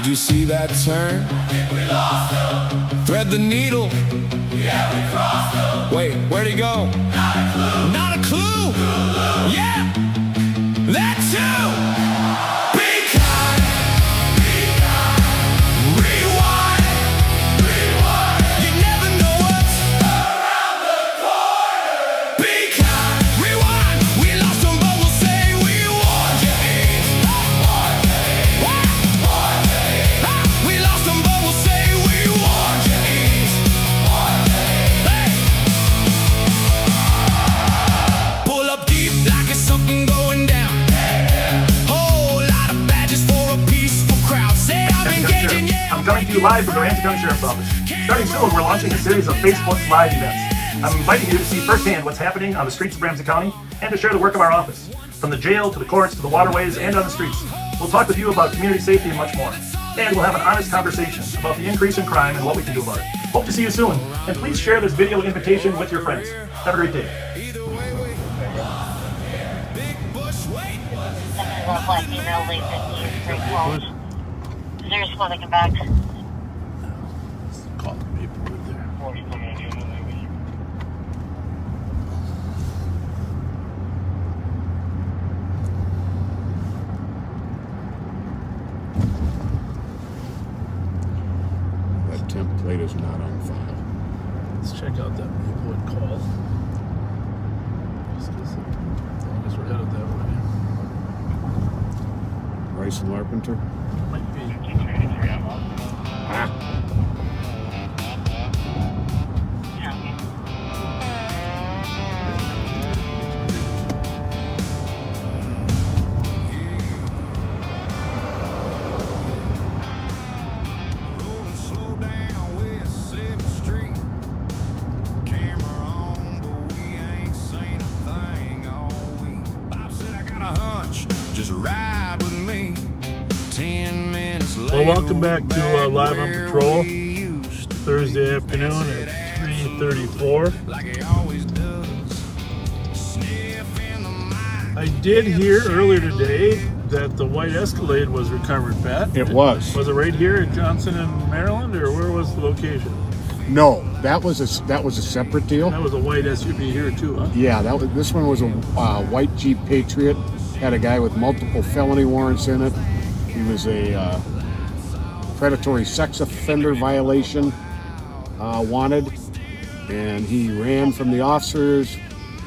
you see that turn? We lost him. Thread the needle. Yeah, we crossed him. Wait, where'd he go? Not a clue. Not a clue. Yeah, that too. Be kind. Be kind. Rewind. Rewind. You never know what's Around the corner. Be kind. Rewind. We lost them, but we'll say we won. We lost them, but we'll say we won. Hey. Pull up deep like it's something going down. Whole lot of badges for a peaceful crowd. Say I'm engaging, yeah. I'm coming to you live from the Ramsey County Sheriff's Office. Starting soon, we're launching a series of Facebook Live events. I'm inviting you to see firsthand what's happening on the streets of Ramsey County and to share the work of our office. From the jail to the courts to the waterways and on the streets, we'll talk with you about community safety and much more. And we'll have an honest conversation about the increase in crime and what we can do about it. Hope to see you soon, and please share this video invitation with your friends. Have a great day. Black female, late 50s, pretty close. Is there a spot that can back? Call the people right there. That template is not on file. Let's check out that Maplewood call. Just as long as we're headed that way. Bryce and Larpenter? Might be. Ah. Rolling slow down West 7th Street. Camera on, but we ain't seen a thing all week. Bob said I got a hunch, just ride with me. 10 minutes later. Well, welcome back to Live on where Patrol. we used to Thursday afternoon at 3:34. like he always does. Sniffing the mind. I did hear earlier today that the white Escalade was recovered, Pat. It was. Was it right here at Johnson in Maryland, or where was the location? No, that was a separate deal. That was a white SUV here too, huh? Yeah, this one was a white Jeep Patriot. Had a guy with multiple felony warrants in it. He was a predatory sex offender violation wanted, and he ran from the officers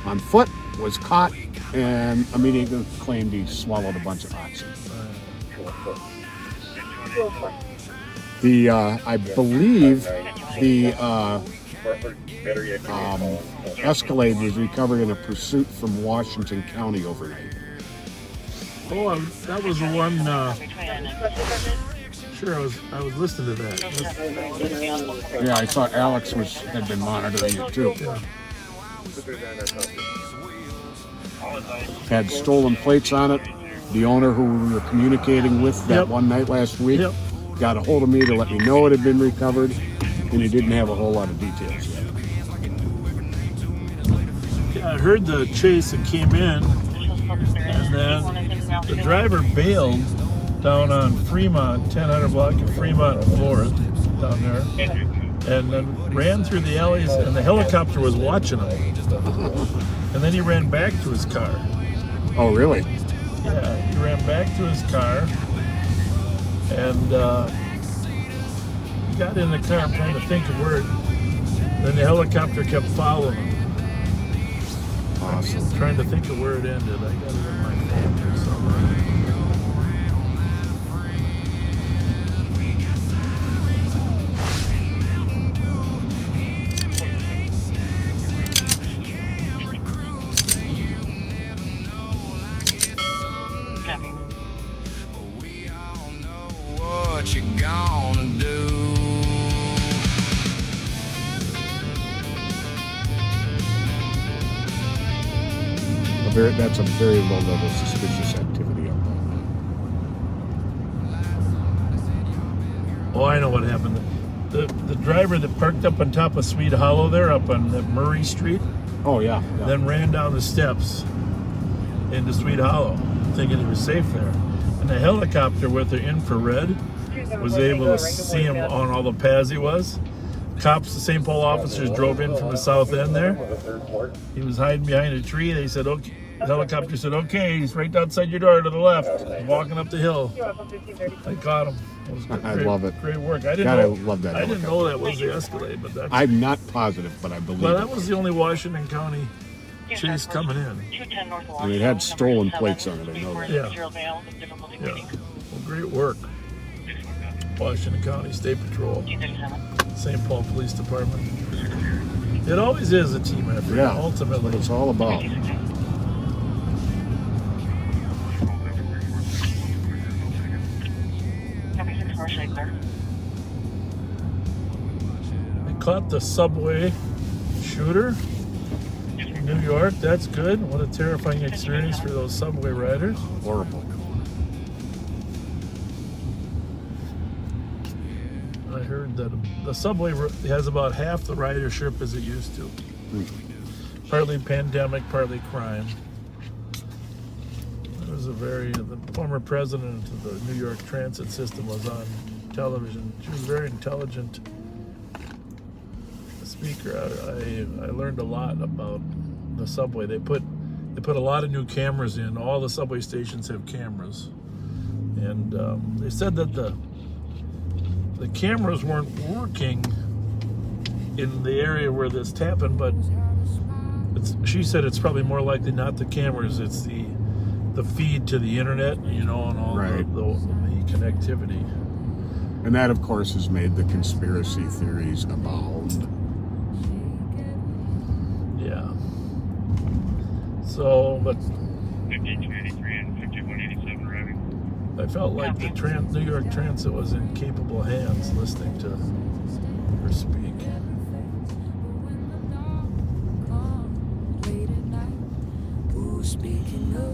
on foot, was caught, and immediately claimed he swallowed a bunch of oxy. I believe the Escalade was recovered in a pursuit from Washington County overnight. Oh, that was the one. Sure, I was listening to that. Yeah, I thought Alex had been monitoring it too. Yeah. Had stolen plates on it. The owner who we were communicating with that Yep. one night last week Yep. got a hold of me to let me know it had been recovered, and he didn't have a whole lot of details yet. Yeah, I heard the chase that came in, and then the driver bailed down on Fremont, 1000 block of Fremont and Florida, down there, and then ran through the alleys, and the helicopter was watching him. And then he ran back to his car. Oh, really? Yeah, he ran back to his car, and he got in the car. I'm trying to think of where. Then the helicopter kept following him. Awesome. I'm trying to think of where it ended. I got it in my phone here somewhere. What you gonna do? That's a very low level suspicious activity up there. Oh, I know what happened. The driver that parked up on top of Sweet Hollow there, up on Murray Street, Oh, yeah. then ran down the steps into Sweet Hollow, thinking he was safe there. And the helicopter with the infrared was able to see him on all the paths he was. Cops, the St. Paul officers drove in from the south end there. He was hiding behind a tree. They said, okay, the helicopter said, okay, he's right outside your door to the left, walking up the hill. I caught him. It was great, I love it. Great work. I love that. I didn't know that was the Escalade, but that's... I'm not positive, but I believe Well, it. that was the only Washington County chase coming in. And it had stolen plates on it, I know that. Yeah. Yeah. Well, great work. Washington County State Patrol, St. Paul Police Department. It always is a team effort, Yeah, ultimately. what it's all about. They caught the subway shooter in New York. That's good. What a terrifying experience for those subway riders. Horrible. I heard that the subway has about half the ridership as it used to. Partly pandemic, partly crime. There was the former president of the New York Transit System was on television. She was a very intelligent speaker. I learned a lot about the subway. They put a lot of new cameras in. All the subway stations have cameras, and they said that the cameras weren't working in the area where this happened, but she said it's probably more likely not the cameras, it's the feed to the internet, and all Right. the connectivity. And that, of course, has made the conspiracy theories abound. Yeah. So, but 5283 and 5187 arriving. I felt like the New York Transit was in capable hands listening to her speak.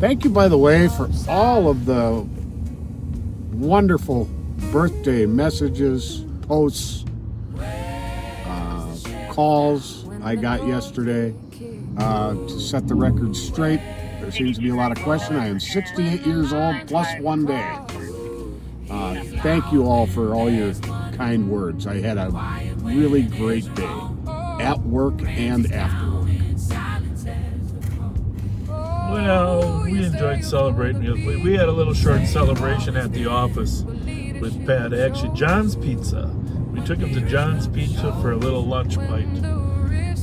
Thank you, by the way, for all of the wonderful birthday messages, posts, calls I got yesterday. To set the record straight, there seems to be a lot of question. I am 68 years old plus 1 day. Thank you all for all your kind words. I had a really great day at work and after work. Well, we enjoyed celebrating. We had a little short celebration at the office with Pat. Actually, John's Pizza. We took him to John's Pizza for a little lunch bite.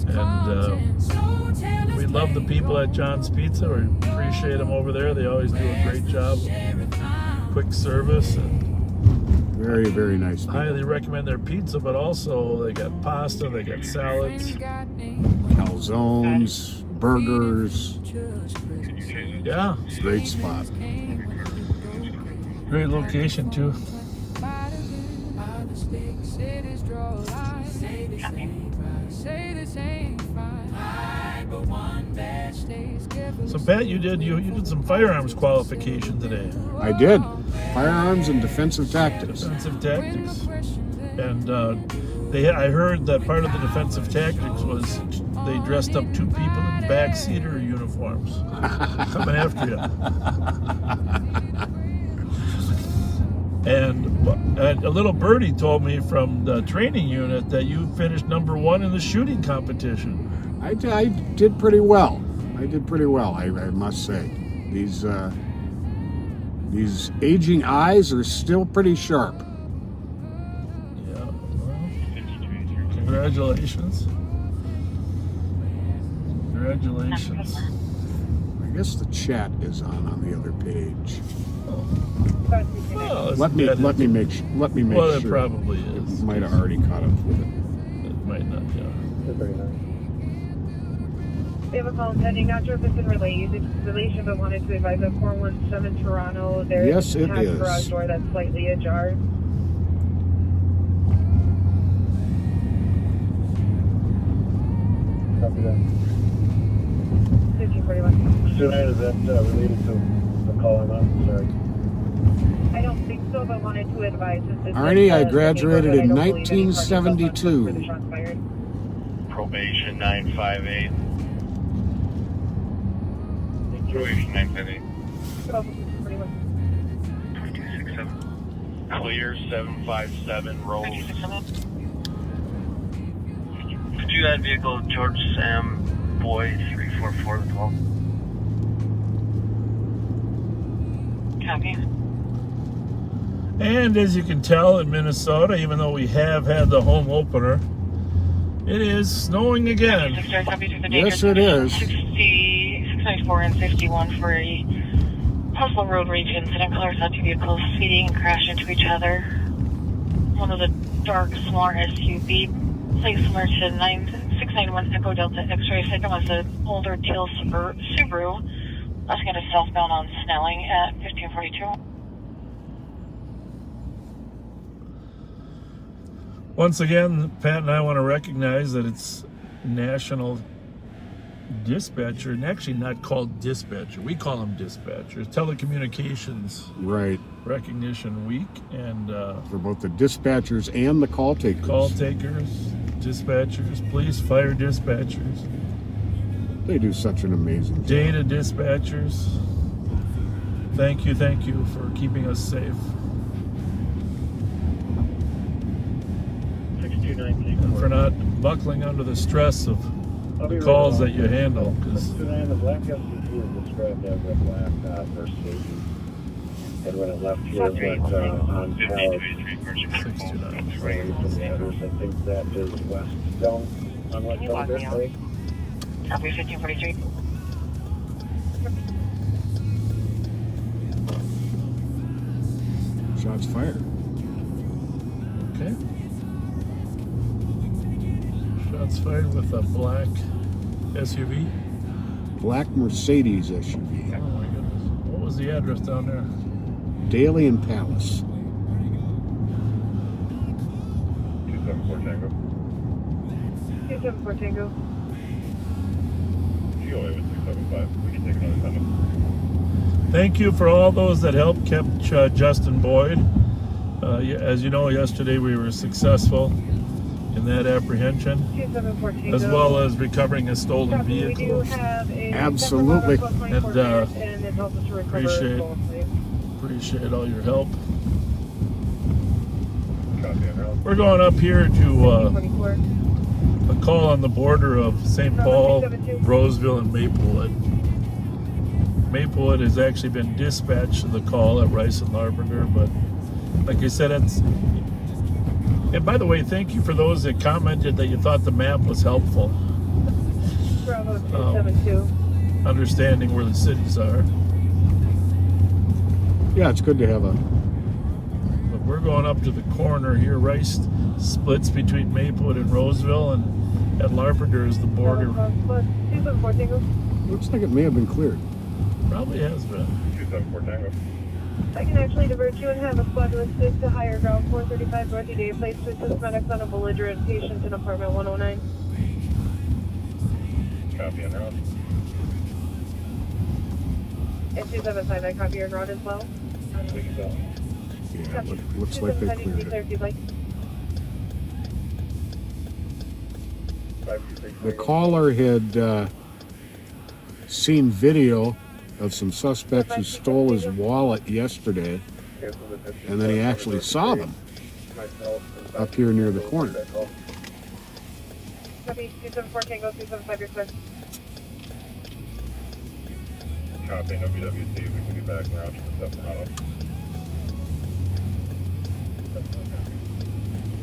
And we love the people at John's Pizza. We appreciate them over there. They always do a great job. Quick service. And Very, very nice people. highly recommend their pizza, but also they got pasta, they got salads. Calzones, burgers. Yeah, Great spot. great location too. So Pat, you did some firearms qualification today. I did. Firearms and defensive tactics. Defensive tactics. And I heard that part of the defensive tactics was they dressed up two people in backseater uniforms coming after you. And a little birdie told me from the training unit that you finished #1 in the shooting competition. I did pretty well. I must say. These aging eyes are still pretty sharp. Yeah. Well, congratulations. Congratulations. I guess the chat is on the other page. Well, Let me make Well, it sure. probably is. It might have already caught up with it. It might not, yeah. We have a call pending. Not sure if it's in relation, but wanted to advise of 417 Toronto. There's Yes, a it detached is. garage door that's slightly ajar. Copy that. 1541. Tonight, is that related to the call I'm on? Sorry. I don't think so, but wanted to advise. Arnie, I graduated in 1972. Probation 958. Probation 958. 2267. clear 757 rolls. 5600. Could you add vehicle George Sam Boy 344 as well? Copy. And as you can tell in Minnesota, even though we have had the home opener, it is snowing again. Yes, it is. 694 and 51 for a possible road rage incident. Cars out two vehicles speeding and crashed into each other. One of the dark, smaller SUV, like similar to 691 Echo Delta X-ray. Second was an older teal Subaru. Let's get a southbound on Snelling at 1542. Once again, Pat and I want to recognize that it's National Dispatcher, and actually not called Dispatcher. We call them dispatchers. Telecommunications Right. Recognition Week, and For both the dispatchers and the call takers. call takers, dispatchers, police, fire dispatchers, They do such an amazing job. data dispatchers. Thank you for keeping us safe. 6219. And for not buckling under the stress of the calls that you handle. 'Cause 69, the black SUV is described as a black Mercedes. And when it left here, it went on Palace 69. Trains and the others. I think that is westbound on what Can you log me out? Right? Copy 1543. Shots fired. Okay. Shots fired with a black SUV. Black Mercedes SUV. Oh my goodness. What was the address down there? Daly and Palace. 274 Tango. 274 Tango. GOA was 275. We can take another time. Thank you for all those that helped catch Justin Boyd. As you know, yesterday we were successful in that appreciation, 274 Tango. as well as recovering a stolen Copy, we do vehicle. have a Absolutely. and And, it's also to recover appreciate- stolen plates. Appreciate all your help. Copy on route. We're going up here to 24. a call on the border of St. Paul, Roseville, and Maplewood. Maplewood has actually been dispatched to the call at Rice and Larpenteur, but like I said, it's. And by the way, thank you for those that commented that you thought the map was helpful, Bravo 272. understanding where the cities are. Yeah, it's good to have a. But we're going up to the corner here. Rice splits between Maplewood and Roseville, and at Larpenteur is the border. 274 Tango. Looks like it may have been cleared. Probably has been. 274 Tango. I can actually divert you and have a squad listed to higher ground 435 North Day place to assist medics on a belligerent patient in apartment 109. Copy on route. And 275, I copy your route as well. Yeah, looks like they cleared it. If you'd like. The caller had seen video of some suspects who stole his wallet yesterday, and then he actually saw them up here near the corner. Copy 274 Tango, 275 your clear. Copy WWC. We can be back in route to the Colorado.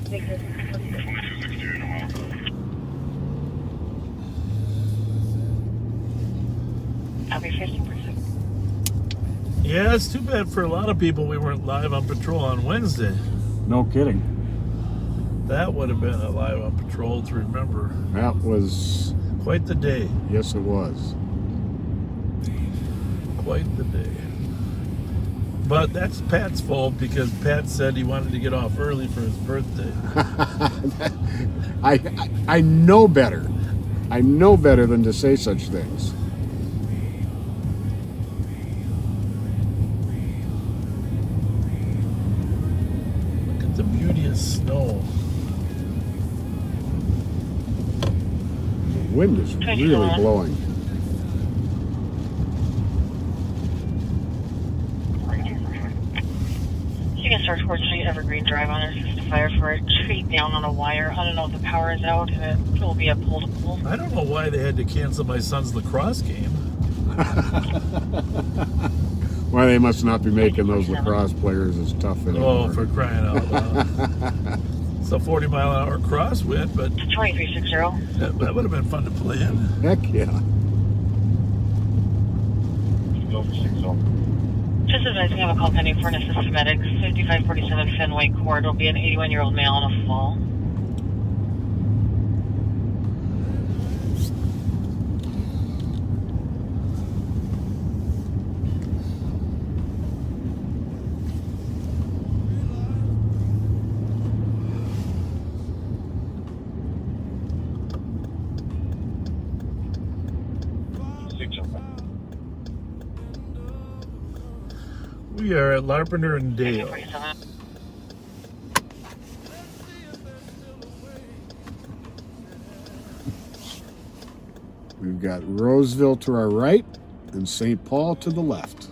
Thank you. 2262 in a mile. Copy 15%. Yeah, it's too bad for a lot of people we weren't live on patrol on Wednesday. No kidding. That would have been a live on patrol to remember. That was, Quite the day. yes, it was. Quite the day. But that's Pat's fault because Pat said he wanted to get off early for his birthday. I know better. I know better than to say such things. Look at the beauty of snow. The wind is really blowing. You can start towards Street Evergreen Drive on R65 for a tree down on a wire. I don't know if the power is out and it will be a pull-to-pull. I don't know why they had to cancel my son's lacrosse game. Why they must not be making those lacrosse players as tough anymore. Oh, for crying out loud. It's a 40-mile-an-hour crosswind, but 2360. that would have been fun to play in. Heck yeah. Go for 60. Just advising you have a call pending for an assisted medic. 5547 Fenway Court. Will be an 81-year-old male in a fall. We are at Larpenter and Dale. 47. We've got Roseville to our right and St. Paul to the left.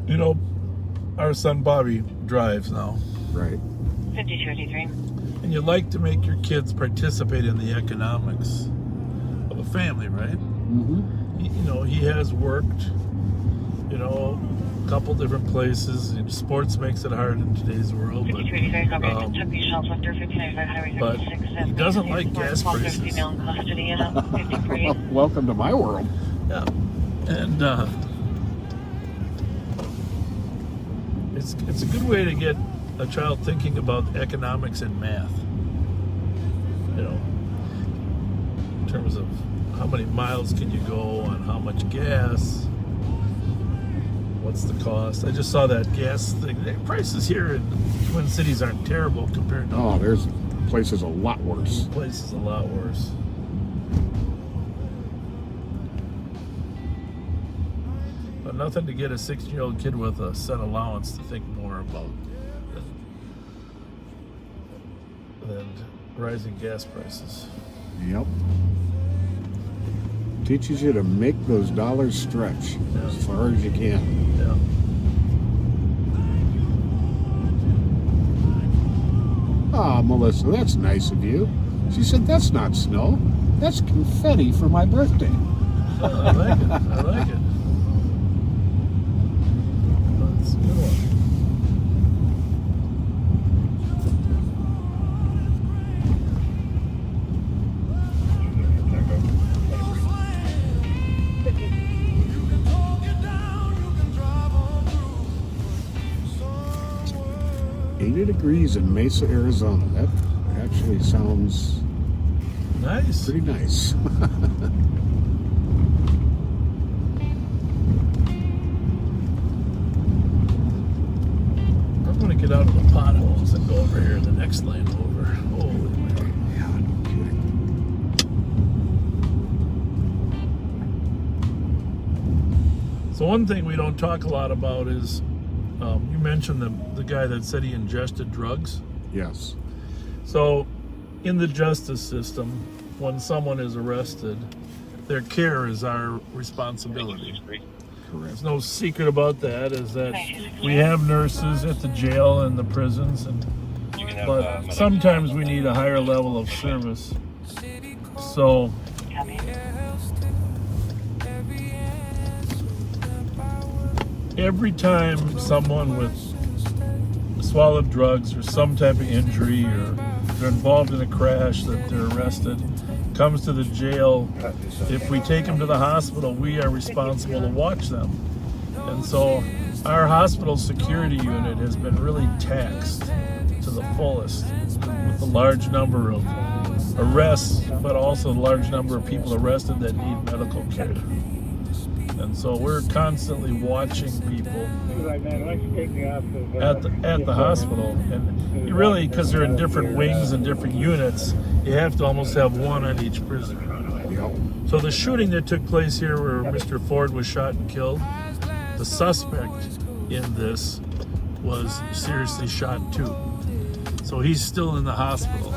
You know, our son Bobby drives now. Right. 5283. And you like to make your kids participate in the economics of a family, right? Mm-hmm. You know, he has worked, you know, a couple different places. Sports makes it hard in today's world, but 5283. Took these shots under 5995 Highway but 36. he doesn't like gas prices. Female in custody at 53. Welcome to my world. Yeah. And it's a good way to get a child thinking about economics and math. You know, in terms of how many miles can you go on how much gas, what's the cost. I just saw that gas thing. The prices here in Twin Cities aren't terrible compared to Oh, there's places a lot worse. places a lot worse. But nothing to get a 16-year-old kid with a set allowance to think more about than rising gas prices. Yep. Teaches you to make those dollars stretch as far as you can. Yeah. Ah, Melissa, that's nice of you. She said, that's not snow. That's confetti for my birthday. Oh, I like it. I like it. That's a good one. Degrees in Mesa, Arizona. That actually sounds Nice. pretty nice. I'm going to get out of the potholes and go over here in the next lane over. Holy moly. Yeah, no kidding. So one thing we don't talk a lot about is, you mentioned the guy that said he ingested drugs. Yes. So in the justice system, when someone is arrested, their care is our responsibility. Correct. There's no secret about that, is that we have nurses at the jail and the prisons, but sometimes we need a higher level of service. So Copy. every time someone with swallowed drugs or some type of injury, or they're involved in a crash, that they're arrested, comes to the jail, if we take them to the hospital, we are responsible to watch them. And so our hospital security unit has been really taxed to the fullest with the large number of arrests, but also the large number of people arrested that need medical care. And so we're constantly watching people at the hospital, and you really, because they're in different wings and different units, you have to almost have one on each prisoner. Yep. So the shooting that took place here, where Mr. Ford was shot and killed, the suspect in this was seriously shot too. So he's still in the hospital.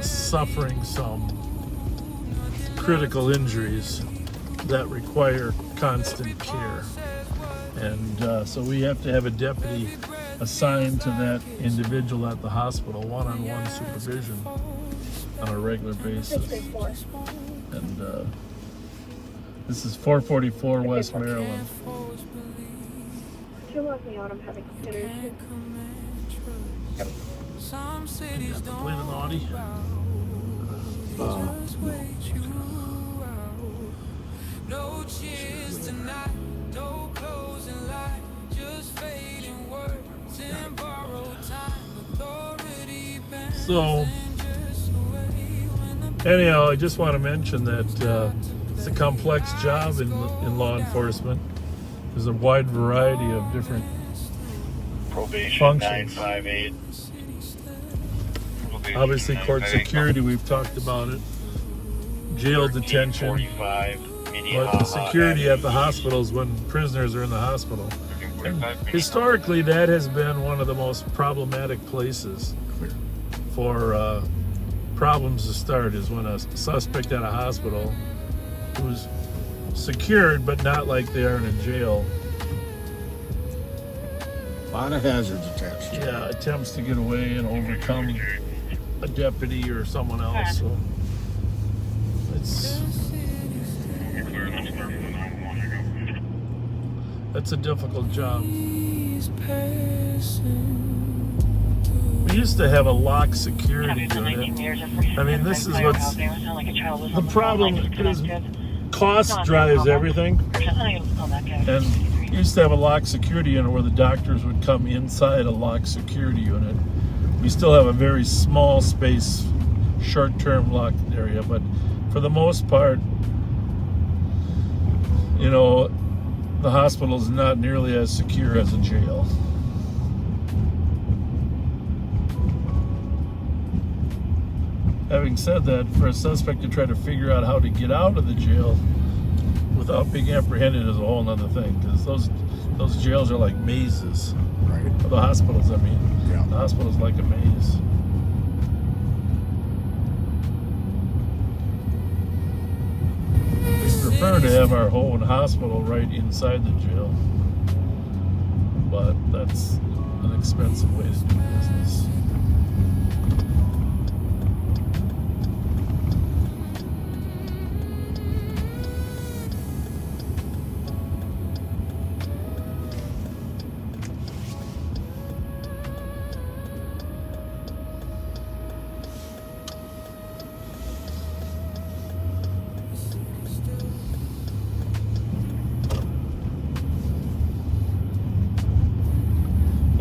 suffering some critical injuries that require constant care. And so we have to have a deputy assigned to that individual at the hospital, one-on-one supervision on a regular basis. And this is 444 West Maryland. Could you let me out? I'm having computers. Play the naughty. No cheers tonight, no closing light, just fading words in borrowed time. Authority bent So, anyhow, I just want to mention that it's a complex job in law enforcement. There's a wide variety of different Probation functions. 958. Obviously, court security, we've talked about it. Jail detention. 45. But the security at the hospitals when prisoners are in the hospital. And historically, that has been one of the most problematic places for problems to start, is when a suspect at a hospital who's secured but not like they are in a jail. A lot of hazards attached. Yeah, attempts to get away and overcome a deputy or someone else. So that's a difficult job. We used to have a lock security unit. I mean, this is what's the problem is. Cost drives everything. And we used to have a lock security unit where the doctors would come inside a lock security unit. We still have a very small space, short-term locked area, but for the most part, you know, the hospital is not nearly as secure as a jail. Having said that, for a suspect to try to figure out how to get out of the jail without being apprehended is a whole other thing, because those jails are like mazes. Right. The hospitals, I mean. Yeah. The hospital's like a maze. We prefer to have our own hospital right inside the jail, but that's an expensive way to do business.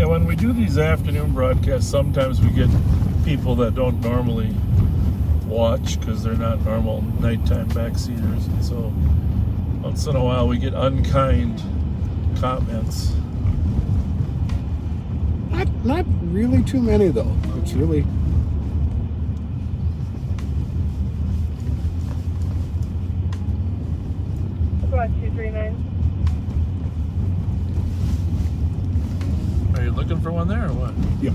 When we do these afternoon broadcasts, sometimes we get people that don't normally watch because they're not normal nighttime backseaters, and so once in a while we get unkind comments. Not really too many though. It's really About 239. Are you looking for one there or what? yeah.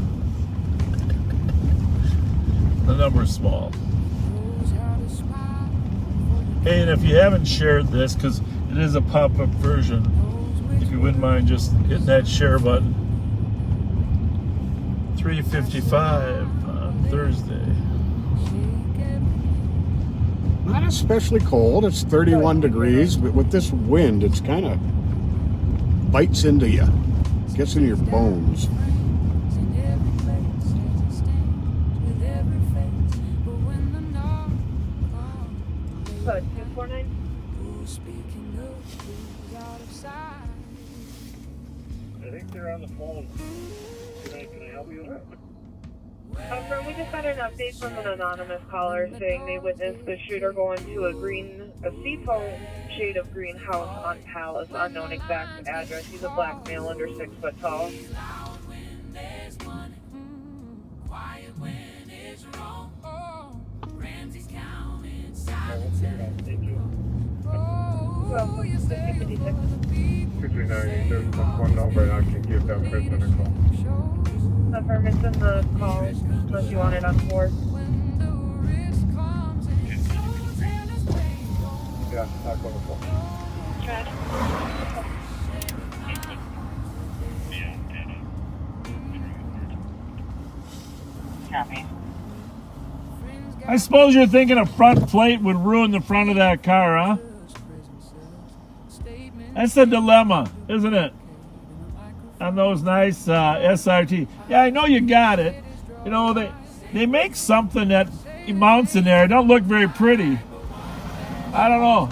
The number's small. Hey, and if you haven't shared this, because it is a pop-up version, if you wouldn't mind just hitting that share button. 3:55 on Thursday. Not especially cold. It's 31 degrees, but with this wind, it's kind of bites into you. Gets into your bones. About 249. I think they're on the phone. Can I help you? We just got an update from an anonymous caller saying they witnessed the shooter go into a seafoam shade of green house on Palace, unknown exact address. He's a black male under 6 foot tall. Well, 56. 239, there's one number and I can give that person a call. Affirm, it's in the call, unless you want it on 4. Yeah, talk about before. Tread. Copy. I suppose you're thinking a front plate would ruin the front of that car, huh? That's the dilemma, isn't it? On those nice SRT. Yeah, I know you got it. You know, they make something that mounts in there. It don't look very pretty. I don't know.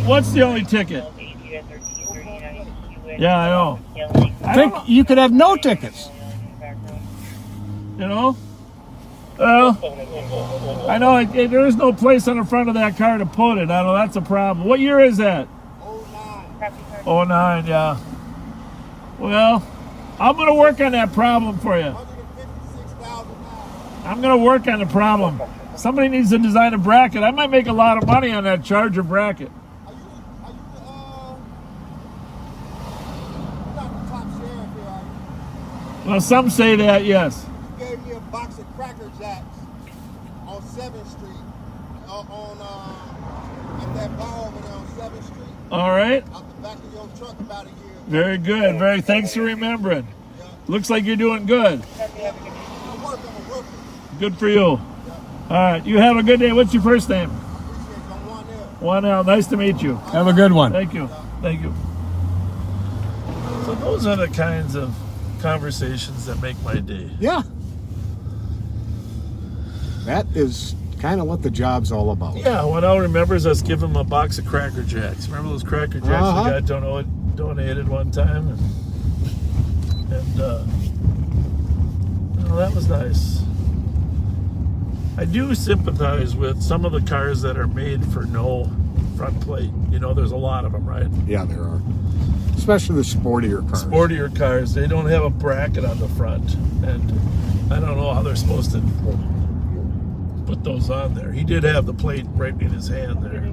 What's the only ticket? Yeah, I know. I think you could have no tickets. You know? Well, I know there is no place on the front of that car to put it. I know that's a problem. What year is that? 09. 09, yeah. Well, I'm going to work on that problem for you. I'm going to work on the problem. Somebody needs to design a bracket. I might make a lot of money on that Charger bracket. Well, some say that, yes. You gave me a box of Cracker Jacks on 7th Street, at that bar over there on 7th Street. All right. Out the back of your truck about a year ago. Very good. Thanks for remembering. Yeah. Looks like you're doing good. I'm a worker. Good for you. All right. You have a good day. What's your first name? Appreciate you. I'm 1L. Nice to meet you. Have a good one. Thank you. So those are the kinds of conversations that make my day. Yeah. That is kind of what the job's all about. Yeah, 1L remembers us giving him a box of Cracker Jacks. Remember those Cracker Jacks we got donated one time? And well, that was nice. I do sympathize with some of the cars that are made for no front plate. You know, there's a lot of them, right? Yeah, there are. Especially the sportier cars. Sportier cars, they don't have a bracket on the front. And I don't know how they're supposed to put those on there. He did have the plate right in his hand there.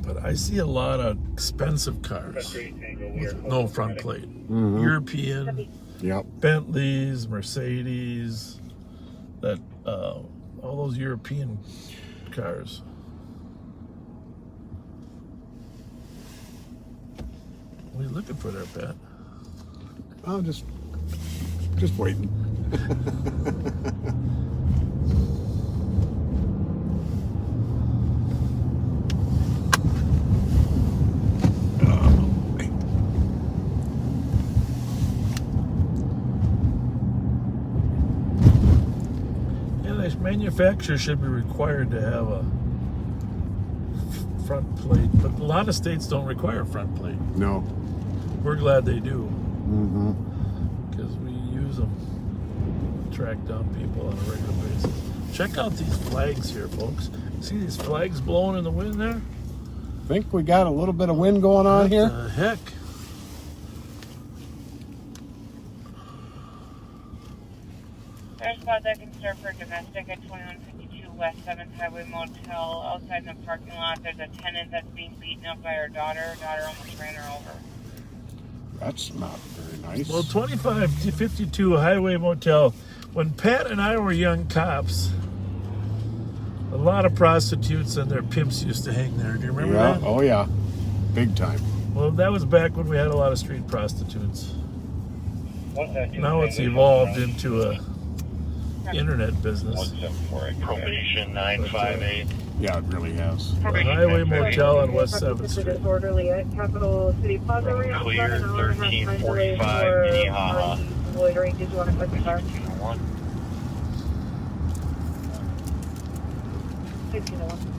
But I see a lot of expensive cars with no front plate. Mm-hmm. European, Yep. Bentleys, Mercedes, that all those European cars. What are you looking for there, Pat? Oh, just waiting. Yeah, the manufacturer should be required to have a front plate, but a lot of states don't require a front plate. No. We're glad they do, Mm-hmm. because we use them to track down people on a regular basis. Check out these flags here, folks. See these flags blowing in the wind there? Think we got a little bit of wind going on here? What the heck? There's spot that can serve for domestic at 2152 West 7th Highway Motel. Outside in the parking lot, there's a tenant that's being beaten up by her daughter. Her daughter almost ran her over. That's not very nice. Well, 2552 Highway Motel. When Pat and I were young cops, a lot of prostitutes and their pimps used to hang there. Do you remember Yeah. that? Oh, yeah. Big time. Well, that was back when we had a lot of street prostitutes. Now it's evolved into a internet business. Probation 958. Yeah, it really has. The Highway Motel on West 7th Street. Disorderly at Capital City Plaza. Clear 1345 Minnehaha. Loitering. Did you want to click the car? 1501. 1501.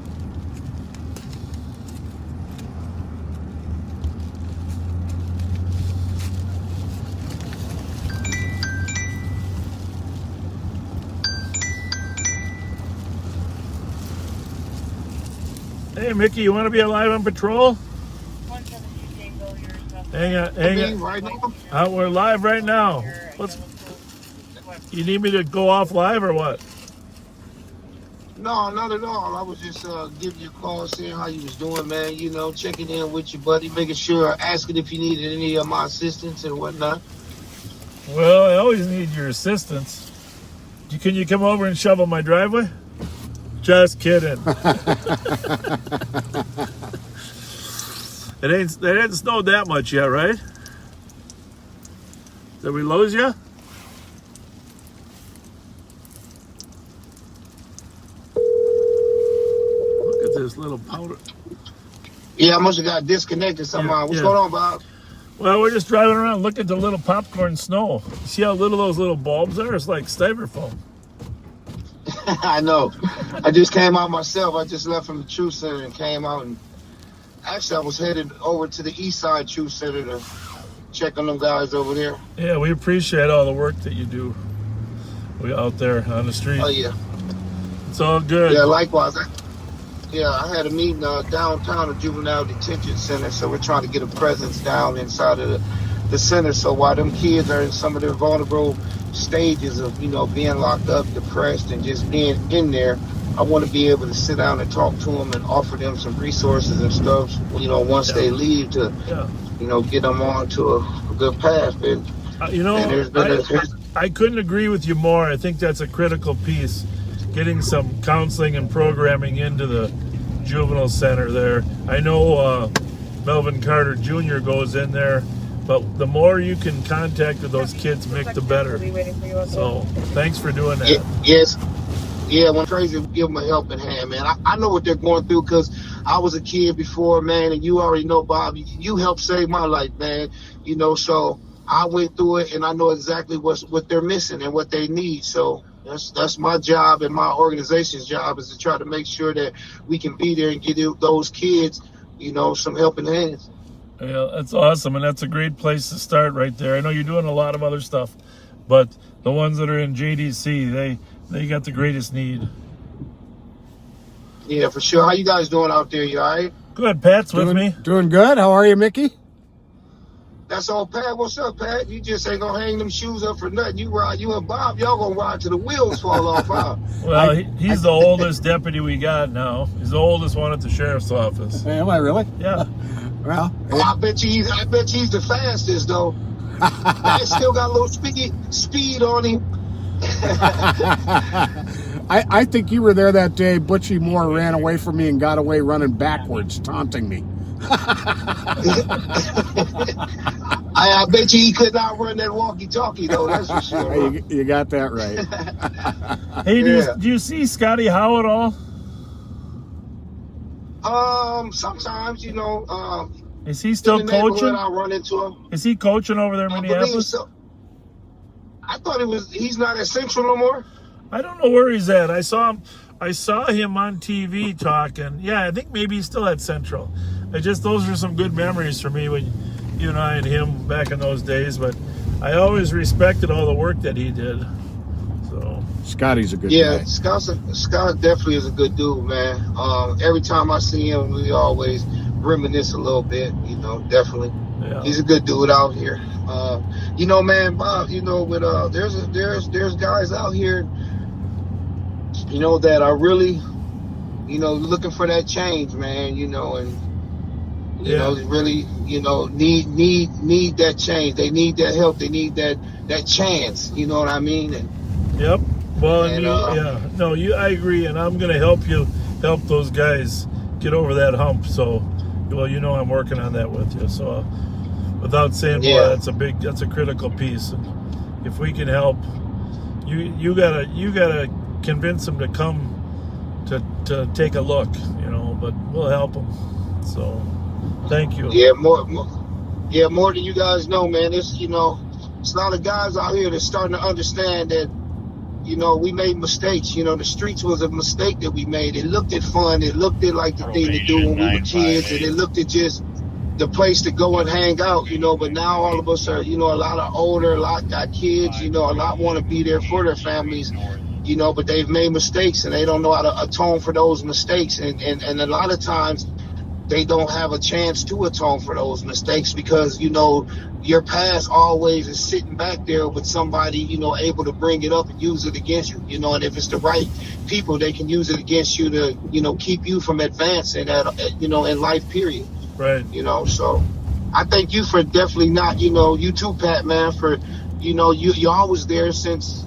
Hey, Mickey, you want to be alive on patrol? 172 Tango, yourself. Hang on. We're live right now. You need me to go off live or what? No, not at all. I was just giving you a call, seeing how you was doing, man. You know, checking in with you, buddy, making sure, asking if you needed any of my assistance and whatnot. Well, I always need your assistance. Can you come over and shovel my driveway? Just kidding. It ain't snowed that much yet, right? Did we lose you? Look at this little powder. Yeah, I must have got disconnected somehow. What's yeah. going on, Bob? Well, we're just driving around looking at the little popcorn snow. See how little those little bulbs are? It's like styrofoam. I know. I just came out myself. I just left from the Truth Center and came out, and actually I was headed over to the East Side Truth Center to check on them guys over there. Yeah, we appreciate all the work that you do. We out there on the street. Oh yeah. It's all good. Yeah, likewise. I had a meeting downtown at Juvenile Detention Center, so we're trying to get a presence down inside of the center. So while them kids are in some of their vulnerable stages of, you know, being locked up, depressed, and just being in there, I want to be able to sit down and talk to them and offer them some resources and stuff, you know, once they leave to, you know, get them on to a good path. And, you know, I couldn't agree with you more. I think that's a critical piece. Getting some counseling and programming into the juvenile center there. I know Melvin Carter Jr. goes in there, but the more you can contact with those kids, Mick, the better. So thanks for doing that. Yes. Yeah, when crazy, give them a helping hand, man. I know what they're going through because I was a kid before, man, and you already know, Bob, you helped save my life, man. You know, so I went through it, and I know exactly what they're missing and what they need. So that's my job, and my organization's job is to try to make sure that we can be there and get those kids, you know, some helping hands. Yeah, that's awesome, and that's a great place to start right there. I know you're doing a lot of other stuff, but the ones that are in JDC, they got the greatest need. Yeah, for sure. How you guys doing out there? You all right? Good. Pat's with me. Doing good. How are you, Mickey? That's all, Pat. What's up, Pat? You just ain't gonna hang them shoes up for nothing. You and Bob, y'all gonna ride till the wheels fall off, huh? Well, he's the oldest deputy we got now. He's the oldest one at the sheriff's office. Hey, am I really? Yeah. Well, I bet you he's the fastest though. I still got a little speed on him. I think you were there that day. Butchie Moore ran away from me and got away running backwards, taunting me. I bet you he could not run that walkie-talkie though. That's for sure. You got that right. Hey, do you see Scotty Howe at all? Sometimes, you know. Is he still coaching? I run into him. Is he coaching over there in Minneapolis? So. I thought he's not at Central no more. I don't know where he's at. I saw him on TV talking. Yeah, I think maybe he's still at Central. Those are some good memories for me when you and I and him back in those days. But I always respected all the work that he did. So Scotty's a good guy. Scott definitely is a good dude, man. Every time I see him, we always reminisce a little bit. You know, definitely. Yeah. He's a good dude out here. You know, man, Bob. You know, with there's guys out here, you know, that are really, you know, looking for that change, man. You know, and you know, really, you know, need that change. They need that help. They need that chance. You know what I mean? Yep. Well, I agree, and I'm gonna help those guys get over that hump. So, well, you know, I'm working on that with you. So, without saying more, that's a critical piece. And if we can help, you gotta convince them to come to take a look. You know, but we'll help them. So. Thank you. Yeah, more than you guys know, man. It's, you know, it's a lot of guys out here that's starting to understand that, you know, we made mistakes. You know, the streets was a mistake that we made. It looked at fun. It looked at like the thing to do when we were kids, and it looked at just the place to go and hang out. You know, but now all of us are, you know, a lot of older, a lot got kids. You know, a lot want to be there for their families. You know, but they've made mistakes and they don't know how to atone for those mistakes. And a lot of times, they don't have a chance to atone for those mistakes because, you know, your past always is sitting back there with somebody, you know, able to bring it up and use it against you, you know, and if it's the right people, they can use it against you to, you know, keep you from advancing you know, in life, period. Right. You know, so I thank you for definitely not, you know, you too, Pat, man, for, you know, you're always there since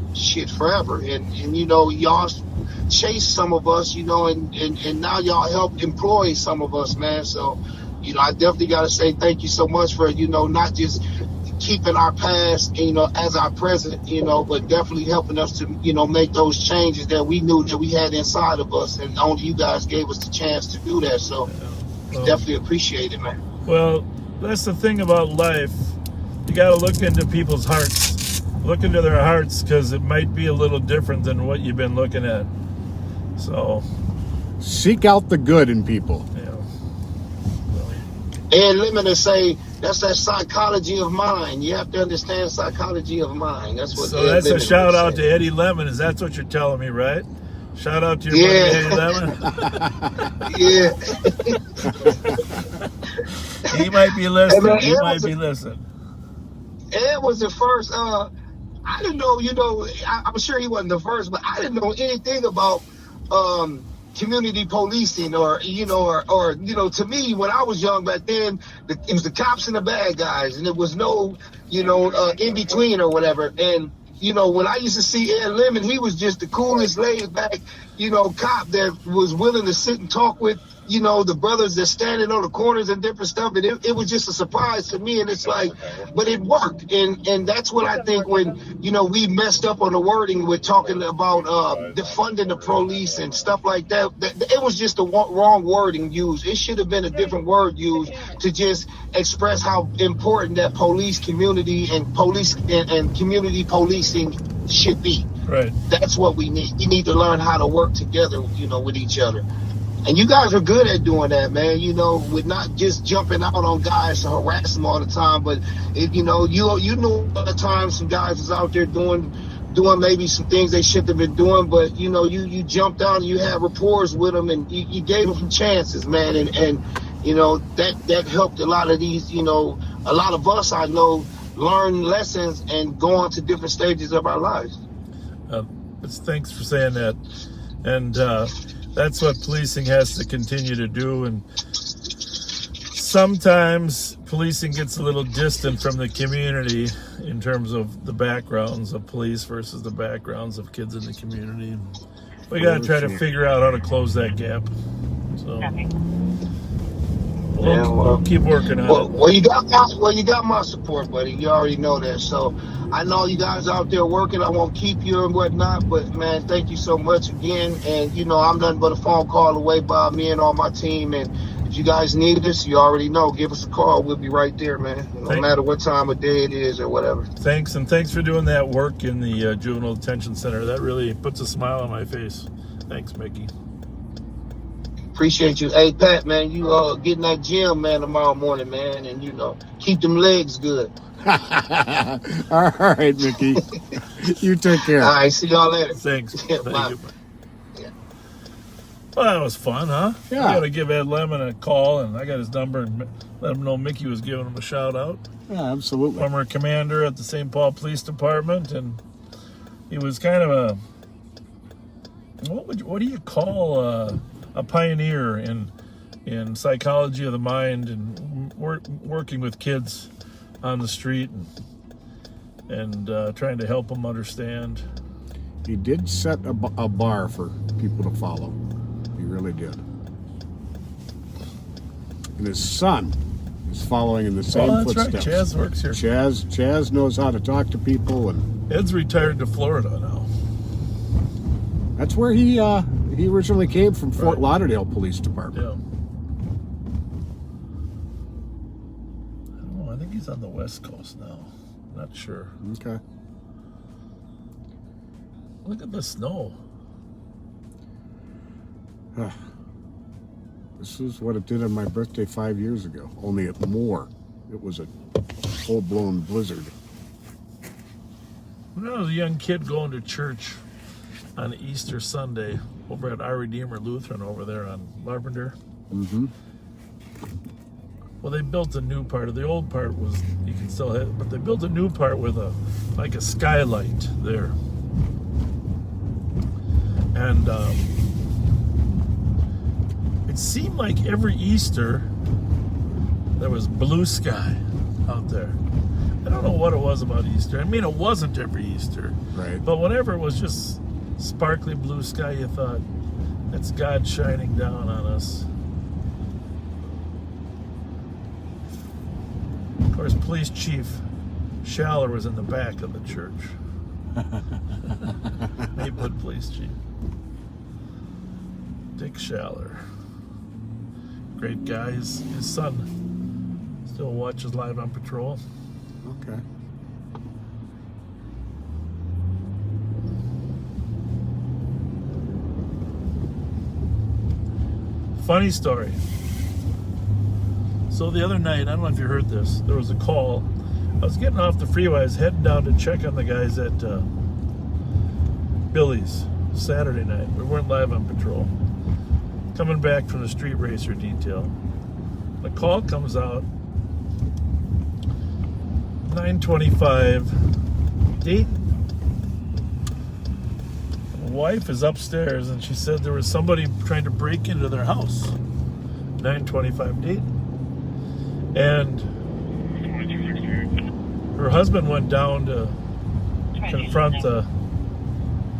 forever. And you know, y'all chase some of us, you know, and now y'all help employ some of us, man. So, you know, I definitely got to say thank you so much for, you know, not just keeping our past, you know, as our present, you know, but definitely helping us to, you know, make those changes that we knew that we had inside of us. And only you guys gave us the chance to do that. So definitely appreciate it, man. Well, that's the thing about life. You got to look into people's hearts. Look into their hearts because it might be a little different than what you've been looking at. So, seek out the good in people. Yeah. And Lemon say that's that psychology of mind. You have to understand psychology of mind. That's what. So that's a shout out to Eddie Lemon. Is that what you're telling me, right? Shout out to your buddy Eddie Lemon. Yeah. He might be listening. Ed was the first. I didn't know. You know, I'm sure he wasn't the first, but I didn't know anything about community policing, or you know, or you know, to me when I was young back then, it was the cops and the bad guys, and there was no, you know, in between or whatever. And you know, when I used to see Ed Lemon, he was just the coolest, laid back, you know, cop that was willing to sit and talk with, you know, the brothers that standing on the corners and different stuff. And it was just a surprise to me. And it's like, but it worked. And that's what I think when, you know, we messed up on the wording with talking about defunding the police and stuff like that. It was just the wrong wording used. It should have been a different word used to just express how important that police community and police and community policing should be. Right. That's what we need. We need to learn how to work together, you know, with each other. And you guys are good at doing that, man. You know, with not just jumping out on guys to harass them all the time, but if you know, you know, a lot of times some guys is out there doing maybe some things they shouldn't have been doing, but you know, you jumped out and you had rapport with them, and you gave them some chances, man, and you know that helped a lot of these, you know, a lot of us I know learn lessons and go on to different stages of our lives. Thanks for saying that, and that's what policing has to continue to do. And sometimes policing gets a little distant from the community in terms of the backgrounds of police versus the backgrounds of kids in the community. We got to try to figure out how to close that gap. So we'll keep working on it. Well, you got my support, buddy. You already know that. So I know you guys out there working. I won't keep you and whatnot, but man, thank you so much again. And you know, I'm nothing but a phone call away by me and all my team. And if you guys need us, you already know. Give us a call. We'll be right there, man. No matter what time of day it is or whatever. Thanks, and thanks for doing that work in the juvenile detention center. That really puts a smile on my face. Thanks, Mickey. Appreciate you. Hey, Pat, man, you get in that gym, man, tomorrow morning, man, and you know, keep them legs good. All right, Mickey. You take care. All right, see y'all later. Thanks. Thank you. Yeah. Well, that was fun, huh? Yeah. I got to give Ed Lemon a call, and I got his number, and let him know Mickey was giving him a shout out. Yeah, absolutely. Former commander at the St. Paul Police Department, and he was kind of a what do you call a pioneer in psychology of the mind and working with kids on the street and trying to help them understand. He did set a bar for people to follow. He really did. And his son is following in the same footsteps. Right. Chaz works here. Chaz knows how to talk to people, and Ed's retired to Florida now. That's where he originally came from, Fort Lauderdale Police Department. Yeah. I don't know. I think he's on the West Coast now. Not sure. Okay. Look at the snow. This is what it did on my birthday 5 years ago. Only it more. It was a full-blown blizzard. When I was a young kid going to church on Easter Sunday over at Our Redeemer Lutheran over there on Lavender. Mm-hmm. Well, they built a new part. The old part was, you can still hit, but they built a new part with like a skylight there. And it seemed like every Easter there was blue sky out there. I don't know what it was about Easter. I mean, it wasn't every Easter. Right. But whenever it was just sparkly blue sky, you thought, that's God shining down on us. Of course, Police Chief Schaller was in the back of the church. They put Police Chief. Dick Schaller. Great guy. His son still watches live on patrol. Okay. Funny story. So the other night, I don't know if you heard this, there was a call. I was getting off the freeway. I was heading down to check on the guys at Billy's Saturday night. We weren't live on patrol. Coming back from the street racer detail. The call comes out, 9:25, Dayton. My wife is upstairs and she said there was somebody trying to break into their house. 9:25 Dayton. And her husband went down to confront the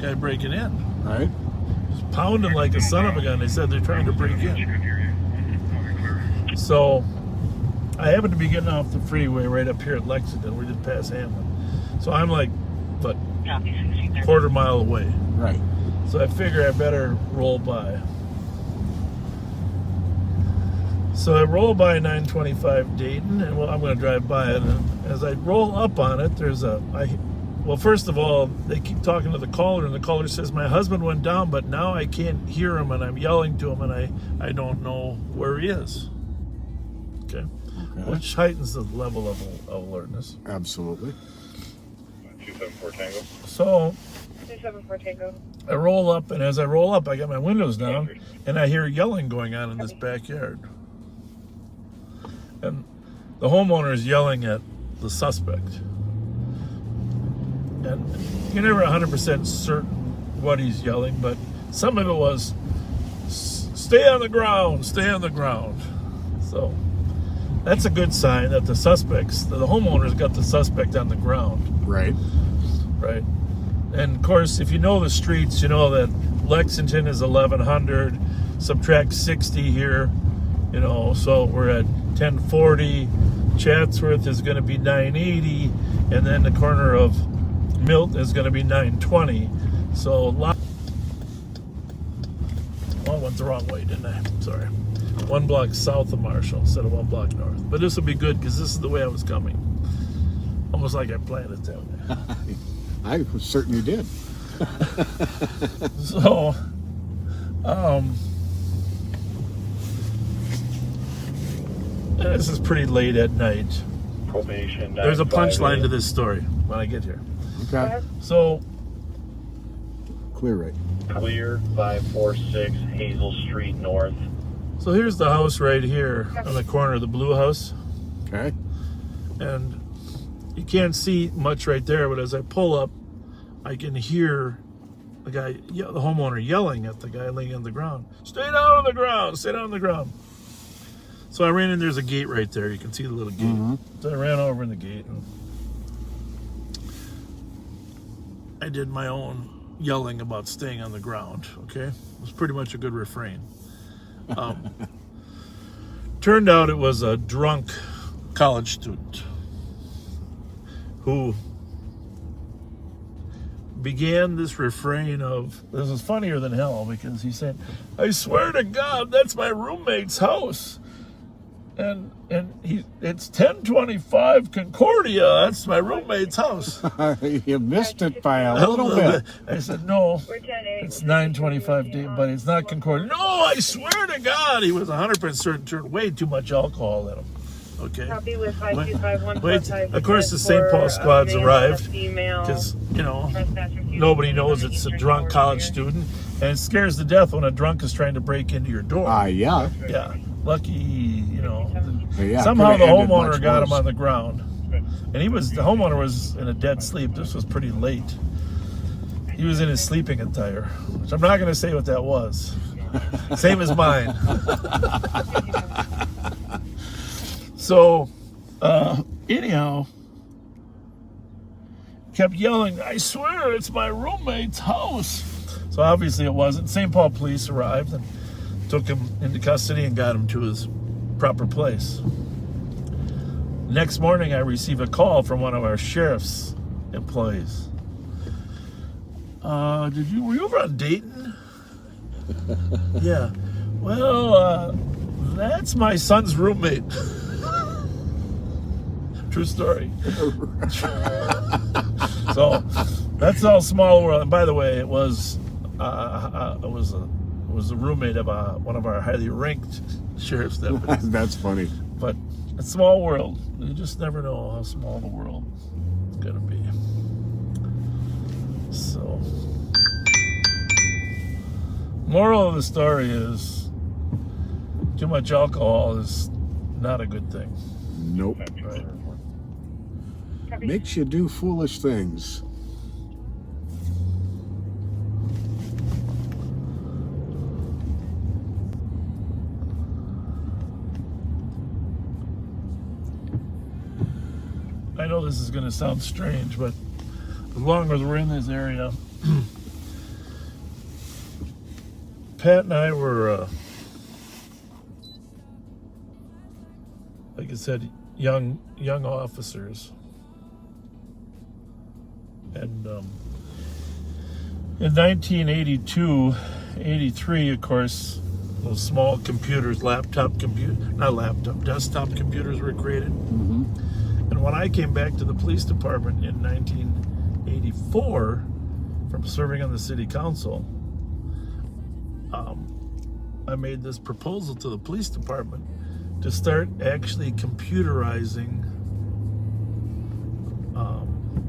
guy breaking in. Right. He's pounding like a son of a gun. They said they're trying to break in. So I happened to be getting off the freeway right up here at Lexington. We just passed Hamlin. So I'm like, what, quarter mile away. Right. So I figure I better roll by. So I roll by 925 Dayton, and well, I'm going to drive by it. And as I roll up on it, there's well, first of all, they keep talking to the caller, and the caller says, my husband went down, but now I can't hear him, and I'm yelling to him, and I don't know where he is. Okay. Which heightens the level of alertness. Absolutely. 274 Tango. So 274 Tango. I roll up, and as I roll up, I got my windows down, and I hear yelling going on in this backyard. And the homeowner is yelling at the suspect. And you're never 100% certain what he's yelling, but some of it was, stay on the ground, stay on the ground. So that's a good sign that the homeowner's got the suspect on the ground. Right. Right. And of course, if you know the streets, you know that Lexington is 1100, subtract 60 here, so we're at 1040. Chatsworth is going to be 980, and then the corner of Milton is going to be 920. So I went the wrong way, didn't I? Sorry. 1 block south of Marshall instead of 1 block north. But this will be good because this is the way I was coming. Almost like I planned it that way. I was certain you did. So, this is pretty late at night. Probation. There's a punchline to this story when I get here. Okay. So, Clear right. Clear 546 Hazel Street North. so here's the house right here on the corner of the blue house. Okay. And you can't see much right there, but as I pull up, I can hear the homeowner yelling at the guy laying on the ground. Stay down on the ground, stay down on the ground. So I ran in, there's a gate right there. You can see the little gate. Mm-hmm. So I ran over in the gate and I did my own yelling about staying on the ground, okay? It was pretty much a good refrain. Turned out it was a drunk college student who began this refrain of, this is funnier than hell, because he said, I swear to God, that's my roommate's house. And it's 1025 Concordia, that's my roommate's house. You missed it by a little bit. I said, no, it's 925 D, but it's not Concordia. No, I swear to God, he was 100% certain, way too much alcohol in him. Okay. Copy with 525 Wait, of course the St. Paul squad's arrived because, nobody knows it's a drunk college student, and it scares to death when a drunk is trying to break into your door. Yeah. Yeah. lucky, Yeah, somehow the could've ended much homeowner got him worse. on the ground. And the homeowner was in a dead sleep. This was pretty late. He was in his sleeping attire, which I'm not going to say what that was. Same as mine. So, anyhow, kept yelling, "I swear it's my roommate's house." So obviously it wasn't. St. Paul police arrived and took him into custody and got him to his proper place. Next morning, I received a call from one of our sheriff's employees. Were you over on Dayton? Yeah. Well, that's my son's roommate. True story. So that's all small world. And by the way, it was a roommate of one of our highly ranked sheriff's deputies. That's funny. But a small world. You just never know how small the world is going to be. So, moral of the story is too much alcohol is not a good thing. Nope. Right. Makes you do foolish things. I know this is going to sound strange, but as long as we're in this area, Pat and I were, like I said, young officers. And in 1982, 83, of course, those small computers, desktop computers were created. Mm-hmm. And when I came back to the police department in 1984 from serving on the city council, I made this proposal to the police department to start actually computerizing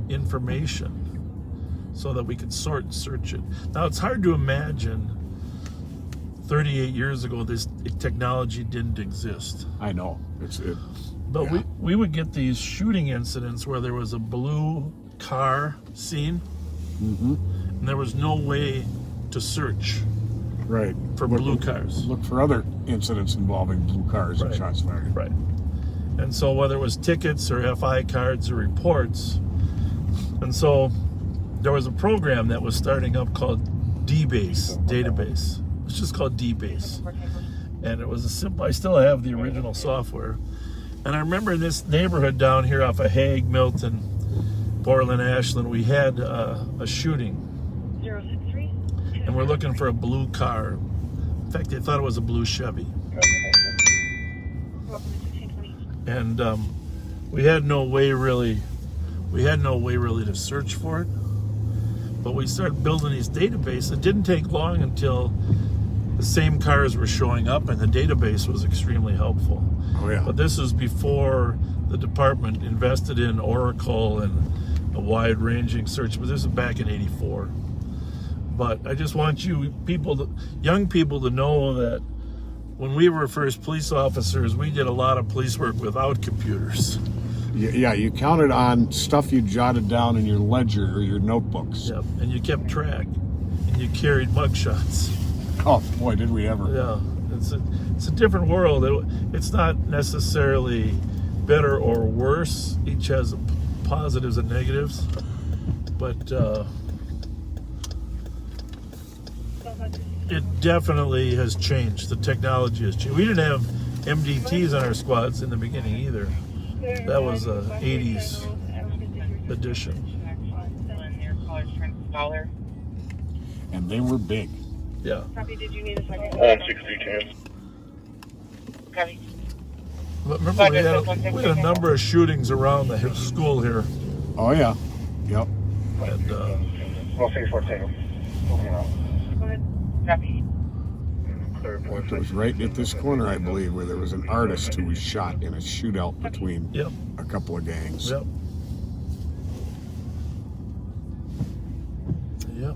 information so that we could sort and search it. Now, it's hard to imagine 38 years ago this technology didn't exist. I know. But we would get these shooting incidents where there was a blue car seen, Mm-hmm. and there was no way to search Right. for blue cars. Look for other incidents involving blue cars and Right. shots fired. Right. And so whether it was tickets or FI cards or reports, and so there was a program that was starting up called D-Base database. It's just called D-Base. And it was a simple, I still have the original software. And I remember in this neighborhood down here off of Hague, Milton, Portland, Ashland, we had a shooting. 063. And we're looking for a blue car. In fact, they thought it was a blue Chevy. And we had no way really to search for it. But we started building these databases. It didn't take long until the same cars were showing up, and the database was extremely helpful. Oh, yeah. But this was before the department invested in Oracle and a wide-ranging search. But this is back in '84. But I just want young people to know that when we were first police officers, we did a lot of police work without computers. Yeah, you counted on stuff you jotted down in your ledger or your notebooks. Yep, and you kept track, and you carried mugshots. Oh boy, did we ever! Yeah, it's a different world. It's not necessarily better or worse. Each has positives and negatives, but it definitely has changed. The technology has changed. We didn't have MDTs on our squads in the beginning either. That was a 80s edition. And they were big. Yeah. Copy, did you need a second? 163 Copy. But remember, we had a number of shootings around the school here. Oh yeah. Yep. And 164 Go ahead. Copy. It was right at this corner, I believe, where there was an artist who was shot in a shootout between yep. a couple of gangs. Yep. Yep.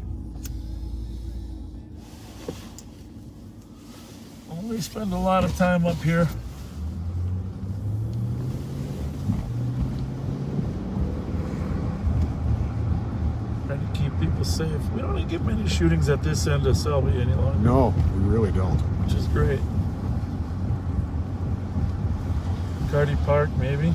We spend a lot of time up here. Trying to keep people safe. We don't get many shootings at this end of Selby any longer. No, we really don't. Which is great. Cardi Park, maybe.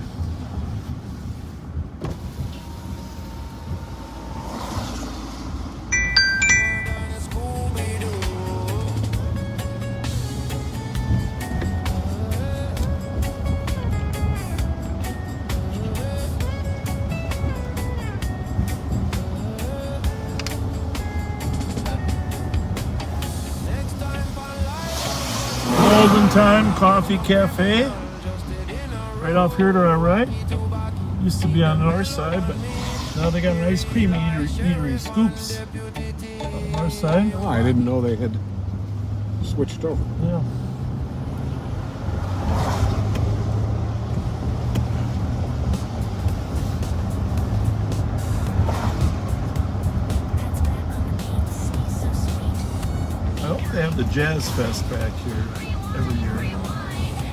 Golden Time Coffee Cafe, right off here to our right. Used to be on the north side, but now they got an ice cream eatery, Scoops, on the north side. Oh, I didn't know they had switched over. Yeah. I hope they have the Jazz Fest back here every year.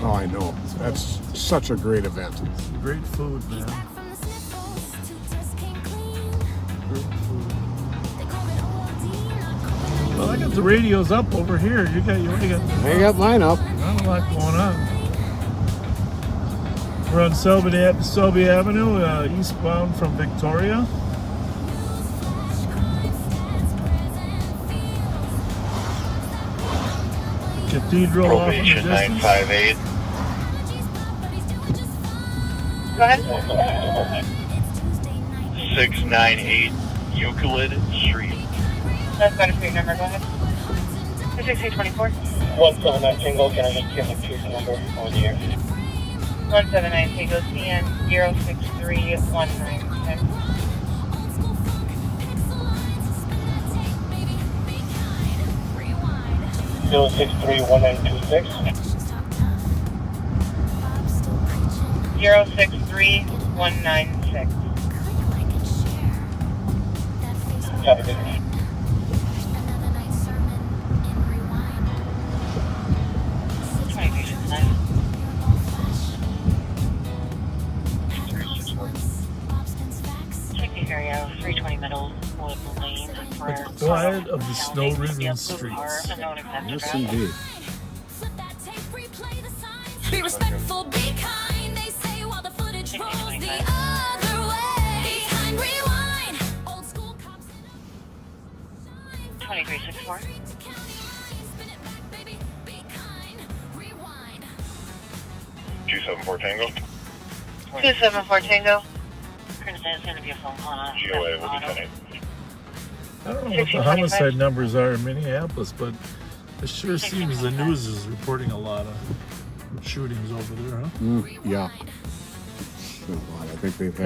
Oh, I know. That's such a great event. It's great food, man. Great food. Well, I got the radios up over here. You got I got mine up. Not a lot going on. We're on Selby Avenue, eastbound from Victoria. Cathedral off in the Probation distance. 958. Go ahead. 698 Euclid Street. That's got a street number. Go ahead. 26224. 179 Tango, can I just give the street number on the air? 179 Tango CN 063196. 0631926. 063196. Copy that. Check the area 320 Middle Wood Lane for The quiet of the snow-ridden streets. Yes, indeed. Be respectful, be kind. They say while the footage rolls the other way. Behind rewind. Old school cops 2364. spin it back, baby. Be kind. Rewind. 274 Tango. 274 Tango. It's going to be a phone call on GOA will be 10. I don't know what the homicide numbers are in Minneapolis, but it sure seems the news is reporting a lot of shootings over there, huh? Yeah. Been a lot. I think they've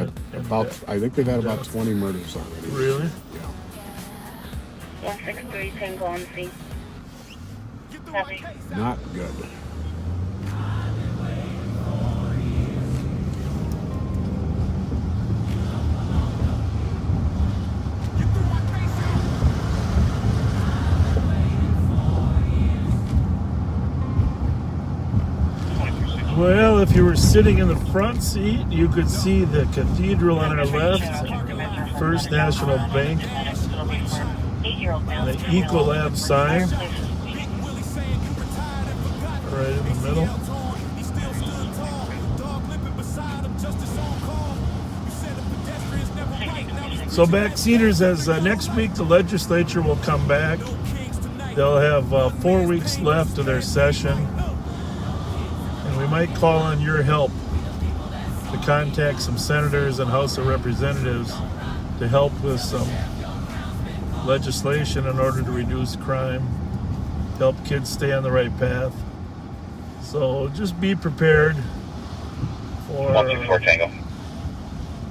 had about 20 murders already. Really? Yeah. 163 Tango on C. Copy. Not good. Well, if you were sitting in the front seat, you could see the cathedral on our left, First National Bank, and the Ecolab sign right in the middle. So backseaters, as next week the legislature will come back. They'll have 4 weeks left of their session. And we might call on your help to contact some senators and House of Representatives to help with some legislation in order to reduce crime, help kids stay on the right path. So just be prepared for 124 Tango.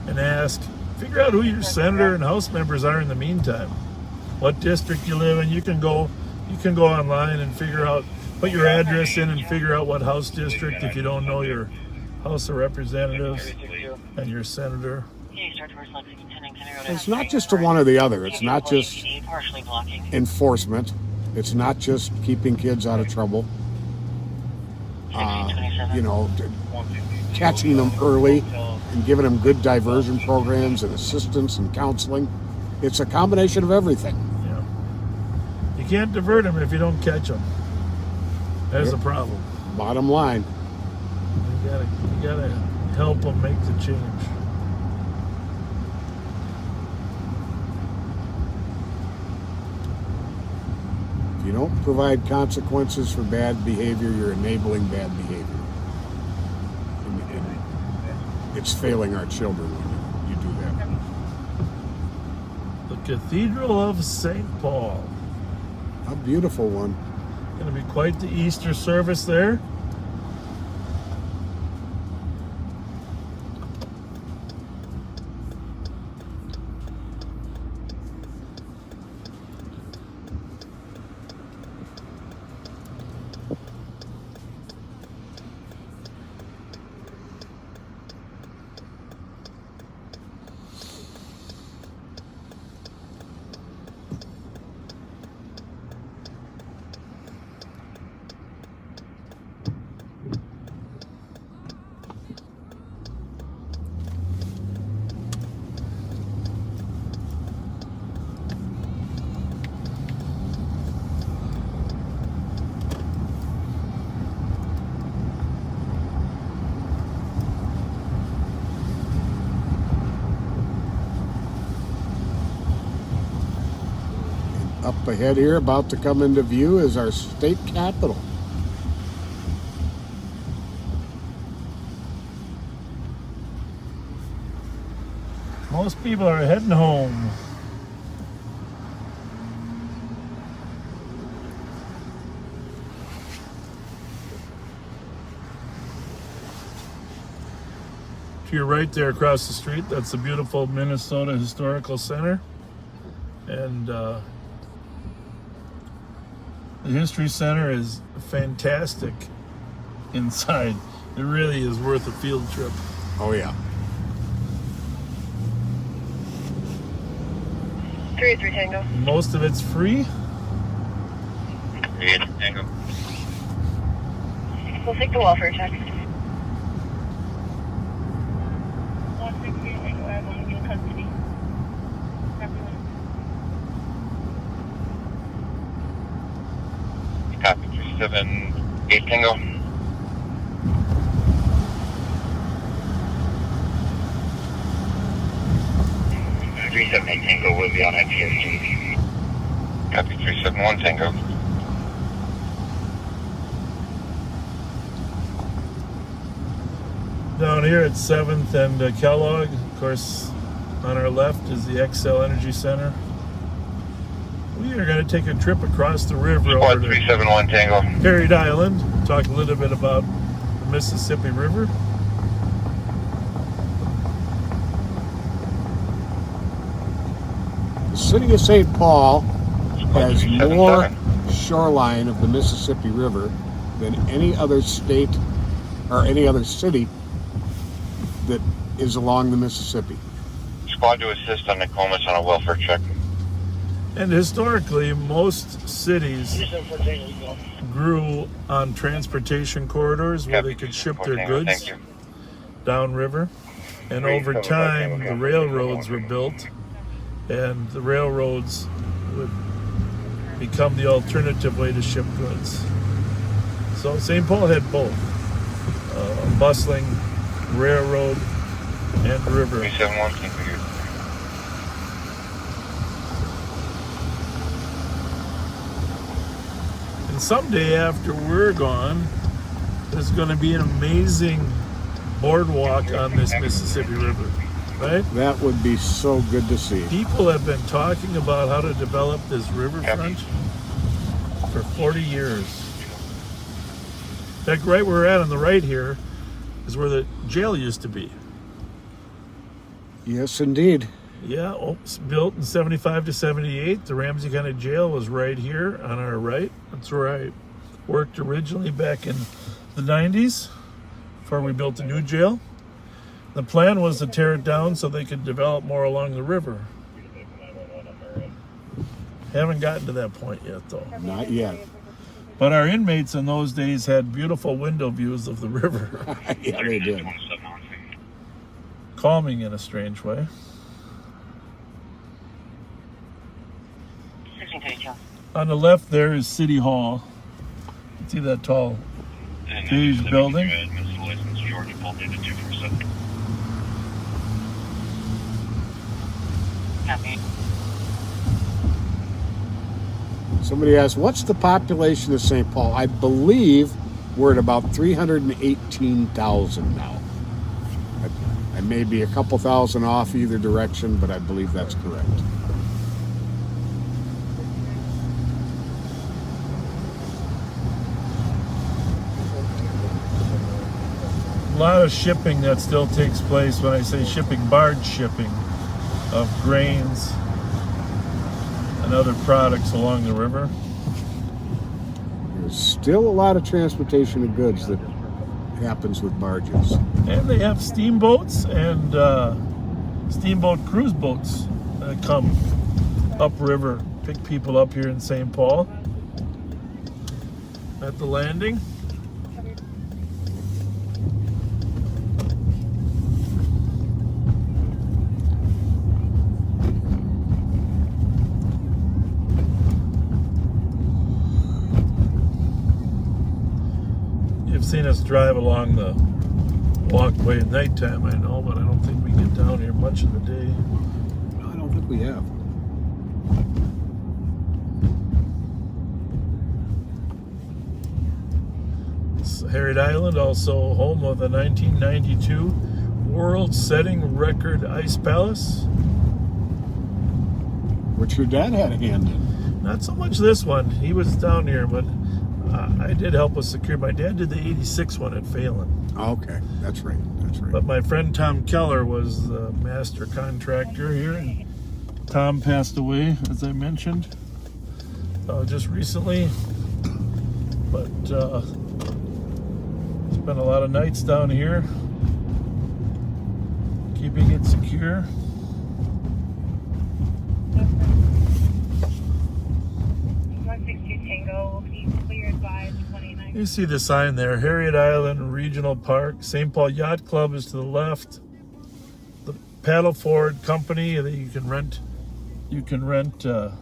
and ask. Figure out who your senator and House members are in the meantime. What district you live in. You can go online and figure out, put your address in and figure out what House district if you don't know your House of Representatives and your senator. It's not just a one or the other. It's not just enforcement. It's not just keeping kids out of trouble. you know, catching them early and giving them good diversion programs and assistance and counseling. It's a combination of everything. Yeah. You can't divert them if you don't catch them. That's the problem. Bottom line. You gotta help them make the change. If you don't provide consequences for bad behavior, you're enabling bad behavior. And it's failing our children when you do that. The Cathedral of St. Paul. A beautiful one. Going to be quite the Easter service there. Up ahead here, about to come into view, is our state capitol. Most people are heading home. To your right there across the street, that's the beautiful Minnesota Historical Center. And the History Center is fantastic inside. It really is worth a field trip. Oh, yeah. 3-3 Tango. Most of it's free. 3 Tango. We'll take the welfare check. 163 Tango, I will be in custody. Copy 378 Tango. Tango will be on FERNANDO. Copy 371 Tango. Down here at 7th and Kellogg, of course, on our left is the XL Energy Center. We are going to take a trip across the river Squad over to 371 Tango. Parried Island, talk a little bit about the Mississippi River. The city of St. Paul has 377. more shoreline of the Mississippi River than any other state or any other city that is along the Mississippi. Squad to assist on Nokomis on a welfare check. And historically, most cities grew on transportation corridors where they could ship their goods Thank you. downriver. And over time, the railroads were built, and the railroads would become the alternative way to ship goods. So St. Paul had both, a bustling railroad and river. 371 Tango. And someday after we're gone, there's going to be an amazing boardwalk on this Mississippi River, right? That would be so good to see. People have been talking about how to develop this riverfront for 40 years. In fact, right where we're at on the right here is where the jail used to be. Yes, indeed. Yeah, it's built in 75 to 78. The Ramsey County Jail was right here on our right. That's where I worked originally back in the 90s before we built a new jail. The plan was to tear it down so they could develop more along the river. Haven't gotten to that point yet, though. Not yet. But our inmates in those days had beautiful window views of the river. Yeah, they did. Calming in a strange way. 1632. On the left there is City Hall. See that tall beige building? Copy. Somebody asked, what's the population of St. Paul? I believe we're at about 318,000 now. I may be a couple thousand off either direction, but I believe that's correct. A lot of shipping that still takes place. When I say shipping, barge shipping of grains and other products along the river. There's still a lot of transportation of goods that happens with barges. And they have steamboats and steamboat cruise boats that come upriver, pick people up here in St. Paul at the landing. You've seen us drive along the walkway at nighttime, I know, but I don't think we get down here much of the day. I don't think we have. Harriet Island, also home of the 1992 World Setting Record Ice Palace. Which your dad had a hand in. Not so much this one. He was down here, but I did help us secure. My dad did the 86 one at Phelan. Okay, that's right. That's right. But my friend Tom Keller was the master contractor here, and Tom passed away, as I mentioned, just recently. But spent a lot of nights down here, keeping it secure. You see the sign there, Harriet Island Regional Park. St. Paul Yacht Club is to the left. The Paddleford Company that you can rent. You can rent time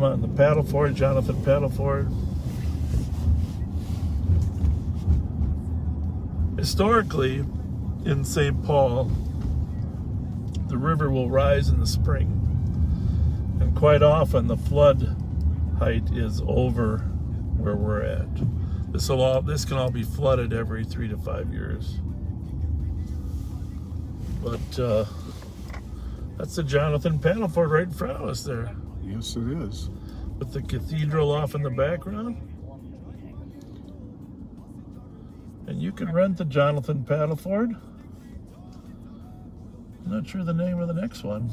on the Paddleford, Jonathan Paddleford. Historically, in St. Paul, the river will rise in the spring, and quite often the flood height is over where we're at. This can all be flooded every 3 to 5 years. But that's the Jonathan Paddleford right in front of us there. Yes, it is. With the cathedral off in the background. And you can rent the Jonathan Paddleford. I'm not sure the name of the next one,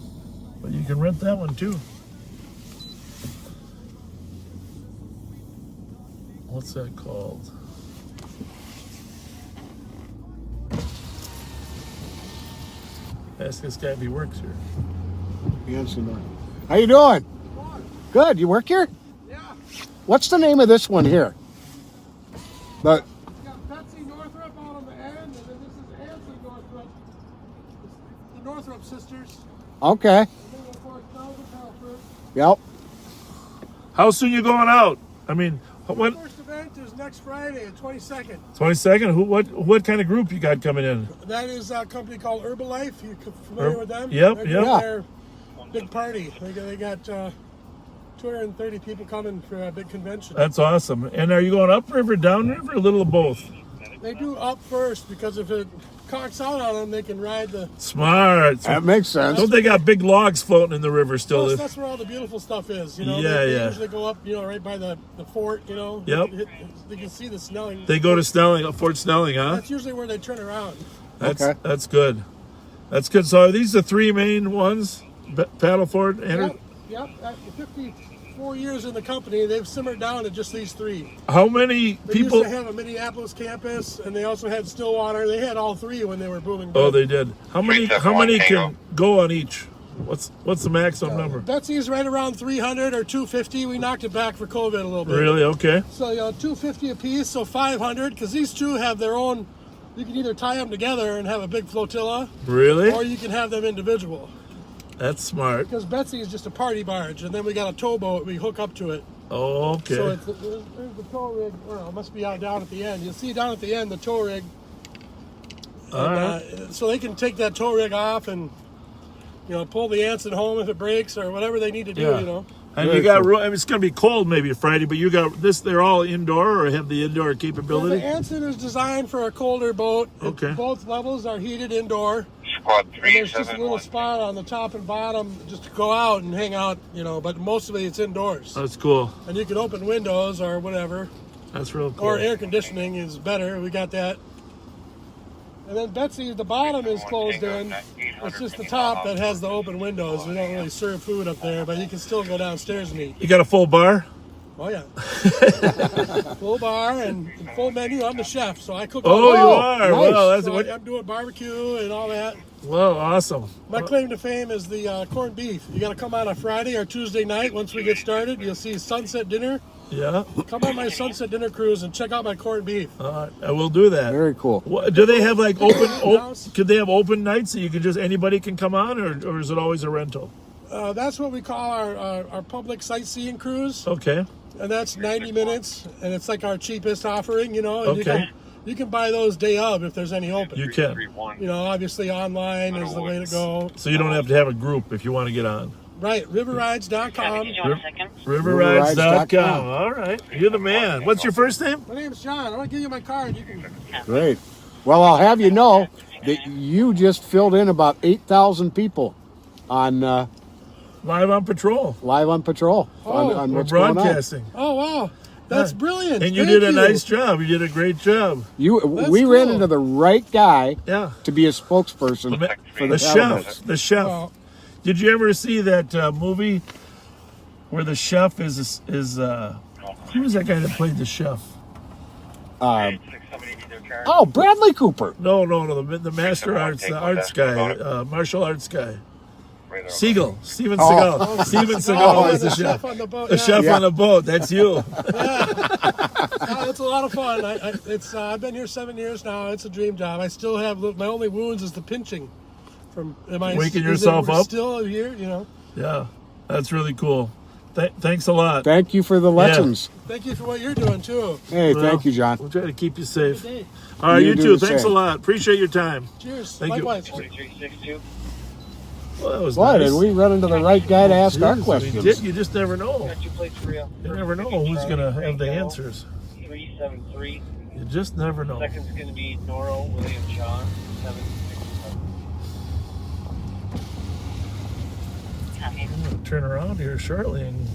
but you can rent that one too. What's that called? Ask this guy if he works here. Yes, how you doing? Good. You work here? Yeah. What's the name of this one here? The Betsy Northrup out on the end, and then this is Ansley Northrup. The Northrup sisters. Okay. And then of course Melvin Halford. Yep. How soon you going out? I mean, when? The first event is next Friday, the 22nd. 22nd. What kind of group you got coming in? That is a company called Herbalife. You familiar with them? Yep, They're yep. doing their big party. They got 230 people coming for a big convention. That's awesome. And are you going upriver, downriver, a little of both? They do up first because if it cocks out on them, they can ride the. Smart. That makes sense. Don't they got big logs floating in the river still? Plus, that's where all the beautiful stuff is. You know, Yeah, they yeah. usually go up, right by the fort. You know. Yep. They can see the Snelling. They go to Snelling, Fort Snelling, huh? That's usually where they turn around. That's good. That's good. So are these the three main ones? Paddleford, Yep. After 54 years in the company, they've simmered down to just these three. How many They people? used to have a Minneapolis campus, and they also had Stillwater. They had all three when they were booming. Oh, they did. How many can go on each? What's the maximum number? Betsy's right around 300 or 250. We knocked it back for COVID a little bit. Really? Okay. So 250 a piece, so 500. Because these two have their own. You can either tie them together and have a big flotilla. Really? Or you can have them individual. That's smart. Because Betsy is just a party barge, and then we got a towboat we hook up to it. Oh, okay. So there's the tow rig. Well, it must be out down at the end. You'll see down at the end the tow rig. All right. So they can take that tow rig off and pull the Anson home if it breaks or whatever they need to do. Yeah. And you got room. I mean, it's going to be cold maybe Friday, but you got this. They're all indoor or have the indoor capability. The Anson is designed for a colder boat. Okay. Both levels are heated indoor. Squad And 3, there's just a little spot on the top and bottom just to go out and hang out, but mostly it's indoors. That's cool. And you can open windows or whatever. That's real cool. Or air conditioning is better. We got that. And then Betsy, the bottom is closed in. It's just the top that has the open windows. We don't really serve food up there, but you can still go downstairs and eat. You got a full bar? Oh, yeah. Full bar and full menu. I'm the chef, so I cook. Oh, you are? Nice. Well, that's So what. I'm doing barbecue and all that. Well, awesome. My claim to fame is the corned beef. You got to come on a Friday or Tuesday night. Once we get started, you'll see sunset dinner. Yeah. Come on my sunset dinner cruise and check out my corned beef. I will do that. Very cool. Do they have like open? Could they have open nights so you can anybody can come on, or is it always a rental? That's what we call our public sightseeing cruise. Okay. And that's 90 minutes, and it's like our cheapest offering, And Okay. you can buy those day of if there's any open. You can. Obviously online is the way to go. So you don't have to have a group if you want to get on. Right, riverrides.com. Riverrides.com. All right. You're the man. What's your first name? My name's John. I want to give you my card. You can. Great. Well, I'll have you know that you just filled in about 8,000 people on Live on Patrol. on We're what's going on. broadcasting. Oh, wow. That's brilliant. And you Thank did a nice job. You did a great job. We ran cool. into the right guy Yeah. to be a spokesperson for The the Taliban. chef. The chef. Oh. Did you ever see that movie where the chef is who was that guy that played the chef? Oh, Bradley Cooper. No, the master arts guy, martial arts guy. Steven Seagal. Oh. Steven Seagal is the The chef. chef on the boat. The chef Yeah. on the boat. That's you. It's a lot of fun. I've been here 7 years now. It's a dream job. I still have my only wounds is the pinching. Waking yourself up? Still here, Yeah, that's really cool. Thanks a lot. Thank you for the lessons. Thank you for what you're doing too. Hey, Well, thank you, John. We'll try to keep you safe. Good day. All right, you do too. the Thanks same. a lot. Appreciate your time. Cheers. Thank you. Likewise. 4362. Well, that was What? nice. And we run into the right guy to ask our Jeez, questions. You just never know. Got 2 plates for you. You never know who's going to have the answers. 373. You just never know. Second's going to be Noro William John 767. I'm going to turn around here shortly and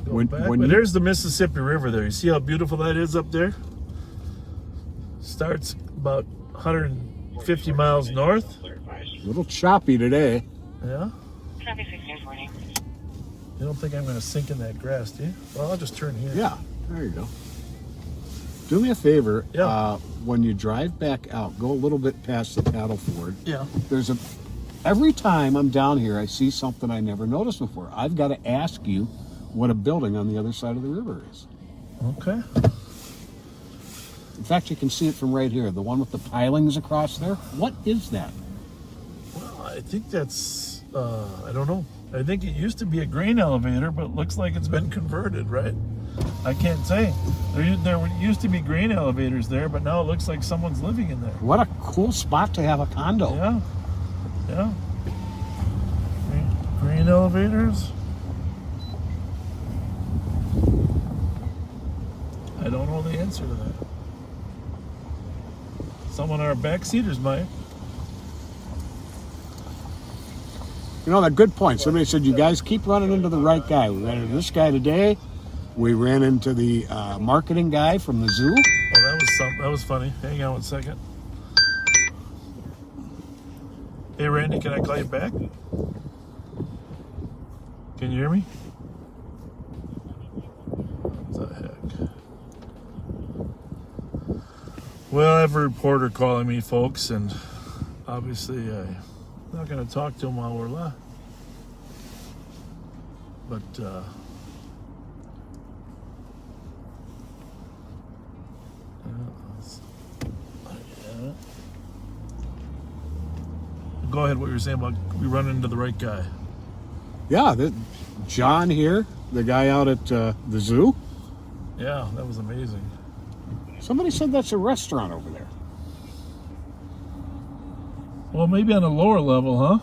go When- back. when But you- there's the Mississippi River there. You see how beautiful that is up there? Starts about 150 miles north. A little choppy today. Yeah? Traffic 1640. You don't think I'm going to sink in that grass, do you? Well, I'll just turn here. Yeah, there you go. Do me a favor. Yeah. When you drive back out, go a little bit past the paddle ford. Yeah. Every time I'm down here, I see something I never noticed before. I've got to ask you what a building on the other side of the river is. Okay. In fact, you can see it from right here. The one with the pilings across there. What is that? Well, I think that's, I don't know. I think it used to be a grain elevator, but it looks like it's been converted, right? I can't say. There used to be grain elevators there, but now it looks like someone's living in there. What a cool spot to have a condo. Yeah. Yeah. Grain elevators. I don't know the answer to that. Someone on our backseaters might. You know, that good point. Somebody said, you guys keep running into the right guy. We ran into this guy today. We ran into the marketing guy from the zoo. Oh, that was funny. Hang on one second. Hey, Randy, can I call you back? Can you hear me? What the heck? Well, I have a reporter calling me, folks, and obviously I Not going to talk to him while we're left. But, go ahead, what you were saying about we run into the right guy. Yeah, John here, the guy out at the zoo. Yeah, that was amazing. Somebody said that's a restaurant over there. Well, maybe on a lower level, huh?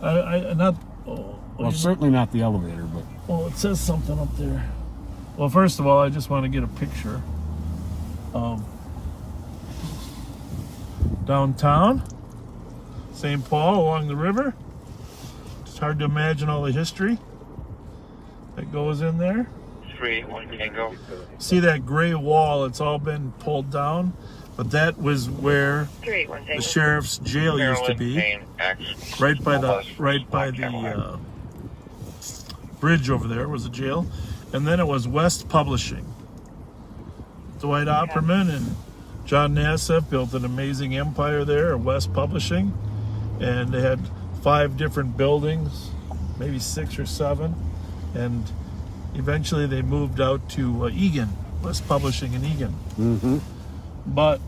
I not. Oh, Well, certainly not the elevator, but well, it says something up there. Well, first of all, I just want to get a picture of downtown, St. Paul along the river. It's hard to imagine all the history that goes in there. 381 Tango. See that gray wall? It's all been pulled down, but that was where 381 the sheriff's jail used to be, right by the bridge over there was a jail, and then it was West Publishing. Dwight Opperman and John Nassif built an amazing empire there at West Publishing, and they had 5 different buildings, maybe 6 or 7, and eventually they moved out to Egan, West Publishing in Egan. mm-hmm. But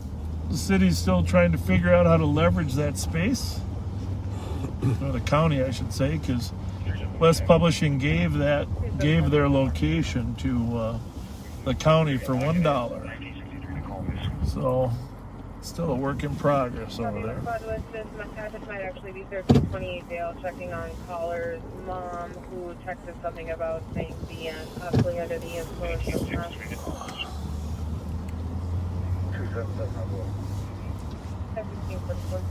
the city's still trying to figure out how to leverage that space, or the county, I should say, because West Publishing gave their location to the county for $1. So it's still a work in progress over there. This might actually be 1328 Dale checking on caller's mom who texted something about saying being possibly under the influence of meth. 1744.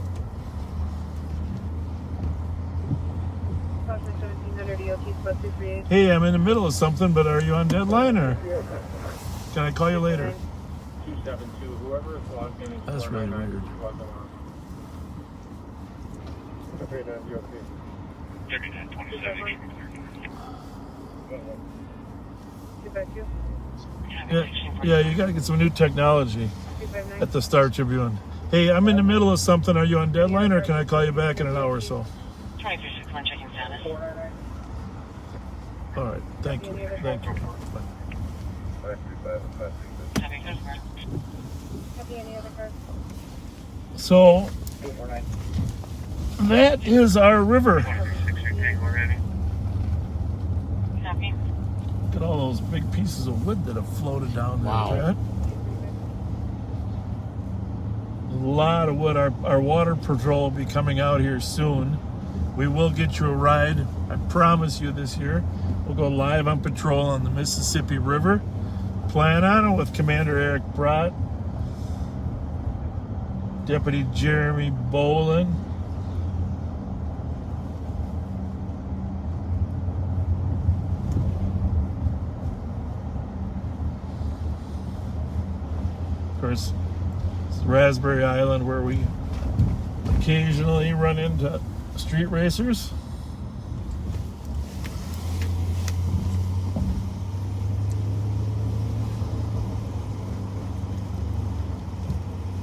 1700 EOT plus 238. Hey, I'm in the middle of something, but are you on deadline, or can I call you later? 272, whoever is logged in. That's really weird. Okay, then you're okay. 3927. Yeah, you got to get some new technology at the Star Tribune. Hey, I'm in the middle of something. Are you on deadline, or can I call you back in an hour or so? 2361 checking status. All right, thank you. Thank you. Bye. Having customer. Any other cars? So that is our river. Copy. Look at all those big pieces of wood that have floated down there. Wow. Pat. A lot of wood. Our water patrol will be coming out here soon. We will get you a ride, I promise you, this year. We'll go live on patrol on the Mississippi River. Plan on it with Commander Eric Brott, Deputy Jeremy Bolin, of course, it's Raspberry Island, where we occasionally run into street racers.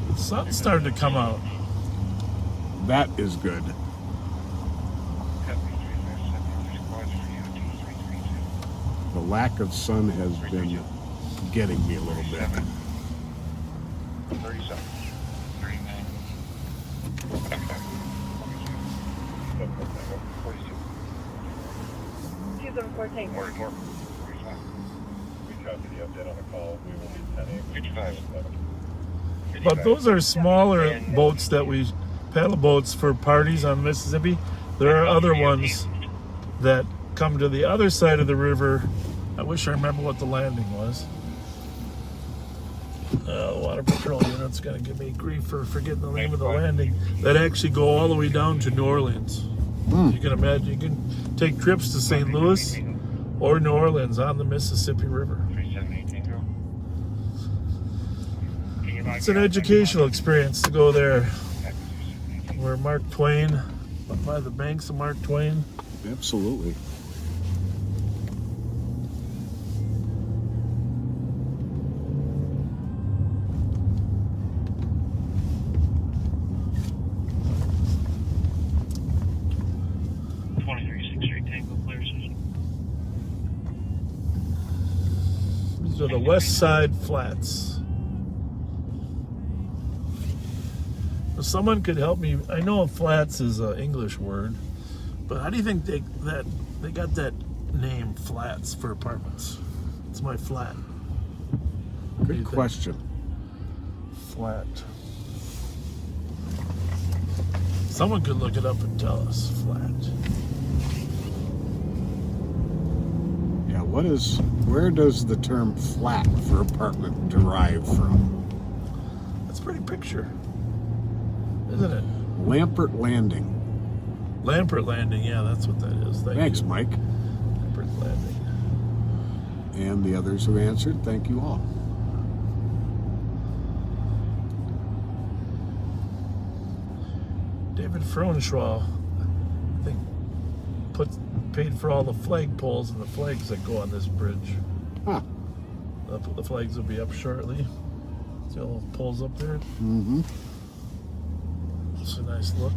The sun's starting to come out. That is good. The lack of sun has been getting me a little bit. 37. 39. 42. 2714. 44. 45. We copied the update on the call. We will be 10 55. But those are smaller boats that we paddle boats for parties on Mississippi. There are other ones that come to the other side of the river. I wish I remember what the landing was. The water patrol unit's gonna give me grief for forgetting the name of the landing. That actually go all the way down to New Orleans. You can imagine, you can take trips to St. Louis or New Orleans on the Mississippi River. 378 Tango. It's an educational experience to go there. Where Mark Twain, by the banks of Mark Twain. Absolutely. So the West Side Flats. If someone could help me. I know flats is an English word, but how do you think they got that name, flats, for apartments? It's my flat. Good question. Flat. Someone could look it up and tell us. Flat. Yeah, where does the term flat for apartment derive from? That's a pretty picture, isn't it? Lampert Landing. Lampert Landing, yeah, that's what that is. Thanks, you. Mike. Lampert Landing. And the others who answered, thank you all. David Froenschwall, I think, paid for all the flag poles and the flags that go on this bridge. Huh. The flags will be up shortly. See all those poles up there? Mm-hmm. It's a nice look.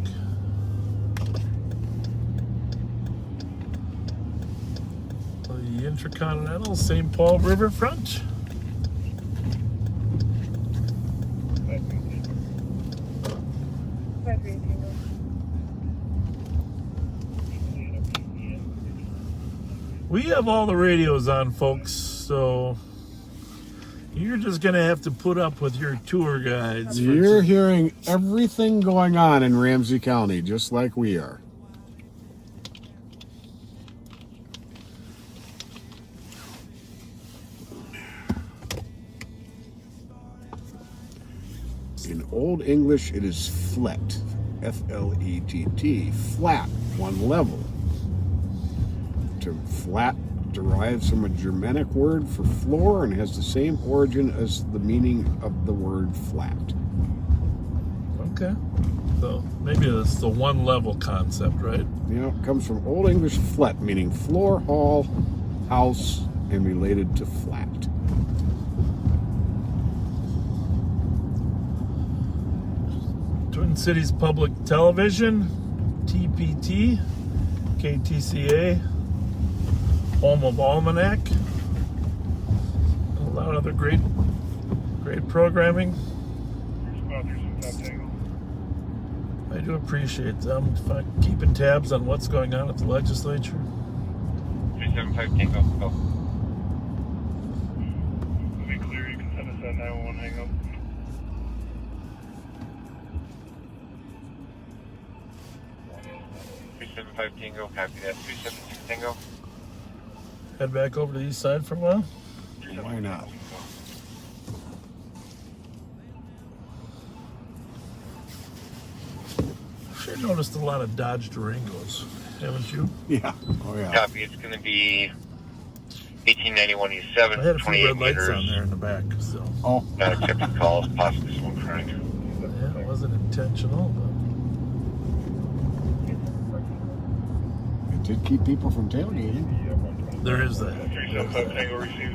The Intercontinental St. Paul Riverfront. We have all the radios on, folks, so you're just going to have to put up with your tour guides. You're hearing everything going on in Ramsey County, just like we are. In Old English, it is flet, F-L-E-T-T, flat, one level. To flat derives from a Germanic word for floor and has the same origin as the meaning of the word flat. Okay. So maybe it's the one level concept, right? You know, it comes from Old English flet, meaning floor, hall, house, and related to flat. Twin Cities Public Television, TPT, KTCA, home of Almanac, and a lot of other great programming. I do appreciate them keeping tabs on what's going on at the legislature. 375 Tango, go. Let me clear, you can send us that 911 hang up. Tango, copy that. 376 Tango. Head back over to the east side for a while. Why not? Sure noticed a lot of Dodge Durangos, haven't you? Yeah. Oh yeah. Copy. It's going to be 1891 East 7, I had a few 28 red lights meters. on there in the back, so Oh. Not accepting calls, possibly someone crying. yeah, it wasn't intentional, but It did keep people from tailgating. there is that. 375 Tango received.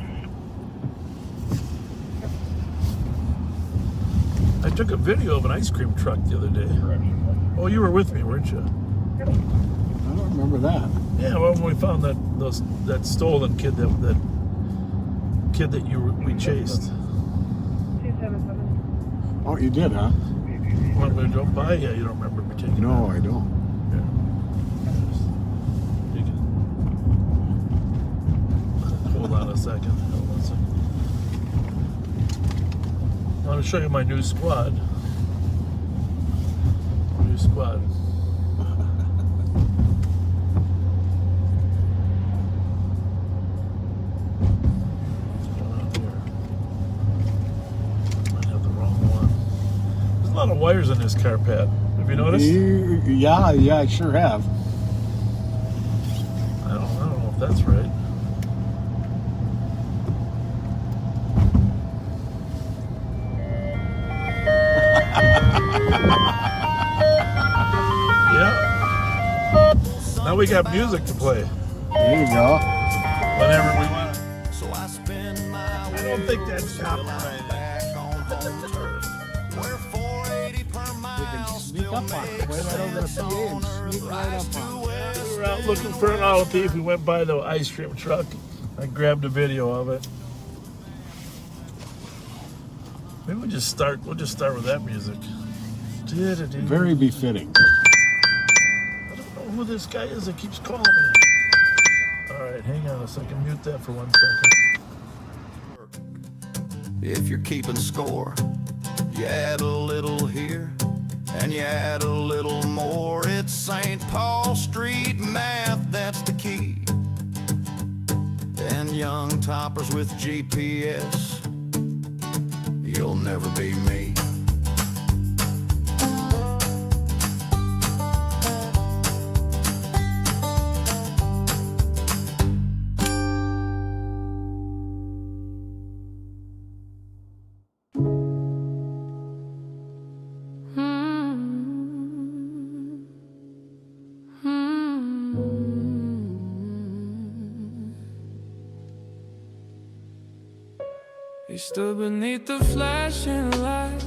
I took a video of an ice cream truck the other day. Oh, you were with me, weren't you? I don't remember that. Yeah, well, when we found that stolen kid that we chased. 277. Oh, you did, huh? When we drove by, yeah, you don't remember me taking No, that. I don't. You can hold on a second. Hold on a second. I want to show you my new squad. New squad. What's going on here? Might have the wrong one. There's a lot of wires in this car, Pat. Have you noticed? Yeah, I sure have. I don't know if that's right. Yeah. Now we got music to play There you go. whenever we want. So I spend my I don't think that's copyrighted. back on home turf. Where 480 per mile Sneak up on it. Way right over the PA and sneak right up on it. We were out looking for an olive thief. We went by the ice cream truck. I grabbed a video of it. Maybe we'll just start with that music. Very befitting. I don't know who this guy is that keeps calling me. All right, hang on a second. Mute that for 1 second. If you're keeping score, you add a little here and you add a little more. It's St. Paul Street math, that's the key. And young toppers with GPS, you'll never be me. He stood beneath the flashing lights.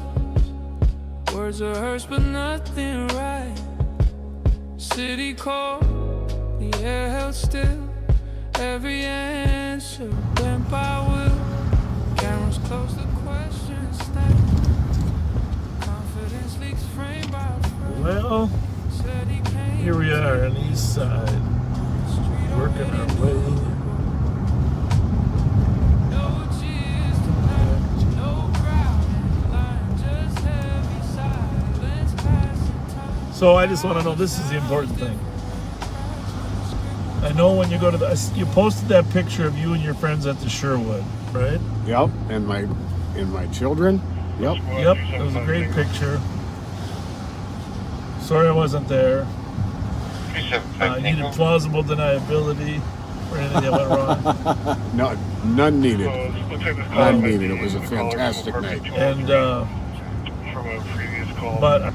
Words are hers, but nothing right. City cold, the air held still. Every answer went by will. Cameras close, the questions stand. Confidence leaks frame by frame. Well, here we are on the east side, working our way. So I just want to know, this is the important thing. I know when you go to you posted that picture of you and your friends at the Sherwood, right? Yep, and my children. Yep. Yep, it was a great picture. Sorry I wasn't there. You needed plausible deniability for anything that went wrong. No, none needed. None needed. It was a fantastic night. And from a previous call. but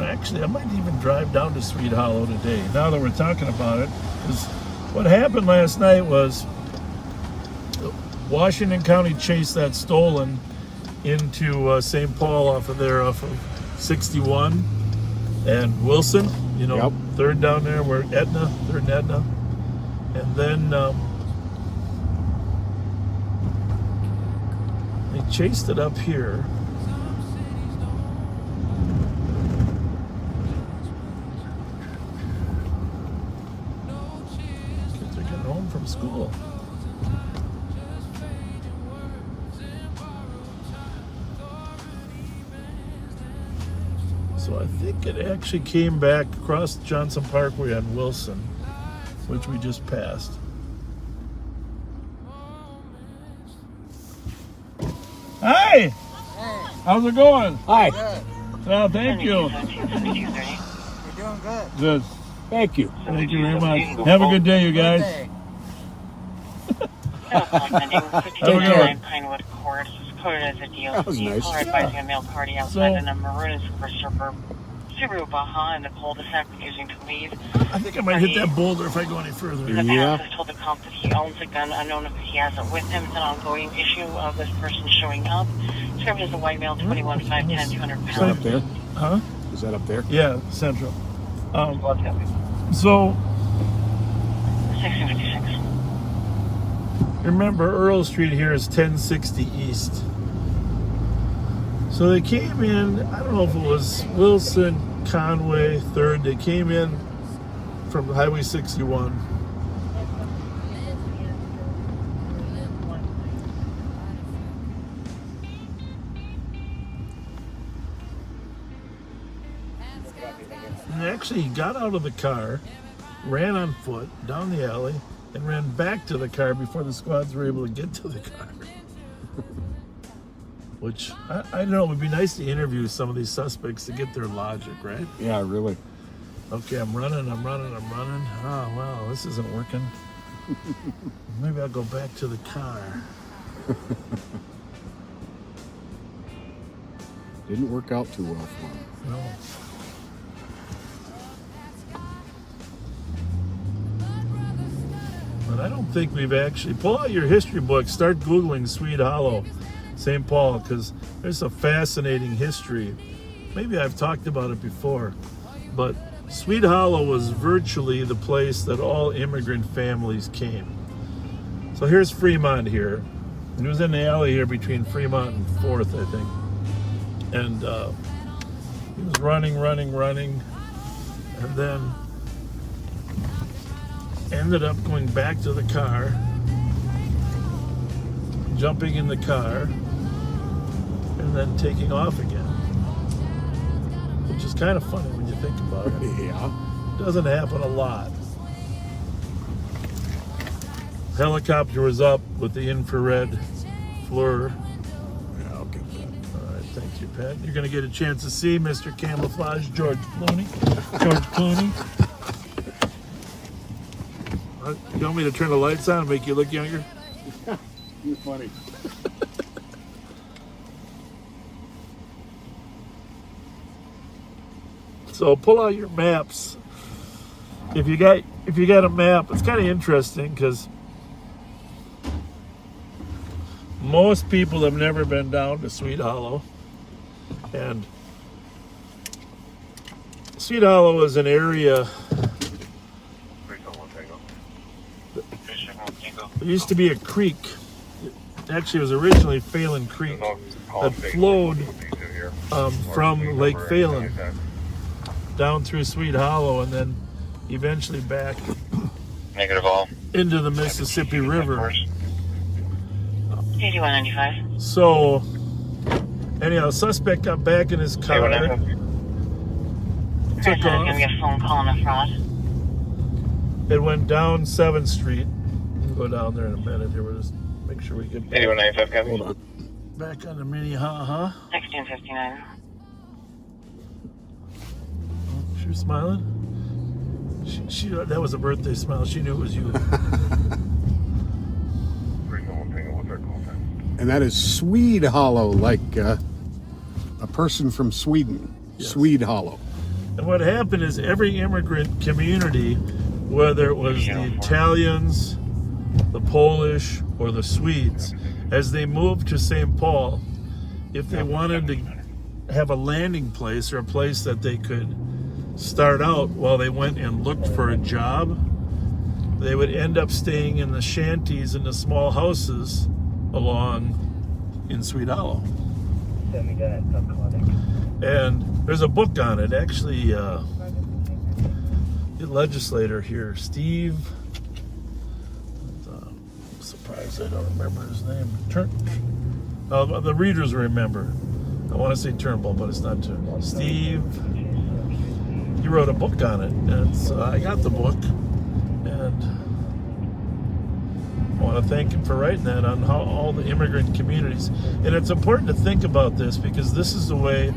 actually, I might even drive down to Sweet Hollow today, now that we're talking about it. Because what happened last night was Washington County chased that stolen into St. Paul off of 61 and Wilson, Yep. third down there where third and Etna. And then they chased it up here. From school. So I think it actually came back across Johnson Parkway on Wilson, which we just passed. Hi! Hey. How's it going? Hi. Well, thank you. You're doing good. Good. Thank you. Thank you very much. Have a good day, you guys. Good day. Pinewood Court is coded as a DOC. That was nice. Caller advising a male party outside in a maroon and silver Subaru Baja in the cul-de-sac refusing to leave. I think I might hit that boulder if I go any further. The past has told the cop that he owns a gun unknown if he has it with him. It's an ongoing issue of this person showing up. Described as a white male, 21, 5'10", 200 pounds. Is that up there? Huh? Is that up there? Yeah, Central. So, 1656. remember, Earl Street here is 1060 East. So they came in, I don't know if it was Wilson, Conway, 3rd. They came in from Highway 61. And actually, he got out of the car, ran on foot down the alley, and ran back to the car before the squads were able to get to the car. Which, I don't know, it would be nice to interview some of these suspects to get their logic, right? Yeah, really. Okay, I'm running. Oh, well, this isn't working. Maybe I'll go back to the car. Didn't work out too well for him. No. But I don't think we've actually... Pull out your history book. Start Googling Sweet Hollow, St. Paul, because there's a fascinating history. Maybe I've talked about it before, but Sweet Hollow was virtually the place that all immigrant families came. So here's Fremont here. He was in the alley here between Fremont and 4th, I think. And he was running, and then ended up going back to the car, jumping in the car, and then taking off again. Which is kind of funny when you think about it. Yeah. Doesn't happen a lot. Helicopter was up with the infrared FLIR. Yeah, I'll get that. All right, thank you, Pat. You're going to get a chance to see Mr. Camouflage, George Clooney. George Clooney. You want me to turn the lights on and make you look younger? You're funny. So pull out your maps. If you got a map, it's kind of interesting because most people have never been down to Sweet Hollow, and Sweet Hollow is an area. There used to be a creek. Actually, it was originally Phelan Creek that flowed from Lake Phelan down through Sweet Hollow and then eventually back into the Mississippi River. 8195. So, anyhow, suspect got back in his car, took There's going to off, be a phone call in the front. it went down 7th Street. We'll go down there in a minute here. We'll just make sure we get back, 8195, copy. Hold on. back on the Minnehaha. 1659. She was smiling. She that was a birthday smile. She knew it was you. And that is Swede Hollow, like a person from Sweden. Yes. Swede Hollow. And what happened is every immigrant community, whether it was the Italians, the Polish, or the Swedes, as they moved to St. Paul, if they wanted to have a landing place or a place that they could start out while they went and looked for a job, they would end up staying in the shanties and the small houses along in Sweet Hollow. And there's a book on it. Actually, the legislator here, Steve, I'm surprised I don't remember his name. The readers remember. I want to say Turnbull, but it's not Turnbull. Steve, he wrote a book on it. And so I got the book, and I want to thank him for writing that on how all the immigrant communities. And it's important to think about this because this is the way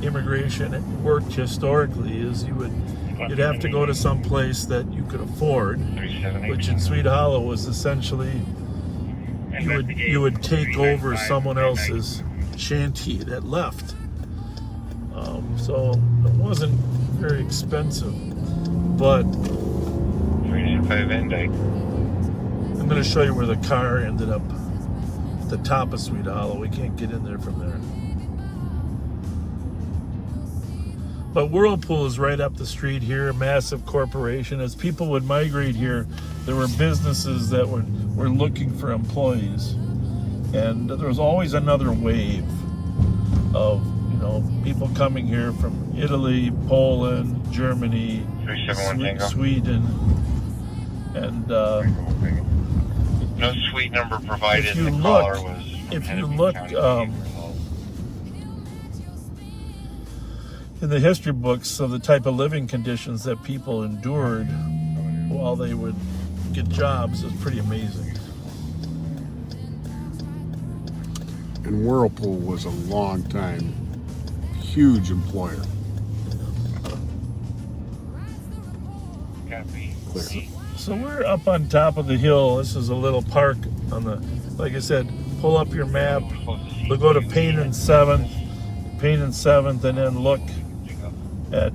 immigration worked historically. Is you'd have to go to some place that you could afford, which in Sweet Hollow was essentially you would take over someone else's shanty that left. So it wasn't very expensive, but 395 Indike. I'm going to show you where the car ended up at the top of Sweet Hollow. We can't get in there from there. But Whirlpool is right up the street here, a massive corporation. As people would migrate here, there were businesses that were looking for employees. And there was always another wave of, people coming here from Italy, Poland, Germany, Sweden, and no suite number provided. If you the look, caller was in the history books of the type of living conditions that people endured while they would get jobs, is pretty amazing. And Whirlpool was a long time huge employer. Clear. So we're up on top of the hill. This is a little park on the, like I said, pull up your map. We'll go to Payne and 7th, and then look at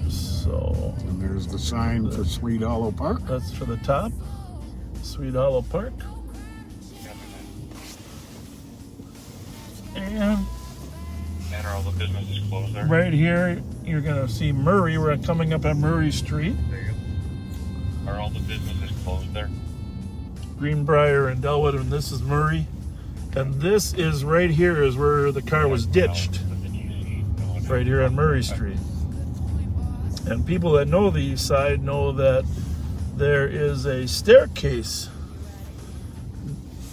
so. And there's the sign for Sweet Hollow Park. That's for the top, Sweet Hollow Park. And all the business is closed there. right here, you're going to see Murray. We're coming up on Murray Street. Are all the businesses closed there? Greenbrier and Delwood, and this is Murray. And this is right here is where the car was ditched. Right here on Murray Street. And people that know the east side know that there is a staircase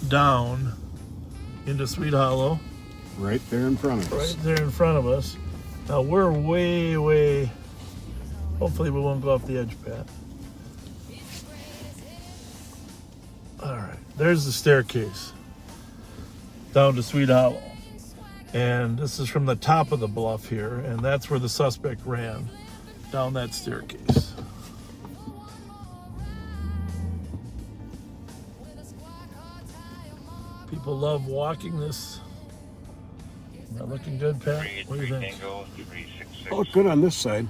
down into Sweet Hollow. Right there in front of us. Right there in front of us. Now we're way, hopefully we won't go off the edge path. All right, there's the staircase down to Sweet Hollow. And this is from the top of the bluff here, and that's where the suspect ran, down that staircase. People love walking this. Not looking good, Pat? What do you think? Oh, good on this side.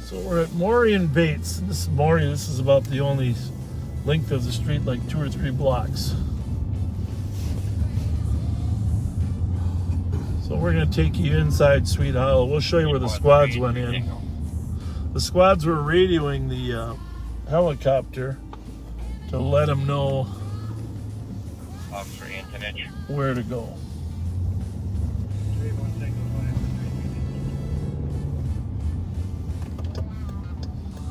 So we're at Maury and Bates. This is Maury. This is about the only length of the street, like 2 or 3 blocks. So we're going to take you inside Sweet Hollow. We'll show you where the squads went in. The squads were radioing the helicopter to let them know where to go.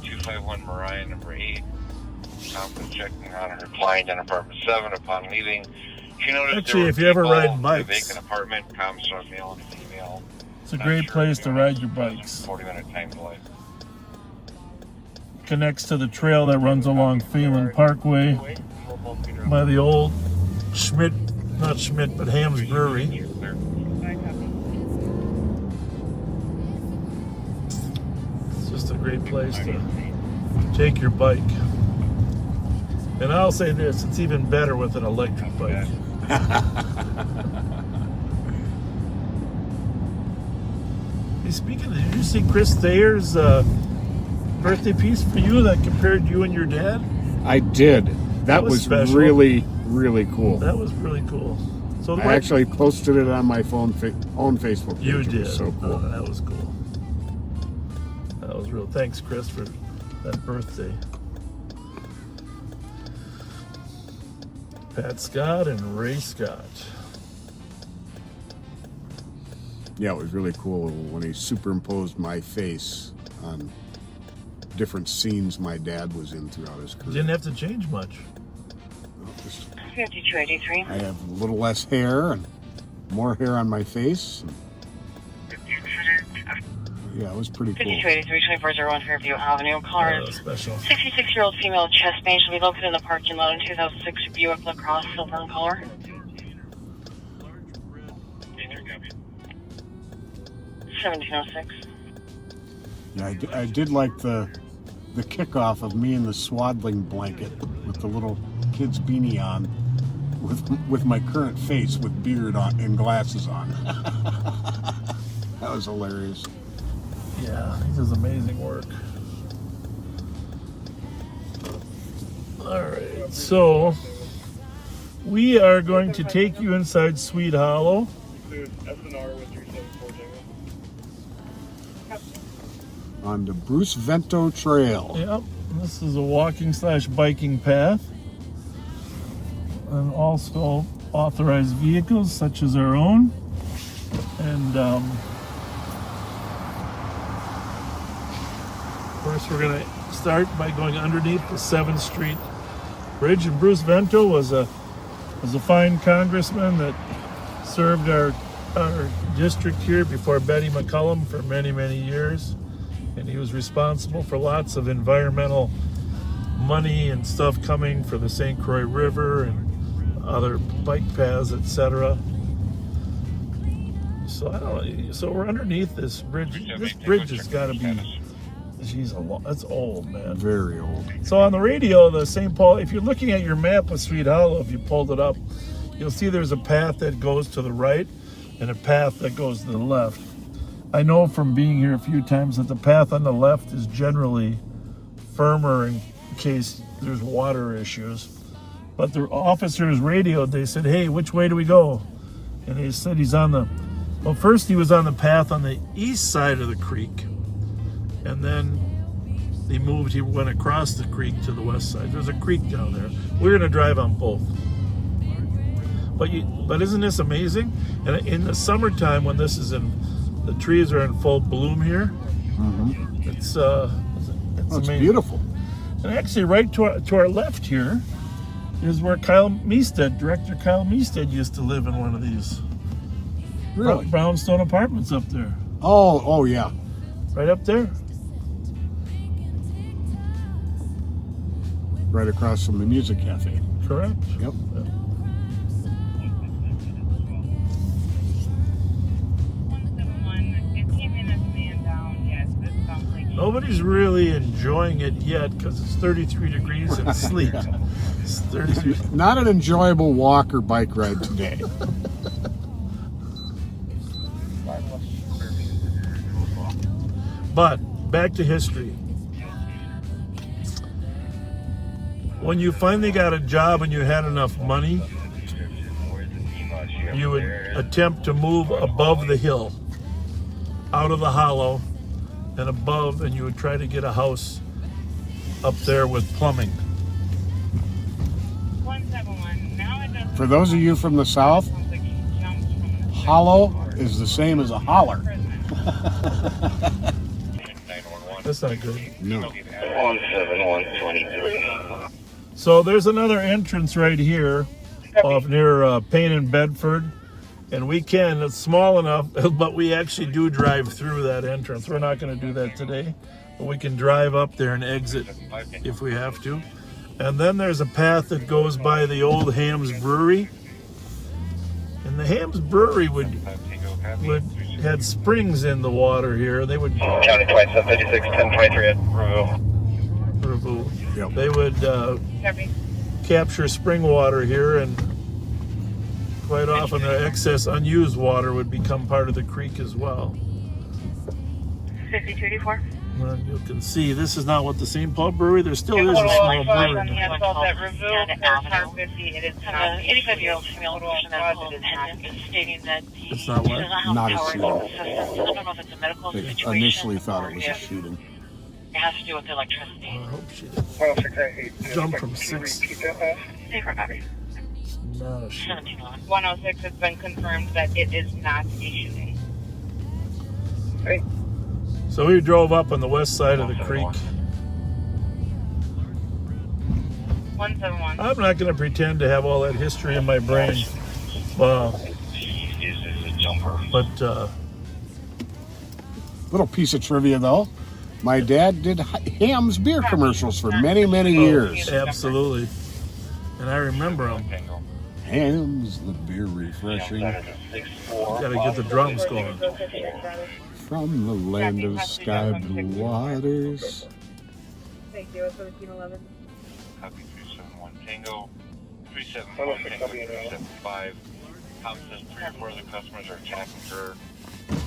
251 Mariah, number 8. Tom was checking on her client in apartment 7 upon leaving. She noticed Actually, there were if you ever people ride in a bikes, vacant apartment, Comstock male and female. it's a great place to ride your bikes. 40-minute time delay. Connects to the trail that runs along Phelan Parkway by the old not Ham's Brewery. It's just a great place to take your bike. And I'll say this, it's even better with an electric bike. Hey, speaking of, did you see Chris Thayer's birthday piece for you that compared you and your dad? I did. That was special. really cool. That was really cool. So I actually posted it on my own Facebook page. You It did. was so cool. Oh, that was cool. That was real. Thanks, Chris, for that birthday. Pat Scott and Ray Scott. Yeah, it was really cool when he superimposed my face on different scenes my dad was in throughout his career. Didn't have to change much. 5283. I have a little less hair and more hair on my face. Yeah, it was pretty cool. 5283, 2401 Fairview Avenue. Caller is special. 66-year-old female with chest pain. Should be located in the parking lot in 2006 Buick LaCrosse Silver in color. 1706. Yeah, I did like the kickoff of me in the swaddling blanket with the little kid's beanie on, with my current face with beard on and glasses on. That was hilarious. Yeah, he does amazing work. All right, so we are going to take you inside Sweet Hollow. On the Bruce Vento Trail. Yep, this is a walking/biking path. And also authorized vehicles such as our own. And of course, we're going to start by going underneath the 7th Street Bridge. And Bruce Vento was a fine congressman that served our district here before Betty McCollum for many, many years. And he was responsible for lots of environmental money and stuff coming for the St. Croix River and other bike paths, etc. So I don't know. So we're underneath this bridge. This bridge has got to be, geez, that's old, man. Very old. So on the radio, the St. Paul, if you're looking at your map of Sweet Hollow, if you pulled it up, you'll see there's a path that goes to the right and a path that goes to the left. I know from being here a few times that the path on the left is generally firmer in case there's water issues. But the officers radioed. They said, "Hey, which way do we go?" And they said he's on the. Well, first he was on the path on the east side of the creek, and then he moved. He went across the creek to the west side. There's a creek down there. We're gonna drive on both. But isn't this amazing? And in the summertime, when this is in, the trees are in full bloom here. Mm-hmm. It's amazing. Beautiful. And actually, right to our left here is where Director Kyle Meestead used to live in one of these. Really? Brownstone apartments up there. Oh yeah. Right up there. Right across from the music cafe. Correct. Yep. Yeah. Nobody's really enjoying it yet because it's 33 degrees and sleet. It's 33. Not an enjoyable walk or bike ride today. But back to history. When you finally got a job and you had enough money, you would attempt to move above the hill, out of the hollow, and above, and you would try to get a house up there with plumbing. For those of you from the south, hollow is the same as a holler. That's not good. No. 17123. So there's another entrance right here off near Payne and Bedford. And we can, it's small enough, but we actually do drive through that entrance. We're not going to do that today, but we can drive up there and exit if we have to. And then there's a path that goes by the old Ham's Brewery. And the Ham's Brewery had springs in the water here. They would... County 2756, 1023 at Burrill. Yep. They would capture spring water here, and quite often the excess unused water would become part of the creek as well. 5284. And you can see this is not what the St. Paul Brewery. There still is a small brewery. It is 85-year-old female person that called independent, stating that It's not what? Not a power shooting. assistance. I don't know if it's a medical They situation. initially thought it was or a if shooting. It has to do with electricity. I hope she did. Jump from 6. They forgot it. Not a shooting. 1711. 106 has been confirmed that it is not a shooting. So we drove up on the west side of the creek. 171. I'm not going to pretend to have all that history in my brain. But Little piece of trivia though. My dad did Ham's beer commercials for many, many years. absolutely. And I remember them. Ham's, the beer refreshing. Got to get the drums going. From the land of sky blue waters. Thank you. 1711. Copy 371 Tango. 371 Tango 375. Tom says 3 or 4 of the customers are attacking her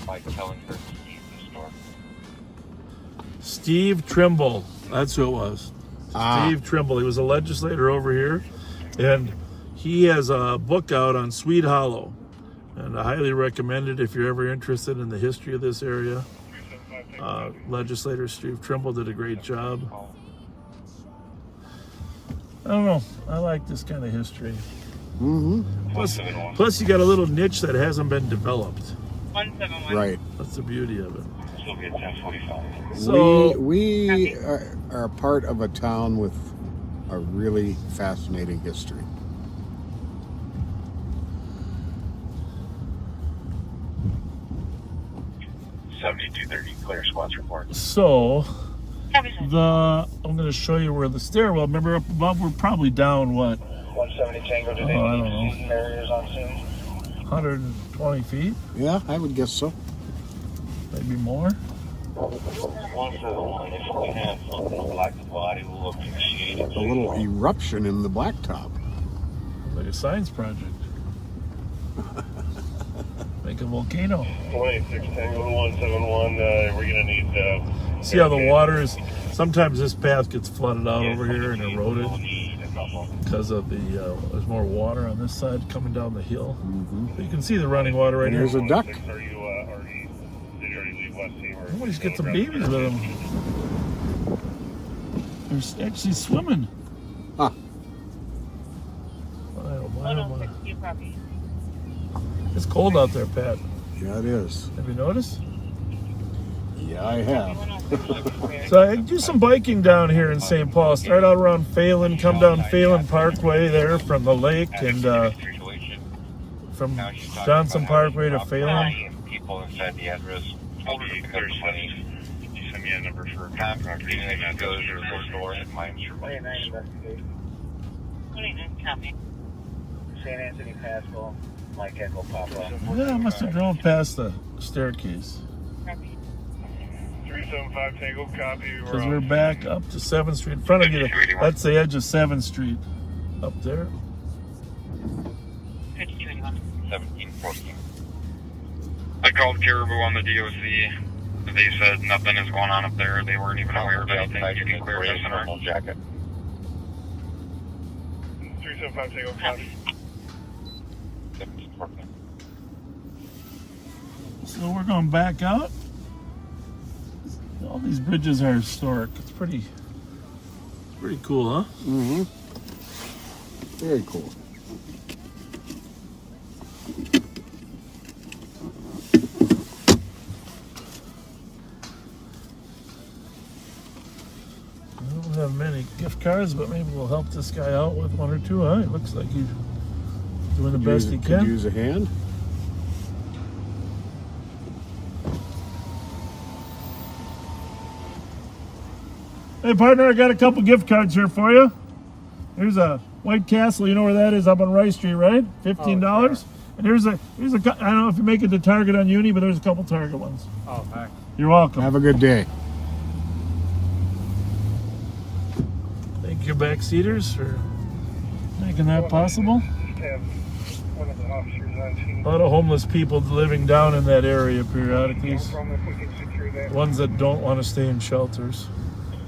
by telling her to leave the store. Steve Trimble, that's who it was. Steve Trimble. He was a legislator over here, and he has a book out on Swede Hollow, and I highly recommend it if you're ever interested in the history of this area. Legislator Steve Trimble did a great job. I don't know. I like this kind of history. Mm-hmm. Plus, you got a little niche that hasn't been developed. 171. Right. That's the beauty of it. She'll be at 1045. So we are part of a town with a really fascinating history. Clear squats report. So I'm going to show you where the stairwell. Remember up above, we're probably down what? 170 Tango today. I don't know. Barriers on scene. 120 feet, Yeah, I would guess so. maybe more. 171. If we have something like the body, we'll appreciate it. A little eruption in the blacktop. Like a science project. Make a volcano. 26 Tango 171. We're going to need. See how the water is. Sometimes this path gets flooded out over here and eroded. because of the there's more water on this side coming down the hill. But you can see the running water right here. There's a duck. Nobody's got some babies with them. They're actually swimming. Huh. Oh my. It's cold out there, Pat. Yeah, it is. Have you noticed? Yeah, I have. So I do some biking down here in St. Paul. Start out around Phelan, come down Phelan Parkway there from the lake, and from Johnson Parkway to Phelan. People inside the address. There's money. You send me a number for contract. That goes to the store and mine's your money. Copy. St. Anthony Pascal, Mike Echo Papa. Yeah, I must have drove past the staircase. 375 Tango, copy. Because we're back up to 7th Street. In front of you, that's the edge of 7th Street. Up there. 1714. I called Caribou on the DOC. They said nothing is going on up there. They weren't even aware of anything. You can clear this in our jacket. 375 Tango, copy. 1714. So we're going back out. All these bridges are historic. It's pretty cool, huh? Mm-hmm. Very cool. I don't have many gift cards, but maybe we'll help this guy out with one or two, huh? It looks like he's doing the best he can. Could use a hand. Hey partner, I got a couple gift cards here for you. Here's a White Castle, you know where that is, up on Rice Street, right? $15. Oh, sure. And here's a I don't know if you make it to Target on Uni, but there's a couple Target ones. Oh, thanks. You're welcome. Have a good day. Thank you, backseaters, for making that possible. A lot of homeless people living down in that area periodically. Ones that don't want to stay in shelters.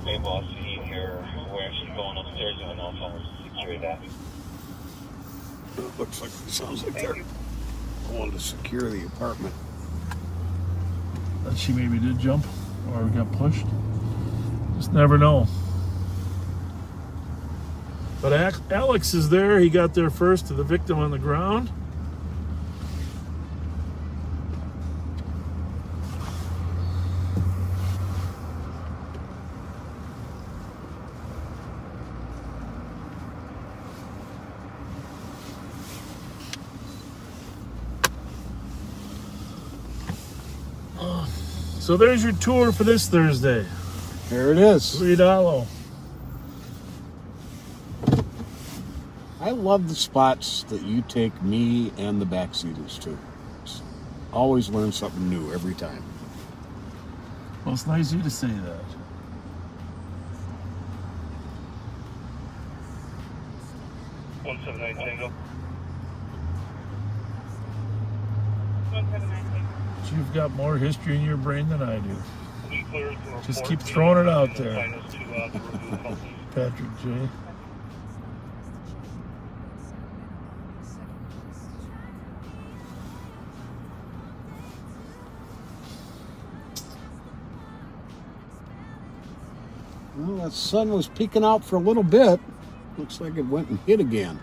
Hey boss, you need here. We're actually going upstairs and know if someone's secure that. It looks like, sounds like they're going to secure the apartment. That she maybe did jump or got pushed. Just never know. But Alex is there. He got there first to the victim on the ground. So there's your tour for this Thursday. There it is. Reed Hollow. I love the spots that you take me and the backseaters to. Always learn something new every time. Well, it's nice of you to say that. You've got more history in your brain than I do. Just keep throwing it out there. Patrick J. Well, that sun was peeking out for a little bit. Looks like it went and hit again.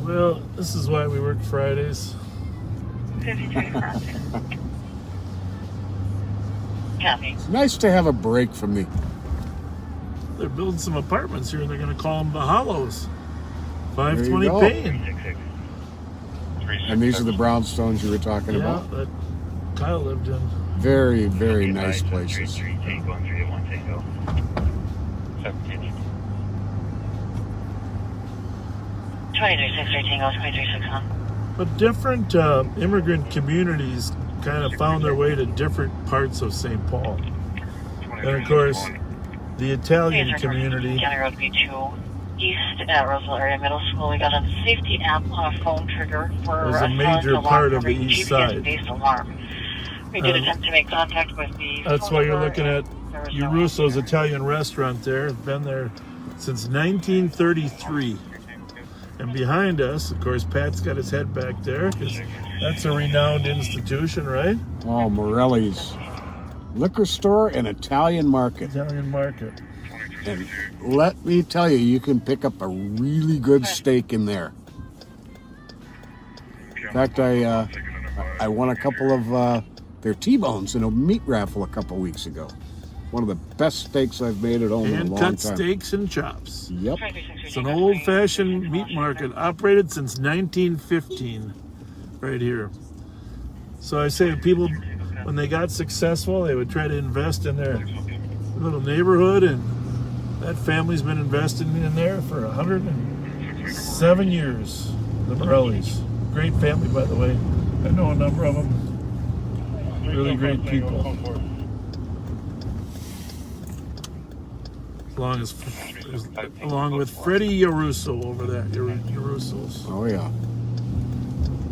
Well, this is why we work Fridays. 53 crossing. Copy. It's nice to have a break from the... They're building some apartments here. They're going to call them the Hollows. 520 go. Payne. And these are the brownstones you were talking about? Yeah, that Kyle lived in. Very, very nice places. 2363 Tango, 2361. But different immigrant communities kind of found their way to different parts of St. Paul. And of course, the Italian community. County Road B2 East at Roseville Area Middle School. We got a safety app on a phone trigger for was a major part of the east side. GPS-based alarm. We did attempt to make contact with the. That's why you're looking at Urusso's Italian restaurant there. It's been there since 1933. And behind us, of course, Pat's got his head back there because that's a renowned institution, right? Oh, Morelli's liquor store and Italian market. Italian market. And let me tell you, you can pick up a really good steak in there. In fact, I won a couple of their T-bones in a meat raffle a couple weeks ago. One of the best steaks I've made at home in a long time. And cut steaks and chops. Yep. It's an old-fashioned meat market operated since 1915 right here. So I say people, when they got successful, they would try to invest in their little neighborhood, and that family's been investing in there for 107 years. The Morellis. Great family, by the way. I know a number of them. Really great people. Along with Freddie Urusso over there. Urusso's. Oh, yeah.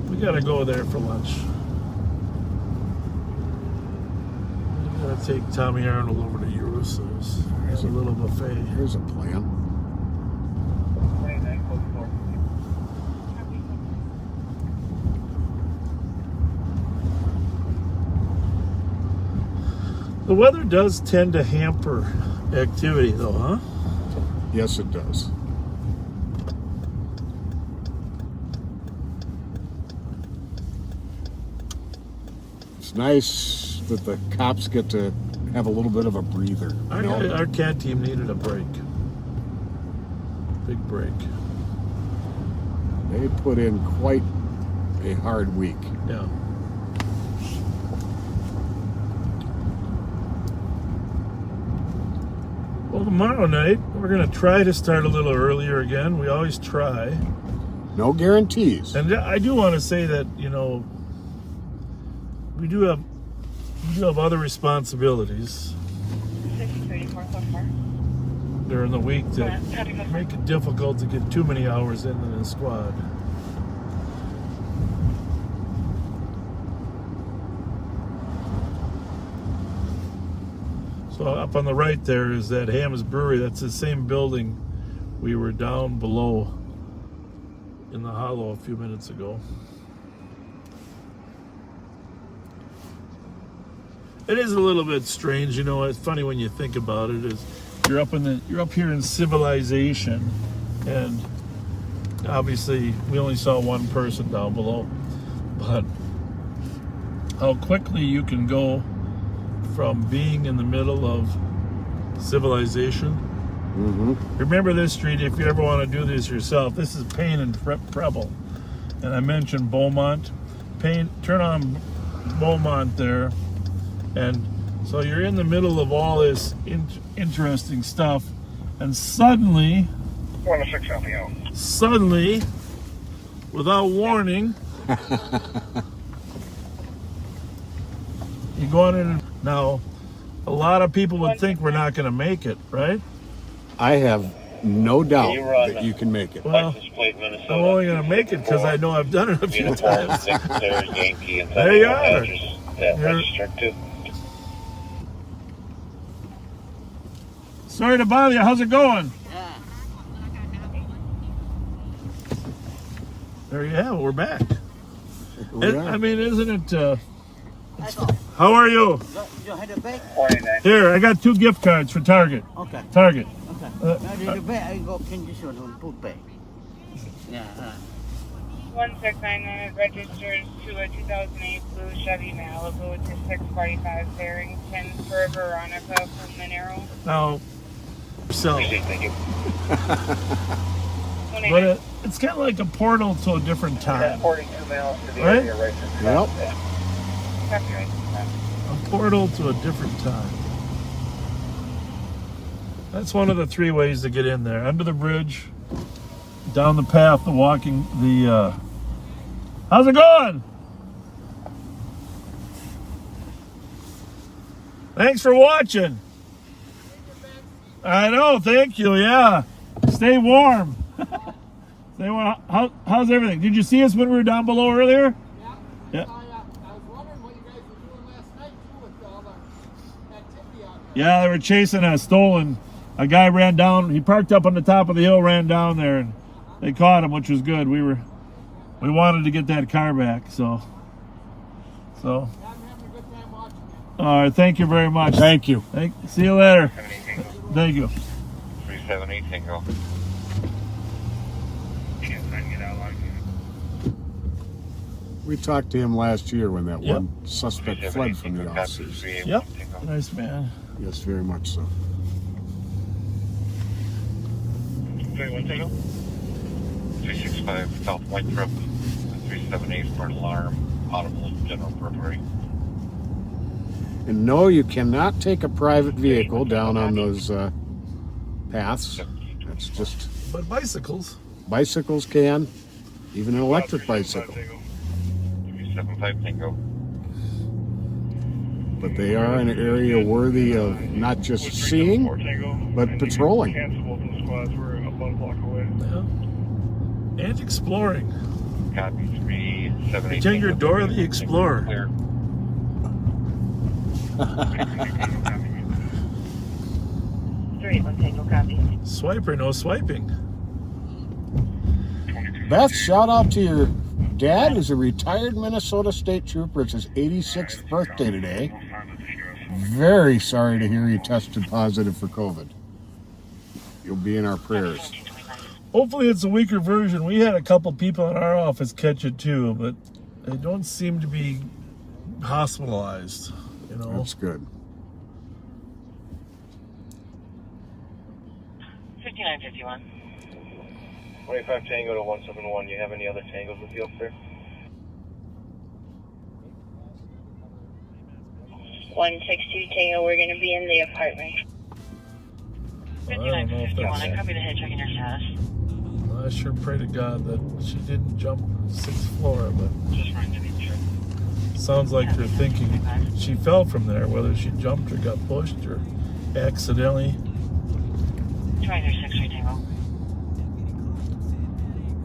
We gotta go there for lunch. We gotta take Tommy Arnold over to Urusso's. There's a little buffet. Here's a plan. The weather does tend to hamper activity, though, huh? Yes, it does. It's nice that the cops get to have a little bit of a breather. Our cat team needed a break. Big break. They put in quite a hard week. Yeah. Well, tomorrow night, we're going to try to start a little earlier again. We always try. No guarantees. And I do want to say that, you know, we do have other responsibilities during the week that make it difficult to get too many hours in the squad. So up on the right there is that Ham's Brewery. That's the same building we were down below in the hollow a few minutes ago. It is a little bit strange, you know. It's funny when you think about it. Is you're up here in civilization, and obviously we only saw one person down below, but how quickly you can go from being in the middle of civilization. Mm-hmm. Remember this street if you ever want to do this yourself. This is Payne and Preble, and I mentioned Beaumont. Payne, turn on Beaumont there, and so you're in the middle of all this interesting stuff, and suddenly, without warning, you go on in. Now, a lot of people would think we're not going to make it, right? I have no doubt that you can make it. Well, I'm only going to make it because I know I've done it a few times. There you are. Sorry to bother you. How's it going? There you have it. We're back. I mean, isn't it... how are you? Here, I got 2 gift cards for Target. Okay. Target. Okay. I go condition on food pay. Yeah. 1699 registers to a 2008 blue Chevy Malibu to 645 Barrington for Veronica from Monero. Now, so. But it's kind of like a portal to a different time. 42 miles to the right? area right Yep. A portal to a different time. That's one of the 3 ways to get in there. Under the bridge, down the path, the How's it going? Thanks for watching. I know, thank you, yeah. Stay warm. Stay warm. How's everything? Did you see us when we were down below earlier? Yeah. I was wondering what you guys were doing last night too with all the activity out there. Yeah, they were chasing a stolen. A guy ran down, he parked up on the top of the hill, ran down there, and they caught him, which was good. We wanted to get that car back, so. I'm having a good time watching it. All right, thank you very much. Thank you. See you later. Thank you. 378 Tango. We talked to him last year when that one suspect fled from the officers. Yep. Nice man. Yes, very much so. 31 Tango. 365 South White Trip. 378 for an alarm. Audible general burglary. And no, you cannot take a private vehicle down on those paths. That's just... But bicycles. Bicycles can. Even an electric bicycle. 375 Tango. But they are an area worthy of not just seeing, but patrolling. Yeah. And exploring. Copy 378. Take your Dora the Explorer. Clear. Tango copy. Swiper, no swiping. Beth, shout out to your dad, who's a retired Minnesota State Trooper. It's his 86th birthday today. Very sorry to hear he tested positive for COVID. You'll be in our prayers. Hopefully it's a weaker version. We had a couple people in our office catch it too, but they don't seem to be hospitalized, you know. That's good. 5951. 25 Tango to 171. You have any other tangos with you up there? 162 Tango, we're going to be in the apartment. I don't know if that's... I copy the head checking your status. I sure pray to God that she didn't jump 6th floor, but Just running to be sure. sounds like you're thinking she fell from there, whether she jumped or got pushed or accidentally. 2363 Tango.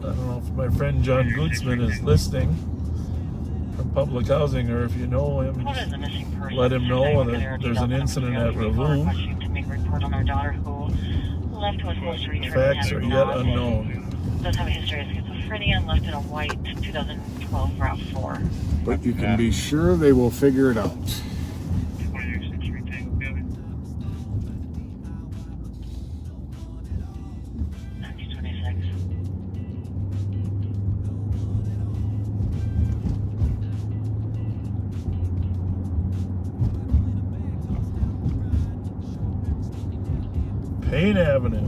I don't know if my friend John Gutzman is listening from public housing, or if you know him, What is the missing person? let him know that there's an incident at Ravoux. To make a report on our daughter who left was supposed to return. Facts are yet unknown. Does have a history of schizophrenia and left in a white 2012 RAV4. But you can be sure they will figure it out. 2363 Tango. Copy. 1926. Payne Avenue.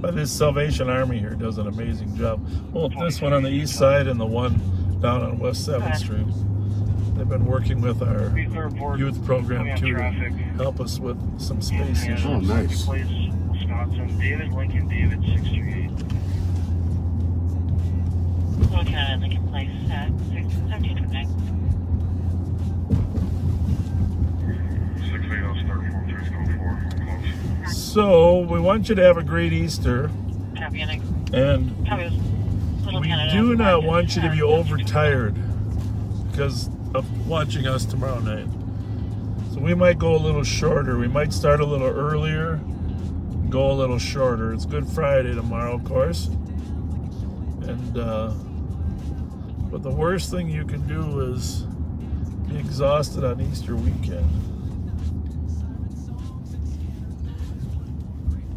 But this Salvation Army here does an amazing job. Both this one on the east side and the one down on West 7th Street. They've been working with our youth program too to help us with some space issues. Oh, nice. Wisconsin. David Lincoln, David 638. Looking at Lincoln Place at 1729. 680 So we want you to have a great Easter, Copy, and and copy was Little we Canada. do not want you to be overtired because of watching us tomorrow night. So we might go a little shorter. We might start a little earlier, go a little shorter. It's Good Friday tomorrow, of course. And but the worst thing you can do is be exhausted on Easter weekend.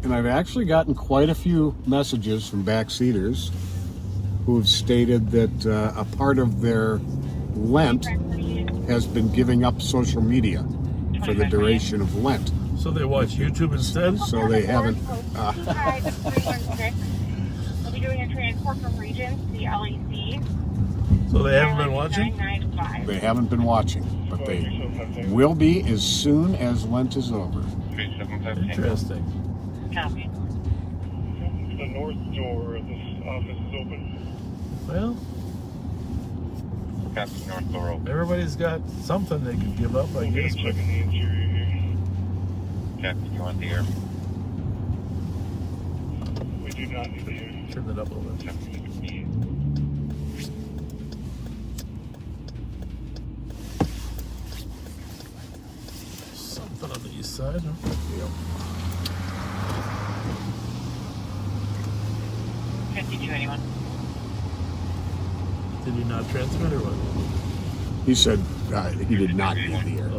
And I've actually gotten quite a few messages from backseaters who have stated that a part of their Lent has been giving up social media for the duration of Lent. So they watch YouTube instead? So they haven't... We'll be doing a transport from Regents to the LEC. So they haven't been watching? 995. They haven't been watching, but they will be as soon as Lent is over. Interesting. Copy. The north door of this office is open. Well, Copy North Laurel. Everybody's got something they can give up, I guess. But Copy, you want the air? We do not need the air. turn it up a little bit. Something on the east side, huh? Yep. 5281. Did he not transmit or what? He said he did not need the air.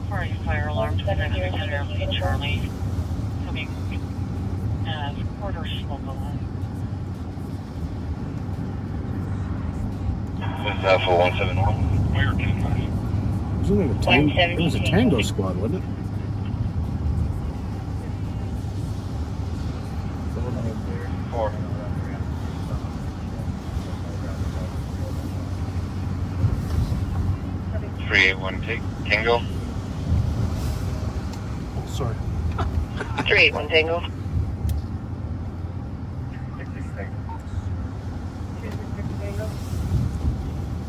Sorry, fire alarm 710 Ramsey Charlie. Coming quarter smoke alarm. This is Alpha 171. Where can you find? Wasn't it a tango? It was a tango squad, wasn't it? Four. 381 take Tango. Oh, sorry. 381 Tango.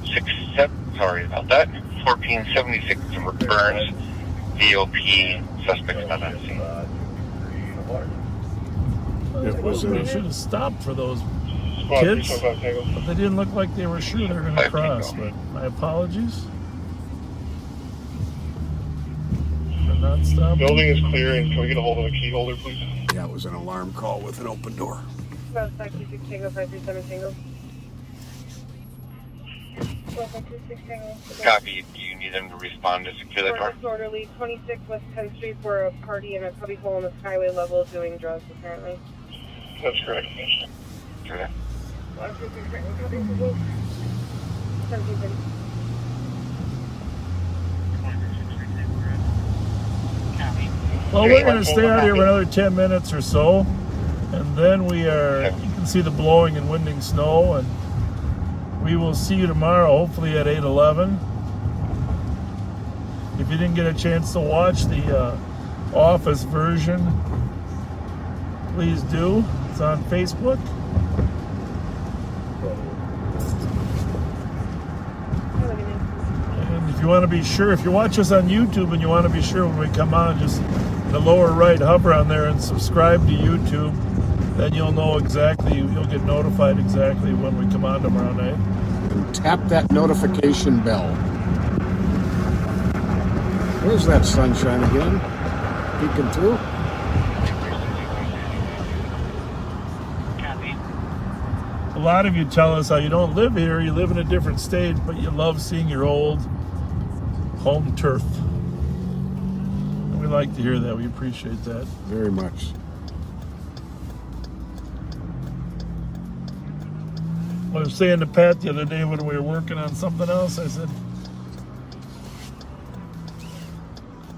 67. Sorry about that. 1476 Burns. VOP suspects not on scene. It was They should have stopped for those kids, but they didn't look like they were sure they were going to cross. But my apologies for not stopping. Building is clear, and can we get a hold of the key holder, please? Yeah, it was an alarm call with an open door. About 526 Tango, 537 Tango. 526 Tango. Copy. Do you need them to respond to secure the door? Disorderly, 26 West 10th Street for a party in a cubby hole on the skyway level doing drugs, apparently. That's correct. Okay. 526 Tango, copy, Google. 1730. Well, we're going to stay out here for another 10 minutes or so, and then you can see the blowing and winding snow, and we will see you tomorrow, hopefully at 8:11. If you didn't get a chance to watch the office version, please do. It's on Facebook. And if you want to be sure, if you watch us on YouTube and you want to be sure when we come on, just in the lower right, hover on there and subscribe to YouTube. Then you'll know exactly, you'll get notified exactly when we come on tomorrow night. And tap that notification bell. Where's that sunshine again? Peeking through? A lot of you tell us how you don't live here, you live in a different state, but you love seeing your old home turf. And we like to hear that. We appreciate that. Very much. I was saying to Pat the other day when we were working on something else, I said,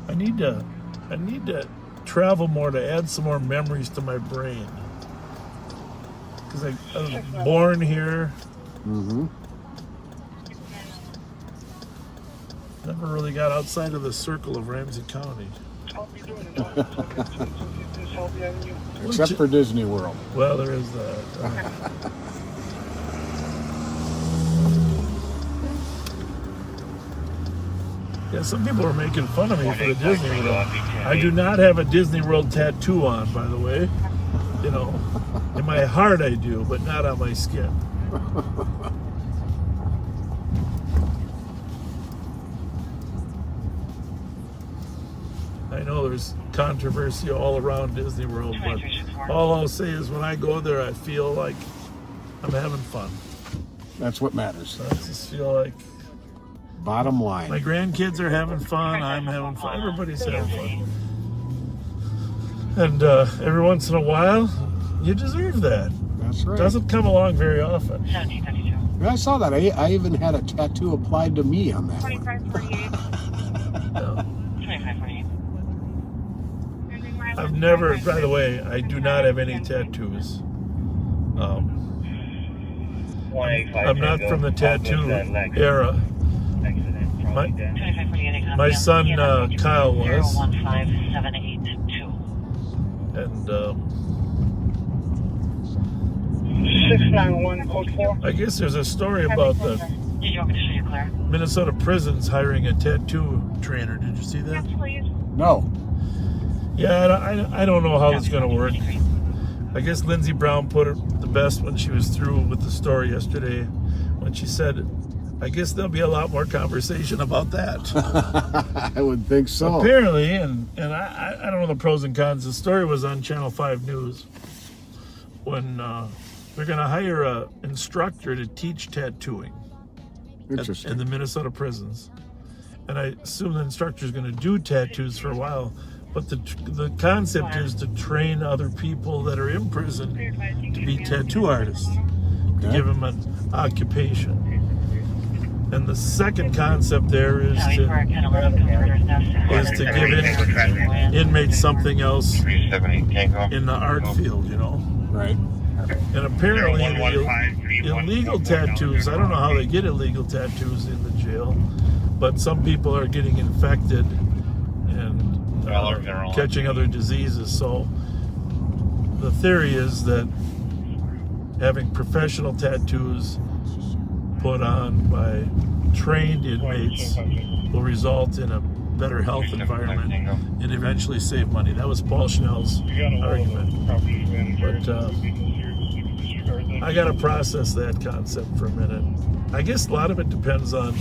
I need to travel more to add some more memories to my brain. Because I was born here. Mm-hmm. Never really got outside of the circle of Ramsey County. Except for Disney World. Well, there is that. Yeah, some people are making fun of me for the Disney World. I do not have a Disney World tattoo on, by the way. You know, in my heart I do, but not on my skin. I know there's controversy all around Disney World, but all I'll say is when I go there, I feel like I'm having fun. That's what matters. I just feel like bottom line. My grandkids are having fun. I'm having fun. Everybody's having fun. And every once in a while, you deserve that. That's right. Doesn't come along very often. 1732. I saw that. I even had a tattoo applied to me on that. 2548. 2548. I've never, by the way, I do not have any tattoos. I'm not from the tattoo era. My son Kyle was. 015782. And 691 code 4. I guess there's a story about the Did you want me to show you, Claire? Minnesota prisons hiring a tattoo trainer. Did you see that? Yes, please. No. Yeah, I don't know how it's going to work. I guess Lindsey Brown put it the best when she was through with the story yesterday, when she said, I guess there'll be a lot more conversation about that. I would think so. Apparently, and I don't know the pros and cons. The story was on Channel 5 News when they're going to hire an instructor to teach tattooing Interesting. in the Minnesota prisons. And I assume the instructor is going to do tattoos for a while. But the concept is to train other people that are in prison to be tattoo artists, to give them an occupation. And the second concept there is to give inmates something else in the art field, you know. Right. And apparently illegal tattoos, I don't know how they get illegal tattoos in the jail, but some people are getting infected and catching other diseases. So the theory is that having professional tattoos put on by trained inmates will result in a better health environment and eventually save money. That was Paul Schnell's argument. But I got to process that concept for a minute. I guess a lot of it depends on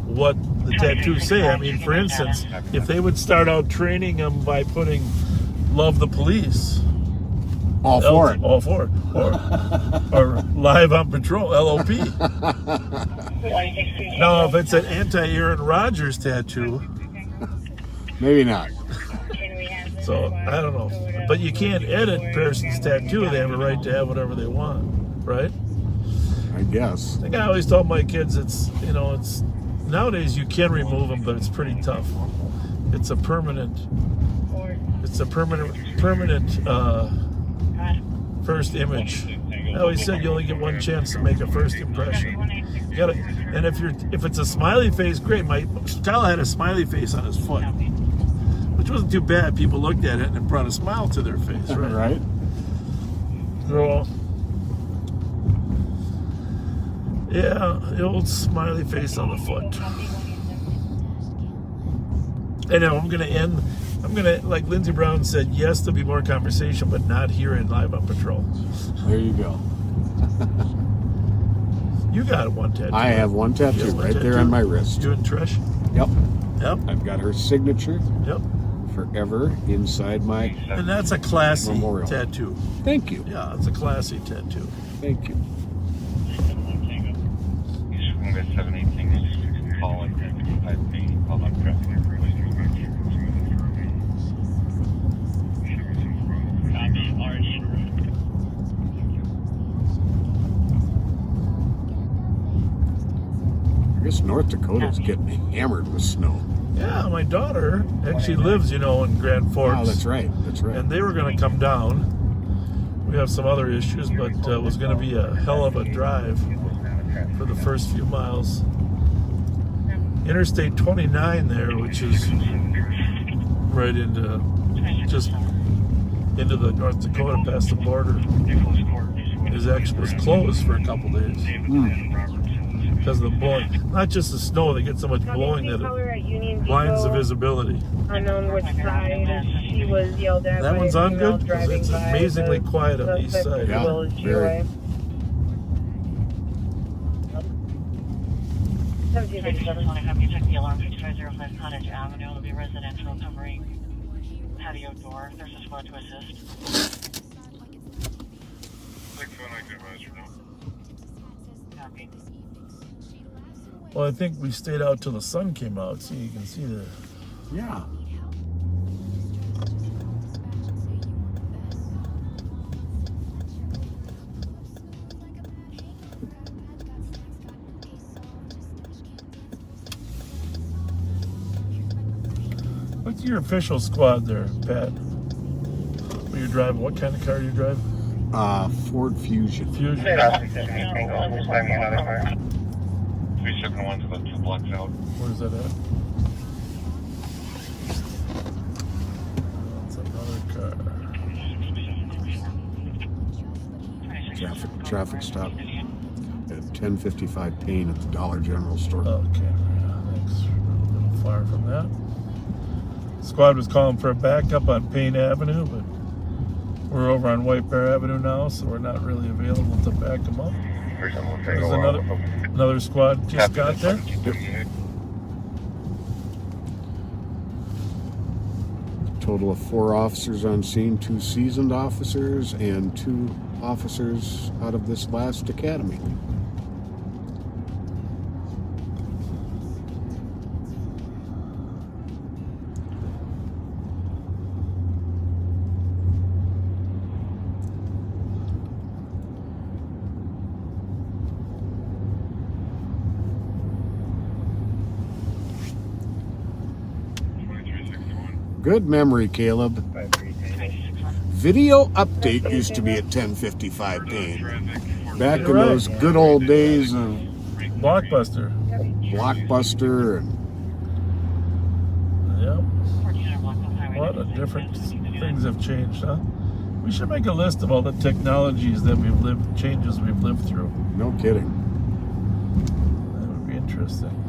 what the tattoos say. I mean, for instance, if they would start out training them by putting "Love the Police," all for it, or "Live on Patrol," LOP. Now, if it's an anti-Aaron Rodgers tattoo, maybe not. So I don't know, but you can't edit a person's tattoo. They have a right to have whatever they want, right? I guess. I think I always told my kids, it's nowadays you can remove them, but it's pretty tough. It's a permanent first image. I always said you only get one chance to make a first impression. You gotta, and if it's a smiley face, great. Kyle had a smiley face on his foot, which wasn't too bad. People looked at it and it brought a smile to their face, right? Right. So, yeah, the old smiley face on the foot. And now I'm gonna, like Lindsey Brown said, yes, there'll be more conversation, but not here in Live on Patrol. There you go. You got one tattoo. I have one tattoo right there on my wrist. You and Trish? Yep. Yep. I've got her signature. Yep. Forever inside my And that's a classy memorial tattoo. Thank you. Yeah, it's a classy tattoo. Thank you. I guess North Dakota's getting hammered with snow. Yeah, my daughter actually lives, in Grand Forks. Oh, that's right. That's right. And they were going to come down. We have some other issues, but it was going to be a hell of a drive for the first few miles. Interstate 29 there, which is right into the North Dakota past the border, was closed for a couple days. Because of the blowing. Not just the snow, they get so much blowing that it blinds the visibility. Unknown which side she was yelled at. That one's on good? Because driving it's by amazingly quiet on the east side. Yeah, very. 1757, you check the alarm 5505 Cottage Avenue. It'll be residential covering patio door. There's a squad to assist. Copy. Well, I think we stayed out till the sun came out, so you can see the... Yeah. What's your official squad there, Pat? What you're driving? What kind of car do you drive? Ford Fusion. Fusion. 371's about 2 blocks out. Where's that at? That's another car. traffic stop at 1055 Payne at the Dollar General store. Okay, yeah, thanks. A little far from that. Squad was calling for a backup on Payne Avenue, but we're over on White Bear Avenue now, so we're not really available to back them up. There's another squad just got there. Total of 4 officers on scene, 2 seasoned officers, and 2 officers out of this last academy. Good memory, Caleb. Video update used to be at 1055 Payne. Back in those good old days of Blockbuster. And Yep. A lot of different things have changed, huh? We should make a list of all the technologies that changes we've lived through. No kidding. That would be interesting.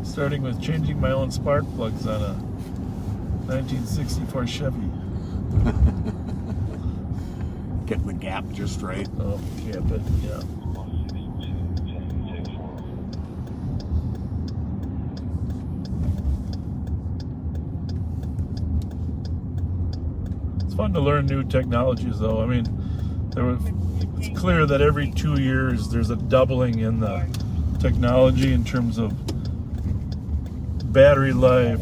Starting with changing my own spark plugs on a 1964 Chevy. Getting the gap just right. Oh, yeah, but yeah. It's fun to learn new technologies, though. I mean, it's clear that every 2 years there's a doubling in the technology in terms of battery life,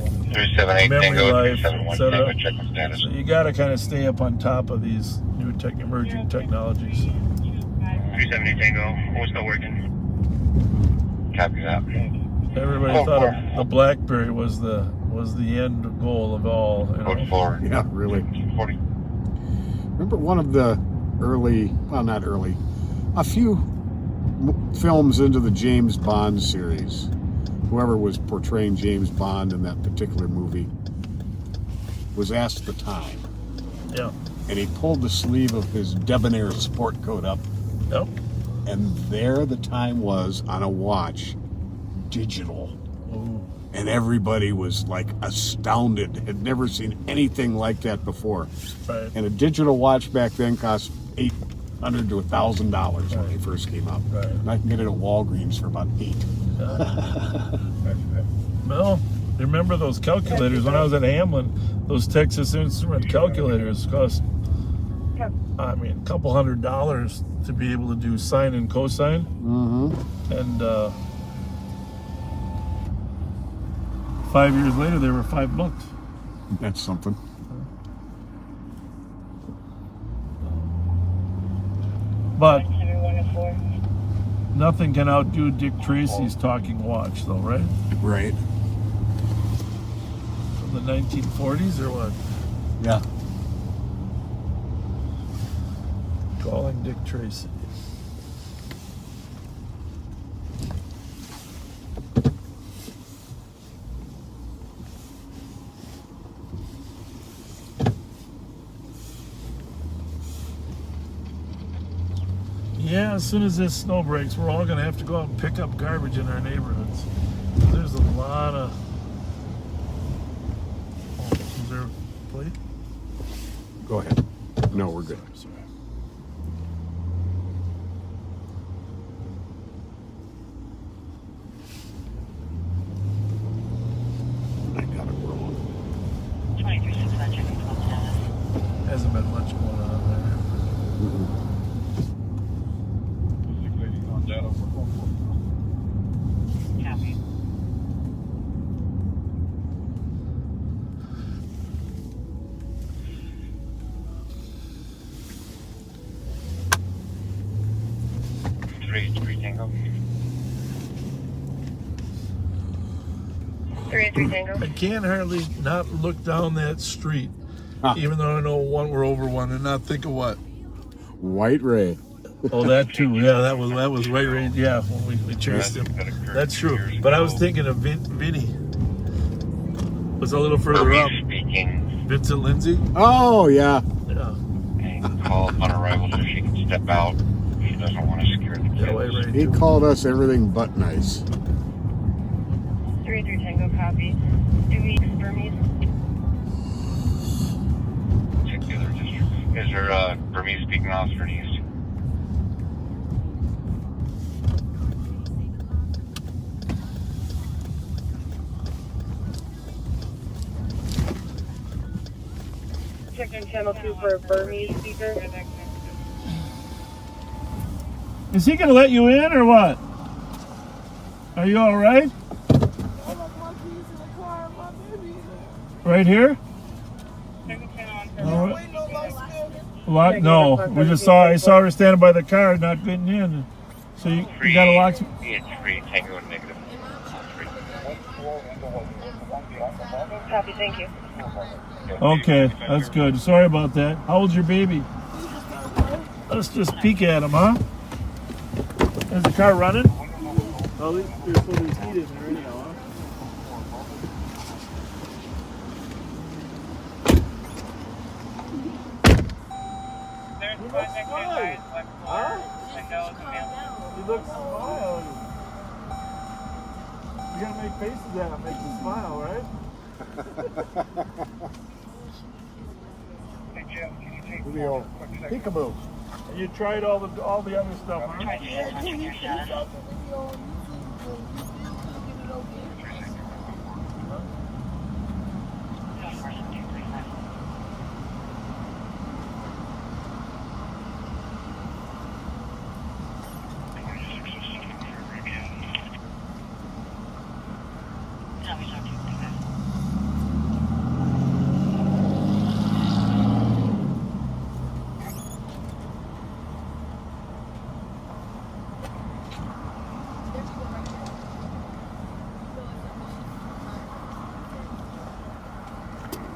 memory life, etc. So you got to kind of stay up on top of these new emerging technologies. 370 Tango, what's still working? Copy that. Everybody thought the BlackBerry was the end goal of all. You know? Yeah, really. Remember one of the a few films into the James Bond series. Whoever was portraying James Bond in that particular movie was asked the time. Yeah. And he pulled the sleeve of his debonair sport coat up. Yep. And there the time was on a watch, digital. Ooh. And everybody was like astounded, had never seen anything like that before. Right. And a digital watch back then cost $800 to $1,000 when they first came out. Right. And I can get it at Walgreens for about $8. Well, remember those calculators? When I was at Hamlin, those Texas Instrument calculators cost, I mean, a couple $100 to be able to do sine and cosine. Mm-hmm. And 5 years later, they were $5. That's something. But nothing can outdo Dick Tracy's talking watch, though, right? Right. From the 1940s or what? Yeah. Calling Dick Tracy. Yeah, as soon as this snow breaks, we're all going to have to go out and pick up garbage in our neighborhoods. There's a lot of... Oh, is there a plate? Go ahead. No, we're good. Sorry. I got it wrong. 23-6 Hasn't been much going on there. Mm-mm. Copy. Three Tango. 3-3 Tango. I can't hardly not look down that street, Huh. even though I know we're over one, and not think of what. White Ray. Oh, that too. Yeah, that was right. Yeah, when we chased him. That's true. But I was thinking of Vinny. Was a little further up. Speaking. Vincent Lindsay? Oh, yeah. Yeah. And call upon arrival so she can step out. She doesn't want to scare the kids. He called us everything but nice. 3-3 Tango copy. 2 weeks, Burmese. Check the other district. Is there a Burmese speaking officer in East? Check in channel 2 for a Burmese speaker. Is he gonna let you in or what? Are you all right? Right here? All right. What? No, we just saw. I saw her standing by the car, not getting in. So you got a lock. Three Tango negative. Copy, thank you. Okay, that's good. Sorry about that. How old's your baby? Let's just peek at him, huh? Is the car running? Well, there's heat in there anyhow, huh? He looks smiling. You gotta make faces at him, make him smile, right? Peekaboo. You tried all the other stuff, huh?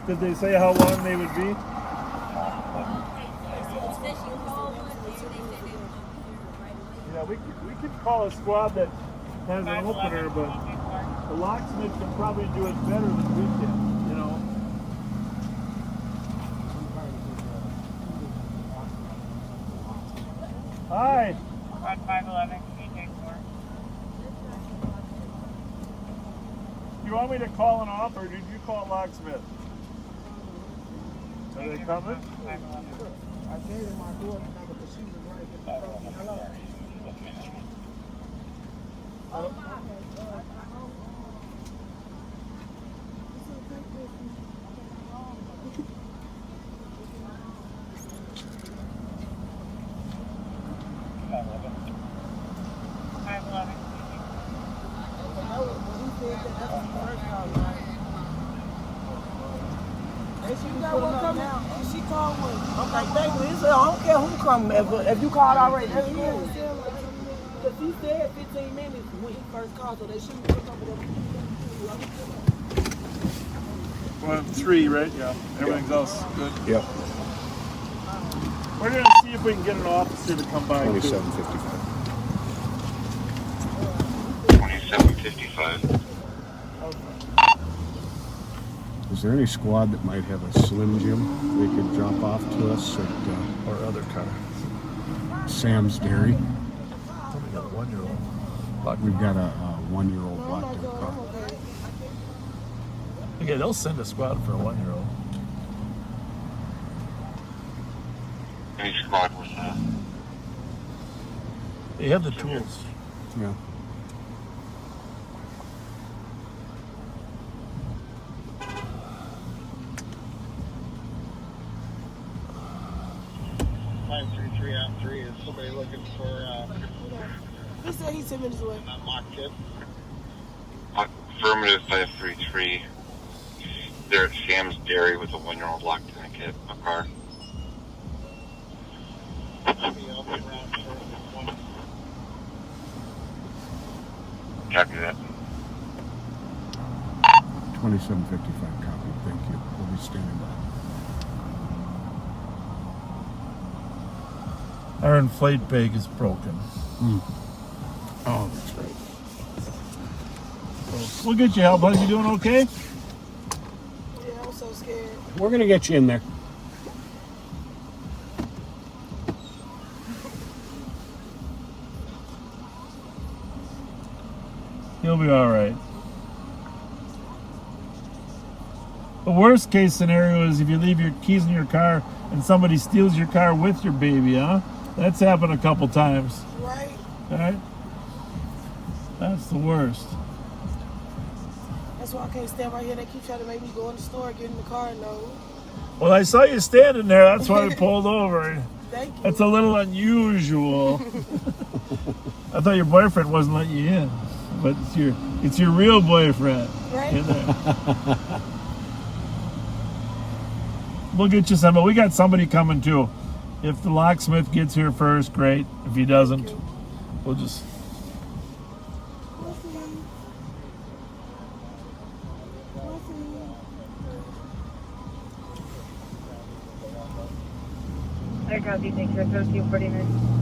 Did they say how long they would be? Yeah, we could call a squad that has an opener, but the locksmith can probably do it better than we can, you know. Hi. On 511, EJ4. You want me to call an off, or did you call locksmith? Are they coming? I gave him my daughter number because she was right here. Hello. She called one. I'm like, thank you. He said, I don't care who come. If you called already, that's you. Because he said 15 minutes when he first called, so they shouldn't pick up with Well, 3, right? Yeah. Everything's else good. Yep. We're going to see if we can get an officer to come by. 2755. 2755. Is there any squad that might have a Slim Jim they could drop off to us at or other car? Sam's Dairy? We got a 1-year-old. We've got a 1-year-old locked in the car. Okay, they'll send a squad for a 1-year-old. Any squad with that? They have the tools. Yeah. on 3. Is somebody looking for He said he's 10 minutes away. a mock tip? Affirmative 533. They're at Sam's Dairy with a 1-year-old locked in a kit, a car. Copy that. 2755 copy. Thank you. We'll be standing by. Our inflate bag is broken. Oh, that's right. So we'll get you help, bud. You doing okay? Yeah, I'm so scared. We're gonna get you in there. You'll be all right. The worst case scenario is if you leave your keys in your car and somebody steals your car with your baby, huh? That's happened a couple times. Right. All right? That's the worst. That's why I can't stand right here. They keep trying to make me go in the store, get in the car. No. Well, I saw you standing there. That's why I pulled over. Thank you. That's a little unusual. I thought your boyfriend wasn't letting you in, but it's your real boyfriend. Right. In there. We'll get you some, but we got somebody coming too. If the locksmith gets here first, great. If he doesn't, we'll just. I copy, thanks for 1349.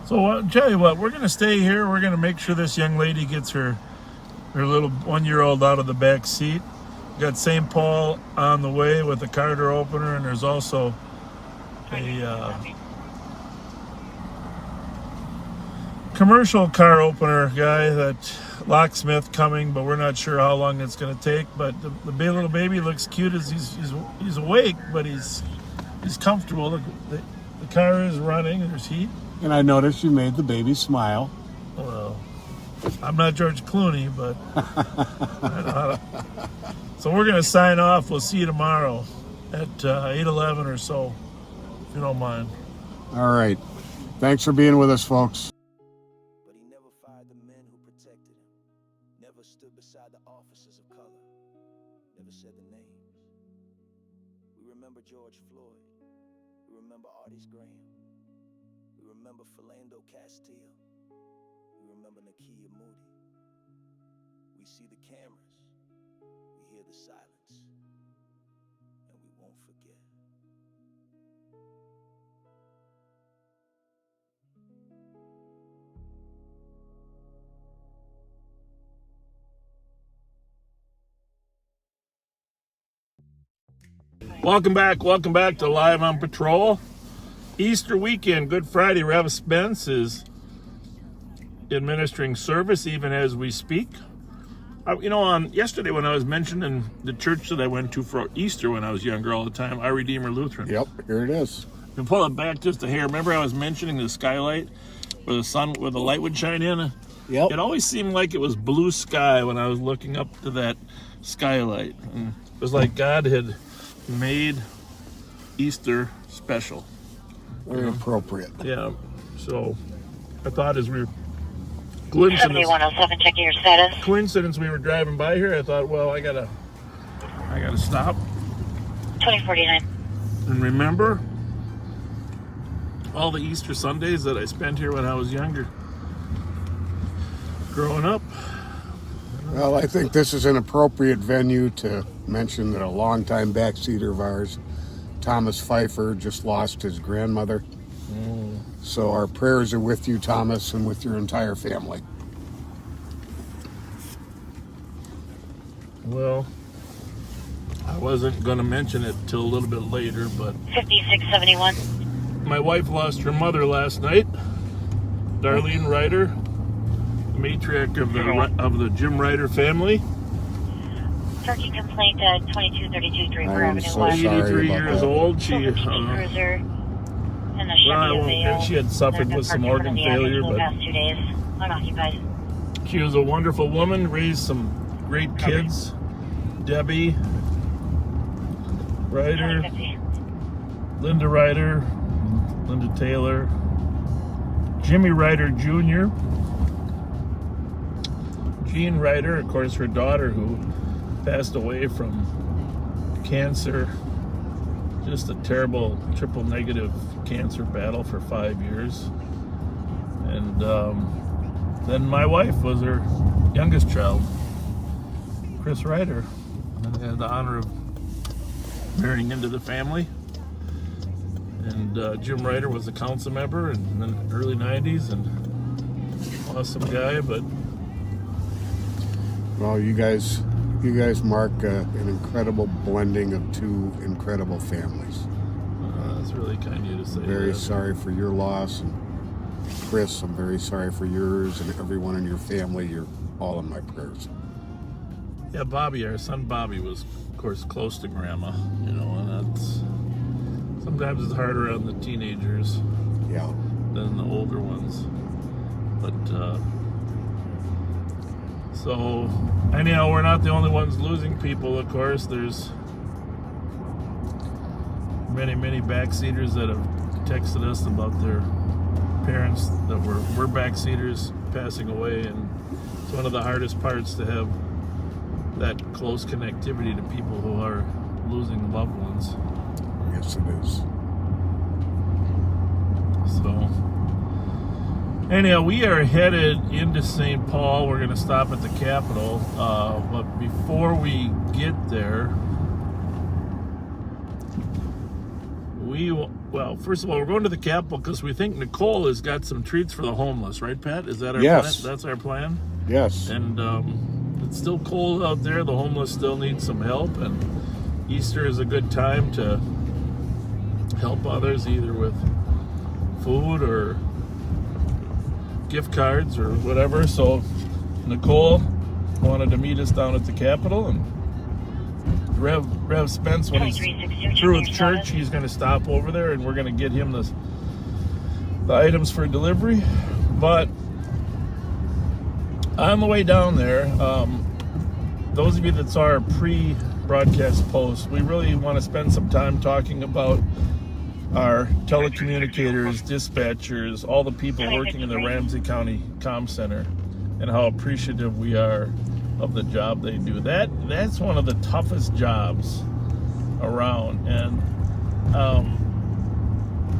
So I'll tell you what, we're going to stay here. We're going to make sure this young lady gets her little 1-year-old out of the back seat. We got St. Paul on the way with the car door opener, and there's also a commercial car opener guy, that locksmith coming, but we're not sure how long it's going to take. But the little baby looks cute as he's awake, but he's comfortable. The car is running. There's heat. And I noticed you made the baby smile. Well, I'm not George Clooney, but I know how to. So we're going to sign off. We'll see you tomorrow at 8:11 or so, if you don't mind. All right. Thanks for being with us, folks. But he never fired the men who protected him. Never stood beside the officers of color. Never said the names. We remember George Floyd. We remember Artis Graham. We remember Philando Castile. We remember Nakia Moody. We see the cameras. We hear the silence. And we won't forget. Welcome back to Live on Patrol. Easter weekend, Good Friday. Rev Spence is administering service even as we speak. On yesterday when I was mentioning the church that I went to for Easter when I was younger all the time, Our Redeemer Lutheran. Yep, here it is. And pull it back just a hair. Remember I was mentioning the skylight where the light would shine in? Yep. It always seemed like it was blue sky when I was looking up to that skylight. And it was like God had made Easter special. Very appropriate. Yeah. So I thought as we were coincidence, 7107, checking your status. Coincidence we were driving by here, I thought, well, I gotta stop 2049. and remember all the Easter Sundays that I spent here when I was younger. Growing up. Well, I think this is an appropriate venue to mention that a longtime backseater of ours, Thomas Pfeiffer, just lost his grandmother. So our prayers are with you, Thomas, and with your entire family. Well, I wasn't going to mention it till a little bit later, but 5671. my wife lost her mother last night, Darlene Ryder, the matriarch of the Jim Ryder family. Parking complaint at 2232 Draper Avenue. So 83 years old. She Cruiser and the Chevy Aveo. she had suffered with some organ failure, for the but past 2 days. Unoccupied. she was a wonderful woman, raised some great kids. Debbie Ryder, 2050. Linda Ryder, Linda Taylor, Jimmy Ryder Jr., Jean Ryder, of course, her daughter, who passed away from cancer. Just a terrible triple negative cancer battle for 5 years. And then my wife was her youngest child, Chris Ryder. And I had the honor of marrying into the family. And Jim Ryder was a council member in the early 90s, and awesome guy. But well, you guys mark an incredible blending of two incredible families. That's really kind of you to say. Very that. sorry for your loss, and Chris, I'm very sorry for yours and everyone in your family. You're all in my prayers. Yeah, Bobby, our son Bobby, was, of course, close to Grandma, you know, and that's sometimes it's harder on the teenagers, yeah, than the older ones. But so anyhow, we're not the only ones losing people. Of course, there's many backseaters that have texted us about their parents that were backseaters passing away, and it's one of the hardest parts to have that close connectivity to people who are losing loved ones. Yes, it is. So anyhow, we are headed into St. Paul. We're going to stop at the Capitol, but before we get there, well, first of all, we're going to the Capitol because we think Nicole has got some treats for the homeless, right, Pat? Is that our plan? That's our plan? Yes. And it's still cold out there. The homeless still need some help, and Easter is a good time to help others, either with food or gift cards or whatever. So Nicole wanted to meet us down at the Capitol, and Rev Spence, when he's through with church, he's going to stop over there, and we're going to get him the items for delivery. But on the way down there, those of you that saw our pre-broadcast post, we really want to spend some time talking about our telecommunicators, dispatchers, all the people working in the Ramsey County Comm Center, and how appreciative we are of the job they do. That's one of the toughest jobs around, and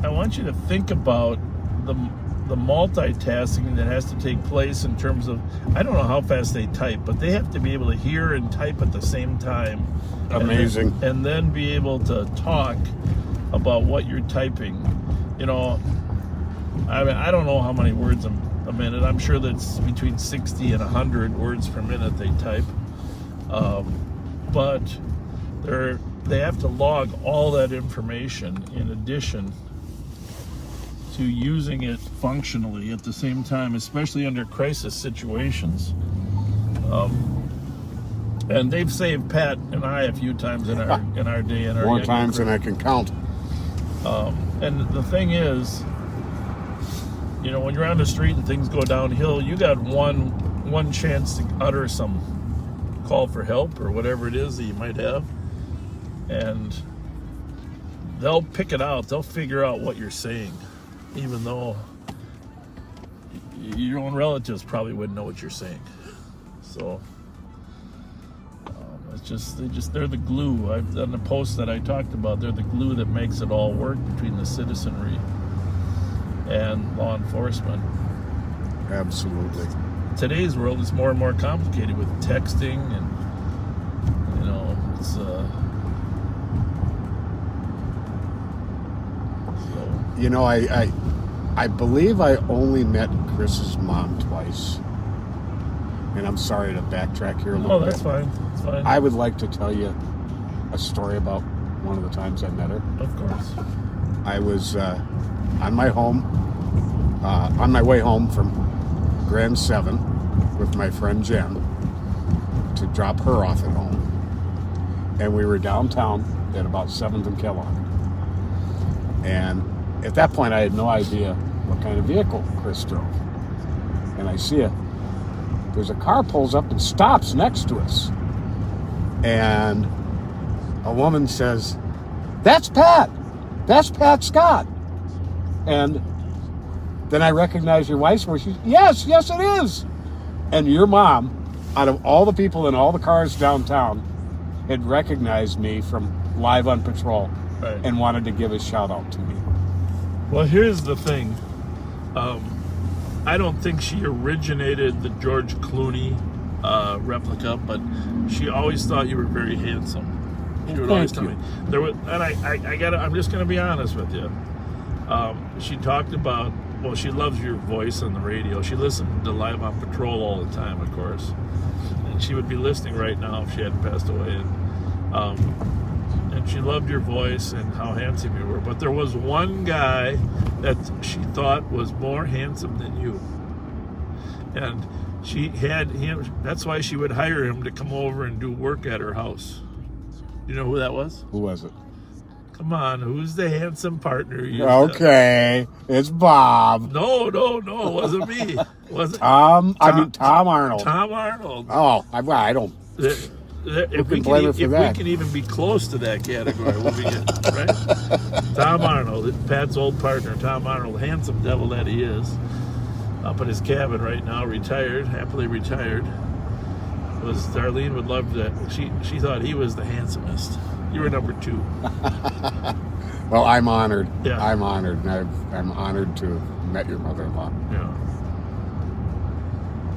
I want you to think about the multitasking that has to take place in terms of, I don't know how fast they type, but they have to be able to hear and type at the same time. Amazing. And then be able to talk about what you're typing. You know, I mean, I don't know how many words a minute. I'm sure that's between 60 and 100 words per minute they type. But they have to log all that information in addition to using it functionally at the same time, especially under crisis situations. And they've saved Pat and I a few times in our day. More times than I can count. And the thing is, you know, when you're on the street and things go downhill, you got one chance to utter some call for help or whatever it is that you might have, and they'll pick it out. They'll figure out what you're saying, even though your own relatives probably wouldn't know what you're saying. So they're the glue. On the post that I talked about, they're the glue that makes it all work between the citizenry and law enforcement. Absolutely. Today's world is more and more complicated with texting, and you know, it's you know, I believe I only met Chris's mom twice. And I'm sorry to backtrack here a little bit. Oh, that's fine. That's fine. I would like to tell you a story about one of the times I met her. Of course. I was on my way home from Grand 7 with my friend Jen to drop her off at home. And we were downtown at about 7th and Kellogg. And at that point, I had no idea what kind of vehicle Chris drove. And I see there's a car pulls up and stops next to us. And a woman says, "That's Pat. That's Pat Scott." And then I recognize your wife's voice. She says, yes, it is. And your mom out of all the people in all the cars downtown, had recognized me from Live on Patrol and wanted to give a shout out to me. Well, here's the thing. I don't think she originated the George Clooney replica, but she always thought you were very handsome. She would always tell me there was, and I'm just gonna be honest with you. She talked about, well, she loves your voice on the radio. She listened to Live on Patrol all the time, of course, and she would be listening right now if she hadn't passed away. And she loved your voice and how handsome you were. But there was one guy that she thought was more handsome than you, and she had him. That's why she would hire him to come over and do work at her house. You know who that was? Who was it? Come on, who's the handsome partner? Okay, it's Bob. No, it wasn't me. Was it? Tom Arnold. Tom Arnold. Oh, I don't. If we can even be close to that category, we'll be good, right? Tom Arnold, Pat's old partner, Tom Arnold, handsome devil that he is, up in his cabin right now, retired, happily retired. Darlene would love that. She thought he was the handsomest. You were number 2. Well, I'm honored. Yeah. I'm honored, and I'm honored to have met your mother-in-law.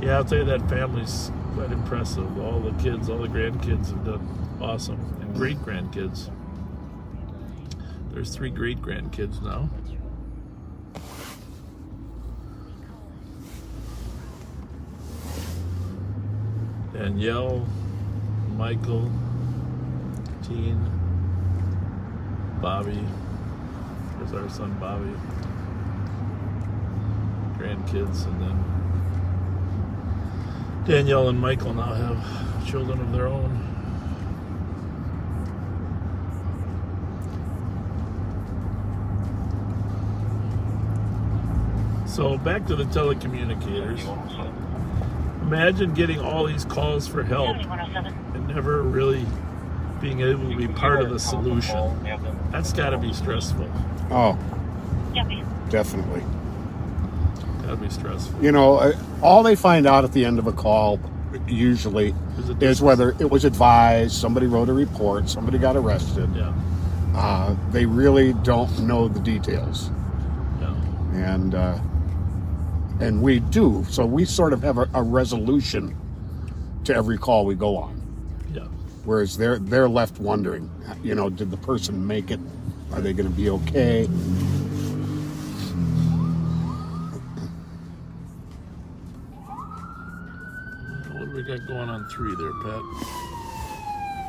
Yeah, I'll tell you, that family's quite impressive. All the kids, all the grandkids have done awesome, and great-grandkids. There's 3 great-grandkids now. Danielle, Michael, Teen, Bobby. There's our son Bobby. Grandkids, and then Danielle and Michael now have children of their own. So back to the telecommunicators. Imagine getting all these calls for help and never really being able to be part of the solution. That's got to be stressful. Oh, definitely. Got to be stressful. You know, all they find out at the end of a call usually is whether it was advised, somebody wrote a report, somebody got arrested. Yeah. They really don't know the details. Yeah. And we do. So we sort of have a resolution to every call we go on. Yeah. Whereas they're left wondering, you know, did the person make it? Are they going to be okay? What do we got going on 3 there, Pat?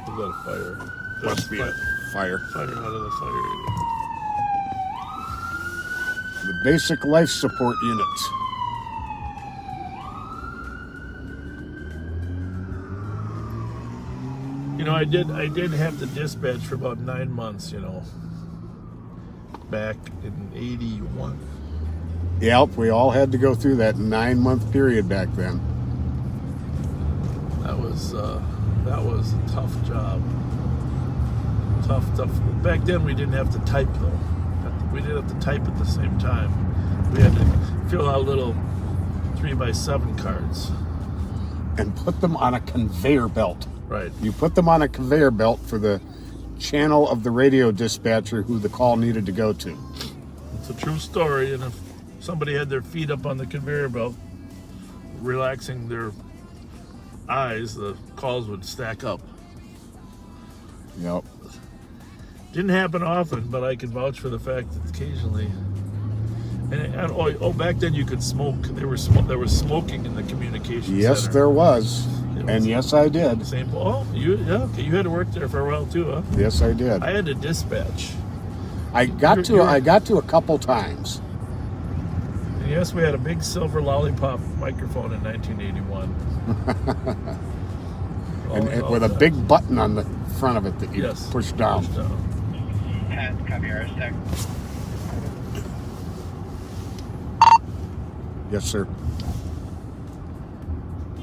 We got a fire. Must be a fire. Fire out of the fire area. The basic life support units. You know, I did have to dispatch for about 9 months, you know, back in 81. Yep, we all had to go through that 9-month period back then. That was a tough job. Tough. Back then we didn't have to type though. We didn't have to type at the same time. We had to fill out little 3x7 cards and put them on a conveyor belt. Right. You put them on a conveyor belt for the channel of the radio dispatcher who the call needed to go to. It's a true story, and if somebody had their feet up on the conveyor belt, relaxing their eyes, the calls would stack up. Yep. Didn't happen often, but I can vouch for the fact that occasionally. And back then you could smoke. There was smoking in the communications center. Yes, there was. And yes, I did. You had to work there for a while too, huh? Yes, I did. I had to dispatch. I got to a couple times. And yes, we had a big silver lollipop microphone in 1981. and with a big button on the front of it that you push down. Copy RSTech. Yes, sir.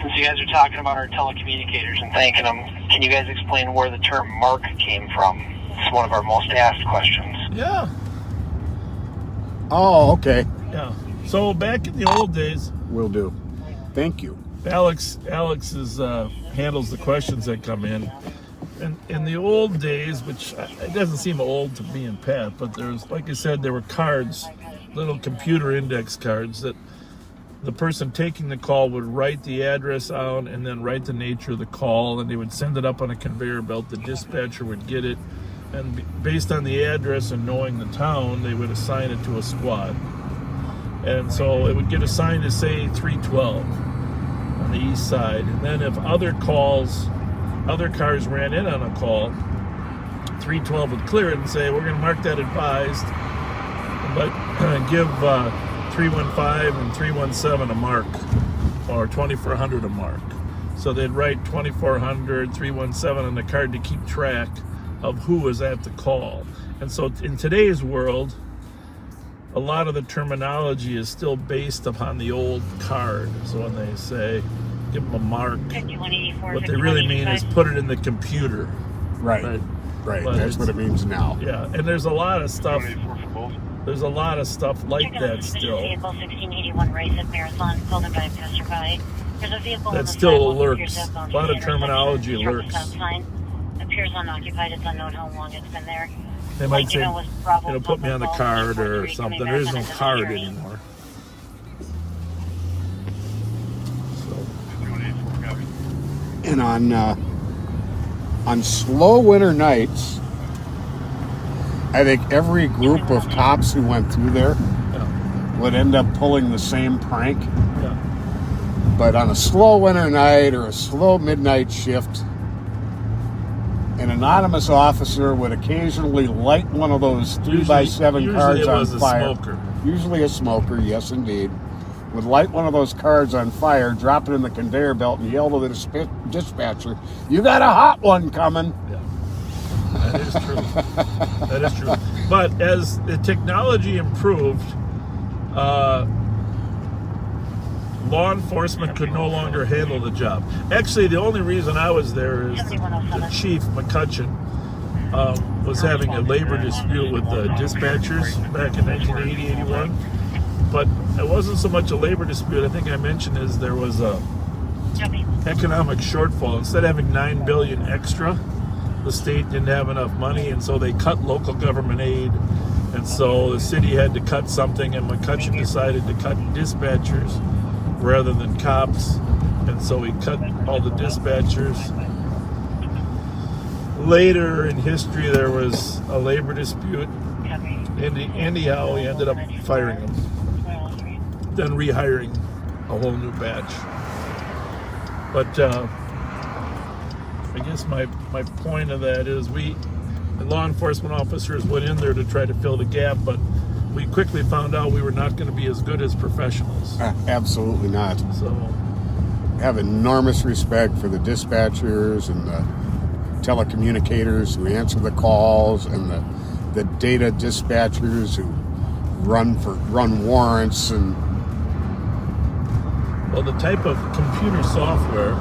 Since you guys are talking about our telecommunicators and thanking them, can you guys explain where the term mark came from? It's one of our most asked questions. Yeah. Oh, okay. Yeah. So back in the old days. Will do. Thank you. Alex is handles the questions that come in. And in the old days, which it doesn't seem old to me and Pat, but there's, like I said, there were cards, little computer index cards that the person taking the call would write the address out and then write the nature of the call, and they would send it up on a conveyor belt. The dispatcher would get it, and based on the address and knowing the town, they would assign it to a squad. And so it would get assigned to, say, 312 on the east side. And then if other cars ran in on a call, 312 would clear it and say, we're going to mark that advised, but give 315 and 317 a mark, or 2400 a mark. So they'd write 2400, 317 on the card to keep track of who was at the call. And so in today's world, a lot of the terminology is still based upon the old card. So when they say, give them a mark, what they really mean is put it in the computer. Right. That's what it means now. Yeah, and there's a lot of stuff. There's a lot of stuff like that still. Vehicle 1681 race at Marathon, pulled in by a passerby. There's a vehicle that still lurks. A lot of terminology lurks. Appears unoccupied. It's unknown how long it's been there. They might say, put me on the card or something. There is no card anymore. And on slow winter nights, I think every group of cops who went through there would end up pulling the same prank. Yeah. But on a slow winter night or a slow midnight shift, an anonymous officer would occasionally light one of those 3x7 cards on fire. Usually a smoker, yes indeed. Would light one of those cards on fire, drop it in the conveyor belt, and yell to the dispatcher, "You got a hot one coming." Yeah. That is true. That is true. But as the technology improved, law enforcement could no longer handle the job. Actually, the only reason I was there is the chief, McCutcheon, was having a labor dispute with the dispatchers back in 1980-81. But it wasn't so much a labor dispute. I think I mentioned is there was a economic shortfall. Instead of having $9 billion extra, the state didn't have enough money, and so they cut local government aid. And so the city had to cut something, and McCutcheon decided to cut dispatchers rather than cops. And so he cut all the dispatchers. Later in history, there was a labor dispute. Anyhow, he ended up firing him, then rehiring a whole new batch. But I guess my point of that is the law enforcement officers went in there to try to fill the gap, but we quickly found out we were not going to be as good as professionals. Absolutely not. So I have enormous respect for the dispatchers and the telecommunicators who answer the calls, and the data dispatchers who run warrants. And well, the type of computer software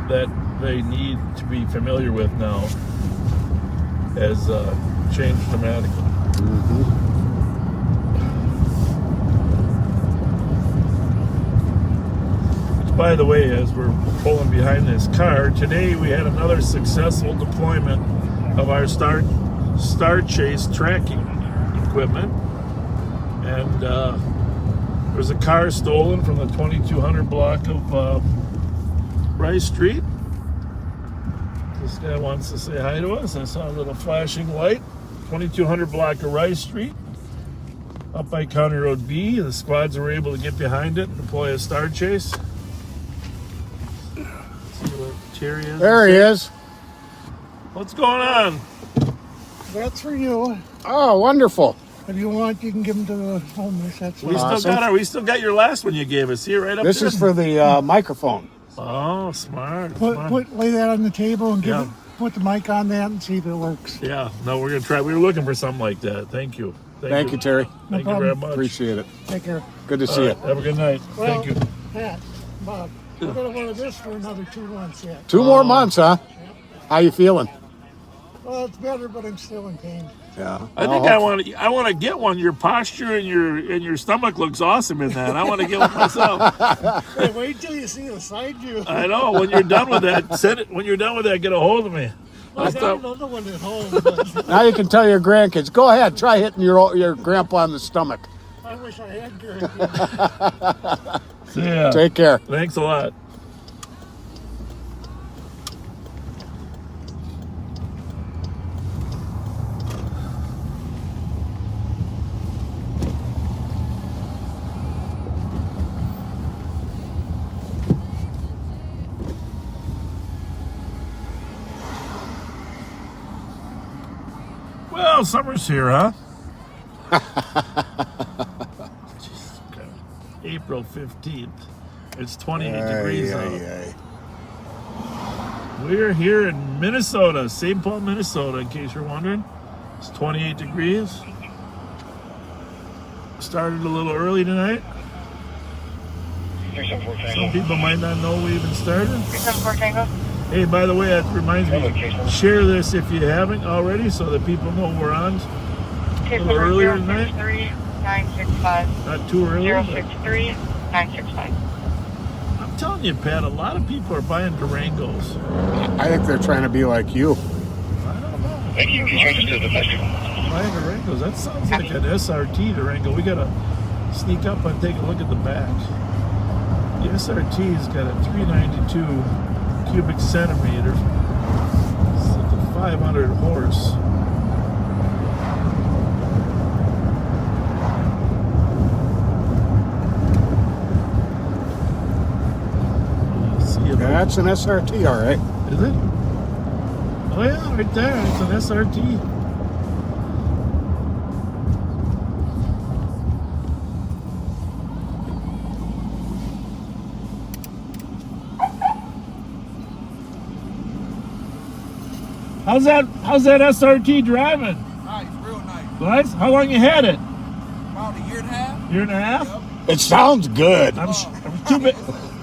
that they need to be familiar with now has changed dramatically. Mm-hmm. Which, by the way, as we're pulling behind this car, today we had another successful deployment of our Star Chase tracking equipment, and there was a car stolen from the 2200 block of Rice Street. This guy wants to say hi to us. I saw a little flashing light. 2200 block of Rice Street, up by County Road B. The squads were able to get behind it and deploy a Star Chase. See what Terry is. There he is. What's going on? That's for you. Oh, wonderful. If you want, you can give them to the homeless. That's We still got your last one you gave us here, right up This there. is for the microphone. Oh, smart. Lay that on the table and put the mic on that and see if it works. Yeah, no, we're gonna try. We were looking for something like that. Thank you. Thank you, Terry. No Thank you very problem. much. Appreciate it. Take care. Good to see you. Have a good night. Well, Thank you. Pat, Bob, we're going to want this for another 2 months yet. 2 more months, huh? How you feeling? Well, it's better, but I'm still in pain. Yeah. I think I want to get one. Your posture and your stomach looks awesome in that. I want to get one myself. Hey, wait till you see the side view. I know. When you're done with that, send it. When you're done with that, get a hold of me. Well, I got another one at home. But Now you can tell your grandkids, go ahead, try hitting your grandpa on the stomach. I wish I had grandkids. See ya. Take care. Thanks a lot. Well, summer's here, huh? April 15th. It's 28 degrees out. We're here in Minnesota, St. Paul, Minnesota, in case you're wondering. It's 28 degrees. Started a little early tonight. Some people might not know we even started. Hey, by the way, that reminds me, share this if you haven't already so that people know we're on a little earlier tonight. 965. Not too early. 063 965. I'm telling you, Pat, a lot of people are buying Durangos. I think they're trying to be like you. I don't know. Thank you. Can you change it to the festival? Buying Durangos. That sounds like an SRT Durango. We got to sneak up and take a look at the back. The SRT's got a 392 cubic centimeter. It's like a 500 horse. That's an SRT, all right. Is it? Oh yeah, right there. It's an SRT. How's that SRT driving? Nice, real nice. Nice? How long you had it? About a year and a half. Year and a half? Yep. It sounds good. I'm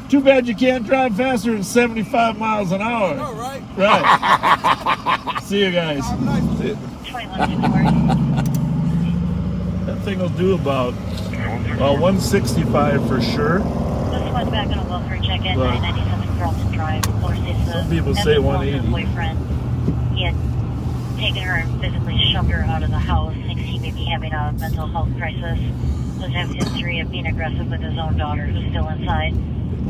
too bad you can't drive faster than 75 miles an hour. Oh, right. Right. See you guys. See you. That thing will do about 165 for sure. This one's back on a welfare check-in, Right. 997 Carlton Drive. Of course, it's Some people say 180. Boyfriend. He had taken her and physically shoved her out of the house. Thinks he may be having a mental health crisis. Does have a history of being aggressive with his own daughter, who's still inside.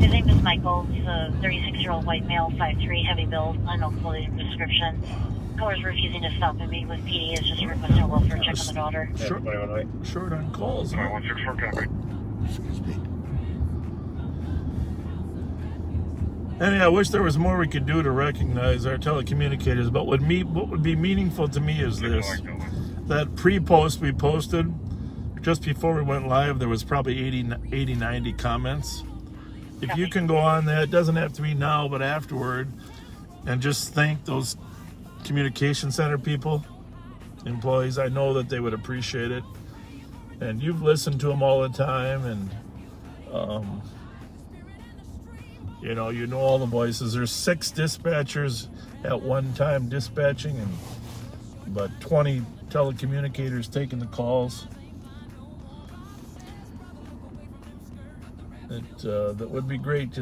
His name is Michael. He's a 36-year-old white male, 5'3", heavy build, unknown clothing description. Caller's refusing to stop and meet with PD. Is just requesting a welfare check on the daughter. Short on calls. Huh? 164 copy. Excuse me. And I wish there was more we could do to recognize our telecommunicators, but what would be meaningful to me is this. That pre-post we posted, just before we went live, there was probably 80, 90 comments. If you can go on that, it doesn't have to be now, but afterward, and just thank those communication center people, employees, I know that they would appreciate it. And you've listened to them all the time, and you know all the voices. There's 6 dispatchers at one time dispatching, and but 20 telecommunicators taking the calls. That would be great.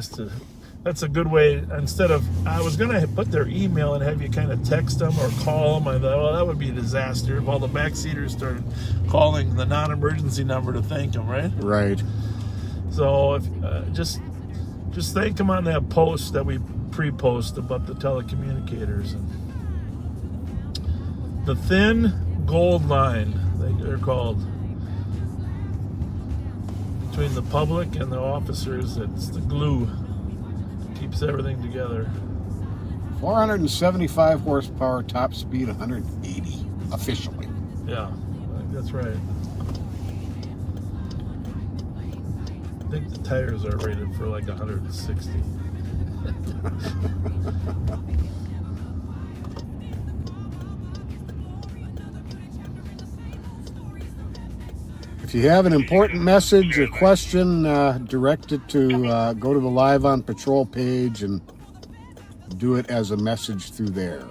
That's a good way. Instead of, I was gonna put their email and have you kind of text them or call them. I thought, well, that would be a disaster if all the backseaters started calling the non-emergency number to thank them, right? Right. So if just thank them on that post that we pre-post about the telecommunicators and the thin gold line, they're called, between the public and the officers. It's the glue, keeps everything together. 475 horsepower, top speed 180 officially. Yeah, that's right. I think the tires are rated for like 160. If you have an important message or question, direct it to go to the Live on Patrol page and do it as a message through there.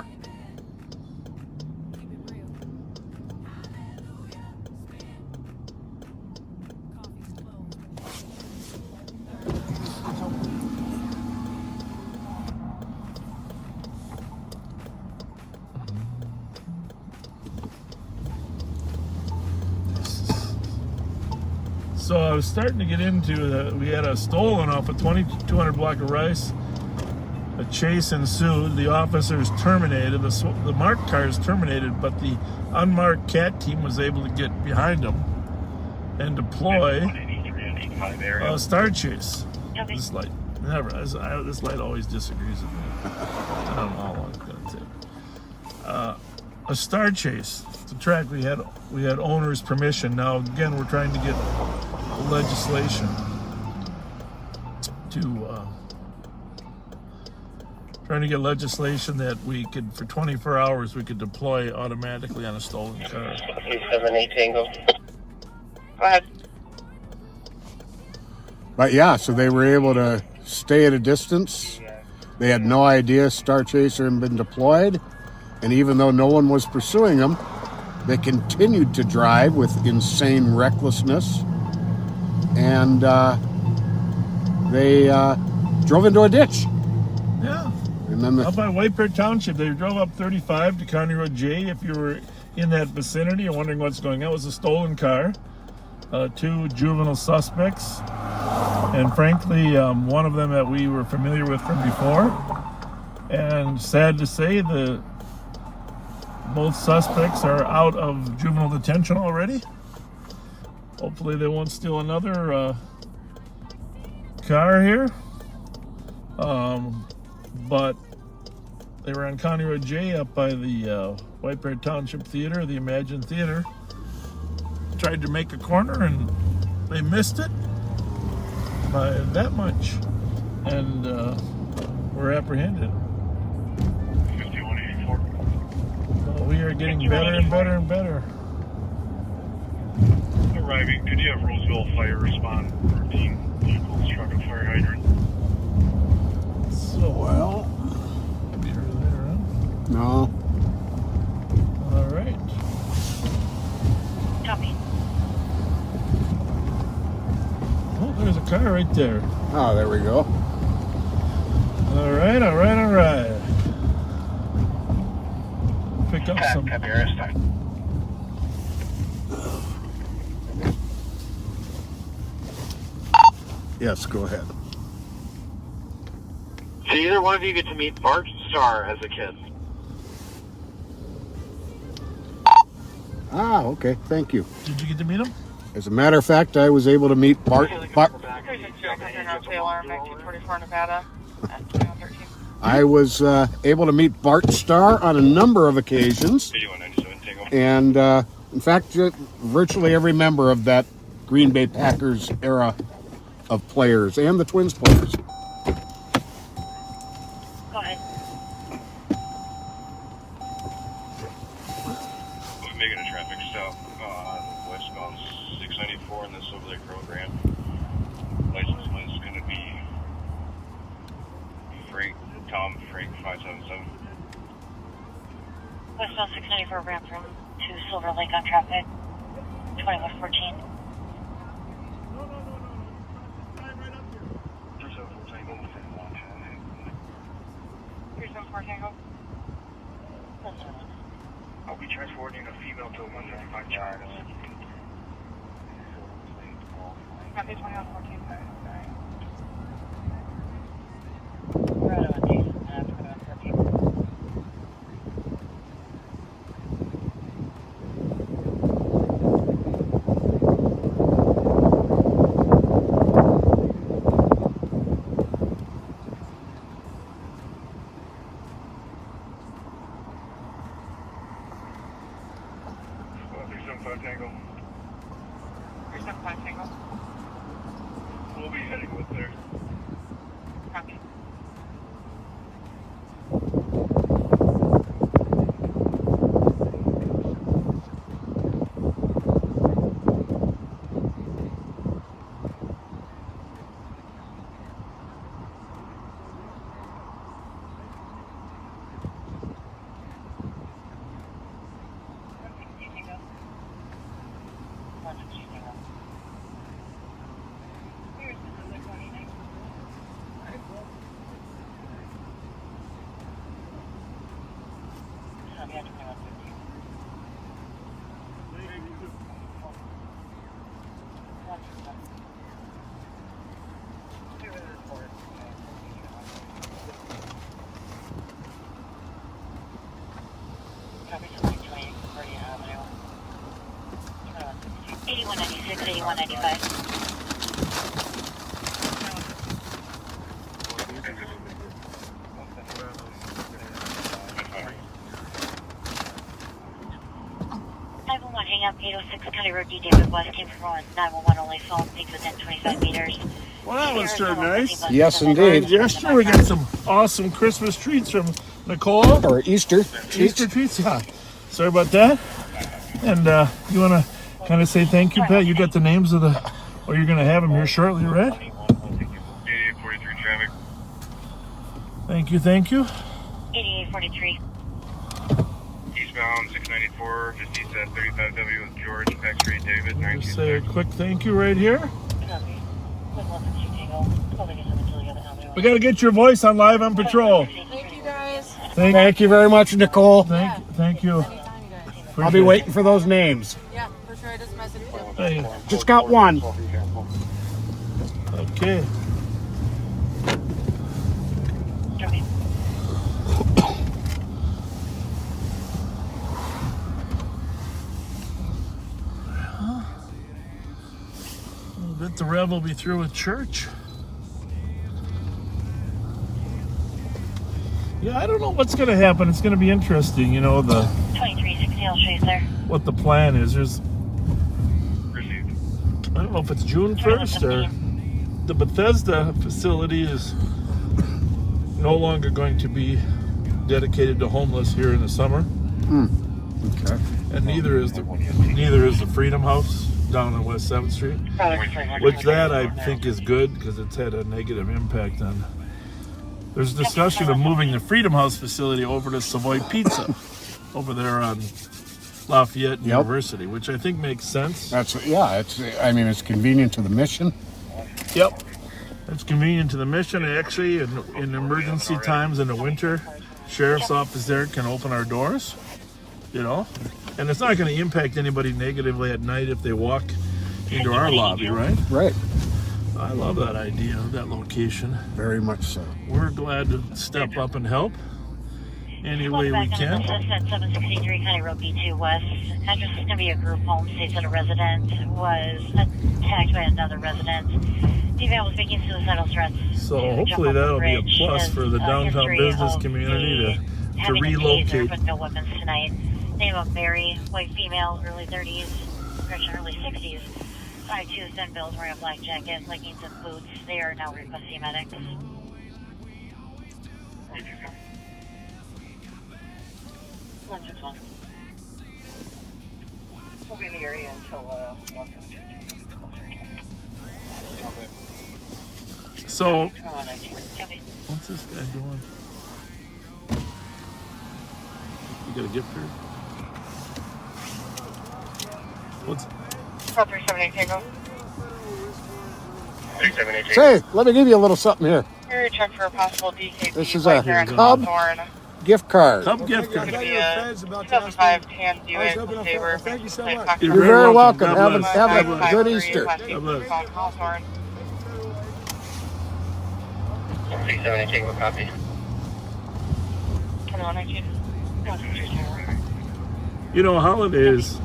So I was starting to get into we had a stolen off a 2200 block of Rice. A chase ensued. The officers terminated. The marked cars terminated, but the unmarked CAT team was able to get behind them and deploy a star chase. This light this light always disagrees with me. I don't know how long it's gonna take. A star chase. The track we had owner's permission. Now again, we're trying to get legislation that we could, for 24 hours, we could deploy automatically on a stolen car. 78 Tango. Go ahead. But yeah, so they were able to stay at a distance. They had no idea Star Chaser had been deployed. And even though no one was pursuing them, they continued to drive with insane recklessness. And they drove into a ditch. Yeah. And then up by White Bear Township, they drove up 35 to County Road J. If you were in that vicinity and wondering what's going on, it was a stolen car. 2 juvenile suspects. And frankly, one of them that we were familiar with from before. And sad to say, both suspects are out of juvenile detention already. Hopefully they won't steal another car here. But they were on County Road J up by the White Bear Township Theater, the Imagine Theater. Tried to make a corner and they missed it by that much. And were apprehended. 5184. We are getting better and better and better. Arriving, could you have Roseville Fire respond? 13 vehicles struck a fire hydrant. So well. Maybe earlier, huh? No. All right. Copy. Oh, there's a car right there. Oh, there we go. All right, all right, all right. Pick up some. Yes, go ahead. Did either one of you get to meet Bart Starr as a kid? Ah, okay, thank you. Did you get to meet him? As a matter of fact, I was able to meet Bart. I was able to meet Bart Starr on a number of occasions. And in fact, virtually every member of that Green Bay Packers era of players and the Twins players. Go ahead. We're making a traffic stop on westbound 694 in the Silver Lake Road ramp. License plate is going to be Tom Frank 577. Westbound 694 ramp from to Silver Lake on traffic. 2114. I'll be transporting a female to 135 Charles. Copy 2114. We'll be heading with there. Copy. 8196, 8195. Hang up 806 County Road D. David West came from a 911 only phone, things within 25 meters. Well, that was sure nice. Yes, indeed. Yesterday we got some awesome Christmas treats from Nicole. Or Easter Easter treats, yeah. Sorry about that. And you want to kind of say thank you, Pat? You got the names of the, or you're going to have them here shortly, right? 8843 traffic. Thank you, thank you. 8843. Eastbound 694, just east at 35W with George, X-ray David, Just say a quick thank you right here. We got to get your voice on Live on Patrol. Thank you, guys. Thank you very much, Nicole. Thank you. I'll be waiting for those names. Yeah, for sure. I just messaged you. Hey. Just got one. Okay. A bit the Rev will be through with church. Yeah, I don't know what's going to happen. It's going to be interesting, you know, the 2360, I'll show you there. what the plan is. There's, I don't know if it's June 1st or the Bethesda facility is no longer going to be dedicated to homeless here in the summer. Okay. And neither is the Freedom House down on West 7th Street. Which that I think is good because it's had a negative impact on. There's discussion of moving the Freedom House facility over to Savoy Pizza over there on Lafayette University, which I think makes sense. I mean, it's convenient to the mission. Yep. It's convenient to the mission. Actually, in emergency times in the winter, sheriff's office there can open our doors, you know, and it's not going to impact anybody negatively at night if they walk into our lobby, right? Right. I love that idea, that location. Very much so. We're glad to step up and help any way we can. 763 County Road B2 West. Address is going to be a group home. States that a resident was attacked by another resident. The man was making suicidal threats. So hopefully that'll be a plus for the downtown business community to relocate. But no weapons tonight. Name of Mary, white female, early 30s, early 60s. 5'2", thin build, wearing a black jacket, leggings and boots. They are now requesting medics. We'll be in the area until 1:15. So, what's this guy doing? You got a gift card? What's... 378 Tango. 378 Say, let me give you a little something here. Here, check for a possible DKP. This is right a there on Cub Hawthorne. gift card. Cub gift card. It's going to be a 2005 tan Buick Sabre. Thank you so much. You're very welcome. God Have bless. a good Easter. God bless. Hawthorne. 378 Tango, copy. 2119. You know, holidays,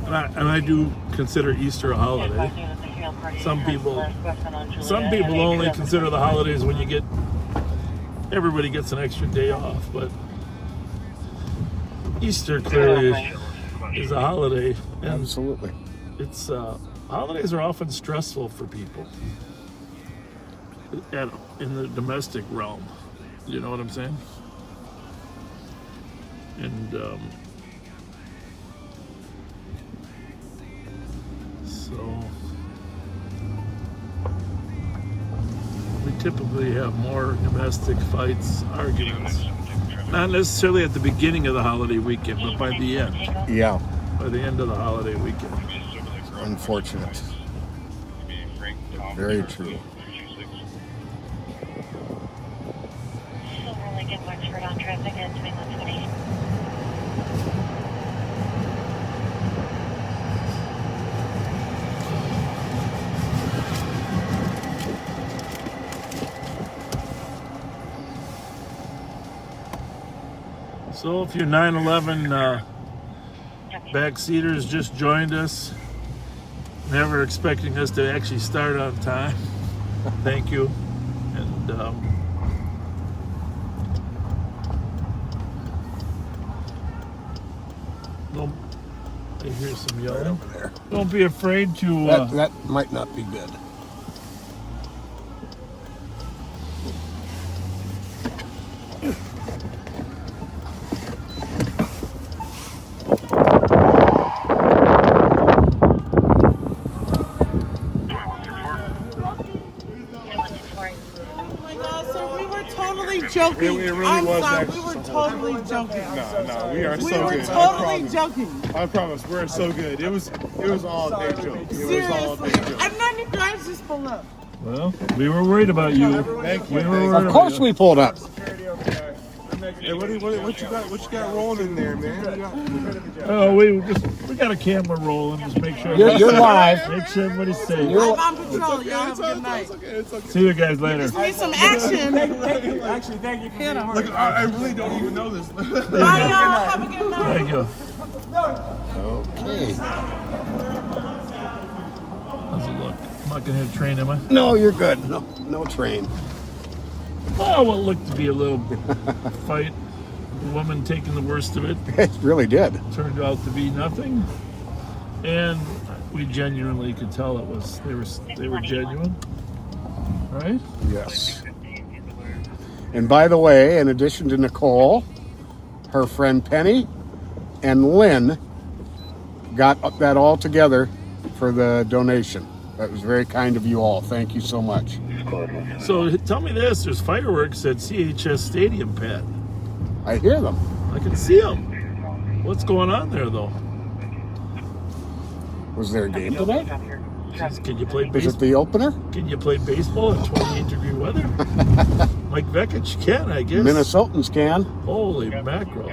and I do consider Easter a holiday. Some people only consider the holidays when everybody gets an extra day off, but Easter clearly is a holiday. And absolutely. It's holidays are often stressful for people in the domestic realm. You know what I'm saying? And so we typically have more domestic fights, arguments. Not necessarily at the beginning of the holiday weekend, but by the end. Yeah. By the end of the holiday weekend. Unfortunate. Very true. Silver Lake and Wexford on traffic at 2120. So if you're 9/11 Backseaters just joined us. Never expecting us to actually start on time. Thank you. And I hear some yelling. Right over there. Don't be afraid to. That might not be good. Joking. It really I'm was sorry, actually we were totally joking. No, we are so good. We were totally joking. I promise, we're so good. It was all a big joke. Seriously, and then you guys just pulled up. Well, we were worried about you. Thank you. Of course we pulled up. Hey, what you got rolling in there, man? Oh, we got a camera rolling. Just make sure You're live. Make sure everybody's safe. I'm on patrol. Y'all have a good night. See you guys later. Need some action. Actually, thank you. Look, I really don't even know this. Bye, y'all. Have a good night. Thank you. Okay. How's it look? I'm not gonna hit a train, am I? No, you're good. No train. Oh, what looked to be a little fight. The woman taking the worst of it. It really did. Turned out to be nothing, and we genuinely could tell it was they were genuine, right? Yes. And by the way, in addition to Nicole, her friend Penny and Lynn got that all together for the donation. That was very kind of you all. Thank you so much. So tell me this: there's fireworks at CHS Stadium, Pat. I hear them. I can see them. What's going on there, though? Was there a game tonight? Can you play baseball? Is it the opener? Can you play baseball in 28-degree weather? Mike Vekich can, I guess. Minnesotans can. Holy mackerel.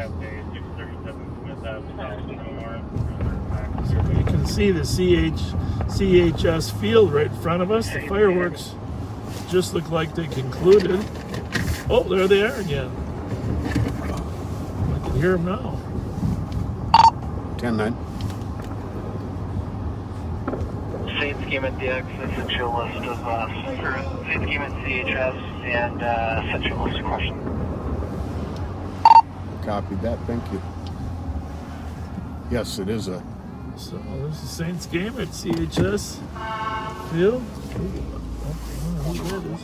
So you can see the CHS field right in front of us. The fireworks just look like they concluded. Oh, there they are again. I can hear them now. 10-9. Saints game at the X, essential list of, Saints game at CHS, and essential list of questions. Copied that, thank you. Yes, it is a... So this is Saints game at CHS field. Oh, there it is.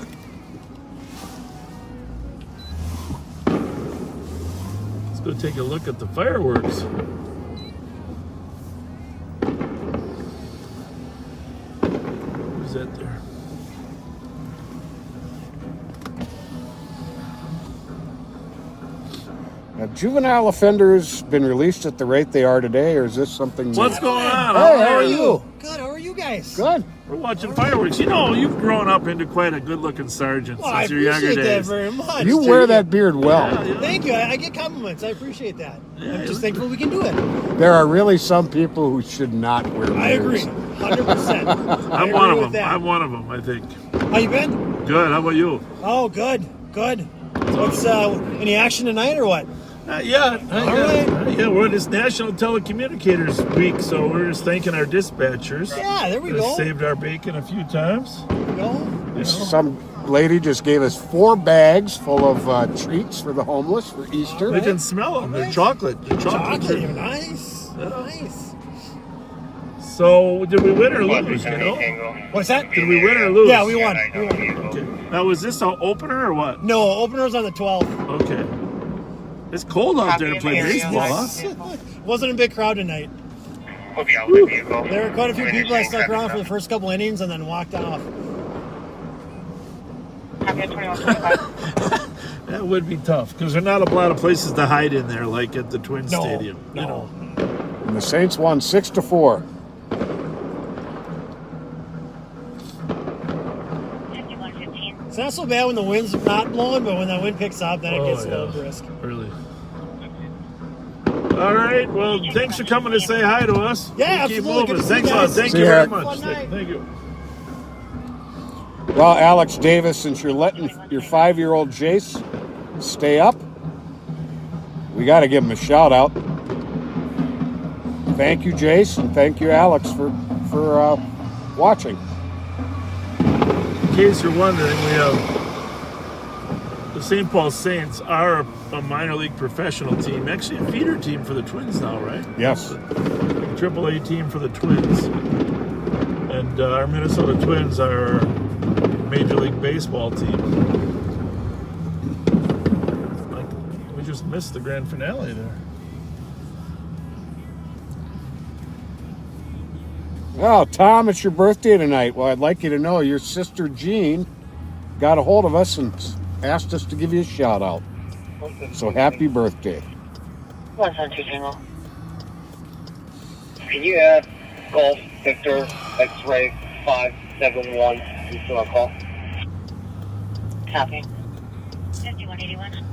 Let's go take a look at the fireworks. Who's that there? Have juvenile offenders been released at the rate they are today, or is this something... What's going on? Hey, how are you? Good, how are you guys? Good. We're watching fireworks. You know, you've grown up into quite a good-looking sergeant since your younger days. I appreciate that very much. You wear that beard well. Yeah. Thank you. I get compliments. I appreciate that. I'm just thankful we can do it. There are really some people who should not wear beards. I agree, 100%. I'm one of them. I'm one of them, I think. How you been? Good. How about you? Oh, good. What's any action tonight or what? Not yet. Yeah, we're this National Telecommunicators Week, so we're just thanking our dispatchers. Yeah, there we go. Saved our bacon a few times. There we go. You know. Some lady just gave us 4 bags full of treats for the homeless for Easter. We can smell them. They're chocolate. Chocolate. Nice. Yeah. Nice. So, did we win or lose, you know? What's that? Did we win or lose? Yeah, we won. Okay. Now, was this an opener or what? No, opener's on the 12th. Okay. It's cold out there to play baseball, huh? Wasn't a big crowd tonight. There were quite a few people that stuck around for the first couple innings and then walked off. That would be tough because there are not a lot of places to hide in there, like at the Twin Stadium. No. You know. And the Saints won 6-4. It's not so bad when the wind's not blowing, but when that wind picks up, then it gets a little brisk. Really. All right. Well, thanks for coming to say hi to us. Yeah, Keep absolutely. moving. Good to see Thanks you a lot. guys. Thank See you you, very Eric. much. Fun Thank you. Well, Alex Davis, since you're letting your 5-year-old Jace stay up, we got to give him a shout out. thank you, Jace, and thank you, Alex, for watching. In case you're wondering, we have the St. Paul Saints are a minor league professional team, actually a feeder team for the Twins now, right? Yes. A AAA team for the Twins. And our Minnesota Twins are a Major League Baseball team. We just missed the grand finale there. Well, Tom, it's your birthday tonight. Well, I'd like you to know your sister Jean got a hold of us and asked us to give you a shout out. So happy birthday. 172 Tango. Can you add Golf Victor X-Ray 571? You still on call? Copy. 5181.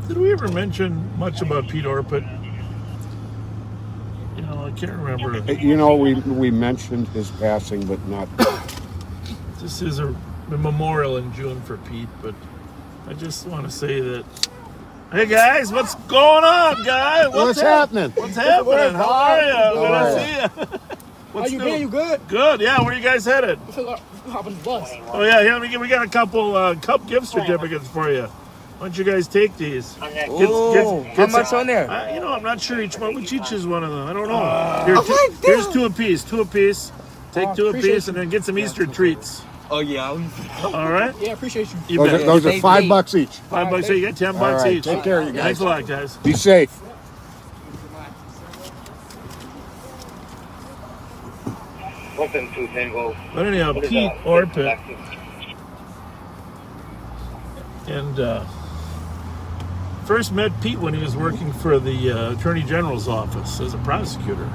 Did we ever mention much about Pete Orpett? You know, I can't remember. You know, we mentioned his passing, but not. This is a memorial in June for Pete, but I just want to say that. Hey guys, what's going on, guys? What's happening? What's happening? How are you? Good to see you. How you been? You good? Good. Yeah. Where you guys headed? Hopping the bus. Oh yeah. We got a couple cup gift certificates for you. Why don't you guys take these? How much on there? You know, I'm not sure which each is one of them. I don't know. Here's two apiece. Take two apiece, and then get some Easter treats. Oh yeah. All right. Yeah, appreciate you. Those are $5 each. $5 each. You get $10 All right, each. take care of you guys. Thanks a lot, guys. Be safe. But anyhow, Pete Orpett and first met Pete when he was working for the Attorney General's office as a prosecutor,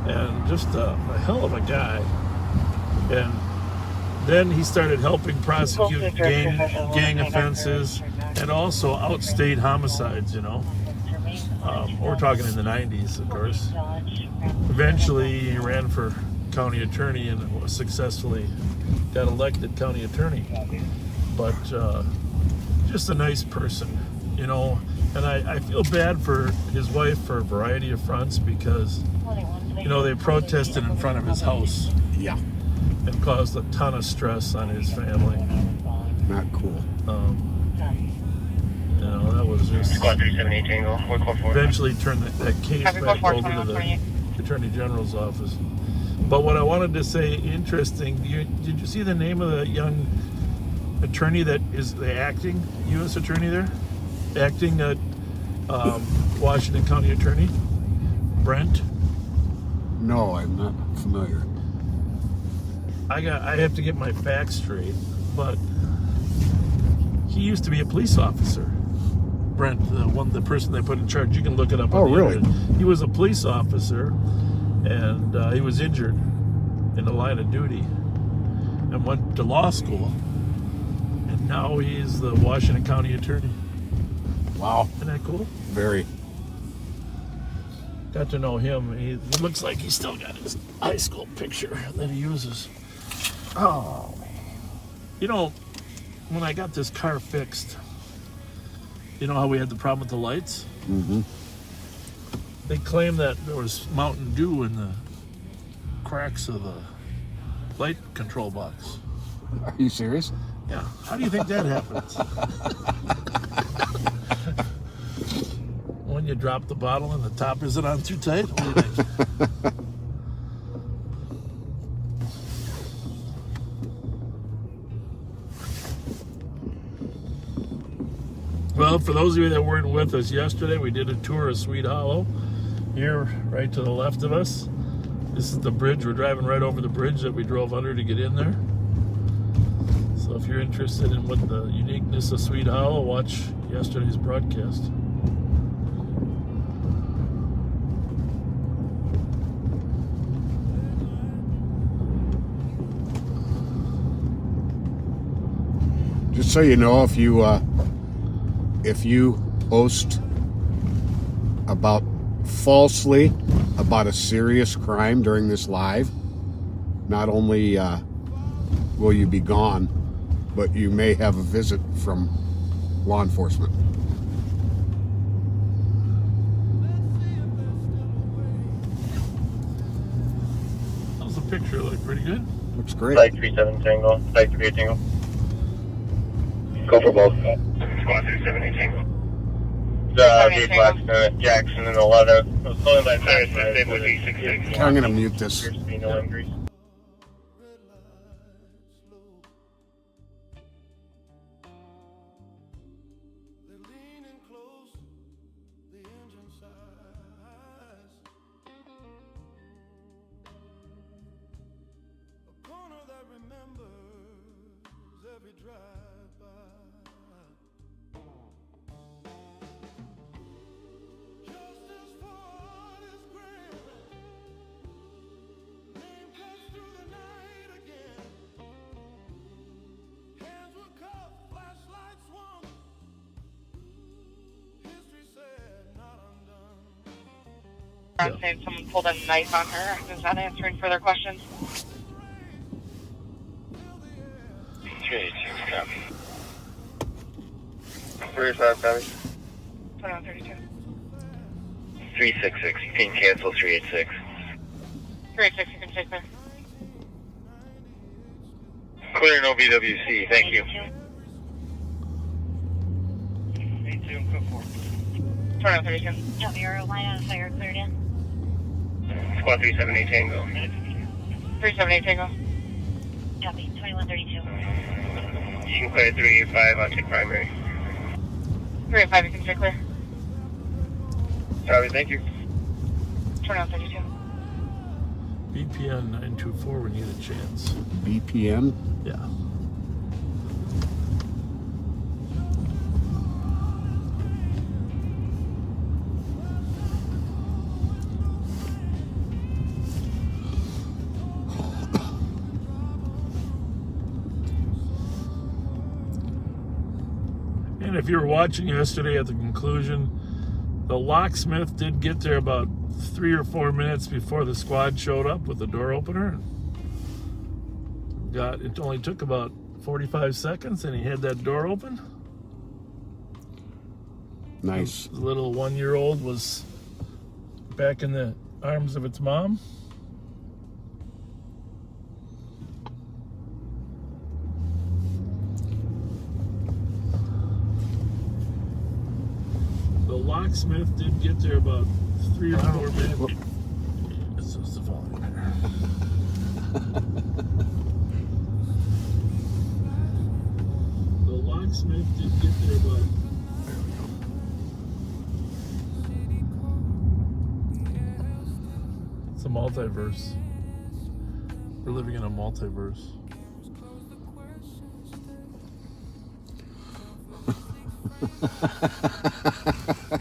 and just a hell of a guy. And then he started helping prosecute gang offenses and also outstate homicides. You know, we're talking in the 90s, of course. Eventually, he ran for county attorney and successfully got elected county attorney. But just a nice person, you know. And I feel bad for his wife for a variety of fronts because, you know, they protested in front of his house. Yeah. And caused a ton of stress on his family. Not cool. You know, that was just. Squad 378 Tango. What call for? Eventually turned that case back over to the Attorney General's office. But what I wanted to say, interesting, did you see the name of the young attorney that is the acting U.S. attorney there? Acting Washington County Attorney? Brent? No, I'm not familiar. I have to get my facts straight, but he used to be a police officer. Brent, the person they put in charge. You can look it up. Oh, really? Internet. He was a police officer, and he was injured in the line of duty, and went to law school, and now he's the Washington County Attorney. Wow! Isn't that cool? Very. Got to know him. He looks like he's still got his high school picture that he uses. Oh, you know, when I got this car fixed, you know how we had the problem with the lights? Mm-hmm. They claimed that there was Mountain Dew in the cracks of the light control box. Are you serious? Yeah. How do you think that happens? When you drop the bottle and the top isn't on too tight? What do you think? Well, for those of you that weren't with us yesterday, we did a tour of Sweet Hollow. Here, right to the left of us. This is the bridge. We're driving right over the bridge that we drove under to get in there. So if you're interested in what the uniqueness of Sweet Hollow, watch yesterday's broadcast. Just so you know, if you post falsely about a serious crime during this live, not only will you be gone, but you may have a visit from law enforcement. picture looked pretty good. Looks great. Flight 37 Tango. Flight 38 Tango. Go for both. Squad 378 Tango. Dave Blacksmith, Jackson, and 11. I was calling by fire system with E66. I'm going to mute this. Appears to be no injuries. Saying someone pulled a knife on her. Is that answering further questions? 386, copy. 35, copy. 2132. 366, you can cancel 386. 386, you can take there. Clear, no BWC, thank you. 2132. Copy, your line on fire cleared in. Squad 378 Tango. 378 Tango. Copy, 2132. You can clear 385 on to primary. 385, you can stay clear. Copy, thank you. 2132. BPN 924 when you get a chance. BPN? Yeah. And if you were watching yesterday at the conclusion, the locksmith did get there about 3 or 4 minutes before the squad showed up with the door opener. It only took about 45 seconds and he had that door open. Nice. The little 1-year-old was back in the arms of its mom. The locksmith did get there about 3 or 4 minutes. This is the volume here. The locksmith did get there about. It's a multiverse. We're living in a multiverse.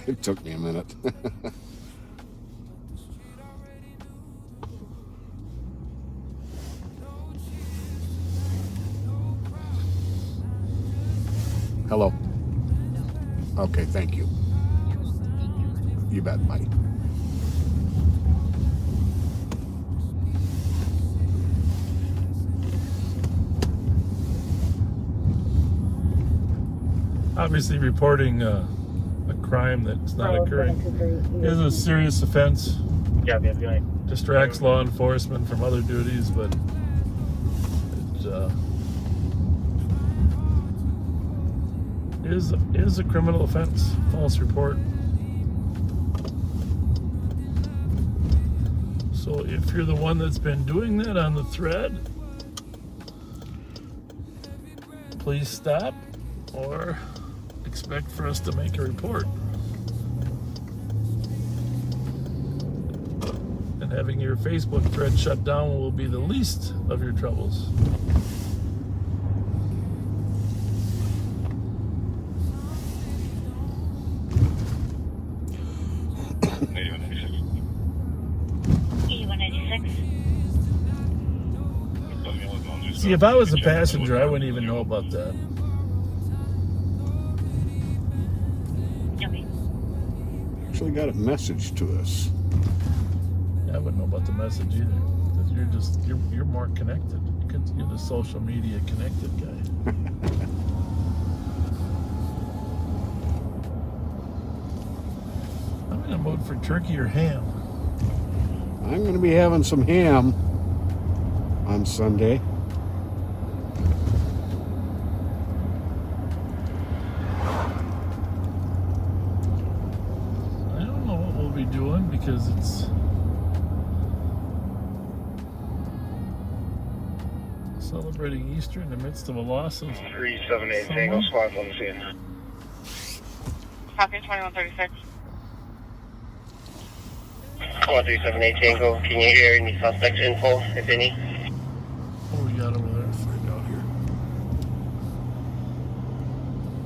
It took me a minute. Hello. Okay, thank you. You bet, bye. Obviously, reporting a crime that's not occurring is a serious offense. Yeah, Distracts law enforcement from other duties, but it is a criminal offense. False report. So if you're the one that's been doing that on the thread, please stop or expect for us to make a report. And having your Facebook thread shut down will be the least of your troubles. See, if I was a passenger, I wouldn't even know about that. Actually got a message to us. Yeah, I wouldn't know about the message either. Because you're more connected. You're the social media connected guy. I'm in a mood for turkey or ham. I'm going to be having some ham. on Sunday. I don't know what we'll be doing because it's celebrating Easter in the midst of a loss of 378 Tango, squad on the scene. Copy 2136. 1378 Tango, can you hear any suspect info, if any? What we got over there? Right down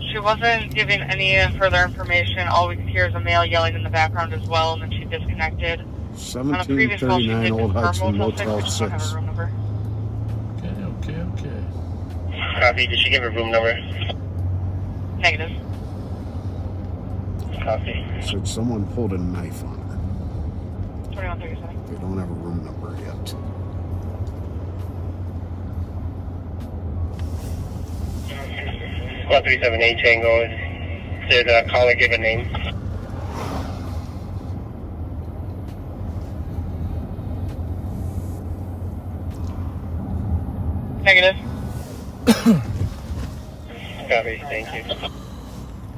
here. She wasn't giving any further information. All we could hear is a male yelling in the background as well, and then she disconnected. 1739 Old Hudson, Motel 6. Have a room number. Okay. Copy, did she give a room number? Negative. Copy. Said someone pulled a knife on her. 2137. They don't have a room number yet. Squad 378 Tango, did the caller give a name? Negative. Copy, thank you.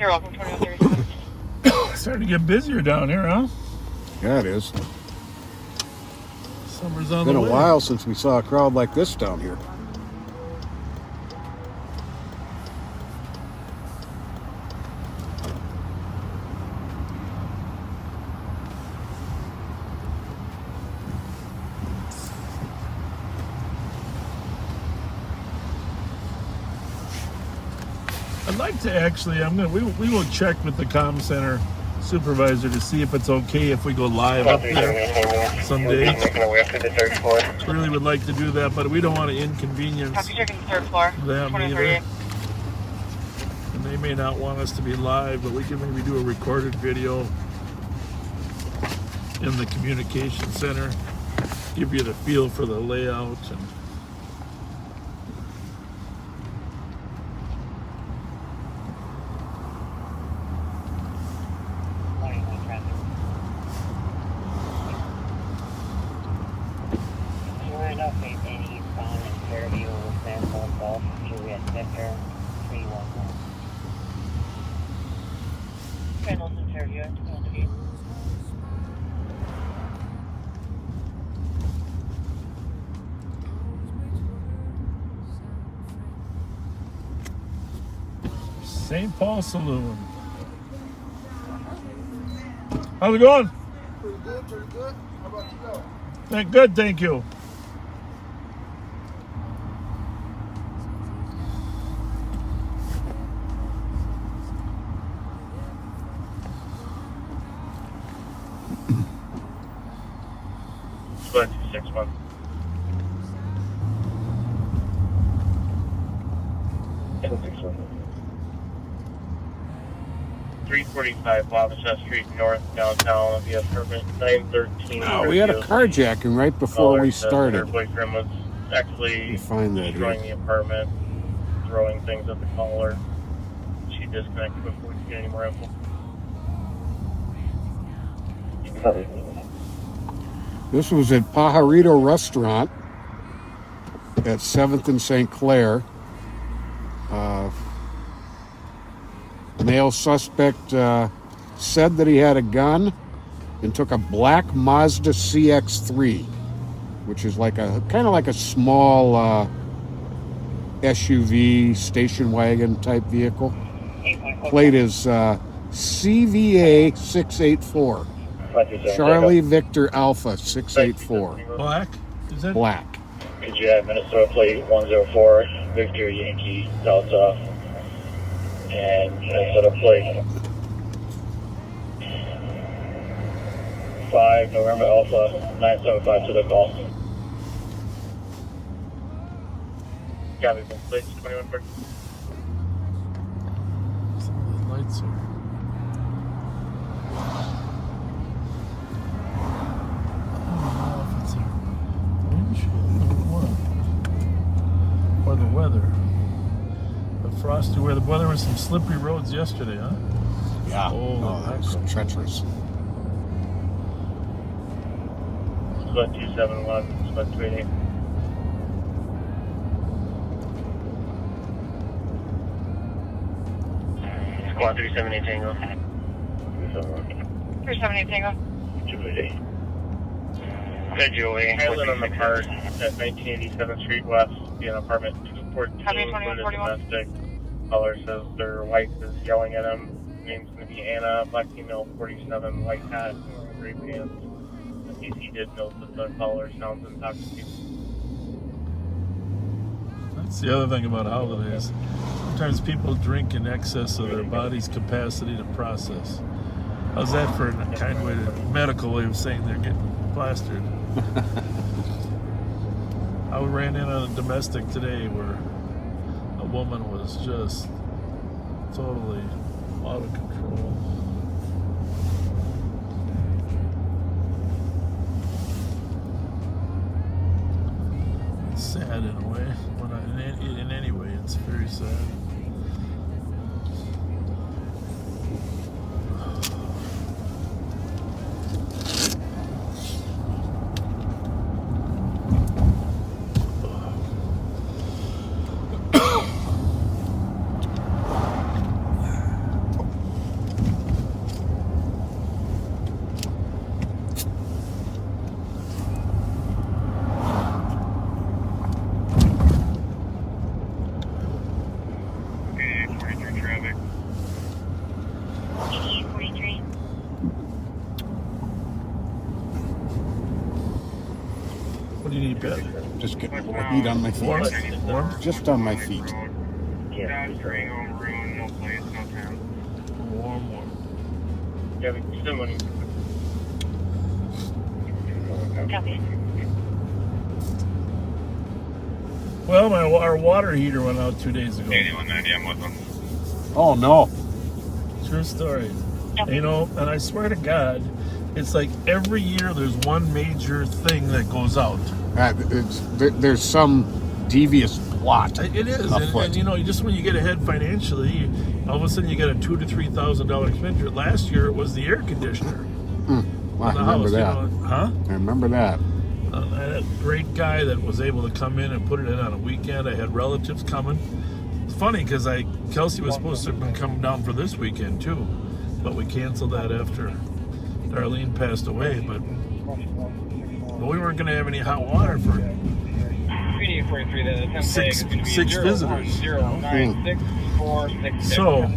You're welcome, 2137. Starting to get busier down here, huh? Yeah, it is. Summer's on Been the a way. while since we saw a crowd like this down here. I'd like to actually, we will check with the comm center supervisor to see if it's okay if we go live up there someday. Making our way up to the third floor. Really would like to do that, but we don't want to inconvenience Copy, checking the third floor. them either. 2038. And they may not want us to be live, but we can maybe do a recorded video in the communication center, give you the feel for the layout and St. Paul Saloon. How's it going? Pretty good. How about you go? Good, thank you. Squad 261. Squad 261. 345 Lobster Street North, downtown, via permit 913. Oh, we had a carjacking right before we started. Her boyfriend was actually find that destroying the apartment, throwing things at the caller. She disconnected before we could get any more info. This was at Pajarito Restaurant at 7th and St. Clair. Male suspect said that he had a gun and took a black Mazda CX-3, which is like a kind of like a small SUV station wagon type vehicle. Plate is CVA 684. Charlie Victor Alpha 684. Black? Is that black? Could you have Minnesota plate 104 Victor Yankee Delta and Minnesota plate 5 November Alpha 975 to the call. Copy, plates 21 for. Some of the lights are. Or the weather. The frosty weather. Well, there were some slippery roads yesterday, huh? Yeah. Oh, that was treacherous. Squad 271, Squad 288. Squad 378 Tango. 378 Tango. Julie. Hey, Julie. I live on the park at 1987th Street West, in apartment 214. Copy 2141. Domestic. Caller says their wife is yelling at him. Name's going to be Anna, black female, 47, white hat, gray pants. DC did note that the caller sounds intoxicated. That's the other thing about holidays. Sometimes people drink in excess of their body's capacity to process. How's that for a kind way to medical way of saying they're getting plastered? I ran in on a domestic today where a woman was just totally out of control. It's sad in a way. In any way, it's very sad. What do you need, Beth? Just getting a little heat on my feet. Warm? Just on my feet. Warm. Yeah, we still money. Copy. Well, our water heater went out 2 days ago. 8190, I'm with them. Oh, no. True story. You know, and I swear to God, it's like every year there's one major thing that goes out. There's some devious plot. It is, and you know, just when you get ahead financially, all of a sudden you get a $2,000 to $3,000 expenditure. Last year it was the air conditioner. I remember that. You know, huh? I remember that. I had a great guy that was able to come in and put it in on a weekend. I had relatives coming. It's funny because Kelsey was supposed to have been coming down for this weekend too, but we canceled that after Darlene passed away. But we weren't going to have any hot water for six visitors. So,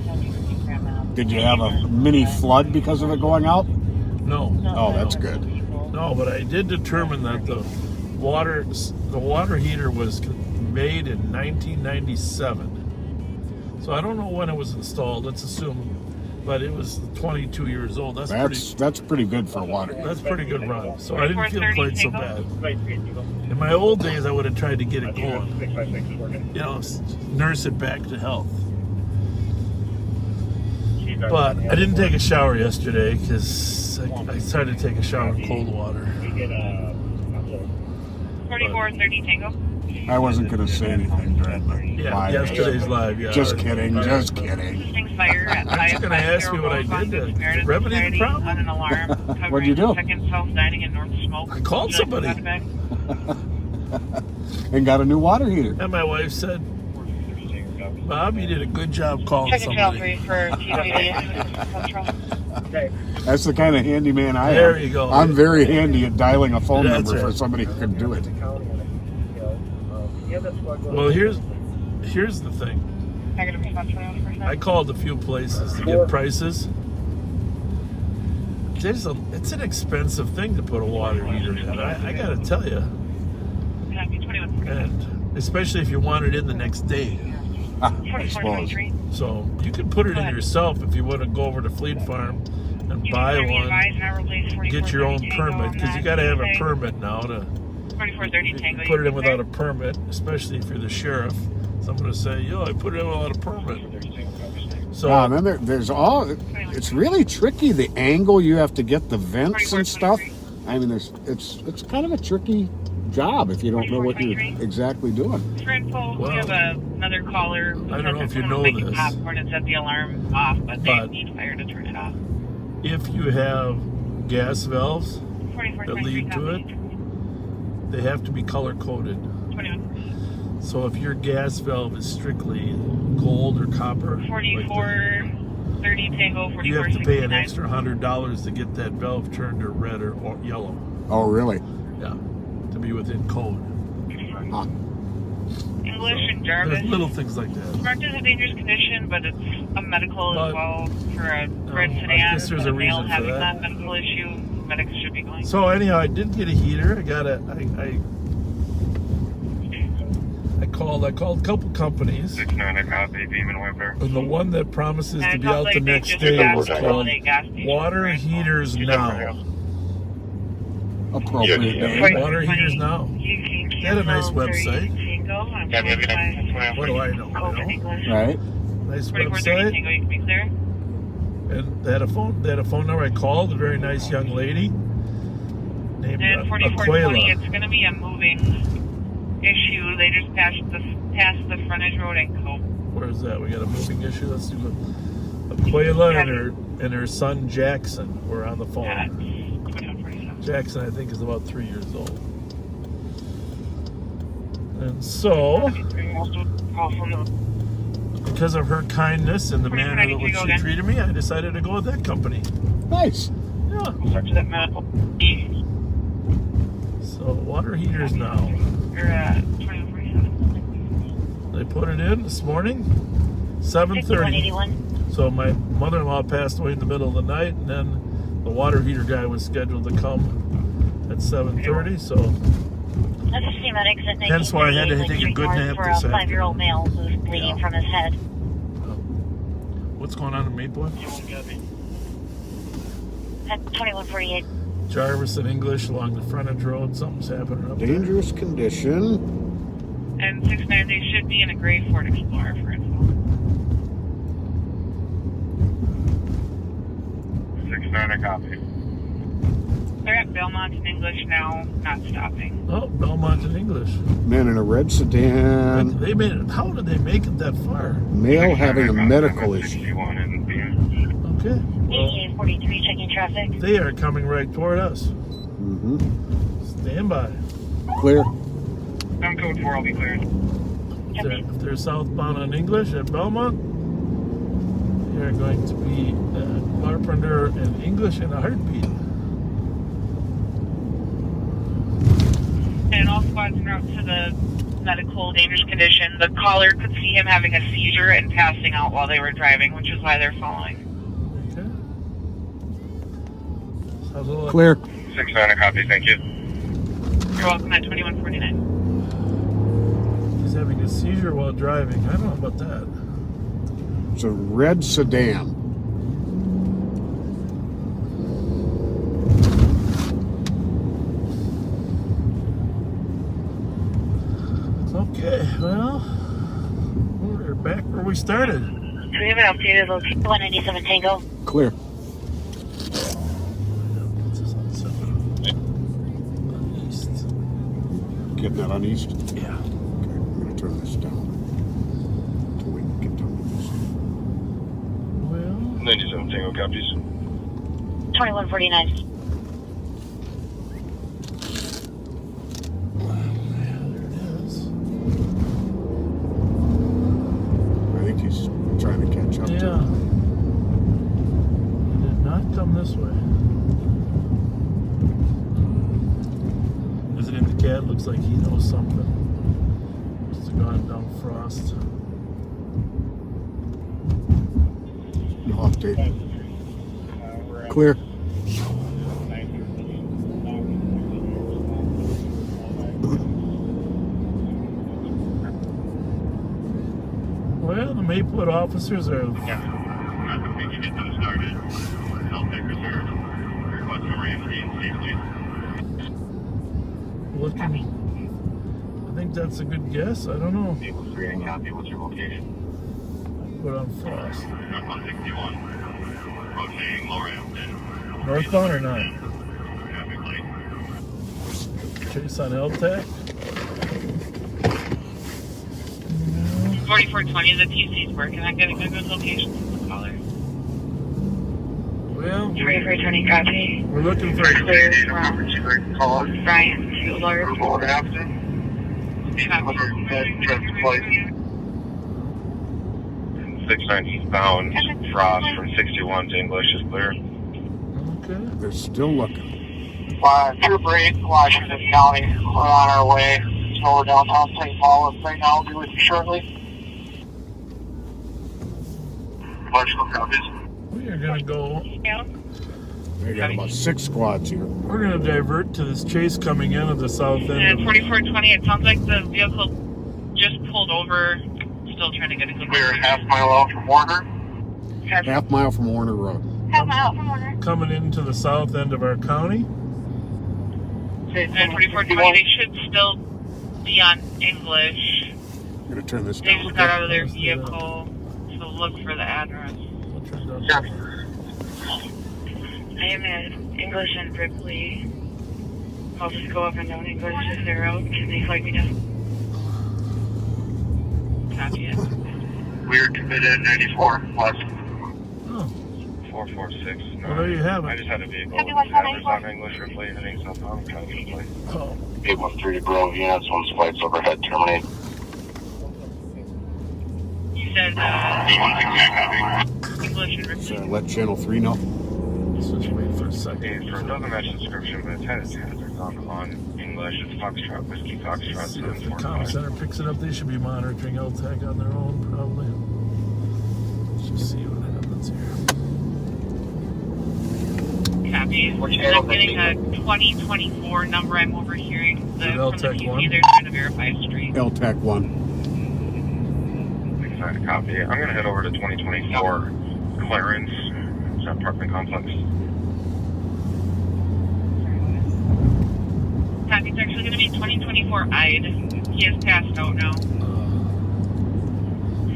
did you have a mini flood because of it going out? No. Oh, that's good. No, but I did determine that the water heater was made in 1997. So I don't know when it was installed. Let's assume, but it was 22 years old. That's pretty good for water. That's pretty good run. So I didn't feel quite so bad. In my old days, I would have tried to get it going. You know, nurse it back to health. But I didn't take a shower yesterday because I started to take a shower in cold water. 4430 Tango. I wasn't going to say anything during the live. Yesterday's live, yeah. Just kidding. Aren't you going to ask me what I did to remedy the problem? On an alarm. What'd you do? Second South Dining in North Smoke. I called somebody. And got a new water heater. And my wife said, Bob, you did a good job calling Second Channel somebody. 3 for TWD. That's the kind of handyman I am. There you go. I'm very handy at dialing a phone number for somebody who can do it. Well, here's the thing. I called a few places to get prices. It's an expensive thing to put a water heater in. I got to tell you. And especially if you want it in the next day. I suppose. So you can put it in yourself if you want to go over to Fleet Farm and buy one. Get your own permit because you got to have a permit now to put it in without a permit, especially if you're the sheriff. Someone to say, "Yo, I put it in without a permit." So and then there's it's really tricky the angle you have to get the vents and stuff. I mean, it's kind of a tricky job if you don't know what you're exactly doing. For info, we have another caller. I don't know if you know this. Popcorn and set the alarm off, but they need fire to turn it off. If you have gas valves that lead to it, they have to be color coded. 21. So if your gas valve is strictly gold or copper, 44. 30 Tango 4469. You have to pay an extra $100 to get that valve turned to red or yellow. Oh, really? Yeah, to be within code. Huh. English and Jarvis. There's little things like that. Marked as a dangerous condition, but it's a medical as well for a red I sedan. guess there's a male reason for having that. medical issue. Medics should be going. So anyhow, I did get a heater. I called a couple companies. 69 copy, Beeman Whipper. And the one that promises to be out the next day was called Water Heaters Now. Appropriate name. Water Heaters Now. They had a nice website. What do I know? Right. Nice website. And they had a phone number. I called a very nice young lady named And 4420, Aquila. it's going to be a moving issue. They just passed the frontage road and go. Where's that? We got a moving issue. Let's do it. Aquila and her son Jackson were on the phone. Jackson, I think, is about 3 years old. And so, because of her kindness and the manner in which she treated me, I decided to go with that company. Nice. Yeah. So, Water Heaters Now. You're at 2147. They put it in this morning, 7:30. So my mother-in-law passed away in the middle of the night, and then the water heater guy was scheduled to come at 7:30. So hence why I had to take a good nap for this a 5-year-old afternoon. male who's bleeding from his head. What's going on in Maplewood? At 2148. Jarvis and English along the frontage road. Something's happening up there. Dangerous condition. And 69, they should be in a gray Ford Explorer for info. 69 copy. They're at Belmont in English now, not stopping. Oh, Belmont in English. Man in a red sedan. They made it. How did they make it that far? Male having a medical issue. Okay. 8843 checking traffic. They are coming right toward us. Mm-hmm. Stand by. Clear. I'm code 4, I'll be cleared. If they're southbound on English at Belmont, they are going to be at Carpenter and English in a heartbeat. And all squads en route to the medical dangerous condition. The caller could see him having a seizure and passing out while they were driving, which is why they're following. Okay. Clear. 69 copy, thank you. You're welcome at 2149. He's having a seizure while driving. I don't know about that. It's a red sedan. Okay, well, we're back where we started. Do we have an updated location? 197 Tango. Clear. Getting that on east? Yeah. Okay, I'm going to turn this down until we get down to this. Well, 97 Tango copies. 2149. I think he's trying to catch up to yeah. it. He did not come this way. Is it in the cab? Looks like he knows something. Must have gone down Frost. Off date. Clear. Well, the Maplewood officers are looking. I think that's a good guess. I don't know. What's your location? Put on Frost. 161. Rotating lower end. Northbound or not? Chase on LTAC. 4420, the TC's working. I'm getting a good location from the caller. Well, 4420 copy. we're looking for Clear from Brian to Lord. 69 eastbound, Frost from 61 to English is clear. Okay. They're still looking. Trooper 8, Washington County. We're on our way. So we're downtown St. Paul. Right now, I'll be with you shortly. Electrical copies. We are going to go. They got about 6 squads here. We're going to divert to this chase coming in at the south end. And 4420, it sounds like the vehicle just pulled over. Still trying to get a good We're half mile out from Warner. Half mile from Warner Road. Half mile out from Warner. Coming into the south end of our county. And 4420, they should still be on English. I'm going to turn this They down. just got out of their vehicle, so look for the address. I am at English and Ripley. I'll just go up and down English if they're out. Can they flag me down? Copy it. We're committed 94 plus. Oh. 446. No, Well, there you have it. I just had a vehicle. Address on English Ripley, heading southbound, trying to get away. Oh. 813 to Grove units, 1 flights overhead, terminate. You said English and Ripley. So let channel 3 know. Let's just wait for a second. It doesn't match the description, but it's hazards on English. It's Foxtrot, Whiskey Foxtrot, See if the comm 745. center picks it up. They should be monitoring LTAC on their own, probably. Let's just see what happens here. Copy. I'm getting a 2024 number I'm overhearing. From the LTAC QC, 1? they're trying to verify a street. LTAC 1. Copy. I'm going to head over to 2024 Clarence. It's that apartment complex. Copy. It's actually going to be 2024 IDE. He is passed out now.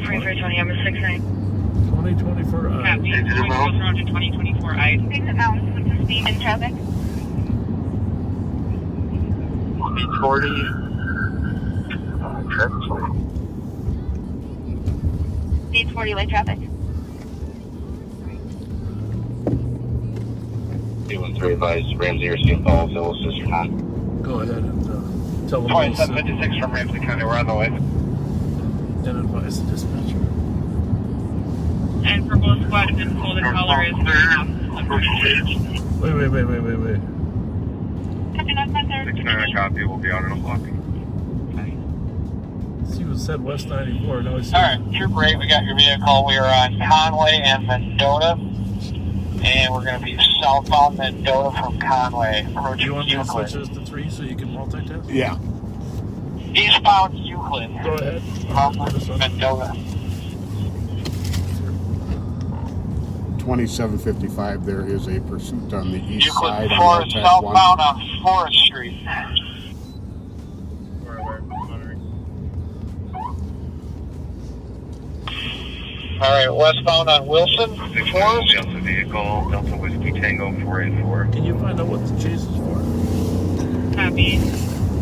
4320, I'm a 69. 2024 Copy. It goes around to 2024 IDE. Things about what's the speed in traffic? Speed 40. Speed 40 lane traffic. 813 advised Ramsey or St. Paul, Phyllis, sister 9. Go ahead and tell them. 2756 from Ramsey County, we're on the way. And advise the dispatcher. And for both squads, the golden color is Wait. 69 copy. We'll be out in a block. See what said West 94. Now it's Alright, Trooper 8, we got your vehicle. We are on Conway and Mendota. And we're going to be southbound Mendota from Conway. Do you want me to switch this to 3 so you can multitask? Yeah. Eastbound Euclid. Go ahead. Mendota. 2755, there is a pursuit on the east Euclid side. on Forest, LTAC 1. southbound on Forest Street. Alright, westbound on Wilson, Forest. Delta vehicle, Delta Whiskey Tango 484. Can you find out what the chase is for? Copy.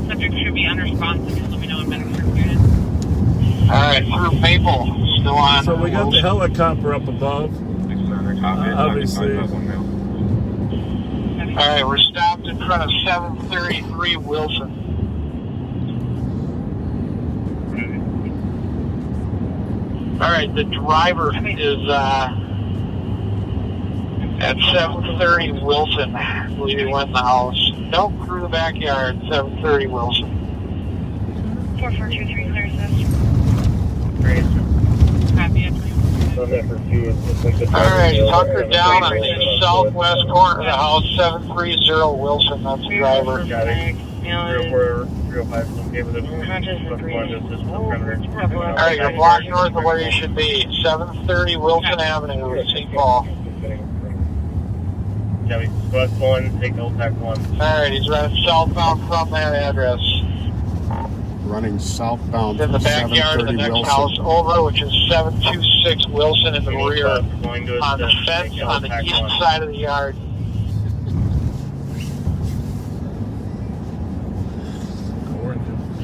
Subject should be unresponsive. Just let me know when medics are cleared. Alright, through Maple, still on. So we got the helicopter up above. Obviously. Alright, we're stopped in front of 733 Wilson. Alright, the driver is at 730 Wilson. I believe he went in the house. Nope, through the backyard, 730 Wilson. 4423 clears this. Copy it. Alright, hunkered down on the southwest corner of the house, 730 Wilson. That's the driver. Alright, you're blocked north of where you should be. 730 Wilson Avenue, St. Paul. Yeah, West 1, take LTAC 1. Alright, he's running southbound from that address. Running southbound In the from backyard of the 730 next Wilson. house over, which is 726 Wilson in the rear. On the fence on the east side of the yard.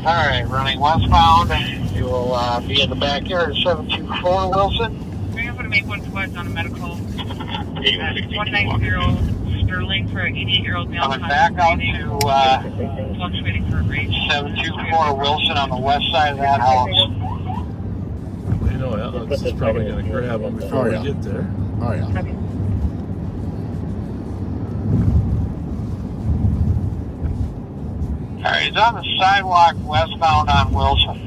Alright, running westbound. You will be in the backyard of 724 Wilson. We're going to make one squad on a medical. 190-year-old Sterling for an 88-year-old male. Coming back out to fluctuating for a rate. 724 Wilson on the west side of that house. know Alex is probably going to grab him before we get there. Oh, yeah. All right, he's on the sidewalk westbound on Wilson.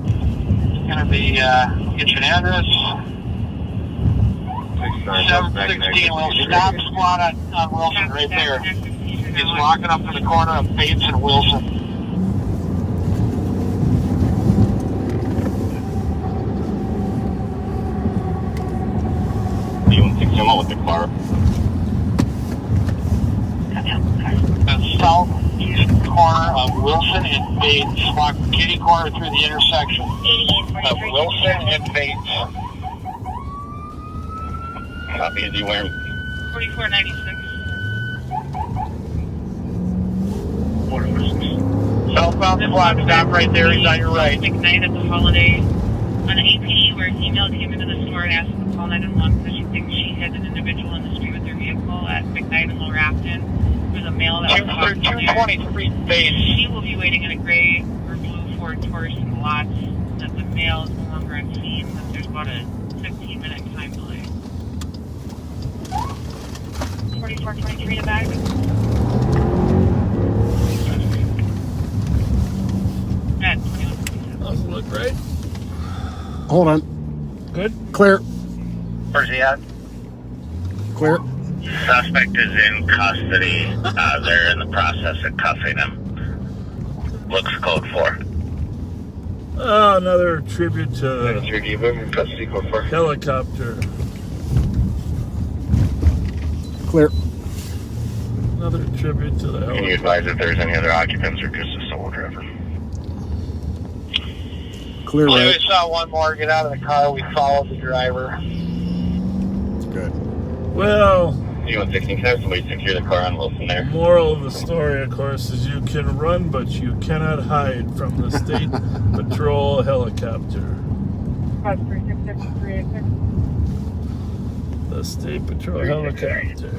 It's going to be, get your address. 716, we'll stop squad on Wilson right there. He's walking up to the corner of Bates and Wilson. You want to take him out with the car? The southeast corner of Wilson and Bates. Walk kitty corner through the intersection of Wilson and Bates. Copy, is he wearing? 4496. Southbound squad, stop right there. He's on your right. McKnight at the Holiday. On an APD where a female came into the store and asked to call 911 because she thinks she hit an individual in the street with their vehicle at McKnight and Lower Afton. There's a male that was talking to her. 223 base. She will be waiting in a gray or blue Ford Taurus in the lots. That the male is no longer on scene. That there's about a 15-minute time delay. 4423 to back. Doesn't look right. Hold on. Good. Clear. Where's he at? Clear. Suspect is in custody. They're in the process of cuffing him. Looks code 4. Oh, another tribute to custody code 4. helicopter. Clear. Another tribute to the Can you helicopter. advise if there's any other occupants or just a solo driver? Clear We right. saw one more get out of the car. We followed the driver. Good. Well, You want 16, can I have somebody secure the car on Wilson there? moral of the story, of course, is you can run, but you cannot hide from the state patrol helicopter. The state patrol helicopter.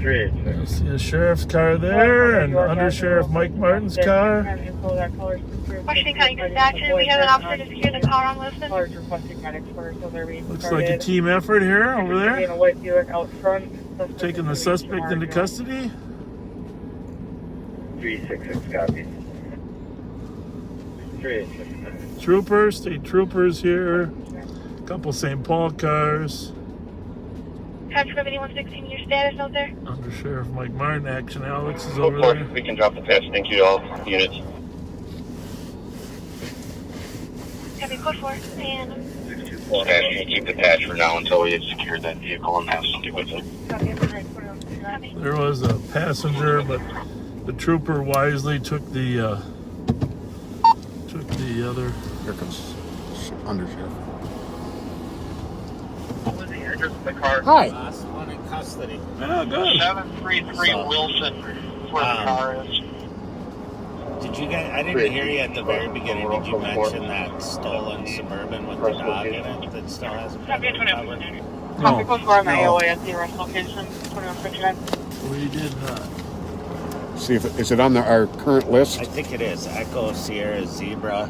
You see the sheriff's car there, and Under Sheriff Mike Martin's car. Washington County Dispatch, we have an officer to secure the car on Wilson. Looks like a team effort here over there. Taking the suspect into custody. 366 copy. 386. Troopers, state troopers here. Couple St. Paul cars. Time for 116, your status out there? Under Sheriff Mike Martin, Action Alex is Code over 4, there. we can drop the patch. Thank you to all units. Copy, code 4. And Patch, you can keep the patch for now until we have secured that vehicle and have something with it. There was a passenger, but the trooper wisely took the other. Here comes Undersheriff. What was the address of the car? Hi. Last one in custody. Oh, good. 733 Wilson is where the car is. Did you guys? I didn't hear you at the very beginning. Did you mention that stolen Suburban with the dog in it that still hasn't been recovered? Copy, code 4 on the No. AOA at the arrest location, 2159. We did not. See if is it on our current list? I think it is. Echo Sierra Zebra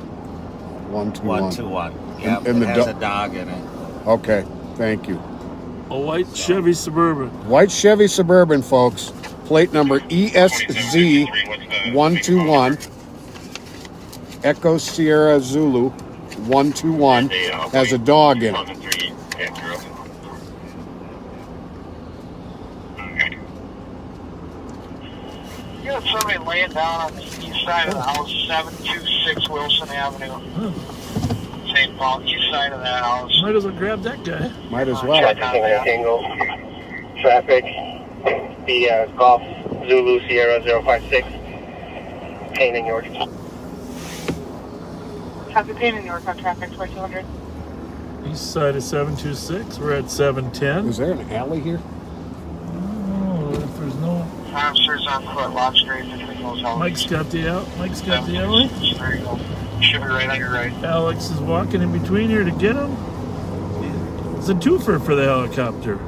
121. 121. Yep, And it the has a dog in it. Okay, thank you. A white Chevy Suburban. White Chevy Suburban, folks. Plate number ESZ 121. Echo Sierra Zulu 121 has a dog in it. You had somebody laying down on the east side of the house, 726 Wilson Avenue. St. Paul, east side of that house. Might as well grab that guy. Might as well. Traffic, the Golf Zulu Sierra 056, Payne and York. Copy, Payne and York on traffic, 2200. East side of 726. We're at 710. Is there an alley here? Oh, if there's no. Officers on foot, lot straight between those houses. Mike's got the out. Mike's got the alley. There you go. Should be right on your right. Alex is walking in between here to get him. It's a twofer for the helicopter.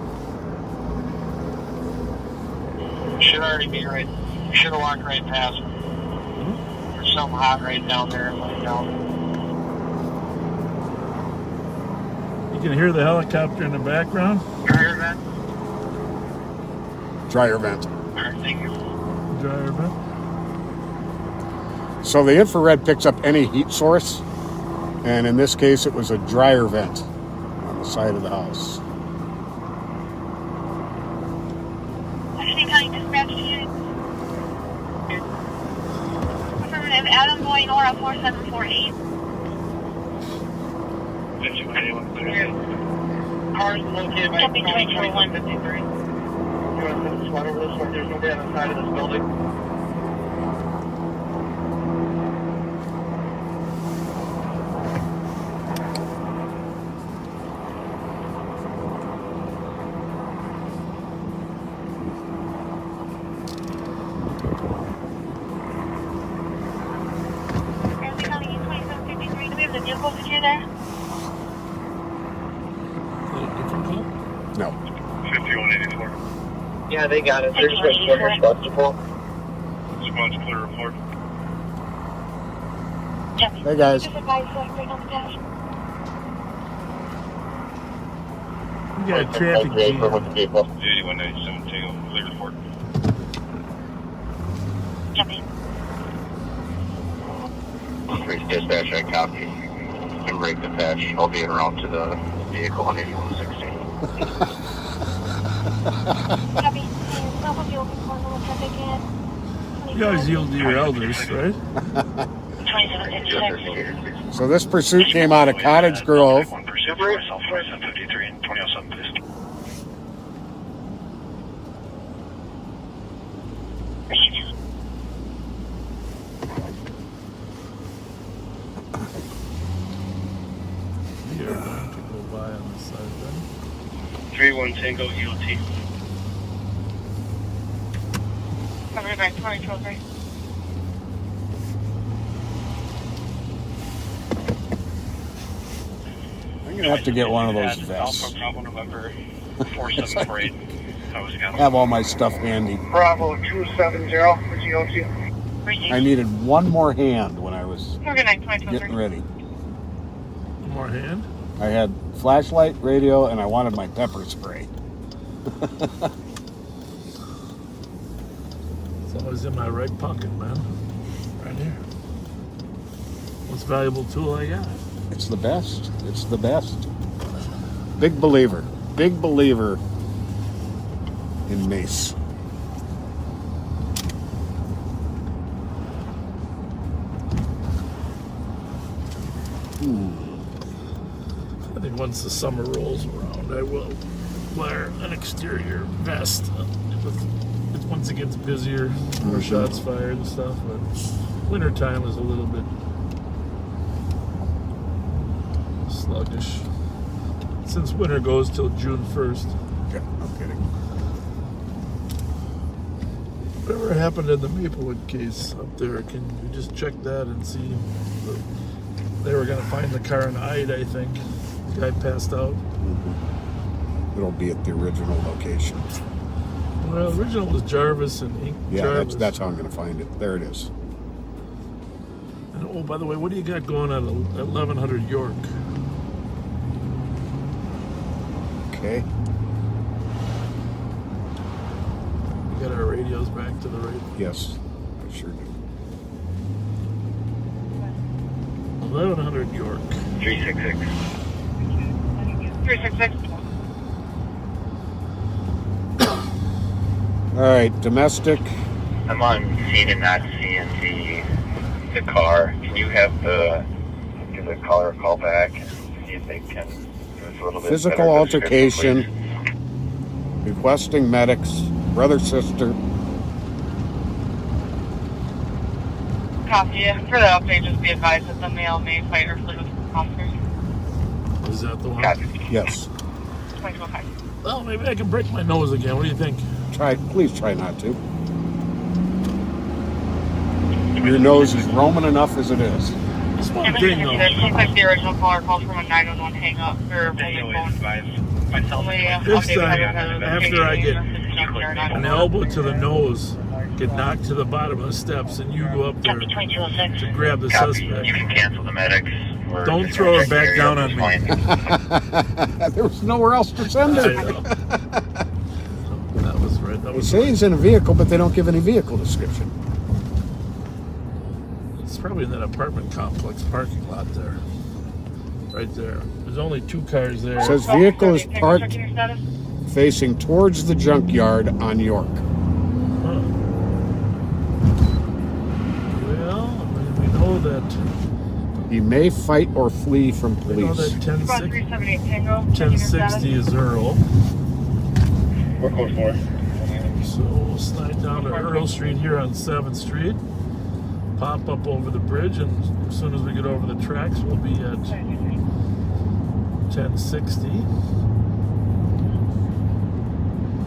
Should already be right You should have walked right past me. There's something hot right down there. You can hear the helicopter in the background. Dryer vent. Dryer vent. Alright, thank you. Dryer vent. So the infrared picks up any heat source, and in this case it was a dryer vent on the side of the house. Washington County Dispatch Unit. Affirmative, Adam Boy, Nora 4748. Cars located by Jumping 2201. 53. You want to put a sweater over this one? There's nobody on the side of this building. Ramsey County 2753. Do we have the vehicle secure there? No. 5184. Yeah, they got it. They're just going to put your stuff to pull. Squad's clear report. Hey guys. Just advise right on the dash. We got a traffic jam. 8197 Tango, clear report. Increase dispatch, I copy. And break the patch. I'll be en route to the vehicle on 8116. Copy. Stop with the open corner with traffic in. You guys yield to your elders, right? 2756. So this pursuit came out of Cottage Grove. One pursuit for myself, 2753 and 2007, please. We are going to go by on this side then. 31 Tango EOT. Covered by 2203. I'm gonna have to get one of those vests. Alpha Bravo November 4748. Have all my stuff handy. Bravo 270 for GOT. I needed one more hand when I was Have a good night, 2203. getting ready. One more hand. I had flashlight, radio, and I wanted my pepper spray. It's always in my right pocket, man. Right here. Most valuable tool I got. It's the best. It's the best. Big believer. Big believer in mace. I think once the summer rolls around, I will wear an exterior vest. Once it gets busier, more shots fired and stuff. But wintertime is a little bit sluggish. Since winter goes till June 1st. Yeah, no kidding. Whatever happened in the Maplewood case up there, can you just check that and see? They were going to find the car in Ide, I think. The guy passed out. It'll be at the original location. Well, the original was Jarvis and Inc. Yeah, Jarvis. that's how I'm going to find it. There it is. And, oh, by the way, what do you got going on at 1100 York? Okay. We got our radios back to the right. Yes, I sure do. 1100 York. 366. 366. All right, domestic. I'm on scene and not seeing the car. Can you have give the caller a call back and see if they can give us a little bit Physical better altercation. description, Requesting medics. Brother, sister. Copy. For the update, just be advised that the male may fight or flee with officers. Is that the one? Yes. 2205. Well, maybe I can break my nose again. What do you think? Please try not to. Your nose is Roman enough as it is. It's one thing, though. It looks like the original caller called from a 911 hang up or only phone. This time, after I get an elbow to the nose, get knocked to the bottom of the steps, and you go up there Copy 2206. to grab the Copy. suspect. You can cancel the medics. We're Don't just throw gonna her back check down the on area me. There was nowhere else to send I her. know. That was right. That They was say he's in a vehicle, but they don't give any vehicle description. It's probably in that apartment complex parking lot there. Right there. There's only 2 cars there. It says vehicle is parked facing towards the junkyard on York. Huh. Well, I mean, we know that. He may fight or flee from We know police. that 1060 is Earl. We're code 4. So we'll slide down to Earl Street here on 7th Street. Pop up over the bridge, and as soon as we get over the tracks, we'll be at 1060.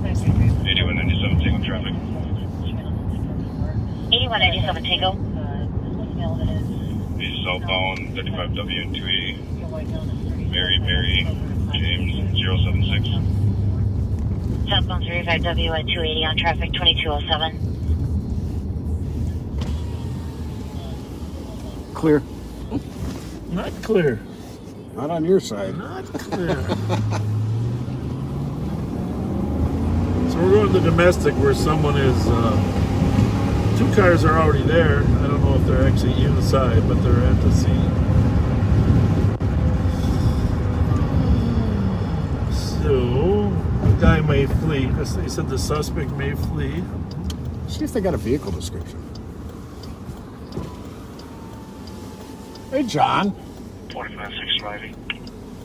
8197 Tango traffic. 8197 Tango. He's southbound 35W and 280. Mary, James 076. Southbound 35W at 280 on traffic 2207. Clear. Not clear. Not on your side. Not clear. So we're going to domestic where someone is, 2 cars are already there. I don't know if they're actually inside, but they're at the scene. So, the guy may flee. They said the suspect may flee. See if they got a vehicle description. Hey, John. 256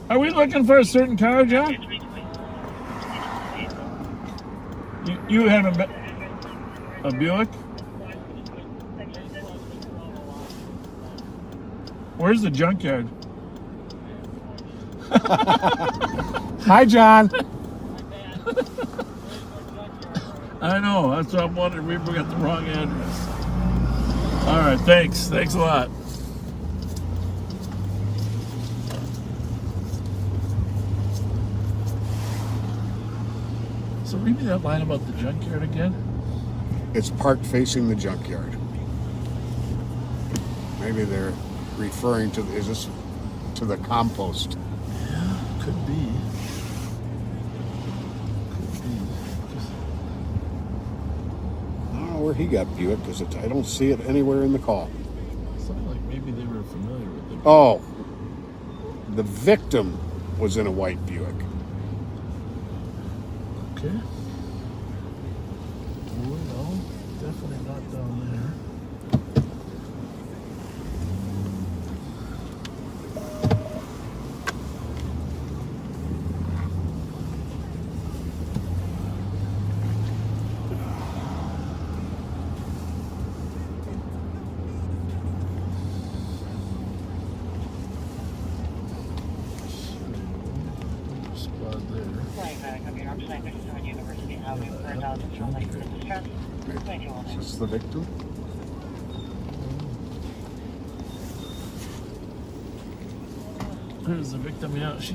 Are we looking for a certain car, John? You haven't been... A Buick? Where's the junkyard? Hi, John. I know. That's what I'm wondering. We got the wrong address. All right. Thanks. Thanks a lot. So read me that line about the junkyard again. It's parked facing the junkyard. Maybe they're referring to, is this to the compost? Yeah, could be. I don't know where he got Buick because I don't see it anywhere in the call. Something like maybe they were familiar with it. Oh, the victim was in a white Buick. Okay. Well, definitely not down there. Is this the victim? There's the victim. Yeah, she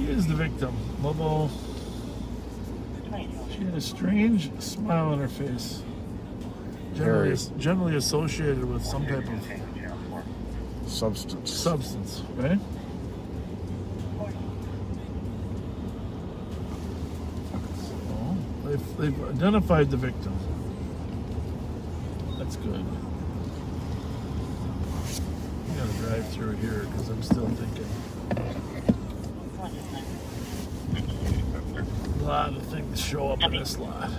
is the victim. Although she had a strange smile on her face. Generally associated with some type of substance, right? They've identified the victim. That's good. I gotta drive through here because I'm still thinking. A lot of things show up in this lot.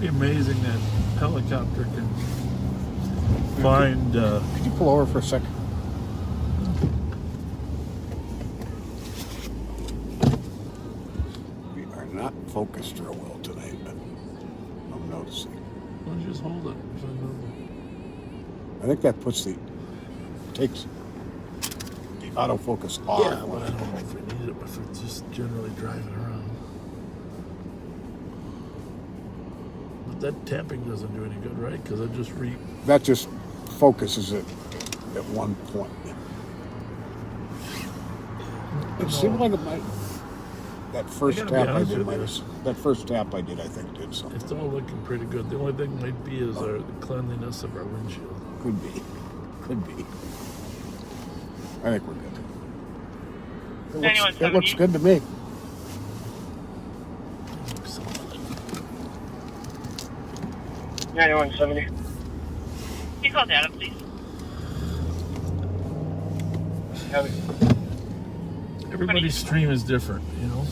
Pretty amazing that helicopter can find. Could you pull over for a second? We are not focused real well tonight, but I'm noticing. Why don't you just hold it? I think that takes the autofocus off. Yeah, but I don't know if we need it if it's just generally driving around. But that tapping doesn't do any good, right? Because that just focuses it at one point. It seemed like it might. That first tap I did, that first tap I did, I think did something. It's all looking pretty good. The only thing might be is the cleanliness of our windshield. Could be. I think we're good. It looks good to me. 9170. You call data, please. Everybody's stream is different, you know?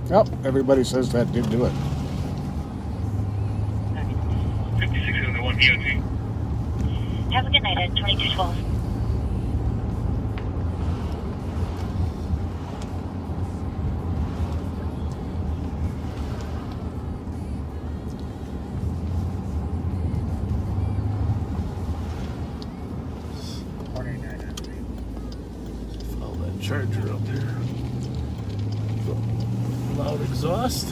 Yep, everybody says that did do it. 5671 DOT. Have a good night at 2212. Follow that charger up there. Loud exhaust.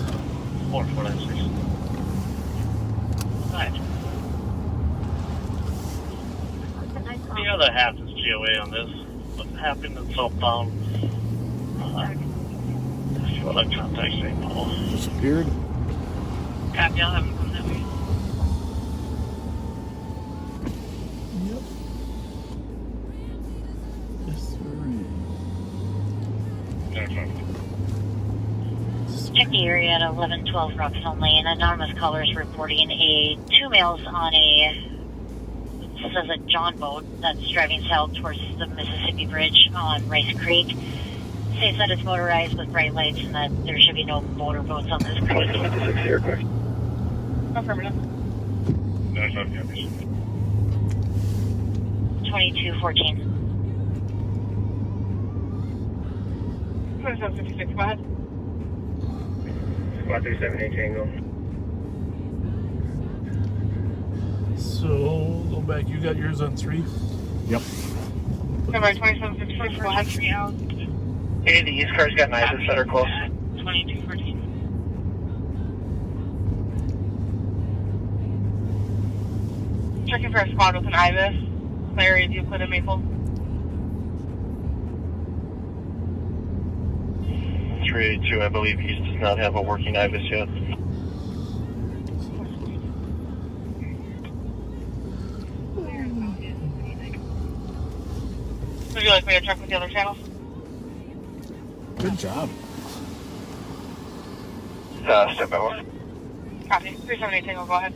4496. Right. The other half is GOA on this. What happened in southbound? Electron tax St. Paul. Disappeared? Copy, I'll have him come that way. Yep. Yes, sir. Check the area at 1112 Rockstone Lane. Anonymous callers reporting two males on it says a John boat that's driving south towards the Mississippi Bridge on Rice Creek. States that it's motorized with bright lights and that there should be no motorboats on this creek. Affirmative. 2214. 2756, go ahead. Squad 378 Tango. So, go back. You got yours on 3? Yep. Number 2756, go ahead. 3 out. Hey, the East car's got knives that are close. 2214. Checking for a squad with an IBIS. The area is Euclid and Maple. 382, I believe East does not have a working IBIS yet. Would you like me to check with the other channels? Good job. Step by one. Copy. 378 Tango, go ahead.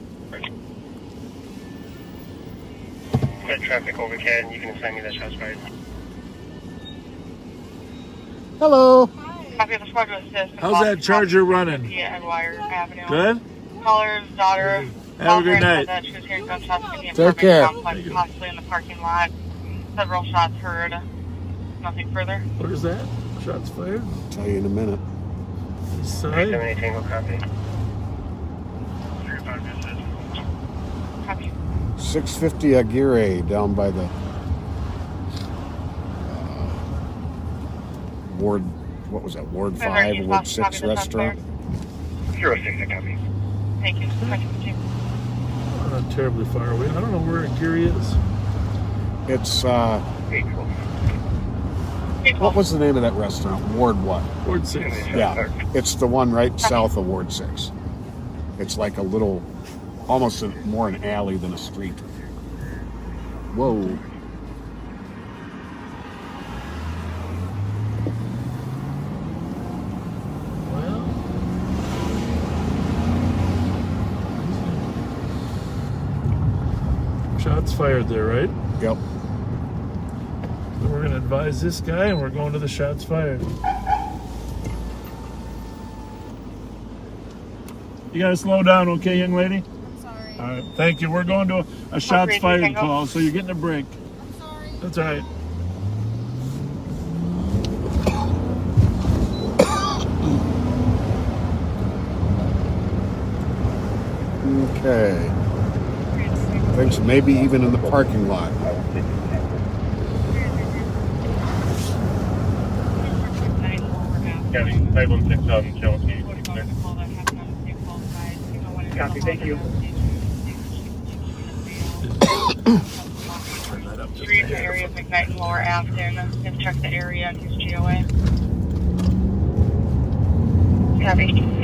Got traffic over CAD, you can assign me that shots fired. Hello. Copy of the squad to assist. How's that charger running? Yeah, and Wire Avenue. Good? Caller's daughter. Have a good night. That she was hearing gunshots in the Take apartment care. complex, possibly in the parking lot. Several shots heard. Nothing further. What is that? Shots fired? I'll tell you in a minute. East side? 378 Tango, copy. Copy. 650 Aguirre down by the Ward, what was that, Ward 5, Ward 6 restaurant? 06, I copy. Thank you. Not terribly far away. I don't know where Geary is. It's, what was the name of that restaurant? Ward what? Ward 6. Yeah, it's the one right south of Ward 6. It's like a little, almost more an alley than a street. Whoa. Shots fired there, right? Yep. So we're going to advise this guy, and we're going to the shots fired. You gotta slow down, okay, young lady? I'm sorry. All right, thank you. We're going to a shots fired call, so you're getting a break. I'm sorry. That's all right. Okay. Thanks, maybe even in the parking lot. County 516 Chelsea. Copy, thank you. Three areas, McKnight and Lower Afton. Have checked the area and his GOA. Copy. 2217.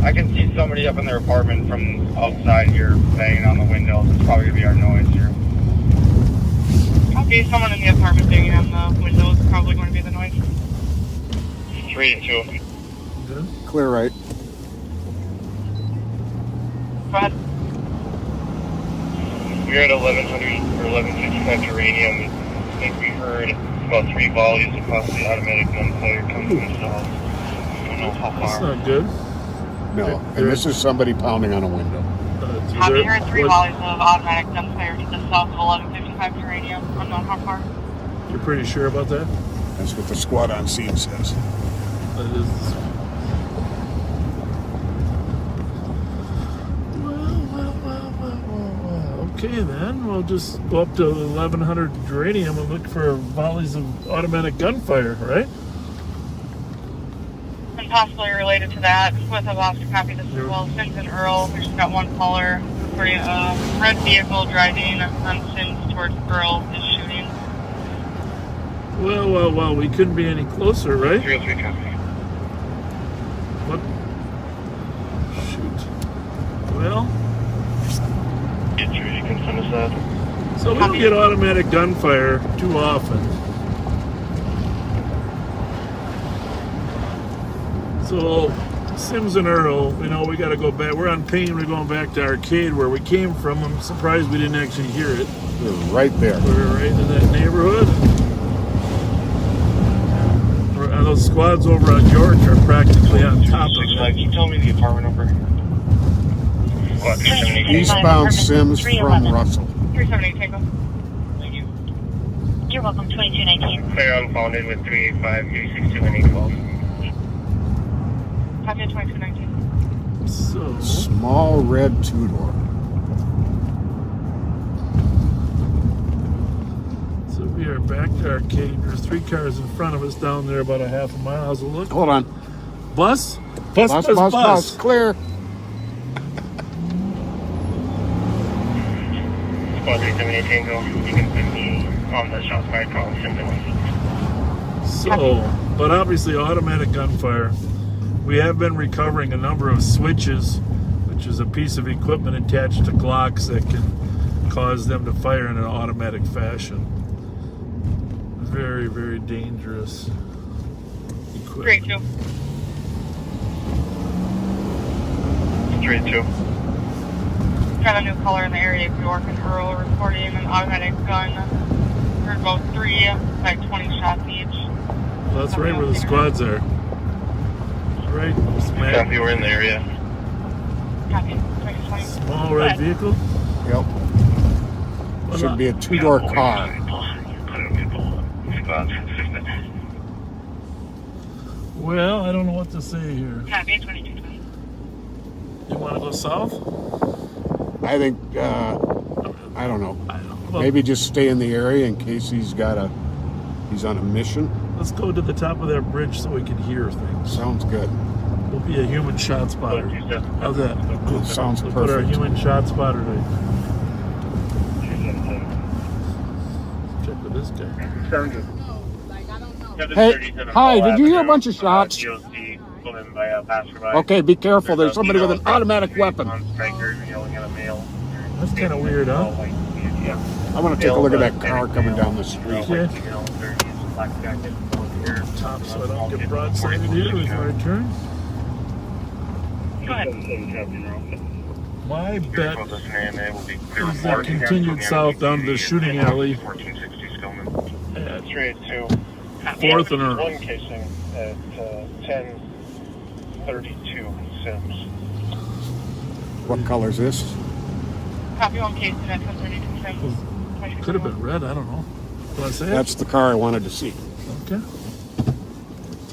I can see somebody up in their apartment from outside here banging on the windows. It's probably gonna be our noise here. Okay, someone in the apartment banging on the windows. Probably going to be the noise. 3 and 2. Good. Clear right. Go ahead. We're at 1100 or 1155 Uranium. I think we heard about 3 volleys across the automatic gunfire coming from the south. I don't know how That's far. not good. No, and this is somebody pounding on a window. Have you heard 3 volleys of automatic gunfire to the south of 1155 Uranium? Unknown how far. You're pretty sure about that? That's what the squad on scene says. That is. Well. Okay, then we'll just go up to 1100 uranium and look for volleys of automatic gunfire, right? And possibly related to that, with a lost copy this as well. Sims and Earl, we just got one caller. For a red vehicle driving on Sims towards Burrill is shooting. Well, we couldn't be any closer, right? 303 copy. What? Shoot. Well. Get through, you can send us that. So we don't get automatic gunfire too often. So Sims and Earl, we got to go back. We're on Payne. We're going back to Arcade where we came from. I'm surprised we didn't actually hear it. We're right there. We're right in that neighborhood. Those squads over on George are practically on top of it. Can you tell me the apartment number? Eastbound Sims from Russell. 378 Tango. Thank you. You're welcome, 2219. Clear unfounded with 385, 362, and 812. Copy 2219. So Small red two-door. So we are back to Arcade. There's 3 cars in front of us down there about a half a mile. How's it look? Hold on. Bus? Bus. Clear. Squad 378 Tango, you can put me on the shots fired call, symptom. So, but obviously automatic gunfire. We have been recovering a number of switches, which is a piece of equipment attached to Glocks that can cause them to fire in an automatic fashion. Very, very dangerous equipment. 382. 382. Got a new caller in the area of York and Earl reporting an automatic gun. Heard about 3 by 20 shots each. Well, that's right where the squads are. Right, smack. Copy, we're in the area. Copy. 2020. Small red vehicle? Yep. Should be a 2-door car. Well, I don't know what to say here. Copy 2220. You want to go south? I think, I don't know. Maybe just stay in the area in case he's on a mission. Let's go to the top of that bridge so we can hear things. Sounds good. We'll be a human shot spotter. How's that? Sounds we'll perfect. Put our human shot spotter to check with this guy. Hey, hi, did you hear a bunch of shots? Okay, be careful. There's somebody with an automatic weapon. Huh? That's kind of weird, huh? I want to take a look at that car coming down the street. Okay. Top so I don't get broadsided here before I turn. Go ahead. My bet is that continued south down to the shooting alley at Straight to 4th and one Earl. casing at 10:32 Sims. What color is this? Copy one case at 10:32 Sims. Could have been red, I don't know. Do I say it? That's the car I wanted to see. Okay.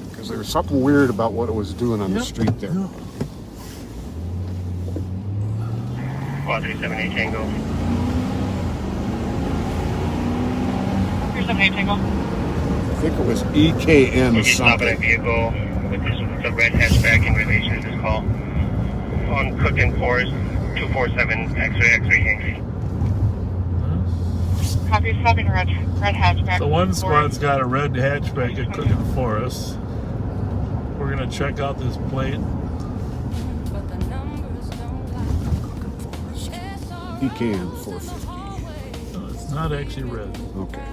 Because there was something weird about what it was doing on the street there. Yeah. Squad 378 Tango. Here's the main tangle. I think it was EKN We'll be stopping a something. vehicle with the red hatchback in relation to this call. On Cook and Forest, 247 X-ray Yankee. Copy, stopping red hatchback. The one squad's got a red hatchback at Cook and Forest. We're gonna check out this plate. EKN 450. No, it's not actually red. Okay.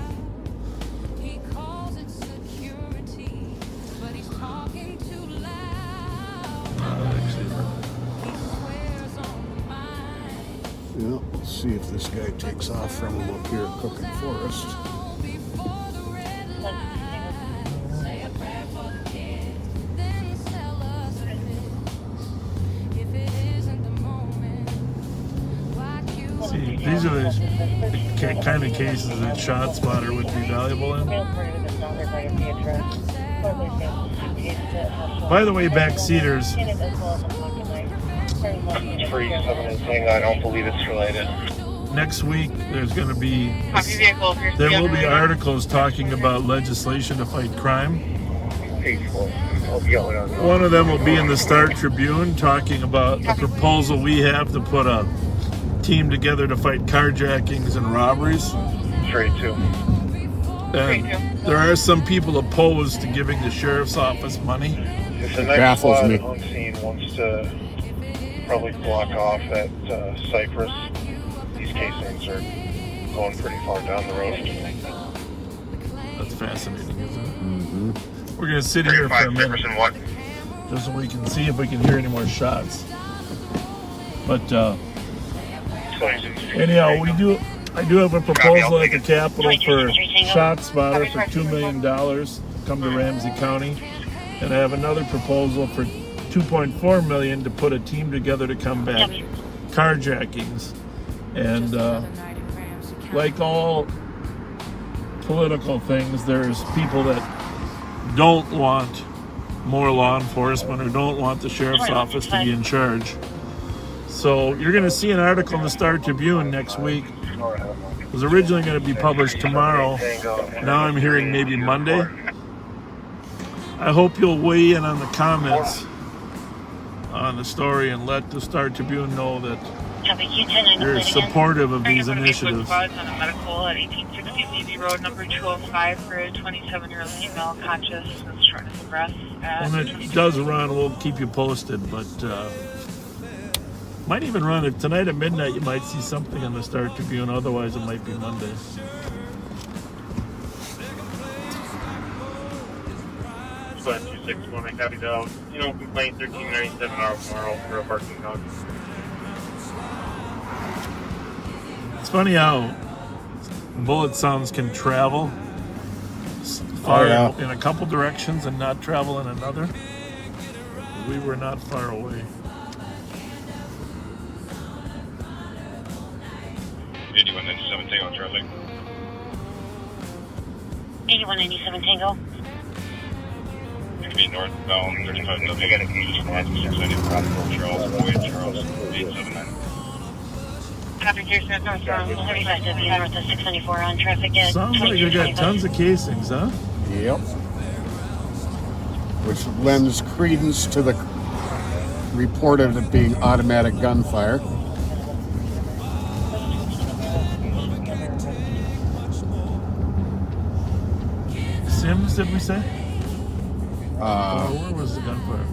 Not actually red. Yeah, let's see if this guy takes off from him up here at Cook and Forest. See, these are the kind of cases that Shot Spotter would be valuable in. By the way, backseaters, Free 7 Tango. I don't believe it's related. next week there's going to be, Copy vehicle. there will be articles talking about legislation to fight crime. One of them will be in the Star Tribune talking about a proposal we have to put a team together to fight carjackings and robberies. Straight to. And there are some people opposed to giving the sheriff's office money. If the It next baffles squad me. on scene wants to probably block off at Cypress, these casings are going pretty far down the road. That's fascinating, isn't it? Mm-hmm. We're going to sit here for a minute Cypress and what? just so we can see if we can hear any more shots. But anyhow, I do have a proposal at the Capitol for Shot Spotter for $2 million to come to Ramsey County. And I have another proposal for $2.4 million to put a team together to combat carjackings. And like all political things, there's people that don't want more law enforcement or don't want the sheriff's office to be in charge. So you're going to see an article in the Star Tribune next week. It was originally going to be published tomorrow. Now I'm hearing maybe Monday. I hope you'll weigh in on the comments on the story and let the Star Tribune know that you're supportive of these initiatives. On a medical at 1860 Levy Road, number 205 for a 27-year-old female conscious with shortness of breath. When it does run, we'll keep you posted, but might even run it tonight at midnight. You might see something on the Star Tribune. Otherwise, it might be Monday. Squad 261, I copied out. Complaint 1397 tomorrow for a parking dog. It's funny how bullet sounds can travel far in a couple directions and not travel in another. We were not far away. 8197 Tango, Charlie. 8197 Tango. Going to be northbound 35W. I got a gauge from 694 Charles, Boyd, Charles, 879. Copy, Jason, northbound 35W north of 694 on traffic at Sounds like you got tons of casings, huh? Yep. Which lends credence to the report of it being automatic gunfire. Sims, did we say? Where was the gunfire?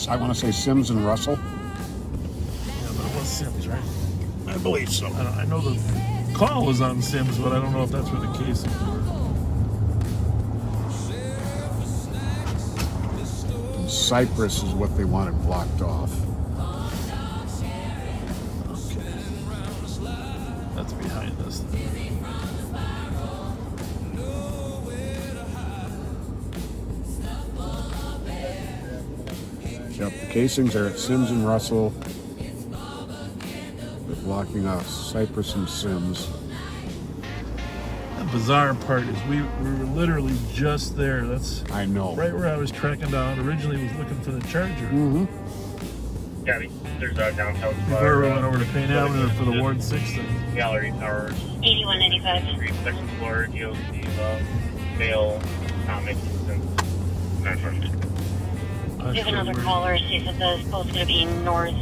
I want to say Sims and Russell. Yeah, but it was Sims, right? I believe so. I know the call was on Sims, but I don't know if that's where the casings were. Cypress is what they wanted blocked off. Okay. That's behind us. Yep, the casings are at Sims and Russell. They're blocking off Cypress and Sims. The bizarre part is we were literally just there. That's I know. Right where I was tracking down. Originally was looking for the Charger. Mm-hmm. Yeah, there's a downtown Before we went over to Payne Avenue for the Ward 6 thing. Gallery Towers. 8195. Street, second floor, GOC, Vale, Comics, and We have another caller. Says that the boat's going to be north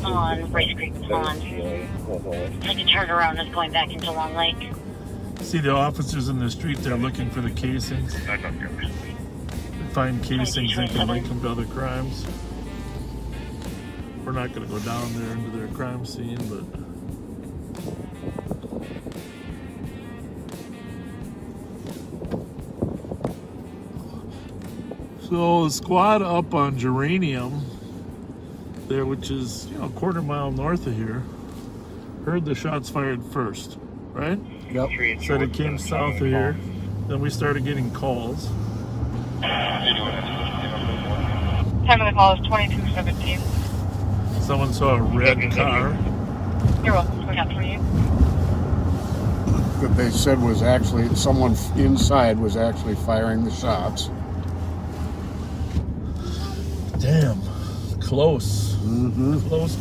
on Rice Creek Pond. It's like a turnaround is going back into Long Lake. See the officers in the street, they're looking for the casings. They find casings, they can link them to other crimes. We're not going to go down there into their crime scene, but... So the squad up on Geranium, there, which is a quarter mile north of here, heard the shots fired first, right? Yep. Said it came south of here. Then we started getting calls. Time of the call is 2217. Someone saw a red car. You're welcome. We got 28. That they said was actually someone inside was actually firing the shots. Damn. Close. Mm-hmm. Close.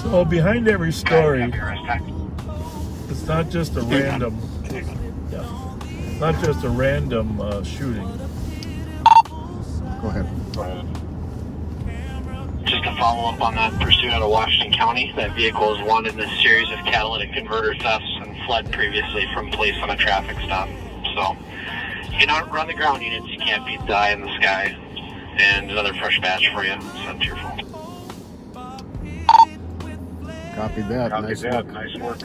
So behind every story, it's not just a random, shooting. Go ahead. Just to follow up on that pursuit out of Washington County, that vehicle is wanted in a series of catalytic converter thefts and fled previously from police on a traffic stop. So, you can outrun the ground units, you can't beat the eye in the sky. And another fresh batch for you, sent to your phone. Copy that. Nice work. Nice work.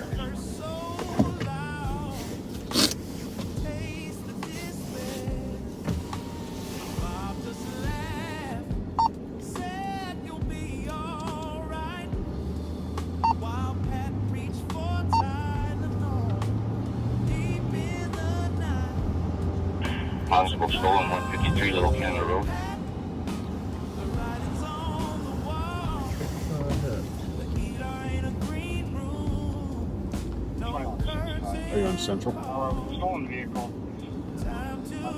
Possible stolen 153 Little Canada Road. Are you on Central? Stolen vehicle. On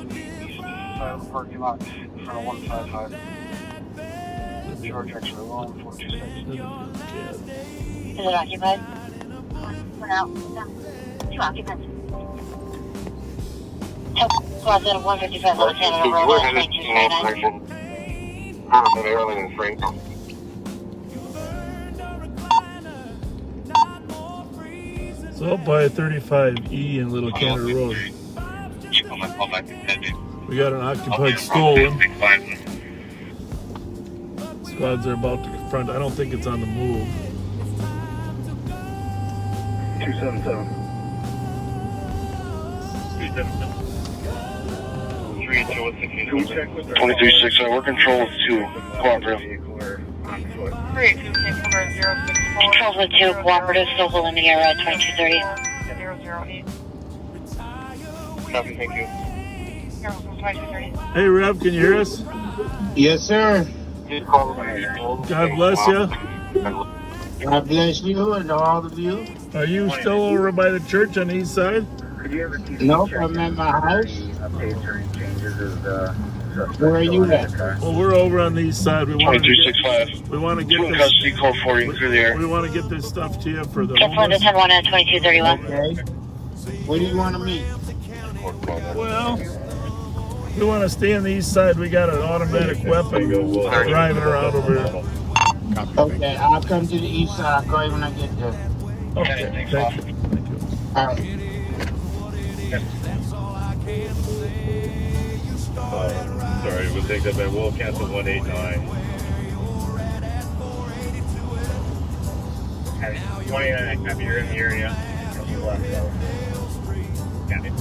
the east side of the parking lot in front of 155. George X-ray 1426. Is it occupied? For now. No. 2 occupants. Squad's at 155 Little Canada Road, 9239. Early in frame. So up by 35E in Little Canada Road. We got an occupied stolen. Squads are about to confront. I don't think it's on the move. 277. 23-6, we're control with 2. Cooperative. 3826 Control with 2, cooperative, still holding the air at 2230. 008. Copy, thank you. 2230. Hey, Rev, can you hear us? Yes, sir. God bless you. God bless you and all of you. Are you still over by the church on the east side? Nope, I'm at my house. Where are you at? Well, we're over on the east side. We want to get custody code for you through there. We want to get this stuff to you for the Just wanted to 10-1 at 2231. Okay. Where do you want to meet? Well, We want to stay on the east side. We got an automatic weapon driving around over here. Okay, I'll come to the east side. I'll call you when I get there. Okay, thank you. All right. Sorry, we'll take that back. We'll cancel 189. 29, copy, you're in the area. Got it.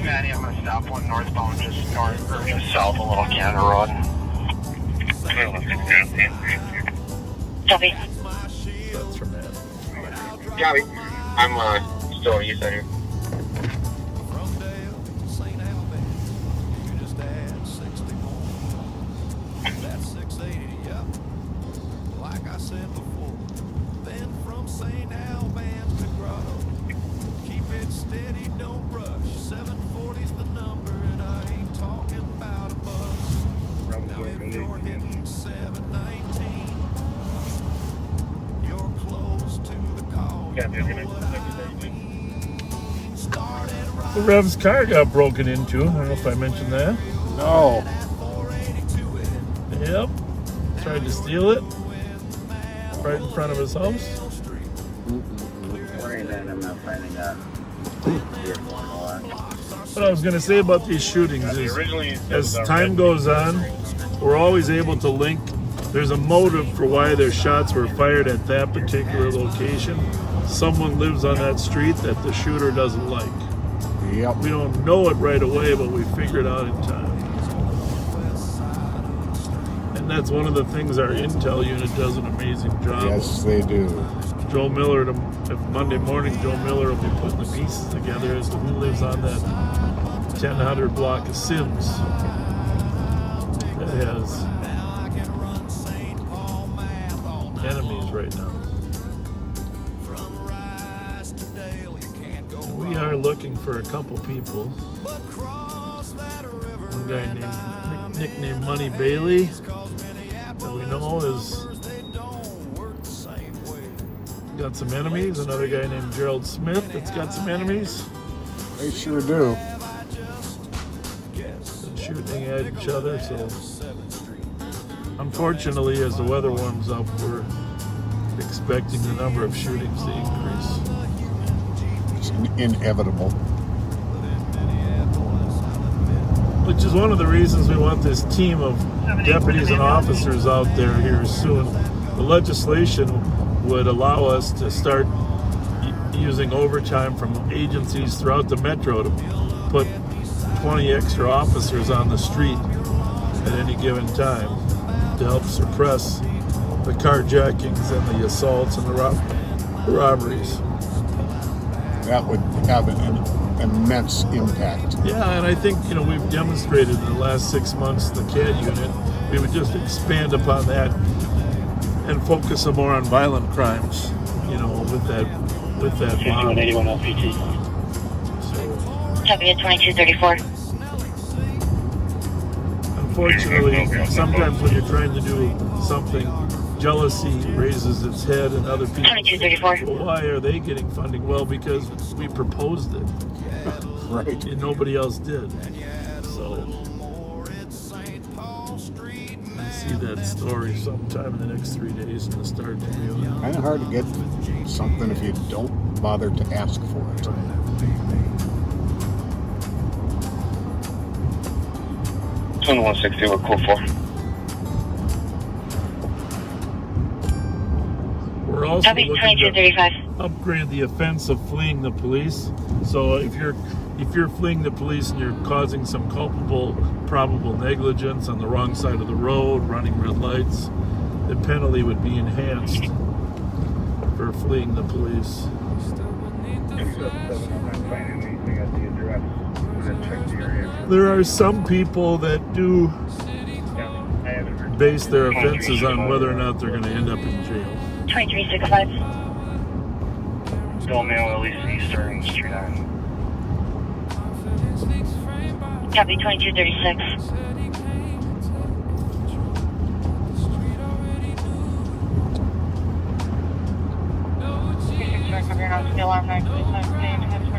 Manny, I'm gonna stop one northbound, just north or just south of Little Canada Road. Copy. That's from that. Copy. I'm still on the east side here. The Rev's car got broken into. I don't know if I mentioned that. No. Yep. Tried to steal it right in front of his house. What I was going to say about these shootings is, as time goes on, we're always able to link. There's a motive for why their shots were fired at that particular location. Someone lives on that street that the shooter doesn't like. Yep. We don't know it right away, but we figure it out in time. And that's one of the things our intel unit does an amazing job. Yes, they do. Joe Miller, if Monday morning, Joe Miller will be putting the pieces together as to who lives on that 1000 block of Sims that has enemies right now. We are looking for a couple people. One guy nicknamed Money Bailey that we know is got some enemies. Another guy named Gerald Smith that's got some enemies. They sure do. Been shooting at each other, so unfortunately, as the weather warms up, we're expecting the number of shootings to increase. It's inevitable. Which is one of the reasons we want this team of deputies and officers out there here soon. The legislation would allow us to start using overtime from agencies throughout the metro to put 20 extra officers on the street at any given time to help suppress the carjackings and the assaults and the robberies. That would have an immense impact. Yeah, and I think, we've demonstrated in the last 6 months, the CAD unit, we would just expand upon that and focus some more on violent crimes, with that model. 81 LPT. Copy at 2234. Unfortunately, sometimes when you're trying to do something, jealousy raises its head and other people. 2234. Well, why are they getting funding? Well, because we proposed it. Right. And nobody else did. So I see that story sometime in the next 3 days in the Star Tribune. Kind of hard to get something if you don't bother to ask for it. 2160, we're cool for. We're also looking to upgrade the offense of fleeing the police. So if you're fleeing the police and you're causing some probable negligence on the wrong side of the road, running red lights, the penalty would be enhanced for fleeing the police. There are some people that do base their offenses on whether or not they're going to end up in jail. 2365. Still male, at least Eastern Street on. Copy 2236. Ramsey alarm 927, stay in 1036.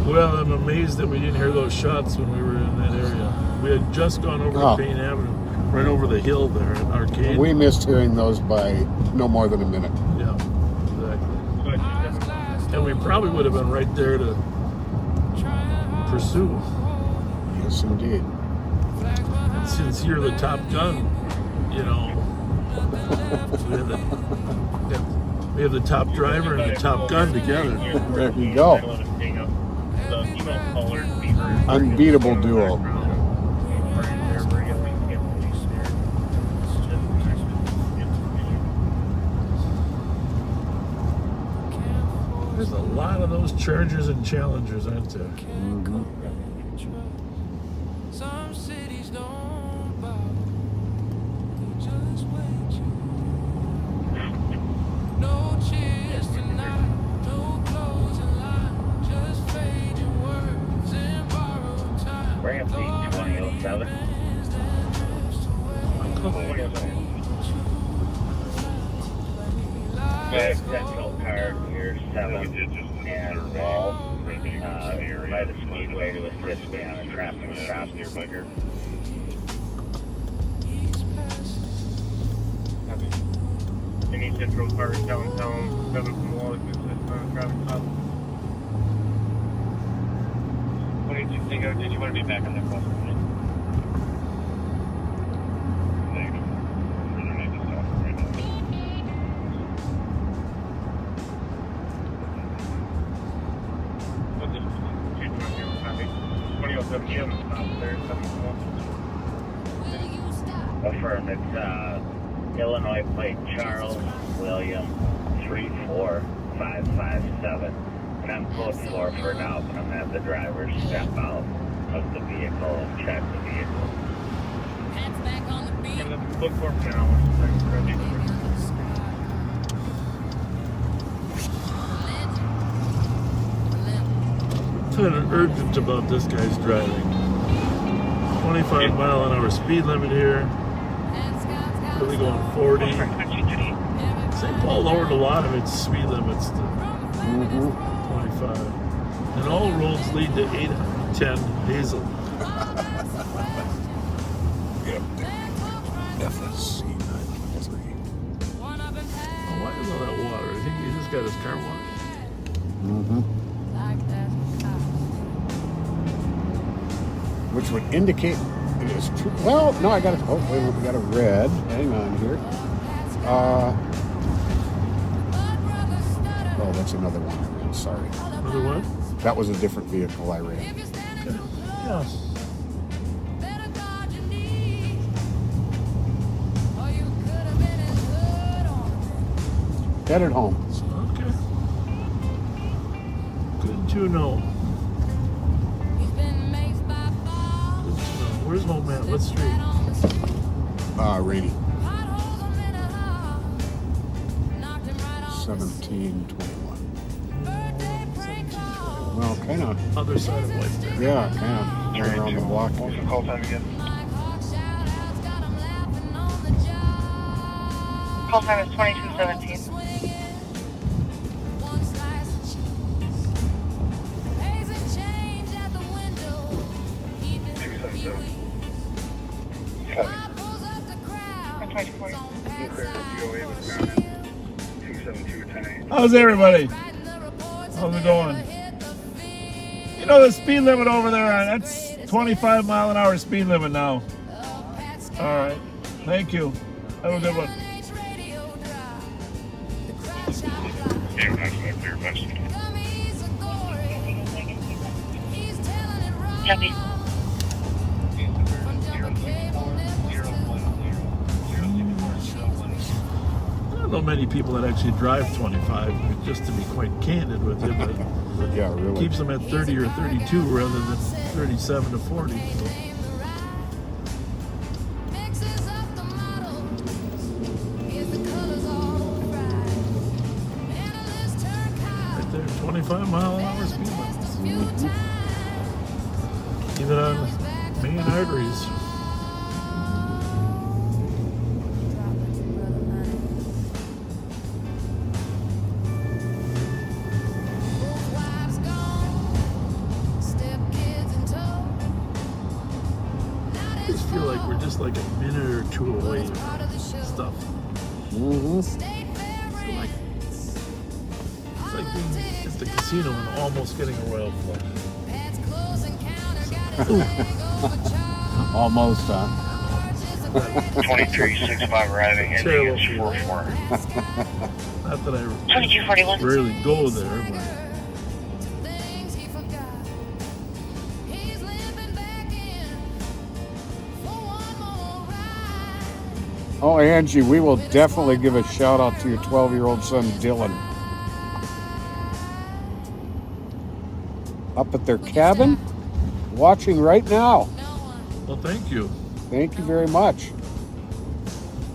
Well, I'm amazed that we didn't hear those shots when we were in that area. We had just gone over to Payne Avenue, right over the hill there at Arcade. We missed hearing those by no more than a minute. Yeah, exactly. And we probably would have been right there to pursue. Yes, indeed. And since you're the top gun, you know, we have the top driver and the top gun together. There you go. Unbeatable duo. There's a lot of those Chargers and Challengers, aren't there? Mm-hmm. Some cities don't bow, they just wait you. No cheers tonight, no closing line, just fading words and borrowed time. Ramsey 2007. Central car near 7 and Wall by the Speedway to assist me on a traffic stop near Bugger. Any central cars downtown, 7 from Wall to assist on a traffic stop. 22 Cisco, did you want to be back on that crossing? Affirm, it's Illinois plate Charles William 34557. And I'm code 4 for now, but I'm going to have the driver step out of the vehicle and check the vehicle. Look for now. Kind of urgent about this guy's driving. 25-mile-an-hour speed limit here. Really going 40. St. Paul lowered a lot of its speed limits to 25. And all roads lead to 810 Hazel. Yep. FSC 923. Why is all that water? I think he just got his car washed. Which would indicate it is true. Well, no, I got it. Oh, wait, we got a red. Hang on here. Oh, that's another one I ran. Sorry. Another one? That was a different vehicle I ran. Yeah. Headed home. Okay. Good to know. Where's home at? What street? Rainy. 1721. Well, kind of. Other side of White there. Yeah, kind of. Right around the block. What's the call time again? Call time is 2217. How's everybody? How's it going? You know the speed limit over there, that's 25-mile-an-hour speed limit now. All right. Thank you. Have a good one. Copy. I don't know many people that actually drive 25, just to be quite candid with you, but yeah, really. Keeps them at 30 or 32 rather than 37 to 40. So. Right there, 25-mile-an-hour speed is. I just feel like we're just like a minute or two away from stuff. Mm-hmm. It's like being at the casino and almost getting a royal flush. Almost, huh? 2365 arriving, ending is 44. Not that I 2241. rarely go there, but Oh, Angie, we will definitely give a shout out to your 12-year-old son, Dylan. Up at their cabin, watching right now. well, thank you. Thank you very much.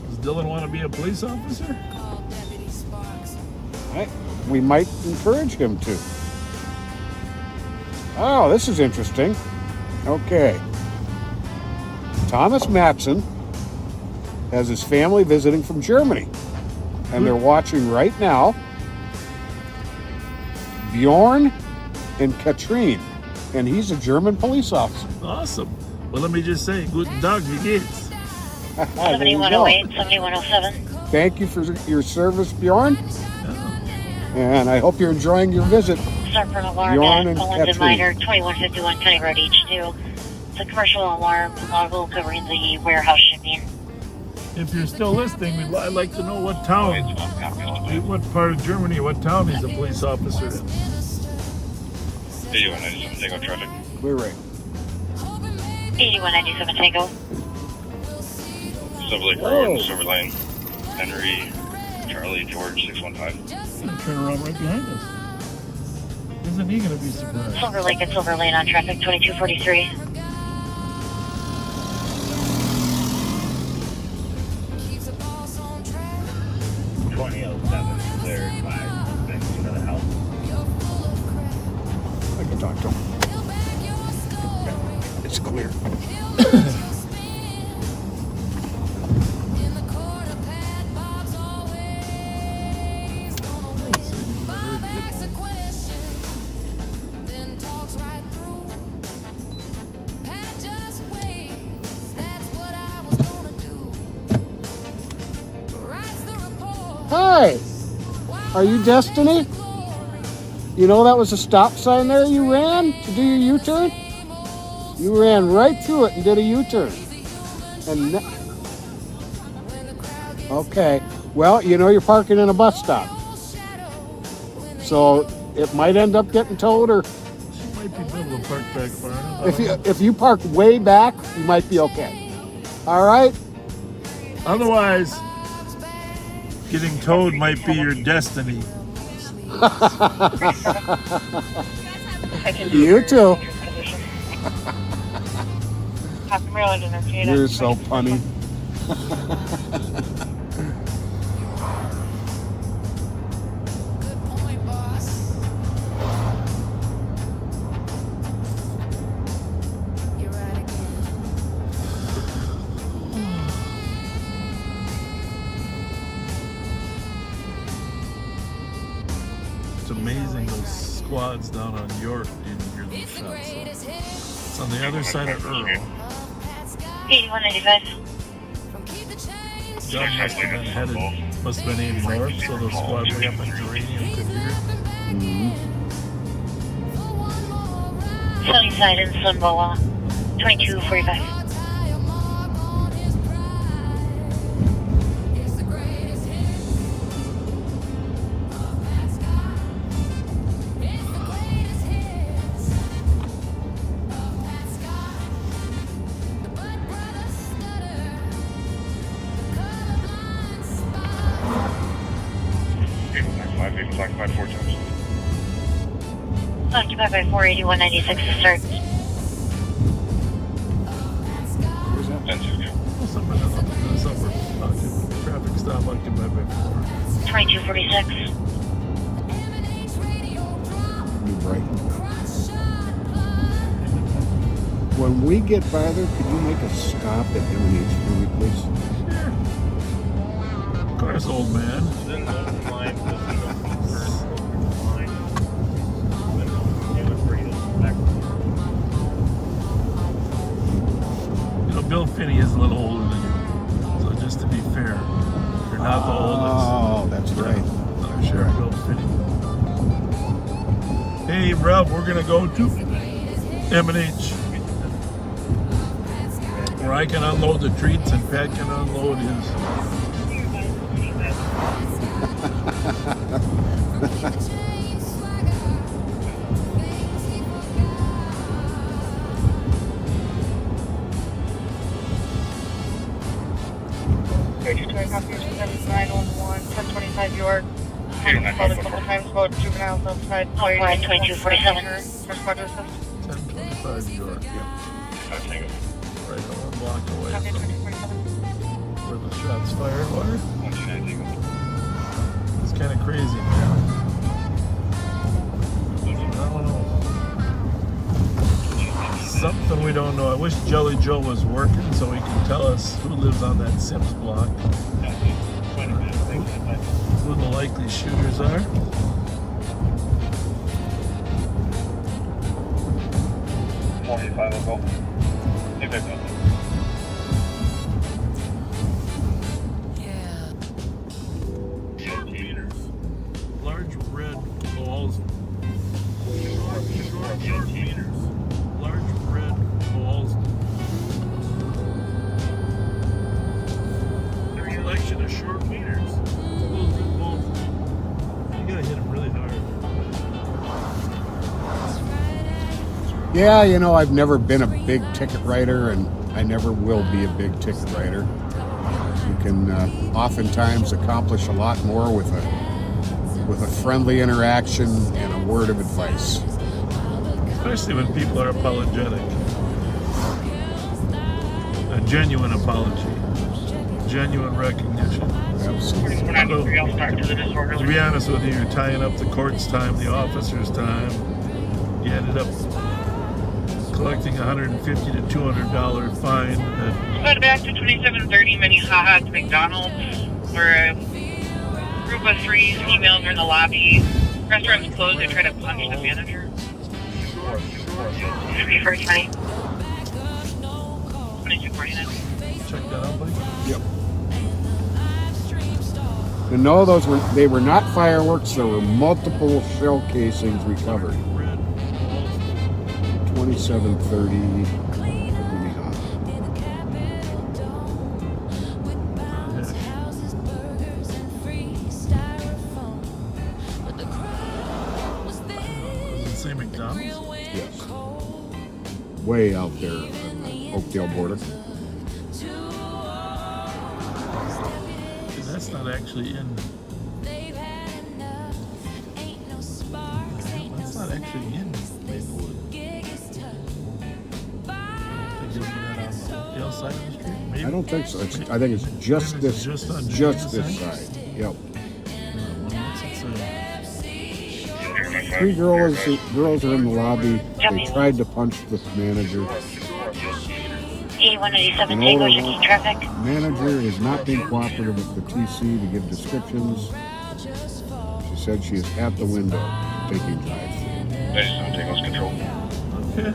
Does Dylan want to be a police officer? We might encourage him to. Oh, this is interesting. Okay. Thomas Matson has his family visiting from Germany, and they're watching right now. Bjorn and Katrine, and he's a German police officer. Awesome. Well, let me just say, guten Tag, wie geht's? 7108, 7107. Thank you for your service, Bjorn. And I hope you're enjoying your visit. Serpent alarm Bjorn at and Owens and Katrine. Minor, 2151 County Road H2. It's a commercial alarm model covering the warehouse shipping. If you're still listening, I'd like to know what town, what part of Germany, what town he's a police officer in. 8197 Tango traffic. We're right. 8197 Tango. Silver Lake Road, Silver Lane, Henry, Charlie, George, 615. Turn around right behind us. Isn't he going to be surprised? Silver Lake and Silver Lane on traffic, 2243. Cleared by next to the house. I can talk to him. It's clear. Hi, are you Destiny? You know that was a stop sign there you ran to do your U-turn? You ran right through it and did a U-turn. And okay, well, you know you're parking in a bus stop. So it might end up getting towed, or Might be able to park back far enough. if you park way back, you might be okay. All right? Otherwise, getting towed might be your destiny. You too. You're You're so punny. It's amazing those squads down on York didn't hear those shots. So it's on the other side of Earl. 8195. John must have been aimed north, so the squad way up in Geranium could hear. Sunnyside and Sunboa, 2245. Occupied 4 times. Occupied by 48196 to start. Traffic stop occupied by 4. 2246. New Brighton. When when we get by there, could you make a stop at M&H for me, please? Of course, old man. You know, Bill Finney is a little older than you. So just to be fair, you're not the oldest. Oh, that's right. I'm sure Bill Finney. Hey, Rob, we're going to go to M&H. Where I can unload the treats and Pat can unload his. Copy 1025 York. Called a couple times about juveniles outside. 2247. For squad assist. 1025 York, yeah. Right on one block away Copy from 2247. where the shots fired were. It's kind of crazy, man. I don't know. Something we don't know. I wish Jelly Joe was working so he can tell us who lives on that Sims block. Who the likely shooters are. Large red balls. Large red balls. Selection of short meters. Those red balls. You gotta hit them really hard. Yeah, you know, I've never been a big ticket writer, and I never will be a big ticket writer. You can oftentimes accomplish a lot more with a friendly interaction and a word of advice. Especially when people are apologetic. A genuine apology. Genuine recognition. Absolutely. To be honest with you, you're tying up the court's time, the officer's time. You ended up collecting $150 to $200 fine. Head back to 2730 Minnehaha to McDonald's, where a group of three females are in the lobby. Restaurant's closed. They try to punch the manager. 2120. 2249. Check that out, buddy. Yep. And no, they were not fireworks. There were multiple shell casings recovered. 2730 Minnehaha. Does it say McDonald's? Yes. Way out there on the Oakdale border. That's not actually in. That's not actually in Maplewood. The other side of the street? Maybe? I don't think so. I think it's just this, just on just this this side? side. Yep. What's it say? Three girls are in the lobby. They tried to punch the manager. 8187 An Tango, older checking traffic. manager is not being cooperative with the TC to give descriptions. She said she is at the window taking drive-through. 97 Tango's control. Okay.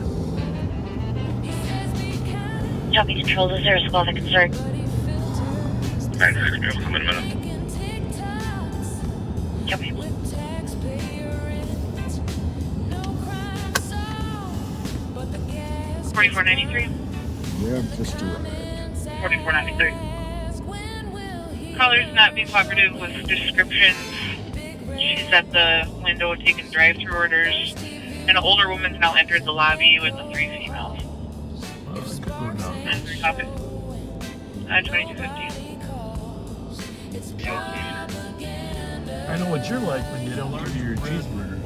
Copy control, is there a squad that can start? 96, come in a minute. Copy. 4493. Yeah, just arrived. 4493. Caller's not being cooperative with descriptions. She's at the window taking drive-through orders. An older woman's now entered the lobby with the three females. And three copies. 2250. I know what you're like when you don't give you your cheeseburger.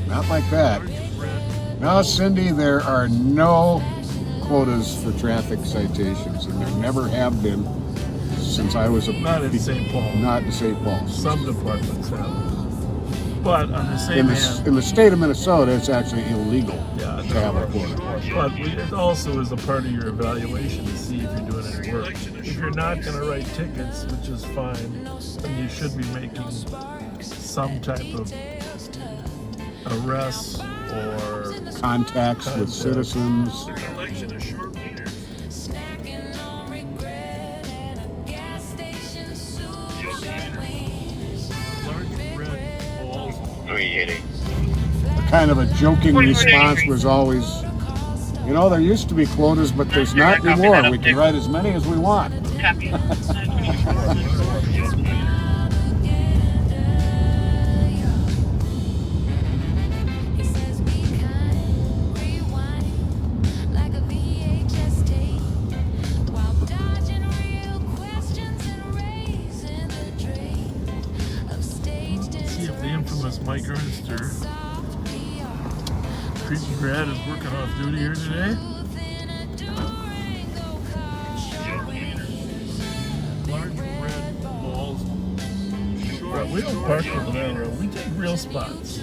Not like that. Now, Cindy, there are no quotas for traffic citations, and there never have been since I was a... Not in St. Paul. Not in St. Paul. Some departments have. But on the same hand, in the state of Minnesota, it's actually illegal yeah, to have a quarter. but it also is a part of your evaluation to see if you're doing any work. If you're not going to write tickets, which is fine, then you should be making some type of arrests or Contacts with citizens. Kind of a joking response was always, you know, there used to be quotas, but there's not anymore. We can write as many as we want. See if the infamous Mike Ernster, Creepy grad, is working off duty here today. Large red balls. Short. We don't park over that road. We take real spots.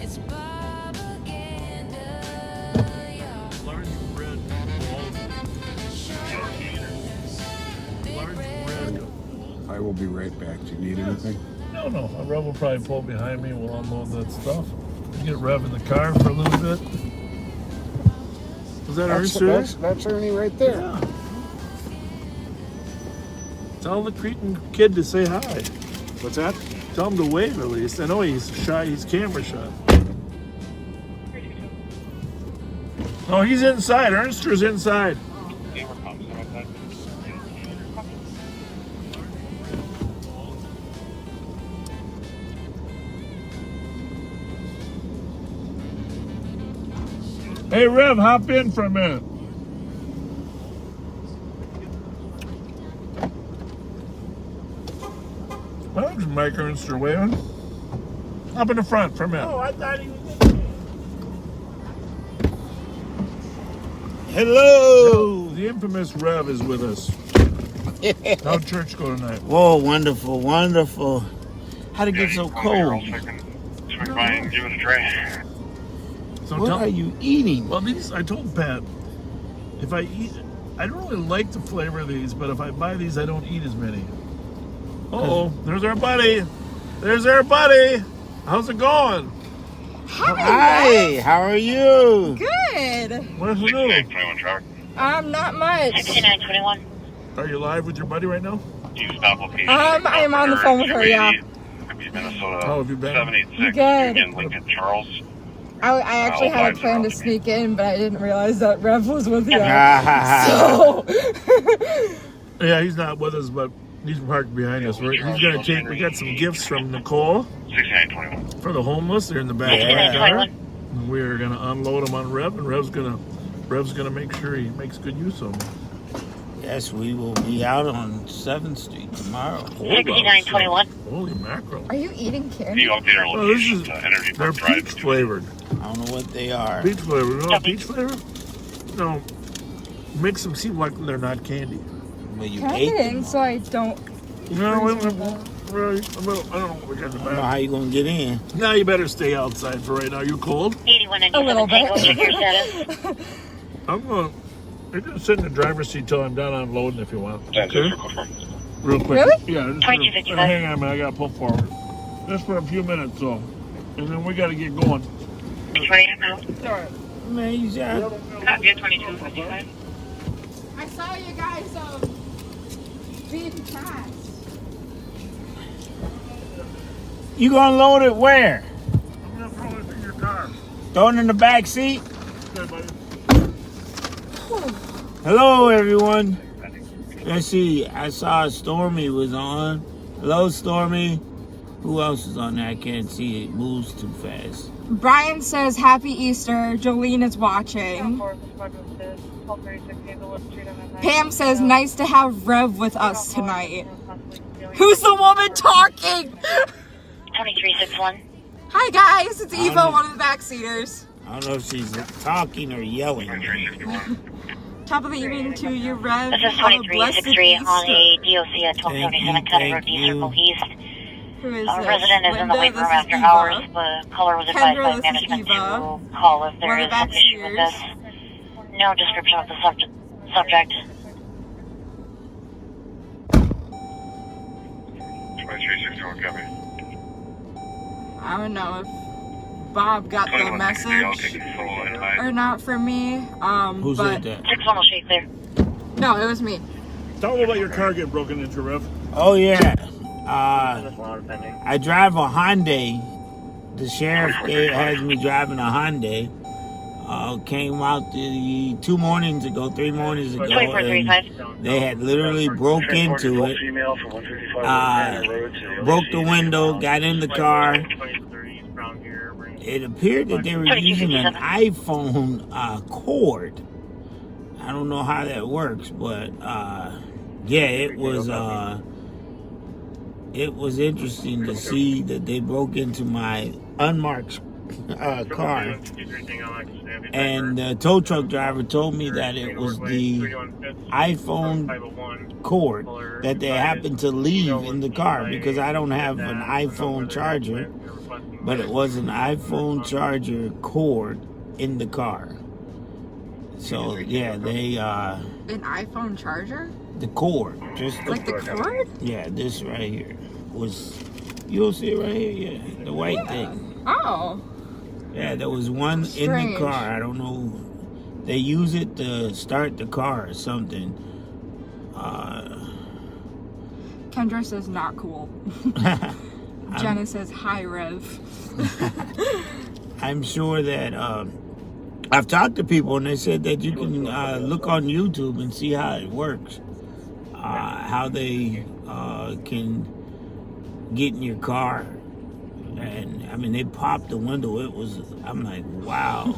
That's not good. Large red balls. Large red. I will be right back. Do you need anything? No. A Rev will probably pull behind me and we'll unload that stuff. Get Rev in the car for a little bit. Was that Ernster? That's Ernie right there. Yeah. Tell the Cretan kid to say hi. What's that? Tell him to wave at least. I know he's shy. He's camera shy. Oh, he's inside. Ernster's inside. Hey, Rev, hop in for a minute. Well, there's Mike Ernster waving. Hop in the front for a minute. Oh, I thought he was. Hello. The infamous Rev is with us. How'd church go tonight? Whoa, wonderful, wonderful. How'd it get so cold? Swing by and give it a try. So What are you eating? Well, these, I told Pat, if I eat, I don't really like the flavor of these, but if I buy these, I don't eat as many. Uh-oh, there's our buddy. There's our buddy. How's it going? Hi, how are you? Good. What's new? 6921 truck. Not much. 6921. Are you live with your buddy right now? You stop location. I am on the phone with her, yeah. Minnesota. Oh, have you been? 786 Good. Union Lincoln Charles. I actually had a plan to sneak in, but I didn't realize that Rev was with you. So. Yeah, he's not with us, but he's parked behind us. He's gonna take. We got some gifts from Nicole 6921 for the homeless. They're in the back of the car. We're gonna unload them on Rev, and Rev's gonna make sure he makes good use of them. Yes, we will be out on 7th Street tomorrow. 6921. Holy mackerel! Are you eating candy? You update our Oh, this location is, to Energy they're Park Drive. peach flavored. I don't know what they are. Peach flavor. You know peach flavor? No. Makes them seem like they're not candy. Well, you Can I ate get them. in so I don't... No, I don't know what we got in the I don't know back. how you gonna get in. Now you better stay outside for right now. You cold? 81 A little bit. Check your status. I'm gonna just sit in the driver's seat till I'm done unloading if you want. Okay? Real quick. Really? Yeah. Just 2255. hang on a minute. I gotta pull forward. Just for a few minutes, so. And then we gotta get going. 20 now. Amazing. Copy 2255. I saw you guys being fast. You gonna load it where? I'm gonna throw it in your car. Throw it in the back seat? Okay, buddy. Hello, everyone. Let's see. I saw Stormy was on. Hello, Stormy. Who else is on there? I can't see. It moves too fast. Brian says Happy Easter. Jolene is watching. Pam says nice to have Rev with us tonight. Who's the woman talking? 2361. Hi guys, it's Eva, one of the backseaters. I don't know if she's talking or yelling. Top of the evening to you, Rev. This is Have a blessed 2363 on Easter. the DOC at 1277 Cutter Road, D Circle East. Who is A this? resident is in the Linda, waiting room this is after Eva. hours. The caller was advised Kendra, by this is management Eva. to call if there One of is the an issue with this. No description of the subject. 2361, copy. I don't know if Bob got the 2163, I'll message take it full and high. or not from me. Who But said that? 61 will shake clear. no, it was me. Tell them about your car getting broken into, Rev. Oh yeah. I drive a Hyundai. The sheriff has me driving a Hyundai. Came out 3 mornings ago, and they had literally broke into it. Broke the window, got in the car. It appeared that they were using an iPhone cord. I don't know how that works, but yeah, it was interesting to see that they broke into my unmarked car, and the tow truck driver told me that it was the iPhone cord that they happened to leave in the car, because I don't have an iPhone charger, but it was an iPhone charger cord in the car. So yeah, they An iPhone charger? the cord, just Like the cord? Yeah, this right here was, you'll see it right here, yeah, the white thing. Oh. Yeah, there was one in the Strange. car. I don't know. They use it to start the car or something. Kendra says not cool. Jenna says hi, Rev. I'm sure that I've talked to people and they said that you can look on YouTube and see how it works. How they can get in your car. And I mean, they popped the window. I'm like, wow.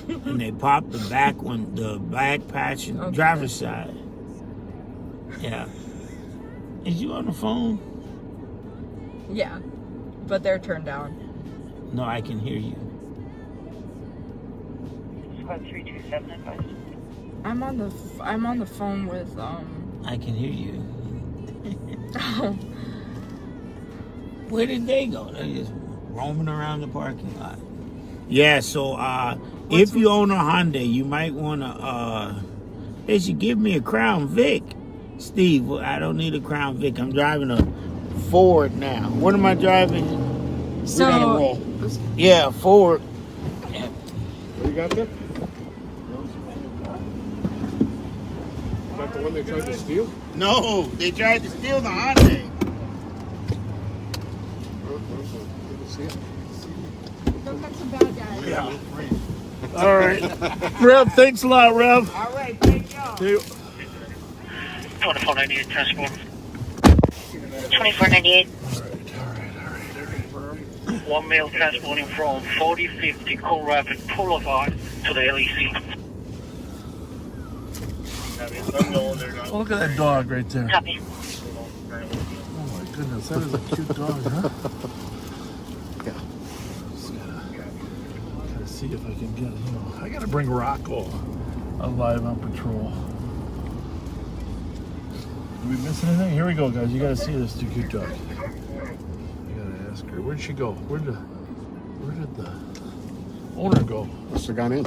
And they popped the back one, the back passenger, driver's side. Yeah. Is you on the phone? Yeah, but they're turned down. No, I can hear you. Squad 327 advised. I'm on the phone with I can hear you. Oh. Where did they go? They just roaming around the parking lot. Yeah, so if you own a Hyundai, you might want to, they should give me a Crown Vic. Steve, I don't need a Crown Vic. I'm driving a Ford now. What am I driving? So, We're on a roll. Yeah, Ford. What you got there? Is that the one they tried to steal? No, they tried to steal the Hyundai. Go catch some bad guys. Yeah. All right. Rev, thanks a lot, Rev. All right, thank y'all. 2498 transport. 2498. One male transporting from 4050 Coal Rapid Boulevard to the LEC. Look at that dog right there. Copy. Oh my goodness, that is a cute dog, huh? Yeah. Just gotta see if I can get, I gotta bring Rocco alive on patrol. Did we miss anything? Here we go, guys. You gotta see this cute dog. You gotta ask her. Where'd she go? Where did the owner go? Must have gone in.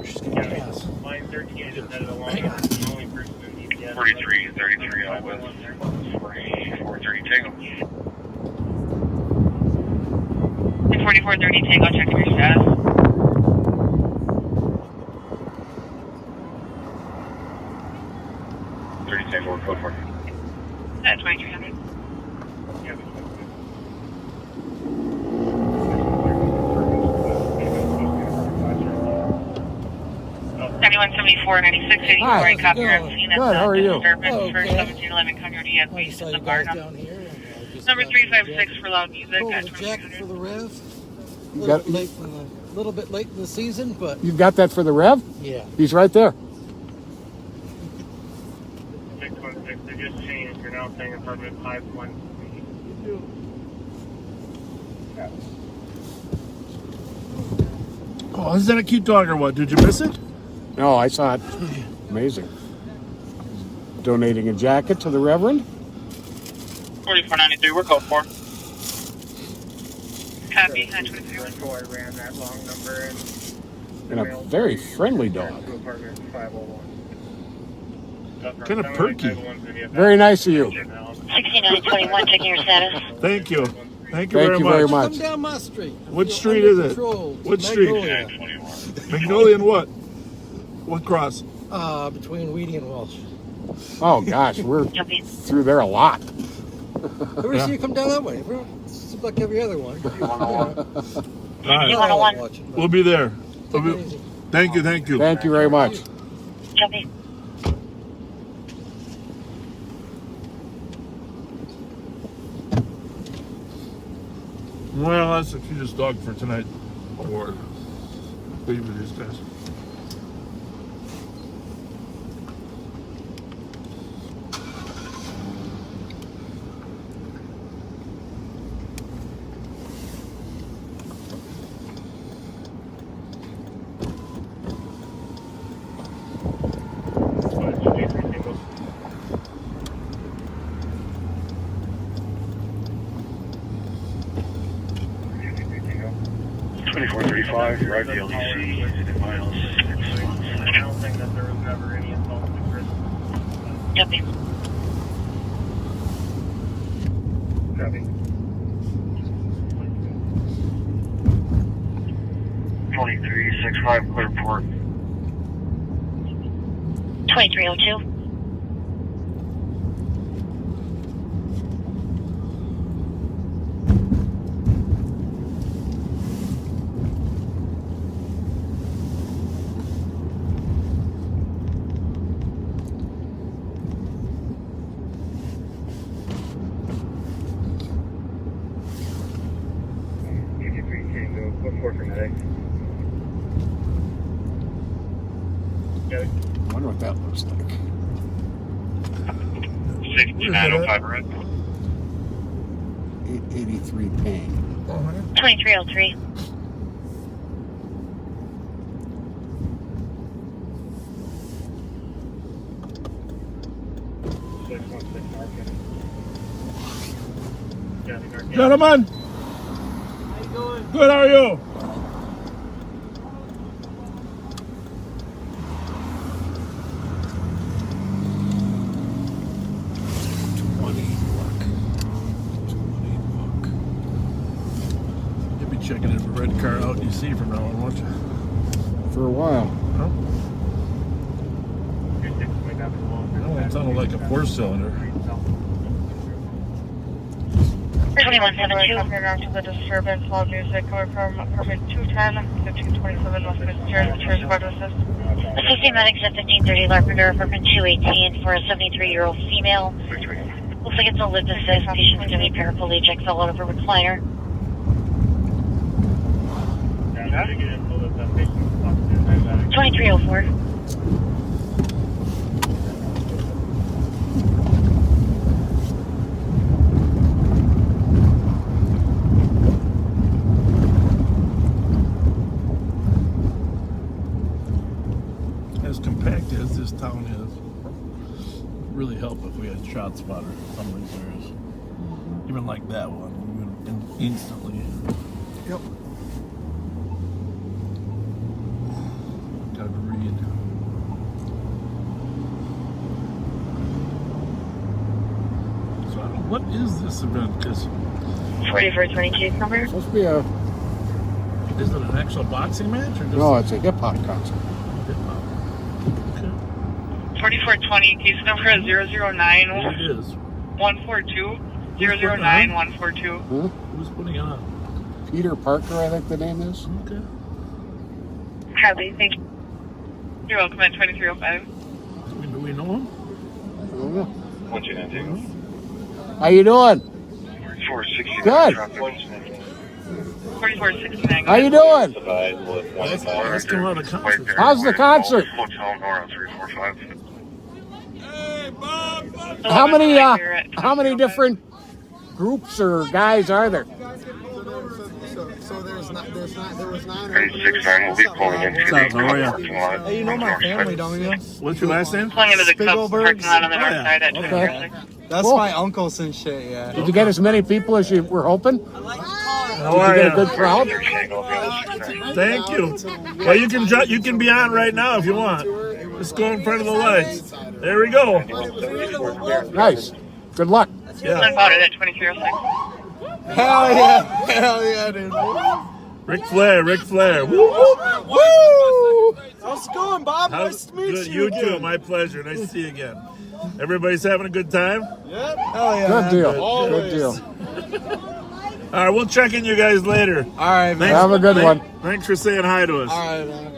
She's getting gas. Line 13 is headed along. Hang on. The only person who needs gas. 4333 out west. 4430 Tango. 4430 Tango, checking your status. Tango, code for. At 2300. Hi, 7174-9684, how's it copy going? on scene. Good, how are you? Disturbance Oh, for okay. 1711 Conroe East I east saw of you the guys Varna. down here. Number 356 for loud music Cool, at the jacket 2300. for the Rev. A You got- little bit late in the season, but You've got that for the Rev? yeah. He's right there. 616, they just changed. You're now saying apartment 51. Oh, is that a cute dog or what? Did you miss it? No, I saw it. Amazing. Donating a jacket to the Reverend. 4493, we're code 4. Copy, 923. I ran that long number And a very friendly dog. Kind of perky. Very nice of you. 6921, checking your status. Thank you. Thank you Thank very you much. very much. Come down my street. What You're street under is it? control. What street? Magnolia. Magnolia and what? What cross? Between Weedy and Welsh. Oh gosh, we're through there a lot. Ever see you come down that way? It's like every other one. All right. We'll be there. Thank you. Thank you very much. Jumpy. Well, that's the cutest dog for tonight. Award. Leave with these guys. Right, the LDC, miles. I don't think that there was never any assault with Chris. Jumpy. Copy. 2365, clear port. 2302. I wonder what that looks like. 6905 red. 883 pain. 2303. Gentlemen. How you doing? Good, how are you? You'll be checking every red car out you see from now on, won't you? For a while. Huh? That sounded like a 4-cylinder. 2172. Around to the disturbance, loud music coming from apartment 210, 1527 West Midstairs, Church of Assist. Assisting medics at 1530 Larpenter, apartment 218 for a 73-year-old female. Looks like it's a lip assist. Patient's going to be paraplegic, fell out of her recliner. 2304. As compact as this town is, really help if we had shot spotter in some of these areas. Even like that one, we would instantly. Yep. Gotta read. So I don't, what is this event? Because 4422 number. Supposed to be a. Is it an actual boxing match or just? No, it's a hip hop concert. 4420, case number 009 It is. 142 009 142. Huh? Who's putting it on? Peter Parker, I think the name is. Okay. Copy, thank you. You're welcome at 2305. Do we know him? I don't know. What's your name? How you doing? 469. Good. 4469. How you doing? Ask him how the concert. How's the concert? Hotel Nora 345. How many different groups or guys are there? So there was 9. 369 will be pulling into the How are you? parking lot. Hey, you know my family, don't you? What's your last name? Pulling into the Cubs Spiegelbergs? parking lot on the north yeah. side at Okay. That's Cool. my uncles and shit, yeah. Did you get as many people as you were hoping? Did How you are get a you? good crowd? Thank you. Well, you can be on right now if you want. Just go in front of the lights. There we go. Nice. Good luck. Yeah. About it at 2306. Hell yeah, dude. Ric Flair. Woo, woo. Woo! How's it going, Bob? Nice to meet Good, you you again. too. My pleasure. Nice to see you again. Everybody's having a good time? Yep. Hell yeah. Good deal. Always. Good deal. All right, we'll check in you guys later. All right, man. Have a good one. Thanks for saying hi to us. All right, man.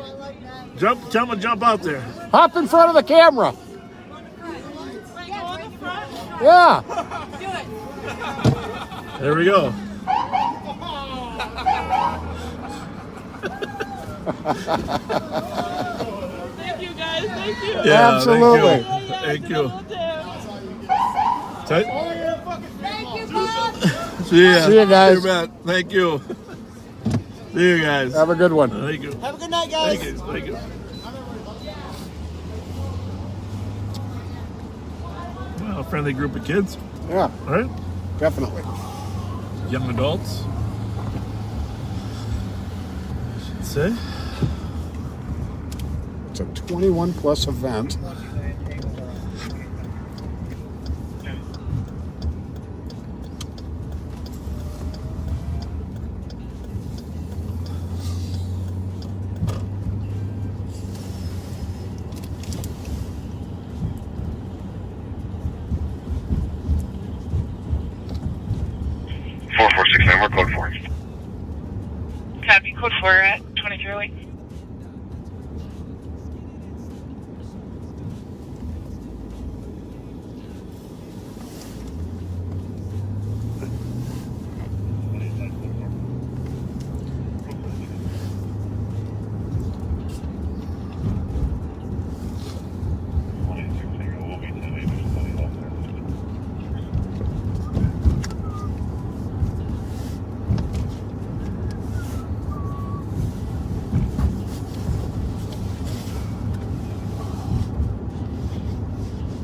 Jump out there. Hop in front of the camera. Yeah. There we go. Thank you, guys. Thank you. Yeah, Absolutely. Thank you. Thank you. Thank you, Bob. See ya. See you guys. Thank you. See you guys. Have a good one. Thank you. Have a good night, guys. Thank you. Well, a friendly group of kids, Yeah, right? definitely. Young adults, I should say. It's a 21 plus event. We're code 4. Copy, code 4 at 2308.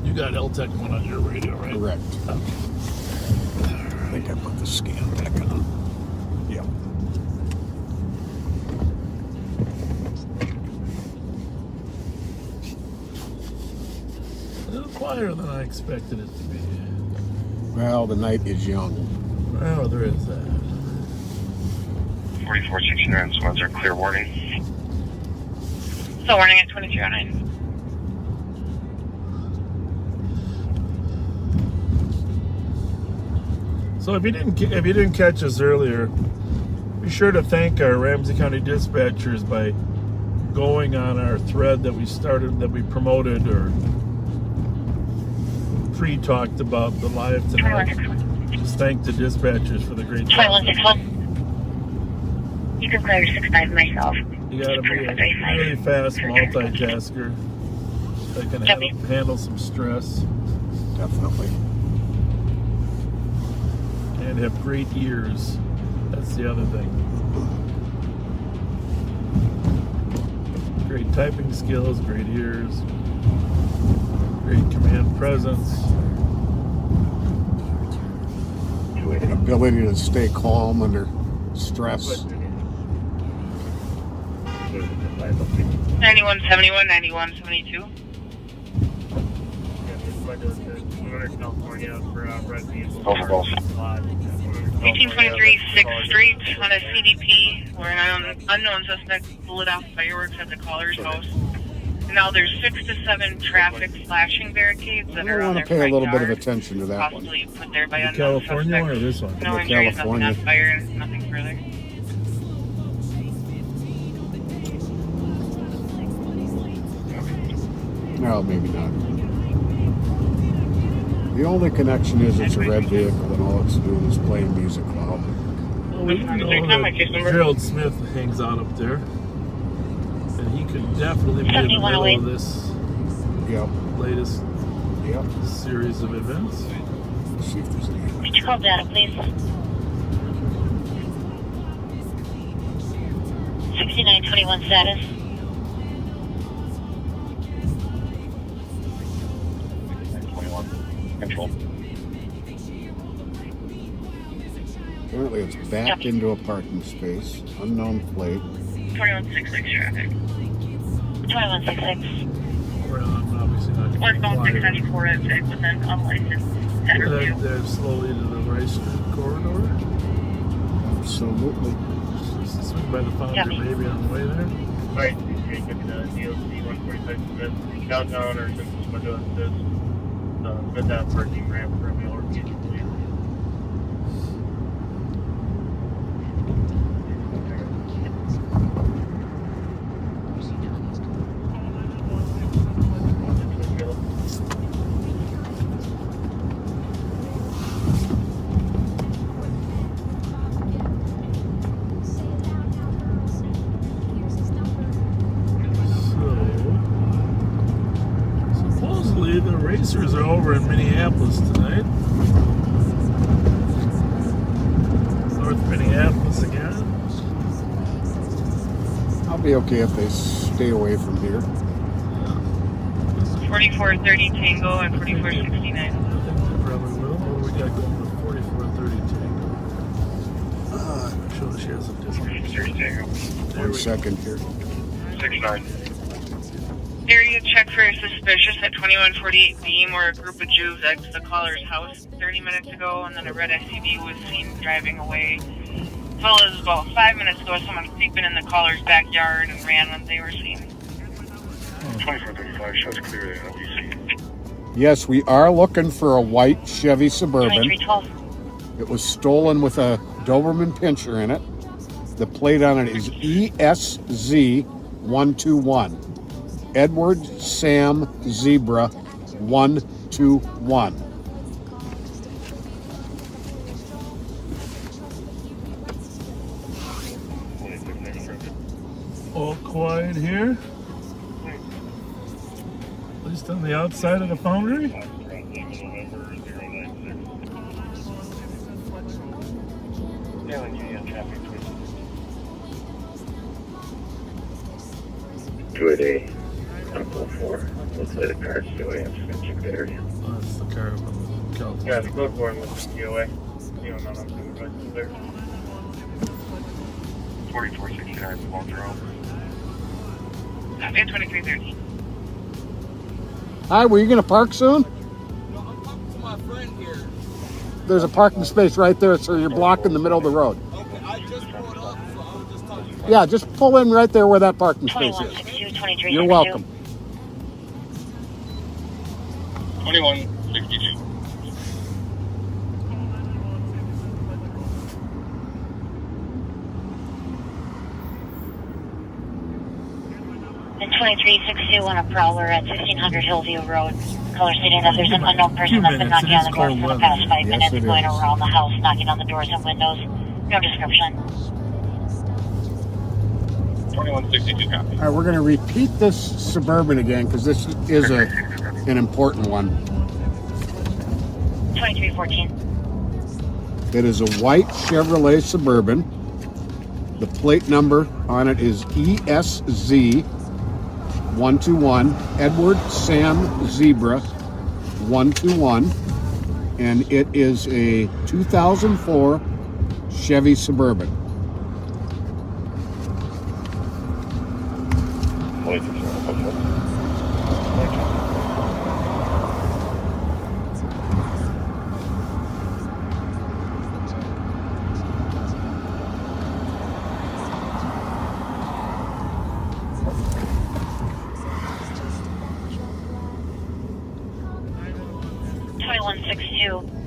You got LTEC one on your radio, right? Correct. I think I put the scan back on. Yep. A little quieter than I expected it to be. Well, the night is young. Well, there is that. 4469, so are clear warning. So warning at 2309. So if you didn't catch us earlier, be sure to thank our Ramsey County dispatchers by going on our thread that we started, that we promoted or pre-talked about the live tonight. Just thank the dispatchers for the great job. 2161. You can clear 69 myself. You gotta be a really fast multitasker that can handle some stress. Definitely. And have great ears. That's the other thing. Great typing skills, great ears, great command presence. An ability to stay calm under stress. 9171, 9172. Both balls. 1823 6th Street on a CDP where an unknown suspect lit off fireworks at the caller's house. Now there's 6 to 7 traffic flashing barricades that I are on want their to pay a front little bit of yard, attention to that one. possibly put there by The unknown California one or suspects. this one? No The injuries, nothing California. on fire, nothing further. No, maybe not. The only connection is it's a red vehicle and all it's doing is playing music loud. Well, we know that Gerald Smith hangs out up there. And he could definitely be in the middle of this latest series of events. Let's see if there's any. Could you call data, please? 6921 status. Control. Apparently it's backed into a parking space. Unknown plate. 2166 traffic. 2166. Westbound 694 at Vic with an unlicensed interview. They're slowly to the race corridor. Absolutely. Swing by the fountain maybe on the way there. Right, you can get the DLC 145 Smith downtown or Simpsons window assist. Smith Ave parking ramp for a mail or future police. Supposedly the racers are over in Minneapolis tonight. North Minneapolis again. I'll be okay if they stay away from here. 4430 Tango and 4469. I think they probably will. What do we got going to 4430 Tango? I'm sure she has a different. 1 second here. 69. Area check for suspicious at 2148 Beam, where a group of Jews exited the caller's house 30 minutes ago, and then a red SUV was seen driving away. As well as about 5 minutes ago, someone creeping in the caller's backyard and ran when they were seen. 2435 shows clearly in OBC. Yes, we are looking for a white Chevy Suburban. 2312. It was stolen with a Doberman Pinscher in it. The plate on it is ESZ121. Edward Sam Zebra 121. All quiet here. At least on the outside of the foundry. Good day. 104. Looks like the car's away. I'm just gonna check the area. That's the car from California. Yeah, the code for him was DOA. You don't know nothing about there. 4469 Small Drone. And 2330. Hi, were you going to park soon? There's a parking space right there, so you're blocking the middle of the road. Yeah, just pull in right there where that parking space is. 2162, You're welcome. 2162. And 2362 on a prowler at 1600 Hillview Road. Caller stating that there's an unknown person that's been knocking on the doors for the past 5 minutes, going around the house, knocking on the doors and windows. No description. 2162 copy. All right, we're going to repeat this Suburban again because this is an important one. 2314. It is a white Chevrolet Suburban. The plate number on it is ESZ121, Edward Sam Zebra 121, and it is a 2004 Chevy Suburban.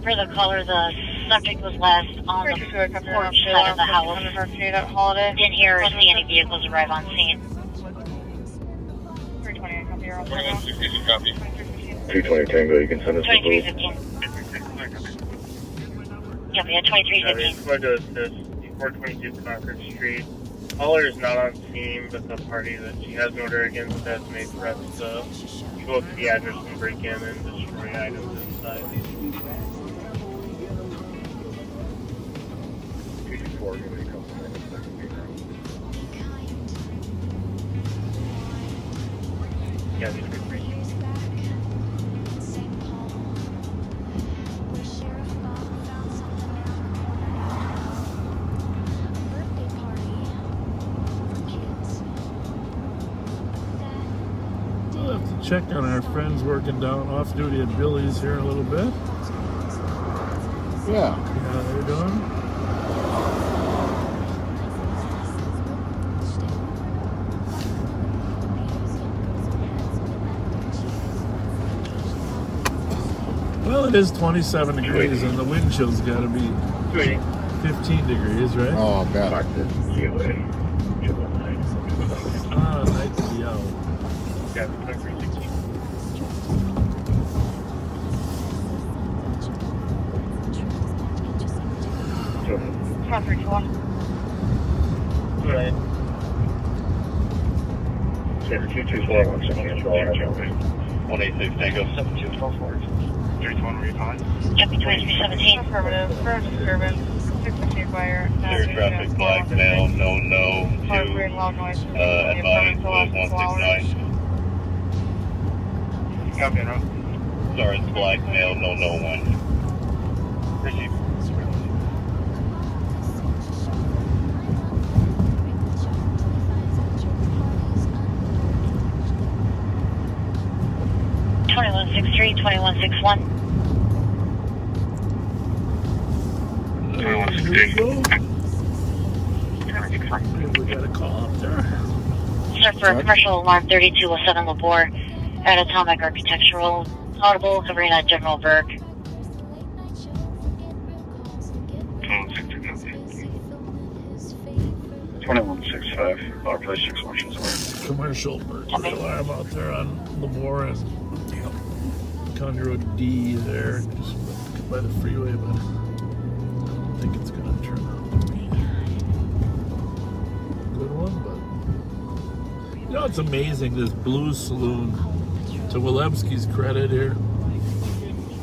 For the caller, the subject was last on the porch side of the house. Didn't hear or see any vehicles arrive on scene. 2162 copy. 320 Tango, you can send us the 2315. Copy, at 2315. Window assist, 422 Concord Street. Caller is not on scene, but the party that she has an order against has made threats to go up to the address and break in and destroy items inside. 84, give me a couple minutes. We'll have to check on our friends working down off duty at Billy's here in a little bit. Yeah. How they're doing. Well, it is 27 degrees and the wind chill's got to be 15 degrees, right? Oh, I bet. Ah, nice to be out. Front 321. Right. 186 Tango. 7244. 31 refund. Jumping 2317. Affirmative. Road disturbance. 615 fire. Clear traffic, black male, no, Car to, creating loud noise. advise, 169. Copy, no. Sorry, it's black male, no, 1. Receive. 2163, 2161. Here we go. We got a call up there. Sir, for commercial alarm 3207 Labor at Atomic Architectural, audible covering General Burke. 2165, our place 6 washes away. Commercial burglary alarm out there on Labor and County Road D there, just by the freeway, but I don't think it's going to turn out to be a good one. But you know, it's amazing, this Blues Saloon, to Wilewski's credit here,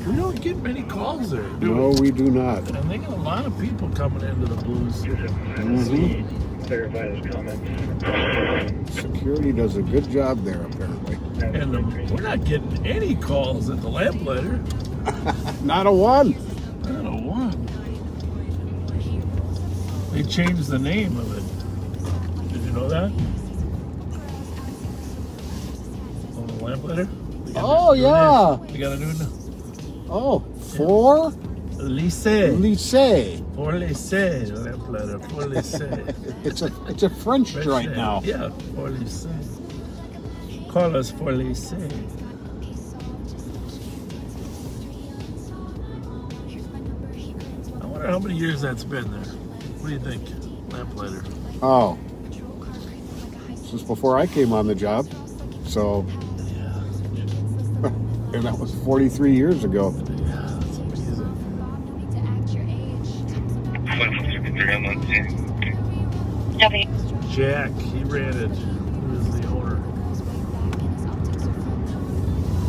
we don't get many calls there, do we? No, we do not. And they got a lot of people coming into the Blues. Mm-hmm. Clarify his comments. Security does a good job there, apparently. And we're not getting any calls at the Lamplighter. Not a one. Not a one. They changed the name of it. Did you know that? On the Lamplighter? Oh, yeah. You got a new name? Oh, for Lycée. Lycée. For Lycée, Lamplighter. For Lycée. It's a French joint now. Yeah, for Lycée. Call us for Lycée. I wonder how many years that's been there. What do you think, Lamplighter? Oh, since before I came on the job, so and that was 43 years ago. Yeah, that's amazing. Jack, he ran it. He was the owner.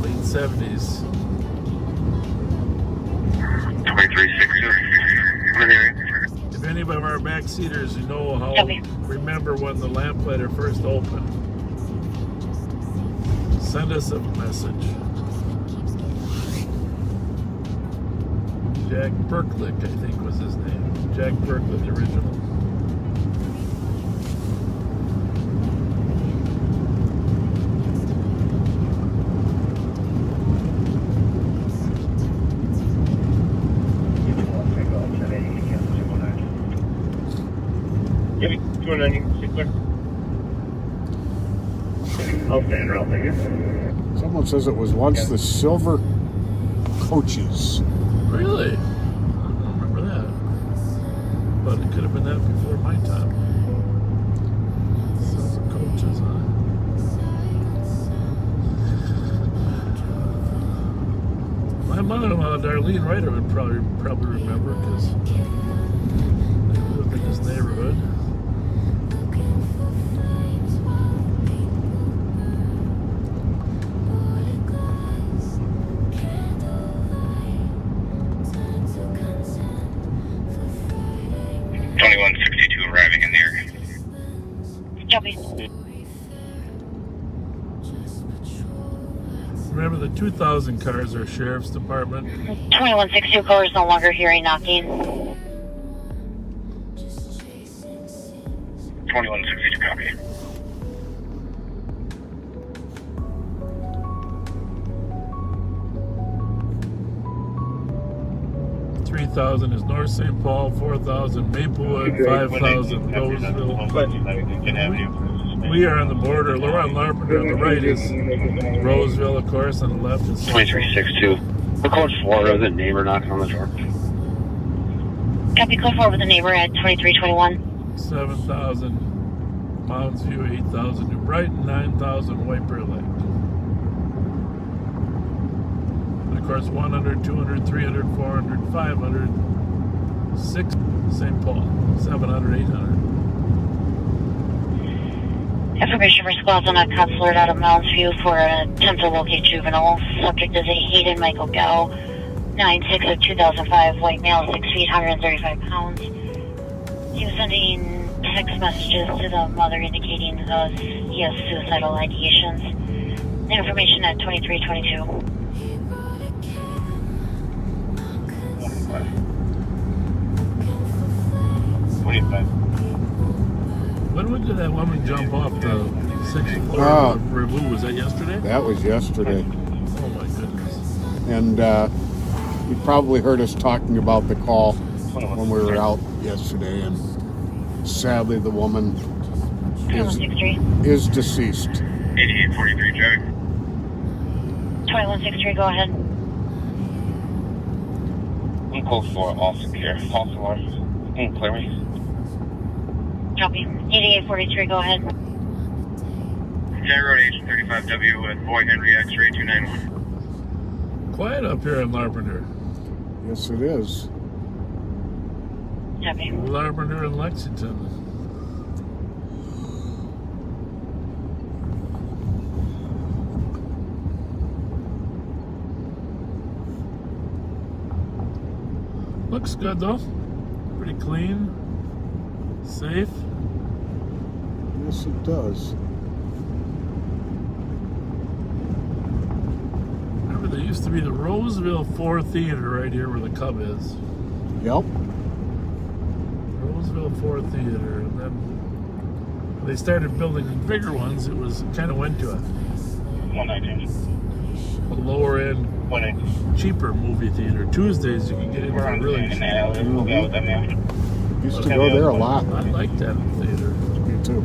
Late 70s. 2360. If any of our backseaters who know how, remember when the Lamplighter first opened, send us a message. Jack Berklick, I think was his name. Jack Berklick, the original. Someone says it was once the Silver Coaches. Really? I don't remember that. But it could have been that before my time. Silver Coaches, huh? My mother-in-law, Darlene Ryder, would probably remember because they lived in this neighborhood. Arriving in the area. Copy. Remember, the 2,000 cars are Sheriff's Department. 2162 caller is no longer hearing knocking. 2162 copy. $3,000 is North St. Paul, 4,000 Maplewood, 5,000 Roseville. We are on the border. We're on Larpenteur. On the right is Roseville, of course. On the left is 2362. We're code 4 of the neighbor knocking on the door. Copy code 4 with the neighbor at 2321. 7,000 Mounds View, 8,000 New Brighton, 9,000 White Bear Lake. And of course, 100, 200, 300, 400, 500, 6 St. Paul, 700, 800. Information for squads on a consulate out of Mounds View for an attempt to locate juvenile. Subject is a Hayden Michael Gow, 9'6" of 2005, white male, 6 feet, 135 pounds. He was sending text messages to the mother indicating he has suicidal ideations. Information at 2322. When did that woman jump off the 6th floor of Revue? Was that yesterday? That was yesterday. Oh my goodness. And you probably heard us talking about the call when we were out yesterday, and sadly the woman is deceased. 8843 traffic. 2163, go ahead. I'm code 4, Austin care. Austin alarm. Clear me. Copy. 8843, go ahead. County Road Agent 35W with Boy Henry X-ray 291. Quiet up here in Larpenteur. Yes, it is. Copy. Larpenteur and Lexington. Looks good though. Pretty clean. Safe. Yes, it does. Remember, there used to be the Roseville 4 Theater right here where the Cub is. Yep. Roseville 4 Theater. And then when they started building bigger ones, it kind of went to a 119. lower end, cheaper movie theater. Tuesdays you can get into really cheap. Used to go there a lot. I like that theater. Me too.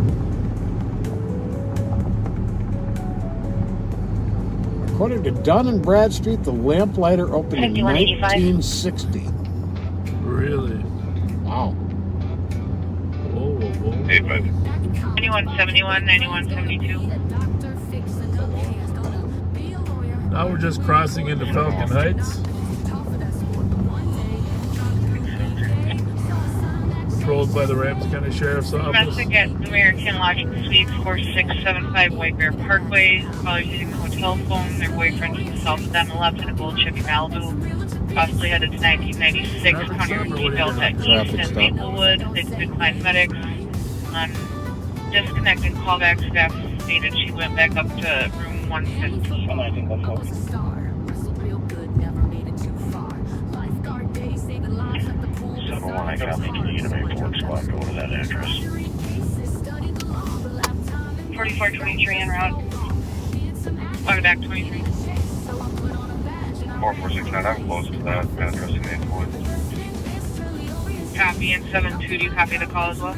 According to Dun & Bradstreet, the Lamplighter opened in 1960. Really? Wow. Whoa, whoa, whoa. 9171, 9172. Now we're just crossing into Falcon Heights. Controlled by the Ramsey County Sheriff's Office. Domestic at American Lodging Suites 4675 White Bear Parkway. Callers using the hotel phone. Their boyfriend to the south of them left in a gold Chevy Malibu. Possibly headed to 1996 County Road Delta East and Maplewood. They did find medics. Disconnected callback staff stated she went back up to room 115. Number 1, I copy. Can you get a report squad go to that address? 4423 en route. On back 23. 4469, I'm close to that address in Maplewood. Copy, and 72, do you copy the call as well?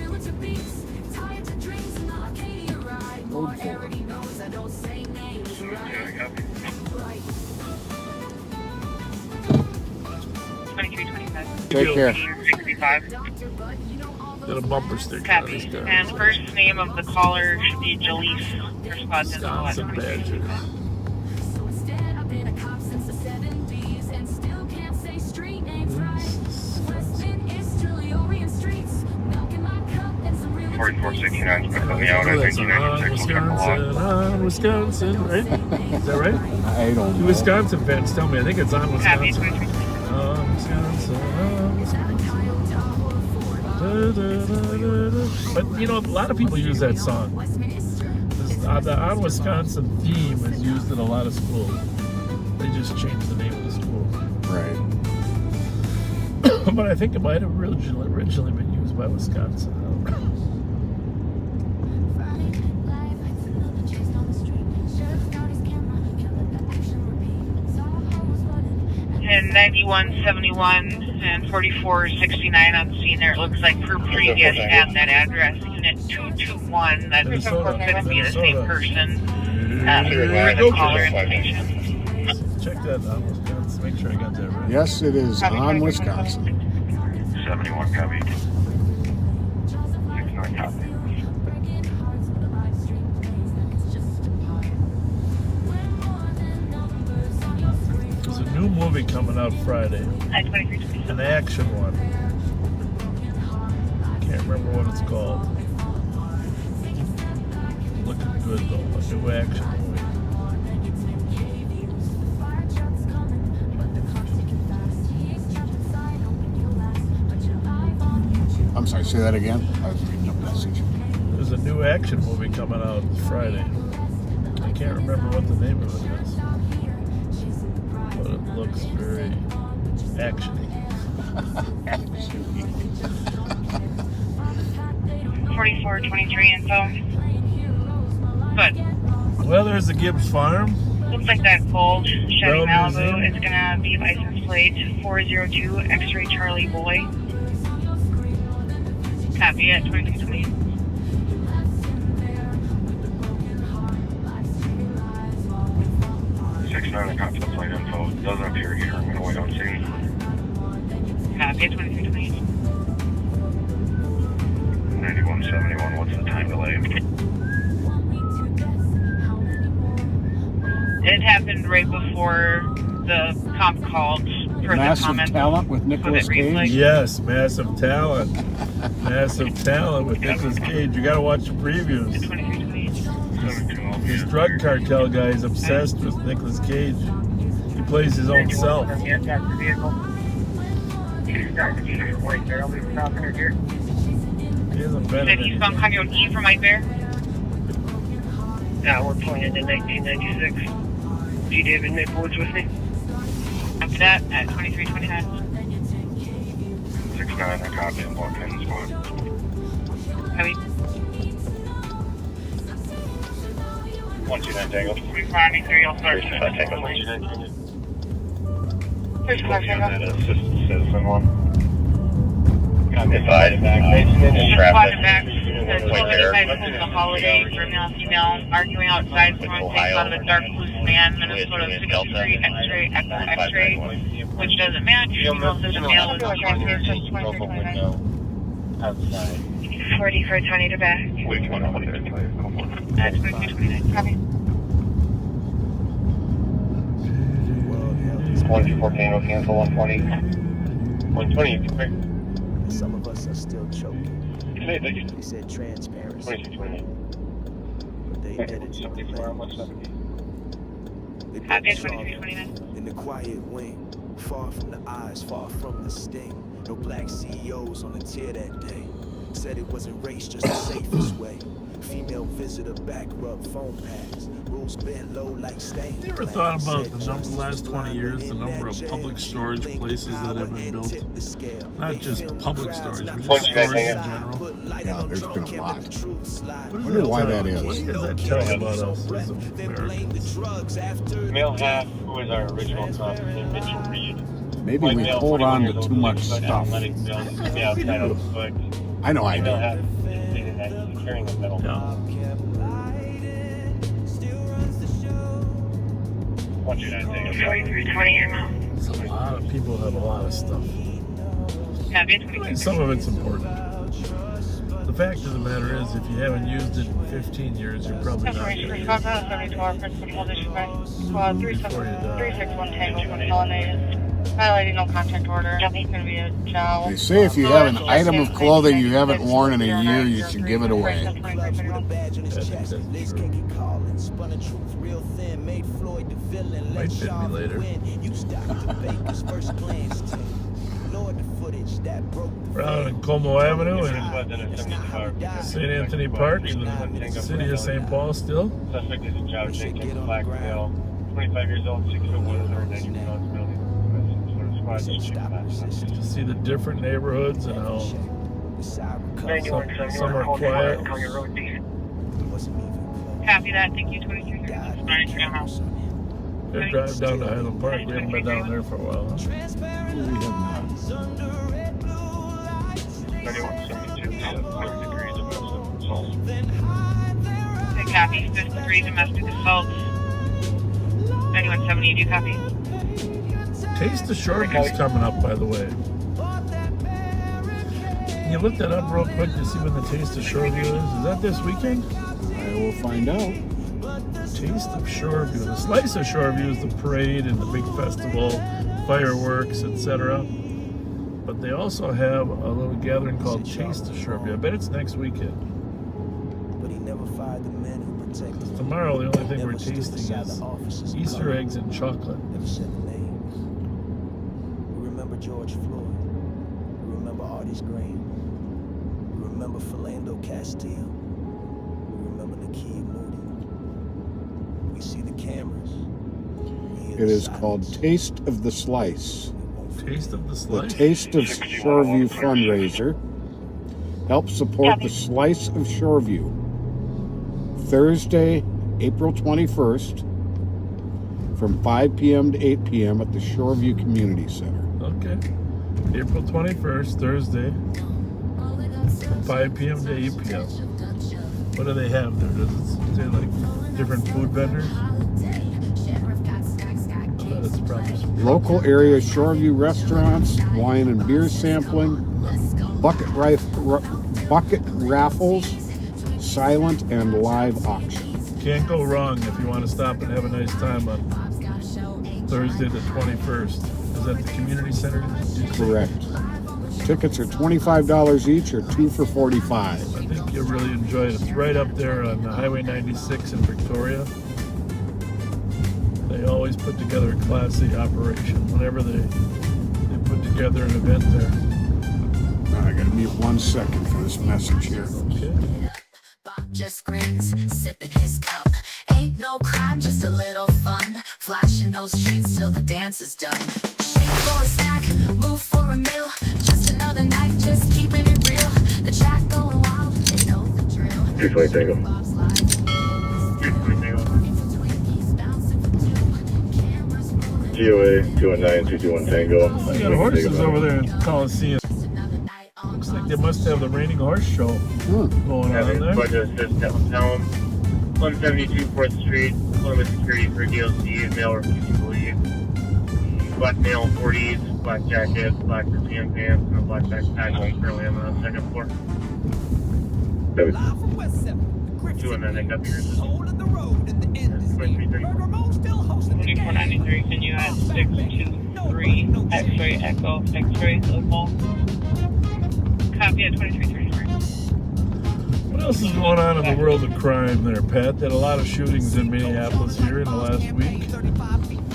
Take care. 65. Got a bumper sticker. Copy. And first name of the caller should be Jaleese. Your squad's in the Wisconsin Badger. Wisconsin, right? Is that right? I don't know. Wisconsin fans tell me. I think it's on Wisconsin. Wisconsin. But you know, a lot of people use that song. the On Wisconsin theme is used in a lot of schools. They just changed the name of the school. Right. But I think it might have originally been used by Wisconsin. I don't know. And 9171 and 4469 on scene there. It looks like per previous at that address, unit 221. That could be the same person for the caller information. Check that on Wisconsin. Make sure I got that right. Yes, it is on Wisconsin. 71 copy. 69 copy. There's a new movie coming out Friday. An action one. Can't remember what it's called. Looking good though. A new action movie. I'm sorry, say that again. I was reading a message. There's a new action movie coming out Friday. I can't remember what the name of it is. But it looks very action-y. 4423 info. Good. Well, there's the Gibbs Farm. Looks like that gold Chevy Bell Malibu Museum. is going to be license plate 402 X-ray Charlie Boy. Copy at 2320. I got the plate info. Doesn't appear here. I'm going to wait on scene. Copy at 2320. 9171. What's the time delay? It happened right before the comp called for the Massive comment. Talent with Nicolas Cage. Yes, Massive Talent. Massive Talent with Nicolas Cage. You got to watch the previews. This drug cartel guy is obsessed with Nicolas Cage. He plays his own self. He hasn't been in Did you anything. come Coyote E from White Bear? Yeah, we're pointed in 1996. G. David Nick Woods with me. After that, at 2329. 69, I copy and walk in squad. Copy. 129 Tango. 3 I'll start. 129 Tango. 35 Tango. Citizen 1. Advised. Just watch it back. The 1285 was a holiday for male and female arguing outside. Someone takes out of a dark blue sedan, Minnesota 63 X-ray, X-ray, which doesn't match. Female says the male was transferred to 2329. Outside. 4420 to back. Which one? At 2329. Copy. 124 Tango, cancel 120. 120, Some of us are still choking. They said transparency. 2620. But they did it. Copy at 2329. In the quiet wing, far from the eyes, far from the sting. No black CEOs on the tier that day. Said it wasn't race, just the safest way. Female visitor back rub phone pads. Rules bent low like stains. You ever thought about the last 20 years, the number of public storage places that have been built? Not just public storage, but just storage in general. Yeah, there's been a lot. I wonder why that is. What does that tell about us as Americans? Male half, who is our original congressman, Mitchell Reed. Maybe we hold on to too much stuff. I know I do. Carrying the metal. Yeah. 2320. So a lot of people have a lot of stuff. Copy at 2320. Some of it's important. The fact of the matter is, if you haven't used it in 15 years, you're probably not going to use it. Squad 361 Tango from Melanated. Violating no contact order. It's going to be a jowl. They say if you have an item of clothing you haven't worn in a year, you should give it away. Might fit me later. footage that broke the Around in Como Avenue and St. Anthony Park in the city of St. Paul still. Suspect is Joe Jenkins, black male, 25 years old, 6 foot 190 pounds, building. To see the different neighborhoods and how some are quiet. Copy that. Thank you, 23. They drive down to Highland Park. We haven't been down there for a while. Huh? We have not. 3172, Okay, copy. 53 domestic assault. 9170, do you copy? Taste the Shoreview's coming up, by the way. Can you look that up real quick to see when the Taste of Shoreview is? Is that this weekend? I will find out. Taste of Shoreview. The Slice of Shoreview is the parade and the big festival, fireworks, etc. But they also have a little gathering called Taste of Shoreview. I bet it's next weekend. But he never fired the men who protected. Tomorrow, the only thing we're tasting is Easter eggs and chocolate. Never said the names. We remember George Floyd. We remember Artie's Graham. We remember Fernando Castile. We remember Nakia Moody. We see the cameras. It is called Taste of the Slice. Taste of the The Slice? Taste of Shoreview fundraiser helps support the Slice of Shoreview. Thursday, April 21st, from 5 p.m. to 8 p.m. at the Shoreview Community Center. Okay. April 21st, Thursday, from 5 p.m. to 8 p.m. What do they have there? Does it say like different food vendors? That's probably Local area Shoreview restaurants, wine and beer sampling, bucket raffles, silent and live auction. Can't go wrong if you want to stop and have a nice time on Thursday the 21st. Is that the community center? Correct. Tickets are $25 each or 2 for $45. I think you'll really enjoy it. It's right up there on Highway 96 in Victoria. They always put together a classy operation whenever they put together an event there. Now I gotta mute 1 second for this message here. Okay. Bob just grins, sipping his cup. Ain't no crime, just a little fun. Flashing those streets till the dance is done. Shake for a snack, move for a meal. Just another night, just keeping it real. The chat going wild, they know the drill. 220 Tango. GOA 219 221 Tango. We got horses over there in Coliseum. Looks like they must have the Raining Horse Show going on there. Budget assist downtown. 172 4th Street. Limit security for DLC. Male or female. Black male 40s. Black jacket. Black tan pants. And a black backpack. Currently on the second floor. 2 and then they got yours. 2493, can you add 623 X-ray Echo X-ray local? Copy at 2333. What else is going on in the world of crime there, Pat? Had a lot of shootings in Minneapolis here in the last week.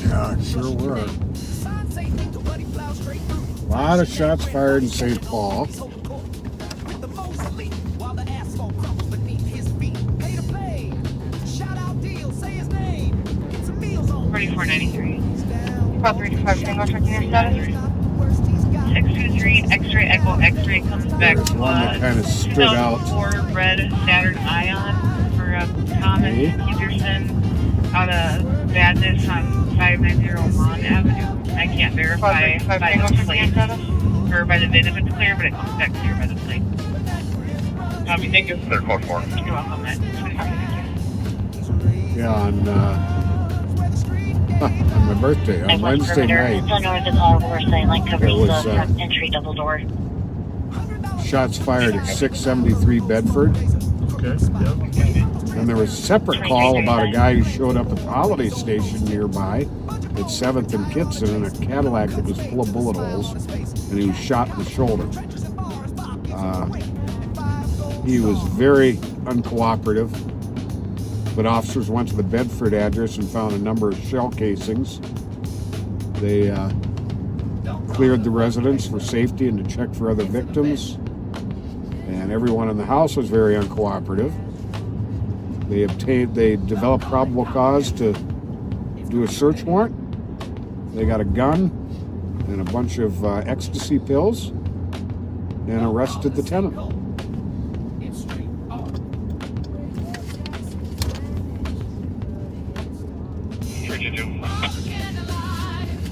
Yeah, it sure were. A lot of shots fired in St. Paul. 2493. About 325 Tango checking your status. 623 X-ray Echo X-ray comes back to One that kind of stood out. 2004 red Saturn Ion for Thomas Peterson out of Badness on 590 Avenue. I can't verify by the plate or by the VIN if it's clear, but it comes back clear by the plate. Copy, thank you. They're code 4. You're welcome, Matt. 25. Yeah, on my birthday, on Wednesday night. There was entry double door. Shots fired at 673 Bedford. Okay, yeah. And there was a separate call about a guy who showed up at the holiday station nearby at 7th and Kitson in a Cadillac that was full of bullet holes, and he was shot in the shoulder. He was very uncooperative, but officers went to the Bedford address and found a number of shell casings. They cleared the residence for safety and to check for other victims. And everyone in the house was very uncooperative. They developed probable cause to do a search warrant. They got a gun and a bunch of ecstasy pills and arrested the tenant.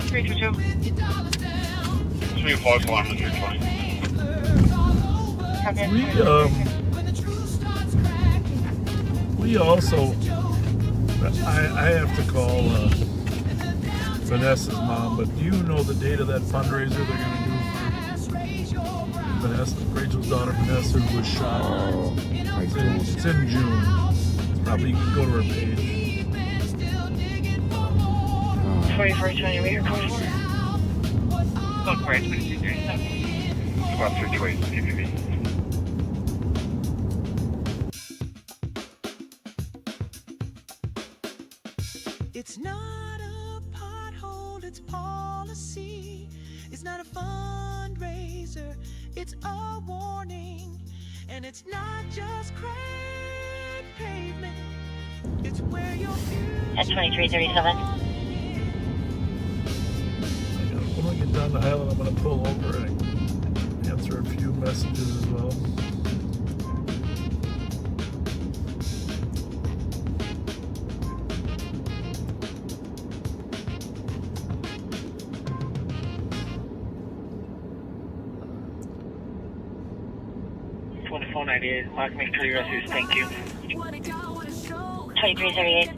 322. 3 o'clock, 320. We also, I have to call Vanessa's mom, but do you know the date of that fundraiser they're going to do for Vanessa, Rachel's daughter Vanessa, who was shot? It's in June. Probably you can go to her page. 2420, we are calling for. Look, right, 2237. Squad 328, CPV. It's not a pothole, it's policy. It's not a fundraiser, it's a warning. And it's not just cracked pavement, it's where your future. At 2337. When we get down to Highland, I'm going to pull over and answer a few messages as well. Phone 98, Mark, make sure your rescues, thank you. 2338.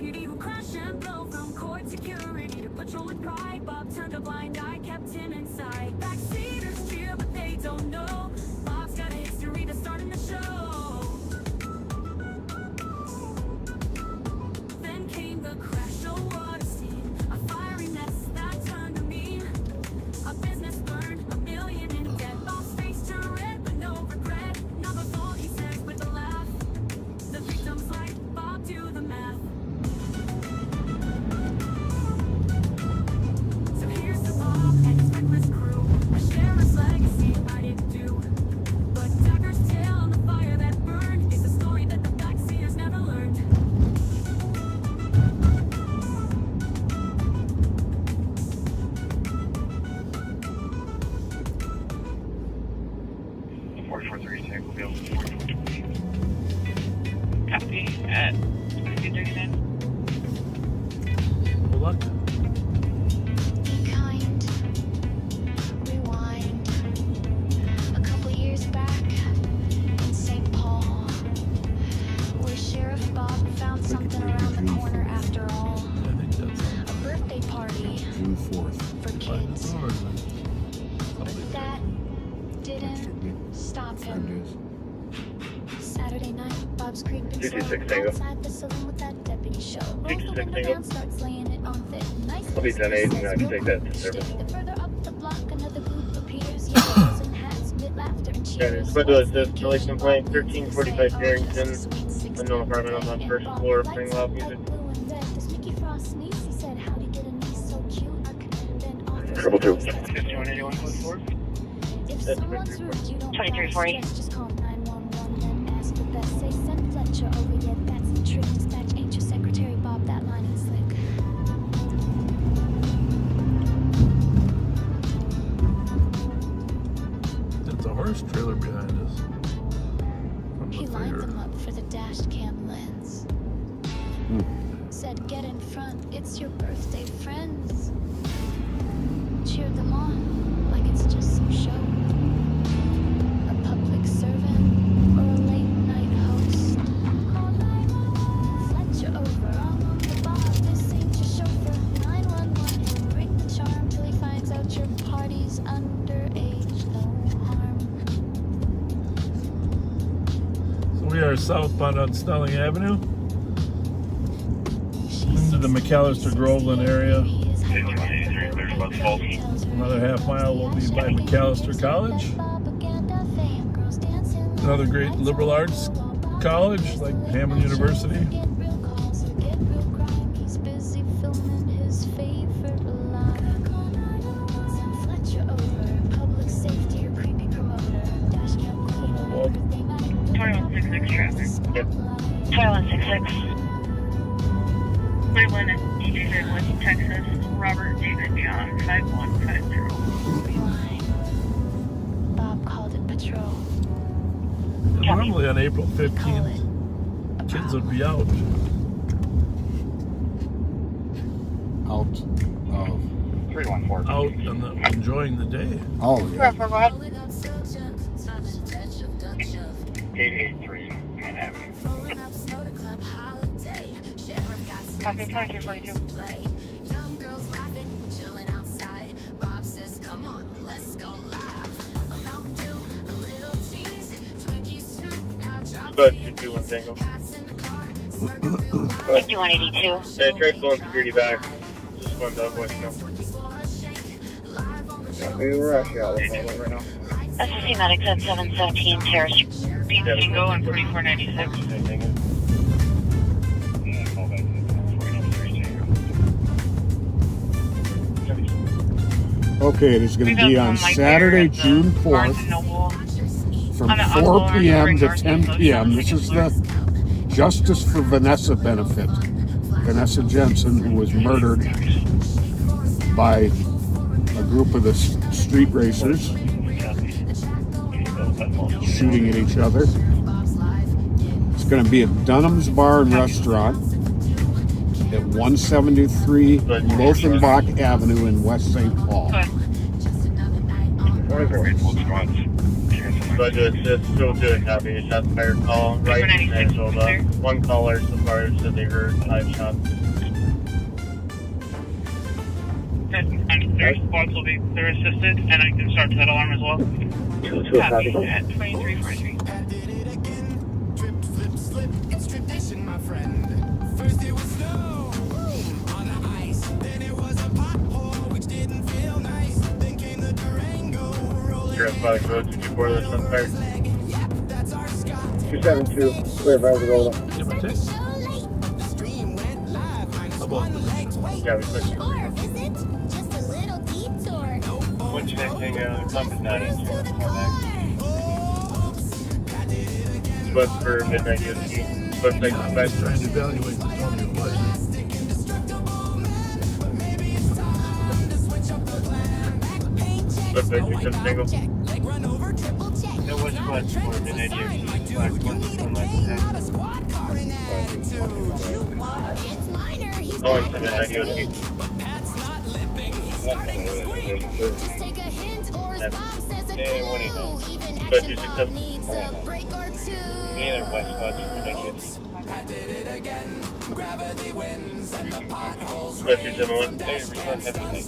Copy at 2239. Good luck. Be kind. Rewind. A couple years back in St. Paul, where Sheriff Bob found something around the corner after all. A birthday party June 4th. for kids. But that didn't stop him. Saturday night, Bob's creeping slow outside the saloon with that deputy show. Rolls the window down, starts laying it on thick. Nice. I'll be 10-8 and I can take that to service. Further up the block, another group appears. Yellows and hats, mid laughter and cheers. Installation complaint 1345 Darrington. Unknown apartment on the first floor, playing loud music. Triple 2. 2340. Just call 911 and ask for that. Say send Fletcher over, yeah, that's the trick. Dispatch ain't your secretary, Bob, that line ain't slick. There's a horse trailer behind us. He lined them up for the dash cam lens. Said get in front, it's your birthday friends. Cheered them on like it's just some show. A public servant or a late night host. Call 911, Fletcher over. The Bob, this ain't your chauffeur. 911, he'll break the charm till he finds out your party's underage, no harm. So we are southbound on Snelling Avenue into the McAllister Groveland area. Another half mile will be by McAllister College. Another great liberal arts college like Hammond University. He's busy filming his favorite line. Fletcher over. 2166 traffic. 2166. Cleveland and DJ West, Texas. Robert David John 5150. Bob called it patrol. Normally on April 15th, kids would be out. Out and enjoying the day. Oh, yeah. Go ahead. 883 Main Avenue. Copy 2242. But 221 Tango. 5182. Hey, try pulling security back. Just one dog voice now. We rush out right now. SSC Medics at 717 Terrace. Bingo and 4496. Okay, it is going to be on Saturday, June 4th, from 4 p.m. to 10 p.m. This is the Justice for Vanessa benefit. Vanessa Jensen, who was murdered by a group of the street racers shooting at each other. It's going to be at Dunham's Bar and Restaurant at 173 Lothenbach Avenue in West St. Paul. But it's still doing copy. Shots fired call right and so the one caller so far said they heard 5 shots. Their squads will be clear assisted, and I can start that alarm as well. Copy at 2343. You're at Product Road 224, there's some fire. 272, clear by the roll. Yeah, we switched. What's your next thing? The pump is not in. But for midnight USD. But like I'm just trying to evaluate the Tony play. But like we couldn't single. There was one for midnight USD. Black one like that. Oh, it's midnight USD. Yeah, 189. But 267. Neither West West midnight USD. But 271. Hey, respond everything.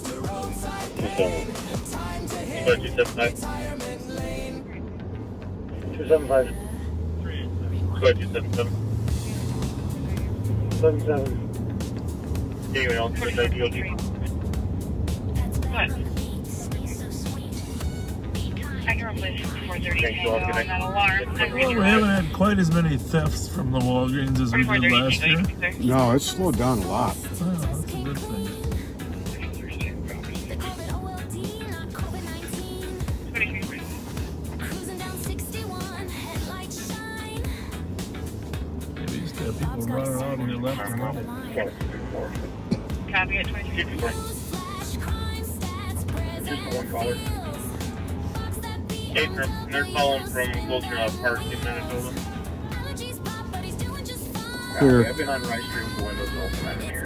But 275. 275. But 277. 77. Anyway, on midnight USD. What? I can replace 430 Tango on that alarm. Well, we haven't had quite as many thefts from the Walgreens as we did last year. No, it's slowed down a lot. Oh, that's a good thing. Maybe you used to have people running out of your left and right. Copy at 2254. Just one caller. Hey, they're calling from Wilson Park in Minnesota. Here. I've been on Rice Street with the windows open out here.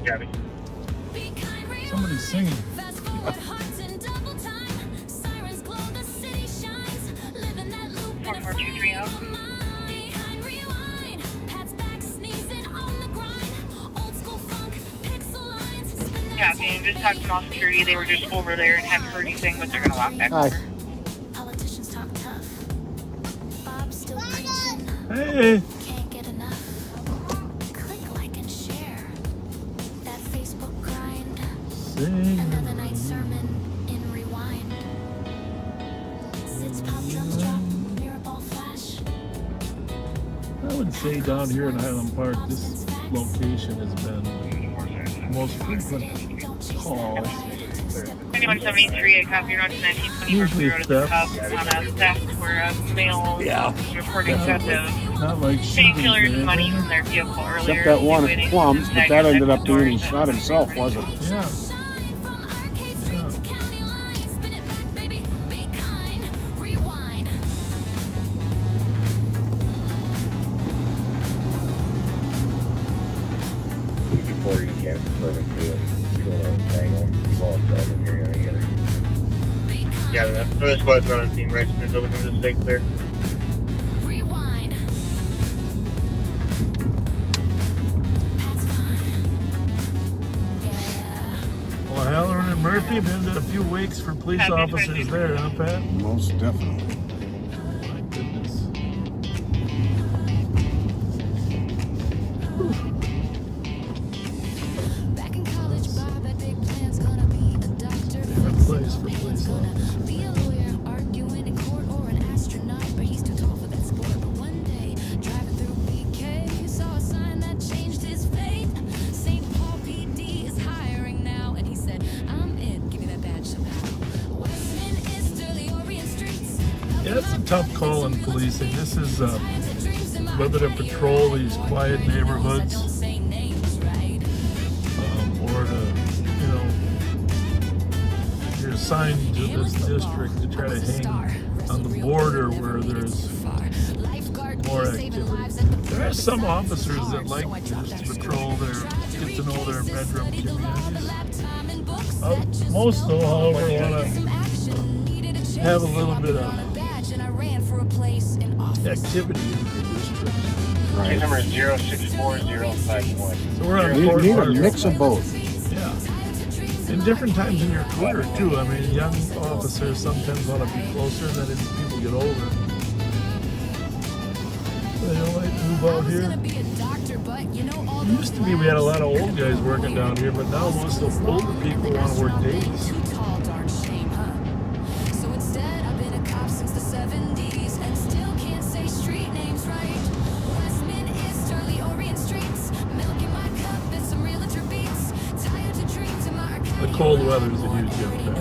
Gabby. Somebody's singing. 4423 out. Yeah, they just talked to mall security. They were just over there and hadn't heard anything, but they're gonna walk back over. Politicians talk tough. Bob's still preaching. Hey. Can't get enough. Click like and share. That Facebook grind. Another night sermon in rewind. Sits pop drums drop. Mirror ball flash. I would say down here in Highland Park, this location has been the most frequent call. 2173, I copy around 1920 Usually Road to the theft. Cub on a theft where a male was reporting theft of Not like painkillers and money anything. from their vehicle earlier. Except that one at Waiting Plums, but that diagnosed ended up being he doors. shot himself, wasn't it? Yeah. Before you can sort of do it, you don't know the angle. You've all done it here together. Yeah, the first squad's not on scene, right? So there's over to the stake there. Well, Halloran and Murphy have been to a few wakes for police officers there, huh, Pat? Most definitely. My goodness. Favorite place for police officers. Yeah, it's a tough call in policing. This is whether to patrol these quiet neighborhoods or to, you know, you're assigned to this district to try to hang on the border where there's more activity. There are some officers that like just to patrol get to know their bedroom communities. Most, though, however, want to have a little bit of activity in the district. Case number 064051. So we're on You Fort need a Park. mix of both. Yeah. In different times in your career, too. I mean, young officers sometimes want to be closer, and then as people get older, they don't like to move out here. It used to be we had a lot of old guys working down here, but now most of the older people want to work days. The cold weather is a huge impact.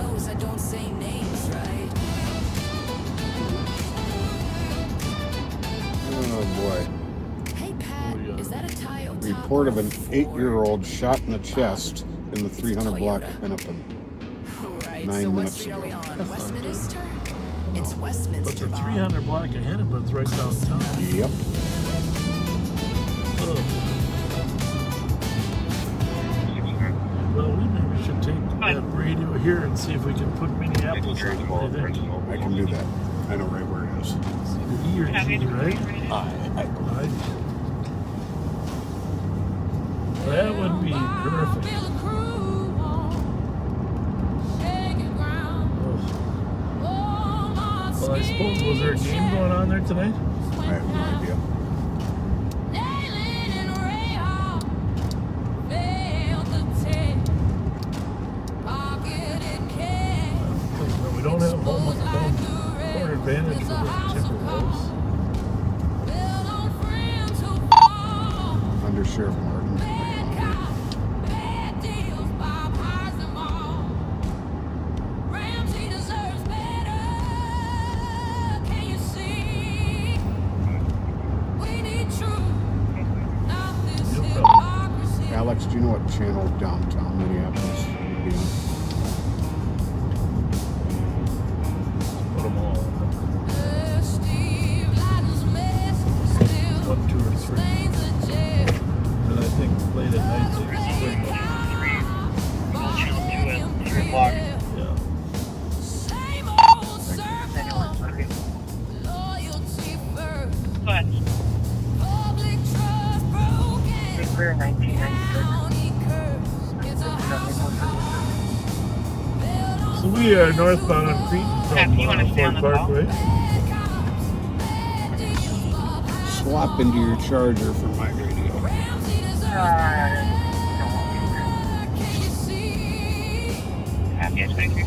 Oh boy. Report of an 8-year-old shot in the chest in the 300 block of Hennepin 9 minutes ago. But the 300 block of Hennepin's right downtown. Yep. Well, we maybe should take that radio here and see if we can put Minneapolis on. What do you think? I can do that. I know right where it is. E or G, right? I That would be perfect. Well, I suppose, was there a game going on there tonight? I have no idea. We don't have home court advantage for the Timberwolves. Under Sheriff Martin. Alex, do you know what channel downtown Minneapolis would be on? Put them all on. 1, 2, or 3. And I think late at night they play Channel 2 at 3 o'clock. Yeah. But Career 1996. So we are northbound on Cretan from Fort Parkway. Swap into your charger for my radio. yes, thank you.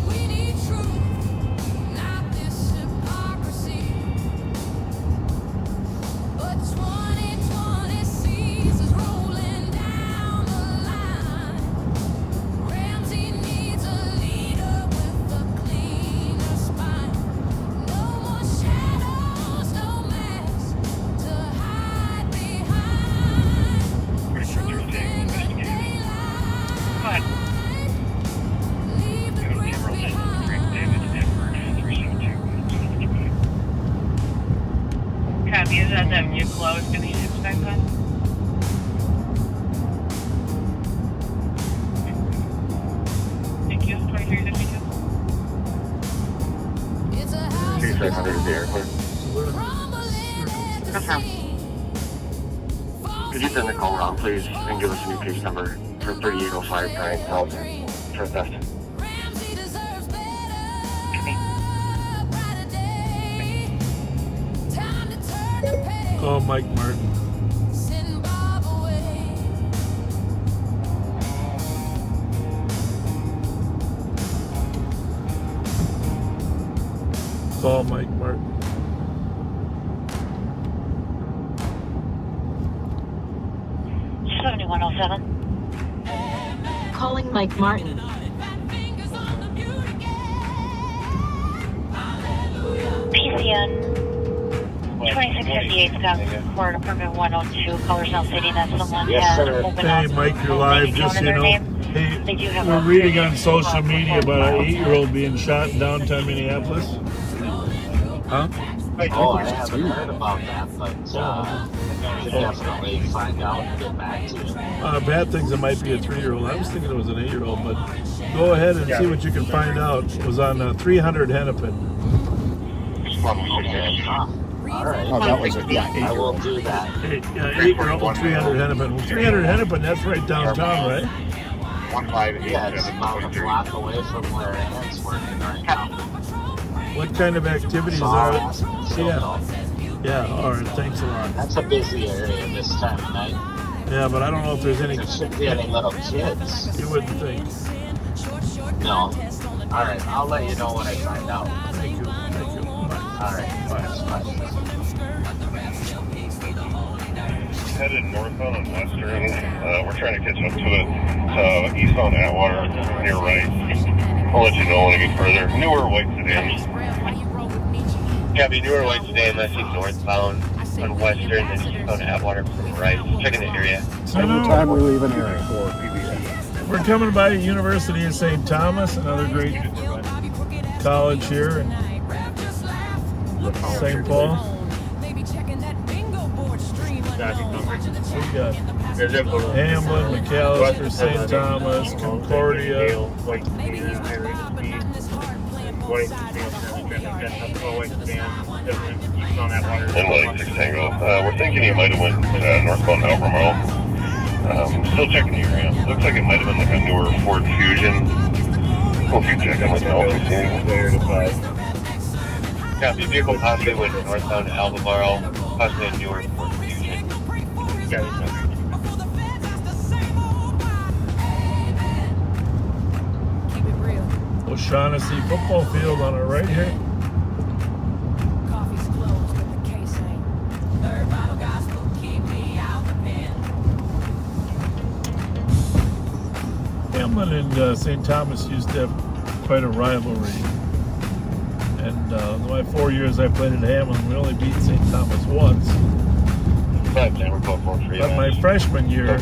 Low is 56.5. Thank you. 2352. 3600 is the airport. Confirm. Could you send the call around, please, and give us a new case number for 3805 Brian Felton for theft? Call Mike Martin. Call Mike Martin. Calling Mike Martin. PCN 2658 Scott Court Apartment 102. Callers now stating that someone has opened Hey, up Mike, you're live. Just so you know, hey, we're reading on social media about an 8-year-old being shot in downtown Minneapolis. Huh? Oh, I haven't heard about that, but should definitely find out and get back to you. Bad things, it might be a 3-year-old. I was thinking it was an 8-year-old, but go ahead and see what you can find out. It was on 300 Hennepin. Okay. All right. Oh, that was it. Yeah, I will do that. 8-year-old, 300 Hennepin. Well, 300 Hennepin, that's right downtown, right? Yeah, it's about a block away from where Ann's working right now. What kind of activities are? Yeah, all right, thanks a lot. That's a busy area this time of night. Yeah, but I don't know if there's any... There shouldn't be any little kids. You wouldn't think. No. All right, I'll let you know when I find out. Thank you. All right, bye. Headed northbound on Western. We're trying to catch up to it. Eastbound Atwater, near right. I'll let you know when I get further. Newer white sedan. Copy, newer white sedan, I see northbound on Western, then eastbound Atwater from right. Checking the area. Every time we leave an area. We're coming by University of St. Thomas, another great college here in St. Paul. We got Hamlin, McAllister, St. Thomas, Concordia. And like 6 Tango. We're thinking he might have went northbound Albemarle. Still checking the area. Looks like it might have been like a newer Ford Fusion. Well, if you check on the Alpha. Copy, vehicle possibly went northbound Albemarle, possibly a newer Ford Fusion. O'Shaughnessy football field on our right here. Hamlin and St. Thomas used to have quite a rivalry. And my 4 years I played at Hamlin, we only beat St. Thomas once. But my freshman year,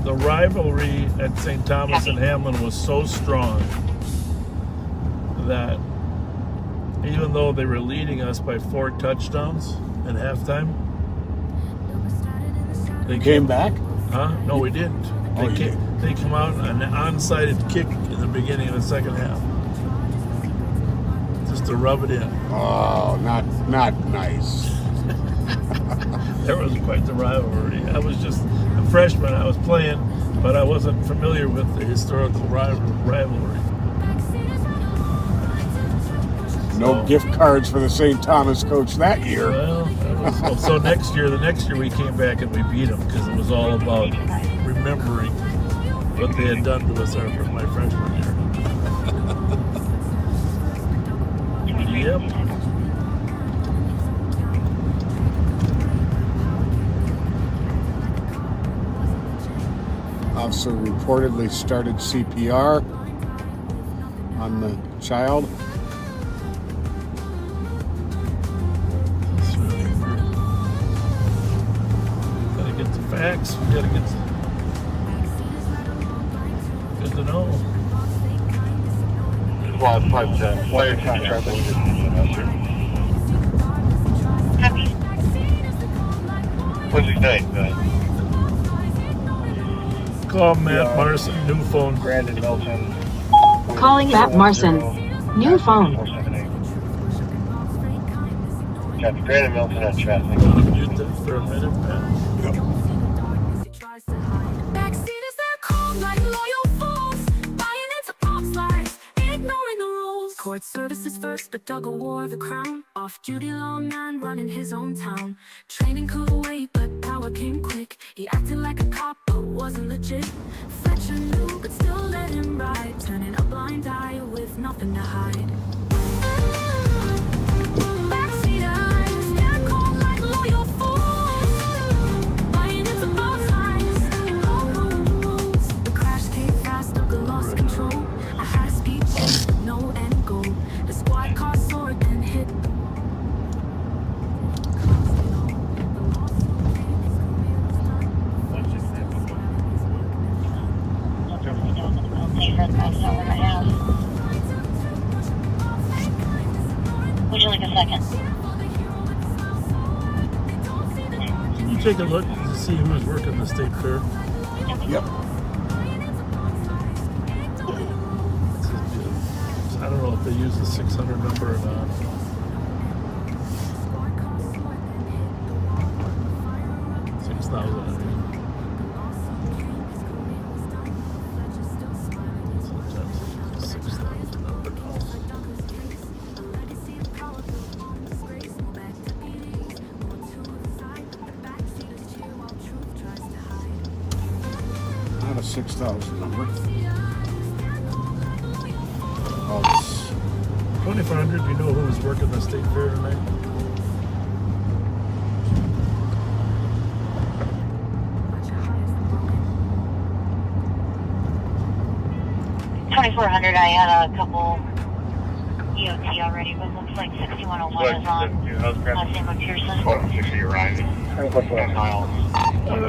the rivalry at St. Thomas and Hamlin was so strong that even though they were leading us by 4 touchdowns at halftime, they came back? Huh? No, we didn't. They come out on an onside kick in the beginning of the second half. Just to rub it in. Oh, not nice. There was quite the rivalry. I was just a freshman. I was playing, but I wasn't familiar with the historical rivalry. No gift cards for the St. Thomas coach that year. Well, so the next year we came back and we beat them because it was all about remembering what they had done to us my freshman year. Yep. Officer reportedly started CPR on the child. Gotta get the facts. We gotta get. Good to know. Well, 510. Fire traffic. 169. Call Matt Marson, new phone. Brandon Milton. Calling Matt Marson. New phone. Copy. Brandon Milton on traffic. Mute that for a minute, Matt. Backseaters, they're cold like loyal fools, buying into pop slides, ignoring the rules. Court services first, but Doug wore the crown. Off-duty lawman running his own town. Training could wait, but power came quick. He acted like a cop, but wasn't legit. Fletcher knew, but still let him ride, turning a blind eye with nothing to hide. Backseaters, they're cold like loyal fools, buying into pop slides, ignoring the rules. The crash came fast, Doug lost control. A high-speed chase, no end goal. The squad car soared and hit. Would you like a second? Can you take a look to see who is working the state fair? Yep. I don't know if they use the 600 number or not. $6,000. Not a 6,000 number. Oh, it's 2,500. Do you know who's working the state fair tonight? $2,400. I had a couple EOT already, but looks like 6101 is on. Same with Pearson. 60 arriving.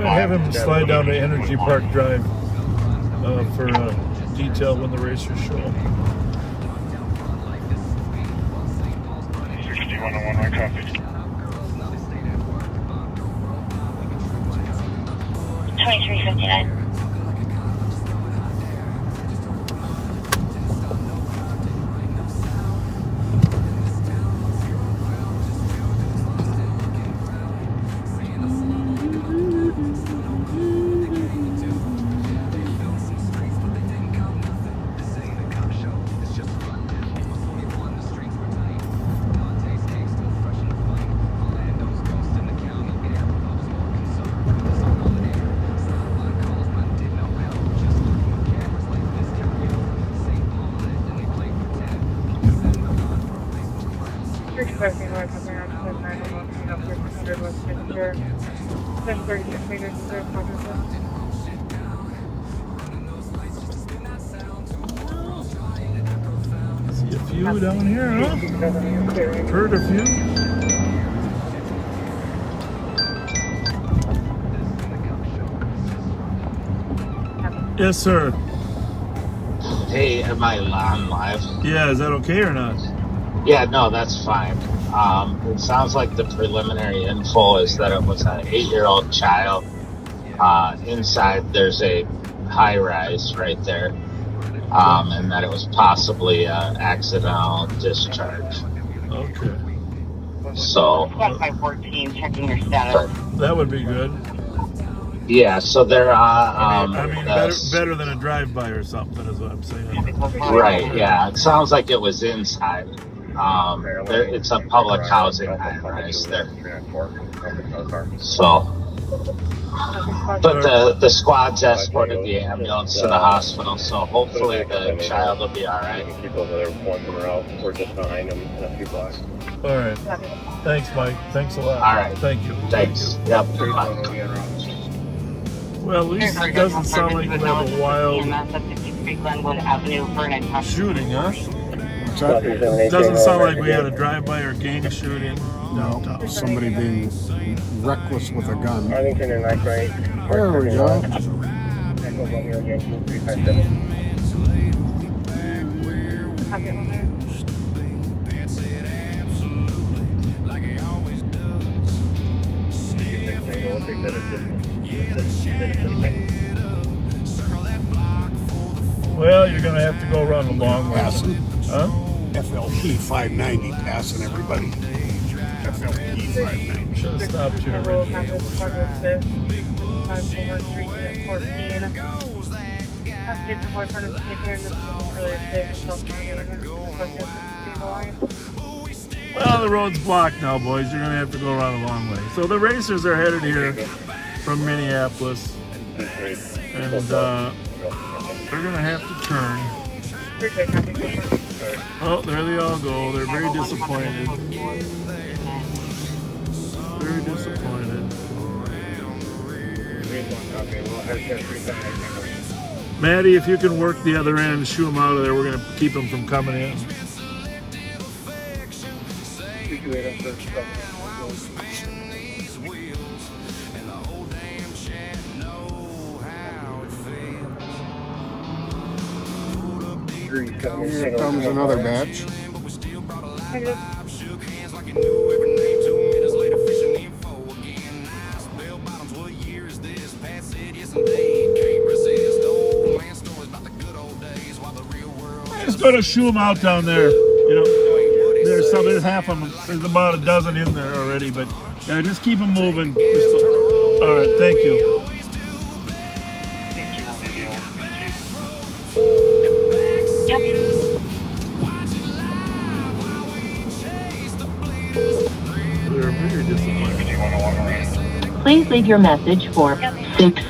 Have him slide down to Energy Park Drive for detail when the racers show up. 6101, I copy. 2359. See a few down here, huh? Heard a few. Yes, sir. Hey, am I on live? Yeah, is that okay or not? Yeah, no, that's fine. It sounds like the preliminary info is that it was an 8-year-old child. Inside, there's a high-rise right there, and that it was possibly an accidental discharge. Okay. So, by 14, checking your status. That would be good. yeah, so they're I mean, better than a drive-by or something is what I'm saying. right. Yeah, it sounds like it was inside. It's a public housing high-rise there. So, but the squad's escorted the ambulance to the hospital, so hopefully the child will be all right. People that are pointing her out. We're just behind them in a few blocks. All right. Thanks, Mike. Thanks a lot. All right. Thank you. Thanks. Yep. Bye. Well, at least it doesn't sound like we have a wild shooting, huh? Doesn't sound like we had a drive-by or gang shooting. No, somebody being reckless with a gun. Arlington and Mike Wright. There we go. Echo Romeo again, 2357. don't think that it's Well, you're going to have to go around the long way. Passing. Huh? FLP 590 passing everybody. FLP 590. Should have stopped you already. Well, the road's blocked now, boys. You're going to have to go around a long way. So the racers are headed here from Minneapolis. And they're going to have to turn. Oh, there they all go. They're very disappointed. Very disappointed. Maddie, if you can work the other end and shoo them out of there, we're going to keep them from coming in. Here comes another batch. Just going to shoo them out down there. You know, there's half of them. There's about a dozen in there already, but yeah, just keep them moving. All right, thank you. They're very disappointed. Please leave your message for 6.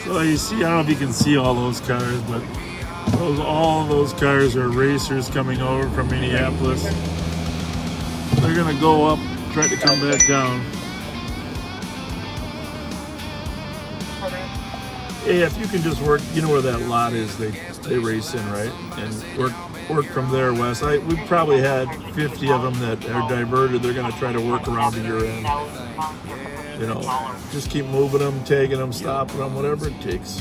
So you see, I don't know if you can see all those cars, but all those cars are racers coming over from Minneapolis. They're gonna go up, try to come back down. Yeah, if you can just work, you know where that lot is they race in, right? And work from there west. We probably had 50 of them that are diverted. They're gonna try to work around to your end. You know, just keep moving them, tagging them, stopping them, whatever it takes.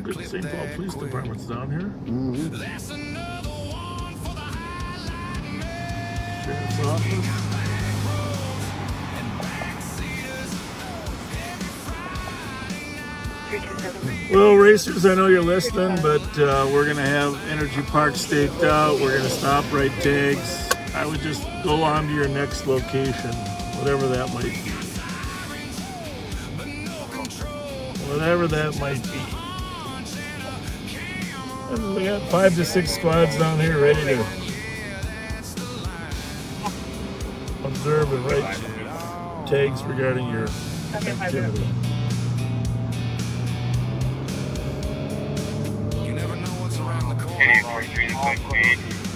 Good St. Paul Police Department's down here. Mm-hmm. Sheriff's Office. Well, racers, I know you're listening, but we're going to have Energy Park staked out. We're going to stop right tags. I would just go on to your next location, whatever that might be. Whatever that might be. And we got 5 to 6 squads down here ready to observe and write tags regarding your activity.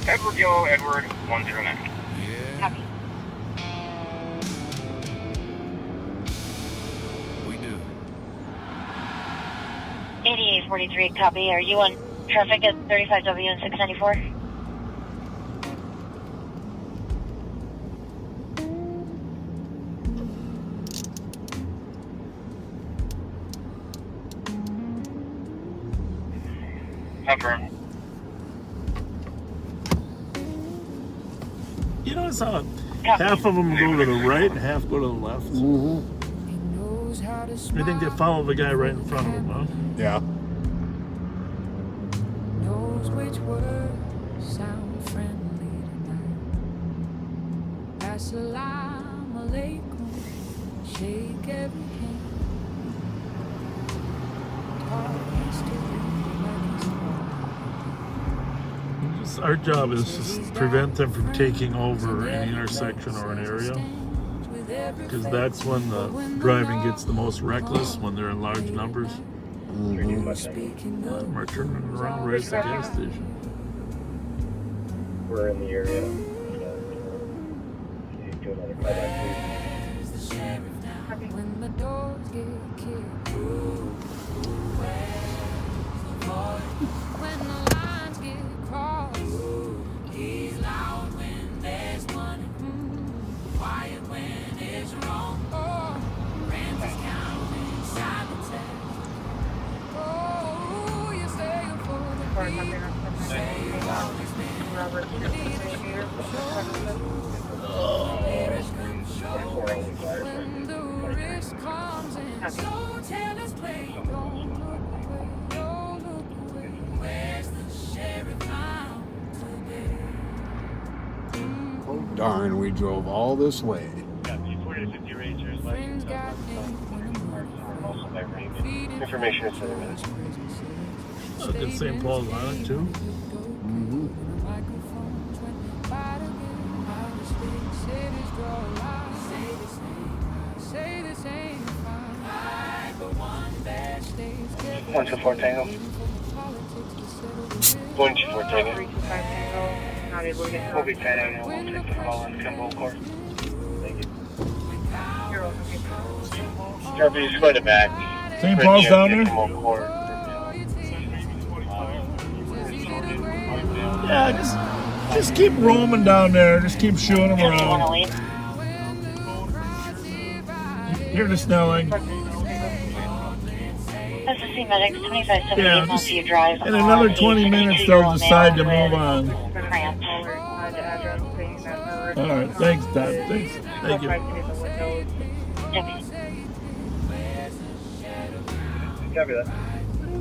Edward Yellow, Edward 109. Copy. We do. 8843, copy. Are you on traffic at 35W and 694? Confirm. You notice how half of them go to the right and half go to the left? Mm-hmm. I think they follow the guy right in front of them, huh? Yeah. Knows which words sound friendly tonight. Assalamu alaikum, shake every hand. Talking to you like he's Our job is to prevent them from taking over an intersection or an area, because that's when the driving gets the most reckless, when they're in large numbers. Mm-hmm. We're turning around right at the gas station. We're in the area. when the doors get kicked. Oh, darn, we drove all this way. Information in 7 minutes. Oh, good St. Paul's Island, too. Mm-hmm. One two four Tango. 124 Tango. We'll be 10 8. We'll take the call on Kimball Court. Thank you. Deputy's going to back. St. Paul's down there? Yeah, just keep roaming down there. Just keep shooting them around. Hear the snelling. SSC Medics 2578 Yeah, wants you drive. in another 20 minutes, they'll decide to move on. All right, thanks, Dad. Thanks. Thank you. Copy that.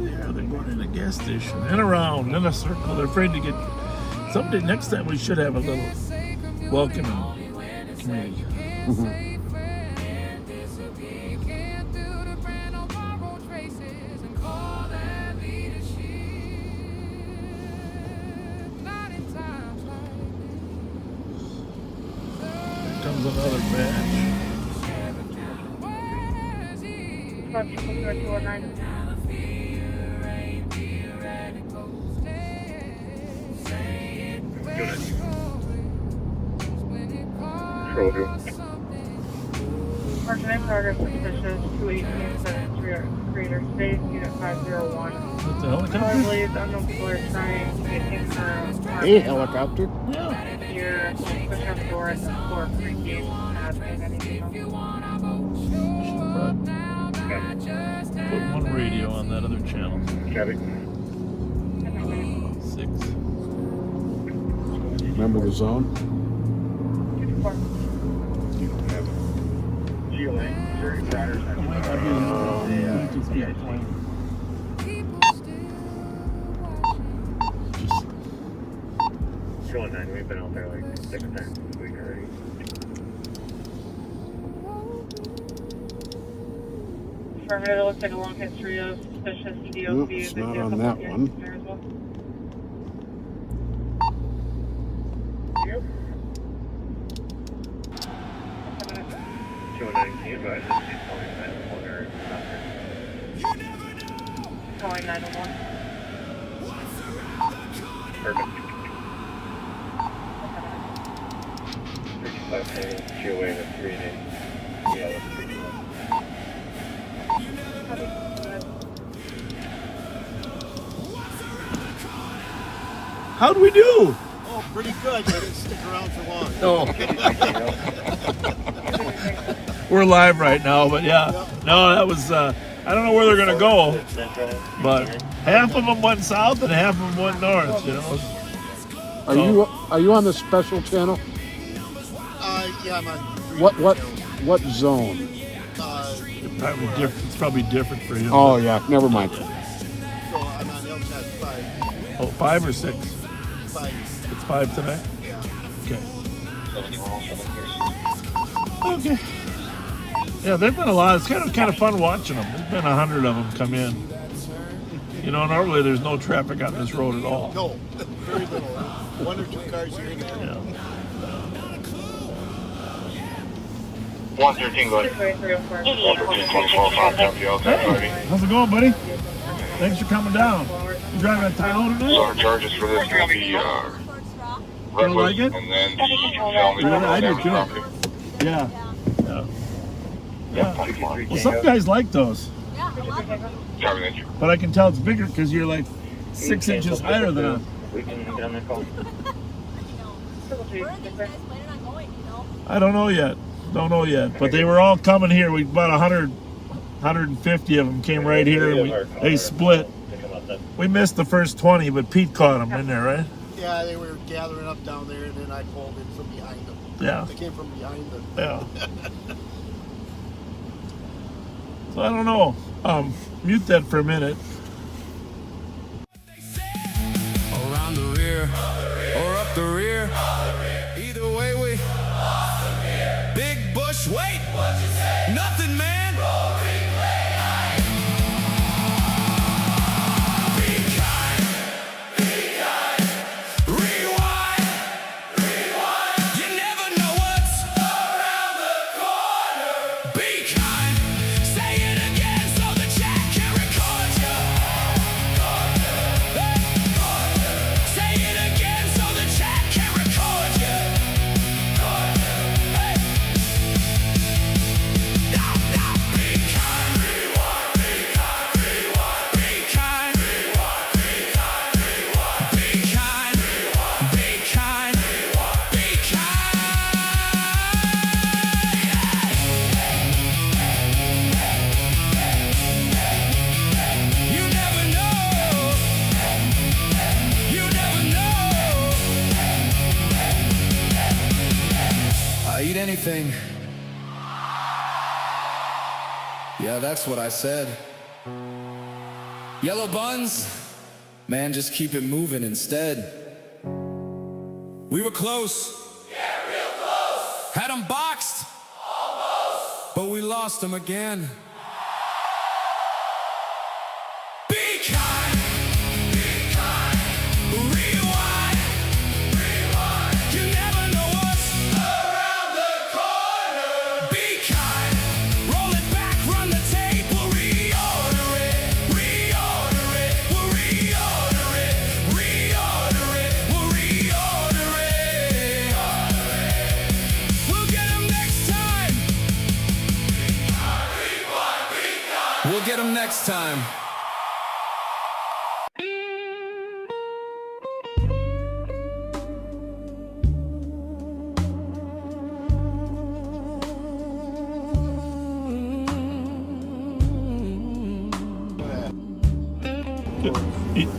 Yeah, they're going in a gas station and around in a circle. They're afraid to get someday. Next time, we should have a little welcoming community. Here comes another batch. Martin in progress, suspicious, 218 Creator Space, Unit 501. What's the helicopter? Probably unknown people are trying to get in for A helicopter? Yeah. here, push up door at the floor, creaking, not saying anything else. Put one radio on that other channel. Copy. 6. Remember the zone? Going 9, we've been out there like 6 times this week already. Affirmative, it looks like a long history of suspicious DOC. Oops, not on that one. Yep. 219, but I just Calling 911. Perfect. 55 seconds, QA to 3 days. Yeah, that's pretty good. How'd we do? Oh, pretty good. I didn't stick around for long. Oh. We're live right now, but yeah. No, that was, I don't know where they're going to go, but half of them went south and half of them went north, you know. Are you on the special channel? Yeah, I'm on. What zone? It's probably different for him. Oh yeah, never mind. So I'm on LCAT 5. Oh, 5 or 6? 5. It's 5 tonight? Yeah. Okay. Okay. Yeah, there've been a lot. It's kind of fun watching them. There's been 100 of them come in. You know, normally there's no traffic on this road at all. No, very little. 1 or 2 cars here and there. Yeah. 113 going. 113, 24, 5, How's it going, buddy? Thanks for coming down. You driving a Tahoe today? So our charges for this going to be You like it? and then Yeah, I do too. Yeah. Well, some guys like those. But I can tell it's bigger because you're like 6 inches higher than us. I don't know yet. But they were all coming here. We about 100, 150 of them came right here. And they split. We missed the first 20, but Pete caught them in there, right? Yeah, they were gathering up down there, and then I pulled in from behind them. Yeah. They came from behind them. Yeah. So I don't know. Mute that for a minute. Around the rear or up the rear. Either way we big bush wait. Nothing, man. Eat anything. Yeah, that's what I said. Yellow buns? Man, just keep it moving instead. We were close. Yeah, real close. Had them boxed. Almost. But we lost them again. Be kind. Be kind. Rewind. Rewind. You never know what's around the corner. Be kind. Roll it back, run the tape. We'll reorder it. Reorder it. We'll reorder it. Reorder it. We'll reorder it. We'll get them next time. We'll get them next time.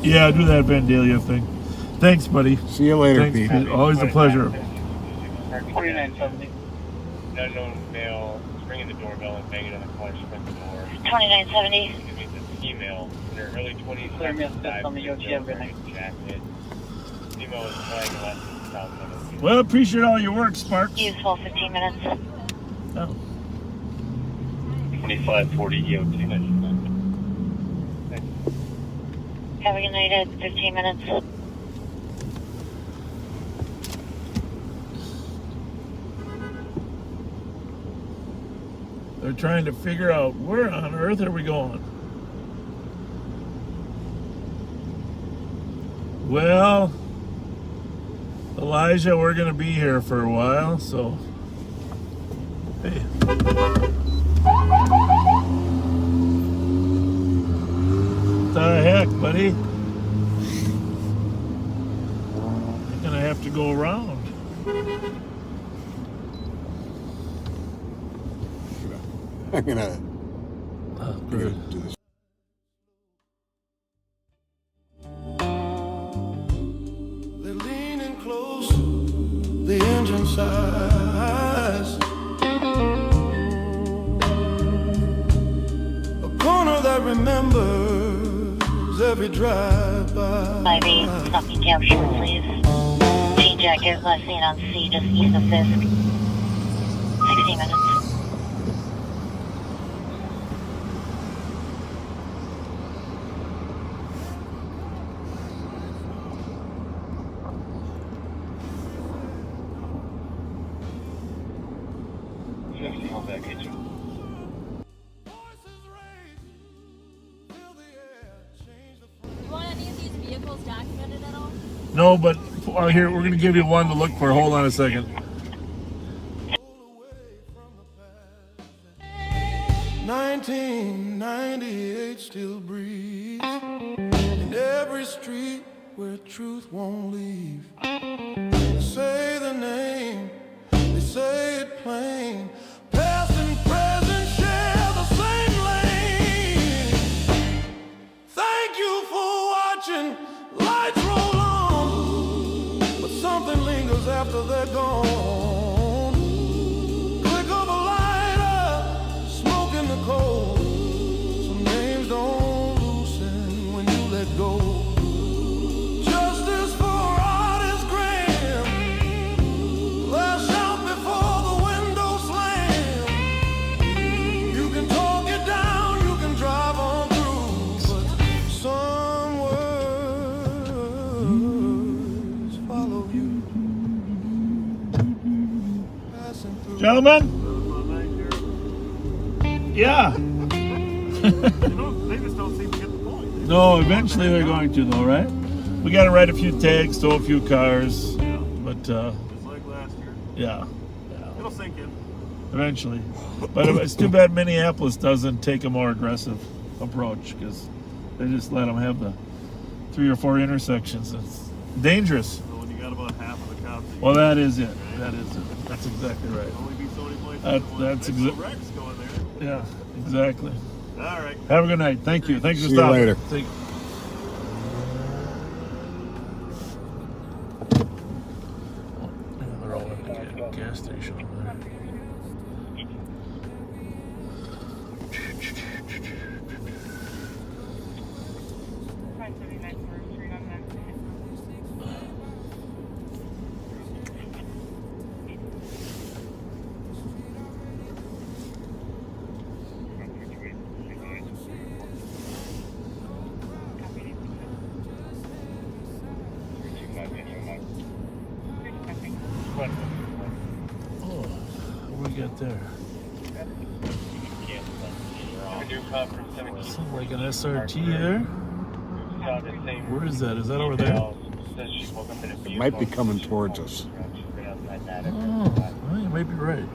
Yeah, do that Vandalia thing. Thanks, buddy. See you later, Thanks, Pete. Pete. Always a pleasure. 2970. Unknown male is ringing the doorbell and banging on the car, shut the door. 2970. Female in her early 20s. Clear me a fifth on the OGM jacket. Female is flying less than south of it. Well, appreciate all your work, Sparks. Useful 15 minutes. Oh. 2540 EOT. Have a good night at 15 minutes. They're trying to figure out where on earth are we going. Well, Elijah, we're going to be here for a while, so hey. What the heck, buddy? You're going to have to go around. I'm gonna do this. They're leaning close, the engine sighs. A corner that remembers every drive-by. 5-8, something tail short, please. Jean jacket, last seen on C, just east of Fisk. 16 minutes. No, but here, we're going to give you one to look for. Hold on a second. 1998 still breathes in every street where truth won't leave. They say the name, they say it plain. Past and present share the same lane. Thank you for Lights roll on, but something lingers after they're gone. Click of a lighter, smoke in the cold. Some names don't loosen when you let go. Justice for artist Graham. Lash out before the window slam. You can talk it down, you can drive on through, but some words follow you. Passing through. Gentlemen? Yeah. They just don't seem to get the point. No, eventually they're going to, though, right? We got to write a few tags, tow a few cars, but Just like last year. yeah, It'll sink in. eventually. But it's too bad Minneapolis doesn't take a more aggressive approach, because they just let them have the 3 or 4 intersections. It's dangerous. So when you got about half of the cops. Well, that is it. That is it. That's exactly right. Only be so many places. That's exactly. Rex going there. Yeah, exactly. All right. Have a good night. Thank you. Thanks for See you stopping. later. Thank you. They're all at the gas station over there. Oh, what do we got there? Something like an SRT there. Where is that? Is that over there? It might be coming towards us. Oh, well, you might be right. You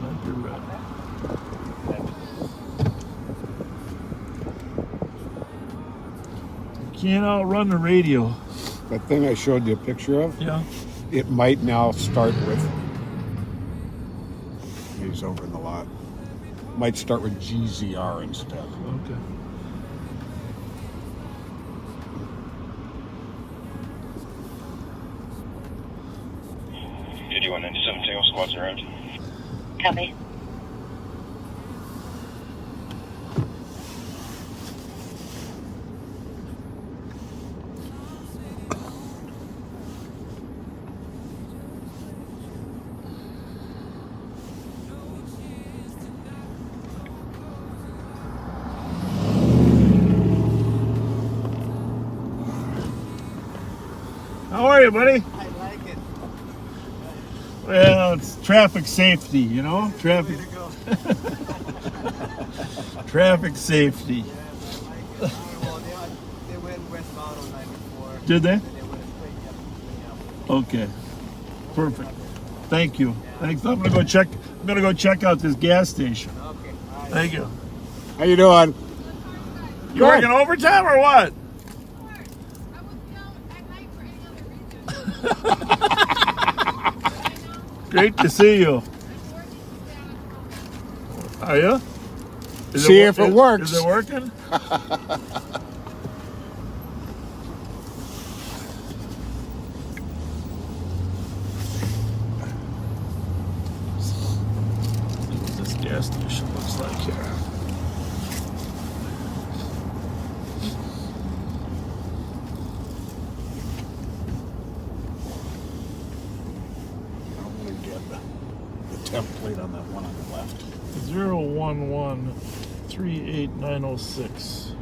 might be right. You can't outrun the radio. That thing I showed you a picture of? Yeah. It might now start with, he's over in the lot. Might start with GZR instead. Okay. Tango squads around. Copy. How are you, buddy? I like it. Well, it's traffic safety, you know? Traffic. Traffic safety. They went westbound on 94. Did they? And they went straight up. Okay. Perfect. Thank you. Thanks. I'm gonna go check out this gas station. Okay. Thank you. How you doing? You working overtime or what? Great to see you. Are you? See if it works. Is it working? See what this gas station looks like here. Template on that one on the left. 011-38906.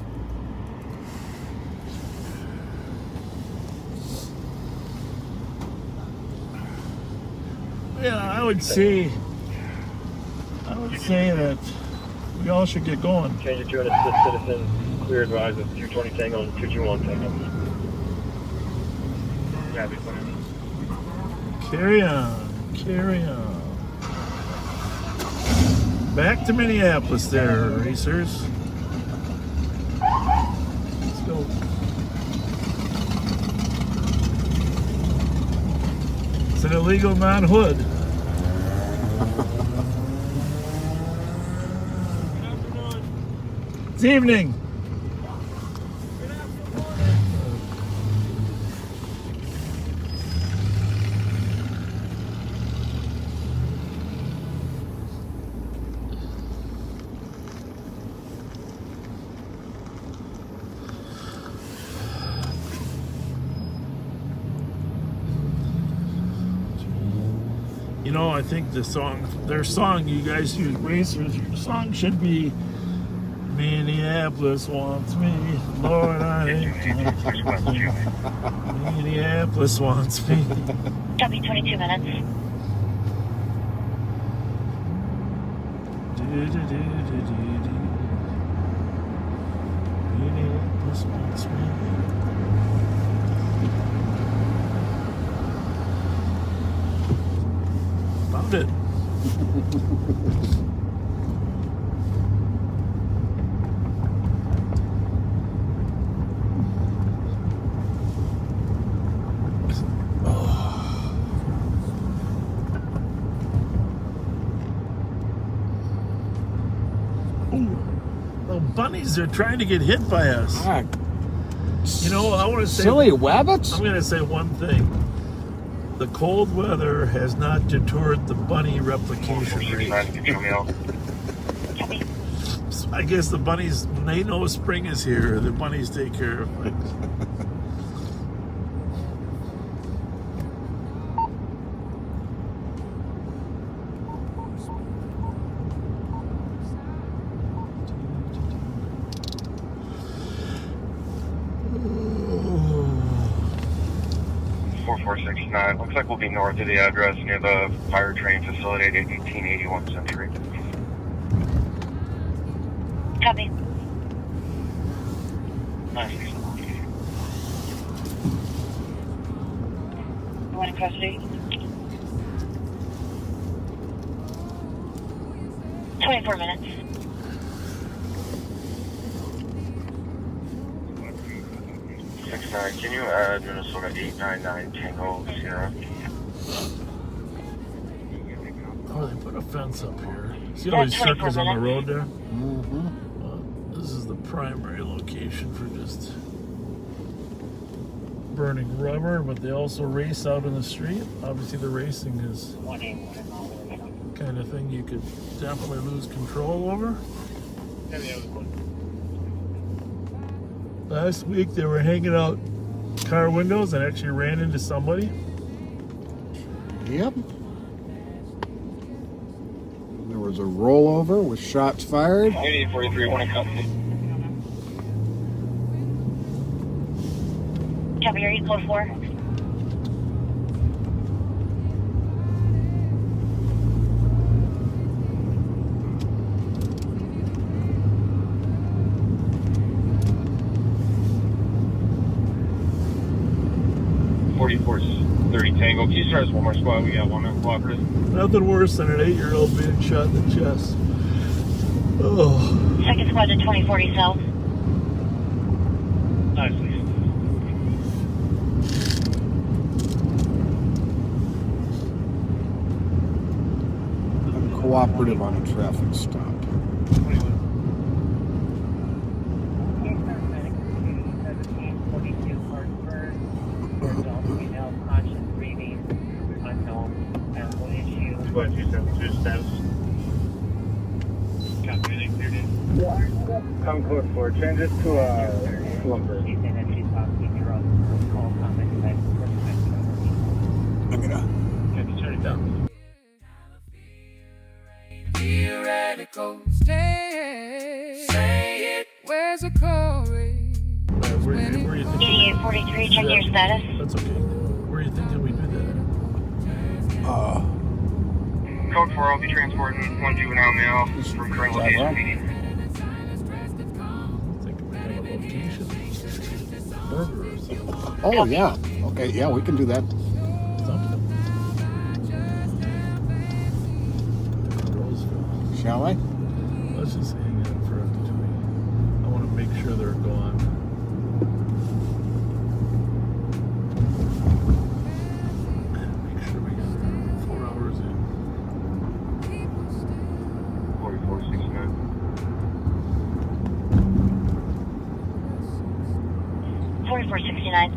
Yeah, I would say that we all should get going. Change it to an assist citizen. Clear advise of 220 Tango and 221 Tango. Copy, plan. Carry on, carry on. Back to Minneapolis there, racers. Let's go. It's an illegal non-hood. It's evening. You know, I think their song, you guys use racers, your song should be Minneapolis wants me, Lord, I Minneapolis wants me. Copy, 22 minutes. Minneapolis wants me. Found it. Bunnies are trying to get hit by us. You know, I want to say silly wabbits. I'm going to say one thing. The cold weather has not deterred the bunny replication rate. So I guess the bunnies, when they know spring is here, the bunnies take care of things. 4469. Looks like we'll be north of the address near the fire train facility at 1881 Century. Copy. Nice. One in custody. 24 minutes. Can you add Minnesota 899 Tango Sierra? Oh, they put a fence up here. See all these circles on the road there? Mm-hmm. This is the primary location for just burning rubber, but they also race out in the street. Obviously, the racing is kind of thing you could definitely lose control over. Last week they were hanging out car windows and actually ran into somebody. Yep. There was a rollover with shots fired. 8843, one in custody. Copy, are you code 4? Tango. Can you start us one more squad? We got one more cooperative. Nothing worse than an 8-year-old being shot in the chest. Oh. Second squad to 2040 south. Nicely. Uncooperative on a traffic stop. Come code 4, change it to slumber. I'm gonna turn it down. Theoretical, say it. Where's the Corey? Where are you thinking? 8843, check your status. That's okay. Where are you thinking we do that? Code 4, I'll be transporting one juvenile male from current location meeting. Burger or something. Oh, yeah. Okay, yeah, we can do that. Shall I? Let's just hang out for up to me. I want to make sure they're gone. Make sure we got 4 hours in. 4469.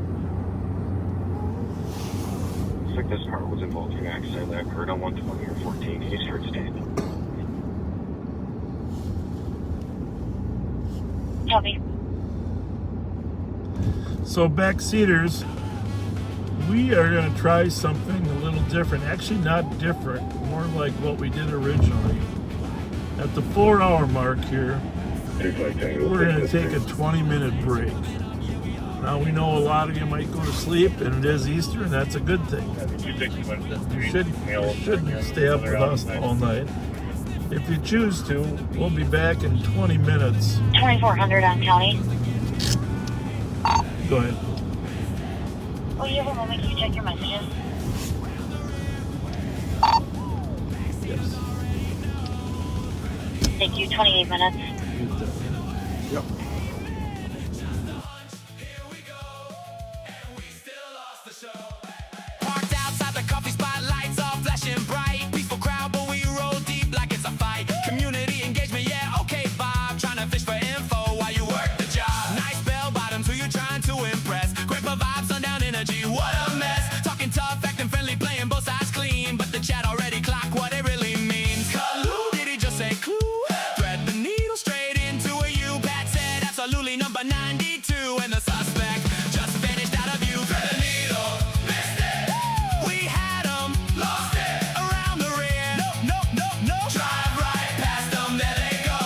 Looks like this car was involved in an accident that occurred on 120 or 14. Can you start standing? Copy. So backseaters, we are going to try something a little different. Actually, not different, more like what we did originally. At the 4-hour mark here, we're going to take a 20-minute break. Now, we know a lot of you might go to sleep, and it is Easter, and that's a good thing. You shouldn't stay up with us all night. If you choose to, we'll be back in 20 minutes. 2400 on County. Go ahead. Oh, you have a moment? Can you check your messages? Yes. Thank you. 28 minutes. Yep. Parked outside the coffee spot, lights all flashing bright. Peaceful crowd, but we roll deep like it's a fight. Community engagement, yeah, okay, Bob. Trying to fish for info while you work the job. Nice bell bottoms, who you trying to impress? Great for vibes, sundown energy, what a mess. Talking tough, acting friendly, playing both sides clean. But the chat already clocked what it really means. Clue, did he just say clue? Thread the needle straight into a U. Pat said absolutely number 92. And the suspect just vanished out of view. Thread the needle. We had 'em, lost it, around the rear. No. Drive right past them, there they go.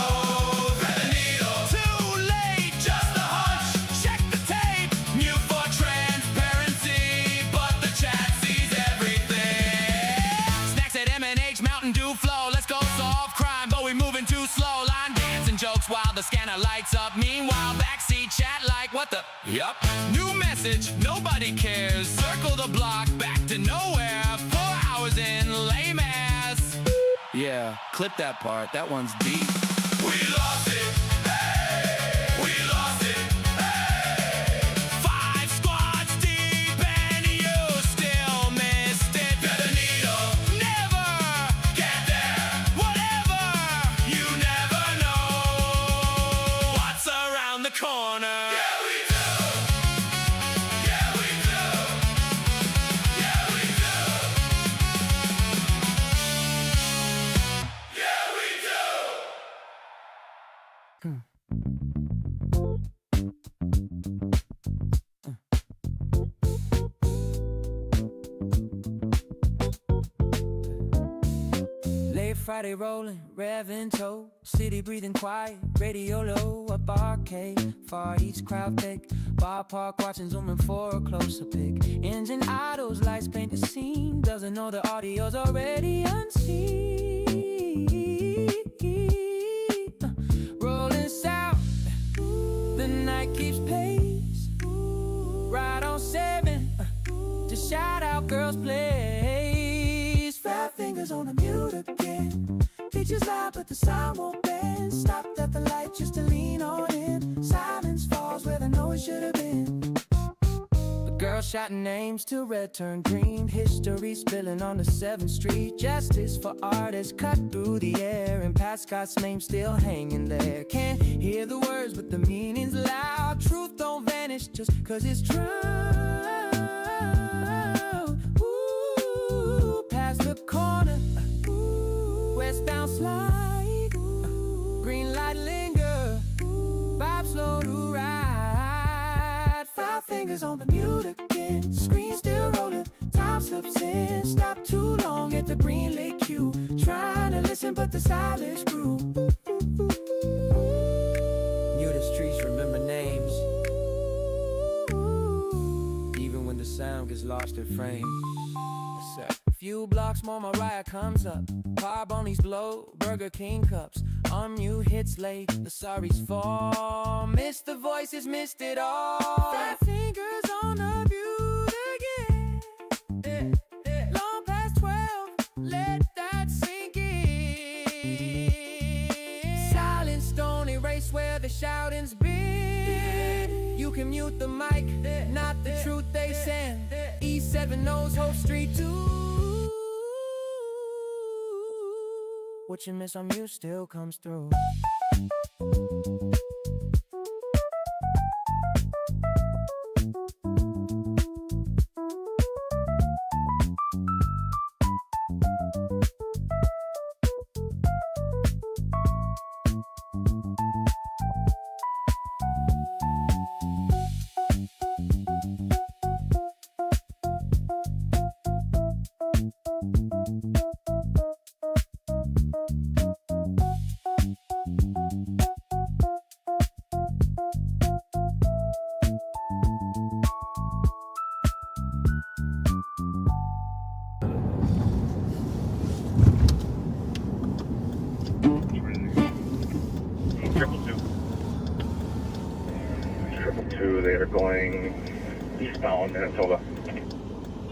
Thread the needle. Too late, just a hunch. Check the tape, mute for transparency, but the chat sees everything. Snacks at M&H, Mountain Dew flow. Let's go solve crime, but we moving too slow. Line dancing jokes while the scanner lights up. Meanwhile, backseat chat like what the? Yup. New message, nobody cares. Circle the block, back to nowhere. 4 hours in, lame ass. Yeah, clip that part, that one's deep. We lost it, hey. We lost it, hey. 5 squads deep and you still missed it. Thread the needle, never get there. Whatever, you never know what's around the corner. Yeah, we do. Yeah, we do. Yeah, we do. Yeah, we do. Late Friday rolling, revving toe, city breathing quiet, radio low, up arcade, Far East crowd thick, bar park watching zooming for a closer pic. Engine idles, lights paint the scene, doesn't know the audio's already unseen. Rolling south, the night keeps pace, right on 7, just shout out girls place. 5 fingers on the mute again. Pictures loud, but the sound won't bend. Stopped at the light just to lean on in. Silence falls where the noise should have been. The girl shouting names till red turned green. History spilling on the 7th Street. Justice for artists cut through the air. And Pat Scott's name still hanging there. Can't hear the words, but the meaning's loud. Truth don't vanish just cause it's true. Past the corner, westbound slide, green light linger, vibe slow to ride. 5 fingers on the mute again, screen still rolling, time slips in. Stop too long at the green light queue, trying to listen but the silence grew. Knew the streets remember names, even when the sound gets lost in frames. Few blocks more, Mariah comes up. Car bunnies blow, Burger King cups. Unmute hits late, the sorries fall. Missed the voices, missed it all. 5 fingers on the mute again. Long past 12, let that sink in. Silence don't erase where the shouting's been. You can mute the mic, not the truth they send. E7 knows Hope Street too. What you miss on mute still comes through. 2. They are going eastbound Minnesota.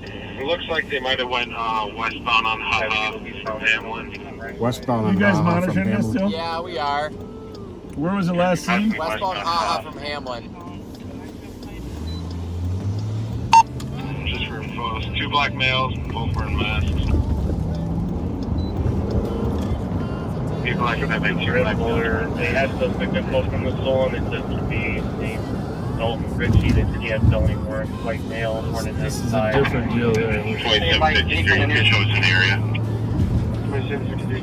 It looks like they might have went westbound on Haha from Hamlin. Westbound on You guys Haha from monitoring this Hamlin. still? Yeah, we are. Where was it last seen? Westbound Haha from Hamlin. Just for info, 2 black males, both wearing masks. People like that make sure that They had suspect info from the stolen. It says to be named Dalton Ritchie. They said he had felony warrant, white male, born in This is a different deal there. 2753 shows in the area. 2753.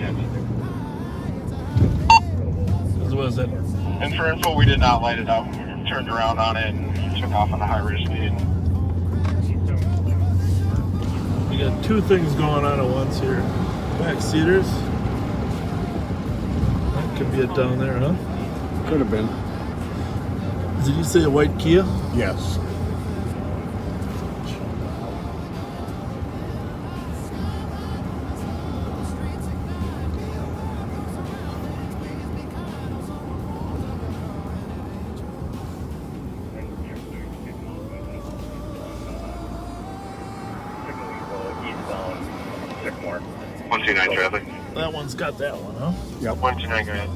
What was it? And for info, we did not light it up. We turned around on it and took off on a high rate of speed. We got 2 things going on at once here. Backseaters. That could be it down there, huh? Could have been. Did you say a white Kia? Yes. Eastbound Sycamore. 129 traffic. That one's got that one, huh? Yep. 129 go ahead.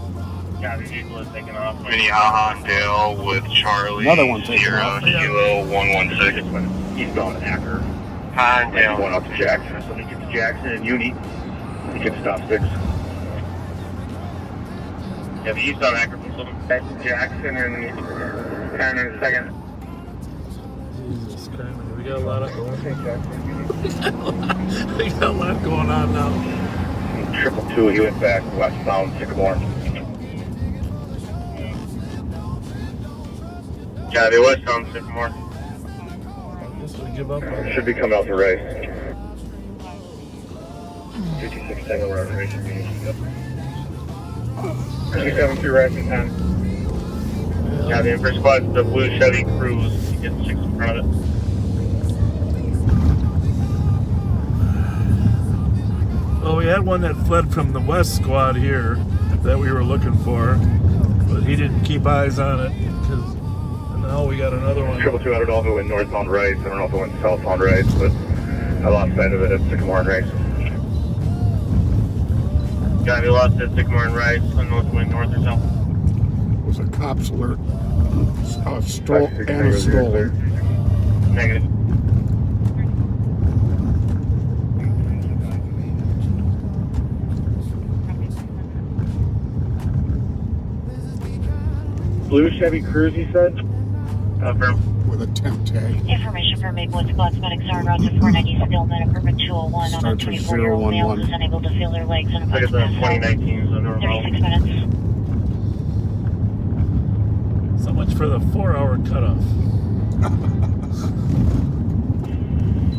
Yeah, the vehicle is taking off. Mini Haha and Dale with Charlie. Another one taking Sierra, off. Kilo 116. Eastbound Acker. Hi, and Dale. Going up to Jackson. So he gets to Jackson and Uni. He gets stop 6. Yeah, the eastbound Acker from back to Jackson and 10 in a second. Jesus Christ, we got a lot of we got a lot going on now. 222, he went back westbound Sycamore. Yeah, they westbound Sycamore. I guess we give up on it. Should be coming out to race. 56 Tango Road racing meeting. 37 racing time. Yeah, the first squad's the blue Chevy Cruise. You get 6 in front of it. Well, we had one that fled from the west squad here that we were looking for, but he didn't keep eyes on it. And now we got another one. 222, I don't know if it went northbound Rice. I don't know if it went southbound Rice, but I lost sight of it at Sycamore and Rice. Yeah, they lost at Sycamore and Rice. I don't know if it went north or south. It was a cop's alert. Stolen. Negative. Blue Chevy Cruise, you said? With a temp tag. Information from Maplewood Squad's medics are en route to 490 Stillman, apartment 201 on a 24-year-old male who's unable to feel their legs and about to pass out. 2019, so 36 minutes. So much for the 4-hour cutoff.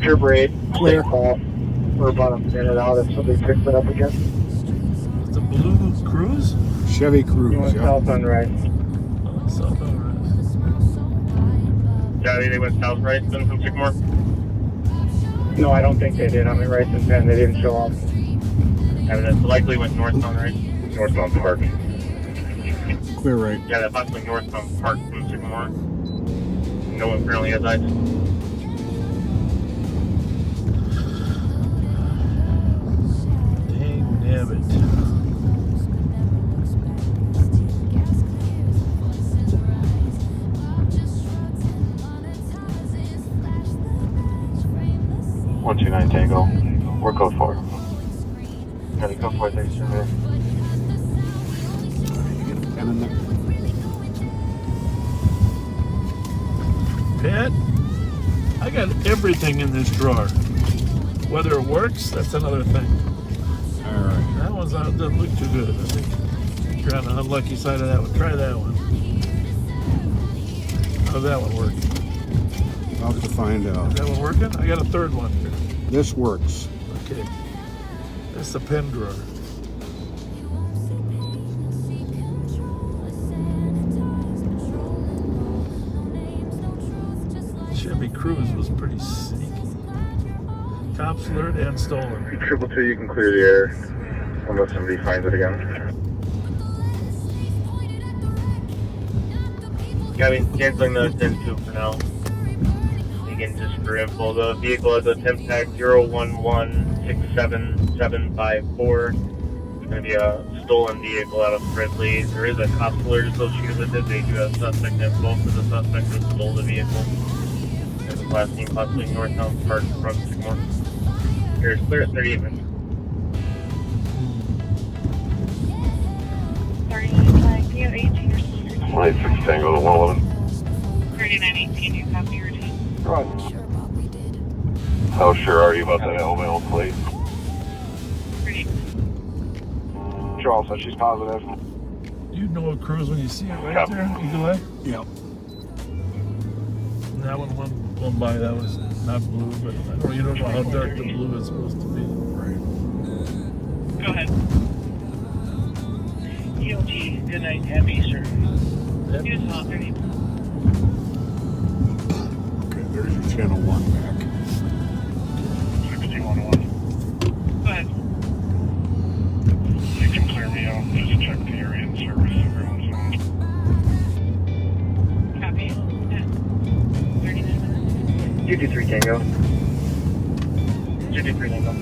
Pure braid. Clear. We're about a minute out if somebody picks it up again. The blue Cruise? Chevy Cruise, You went yeah. south on Rice. South on Yeah, they went south Rice then from Sycamore? No, I don't think they did. I'm in Rice and Penn. They didn't show up. Yeah, that likely went northbound Rice. Northbound Park. Clear right. Yeah, that possibly northbound Park from Sycamore. No one apparently has eyes. Dang nabbit. One 129 Tango. We're code 4. Gotta go for it, thanks, sir. Pen in there. Pat, I got everything in this drawer. Whether it works, that's another thing. Alright. That one's not, doesn't look too good. I think you're on the unlucky side of that one. Try that one. How's that one work? I'll have to find out. Is that one working? I got a third one here. This works. Okay. That's the pen drawer. Chevy Cruise was pretty sneaky. Cops alert and stolen. 222, you can clear the air unless somebody finds it again. Yeah, I mean, canceling the 10-2 for now. Again, just for info, the vehicle has a temp tag 011-67754. It's going to be a stolen vehicle out of Fridley. There is a cop alert associated with it. They do have suspect info for the suspect who stole the vehicle. There's a last name possibly northbound park from Sycamore. Here's clear at 38 minutes. 39, 18 or something. 26 Tango to 111. 3918, you copy your team? Right. How sure are you about that Alabama plate? Charles said she's positive. You know a cruise when you see it right Yep. there, either way. Yep. And that one went by, that was not blue, but you don't know how dark the blue is supposed to be. Right. Go ahead. EOG, good night, happy Easter. You as well, 30. Okay, there's your channel 1 back. 6101. Go ahead. You can clear me out. Just check the area and service everyone's on. Copy. Yeah. 39 minutes. 223 Tango. 223 Tango.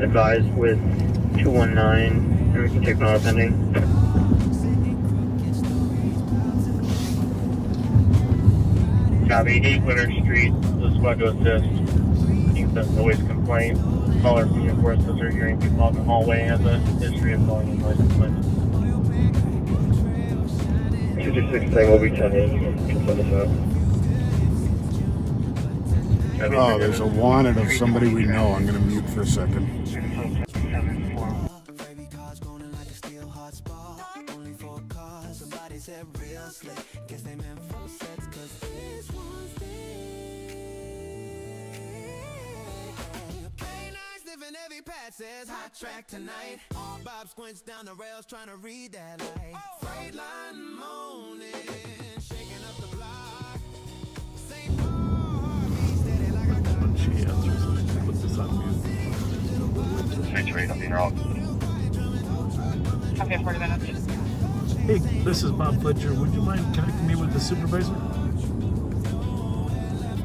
Advised with 219, and we can take another pending. Copy, 8 Winter Street, the squad to assist. Keep the noise complaint. Caller from your force says they're hearing people out in the hallway has a history of calling in noise complaints. 226 Tango, be 10-8, you can send us out. Oh, there's a wanted of somebody we know. I'm going to mute for a second. Says hot track tonight. Bob squints down the rails trying to read that light. Freight line moaning, shaking up the block. St. Paul, steady like a gun. She answers, put this on mute. Situate up in your office. Copy, 40 minutes. Hey, this is Bob Fletcher. Would you mind connecting me with the supervisor?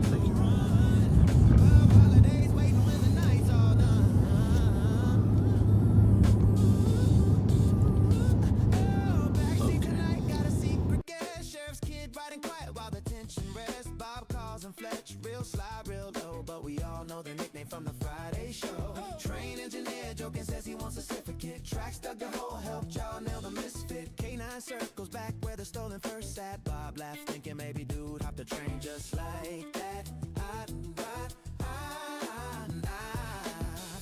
Thank you. Fletcher, real sly, real low, but we all know the nickname from the Friday show. Train engineer joking says he wants a certificate. Tracks dug the hole, helped y'all nail the misfit. K9 circles back where the stolen first sat. Bob laughed, thinking maybe dude hopped the train just like that.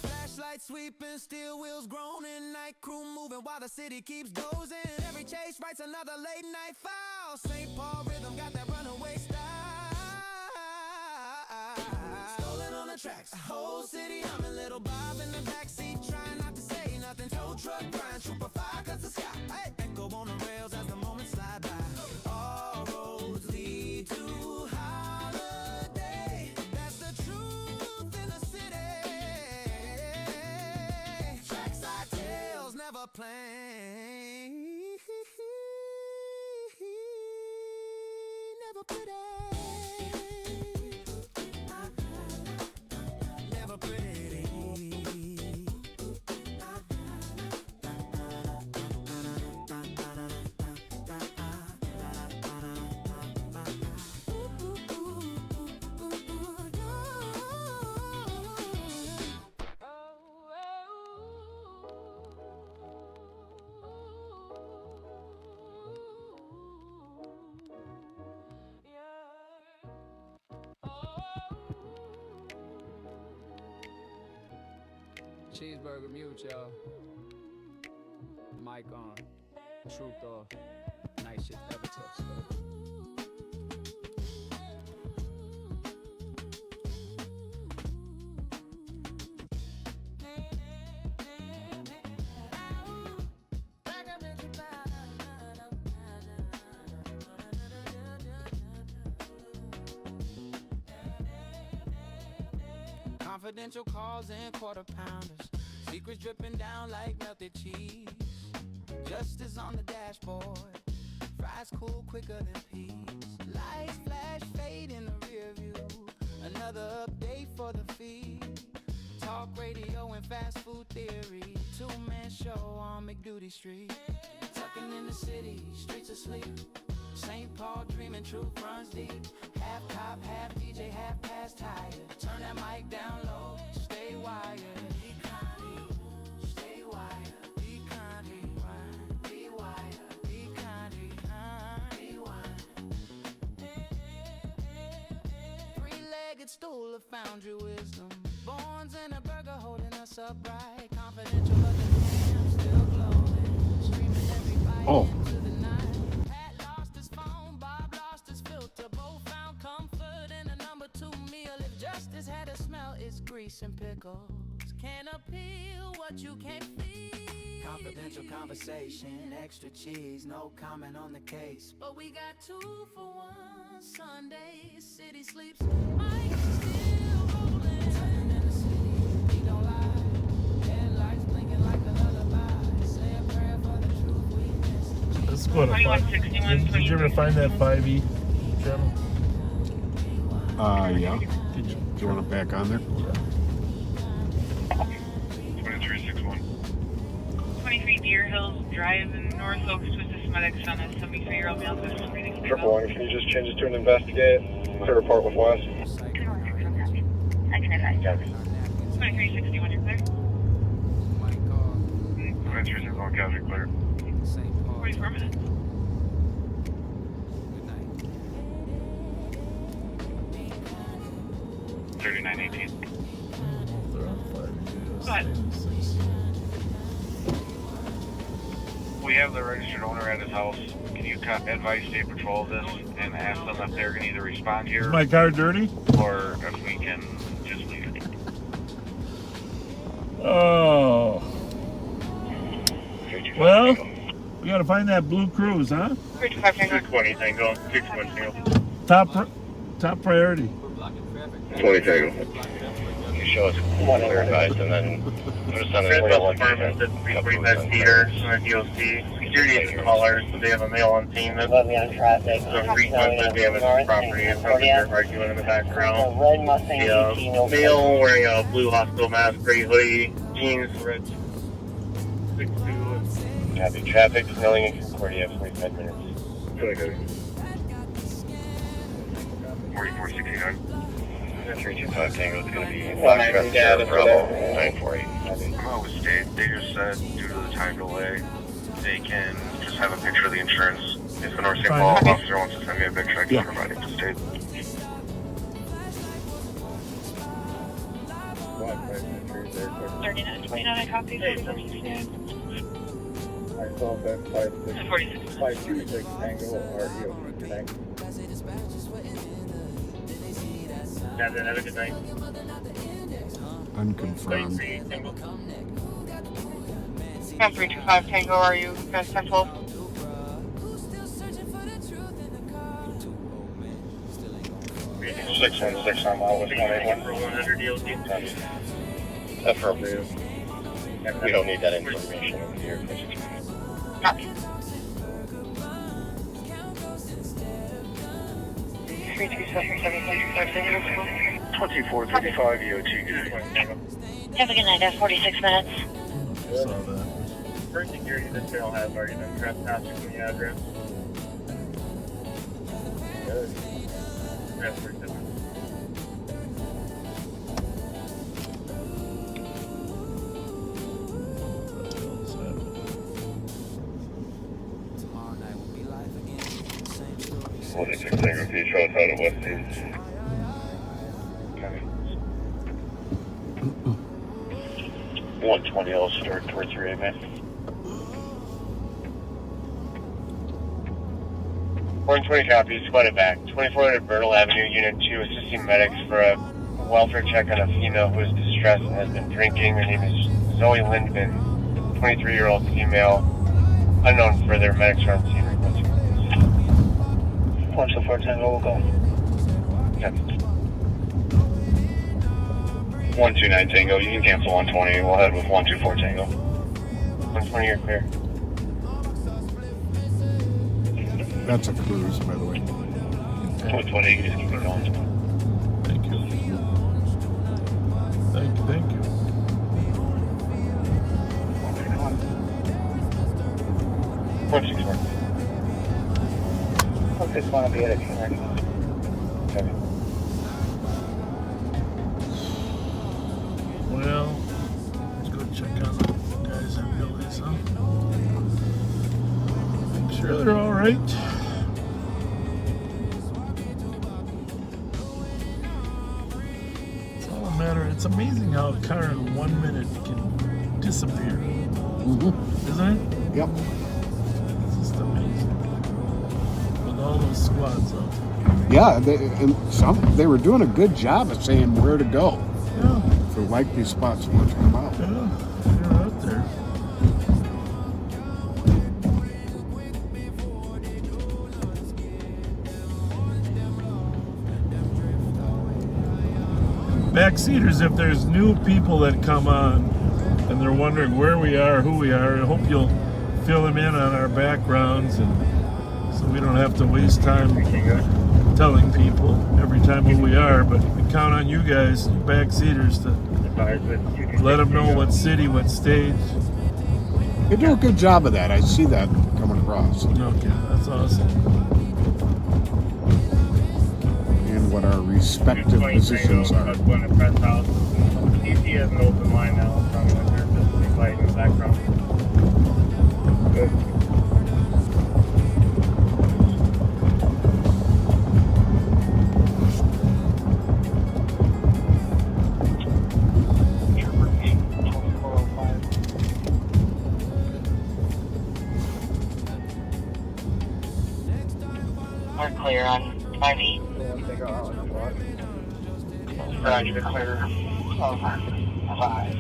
Flashlight sweeping, steel wheels groaning, night crew moving while the city keeps dozing. Every chase writes another late night file. St. Paul rhythm got that runaway style. Stolen on the tracks, a whole city humming. Little Bob in the backseat trying not to say nothing. Tow truck grind, trooper fire cuts the sky. Hey, echo on the rails as the moments slide by. All roads lead to holiday. That's the truth in the city. Trackside tales never plain. Never pretty. Cheeseburger mute, y'all. Mic on. Truth off. Night shift ever touch. Confidential calls and quarter pounders. Secrets dripping down like melted cheese. Justice on the dashboard. Fries cool quicker than peas. Lights flash fade in the rear view. Another update for the feed. Talk radio and fast food theory. Two-man show on McDuty Street. Tucking in the city, streets asleep. St. Paul dreaming, truth runs deep. Half cop, half DJ, half past tired. Turn that mic down low, stay wired. Stay wired. Be kind, be wired. Be kind, be wired. Three-legged stool of foundry wisdom. Bones and a burger holding us upright. Confidential but the damn still glowing. Streaming every bite into the night. Pat lost his phone, Bob lost his filter. Both found comfort in a number 2 meal. If justice had a smell, it's grease and pickles. Can't appeal what you can't feel. Confidential conversation, extra cheese, no comment on the case. But we got 2 for 1 Sunday. City sleeps, mic still rolling. Turning in the city, we don't lie. Headlights blinking like a lullaby. Say a prayer for the truth we miss. Let's go to 5. Did you ever find that 5E channel? Yeah. Do you want it back on there? 2361. 23 Deer Hills Drive in North Oaks with the medics on a 73-year-old male who's screening. 111, can you just change it to an investigate? Clear report with West. I can advise. 2361, you're clear? 2361, casual clear. 44 minutes. Go ahead. We have the registered owner at his house. Can you advise State Patrol of this and ask them if they're going to either respond here? Is my car dirty? Or if we can just leave it. Oh. Well, we gotta find that blue cruise, huh? 620 Tango, 620 Tango. Top priority. 20 Tango. You show us clear advice and then put us on the Red Bus Department at 345 Theater on a DOC. Security is callers, so they have a male on scene that's so frequent that they have a property and probably they're arguing in the background. The male wearing a blue hospital mask, gray hoodie, jeans, red 6'2". Copy. Traffic, Millingren, Concordia, 45 minutes. Really good. 4469. 325 Tango is going to be Foxtrot Sierra Bravo 948. Well, with State, they just said due to the time delay, they can just have a picture of the insurance. If the North St. Paul officer wants to send me a picture, I can provide it to State. 3929, I copy. 526 Tango, REO, connect. Have a good night. Unconfirmed. 325 Tango, are you guys 1012? Reading 616 on mile with 181 for 100 DOT. Affirmative. We don't need that information over here. Copy. 2435 EOT. Have a good night. That's 46 minutes. Saw that. First security this trail has already been trespassing from the address. Good. That's pretty good. Tomorrow night will be live again. Same story. 46 Tango, can you show us how to West East? 120 L start towards 3 man. 120 copies, split it back. 2400 Burrill Avenue, Unit 2, assisting medics for a welfare check on a female who is distressed and has been drinking. Her name is Zoe Lindman, 23-year-old female, unknown further. Medics are on scene. 124 Tango, we'll go. Copy. 129 Tango, you can cancel 120. We'll head with 124 Tango. 120, you're clear. That's a cruise, by the way. 20, just keep it going. Thank you. Thank you. Just want to be at a connection. Okay. Well, let's go check on the guys in Billy's, huh? Make sure they're all right. It's all a matter. It's amazing how a car in 1 minute can disappear. Isn't it? Yep. It's just amazing. With all those squads out there. Yeah, they were doing a good job of saying where to go. Yeah. For likely spots where to come out. Yeah, they're out there. Backseaters, if there's new people that come on and they're wondering where we are, who we are, I hope you'll fill them in on our backgrounds, and so we don't have to waste time telling people every time who we are, but we count on you guys, backseaters, to let them know what city, what state. You do a good job of that. I see that coming across. Okay, that's awesome. And what our respective positions are. Going to press house. DC has an open line now. So I'm going to just be fighting in the background. Good. We're clear on 5E. Roger, the clear. Over. 5.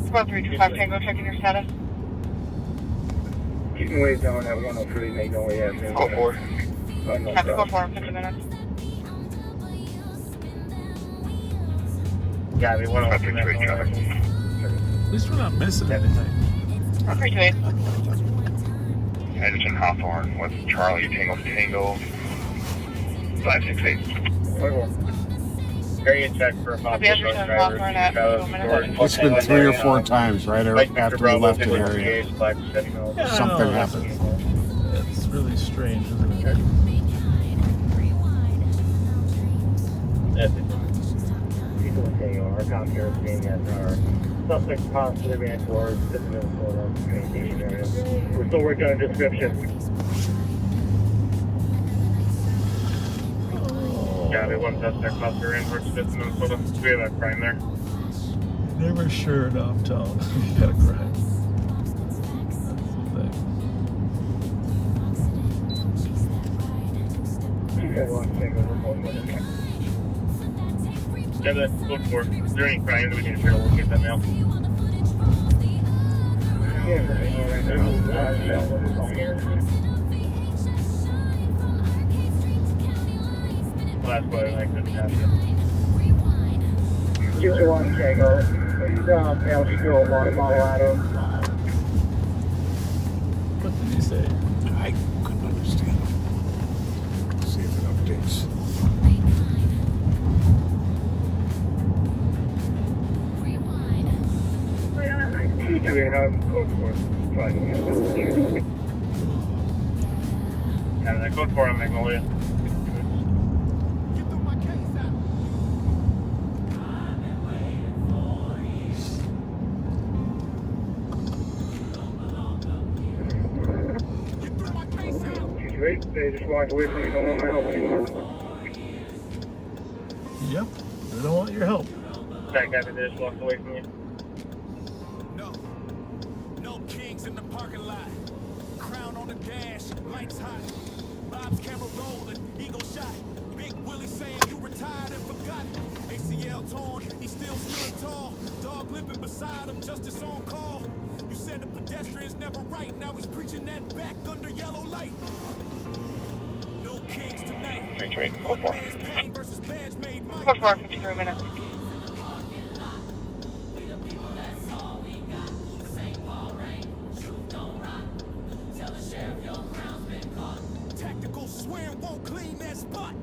About 325 Tango, checking your status. Keeping waves down at 103, make no way out. Go for it. Have to go for 50 minutes. Yeah, we want to open that At least we're not missing anything. 328. Edgerton Hawthorne with Charlie Tango 568. Area check for a possible drug driver. It's been 3 or 4 times right after we left the area. Something happened. It's really strange, isn't it? People say our comp here is being at our suspect possibly ran towards the Minnesota train station area. We're still working on a description. Yeah, they want us their cluster in towards Minnesota. We have a crime there. Never sure enough, tell them you got a crime. Yeah, that's look for. Is there any crime that we need to try to locate that now? Well, that's what I like to happen. Just one Tango. I'll still model Adam. What did he say? I couldn't understand. Let's see if it updates. Yeah, that code for him, Magnolia. They just walked away from me. Don't want my help anymore. Yep. They don't want your help. That guy that just walked away from you. No kings in the parking lot. Crown on the dash, lights hot. Bob's camera rolling, ego shot. Big Willie saying you retired and forgot. ACL torn, he still stood tall. Dog limping beside him, justice on call. You said the pedestrian's never right. Now he's preaching that back under yellow light. No kings tonight. Pain versus badge made Mike. 53 minutes. Tactical swear won't clean that spot.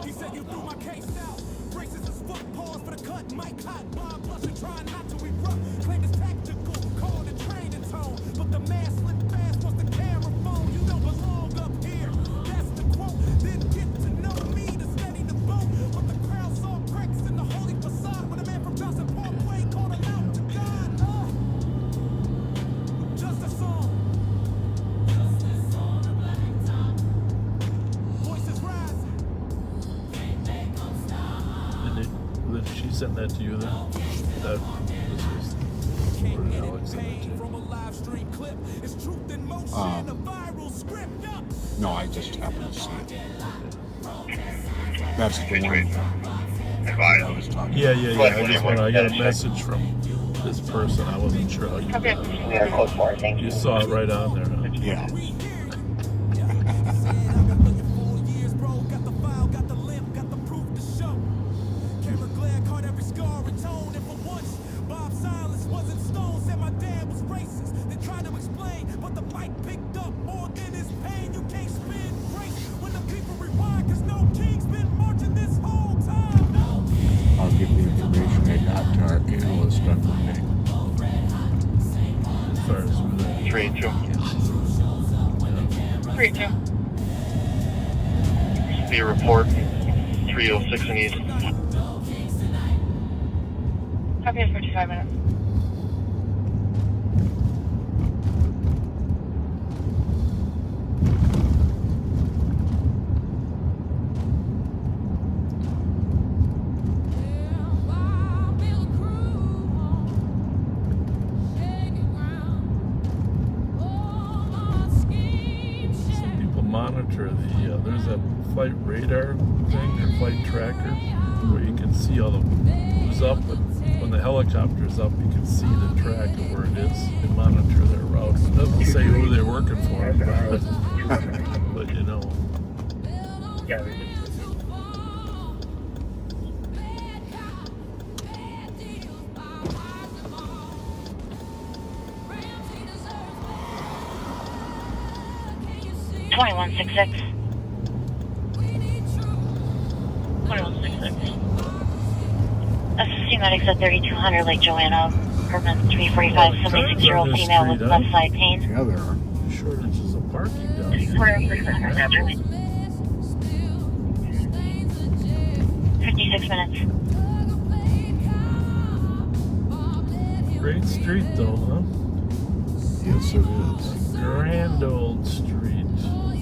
He said you threw my case out. Braces as fuck, pause for the cut. Mike hot, Bob blushing, trying not to erupt. Claim it's tactical, call the training tone. But the man slipped fast once the camera phone. You don't belong up here. That's the quote. Didn't get to know me to steady the boat. But the crowd saw cracks in the holy facade. When a man from Johnson Parkway called him out to God. Just a song. Voices rising. Did she send that to you then? That this was where Alex sent it to you. From a live stream clip. It's truth in motion, a viral script. No, I just happened to see it. That's the one I was talking about. I got a message from this person. I wasn't sure how you got it. You saw it right on there. Huh? Yeah. I'll give the information I got to our analyst on Monday. As far as who that 3-2. 3-2. Speed report 306 and east. Copy is 55 minutes. monitor the there's a flight radar thing or flight tracker where you can see all the who's up, but when the helicopter's up you can see the track of where it is and monitor their route. It doesn't say who they're working for, but you know. Yeah. $21.66. 2166. Assisting medics at 3200 Lake Joanna. Urban 345, 76-year-old female with left side pain. Yeah, there are. Sure, this is a parking down here. 56 minutes. Great street though, huh? Yes, it is. Grand old street.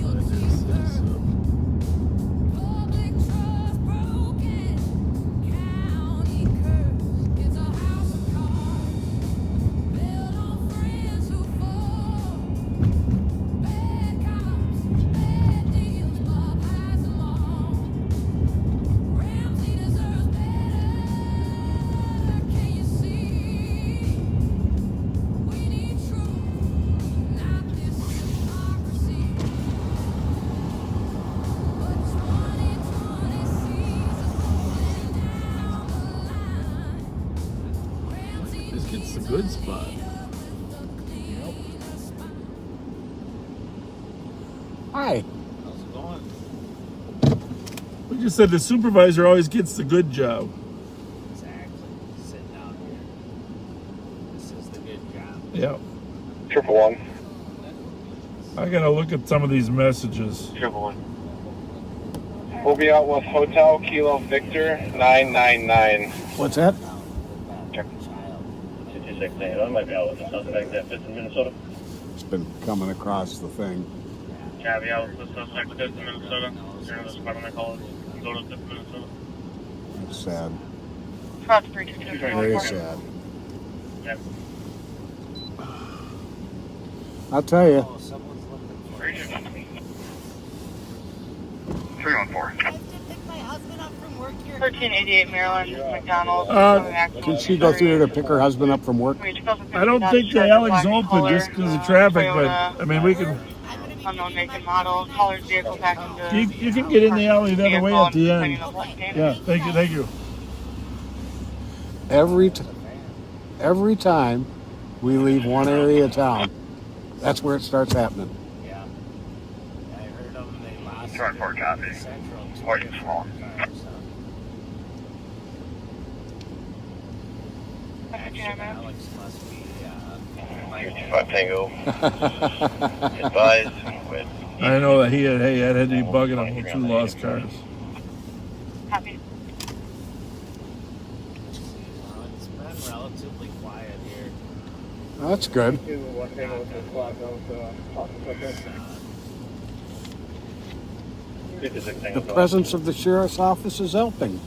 That is this. It's a good spot. Hi. How's it going? We just said the supervisor always gets the good job. Exactly. Sit down here. This is the good job. Yep. 111. I gotta look at some of these messages. 111. We'll be out with Hotel Kilo Victor 999. What's that? I might be out with the suspect that fits in Minnesota. It's been coming across the thing. Caveat with the suspect fits in Minnesota. During this part of my call is That's sad. Cross 322. Very sad. I'll tell you. 314. 1388 Maryland, McDonald. Can she go through there to pick her husband up from work? I don't think the alley's open just because of traffic, but I mean, we can. Unknown make and model. Caller's vehicle back into. You can get in the alley the other way at the end. Yeah, thank you. Every time we leave one area of town, that's where it starts happening. Yeah. I heard them. They lost. 214 copy. Working small. Alex must be. 5 Tango. Advise with. I know that he had to be bugging him with 2 lost cars. Copy. It's been relatively quiet here. That's good. The presence of the sheriff's office is helping.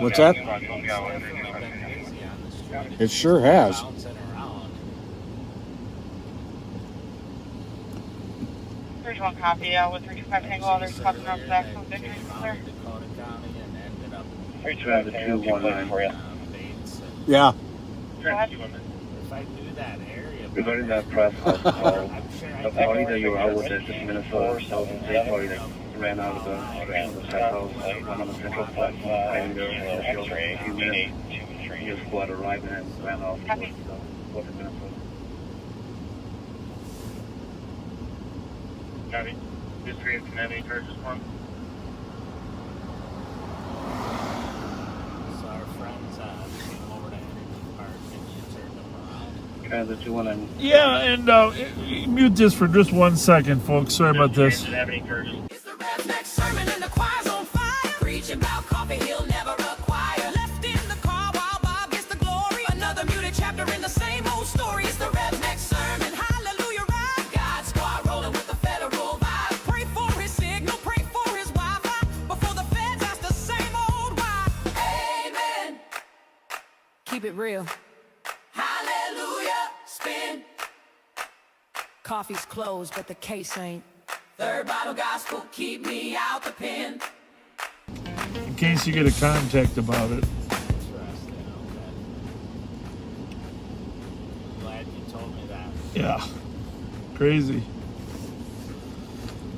What's that? It sure has. There's one copy with 325 Tango. Others popping up back from Victory clear. 32219 for you. Yeah. Go ahead. If I knew that area. Regarding that press call, the party that you were out with is just Minnesota Southern State party that ran out of the house, one on the central platform, and there was a few minutes. His squad arrived and ran off towards Minnesota. Copy. History of kinetic charges one. So our friends came over to Energy Park and you turned them around. Transit 219. Yeah, and mute this for just 1 second, folks. Sorry about this. It's the redneck sermon and the choir's on fire. Preaching about coffee he'll never acquire. Left in the car while Bob gets the glory. Another muted chapter in the same old story. It's the redneck sermon. Hallelujah, right? God squad rolling with the federal vibe. Pray for his signal, pray for his Wi-Fi. Before the feds ask the same old why. Amen. Keep it real. Hallelujah. Spin. Coffee's closed, but the case ain't. Third Bible gospel, keep me out the pen. In case you get a contact about it. Glad you told me that. Yeah. Crazy.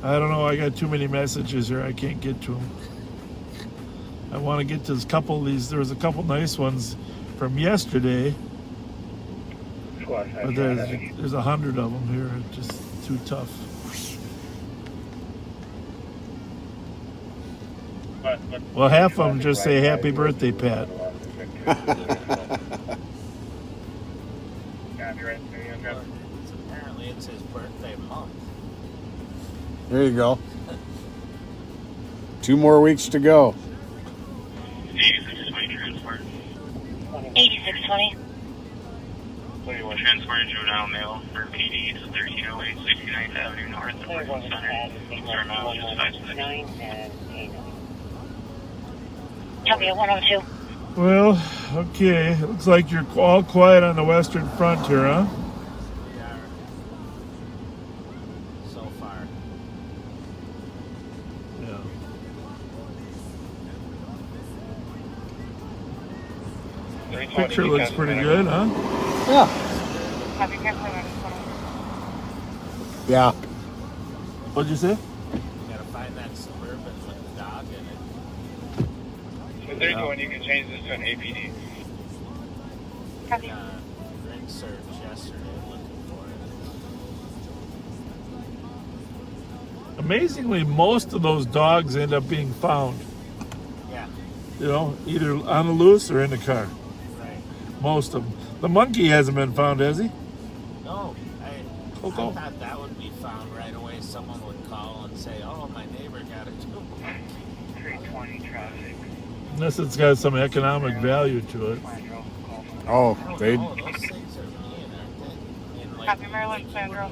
I don't know. I got too many messages here. I can't get to them. I want to get to a couple of these. There was a couple nice ones from yesterday. But there's 100 of them here. It's just too tough. Well, half of them just say happy birthday, Pat. Apparently it's his birthday month. There you go. 2 more weeks to go. 8620. Transported juvenile male for PD to 1308 69th Avenue North of Burrill Center. Concern mileage is 56. Copy at 102. Well, okay. Looks like you're all quiet on the Western Front here, huh? We are. So far. Yeah. Picture looks pretty good, huh? Yeah. Yeah. What'd you say? You gotta find that Suburban with the dog in it. With 31, you can change this to an APD. Ring search yesterday looking for it. Amazingly, most of those dogs end up being found. Yeah. You know, either on the loose or in the car. Right. Most of them. The monkey hasn't been found, has he? No, I thought that would be found right away. Someone would call and say, "Oh, my neighbor got it too." Unless it's got some economic value to it. Oh, they. Happy Maryland, Sandra.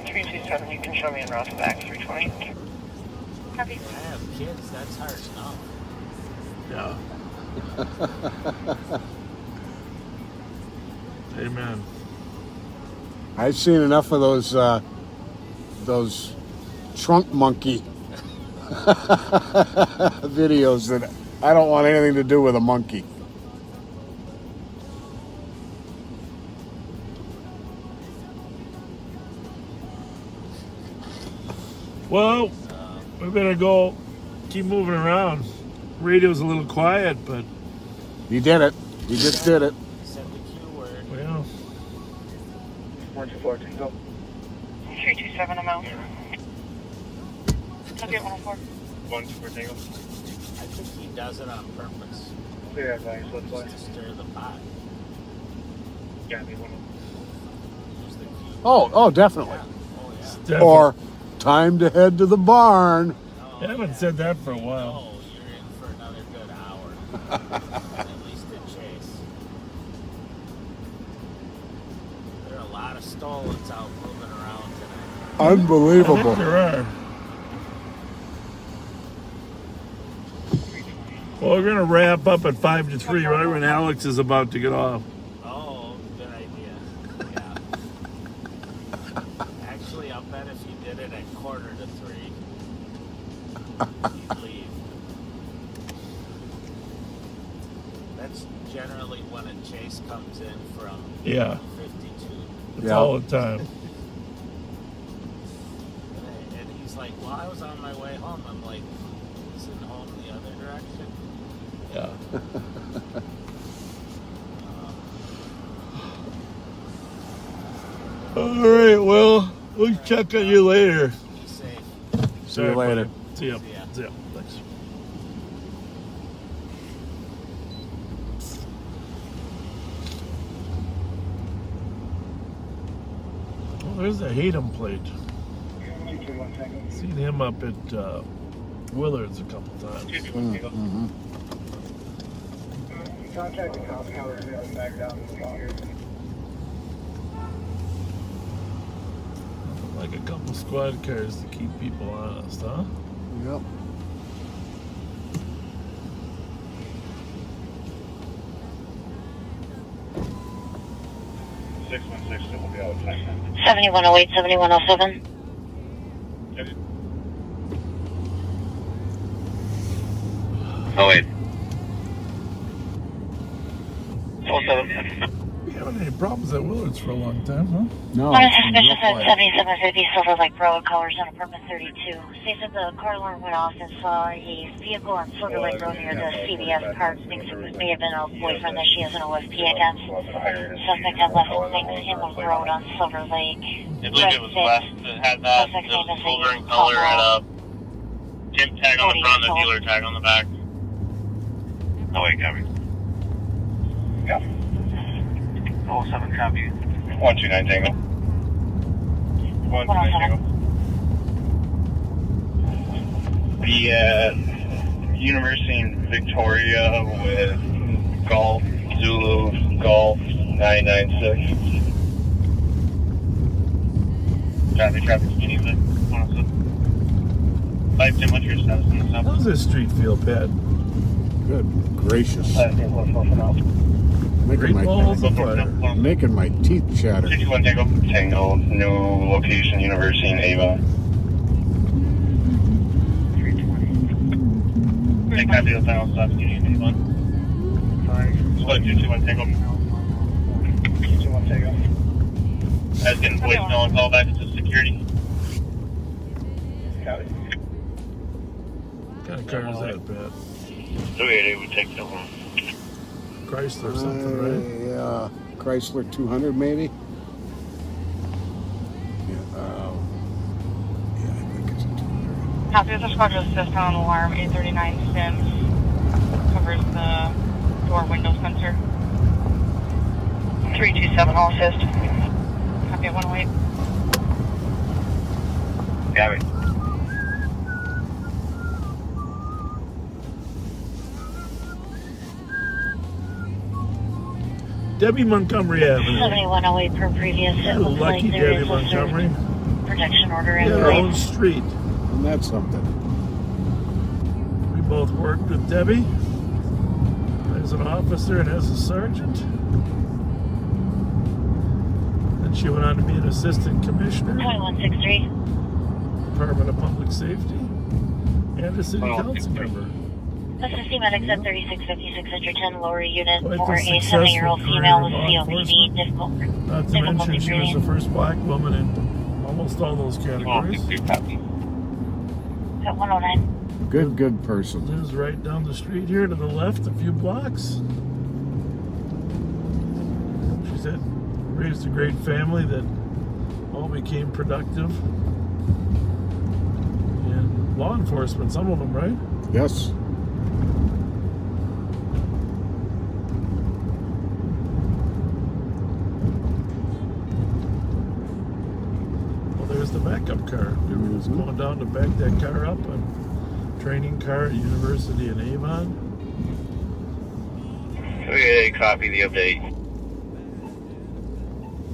327, you can show me in route back 320. Happy. I have kids, that's hard enough. Yeah. Amen. I've seen enough of those trunk monkey videos that I don't want anything to do with a monkey. Well, we better go. Keep moving around. Radio's a little quiet, but You did it. You just did it. Said the Q word. well, 124, Tango. 327, I'm out. I'll get 104. 124, Tango. I think he does it on purpose. Clear advice, what's Just to stir the pot. Yeah, me 104. Use the Q. Oh, definitely. Oh, yeah. Or time to head to the barn. I haven't said that for a while. Oh, you're in for another good hour. At least in Chase. There are a lot of stolens out moving around tonight. Unbelievable. There are. Well, we're going to wrap up at 5 to 3, right when Alex is about to get off. Oh, good idea. Yeah. Actually, I'll bet if you did it at 2:45, you'd leave. That's generally when a chase comes in from Yeah. 52. It's Yeah. all the time. And he's like, well, I was on my way home. I'm like, isn't home the other direction? Yeah. All right, well, we'll check on you later. Be safe. See you later. See ya. See ya. See ya. Thanks. Oh, there's the Hayden plate. Seen him up at Willard's a couple times. Mm-hmm. Contact the cop tower and back down to the car. Like a couple squad cars to keep people honest, huh? Yep. Will be out of time. 7108, 7107. Oh, wait. We haven't had any problems at Willard's for a long time, huh? No. One is suspicious at 7750 Silver Lake Road, colors on apartment 32. States that the car alarm went off and saw a vehicle on Silver Lake Road near the CVS park. Thinks it may have been a boyfriend that she has an OSP against. Suspect had left St. Hamlin Road on Silver Lake. I believe it was west that had that. It was silver in color and a Tim tag on the front and a dealer tag on the back. Oh, wait, copy. Yeah. 07 copy. 129 Tango. 129 Tango. The University in Victoria with Golf Zulu Golf 996. Copy, traffic speeding. 5 Tim, what's your status in the south? How's this street feel, Pat? Good gracious. Great balls of fire. Making my teeth chatter. 61 Tango. Tango, new location, University in Avon. 320. Take copy of the final stop, Union Avon. 221 Tango. 221 Tango. I was getting voicemail and call back to security. Copy. What kind of car is that, Pat? 388 would take the one. Chrysler or something, right? Yeah, Chrysler 200 maybe. Yeah, yeah, I think it's a 200. Copy of the squadron assist on alarm 839 Sims. Covers the door window sensor. 327 all assist. Copy at 108. Got it. Debbie Montgomery Avenue. 7108 per previous. It looks like Lucky there Debbie is a Montgomery. protection order in Yeah, her place. own street. And that's something. We both worked with Debbie as an officer and as a sergeant. Then she went on to be an assistant commissioner, 2163. Department of Public Safety, and a city council member. This is C-Medics at 3656 Entry 10 lower unit Quite for a a successful 7-year-old career female in with law COPD. enforcement. Not to mention Difficulty she was the breathing. first black woman in almost all those categories. At 109. Good person. Lives right down the street here to the left, a few blocks. She said, raised a great family that all became productive in law enforcement, some of them, right? Yes. Well, there's the backup car. We were just going down to back that car up, and training car at University in Avon. Okay, copy the update.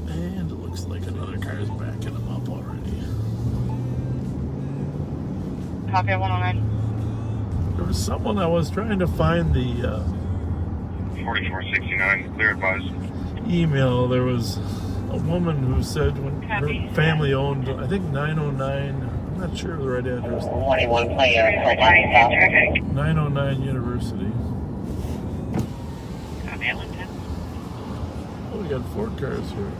And it looks like another car is backing them up already. Copy at 109. There was someone I was trying to find the 4469, clear advised. email. There was a woman who said when her family owned, I think 909, I'm not sure of the right address. 909 University. Copy at 110. Oh, we got 4 cars here.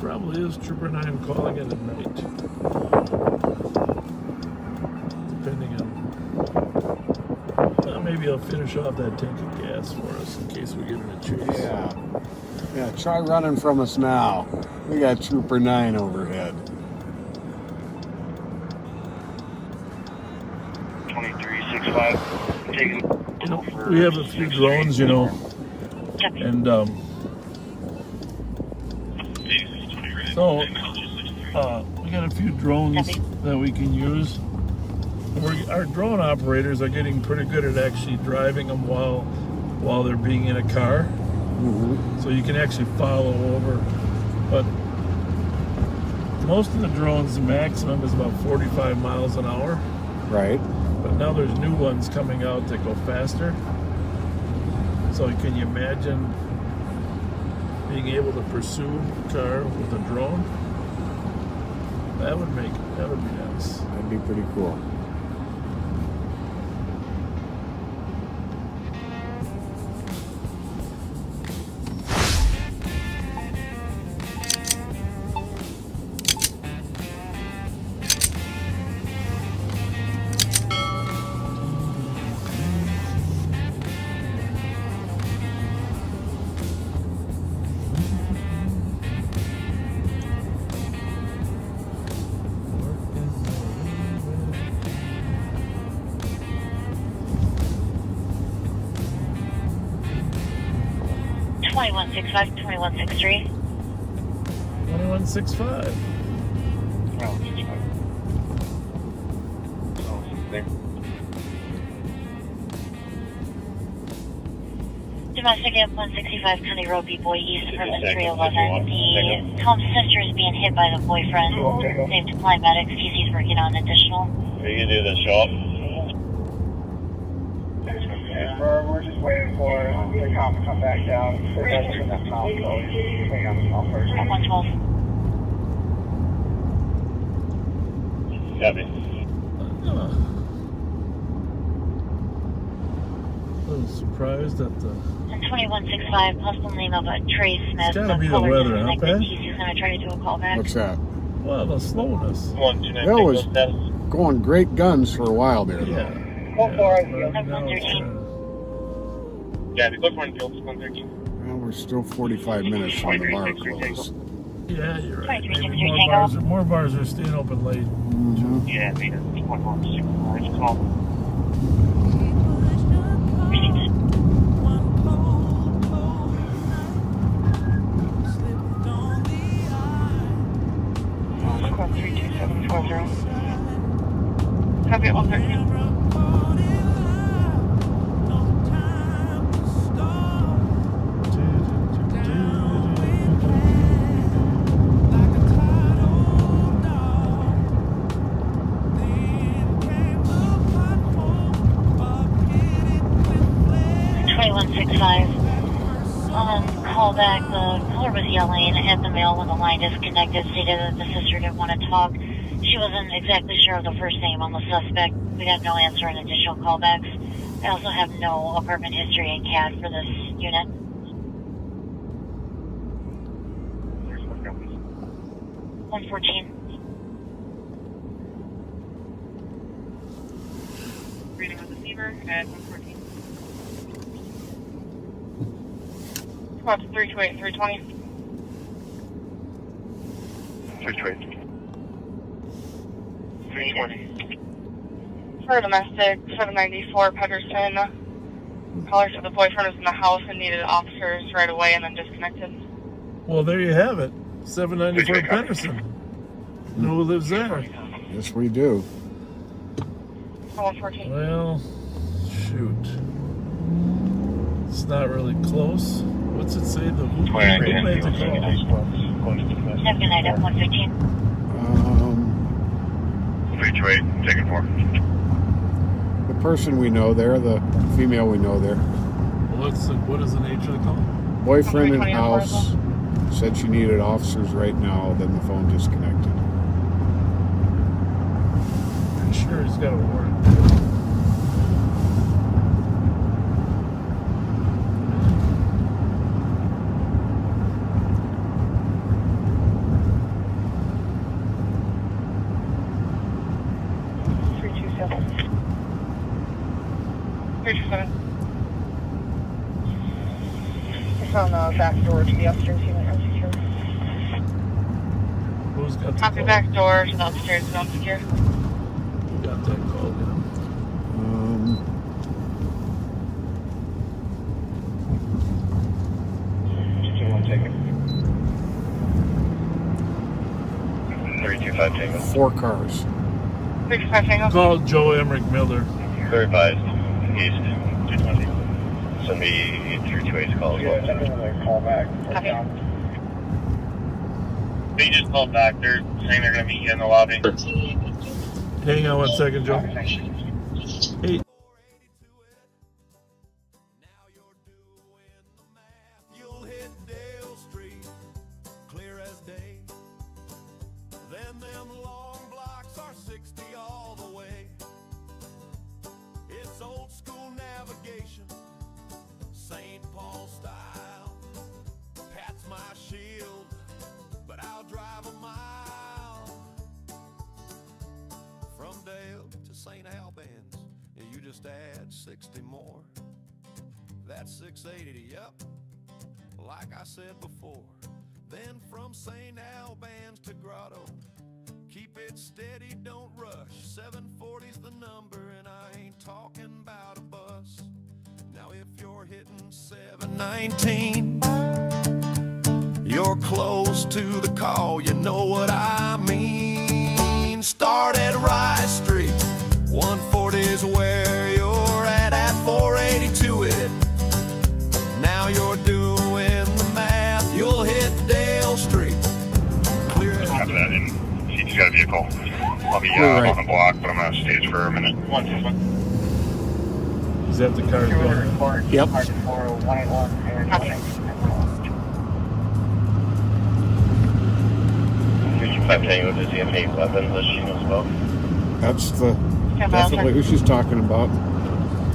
Probably is Trooper 9 calling it at night. Depending on... maybe I'll finish off that tank of gas for us in case we get in a chase. Yeah. Yeah, try running from us now. We got Trooper 9 overhead. 2365. Taking. You know, we have a few drones, you know, and so we got a few drones that we can use. Our drone operators are getting pretty good at actually driving them while they're being in a car. Mm-hmm. So you can actually follow over. But most of the drones, the maximum is about 45 miles an hour. Right. But now there's new ones coming out that go faster. So can you imagine being able to pursue a car with a drone? That would be nice. That'd be pretty cool. $2165, $2163. 2165. Domestic at 165 County Road, B-Boy East from the 311. The Tom's sister is being hit by the boyfriend. They've deployed medics. TC's working on additional. Are you gonna do the shop? We're just waiting for the cop to come back down. They're testing that mouth, so hang on the mouth first. At 112. Copy. I was surprised at the... And 2165, possible name of a Trey Smith. It's gotta be the weather, huh, Pat? TC's going to try to do a call back. What's that? Well, the slowness. That was going great guns for a while there, though. Yeah. Yeah, the quick one builds 113. Well, we're still 45 minutes from the bar close. Yeah, you're right. 23 Maybe Tango. more bars are staying open late. Yeah, they got 2165 call. Call 32740. Copy 113. Call back. The caller was yelling at the mail when the line disconnected, stated that the sister didn't want to talk. She wasn't exactly sure of the first name on the suspect. We got no answer and additional callbacks. I also have no apartment history in CAD for this unit. There's one company. 114. Reading with the fever at 114. Squad 328, 320. 320. 320. For domestic, 794 Pedersen. Caller said the boyfriend was in the house and needed officers right away and then disconnected. Well, there you have it. 794 Pedersen. You know who lives there? Yes, we do. 114. Well, shoot. It's not really close. What's it say? The who made the call? Have a good night at 115. 328, taking 4. The person we know there, the female we know there. What is the nature of the call? Boyfriend in house, said she needed officers right now, then the phone disconnected. I'm sure he's got a warrant. It's on the back door to the upstairs unit unsecure. Who's got the Copy call? back door to the upstairs is unsecure. Who got that call now? Just one taken. 325 Tango. 4 cars. 325 Tango. Call Joe Emmerich Miller. Verified. East. 220. Send me 328's call as well. Call back. Copy. They just called back. They're saying they're going to meet you in the lobby. Hang on 1 second, Joe. Hey. You'll hit Dale Street, clear as day. Then them long blocks are 60 all the way. It's old school navigation, St. Paul style. Pat's my shield, but I'll drive a mile. From Dale to St. Albans, yeah, you just add 60 more. That's 680, yep, like I said before. Then from St. Albans to Grotto, keep it steady, don't rush. 740's the number, and I ain't talking about a bus. Now if you're hitting 719, you're close to the call, you know what I mean. Start at Rice Street, 140's where you're at 482 it. Now you're doing the math, you'll hit Dale Street. Clear as Copy that in. She's got a vehicle. I'll be on the block, but I'm on stage for a minute. 161. Is that the car going? Yep. 325 Tango, does he have any weapons that she knows about? That's definitely who she's talking about.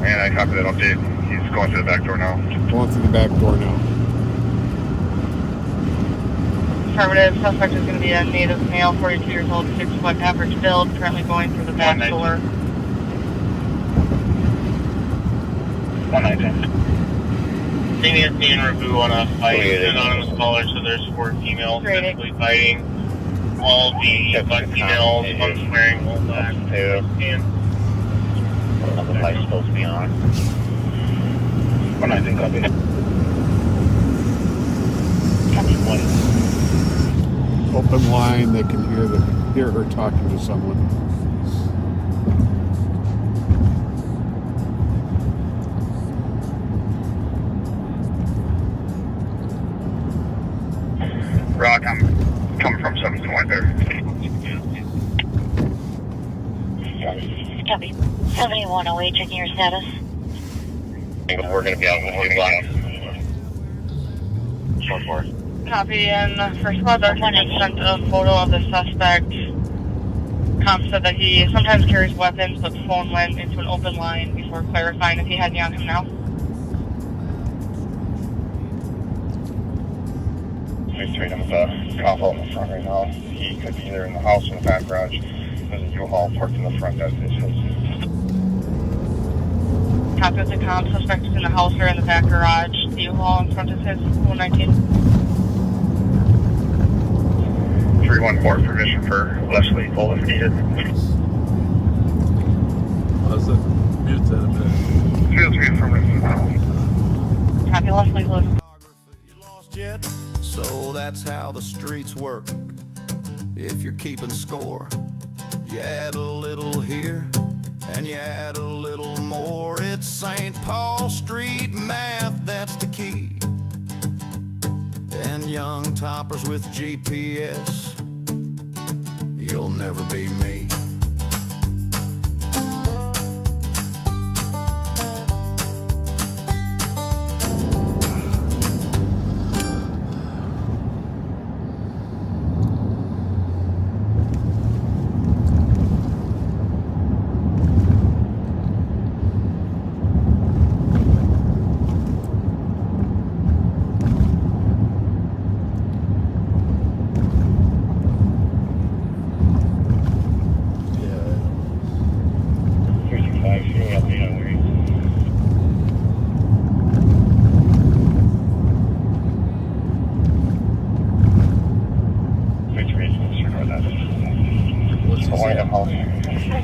And I copy that update. He's going through the back door now. Going through the back door now. Affirmative. Suspect is going to be a native male, 42 years old, 6-foot average build, currently going through the back door. 119. Nancy and Rabu on a fight. An anonymous caller, so there's 4 females physically fighting. All the females, one swearing, one black. The light's supposed to be on. When I think of it. Open line, they can hear her talking to someone. Rock, I'm coming from 720 there. Copy. 7108, checking your status. We're going to be out in the holding line. Short 4. Copy, and First Squad Sergeant sent a photo of the suspect. Comp said that he sometimes carries weapons, but the phone went into an open line before clarifying if he had any on him now. He's trading with a cop out in the front right now. He could be either in the house or in the back garage. There's a U-Haul parked in the front. That is his. Copy with the comp. Suspect is in the house or in the back garage. The U-Haul in front of his 119. 314, permission for less lethal if needed. How's it? Mute that a bit. Feels me from it. Copy, less lethal. Yet. So that's how the streets work. If you're keeping score, you add a little here and you add a little more. It's St. Paul Street math, that's the key. And young toppers with GPS, you'll never be me.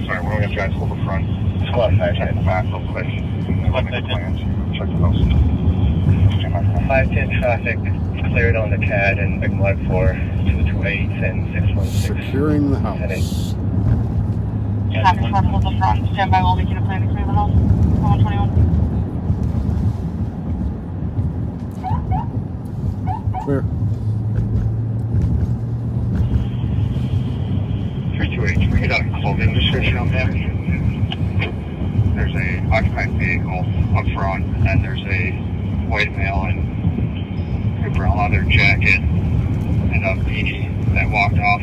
Sorry, we're going to guys hold the front. Squad 5, check the back real quick. Check the house. 510 traffic cleared on the CAD and Big Mud for 228 and 616. Securing the house. Traffic front, hold the front. Stand by while we get a plan to clear the house. 121. Clear. 328, we get out a clothing description on there. There's a occupied vehicle up front, and there's a white male in a brown leather jacket and a beanie that walked off.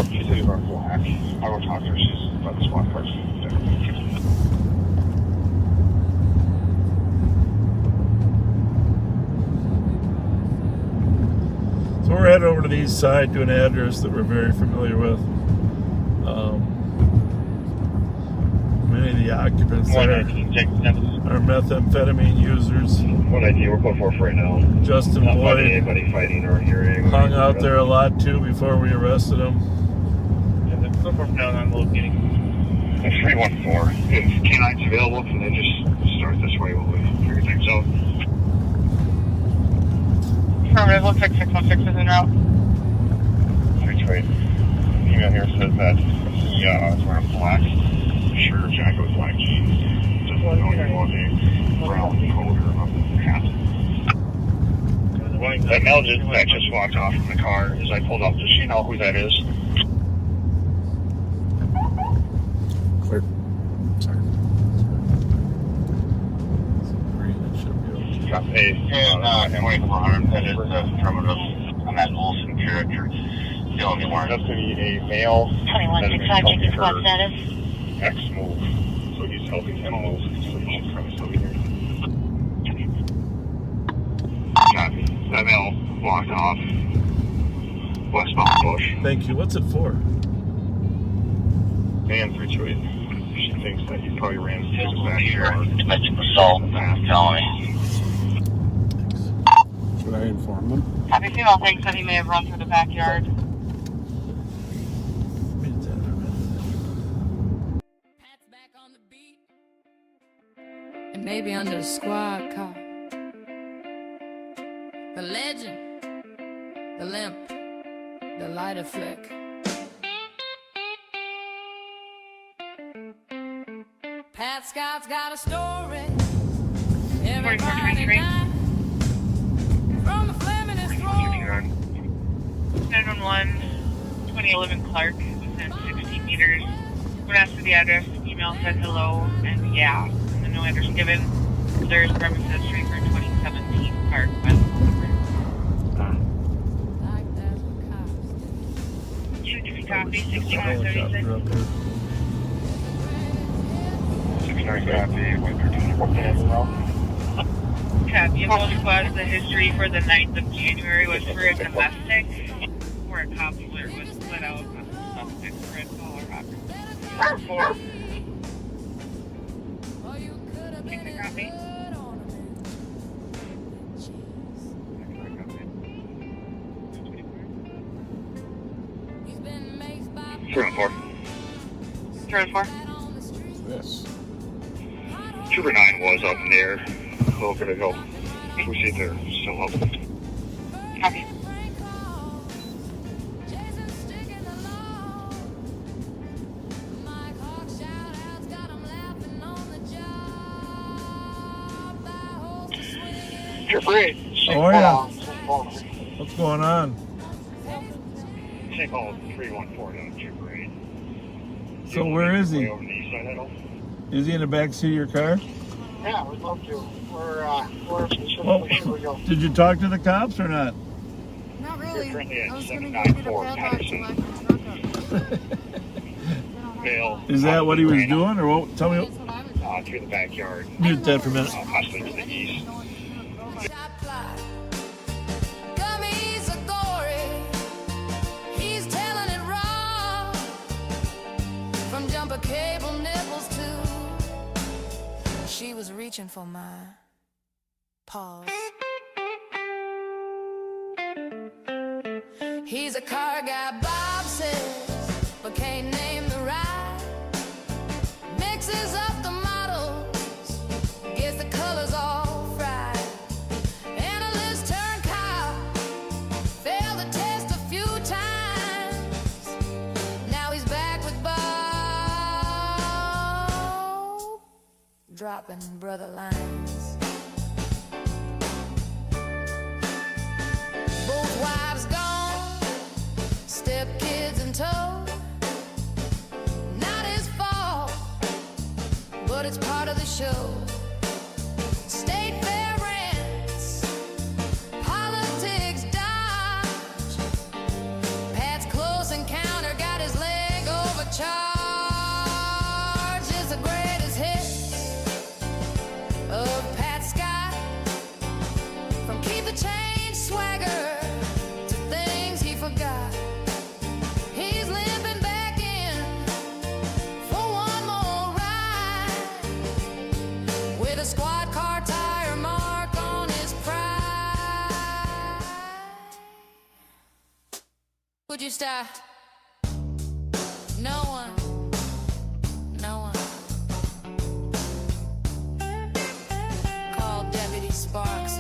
She said he was black. I will talk to her. She's about the squad cars. So we're heading over to the east side to an address that we're very familiar with. Many of the occupants there are methamphetamine users. 119, we're going for right now. Justin Not Boyd anybody fighting or hearing. hung out there a lot too before we arrested him. Yeah, the so far down on locating. 314. If K9's available, can they just start this way while we figure things out? Affirmative, looks like 616 is en route. 328. Email here says that he is wearing black shirt, jacket with black jeans. Just going on a brown coat or a hat. That male that just walked off from the car as I pulled up. Does she know who that is? Clear. Sorry. Got a Emily Farm that is affirmative on that Olsen character. The only one. That's going to be a male. 2165, check your squad status. X move. So he's helping him move. So he's from over here. Copy. That male walked off. Westbound Bush. Thank you. What's it for? And 328. She thinks that you probably ran into his backyard. Domestic assault, felony. Should I inform them? Happy female thinks that he may have run through the backyard. And maybe under the squad car. The legend, the limp, the lighter flick. Pat Scott's got a story. Every Friday night. From the flame in his throat. 911, 2011 Clark, within 60 meters. When asked for the address, email said hello, and yeah. And then no address given. There's premises street for 2017 Clark by the phone number. Copy, 6976. 69 copy, 113. Copy, both squads, the history for the 9th of January was for a domestic, where a counselor was split out on the suspect's red collar robbery. 4. Take the copy. 304. 304. Yes. Trooper 9 was up in the air. We're gonna go. We see they're still up. Copy. Trooper 8. How are ya? What's going on? Take all 314 to Trooper 8. So where is he? Over the east side, Is he in the back seat of your car? Yeah, we'd love to. We're Well, did you talk to the cops or not? Not really. You're currently at I was going to go 794 get a padlock to Patterson. lock the truck up. Bail. Is that what he was doing, or what? Tell me. Through the backyard. Mute that for a minute. Possibly to the east. Gummy's a gory. He's telling it raw. From jumper cable nipples to she was reaching for my paws. He's a car guy, Bob says, but can't name the ride. Mixes up the models, gets the colors all fried. Analyst turned cop, failed the test a few times. Now he's back with Bob, dropping brother lines. Both wives gone, stepkids in tow. Not his fault, but it's part of the show. State fair rents, politics dodge. Pat's close encounter got his leg overcharged. It's the greatest hit of Pat Scott. From keep the change swagger to things he forgot. He's limping back in for one more ride with a squad car tire mark on his pride. Would you stop? No one. No one. Call Deputy Sparks.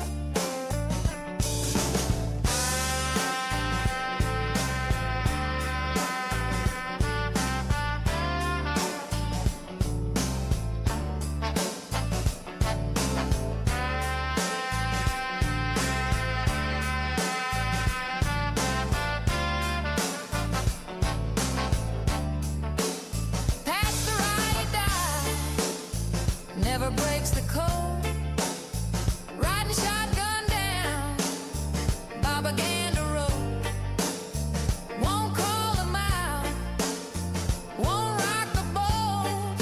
Pat's the ride or die, never breaks the code. Riding shotgun down Propaganda Road. Won't call him out, won't rock the boat.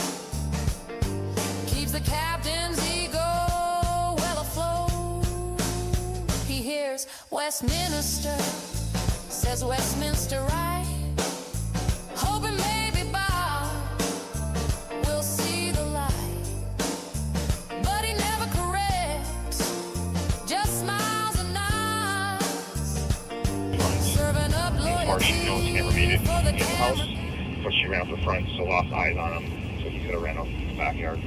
Keeps the captain's ego well afloat. He hears Westminster, says Westminster right. Hoping maybe Bob will far she knows he never made it in the house, but she ran up the front, so lost eyes on him, so he could have ran out the backyard.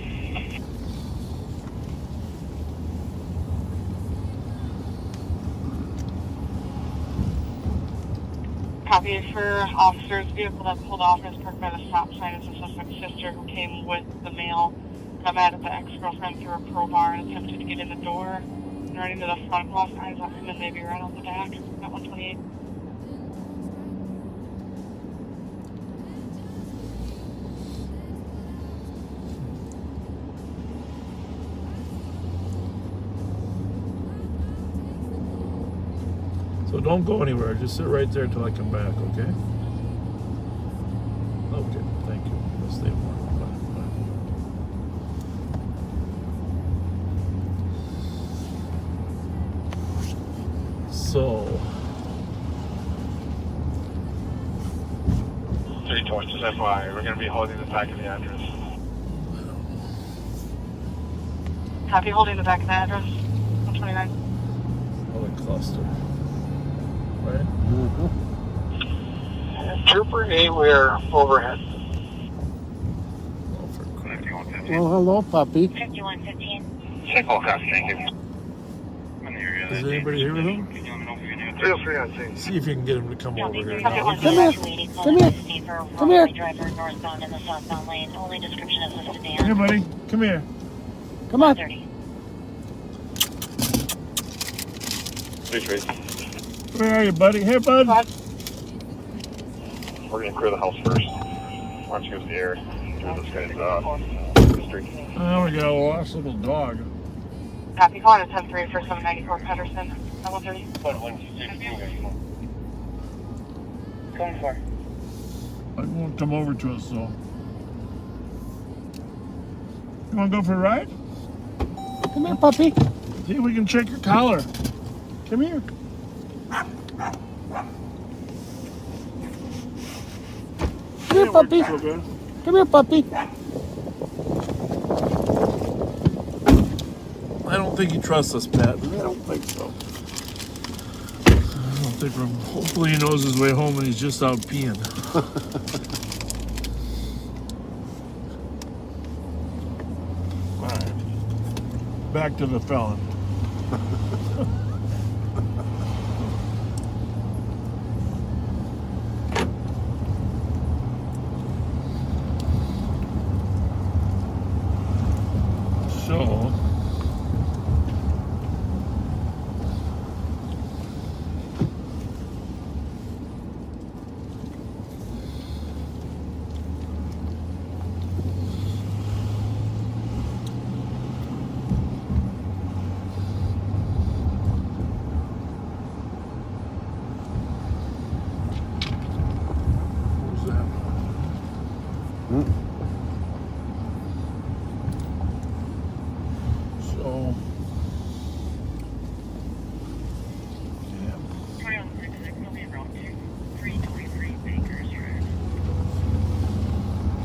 Copy for officers. Vehicle that pulled off is parked by the stop sign is the suspect's sister who came with the male. Got mad at the ex-girlfriend through a crowbar and attempted to get in the door. And running to the front, lost eyes on him and maybe ran out the back at 128. So don't go anywhere. Just sit right there until I come back, okay? Okay, thank you. I'll stay warm. Bye. So, 320, just FYI, we're going to be holding the back of the address. Copy, holding the back of the address. 129. oh, a cluster. Right? Trooper 8, we're overhead. Well, hello, puppy. 5115. Cisco, thank you. Is anybody here with him? 303 on scene. See if you can get him to come over here. Come here. Come here. Come here. Driver northbound in the southbound lane. Only description is listed Come here, buddy. Come here. Come on. 30. Where are you, buddy? Hey, bud. We're going to clear the house first. Why don't you go to the air? Clear this guy's street. Oh, we got a lost little dog. Copy, calling at 10-3 for 794 Patterson at 130. Going for. I won't come over to us, though. You want to go for a ride? Come here, puppy. See if we can check your collar. Come here. Come here, puppy. Come here, puppy. I don't think he trusts us, Pat. I don't think so. I don't think we're... Hopefully he knows his way home and he's just out peeing. All right. Back to the felon. So...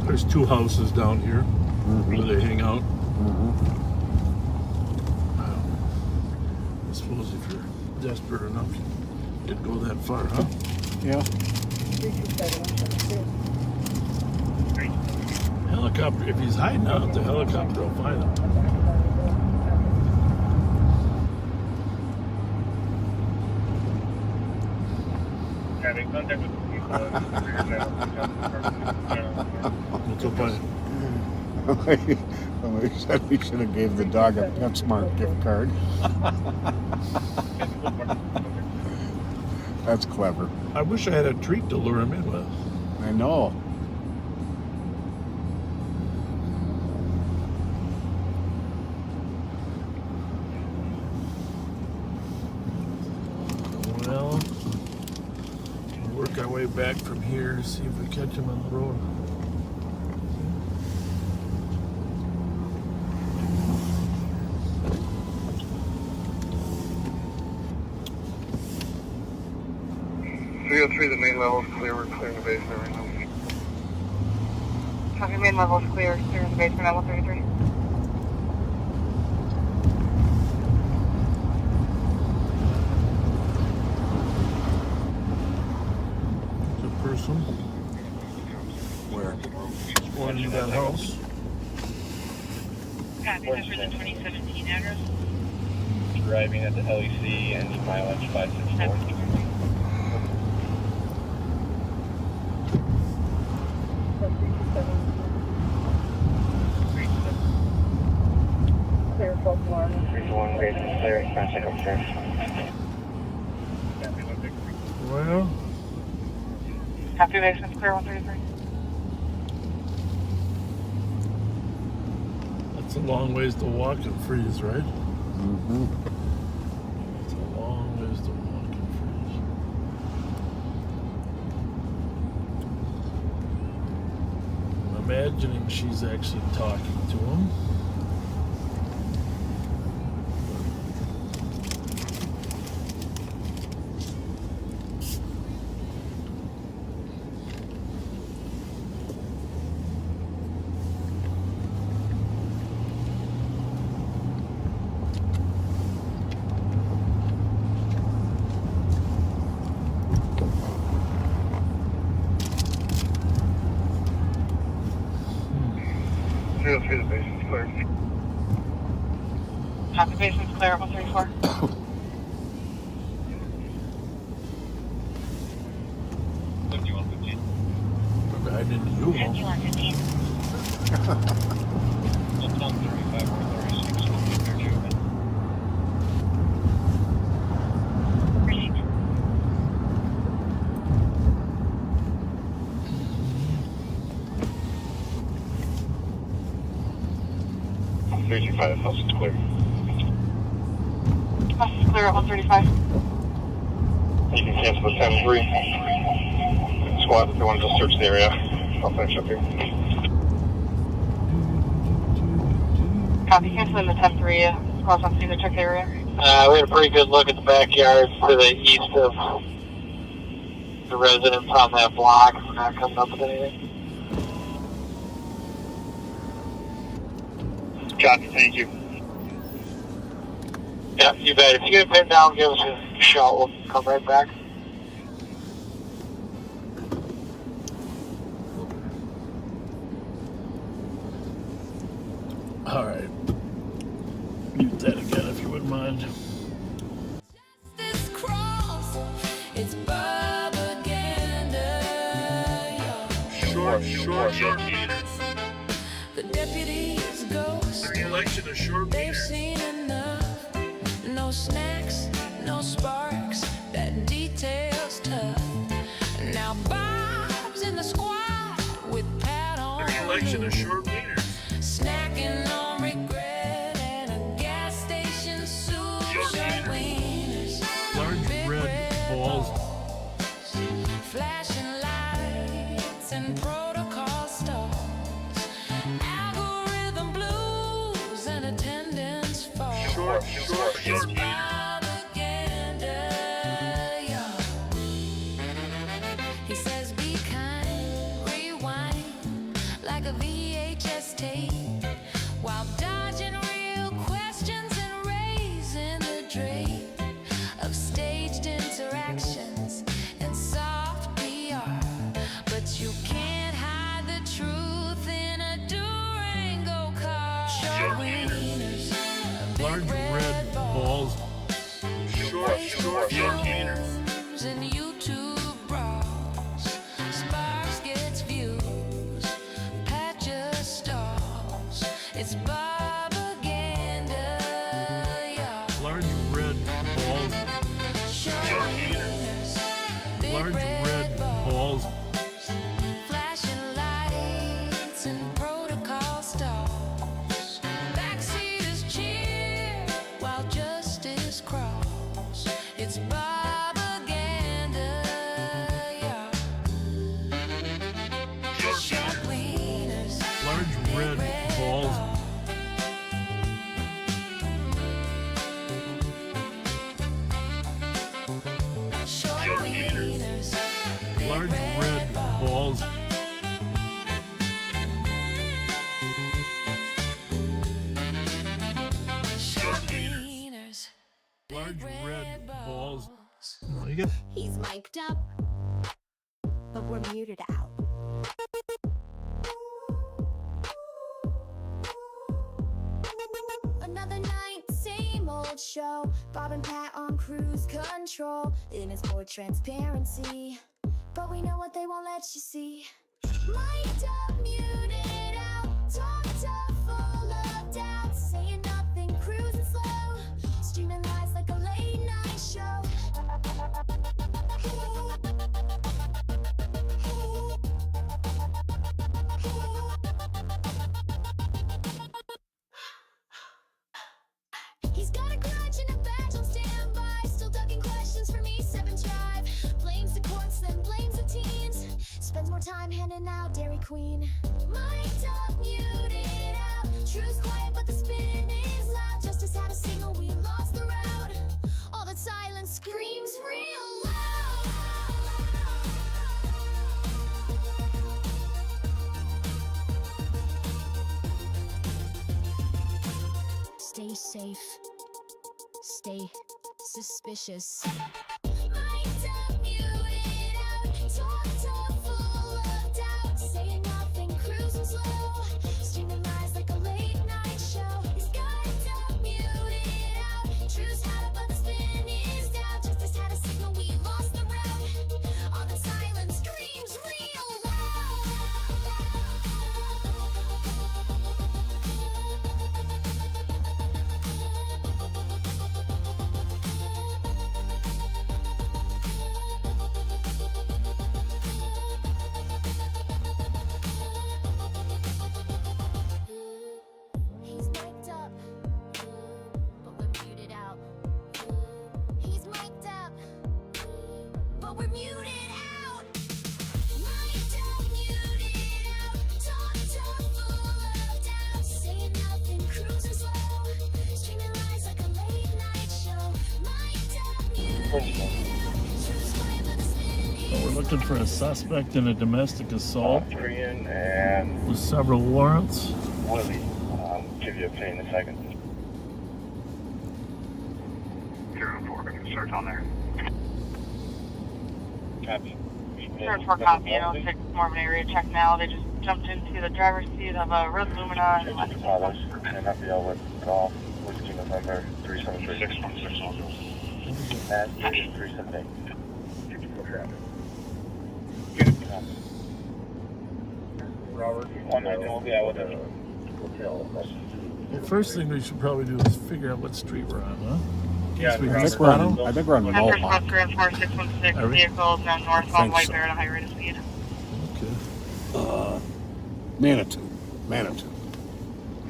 There's two houses down here where they hang out. I suppose if you're desperate enough, you'd go that far, huh? Yeah. Helicopter, if he's hiding out, the helicopter will find him. Having contact with the people. What's up, buddy? We said we should have gave the dog a PetSmart gift card. That's clever. I wish I had a treat to lure him in with. I know. Well, we'll work our way back from here, see if we catch him on the road. The main level is clear. We're clearing the basement right now. Copy, main level is clear. Clear in the basement at 133. them. Where? One in that house. Copy, that's for the 2017 address. Driving at the LEC and mileage 564. Clear, false alarm. 3-1, great, clear, traffic upstairs. Well, Copy, basement's clear, 133. that's a long ways to walk at Vries, right? Mm-hmm. It's a long ways to walk at Vries. I'm imagining she's actually talking to him. The basement's clear. Copy, basement's clear, 134. I didn't you. 5115. Received. House is clear. House is clear at 135. You can cancel the 10-3. Squad, if you want to just search the area, I'll finish up here. Copy, canceling the 10-3. Squad's on scene to check the area. We had a pretty good look at the backyard to the east of the residents on that block. We're not coming up with anything. Copy, thank you. Yeah, you bet. If you get pinned down, give us a shout. We'll come right back. All right. Mute that again if you wouldn't mind. This cross, it's propaganda. Short. The deputies ghost. The election is short. They've seen enough. No snacks, no sparks. That detail's tough. Now Bob's in the squad with Pat on. The election is short meters. Snacking on regret and a gas station soup. Short wieners. Large red balls. Flashing lights and protocol stalls. Algorithm blues and attendance falls. Short It's meters. propaganda, y'all. He says be kind, rewind like a VHS tape, while dodging real questions and raising the drape of staged interactions and soft PR. But you can't hide the truth in a Durango car. Short wieners, Large red balls. Short meters. and YouTube brawls. Sparks gets views, Pat just stalls. It's propaganda, y'all. Large red balls. Short wieners, big Large red balls. flashing lights and protocol stalls. Backseaters cheer while justice crawls. It's propaganda, y'all. Short wieners, Large red balls. short wieners, Large red balls. short wieners, Large red balls. Oh, you got He's mic'd up, but we're muted out. Another night, same old show. Bob and Pat on cruise control. In its more transparency, but we know what they won't let you see. Mic'd up, muted out, talked up, full of doubt, saying nothing, cruising slow, streaming lies like a late night show. He's got a grudge and a badge on standby, still ducking questions from E7 Drive. Blames the courts, then blames the teens. Spends more time handing out Dairy Queen. Mic'd up, muted out. Truth's quiet, but the spin is loud. Justice had a signal, we lost the route. All that silence screams real loud. Stay safe. Stay suspicious. Mic'd up, muted out. Talked up, full of doubt. Saying nothing, cruising slow. Streaming lies like a late night show. He's got up, muted out. Truth's hot, but the spin is down. Justice had a signal, we lost the route. All the silence screams real loud. He's mic'd up, but we're muted out. He's mic'd up, but we're muted out. Mic'd up, muted out. Talked up, full of doubt. Saying nothing, cruising slow. Streaming lies like a late night show. Mic'd up, muted out. We're looking for a suspect in a domestic assault Korean and with several warrants. Willie. Give you a pay in a second. 0-4, I'm gonna start on there. Copy. 0-4 copy, and 06 more of an area check now. They just jumped into the driver's seat of a red Lumina. And FBL with golf, Whiskey November 373. 616 Matt 378. Robert, 190 will be out with it. The first thing we should probably do is figure out what street we're on, huh? Yeah, Guess we I can think we're spot on, them. I think we're on After Mohawk. Spencer and 4616 Are we? vehicles now northbound White so. Bear at a high rate of speed. Okay. Manitou. 3918,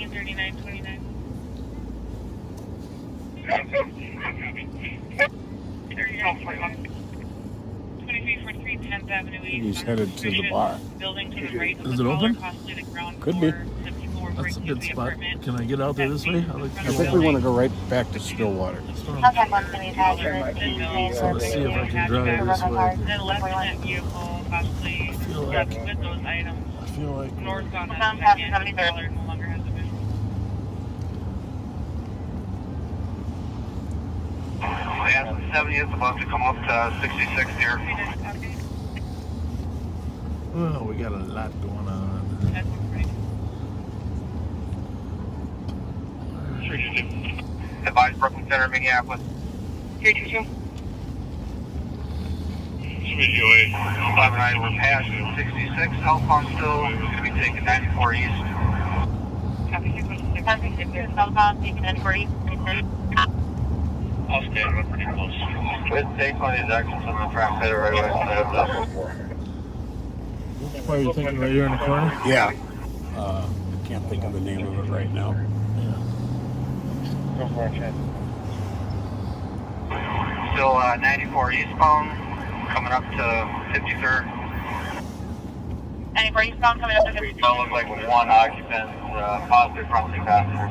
3929. 2343 10th Avenue East. He's headed to the bar. Building to the right of Is the it open? caller, possibly the ground Could be. floor. The people were That's a breaking good into the spot. apartment. Can I get out there this way? I like to I go think we want to go right back to Stillwater. So let's see if I can drive this way. Then left in that vehicle, possibly feel like- with those items. I feel like Northbound on second, the caller no longer has a visual. Yeah, 70 is about to come up to 66 here. well, we got a lot going on. Advise Brooklyn Center, Minneapolis. 322. 5-9, we're past 66, southbound still, going to be taking 94 east. Copy 616. Southbound, taking 94 east. I'll stay pretty close. With take on these actions on the track better right away. Why are you thinking right here in the corner? Yeah. Can't think of the name of it right now. Go for a check. Still 94 eastbound, coming up to 53rd. 94 eastbound, coming up to 53rd. Don't look like one occupant, positive front seat passenger.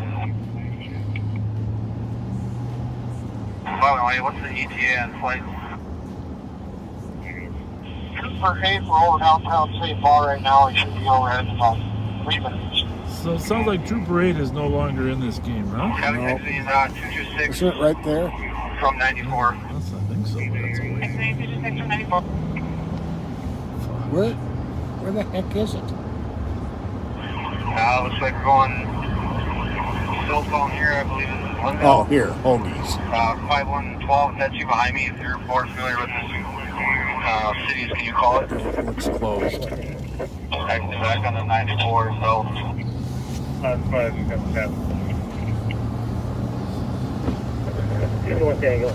By the way, what's the ETA on flight? For April, downtown State Bar right now, it should be overhead in about 3 minutes. So it sounds like Trooper 8 is no longer in this game, huh? Having No. 226 Isn't it right there? from 94. I think so, but that's a ways. Where the heck is it? Looks like we're going cell phone here, I believe this is London. Oh, here, Hoagie's. 5112, that's you behind me. If you're more familiar with this cities, can you call it? It's closed. Back on the 94, so. That's fine, we got that. North angle.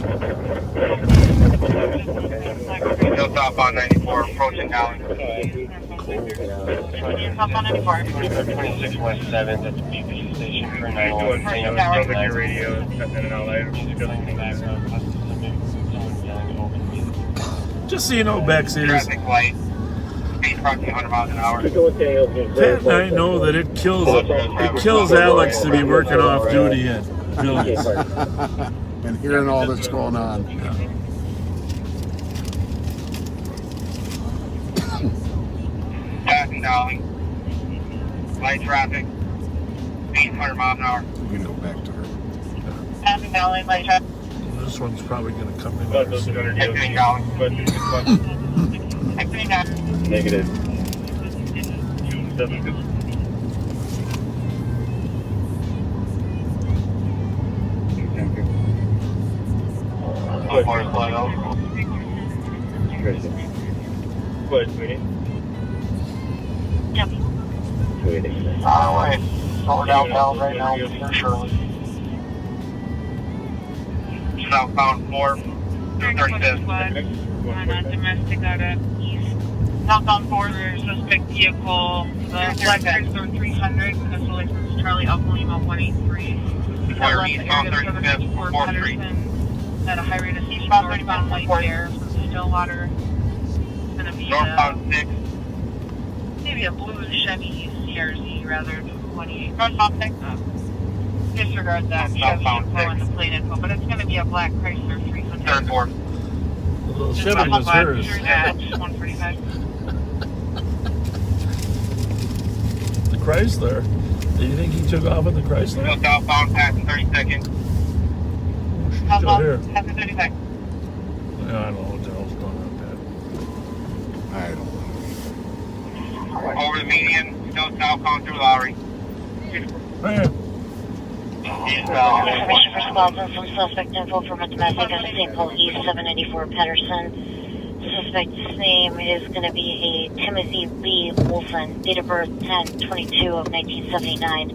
Still top on 94, approaching now. Top on 94. 26 West 7, that's BP station for Alright, doing thing. I'm just rubbing your radio, cutting in and out later. Just so you know, backseaters, Traffic light, speed approximately 100 miles an hour. Pat and I know that it kills Alex to be working off duty at Billings. And hearing all that's going on. Passing Dolly, light traffic, speed 100 miles an hour. We can go back to her. Passing Dolly, light traffic. This one's probably going to come in. Exiting Dolly. Exiting Dolly. Negative. So far as light out. What, sweetie? Yep. Sweetie. Alright, slow down right now, for sure. Southbound 4, 235. On a domestic out of east. Southbound 4, suspect vehicle, the Black Chrysler 300, this license Charlie Alpha Lima 183. Fire east on 35th, 4th Street. At a high rate of speed, northbound light there from Stillwater. It's going to be Northbound 6. maybe a blue Chevy CRZ rather than 28. Northbound 6. Disregard that Chevy info and the plate info, but it's going to be a black Chrysler 300. Third 4. The little Chevy was hers. At 145. The Chrysler. Do you think he took off with the Chrysler? Still southbound, passing 32nd. Still here. Passing 32nd. Yeah, I don't know what the hell's going on, Pat. I don't know. Over the median, still southbound through Lowry. Right. Information for squads and some suspect info from a domestic on St. Paul East 794 Patterson. The suspect's name is going to be a Timothy Lee Wolfen, date of birth 10/22 of 1979.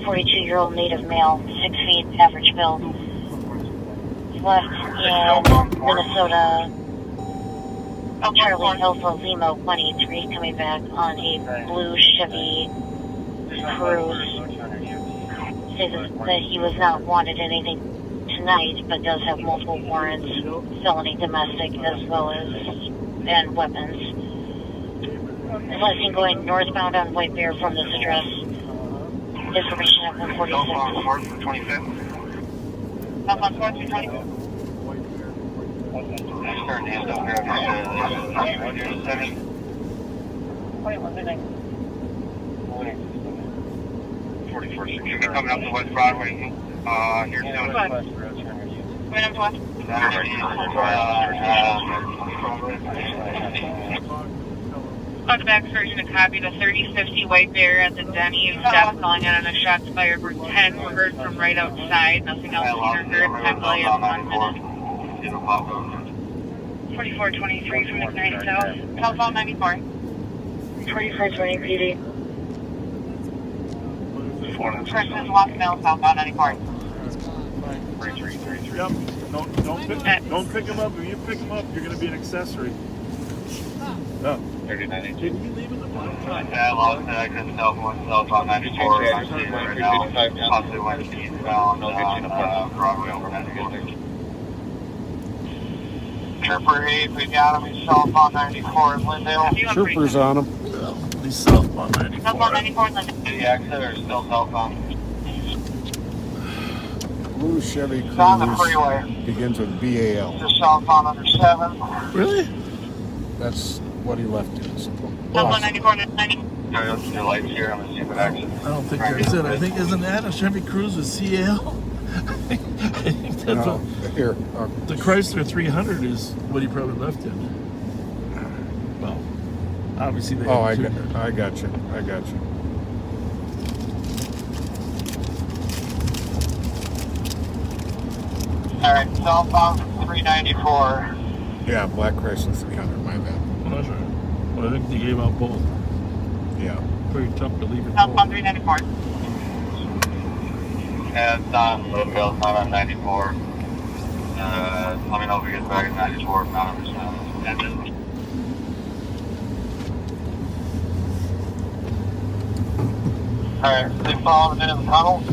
42-year-old native male, 6 feet, average build. Left in Minnesota. Charlie Alpha Lima 183 coming back on a blue Chevy Cruze. Says that he was not wanted anything tonight, but does have multiple warrants, felony domestic as well as and weapons. Is last seen going northbound on White Bear from this address. Information at 146. Southbound 4th to 25th. Southbound 4th to 25th. Starting to end up here. 44 should be coming up to West Broadway. Here soon. Wait, I'm what? Back version of copy the 3050 White Bear at the Denny's. Staff calling in on a shots fired. We're 10. Heard from right outside. Nothing else here. Heard. Time delay of 1 minute. 4423 from McKnight South. Southbound 94. 2420 PD. Person Lost Mill, southbound 94. Yep. Don't pick him up. If you pick him up, you're going to be an accessory. No. 39. Did he leave in the black? Yeah, I lost it. I couldn't tell southbound 94. I'm seeing right now. Possibly went eastbound Broadway over 94. Trooper 8, we got him. He's southbound 94 in Lindale. Troopers on him. He's southbound 94. Southbound 94 in Lindale. Did he exit or still southbound? Blue Chevy It's on the Cruze freeway. begins with BAL. Just southbound under 7. Really? That's what he left in. Southbound 94 in Lindale. Your lights here. I'm going to see if it exits. I don't think there is it. I think, isn't that a Chevy Cruze with CL? think that's No, here. the Chrysler 300 is what he probably left in. Well, obviously they. Oh, had I two. got you. I got you. All right, southbound 394. Yeah, black Chrysler 300. My bad. Well, that's right. Well, I think they gave out both. Yeah. Pretty tough to leave it. Southbound 394. And Louisville, not on 94. Let me know if he gets back at 94. If not, understand. Alright, they following into the tunnel.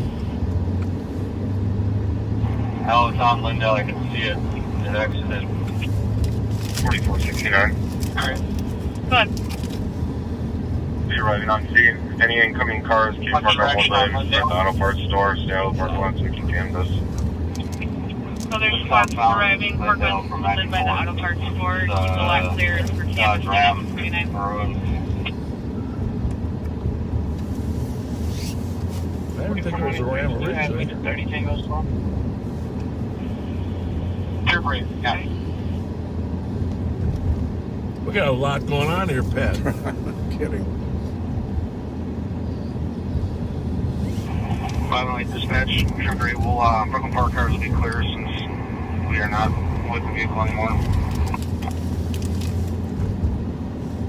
Hell, it's on Lindell, I can see it. It exited 4469. Alright. Good. Be arriving on scene. Any incoming cars, keep park on one lane. At the auto parts store, stay out of the parking lot so we can canvas. So there's spots arriving, Parkland, led by the auto parts store. Keep the lot clear for campus down 29. I didn't think it was a Ram originally. 30 Tango Storm. You're brave, yeah. We got a lot going on here, Pat. Kidding. By the way, dispatch, you're great. We'll, Brooklyn Park cars will be clear since we are not with the vehicle anymore.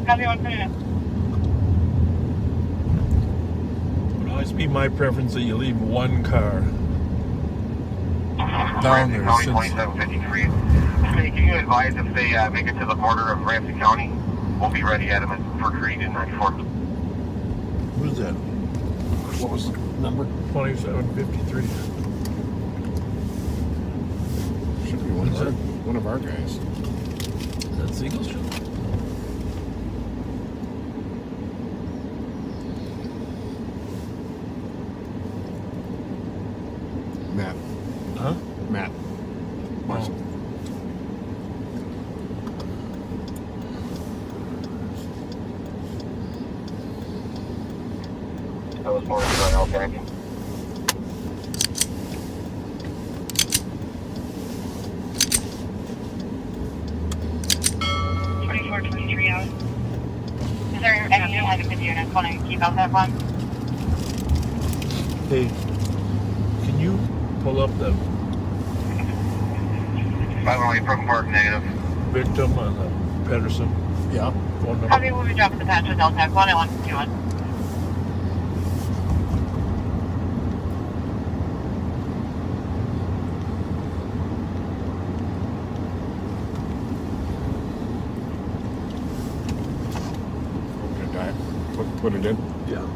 How's you want to put it in? It would always be my preference that you leave one car down there. County Since 2753. Hey, can you advise if they make it to the border of Ramsey County? We'll be ready at them for Creed in 94. who's that? What was the number? 2753. Should be one of our guys. Is that Siegel's show? Matt. Huh? Matt. Oh. That was more than okay. Out. Is there any other units want to keep out that one? Hey, can you pull up the By the way, Brooklyn Park negative. victim on the Pedersen? Yeah. Phone How number? many will we drop at the patch with Delta 1 and 121? Put it in. Yeah.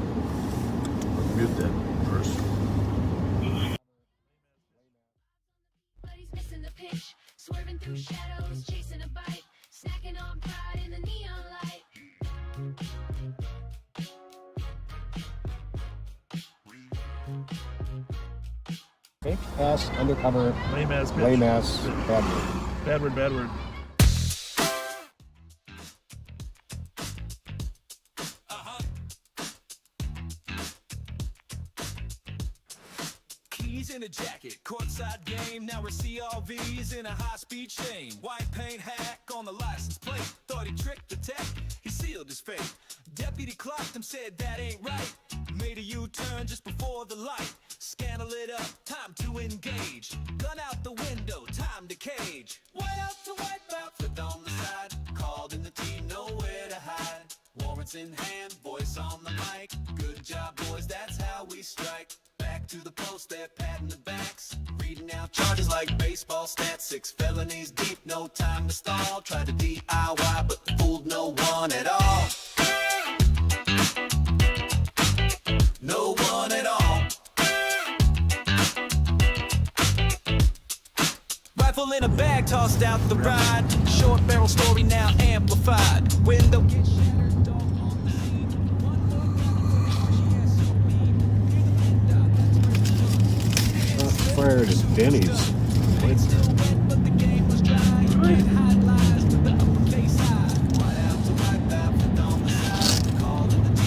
Mute that first. Missing the pitch, swerving through shadows, chasing a bite, snacking on pride in the neon light. Fake ass undercover. Lame ass bitch. Lame ass. Bad word. Bad word, bad word. In a jacket, courtside game, now we're CRVs in a high-speed shame. White paint hack on the license plate, thought he tricked the tech, he sealed his fate. Deputy clocked him, said that ain't right. Made a U-turn just before the light. Scanner lit up, time to engage. Gun out the window, time to cage. White out to wipe out, flipped on the side. Called in the team, nowhere to hide. Warrants in hand, voice on the mic. Good job, boys, that's how we strike. Back to the post, they're patting the backs. Reading out charges like baseball stats. 6 felonies deep, no time to stall. Tried to DIY, but fooled no one at all. No one at all. Rifle in a bag, tossed out the ride. Short barrel story now amplified. Window gets shattered, dog on the scene. One more Fired at Denny's.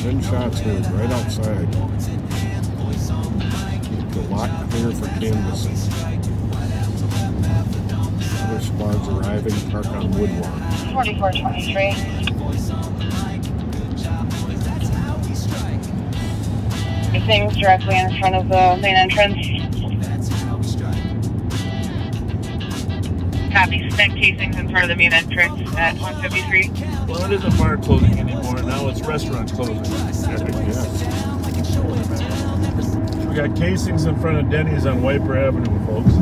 10 shots heard right outside. Keep the lot clear for canvassing. thing parked on Woodlawn. 4423. Things directly in front of the main entrance. Copy. Spec casings in front of the main entrance at 153. Well, it isn't bar closing anymore. Now it's restaurant closing. We got casings in front of Denny's on Wiper Avenue, folks.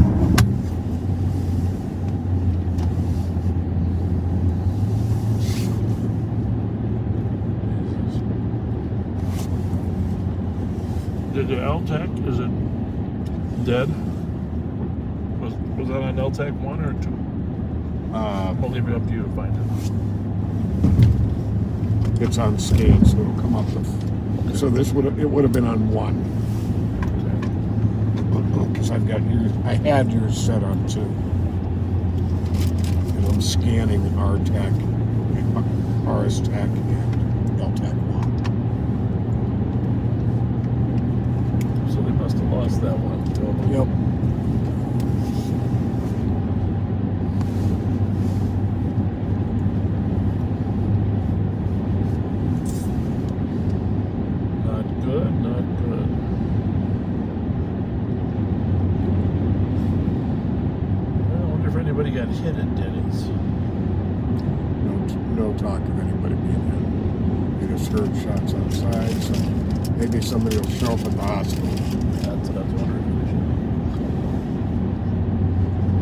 Did the LTAC, is it dead? Was that on LTAC 1 or 2? I'll leave it up to you to find it. It's on scan, so it'll come up with. So this would have been on 1. Because I've got yours. I had yours set on 2. And I'm scanning RTAC, RSTAC, and LTAC 1. So they must have lost that one. Yep. Got hit at Denny's. No talk of anybody being hit. We just heard shots outside, so maybe somebody will show up at the hospital. That's what I was wondering.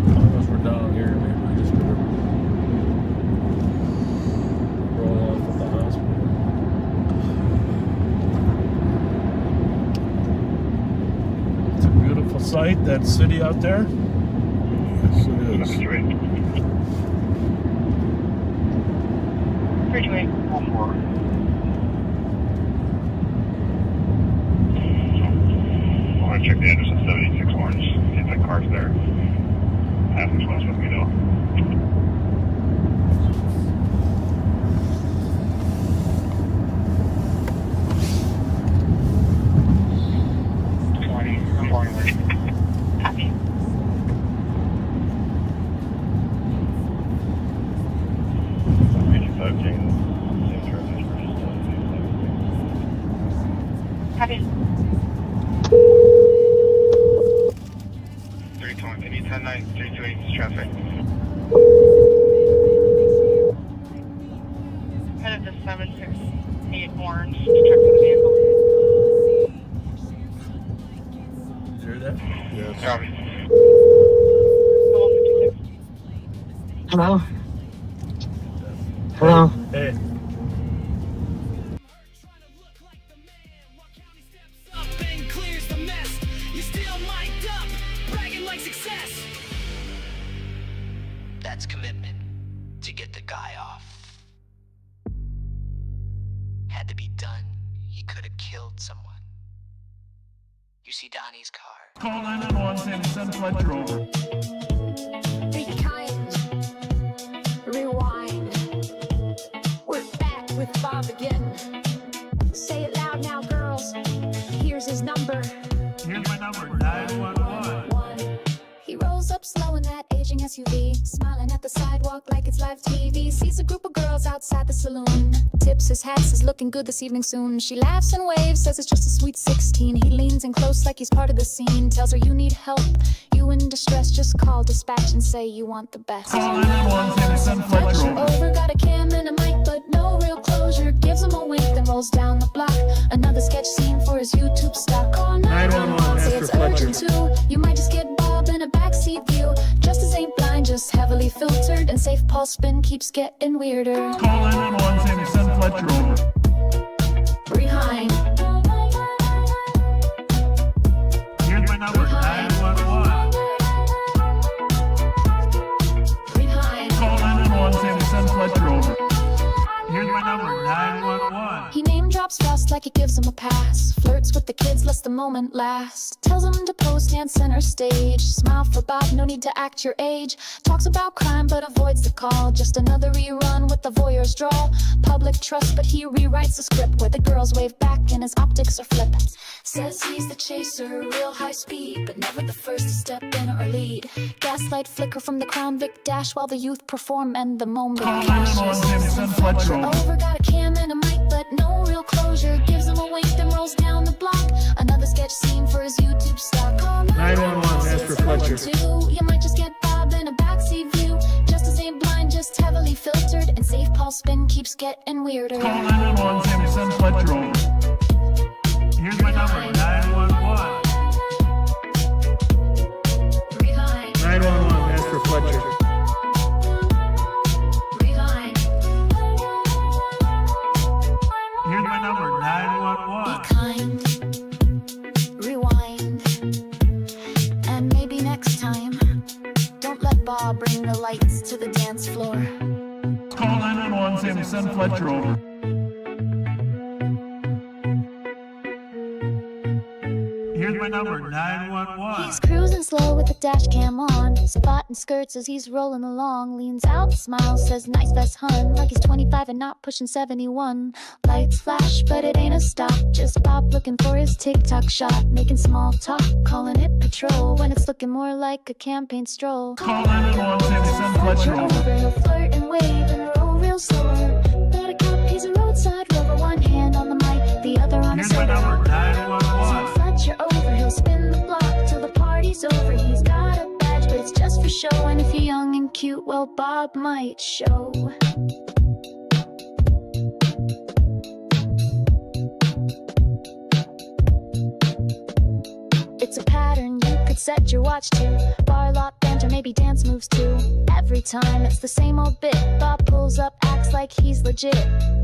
As long as we're down here, maybe we just better roll off at the hospital. It's a beautiful sight, that city out there. Yes, it is. Bridgeway. I want to check the address of 76 Orange. See if that car's there. Ask which one's supposed to be though. Copy. 320, can you 10-9, 328 traffic? Headed to 768 Orange to check for the vehicle. Did you hear that? Yes. Copy. Hello? Hello? Hey. That's commitment to get the guy off. Had to be done. He could have killed someone. You see Donnie's car. Call 911, send Fletcher over. Be kind. Rewind. We're back with Bob again. Say it loud now, girls. Here's his number. Here's my number, 911. He rolls up slow in that aging SUV, smiling at the sidewalk like it's live TV. Sees a group of girls outside the saloon. Tips his hat, says looking good this evening soon. She laughs and waves, says it's just a sweet 16. He leans in close like he's part of the scene. Tells her you need help, you in distress. Just call dispatch and say you want the best. Call 911, send Fletcher over. Got a cam and a mic, but no real closure. Gives him a wink, then rolls down the block. Another sketch scene for his YouTube stock. Call 911, say it's urgent too. You might just get Bob in a backseat view. Justice ain't blind, just heavily filtered. And safe pulse spin keeps getting weirder. Call 911, send Fletcher over. Behind. Here's my number, 911. Behind. Call 911, send Fletcher over. Here's my number, 911. He name drops fast acts like he gives him a pass. Flirts with the kids, lets the moment last. Tells him to pose, stand center stage. Smile for Bob, no need to act your age. Talks about crime but avoids the call. Just another rerun with the voyeur's drawl. Public trust but he rewrites the script where the girls wave back and his optics are flip. Says he's the chaser, real high speed, but never the first to step in or lead. Gaslight flicker from the Crown Vic dash while the youth perform and the moment crashes. Over, got a cam and a mic but no real closure. Gives him a wink then rolls down the block. Another sketch scene for his YouTube stock. 911, ask for Fletcher. You might just get Bob in a backseat view. Justice ain't blind, just heavily filtered. And safe Paul spin keeps getting weirder. Call 911, Sammy, send Fletcher over. Here's my number, 911. 911, ask for Fletcher. Here's my number, 911. Be kind, rewind, and maybe next time, don't let Bob bring the lights to the dance floor. Call 911, Sammy, send Fletcher over. Here's my number, 911. He's cruising slow with the dash cam on, spotting skirts as he's rolling along. Leans out, smiles, says nice vest hun, like he's 25 and not pushing 71. Lights flash, but it ain't a stop. Just Bob looking for his TikTok shot, making small talk, calling it patrol when it's looking more like a campaign stroll. Call 911, Sammy, send Fletcher over. He'll flirt and wave and roll real slower. Not a cop, he's a roadside rover. One hand on the mic, the other on his Here's my number, 911. Fletcher over, he'll spin the block till the party's over. He's got a badge, but it's just for show. And if you're young and cute, well, Bob might show. It's a pattern you could set your watch to. Bar lot banter, maybe dance moves too. Every time it's the same old bit. Bob pulls up, acts like he's legit.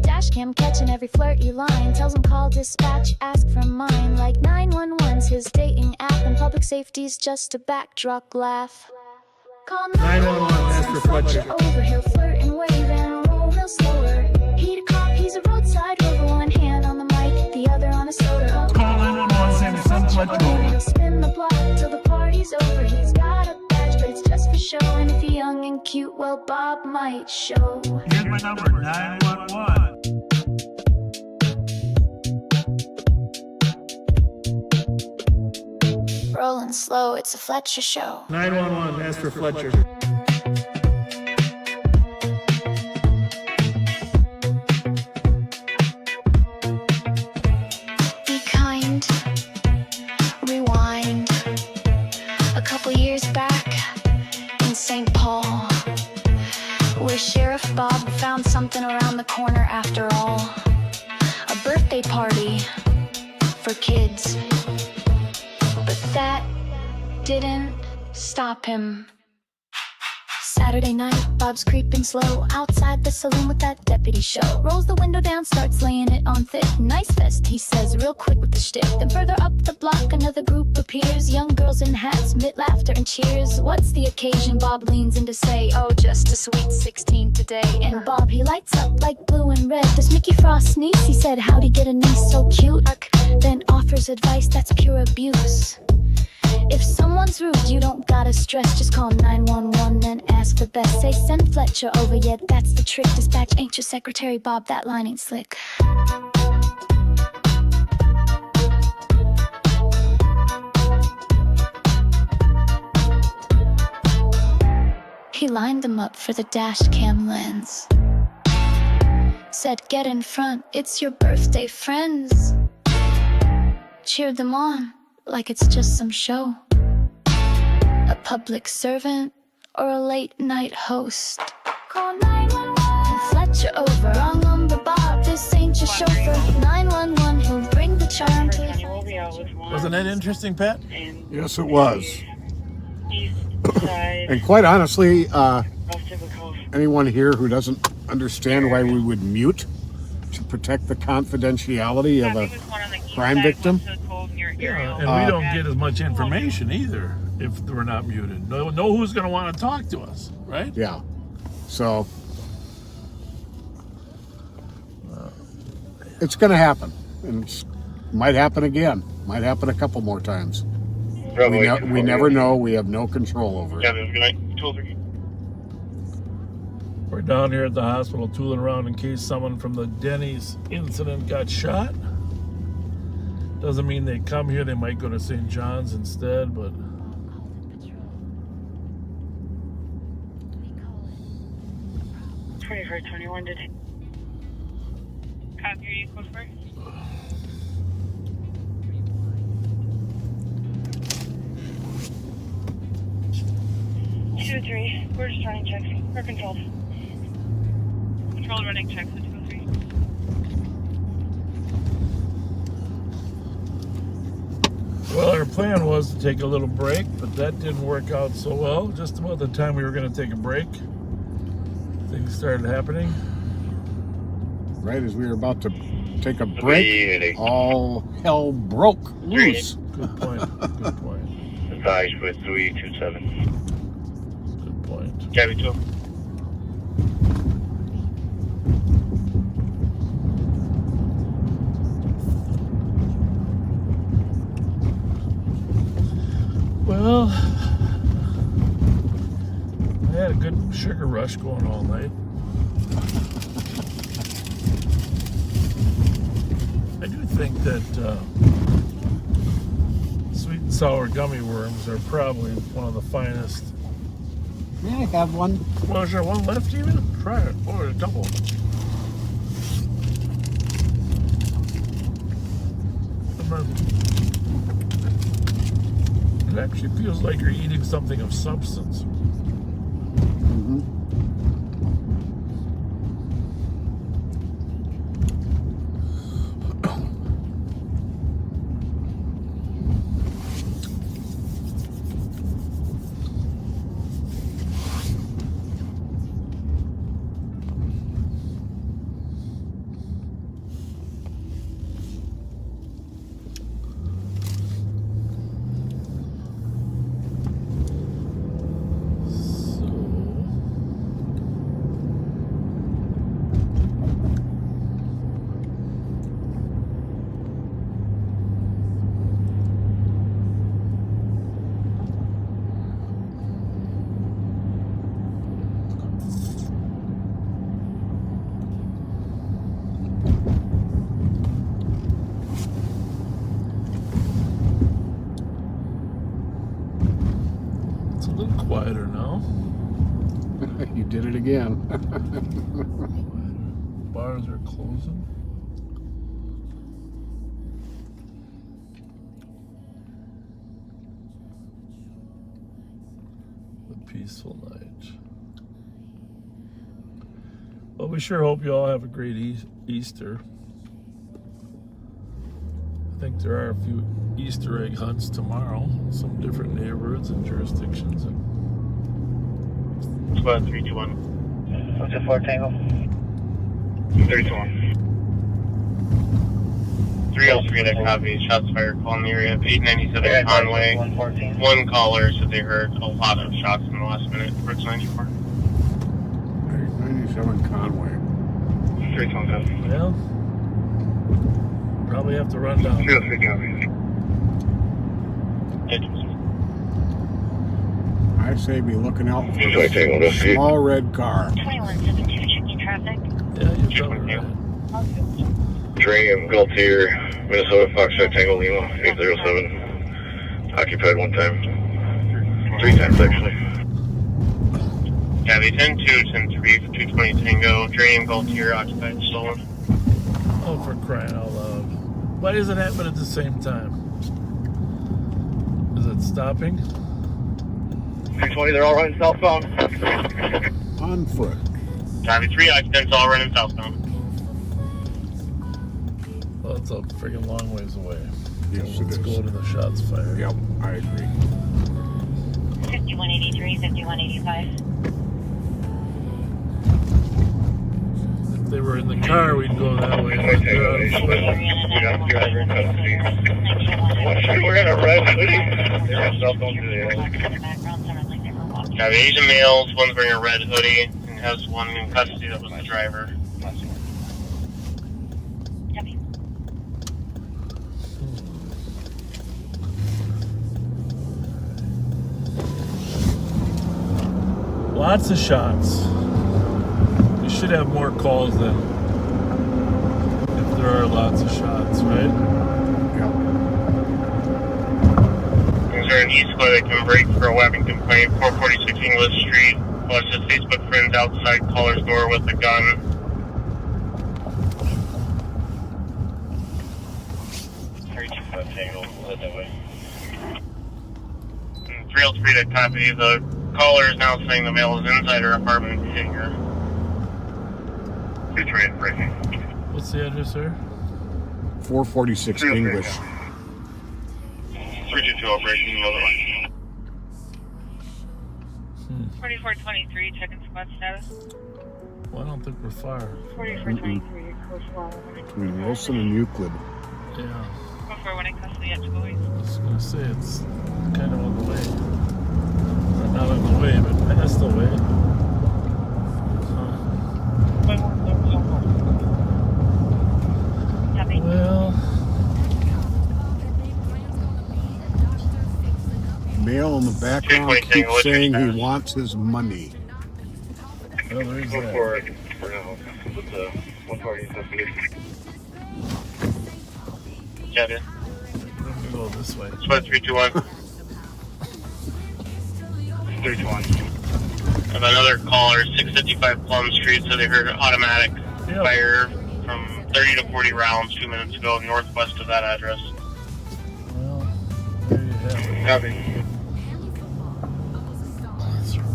Dashcam catching every flirty line. Tells him call dispatch, ask for mine. Like 911's his dating app, and public safety's just a backdrop laugh. Call 911, ask for Fletcher. Over, he'll flirt and wave and roll real slower. He a cop, he's a roadside rover. One hand on the mic, the other on a soda. Call 911, Sammy, send Fletcher over. He'll spin the block till the party's over. He's got a badge, but it's just for show. And if you're young and cute, well, Bob might show. Here's my number, 911. Rolling slow, it's a Fletcher show. 911, ask for Fletcher. Be kind, rewind. A couple years back in St. Paul, where Sheriff Bob found something around the corner after all. A birthday party for kids. But that didn't stop him. Saturday night, Bob's creeping slow outside the saloon with that deputy show. Rolls the window down, starts laying it on thick. Nice vest, he says, real quick with the shtick. Then further up the block, another group appears. Young girls in hats, mid laughter and cheers. What's the occasion? Bob leans in to say, oh, just a sweet 16 today. And Bob, he lights up like blue and red. Does Mickey Frost sneeze? He said, how'd he get a niece so cute? Then offers advice that's pure abuse. If someone's rude, you don't gotta stress. Just call 911 and ask for best. Say send Fletcher over, yeah, that's the trick. Dispatch ain't your secretary, Bob, that line ain't slick. He lined them up for the dash cam lens. Said get in front, it's your birthday friends. Cheered them on like it's just some show. A public servant or a late night host. Call 911, Fletcher over. Wrong number, Bob, this ain't your chauffeur. 911, he'll bring the charm to you. Wasn't that interesting, Pat? Yes, it was. And quite honestly, anyone here who doesn't understand why we would mute to protect the confidentiality of a crime victim. Yeah, and we don't get as much information either if we're not muted. Know who's going to want to talk to us, right? Yeah. So it's going to happen. and it might happen again. Might happen a couple more times. Probably We never know. We have no control over it. Yeah, good night. 203. We're down here at the hospital tooling around in case someone from the Denny's incident got shot. Doesn't mean they come here. They might go to St. John's instead, but... 2421 to copy, are you code for? Two, three. We're just running checks. We're controlled. Controlled running checks at 203. Well, our plan was to take a little break, but that didn't work out so well. Just about the time we were going to take a break, things started happening. Right as we were about to take a break, all hell broke loose. Good point. Good point. Advise with 327. Good point. Cabby 2. Well, I had a good sugar rush going all night. I do think that sweet and sour gummy worms are probably one of the finest. May I have one? Well, is there one left even? Try it. Or a couple. It actually feels like you're eating something of substance. Quieter now. You did it again. Bars are closing. A peaceful night. Well, we sure hope you all have a great Easter. I think there are a few Easter egg hunts tomorrow in some different neighborhoods and jurisdictions. Squad 321. What's it for, Tango? 321. 303 that copy. Shots fired. Call in the area. 897 Conway. 1 caller said they heard a lot of shots in the last minute. Brooks 94. 897 Conway. 321. Well, probably have to run down. 303 copy. I say be looking out for a small red car. 2172 checking traffic. Yeah, you're right. Dream, Gaultier, Minnesota, Foxtrot, Tango, Lima, 807. Occupied one time. 3 times, actually. Cabby 10-2, 10-3 for 220 Tango. Dream, Gaultier, occupied, stolen. Oh, for crying out loud. Why does it happen at the same time? Is it stopping? 320, they're all running southbound. On foot. Cabby 3 occupants all running southbound. Well, it's a freaking long ways away. Yes, so let's go to the shots fired. Yep, I agree. 5183, 5185. If they were in the car, we'd go that way. But they're out of foot. We're in a red hoodie. They're on southbound today. Cabby Asian males, one's wearing a red hoodie and has one in custody that was the driver. Lots of shots. We should have more calls then. If there are lots of shots, right? Is there an East Square that can break for a weapon complaint? 446 English Street. Plus his Facebook friends outside caller's door with a gun. 325 Tango, head that way. 303 to copy. The caller is now saying the male is inside her apartment figure. 228 breaking. What's the address, sir? 446 English. 322 breaking, the other one. 4423, checking squad status. Well, I don't think we're far. 4423, close well. Between Wilson and Euclid. Yeah. Go for one in custody at boys. I was going to say, it's kind of on the way. Or not on the way, but past the way. Well, Male in the background keeps saying he wants his money. well, there's Go that. for it for now. With the 140 investigation. Kevin. We're going to go this way. Spot 321. 321. And another caller, 655 Plum Street, so they heard automatic fire from 30 to 40 rounds 2 minutes ago, northwest of that address. Well, there you have it. Copy. That's right.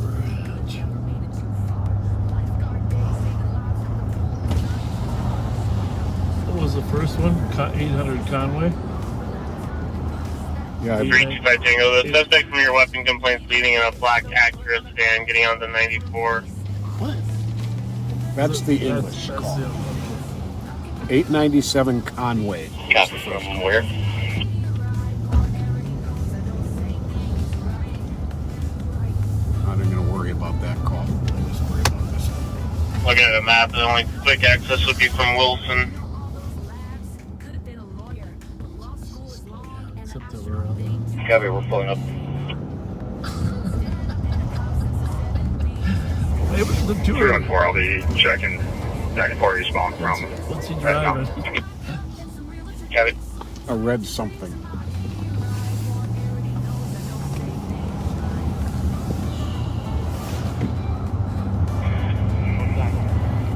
What was the first one? 800 Conway? Yeah, 325 Tango. The suspect from your weapon complaints leading in a black Acura sedan getting on the 94. that's the English call. 897 Conway. Copy from where? Not even going to worry about that call. Just worry about this one. Looking at a map, the only quick access would be from Wilson. Except that we're Copy, we're pulling up. Hey, what's the tour? 314, I'll be checking 94 eastbound from. What's he driving? Copy. I read something.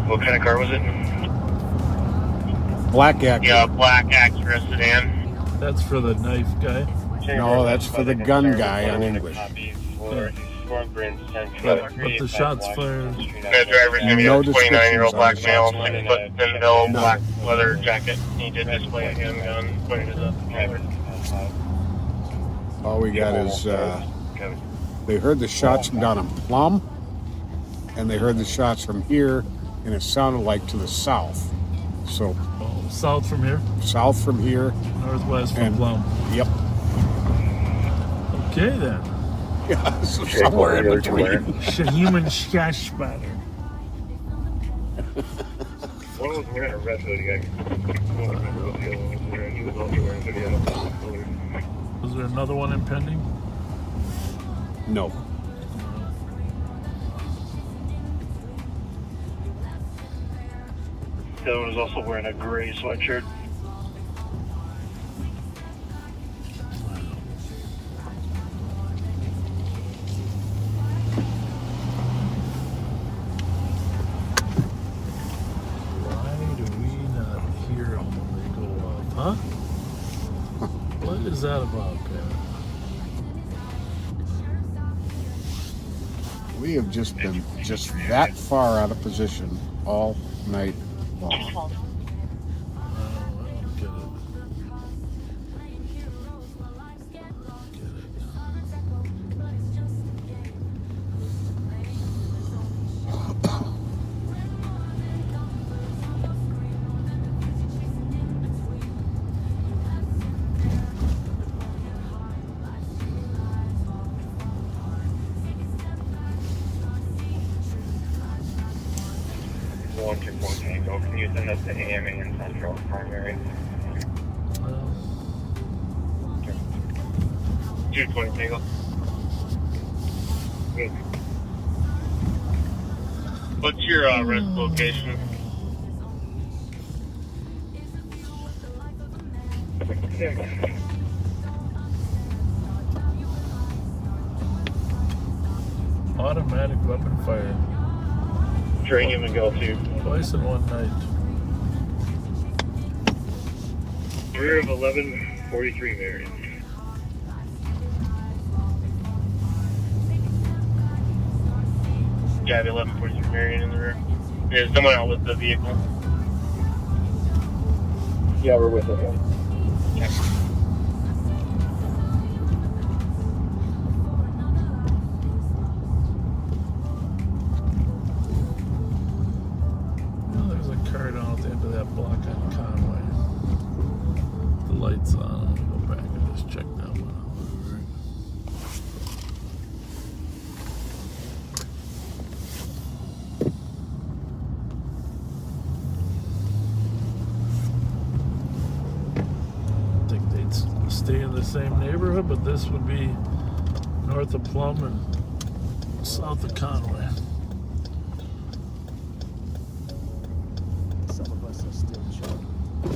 What kind of car was it? Black Acura. Yeah, black Acura sedan. That's for the knife guy. No, that's for the gun guy on English. But the shots fired. The driver's going to be No a 29-year-old black male, descriptions on 6 foot thin bill, black leather jacket. He did display a handgun pointed at the driver. All we got is they heard the shots from down in Plum, and they heard the shots from here, and it sounded like to the south. So south from here? South from here. Northwest from and, Plum. Yep. Okay then. Yeah, so somewhere in between. Human sky spider. One was wearing a red hoodie. I don't remember what the other one was wearing. He was also wearing a hoodie. Was there another one impending? No. The other one was also wearing a gray sweatshirt. Huh? What is that about, Pat? We have just been just that far out of position all night long. I don't get it. Can you send us to AMA and Central Primary? 220 Tango. What's your rest location? Automatic weapon fire. Uranium and go to. Twice in one night. Rear of 1143 Marion. Yeah, the 1143 Marion in the rear. There's someone out with the vehicle. Yeah, we're with it. Okay. Well, there's a car down at the end of that block on Conway. The lights on. I'm gonna go back and just check that one out. I think they'd stay in the same neighborhood, but this would be north of Plum and south of Conway. Some of us are still chugging. They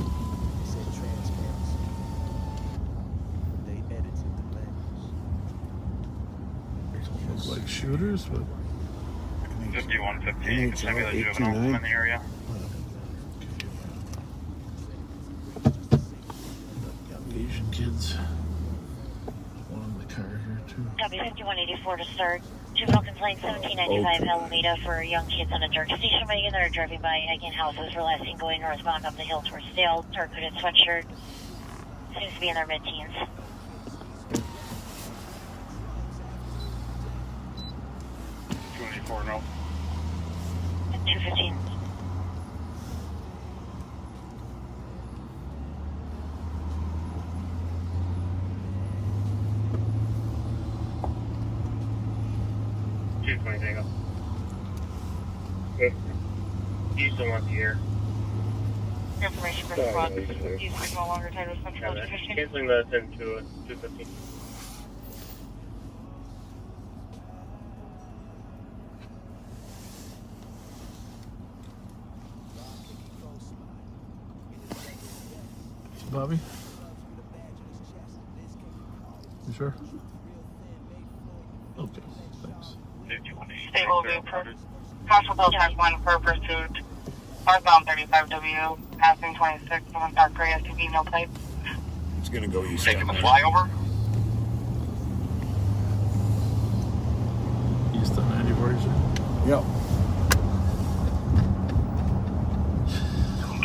said transparency. They edited the lens. Look like shooters, but 5115, send me the juvenile in the area. got Asian kids. One in the car here too. Copy 5184 to start. Juvenile complaint 1795 Alameda for young kids on a dark station wagon that are driving by Eggen houses for last seen going northbound up the hill towards Dale. Dark hooded sweatshirt. Seems to be in their mid-teens. No. 215. Tango. Okay. Houston wants the air. Information for the squad. Houston is no longer tied with Central 215. Canceling that into 215. Bobby? You sure? Okay, thanks. State will be approved. Marshall Bill Times 1 for pursuit. Northbound 35W, passing 26, on dark gray SUV, no plate. It's going to go east. Taking the flyover. East on 94, you said? Yep.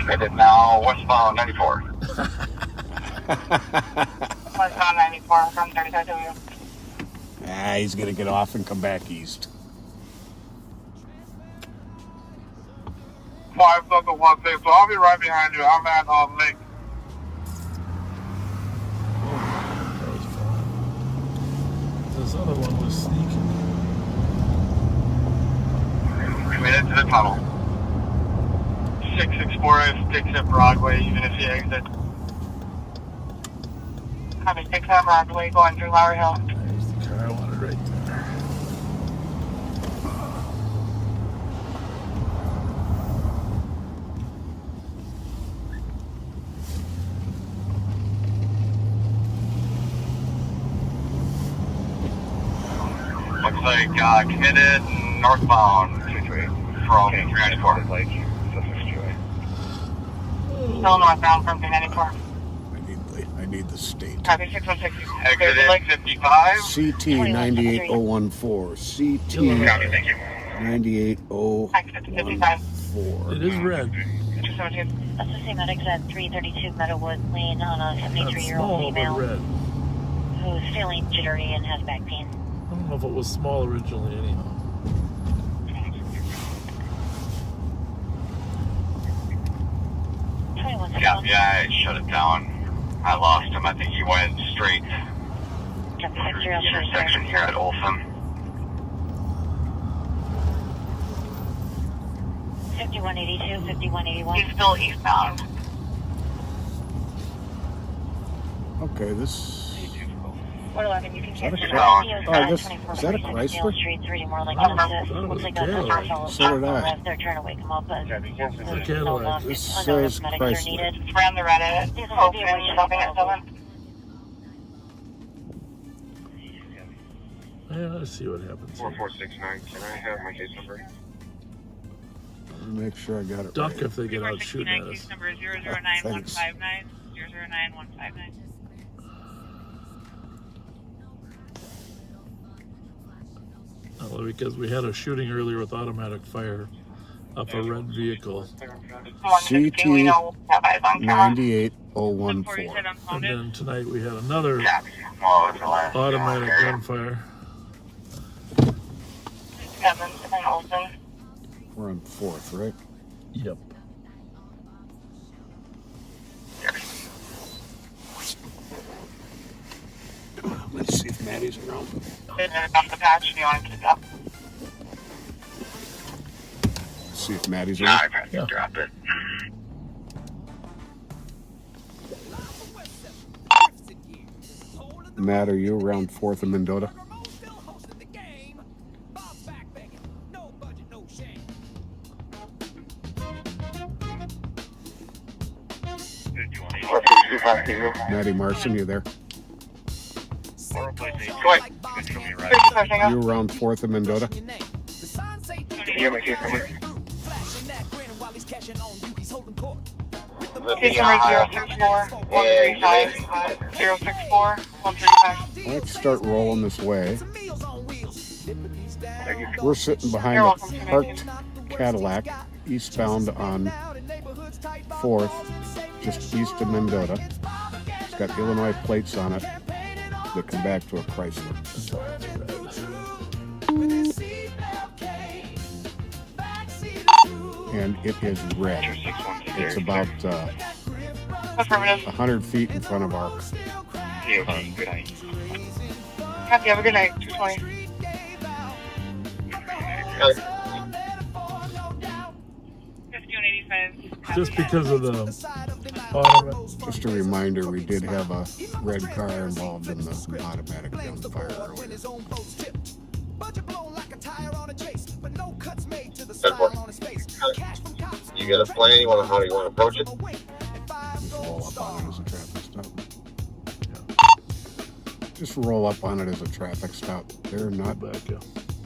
Headed now westbound 94. Westbound 94 from 35W. Ah, he's going to get off and come back east. 5-1-6, so I'll be right behind you. I'm at Lake. That was fun. This other one was sneaking. Committed to the tunnel. 664 takes at Broadway, even if you exit. Copy 6 on Broadway, going through Lower Hill. There's the car I wanted right there. Looks like committed northbound from 394. Still northbound from 394. I need the state. Copy 616. Exited 55. CT 98014. CT 98014. It is red. 217. That's the same medics at 332 Meadowwood Lane on a That's 73-year-old small, but female red. who's feeling jittery and has back pain. I don't know if it was small originally anyhow. Yeah, I shut it down. I lost him. I think he went straight through the intersection here at Olson. 5182, 5181. He's still eastbound. Okay, this 111, you can that a catch Chrysler? the Oh, is that a Chrysler? Street's reading more like opposite. Looks like a fellow So did I. they're trying to wake him up, but A Cadillac. This says medics are Chrysler. needed. Ran the Reddit. There's a video Stopping at 7. Yeah, let's see what happens. 4469. Can I have my case number? Make sure I got it Duck right. if they get out shooting at us. Case number is 009159. 009159. Well, because we had a shooting earlier with automatic fire up a red vehicle. CT 98014. And then tonight we had another automatic gunfire. We're on 4th, right? Yep. Let's see if Maddie's around. Off the patch, if you want to keep up. See if Maddie's Nah, around. I tried to drop it. Matt, are you around 4th and Mendota? Maddie Marson, you there? You around 4th and Mendota? Yeah, my case number. Case number 064 135. Let's start rolling this way. We're sitting behind a parked Cadillac eastbound on 4th, just east of Mendota. It's got Illinois plates on it that come back to a Chrysler. And it is red. It's about 100 feet in front of our car. Good night. Happy, have a good night. 220. Just because of the automatic. Just a reminder, we did have a red car involved in the automatic gunfire earlier. You got a plan? You want to, how do you want to approach it? Just roll up on it as a traffic stop. They're not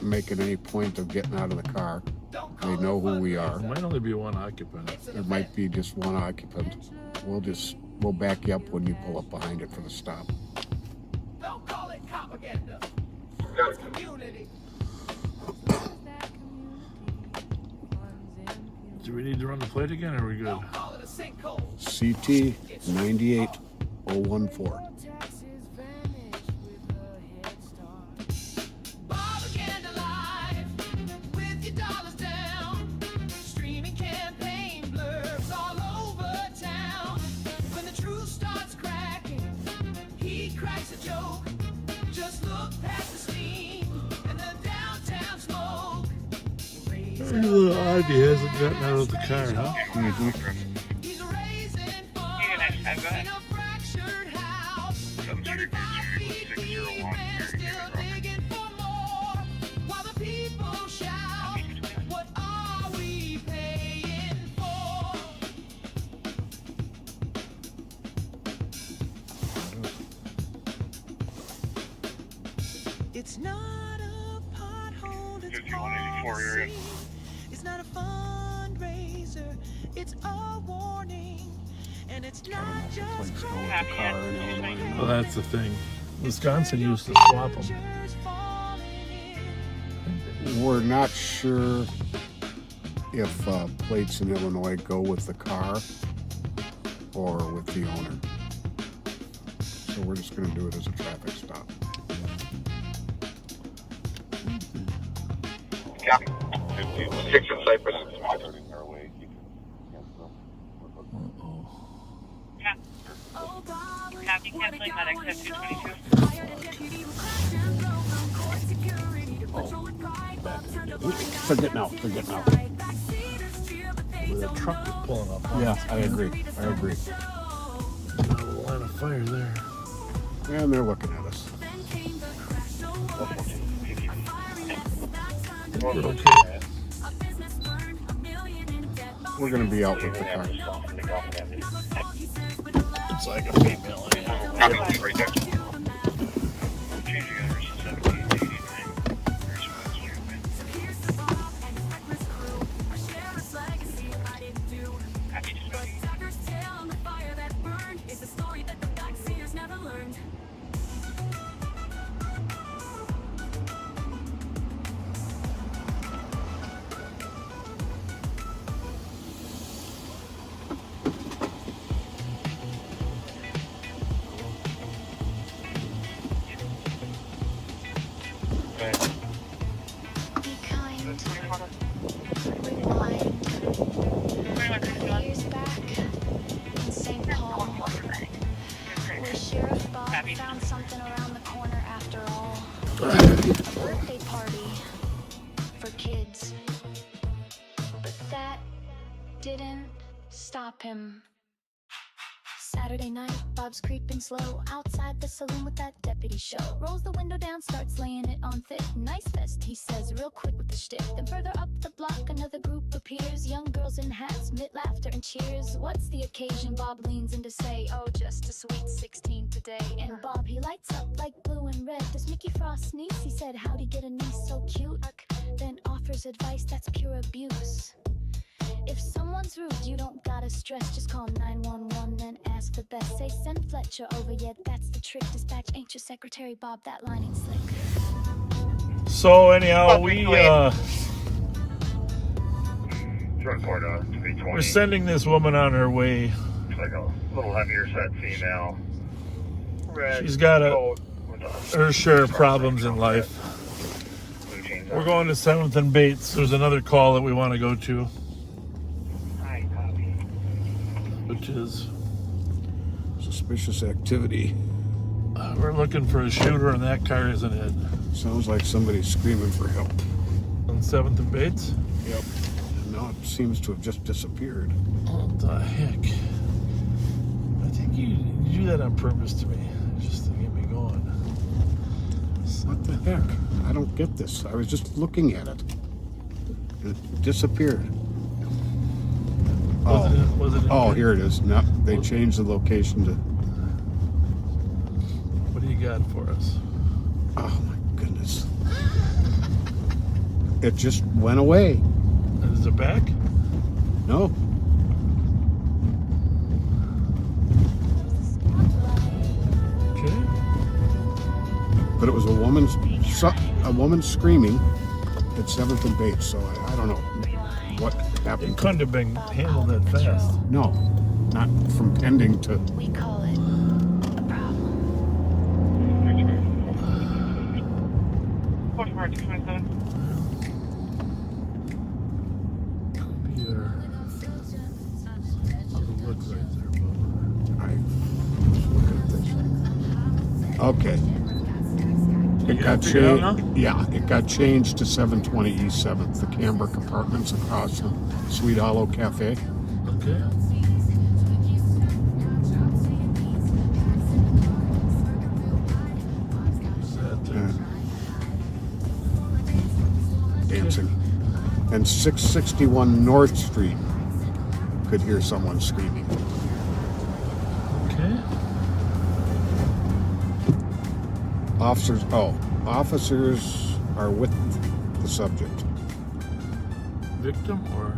making any point of getting out of the car. They know who we are. There might only be one occupant. There might be just one occupant. We'll back you up when you pull up behind it for the stop. Don't call it propaganda. Community. Do we need to run the plate again, or are we good? CT 98014. It's a little odd he hasn't gotten out of the car, huh? Mm-hmm. It's not a pothole, it's policy. It's not a fundraiser, it's a warning. And it's not just Well, that's the thing. Wisconsin used to swap them. We're not sure if plates in Illinois go with the car or with the owner. So we're just going to do it as a traffic stop. Copy. 6 in Cypress. Happy canceling medics at 222. They're getting out. With a truck is pulling up. Yeah, I agree. Got a line of fire there. And they're looking at us. We're okay. We're going to be out with the car. It's like a female. Right there. Years back in St. Paul, where Sheriff Bob found something around the corner after all. A birthday party for kids. But that didn't stop him. Saturday night, Bob's creeping slow outside the saloon with that deputy show. Rolls the window down, starts laying it on thick. Nice vest, he says, real quick with the shtick. Then further up the block, another group appears. Young girls in hats, mid laughter and cheers. What's the occasion? Bob leans in to say, oh, just a sweet 16 today. And Bob, he lights up like blue and red. Does Mickey Frost sneeze? He said, how'd he get a niece so cute? Then offers advice that's pure abuse. If someone's rude, you don't gotta stress. Just call 911 and ask for best. Say send Fletcher over, yeah, that's the trick. Dispatch ain't your secretary, Bob, that line ain't slick. So anyhow, we're sending this woman on her way. It's like a little heavier set female. She's got her share of problems in life. We're going to 7th and Bates. There's another call that we want to go to, which is suspicious activity. We're looking for a shooter, and that car isn't it. Sounds like somebody's screaming for help. On 7th and Bates? Yep. And now it seems to have just disappeared. What the heck? I think you do that on purpose to me, just to get me going. What the heck? I don't get this. I was just looking at it. It disappeared. Oh, here it is. No, they changed the location to... What do you got for us? Oh my goodness. It just went away. Is it back? No. Okay. But it was a woman screaming at 7th and Bates, so I don't know what happened. It couldn't have been handled that fast. No, not from pending to... We call it a problem. Here. Look right there, Bubba. Okay. It got changed to 720 East 7th, the Cambric Apartments across from Sweet Hollow Cafe. Okay. Dancing. And 661 North Street could hear someone screaming. Okay. Officers are with the subject. Victim or?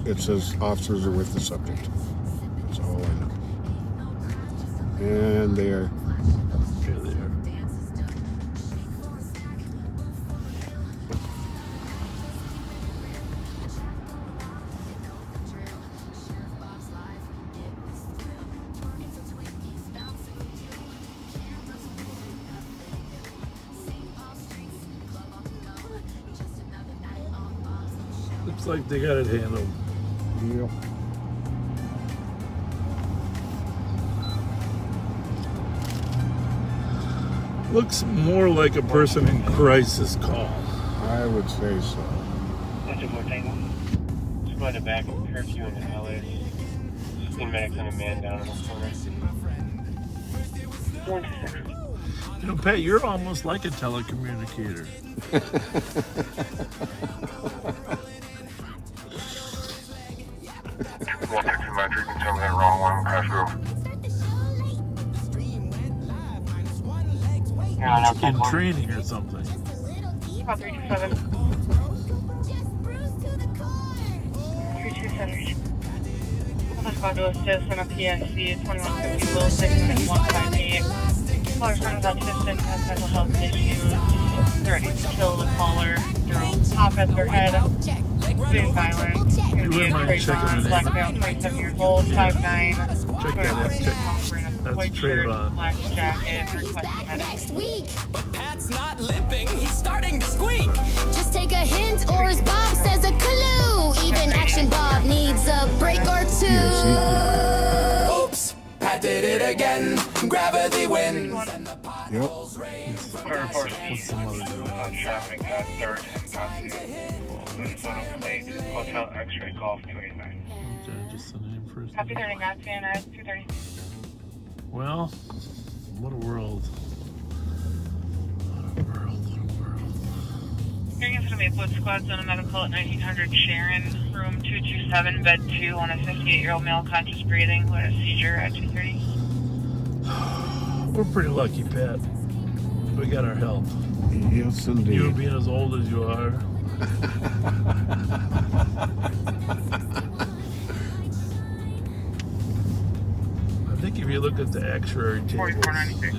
It says officers are with the subject. That's all I know. And they are... Here they are. Looks like they got it handled. Yep. Looks more like a person in crisis call. I would say so. That's a good thing. Just going to back and curfew in LA. 15 medics and a man down in the corner. You know, Pat, you're almost like a telecommunicator. Well, taxi match, you can tell me that wrong one, Crash Grove. In training or something. 327. 327. Let's go to assist on a PSC 2150 Will 6158. Caller turns out assistant has mental health issues. Threatening to kill the caller. Top at their head. Being violent. Going to be a Trayvon. Black male, 27 years old, 5'9". Check that out. Check. That's White shirt, Trayvon. black jacket, requesting medic. Next week. But Pat's not limping, he's starting to squeak. Just take a hint, or as Bob says, a clue. Even Action Bob needs a break or two. Oops, Pat did it again. Gravity wins. Yep. What's some other doing? Traffic at 3rd and Minnesota Plate, Hotel X-ray Golf 289. Okay, just the name first. Happy 30 knots, CNS 230. Well, what a world. What a world, what a world. Hearing from the Maplewood Squad, Zone of Medical at 1900 Sharon, room 227, bed 2, on a 58-year-old male conscious breathing with a seizure at 2:30. We're pretty lucky, Pat. We got our help. Yes, indeed. You being as old as you are. I think if you look at the actuary table, you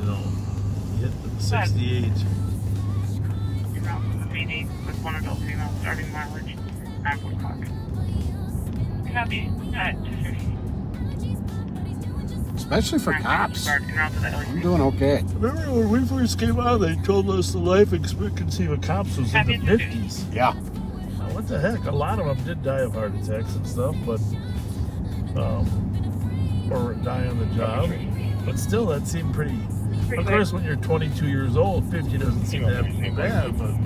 know, hit 68. You're out from the PD with one adult female starting mileage, 9:45. Copy at 2:30. Especially for cops. I'm doing okay. Remember when we first came out, they told us the life expectancy of cops was in the 50s. Yeah. Now, what the heck? A lot of them did die of heart attacks and stuff, but or die on the job. But still, that seemed pretty. Of course, when you're 22 years old, 50 doesn't seem that bad. But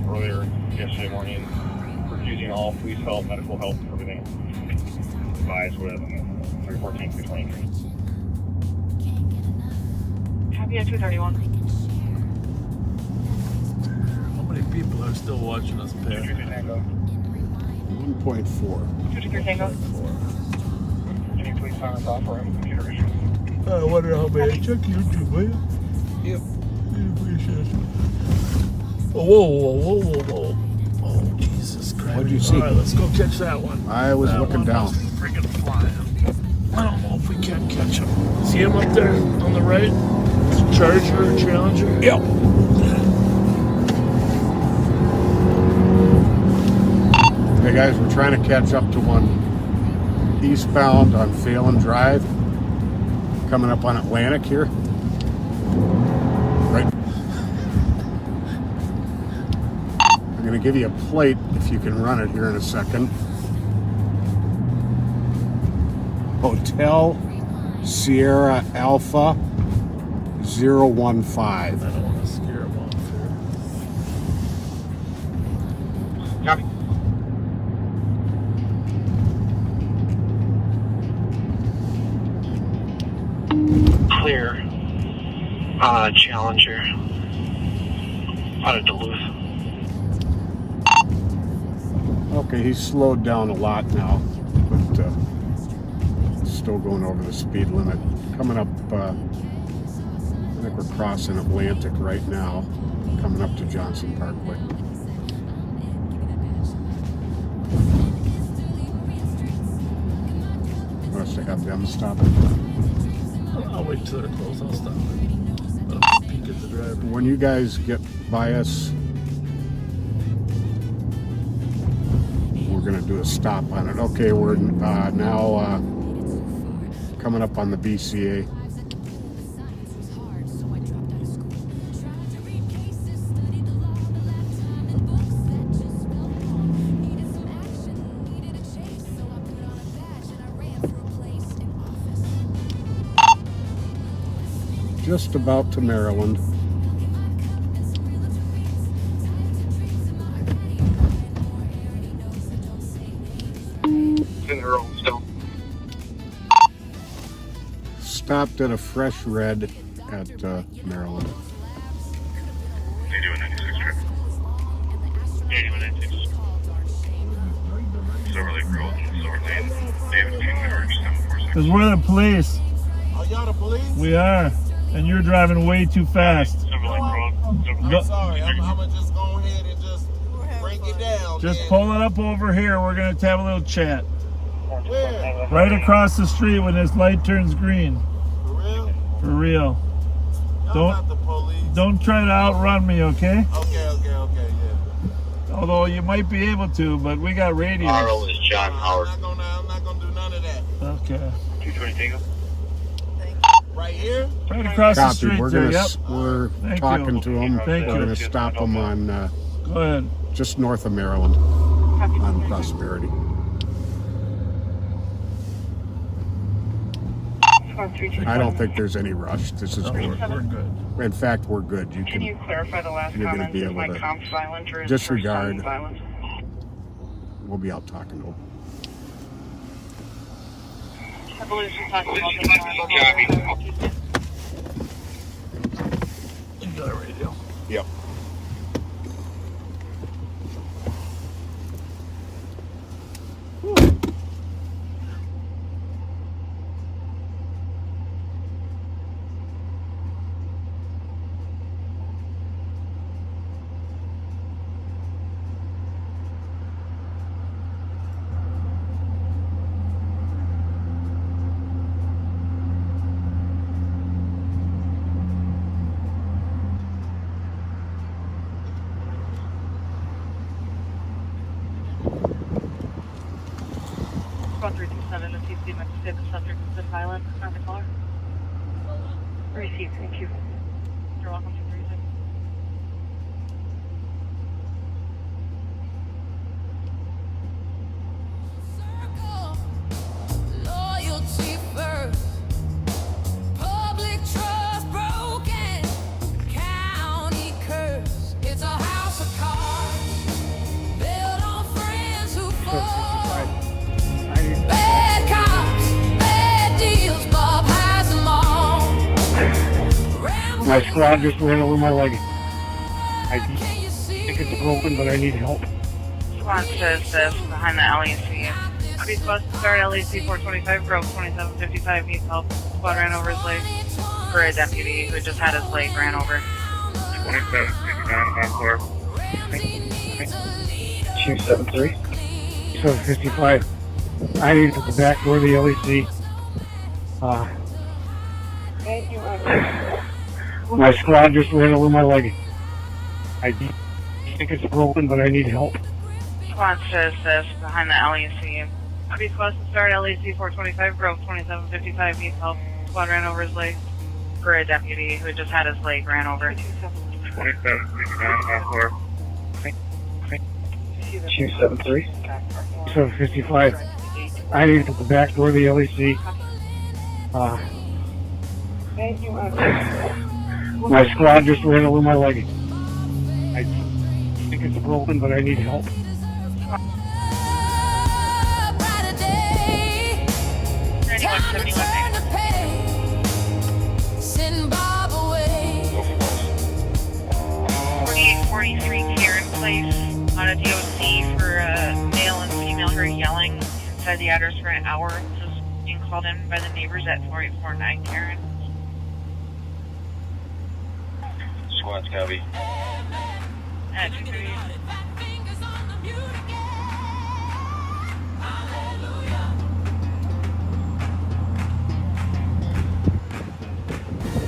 Earlier yesterday morning, refusing all police help, medical help, everything. Advised with 314, 323. Happy at 2:31. how many people are still watching us, Pat? 1.4. 223 Tango. Any police sirens off or computer issues? I wonder how many. Check YouTube, will you? Yep. Oh, whoa. Oh, Jesus Christ. What'd you see? All right, let's go catch that one. I was That looking one down. must be friggin' flying. I don't know if we can catch him. See him up there on the right? Charger or Challenger? Yep. Hey guys, we're trying to catch up to one eastbound on Phelan Drive, coming up on Atlantic here. Right. I'm going to give you a plate if you can run it here in a second. Hotel Sierra Alpha 015. I don't want to scare him off here. Copy. Clear. Challenger. Out of Duluth. Okay, he's slowed down a lot now, but still going over the speed limit. Coming up, I think we're crossing Atlantic right now, coming up to Johnson Parkway. Must have them stop it. I'll wait till they're closed. I'll stop it. I'll peek at the driver. When you guys get by us, we're going to do a stop on it. Okay, we're now coming up on the BCA. Just about to Maryland. Stopped at a fresh red at Maryland. Because we're the police. Are y'all the police? We are. And you're driving way too fast. I'm sorry. I'm gonna just go ahead and just break it down. Just then. pull it up over here. We're going to have a little chat. Where? Right across the street when this light turns green. For real? For real. Y'all not the police. Don't try to outrun me, okay? Okay, yeah. Although you might be able to, but we got radio. Burrill is John Howard. I'm not gonna do none of that. Okay. 220 Thebo. Right here? Right across the Copy. street We're there, gonna, yep. we're Thank talking you. to them. Thank We're you. going to stop them on Go ahead. just north of Maryland on Prosperity. I don't think there's any rush. This is good. We're good. In fact, we're good. Can you clarify the last you're gonna comment? be Is able my to comp silent or is disregard. the first time silent? We'll be out talking to them. I believe she's talking about the You got a radio. Yep. Call 327 to TC Mexico, subject is silent on the caller. Received, thank you. You're welcome to the reason. Loyalty first. Public trust broken. County curse. It's a house of cards. Built on friends who fall. Bad cops, bad deals. Bob has them all. My squad just ran over my leg. I think it's broken, but I need help. Squad says this behind the LEC. Please bus to start LEC 425, broke 2755, needs help. Squad ran over his leg for a deputy who just had his leg ran over. 2759, encore. 273. 755. I need to get the back door of the LEC. Thank you, My squad just ran over my leg. I think it's broken, but I need help. Squad says this behind the LEC. Please bus to start LEC 425, broke 2755, needs help. Squad ran over his leg for a deputy who just had his leg ran over. 2759, encore. 273. 755. I need to get the back door of the LEC. Thank you, My squad just ran over my leg. I think it's broken, but I need help. Send Bob away. 4843 Karen Place on a DOC for a male and female who are yelling inside the address for an hour. This is being called in by the neighbors at 4849 Karen. Squad's copy. At 238.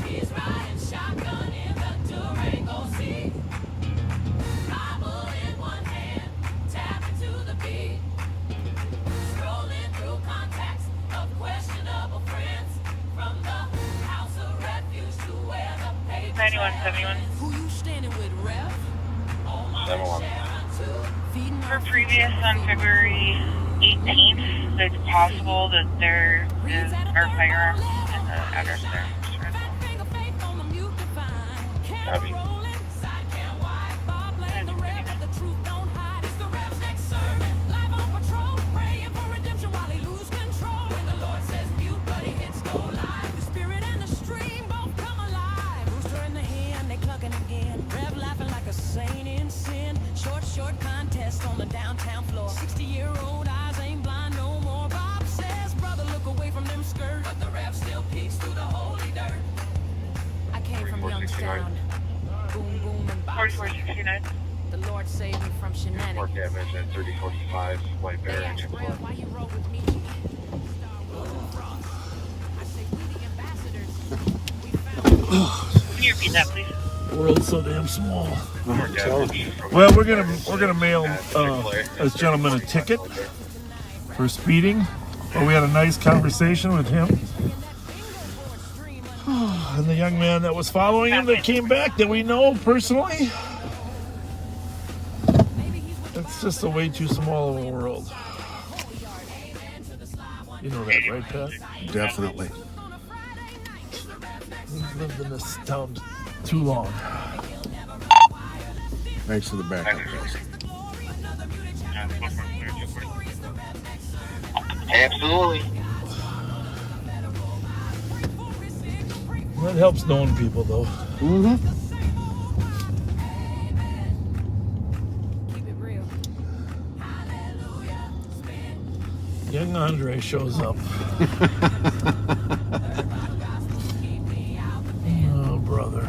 He's riding shotgun in the Durango Sea. Bible in one hand, tapping to the beat. Scrolling through contacts of questionable friends. From the house of refuge to where the paper 9171. Who you standing with, Ref? 7-1. For previous on February 18th, it's possible that there are firearms in the address there. Copy. Short contest on the downtown floor. 60-year-old eyes ain't blind no more. Bob says 4469. The Lord saved me from shenanigans. More damage at 3045, white bear and Why you roll with me? Can you repeat that, please? The world's so damn small. More damage. Well, we're gonna mail this gentleman a ticket for speeding. But we had a nice conversation with him. And the young man that was following him that came back that we know personally. It's just a way too small of a world. You know that, right, Pat? Definitely. We've lived in this town too long. Thanks for the backup, guys. Absolutely. That helps knowing people, though. Mm-hmm. Young Andre shows up. Oh, brother.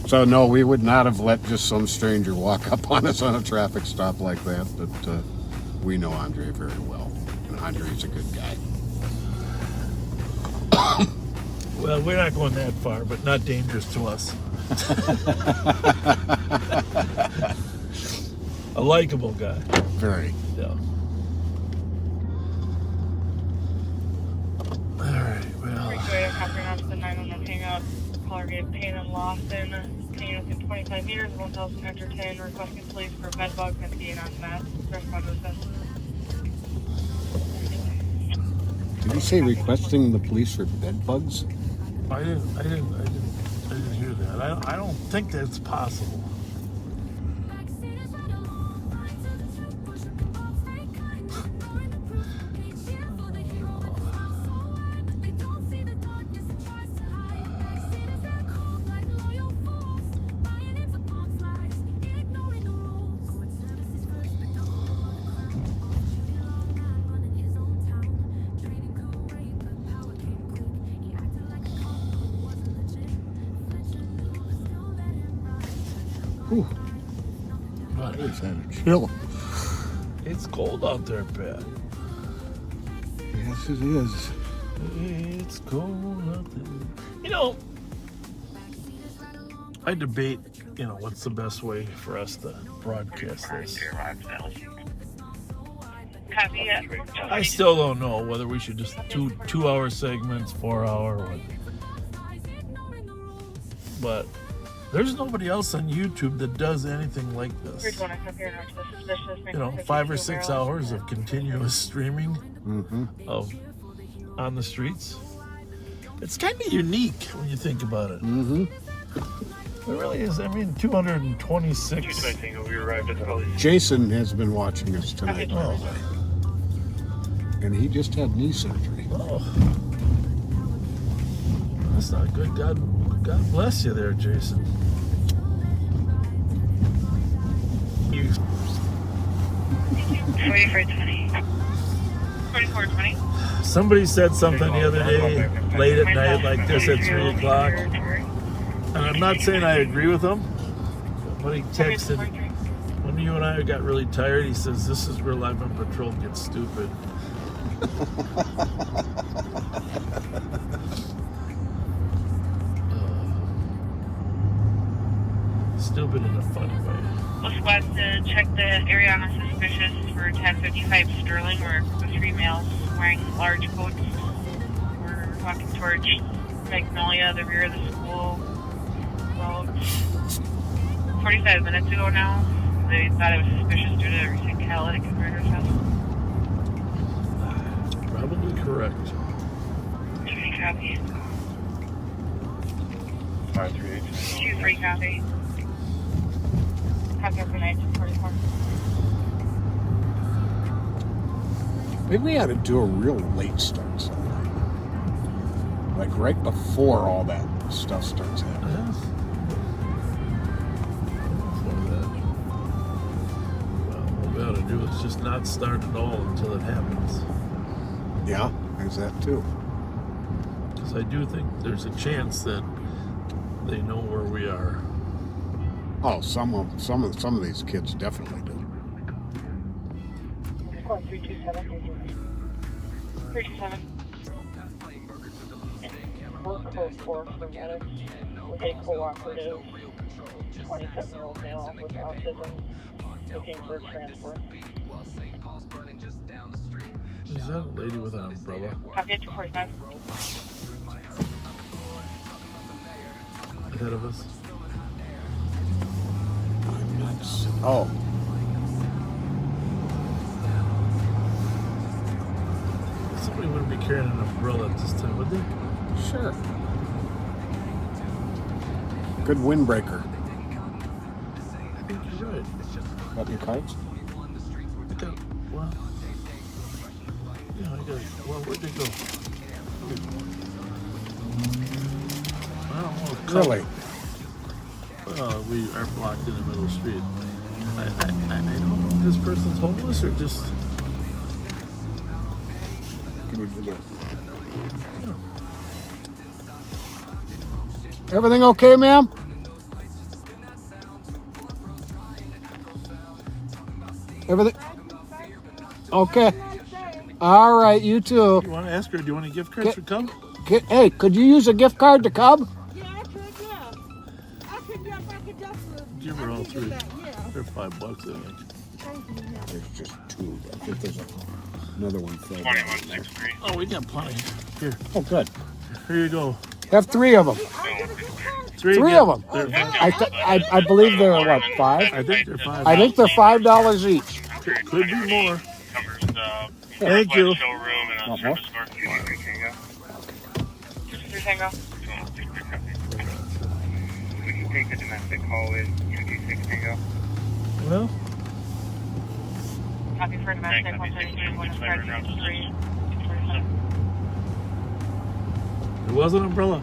So, no, we would not have let just some stranger walk up on us on a traffic stop like that, but we know Andre very well, and Andre's a good guy. Well, we're not going that far, but not dangerous to us. A likable guy. Very. Yeah. All right, well. The 911 hang up. Caller gave pain and loss in. Pain within 25 meters, 1000 after 10. Requesting police for bed bugs and being on meth. Respond to assessment. Did you say requesting the police for bed bugs? I didn't hear that. I don't think that's possible. Whew. God, it's had a chill. It's cold out there, Pat. Yes, it is. It's cold out there. You know, I debate, what's the best way for us to broadcast this. Copy it. I still don't know whether we should just two-hour segments, 4-hour. But there's nobody else on YouTube that does anything like this. 5 or 6 hours of continuous streaming on the streets. It's kind of unique when you think about it. Mm-hmm. It really is. 226. Jason has been watching us tonight. Oh. And he just had knee surgery. Oh. That's not good. God bless you there, Jason. 4420. 4420. Somebody said something the other day, late at night like this at 3 o'clock. And I'm not saying I agree with him. But he texted, when you and I got really tired, he says, "This is where Live on Patrol gets stupid." Stupid in a funny way. Well, squads to check the area on a suspicious for 1055 Sterling, where 3 males wearing large coats were walking towards Magnolia, the rear of the school, about 45 minutes ago now. They thought it was suspicious due to a recent catalytic converter test. Probably correct. 3 copy. 538. 2-3 copy. Copy overnight, 44. Maybe we ought to do a real late start sometime. Like right before all that stuff starts happening. Yes. Well, what we ought to do is just not start at all until it happens. Yeah, there's that too. Because I do think there's a chance that they know where we are. Oh, some of these kids definitely do. 327. We're code 4 for medics with a cooperative 27-year-old male with autism looking for transport. Is that a lady with an umbrella? Copy 245. Ahead of us? Oh. Somebody wouldn't be carrying an umbrella at this time, would they? Sure. Good windbreaker. I think you're right. Got your cards? Well, yeah, I got it. Well, where'd they go? I don't know. Really? We are blocked in the middle of the street. I don't know if this person's homeless or just... Can you do that? Everything okay, ma'am? Everything? Okay. All right, you too. You want to ask her, do you want a gift card for Cub? Hey, could you use a gift card to Cub? Give her all three. They're $5, I think. There's just two. I think there's another one filled. 2163. Oh, we got plenty. Here. Oh, good. Here you go. Have three of them. Three of them. I believe they're what, $5? I think they're $5. I think they're $5 each. Could be more. Covers Thank you. showroom and a service bar. 223 Tango. We can take a domestic call with 226 Tango. Well. Copy for domestic 132, 153. It was an umbrella.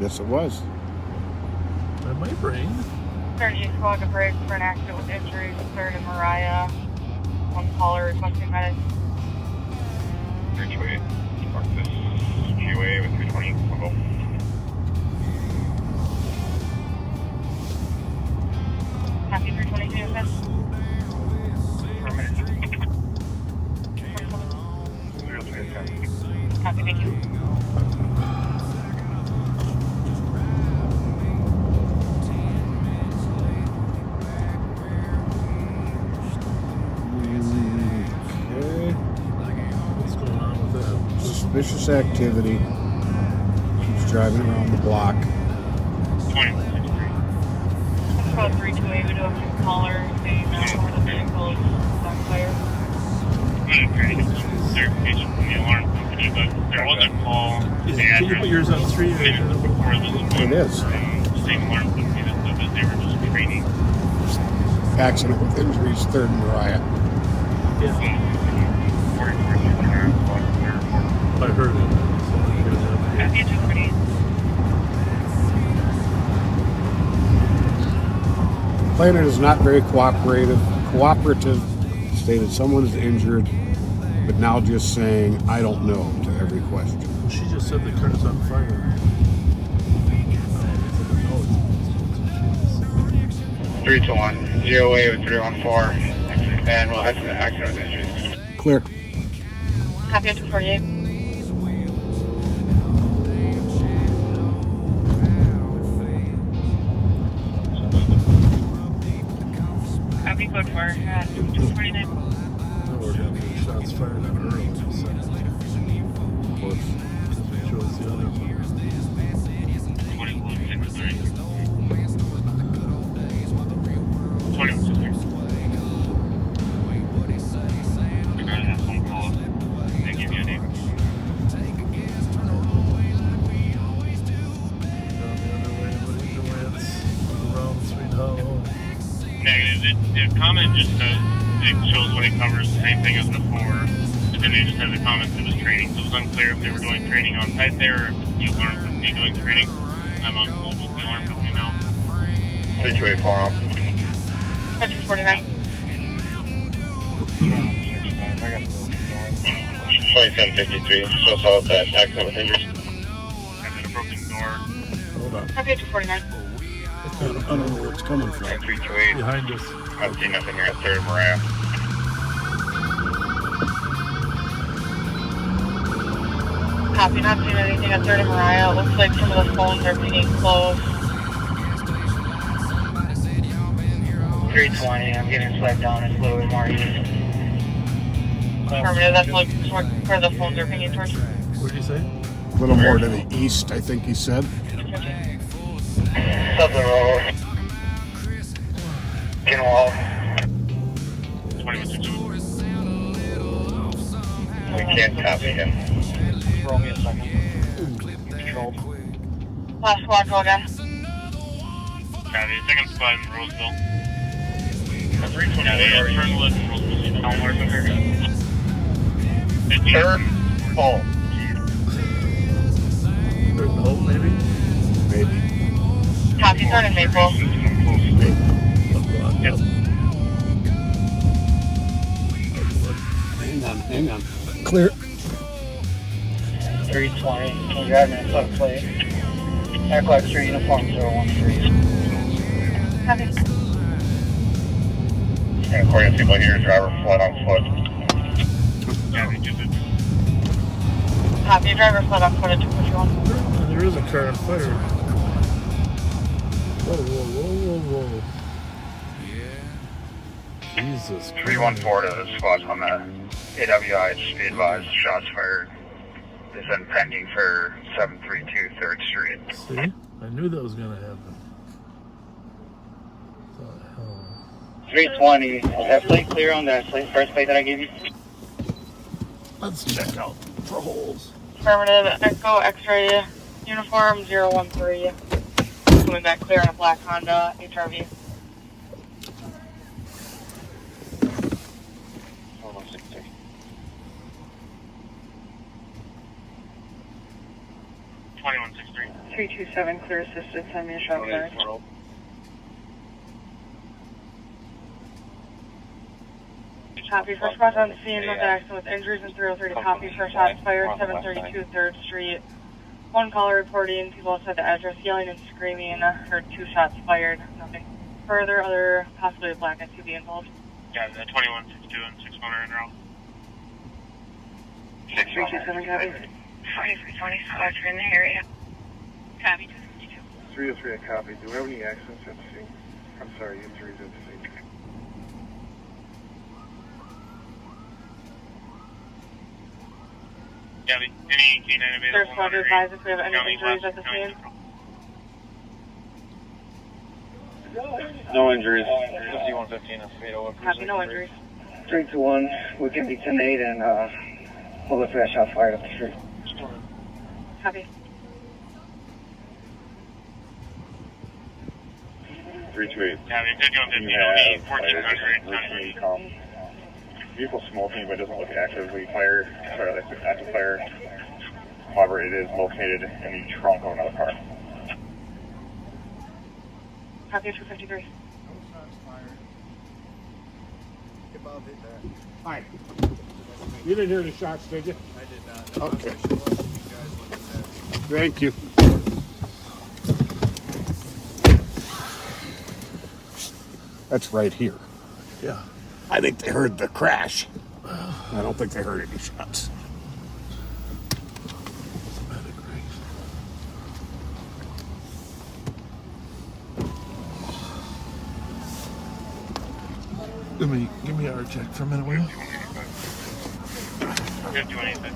Yes, it was. By my brain. 30 squad to break for an accident with injuries. 3rd and Mariah. One caller requesting medics. Ridgeway. Park this GOA with 320. I'll go. Copy 322, yes. Copy, thank you. Suspicious activity. Keeps driving around the block. 2163. Code 328, we do have two callers. The where the vehicle is on fire. Clarification from the alarm company, but there was a call. Can you put yours on 3 or before this one? It is. The same alarm company that said that they were just training. Accident with injuries, 3rd and Mariah. Yeah. I heard it. Copy 248. Plaintiff is not very cooperative. Stated someone is injured, but now just saying, I don't know to every question. Well, she just said the car's on fire. 321. GOA with 314. And we'll head to the accident with injuries. Clear. Copy 248. Copy code 4 at 229. No, we're going to get shots fired at her. Of course. Shows the other one. 2163. 2163. You're going to have phone call. They give you a name. Negative. The comment just says it shows what it covers, the same thing as before. But then they just have the comments it was training. So it was unclear if they were doing training on site there or if the alarm company doing training. I'm on hold with the alarm company now. 328 far off. 249. 2753. So saw that accident with injuries. And then a broken door. Hold on. Copy 249. I don't know where it's coming from. 328. Behind us. I've seen nothing here at 3rd Mariah. Copy, not seeing anything at 3rd and Mariah. It looks like some of the phones are being closed. 320, I'm getting flagged down. It's a little bit more east. Affirmative, that's like where the phones are pinging towards. What did you say? A little more to the east, I think he said. Southern Road. Kinwall. 2162. We can't copy him. Roll me a second. Controlled. Last squad, go again. Copy, 2nd squad in Roseville. 320. Copy, turn left in Roseville. Don't work with her. 15. Turn full. Third and Hope, maybe? Maybe. Copy, turn in Maple. Yep. Hang on. Clear. 320. Can you grab me a plug plate? Aircraft 3 uniform 013. Copy. And according to people here, driver fled on foot. Copy, 250. Copy, driver fled on foot at 251. There is a car on fire. Whoa. Jesus. 314 to the squad on the AWI, speed advised, shots fired. They said pending for 732 3rd Street. See? I knew that was going to happen. What the hell? 320. Is that plate clear on that first plate that I gave you? Let's check out for holes. Affirmative, Echo, X-ray, uniform 013. Coming back clear on a black Honda HRV. 2163. 327, clear assisted, send me a shot there. Copy, first squad on scene of accident with injuries in 303 to copy, first shots fired, 732 3rd Street. One caller reporting people outside the address yelling and screaming, heard 2 shots fired, nothing further, other possibly a black SUV involved. Yeah, the 2162 and 600 in route. 327, copy. 2320, Fletcher in the area. Copy, 252. 303, a copy. Do we have any accidents at the scene? I'm sorry, injuries at the scene. Copy. Any K9 available? First squad advise if we have any injuries at the scene. No injuries. 5115 is fatal. Copy, no injuries. 321. We can be 10-8 and we'll look for that shot fired up the street. Copy. 328. Copy, 5115 will be 1400. Vehicle smoking, but doesn't look actively fired. Sorry, active fire. However, it is located in the trunk of another car. Copy, 253. Hi. You didn't hear the shots, did you? I did not. Okay. Thank you. That's right here. Yeah. I think they heard the crash. I don't think they heard any shots. Give me our check for a minute, will you? 5185.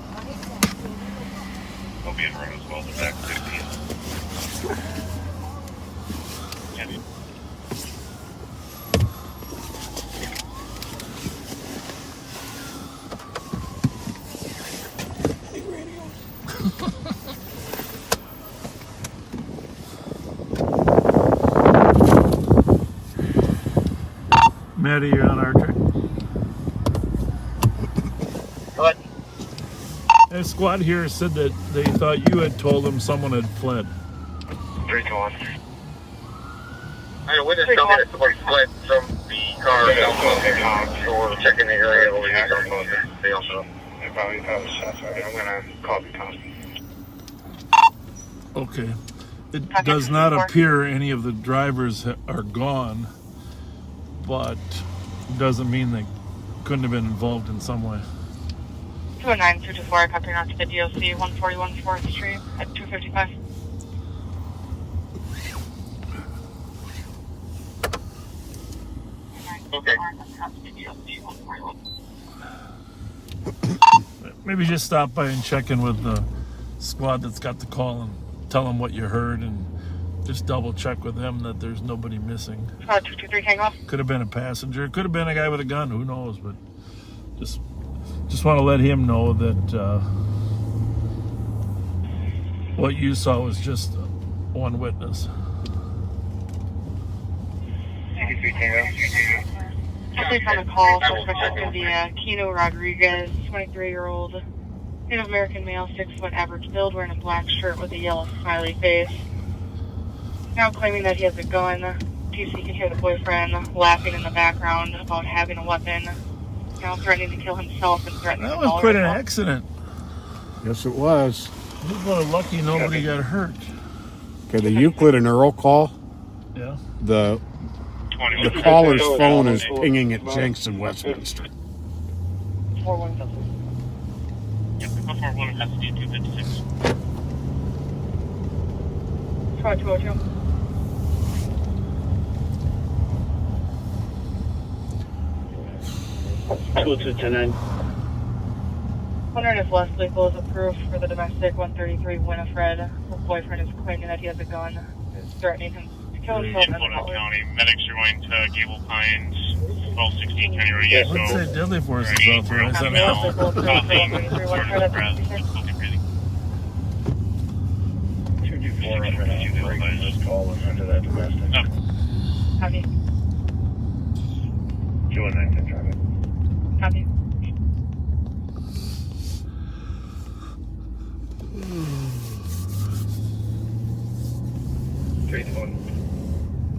They'll be in room as well, the back 15. Copy. Maddie, you're on our track. What? A squad here said that they thought you had told them someone had fled. 321. I had a witness tell me that somebody fled from the car. So we're checking the area over here. They also probably shots fired. I'm going to call the cops. Okay. It does not appear any of the drivers are gone, but doesn't mean they couldn't have been involved in some way. 209-224, copy out to the DOC, 141 4th Street at 255. Okay. Maybe just stop by and check in with the squad that's got the call and tell them what you heard, and just double check with them that there's nobody missing. 223 Tango. Could have been a passenger, could have been a guy with a gun, who knows, but just want to let him know that what you saw was just one witness. Update on the call, suspect is going to be Keno Rodriguez, 23-year-old Native American male, 6 foot average build, wearing a black shirt with a yellow smiley face. Now claiming that he has a gun. TC can hear the boyfriend laughing in the background about having a weapon. Now threatening to kill himself and threatening That to was call quite an herself. accident. Yes, it was. We're lucky nobody got hurt. Okay, the Euclid and Earl call. Yeah. The caller's phone is pinging at Jenks in Westminster. 4-1. Yep, 441 has to do 256. Try 202. Wondering if less lethal is approved for the domestic 133 Winifred. Her boyfriend is claiming that he has a gun, is threatening him to kill himself. Fulton County. Medics are going to Gable Pines, 1216 County Road. Yes, Let's say deadly force is authorized on that. Coughing, short of breath, difficulty breathing. 224 under that break, just call us under that domestic. Copy. 219 can drive it. Copy. Three to one.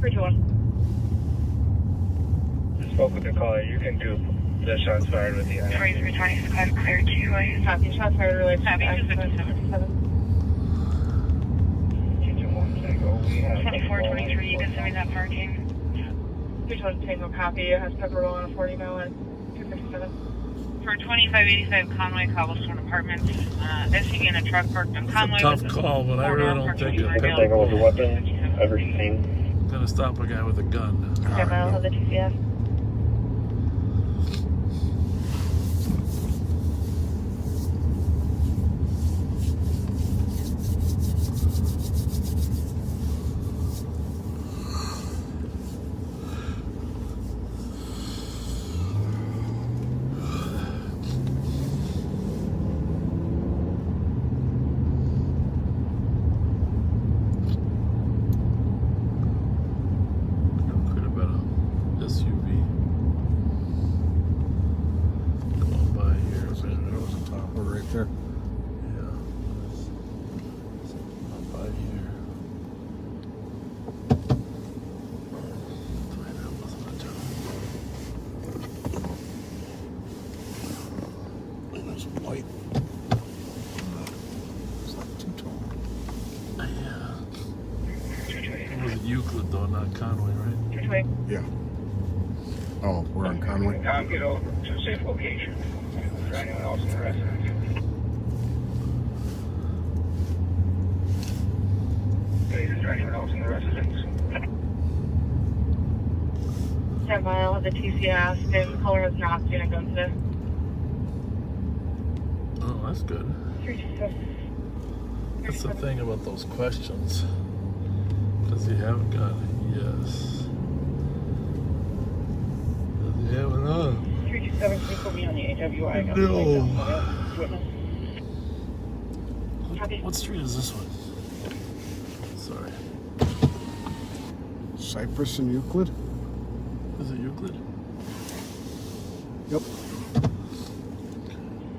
321. Just spoke with the caller. You can do the shots fired with the IMC. 320, clear to you. Copy. Shots fired related to accident 257. 2423, you can send me that parking. 320 Tango copy. Has Pepperell on a 40 mile at 257. For 2585 Conway, Cobblestone Apartments, SUV and a truck parked on Conway. It's a tough call, but I really don't think a Tango with a weapon ever seen. gonna stop a guy with a gun. Step out of the TCS. Could have been a SUV. Come on by here. There was a topper right there. Yeah. Come on by here. That wasn't a topper. And there's a white. It's like two-tone. Yeah. It was Euclid though, not Conway, right? Yeah. Oh, we're on Conway. Tom, get over to a safe location. For anyone else in the residence. Please, is there anyone else in the residence? Stand by, I'll have the TCS. The caller has not seen a gun today. Oh, that's good. 327. That's the thing about those questions. Does he have a gun? Yes. Does he have an arm? 327, can you put me on the AWI? No. Copy. What street is this one? Sorry. Cypress and Euclid? Is it Euclid? Yep.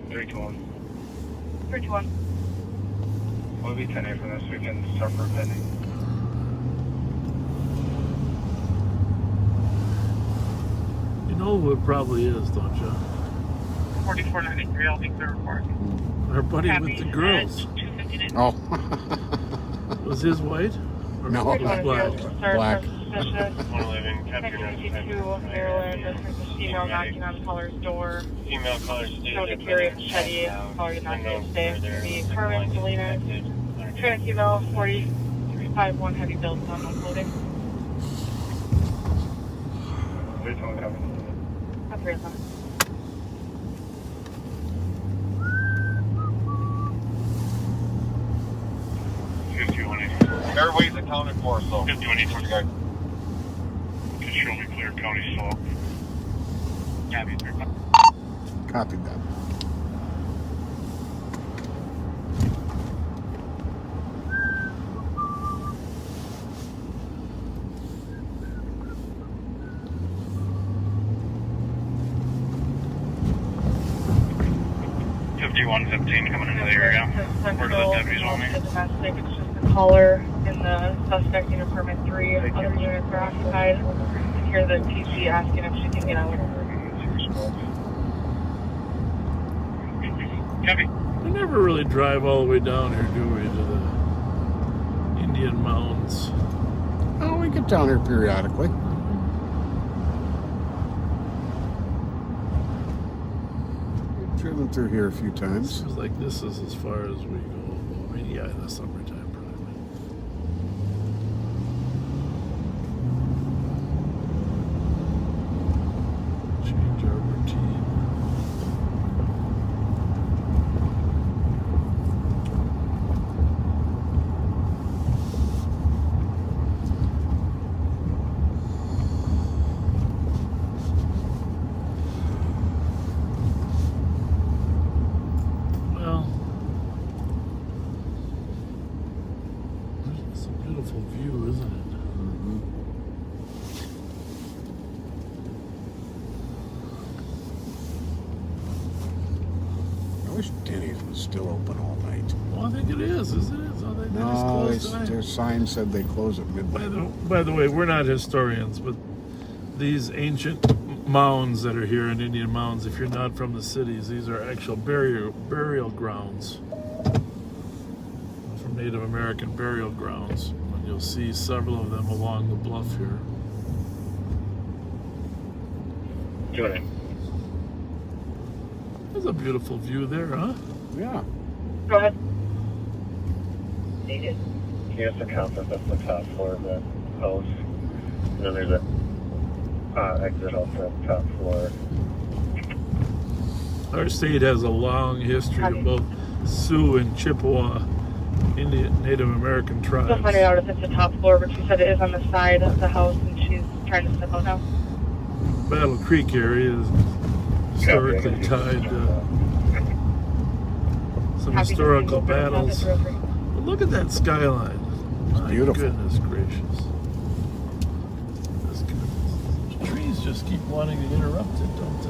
321. 321. We'll be 10 from this weekend. Start for pending. You know who it probably is, don't you? 4493, I'll be clear report. Our buddy with the girls. Oh. Was his white? Or No, was it black? Black. 111, capture 52 Maryland, there's a female knocking on the caller's door. Female callers Shown to carry a machete. Caller did not get stay. The Carmen Salinas, Trinity Bell, 4051 heavy builds on unloading. Which one coming? Up here, son. Everybody's accounted for, so. 5184. Just show me clear county salt. Copied that. Coming into the area. Where do the deputies want me? Domestic, it's just the caller and the suspect in apartment 3. Other units are occupied. I hear the TC asking if she can get out. Copy. We never really drive all the way down here, do we, to the Indian Mounds? Oh, we get down here periodically. We've driven through here a few times. Seems like this is as far as we go. I mean, yeah, in the summertime, probably. Change our routine. Well, it's a beautiful view, isn't it? I wish Denny's was still open all night. Well, I think it is, isn't it? So they just No, closed tonight. their sign said they close at midnight. By the way, we're not historians, but these ancient mounds that are here in Indian Mounds, if you're not from the cities, these are actual burial grounds from Native American burial grounds. And you'll see several of them along the bluff here. Doing it. There's a beautiful view there, huh? Yeah. Go ahead. Here's the conference, that's the top floor of the house. And then there's a exit off the top floor. Our state has a long history of both Sioux and Chippewa Indian Native American tribes. Still finding out if it's the top floor, but she said it is on the side of the house and she's trying to step out now. Battle Creek area is historically tied to some historical battles. But look at that skyline. My beautiful. Goodness gracious. The trees just keep wanting to interrupt it, don't they?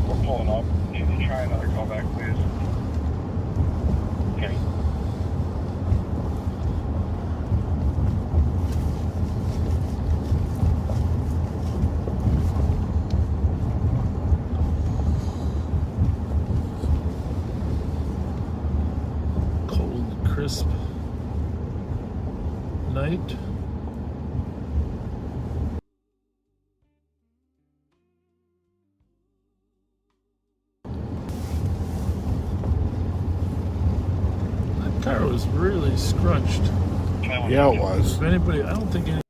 We're pulling up. Can you try another call back, please? Okay. Cold, crisp night. That car was really scrunched. Yeah, it was. If anybody, I don't think any.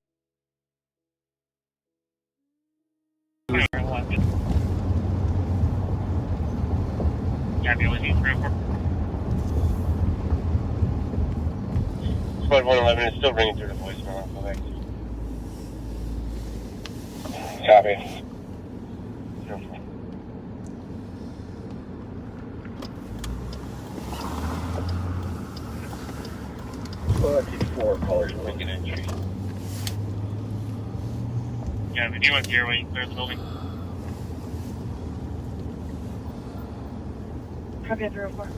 Copy, with you, 304. Squad 111 is still ringing through the voicemail. I'll go back. Copy. 304. Well, that's 4 callers making entry. Yeah, but do you want to hear when you clear the building? Copy 304.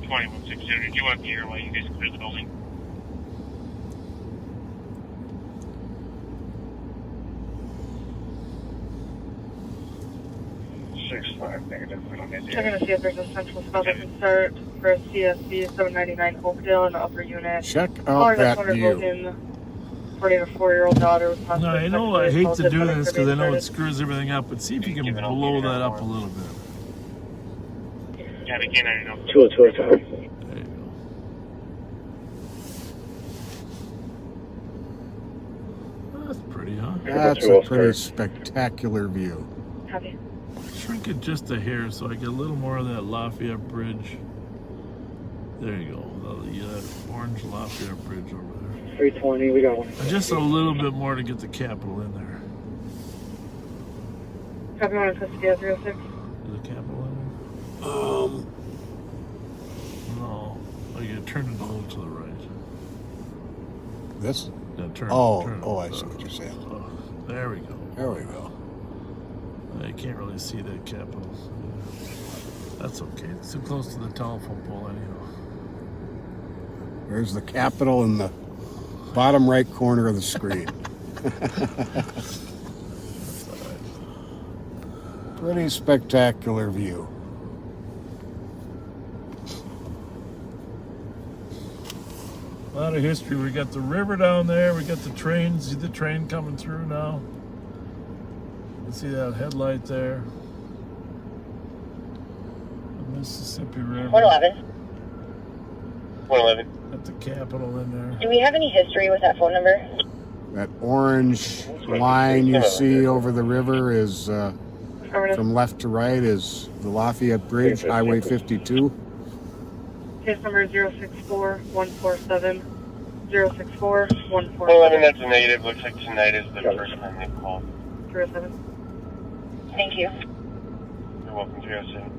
2160. Did you want the air while you guys clear the building? Checking to see if there's a central spot that can start for a CSB 799 Oakdale in the upper unit. Check out that view. Reporting a 4-year-old daughter with No, I know I hate to do this because I know it screws everything up, but see if you can blow that up a little bit. Yeah, the K9 know. 202. There you go. That's pretty, huh? That's a pretty spectacular view. Copy. Shrink it just a hair so I get a little more of that Lafayette Bridge. There you go. That orange Lafayette Bridge over there. 320, we got one. Just a little bit more to get the Capitol in there. Copy 150 at 306. Is the Capitol in there? No. Oh, you turned it a little to the right. This? Yeah, turn, turn I see what you're saying. Oh, there we go. There we go. You can't really see that Capitol. That's okay. It's too close to the telephone pole anyhow. There's the Capitol in the bottom right corner of the screen. Pretty spectacular view. A lot of history. We got the river down there. We got the train. See the train coming through now. You see that headlight there. The Mississippi River. 111. 111. Got the Capitol in there. Do we have any history with that phone number? That orange line you see over the river is, from left to right, is the Lafayette Bridge, Highway 52. Case number 064-147. 064-147. 111, that's a negative. Looks like tonight is the first time they've called. 307. Thank you. You're welcome, 307.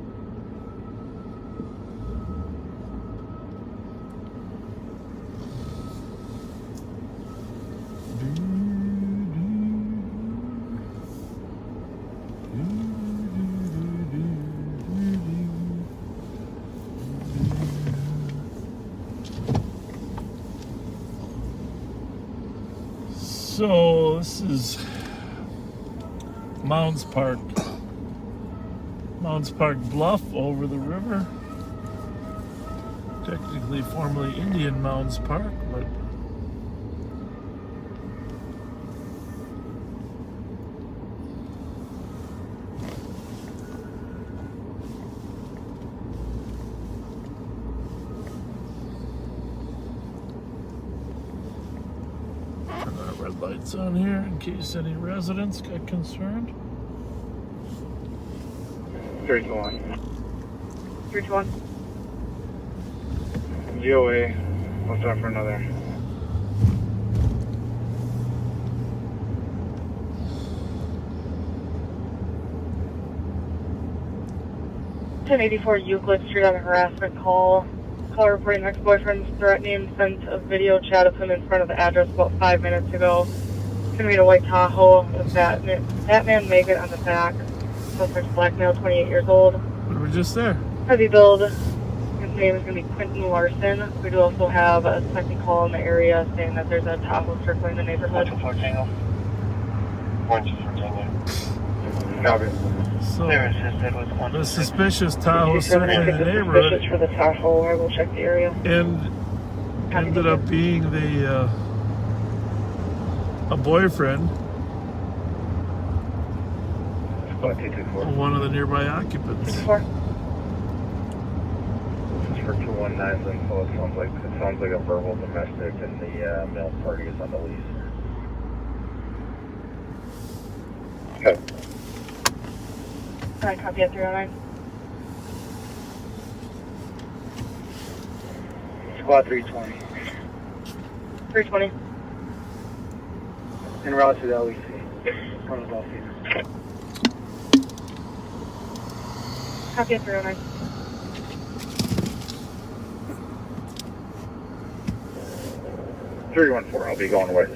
So this is Mounds Park Bluff over the river. Technically formerly Indian Mounds Park, but red lights on here in case any residents got concerned. 321. 321. GOA. What's up for another? .1084 Euclid Street on a harassment call. Caller reporting ex-boyfriend threatening, sent a video chat of him in front of the address about 5 minutes ago. It's going to be in a white Tahoe with Batman Megan on the back. Suspect's black male, 28 years old. We were just there. Heavy build. His name is going to be Quentin Larson. We do also have a second call in the area saying that there's a Tahoe circling the neighborhood. 124 Tango. 124 Tango. Copy. So, the suspicious Tahoe circling the neighborhood For the Tahoe, I will check the area. and ended up being a boyfriend of one of the nearby occupants. 224. This is for 219's info. It sounds like a verbal domestic, and the male party is on the lease. Okay. Alright, copy at 309. Squad 320. 320. En route to the LEC. Front of Philadelphia. Copy at 309. I'll be going with.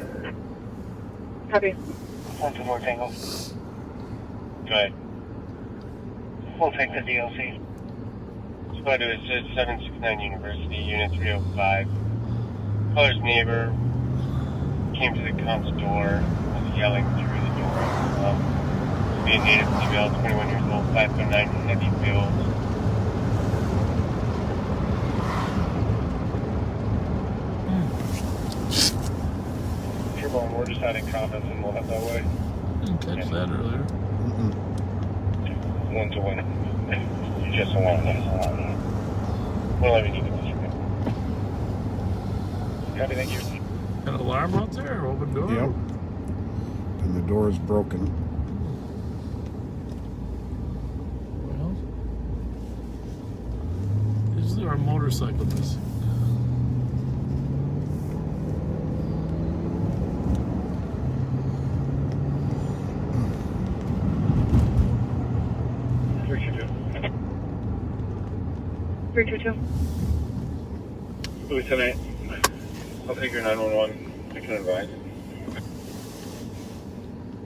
Copy. 124 Tango. Go ahead. We'll take the DLC. Squad to assist 769 University, Unit 305. Caller's neighbor came to the comp's door, was yelling through the door. Being native female, 21 years old, 5'9", heavy build. Triple, we're just adding comments and we'll head that way. Didn't catch that earlier. 1-1. You just want it. Well, let me get this. Copy, thank you. An alarm out there? Open door? Yep. And the door is broken. Well, is there a motorcycle missing? Three two two. Louis 10-8. I'll take your 911. I can advise.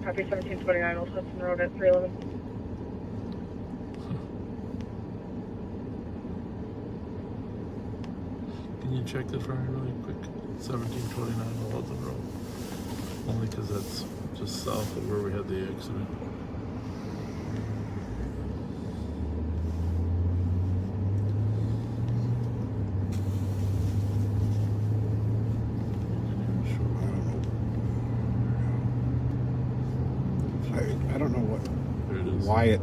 Copy 1729 Old Hudson Road at 311. Can you check that for me really quick? 1729 Old Hudson Road. Only because that's just south of where we had the accident. I don't know why it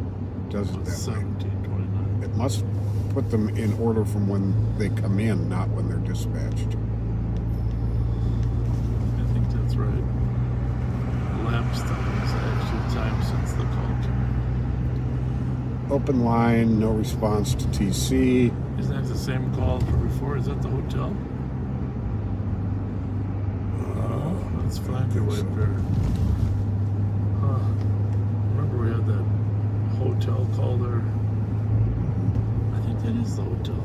does it that way. It must put them in order from when they come in, not when they're dispatched. I think that's right. Elapsed time is actually time since the call came in. Open line, no response to TC. Isn't that the same call for before? Is that the hotel? That's flanker way up there. Remember we had that hotel call there? I think that is the hotel.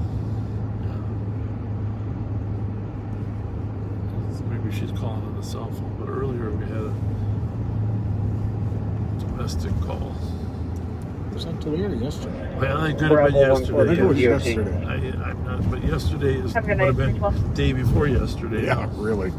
Yeah. Maybe she's calling on the cell phone, but earlier we had a domestic call. Was that today or yesterday? Well, it could have been yesterday. I think it was yesterday. I'm not, but yesterday would have been the day before yesterday. Yeah, really.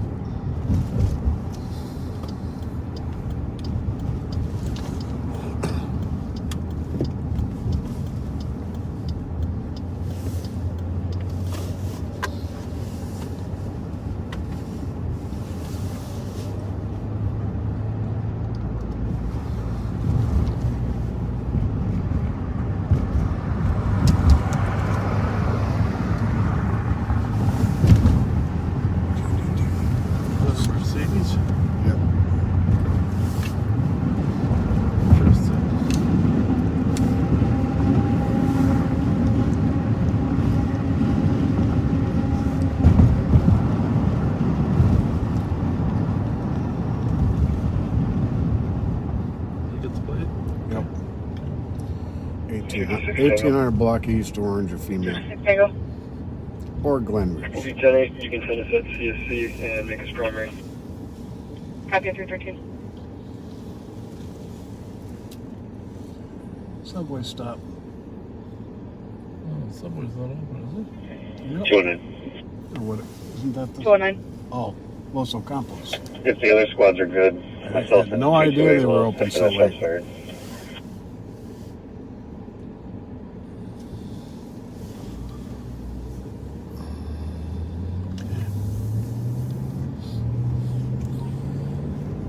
Yep. 1800 block east, Orange, a female. Or Glenridge. C10-8, you can send us at CSC and make a strong ring. Copy 313. Subway stop. Oh, Subway's not open, is it? Yep. 209. Or what? Isn't that the... 209. Oh, Los Ocampos. If the other squads are good. I had no idea they were open so late.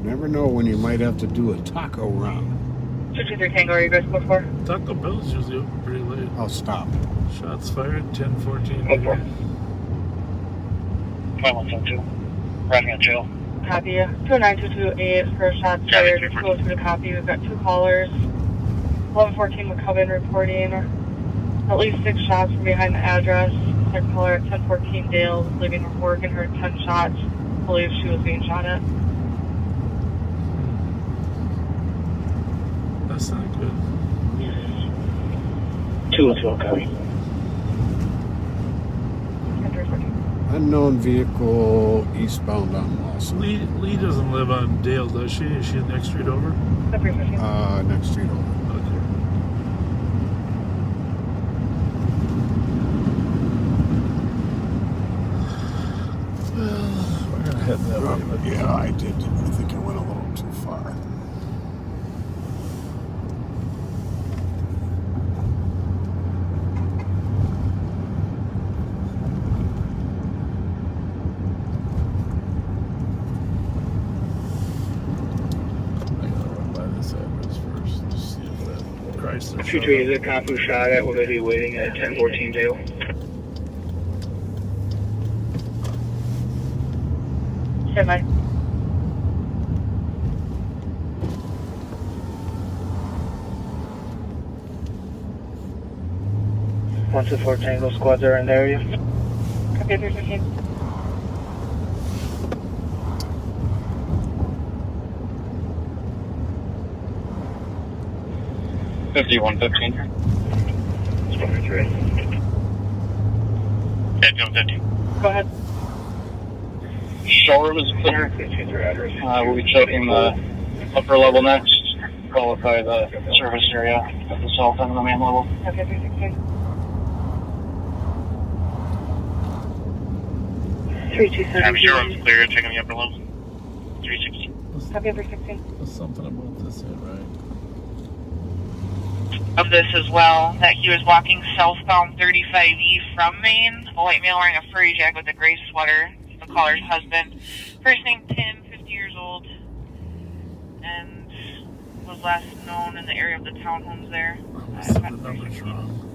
Never know when you might have to do a taco run. 223 Tango, are you guys code for? Taco Bell's usually open pretty late. I'll stop. Shots fired, 10-14. 5172. Riding on jail. Copy. 29228 for shots fired. Go to the copy. We've got two callers. 1114 McCubbin reporting at least 6 shots from behind the address. Second caller at 1014 Dale was leaving her work and heard 10 shots. Believes she was being shot at. That's not good. 212 copy. Unknown vehicle eastbound on Lawson. Lee doesn't live on Dale, does she? Is she the next street over? Next street over. Okay. 2-3 is a cop who shot at. We're going to be waiting at 1014 Dale. Stand by. One to 4 Tango squads are in the area. Copy 315. It's 23. Head 50. Go ahead. Showroom is clear. We'll be checking the upper level next, followed by the service area at the south end of the main level. Okay, 316. 3270. Showroom's clear. Checking the upper level. 360. Copy 316. There's something about this here, right? Of this as well, that he was walking southbound 35E from Maine. A white male wearing a furry jacket with a gray sweater. The caller's husband. First name Tim, 50 years old. And was last known in the area of the townhomes there. The number's wrong.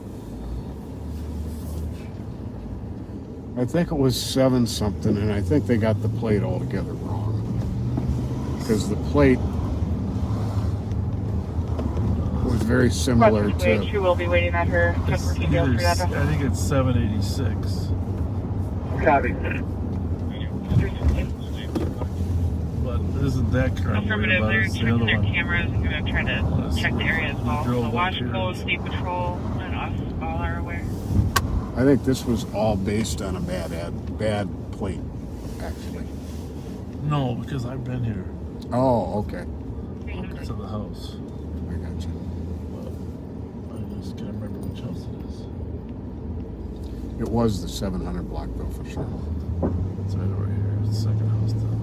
I think it was 7 something, and I think they got the plate altogether wrong. Because the plate was very similar to. She will be waiting at her customer details for that. I think it's 786. Copy. But isn't that current? Affirmative, they're It's the checking other their one. cameras and going to try to check the area as well. Drill So Wash up Code, here. State Patrol, and us all are aware. I think this was all based on a bad plate, actually. No, because I've been here Oh, okay. to the house. I got you. But I just can't remember which house it is. It was the 700 block, though, for sure. It's right over here. It's the second house down.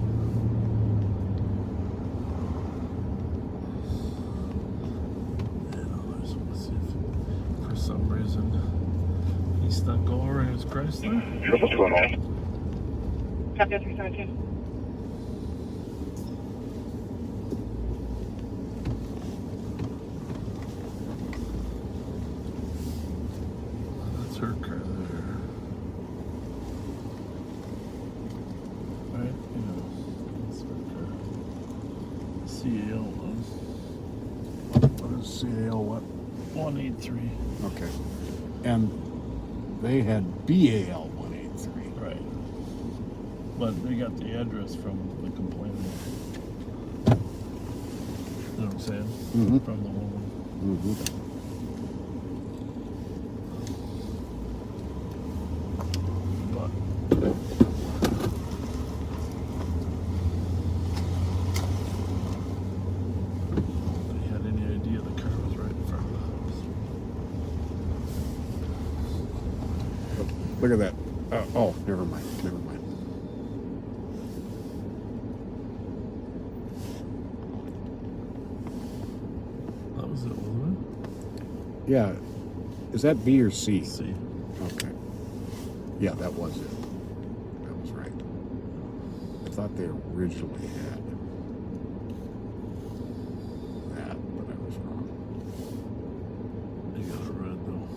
Yeah, let's see if for some reason he stuck over his Chrysler. What's going on? Copy 317. That's her car there. Right? Yeah. That's her car. CAL one. What is CAO what? 183. Okay. And they had BAL 183. Right. But they got the address from the complainant. You know what I'm saying? Mhm. From the woman. Mm-hmm. But they had any idea the car was right in front of the house. Look at that. Oh, never mind. Never mind. That was it, wasn't Yeah. Is that B or C? it? See. Okay. Yeah, that was it. That was right. I thought they originally had that, but I was wrong. They got it red though.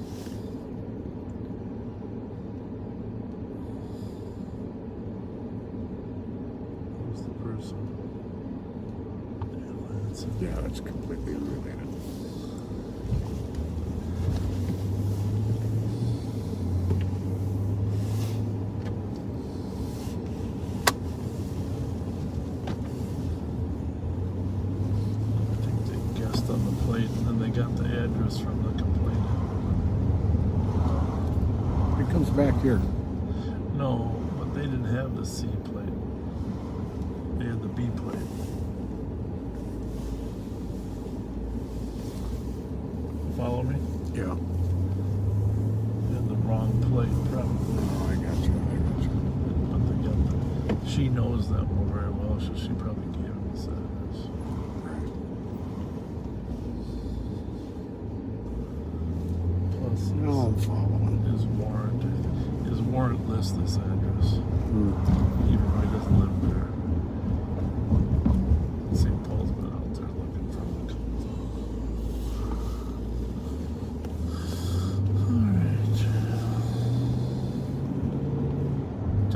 Who's the person? Yeah, that's completely unrelated. I think they guessed on the plate and then they got the address from the complainant. It comes back here. No, but they didn't have the C plate. They had the B plate. Follow me? Yeah. And the wrong plate, probably. Oh, I got you. I got you. But they got the. She knows that one very well, so she probably gave him this address. Right. Plus, No, I'm following. his warrant lists this address, Hmm. even though he doesn't live there. St. Paul's been out there looking for him.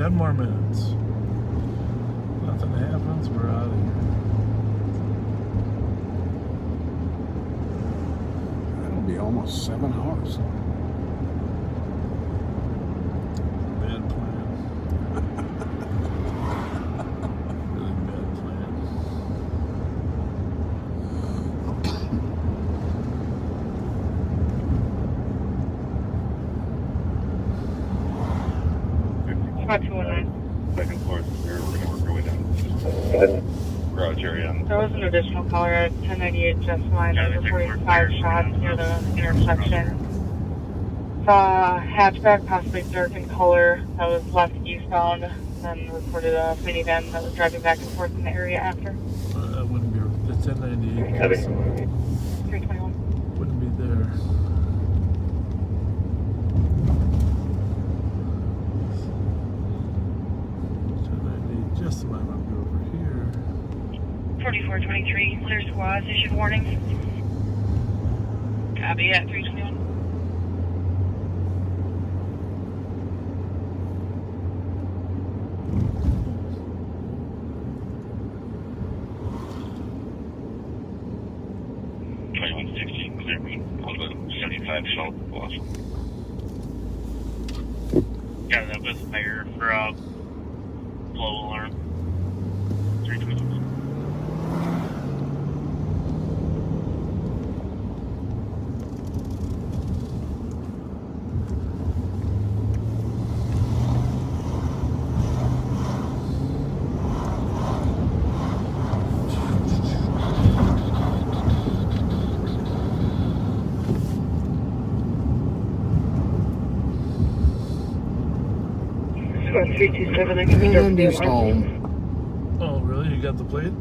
10 more minutes. Nothing happens, we're out of here. That'll be almost 7 hours. Bad plan. Really bad plan. About 219. Second floor, we're going to work our way down to the garage area. There was an additional caller at 1098 Just Line that was reporting 5 shots near the intersection. Saw a hatchback, possibly dark in color, that was left eastbound, then reported a minivan that was driving back and forth in the area after. That wouldn't be, the 1098 Heavy. so 321. wouldn't be there. Just a moment, I'll go over here. 4423, clear squads, issued warnings. Copy at 321. Clear me. I'll go 75 South Blossom. Yeah, that was fire for blow alarm. 320. Squad 327, I can be And he's home. Oh, really? You got the plate?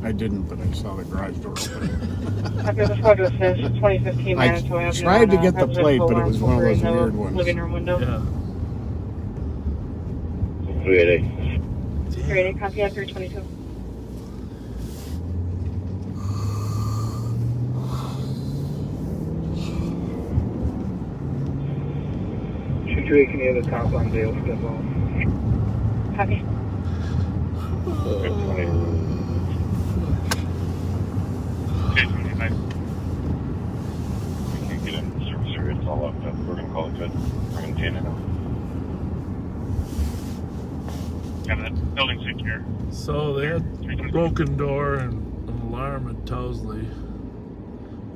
I didn't, but I saw the garage door open. After the squad was finished, 2015 I Manitoba Avenue. tried to on, get the plate, but it was one of those in the weird ones. Living room window. Yeah. 388. 388, copy at 322. Shoot, can you have the top on Dale step off? Copy. 225. We can't get in the service area. It's all locked up. We're going to call it good. We're going to tan it out. Yeah, that building's secure. So they had a broken door and an alarm at Towsley,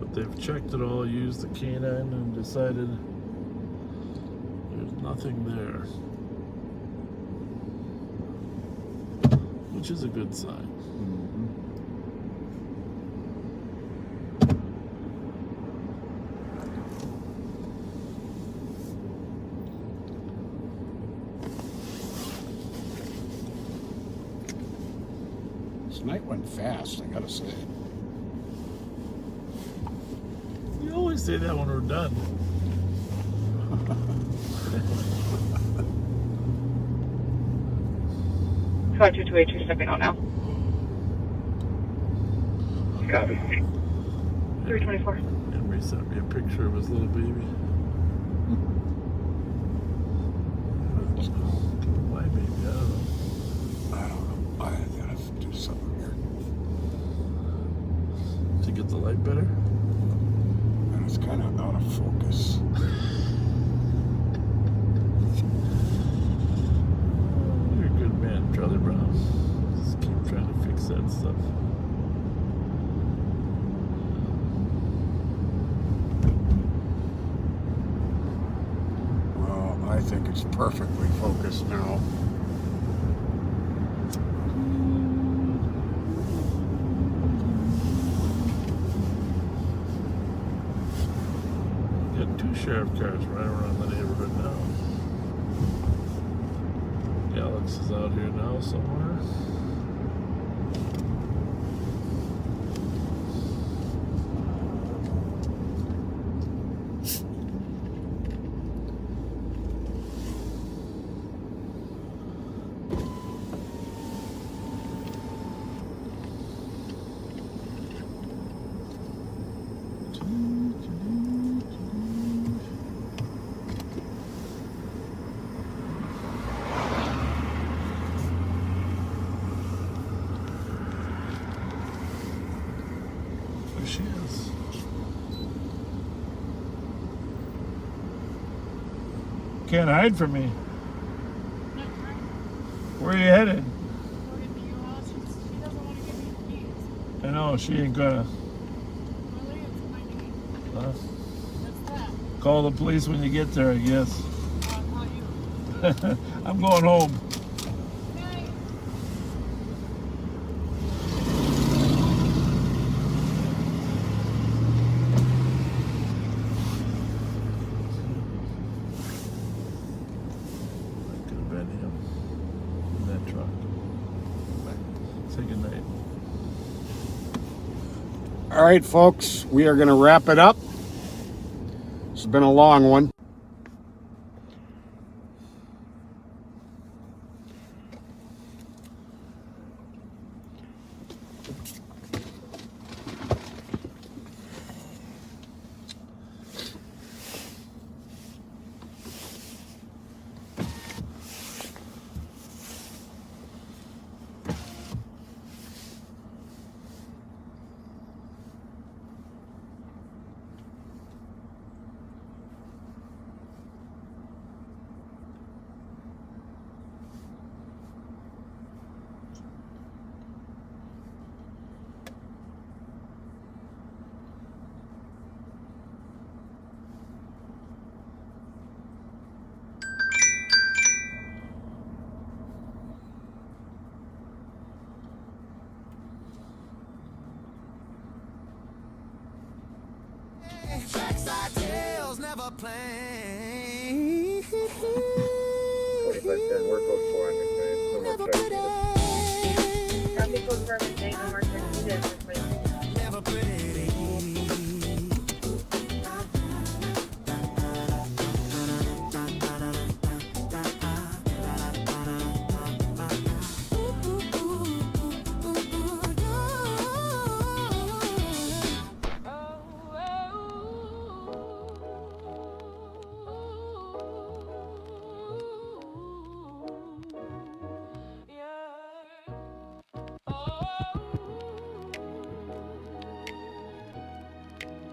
but they've checked it all, used the canine, and decided there's nothing there, which is a good sign. This night went fast, I gotta say. You always say that when we're done. Squad 2282 stepping out now. Copy. 324. Henry sent me a picture of his little baby. My baby, I don't know. I don't know. I gotta do something here. To get the light better? And it's kind of out of focus. You're a good man, Charlie Brown. Just keep trying to fix that stuff. Well, I think it's perfectly focused now. Got 2 sheriff cars right around the neighborhood now. Alex is out here now somewhere. Can't hide from me. Where are you headed? I know, she ain't gonna. Call the police when you get there, I guess. I'm going home. Could have been him in that truck. Say goodnight. All right, folks, we are going to wrap it up. It's been a long one. Never play. 4510, we're code 400, no more traffic. Traffic code for everything, no more traffic. Never pretty.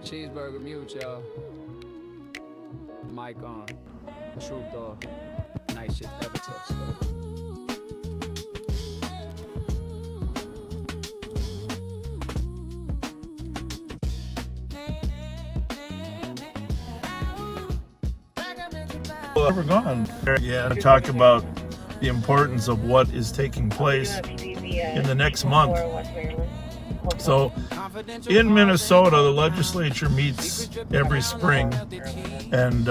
Cheeseburger mute, y'all. Mic on. Truth or nice shit ever touched. Ever gone. Yeah, to talk about the importance of what is taking place in the next month. So, in Minnesota, the legislature meets every spring, and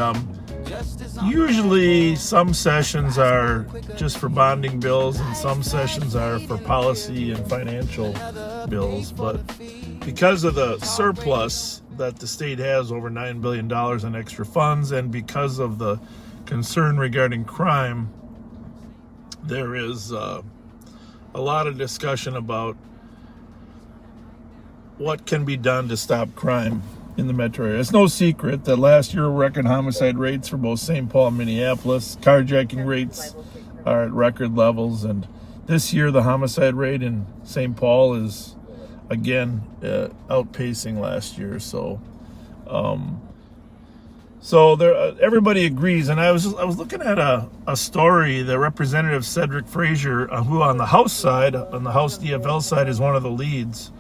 usually some sessions are just for bonding bills and some sessions are for policy and financial bills. But because of the surplus that the state has, over $9 billion in extra funds, and because of the concern regarding crime, there is a lot of discussion about what can be done to stop crime in the metro area. It's no secret that last year record homicide rates for both St. Paul and Minneapolis, carjacking rates are at record levels, and this year the homicide rate in St. Paul is again outpacing last year. So there, everybody agrees. And I was looking at a story that Representative Cedric Frazier, who on the House side, on the House DFL side, is one of the leads.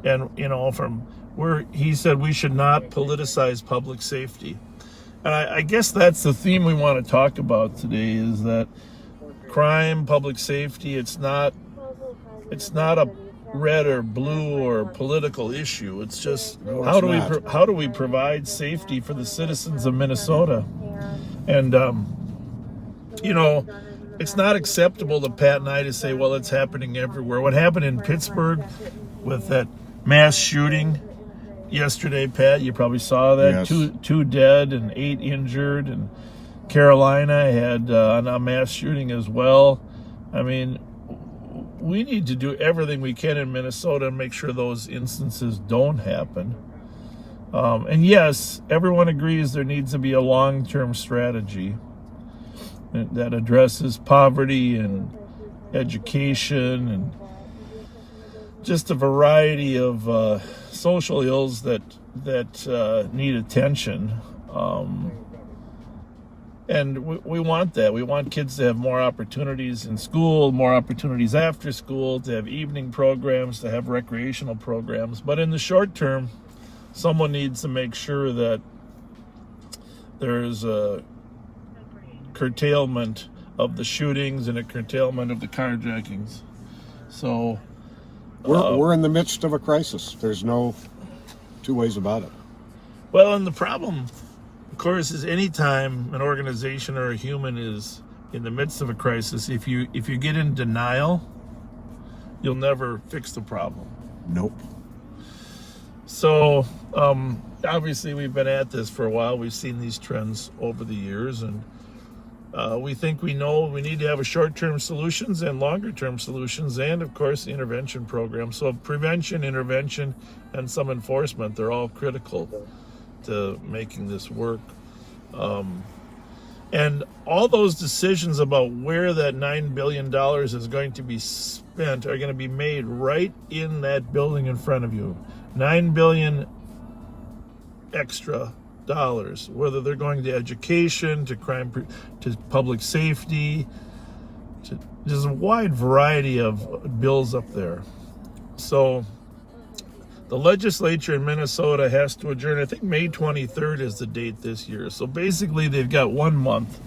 And, you know, from where he said we should not politicize public safety. And I guess that's the theme we want to talk about today, is that crime, public safety, it's not a red or blue or political issue. It's just how do we provide safety for the citizens of Minnesota? And, you know, it's not acceptable to Pat and I to say, well, it's happening everywhere. What happened in Pittsburgh with that mass shooting yesterday, Pat, you probably saw that. Yes. Two dead and 8 injured, and Carolina had a mass shooting as well. I mean, we need to do everything we can in Minnesota and make sure those instances don't happen. And yes, everyone agrees there needs to be a long-term strategy that addresses poverty and education and just a variety of social ills that need attention. And we want that. We want kids to have more opportunities in school, more opportunities after school, to have evening programs, to have recreational programs. But in the short term, someone needs to make sure that there's a curtailment of the shootings and a curtailment of the carjackings. So we're in the midst of a crisis. There's no two ways about it. Well, and the problem, of course, is anytime an organization or a human is in the midst of a crisis, if you get in denial, you'll never fix the problem. Nope. So obviously we've been at this for a while. We've seen these trends over the years, and we think we know we need to have a short-term solutions and longer-term solutions, and of course the intervention program. So prevention, intervention, and some enforcement, they're all critical to making this work. And all those decisions about where that $9 billion is going to be spent are going to be made right in that building in front of you. $9 billion extra dollars, whether they're going to education, to crime, to public safety, to there's a wide variety of bills up there. So the legislature in Minnesota has to adjourn. I think May 23rd is the date this year. So basically they've got 1 month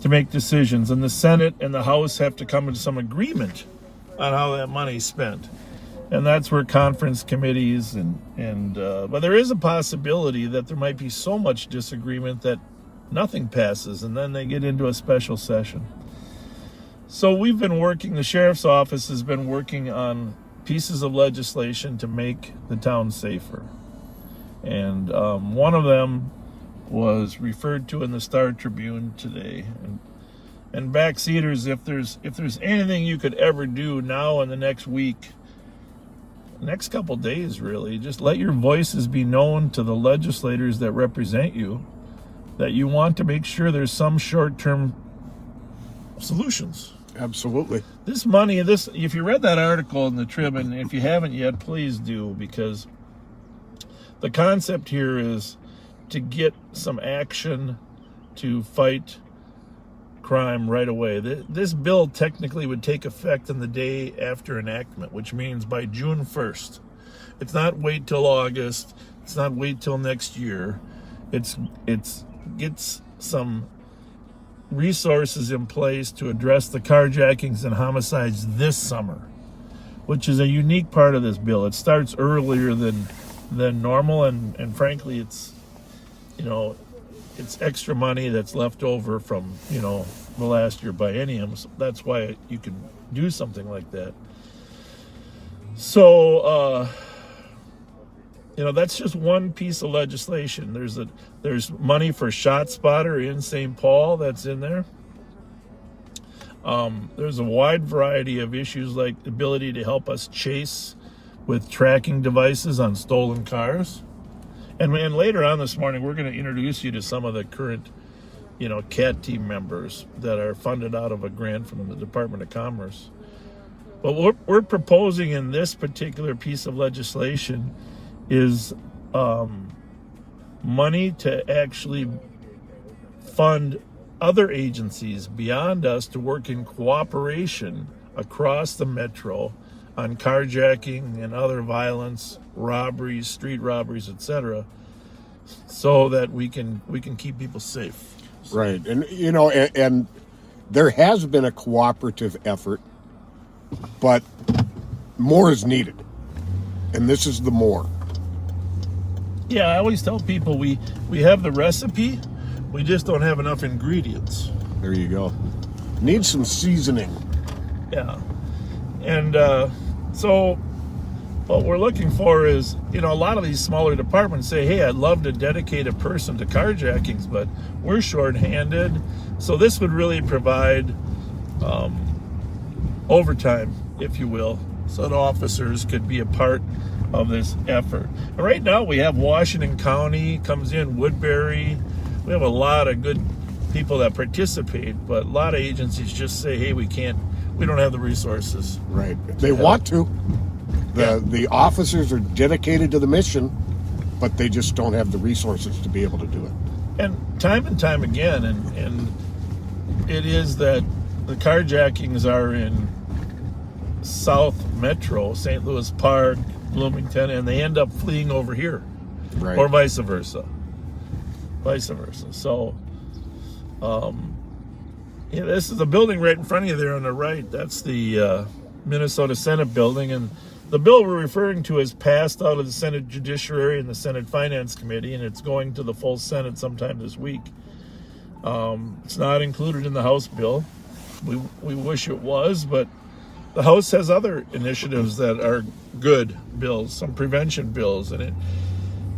to make decisions, and the Senate and the House have to come to some agreement on how that money's spent. And that's where conference committees but there is a possibility that there might be so much disagreement that nothing passes, and then they get into a special session. So we've been working, the sheriff's office has been working on pieces of legislation to make the town safer. And one of them was referred to in the Star Tribune today. And backseaters, if there's anything you could ever do now in the next week, next couple days really, just let your voices be known to the legislators that represent you, that you want to make sure there's some short-term solutions. Absolutely. This money, if you read that article in the Trib, and if you haven't yet, please do, because the concept here is to get some action to fight crime right away. This bill technically would take effect on the day after enactment, which means by June 1st. It's not wait till August. It's not wait till next year. It's gets some resources in place to address the carjackings and homicides this summer, which is a unique part of this bill. It starts earlier than normal, and frankly, it's extra money that's left over from the last year biennium. So that's why you can do something like that. So that's just one piece of legislation. There's money for ShotSpotter in St. Paul that's in there. There's a wide variety of issues, like the ability to help us chase with tracking devices on stolen cars. And later on this morning, we're going to introduce you to some of the current, CAT team members that are funded out of a grant from the Department of Commerce. But what we're proposing in this particular piece of legislation is money to actually fund other agencies beyond us to work in cooperation across the metro on carjacking and other violence, robberies, street robberies, etc., so that we can keep people safe. Right. And and there has been a cooperative effort, but more is needed. And this is the more. Yeah, I always tell people we have the recipe, we just don't have enough ingredients. There you go. Need some seasoning. Yeah. And so what we're looking for is, a lot of these smaller departments say, hey, I'd love to dedicate a person to carjackings, but we're short-handed. So this would really provide overtime, if you will, so that officers could be a part of this effort. And right now we have Washington County comes in, Woodbury. We have a lot of good people that participate, but a lot of agencies just say, hey, we don't have the resources. Right. They want to. The officers are dedicated to the mission, but they just don't have the resources to be able to do it. and time again, and it is that the carjackings are in South Metro, St. Louis Park, Bloomington, and they end up fleeing over here, Right. or vice versa. So, yeah, this is the building right in front of you there on the right. That's the Minnesota Senate building, and the bill we're referring to is passed out of the Senate Judiciary and the Senate Finance Committee, and it's going to the full Senate sometime this week. It's not included in the House bill. We wish it was, but the House has other initiatives that are good bills, some prevention bills and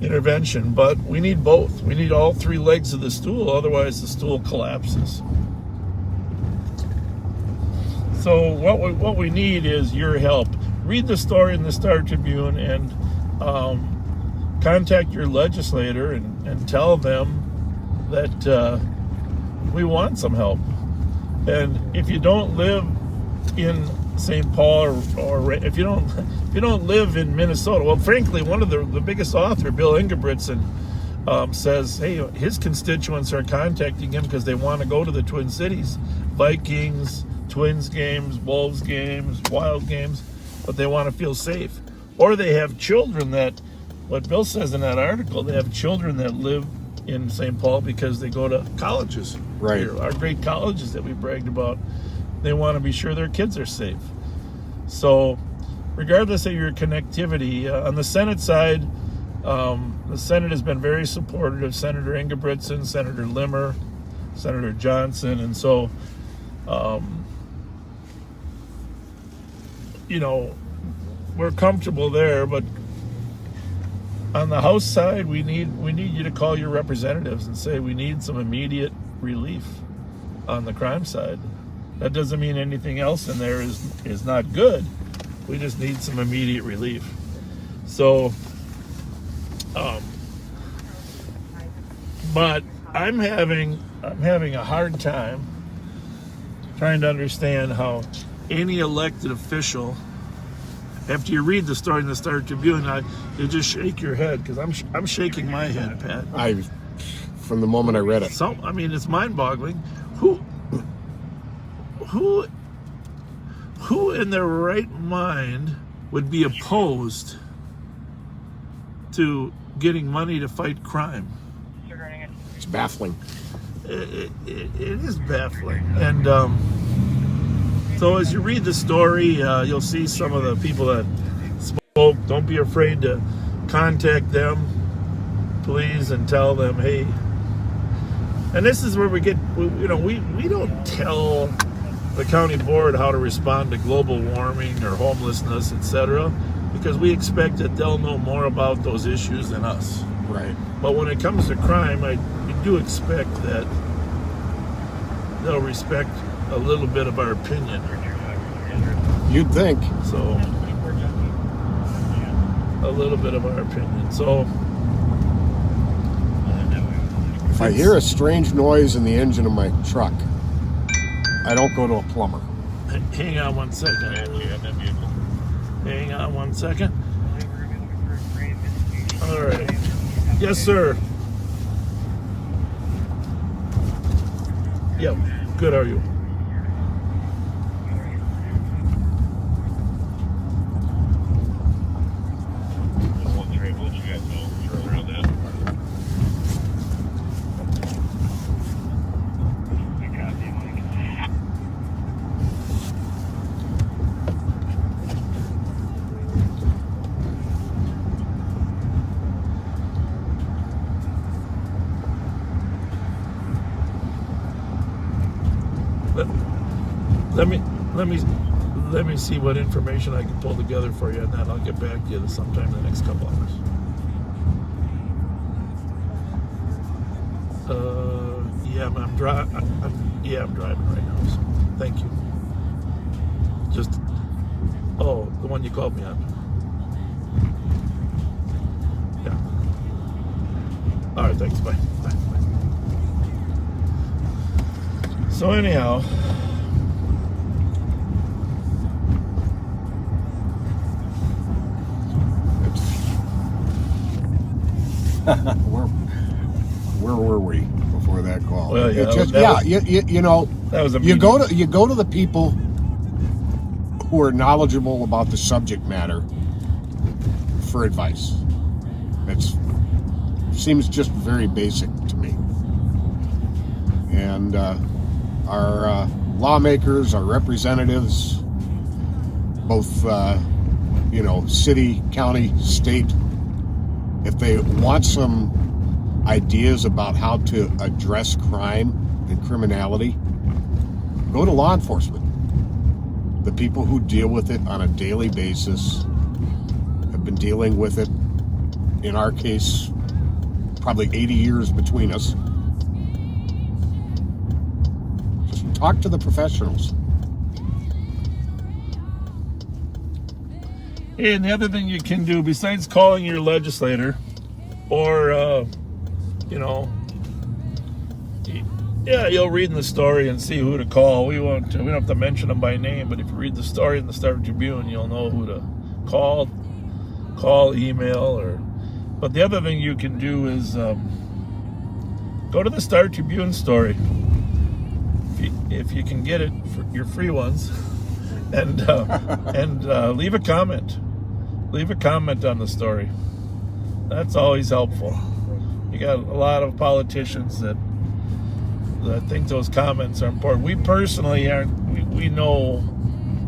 intervention, but we need both. We need all three legs of the stool, otherwise the stool collapses. So what we need is your help. Read the story in the Star Tribune and contact your legislator and tell them that we want some help. And if you don't live in St. Paul or if you don't live in Minnesota, well, frankly, one of the biggest author, Bill Ingebrigtsen, says, hey, his constituents are contacting him because they want to go to the Twin Cities, Vikings, Twins games, Wolves games, Wild games, but they want to feel safe. Or they have children that, what Bill says in that article, they have children that live in St. Paul because they go to colleges. Right. Here, our great colleges that we bragged about. They want to be sure their kids are safe. So regardless of your connectivity, on the Senate side, the Senate has been very supportive of Senator Ingebrigtsen, Senator Limmer, Senator Johnson, and so we're comfortable there. But on the House side, we need you to call your representatives and say we need some immediate relief on the crime side. That doesn't mean anything else in there is not good. We just need some immediate relief. So, but I'm having a hard time trying to understand how any elected official, after you read the story in the Star Tribune, you just shake your head, because I'm shaking my head, Pat. From the moment I read it. So, I mean, it's mind-boggling. Who in their right mind would be opposed to getting money to fight crime? It's baffling. It is baffling. And so as you read the story, you'll see some of the people that spoke. Don't be afraid to contact them, please, and tell them, hey. And this is where we get, we don't tell the county board how to respond to global warming or homelessness, etc., because we expect that they'll know more about those issues than us. Right. But when it comes to crime, we do expect that they'll respect a little bit of our opinion. You'd think. So, a little bit of our opinion. So, if I hear a strange noise in the engine of my truck, I don't go to a plumber. Hang on one second. Hang on one second. All right. Yes, sir. Yep. Good, are you? Let me see what information I can pull together for you, and then I'll get back to you sometime in the next couple hours. I'm driving right now. So thank you. The one you called me on. Yeah. All right. Thanks. Bye. Bye. So anyhow. where were we before that call? Well, yeah, you know, that was a you go to the people who are knowledgeable about the subject matter for advice. It seems just very basic to me. And our lawmakers, our representatives, both you know, city, county, state, if they want some ideas about how to address crime and criminality, go to law enforcement. The people who deal with it on a daily basis have been dealing with it, in our case, probably 80 years between us. Just talk to the professionals. And the other thing you can do, besides calling your legislator, or, you know, yeah, you'll read in the story and see who to call. We don't have to mention them by name, but if you read the story in the Star Tribune, you'll know who to call, email, or. But the other thing you can do is go to the Star Tribune story, if you can get it, for your free ones, and leave a comment. Leave a comment on the story. That's always helpful. You got a lot of politicians that think those comments are important. We personally aren't. We know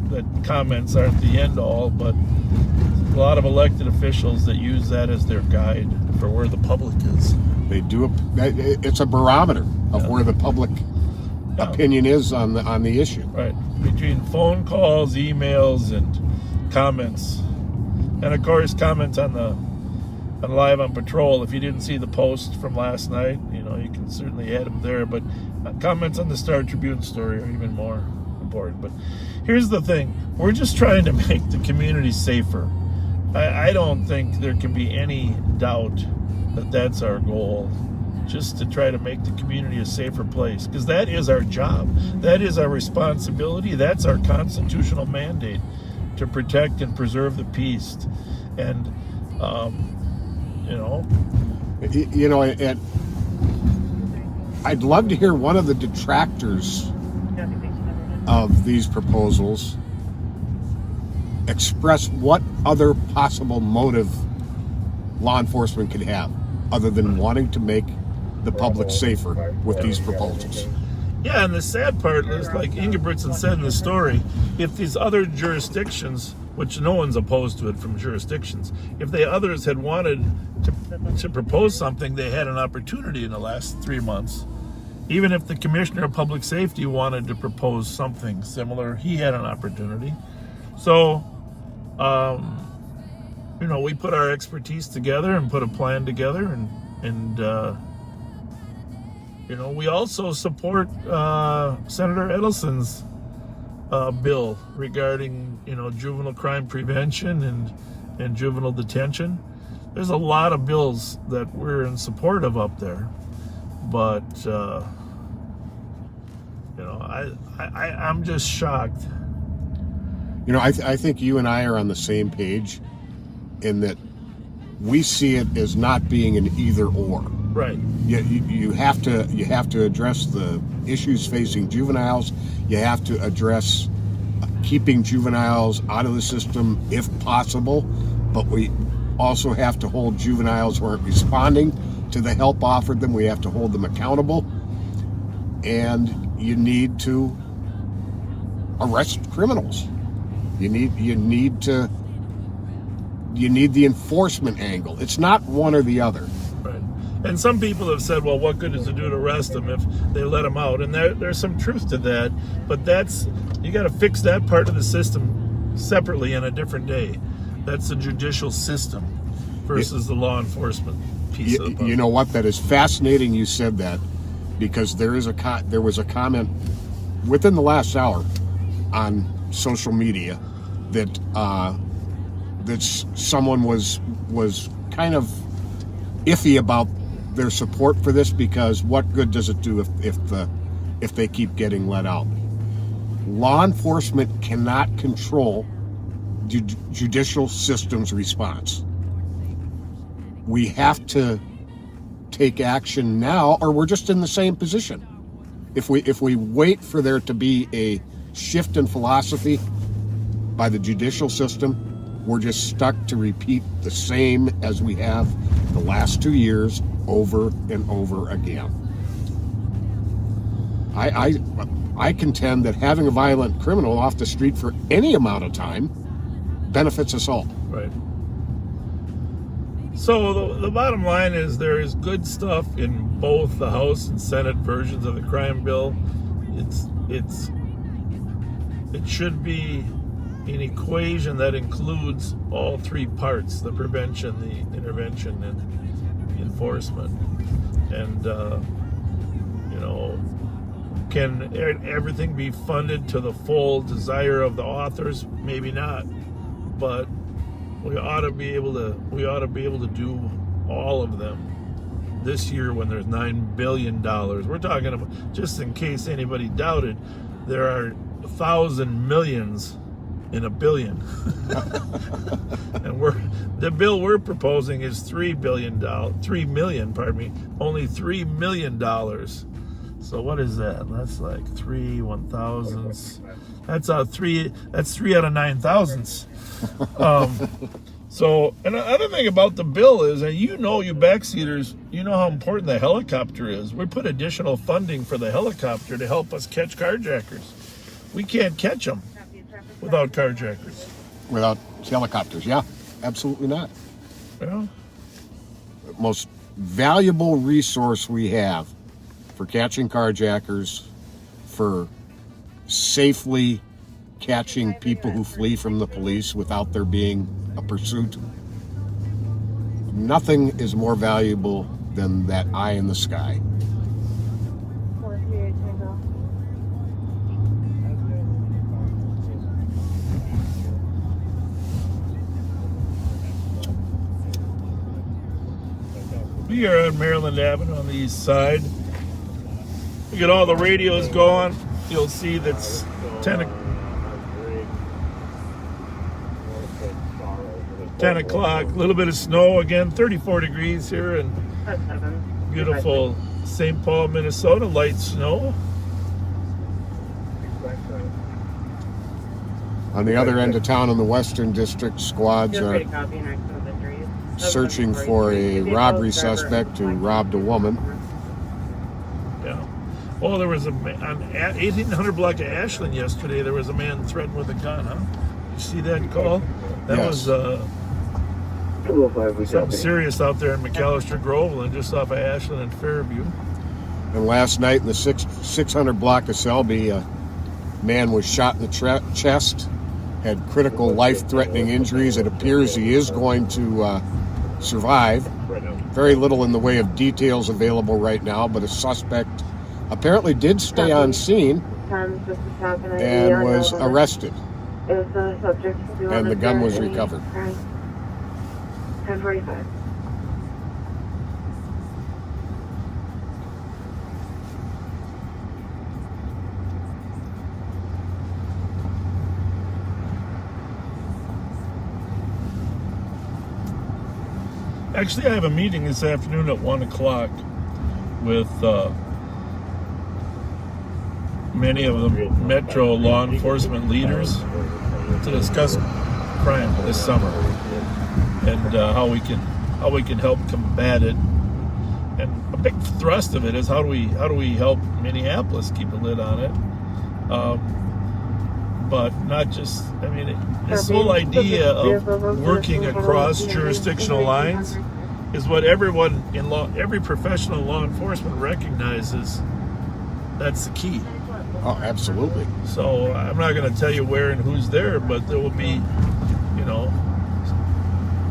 that comments aren't the end all, but a lot of elected officials that use that as their guide for where the public is. They do. It's a barometer of where the public opinion is on the issue. Right. Between phone calls, emails, and comments, and of course comments on Live on Patrol. If you didn't see the post from last night, you know, you can certainly add them there. But comments on the Star Tribune story are even more important. But here's the thing: we're just trying to make the community safer. I don't think there can be any doubt that that's our goal. Just to try to make the community a safer place, because that is our job. That is our responsibility. That's our constitutional mandate, to protect and preserve the peace. And you know, and I'd love to hear one of the detractors of these proposals express what other possible motive law enforcement could have other than wanting to make the public safer with these proposals. Yeah, and the sad part is, like Ingebrigtsen said in the story, if these other jurisdictions, which no one's opposed to it from jurisdictions, if the others had wanted to propose something, they had an opportunity in the last 3 months. Even if the Commissioner of Public Safety wanted to propose something similar, he had an opportunity. So, you know, we put our expertise together and put a plan together, and you know, we also support Senator Edelson's bill regarding, you know, juvenile crime prevention and juvenile detention. There's a lot of bills that we're in support of up there, but you know, I'm just shocked. You know, I think you and I are on the same page in that we see it as not being an either or. Right. You have to address the issues facing juveniles. You have to address keeping juveniles out of the system if possible, but we also have to hold juveniles who aren't responding to the help offered them. We have to hold them accountable, and you need to arrest criminals. You need the enforcement angle. It's not one or the other. Right. And some people have said, well, what good does it do to arrest them if they let them out? And there's some truth to that, but you got to fix that part of the system separately in a different day. That's the judicial system versus the law enforcement piece of the puzzle. You know what? That is fascinating you said that, because there was a comment within the last hour on social media that someone was kind of iffy about their support for this, because what good does it do if they keep getting let out? Law enforcement cannot control judicial system's response. We have to take action now, or we're just in the same position. If we wait for there to be a shift in philosophy by the judicial system, we're just stuck to repeat the same as we have the last 2 years over and over again. I contend that having a violent criminal off the street for any amount of time benefits us all. Right. So the bottom line is there is good stuff in both the House and Senate versions of the crime bill. It should be an equation that includes all three parts: the prevention, the intervention, and the enforcement. And can everything be funded to the full desire of the authors? Maybe not, but we ought to be able to do all of them this year when there's $9 billion. We're talking about, just in case anybody doubted, there are 1,000 millions in a billion. And the bill we're proposing is $3 million, only $3 million. So what is that? That's like 3 1,000ths. That's 3 out of 9,000ths. So, and the other thing about the bill is, and you backseaters, you know how important the helicopter is. We put additional funding for the helicopter to help us catch carjackers. We can't catch them without carjackers. Without helicopters, yeah, absolutely not. Yeah. The most valuable resource we have for catching carjackers, for safely catching people who flee from the police without there being a pursuit. Nothing is more valuable than that eye in the sky. We are on Maryland Avenue on the east side. We get all the radios going. You'll see that's 10 o'clock, a little bit of snow again, 34 degrees here in beautiful St. Paul, Minnesota, light snow. On the other end of town in the Western District, squads are searching for a robbery suspect who robbed a woman. Yeah. Oh, there was on 1800 block of Ashland yesterday, there was a man threatened with a gun, huh? You see that call? That Yes. was something serious out there in McAllister Groveland, just off of Ashland and Fairview. And last night in the 600 block of Selby, a man was shot in the chest, had critical life-threatening injuries. It appears he is going to survive. Very little in the way of details available right now, but a suspect apparently did stay on scene and was arrested. And the gun was recovered. 10:45. Actually, I have a meeting this afternoon at 1 o'clock with many of the Metro law enforcement leaders to discuss crime this summer and how we can help combat it. And a big thrust of it is how do we help Minneapolis keep a lid on it? But not just, I mean, this whole idea of working across jurisdictional lines is what everyone in law, every professional law enforcement recognizes. That's the key. Oh, absolutely. So I'm not going to tell you where and who's there, but there will be,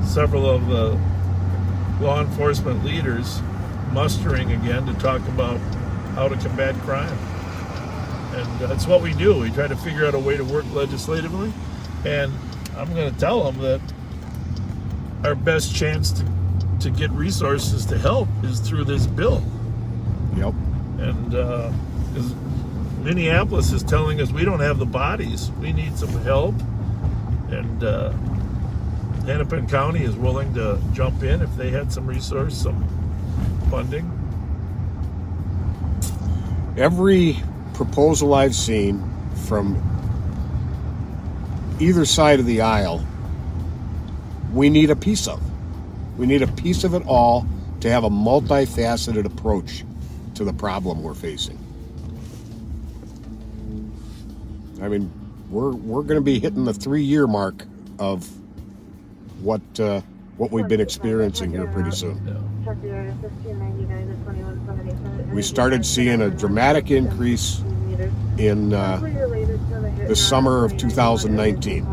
several of the law enforcement leaders mustering again to talk about how to combat crime. And that's what we do. We try to figure out a way to work legislatively. And I'm going to tell them that our best chance to get resources to help is through this bill. Yep. And because Minneapolis is telling us we don't have the bodies. We need some help. And Hennepin County is willing to jump in if they had some resource, some funding. Every proposal I've seen from either side of the aisle, we need a piece of. We need a piece of it all to have a multifaceted approach to the problem we're facing. I mean, we're going to be hitting the 3-year mark of what we've been experiencing here pretty soon. We started seeing a dramatic increase in the summer of 2019.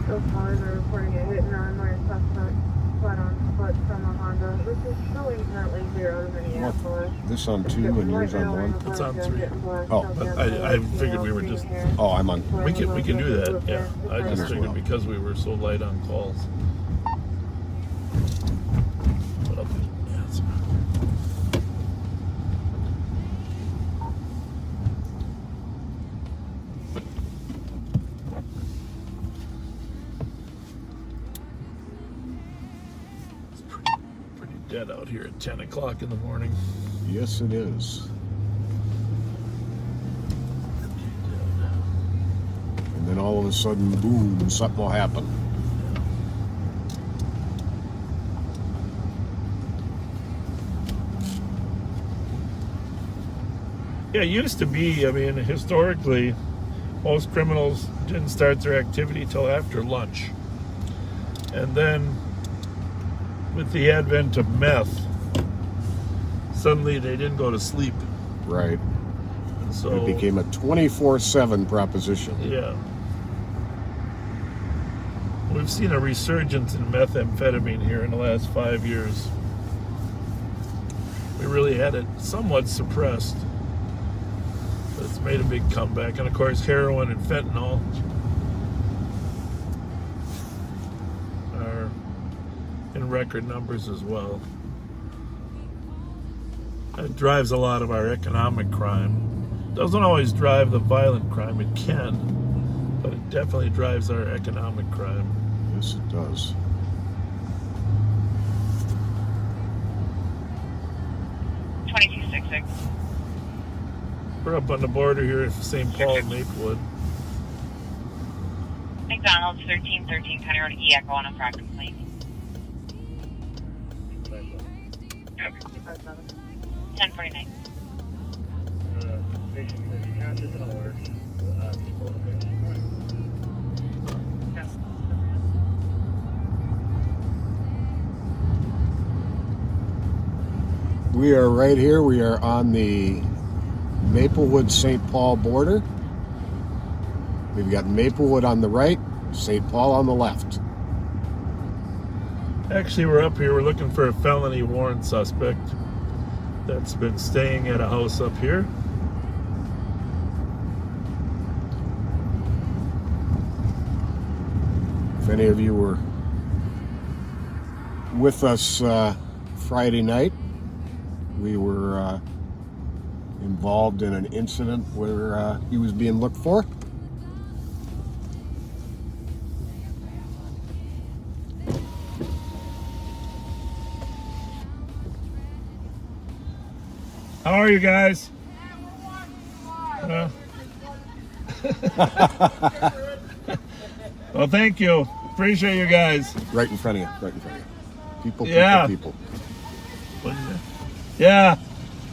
Those cars are reporting a hit and run where a suspect fled on foot from a Honda, which is showing currently 0 to Minneapolis. This on 2 and yours on 1? It's on 3. Oh, But I figured we were just... Oh, I'm on... We can do that, yeah. I just figured because we were so light on calls. But I'll do yeah, it's pretty dead out here at 10 o'clock in the morning. Yes, it is. And then all of a sudden, boom, something will happen. Yeah, it used to be, I mean, historically, most criminals didn't start their activity till after lunch. And then, with the advent of meth, suddenly they didn't go to sleep. Right. And so it became a 24/7 proposition. Yeah. We've seen a resurgence in methamphetamine here in the last 5 years. We really had it somewhat suppressed, but it's made a big comeback. And of course, heroin and fentanyl are in record numbers as well. It drives a lot of our economic crime. Doesn't always drive the violent crime. It can, but it definitely drives our economic crime. Yes, it does. We're up on the border here at St. Paul and Maplewood. McDonald's 1313 County Road E Echo on a Franklin Lane. 1049. We are right here. We are on the Maplewood-St. Paul border. We've got Maplewood on the right, St. Paul on the left. Actually, we're up here. We're looking for a felony warrant suspect that's been staying at a house up here. If any of you were with us Friday night, we were involved in an incident where he was being looked for. How are you guys? Well, thank you. Appreciate you guys. Right in front of you. Right in front of you. People, Yeah. people. What is that? Yeah.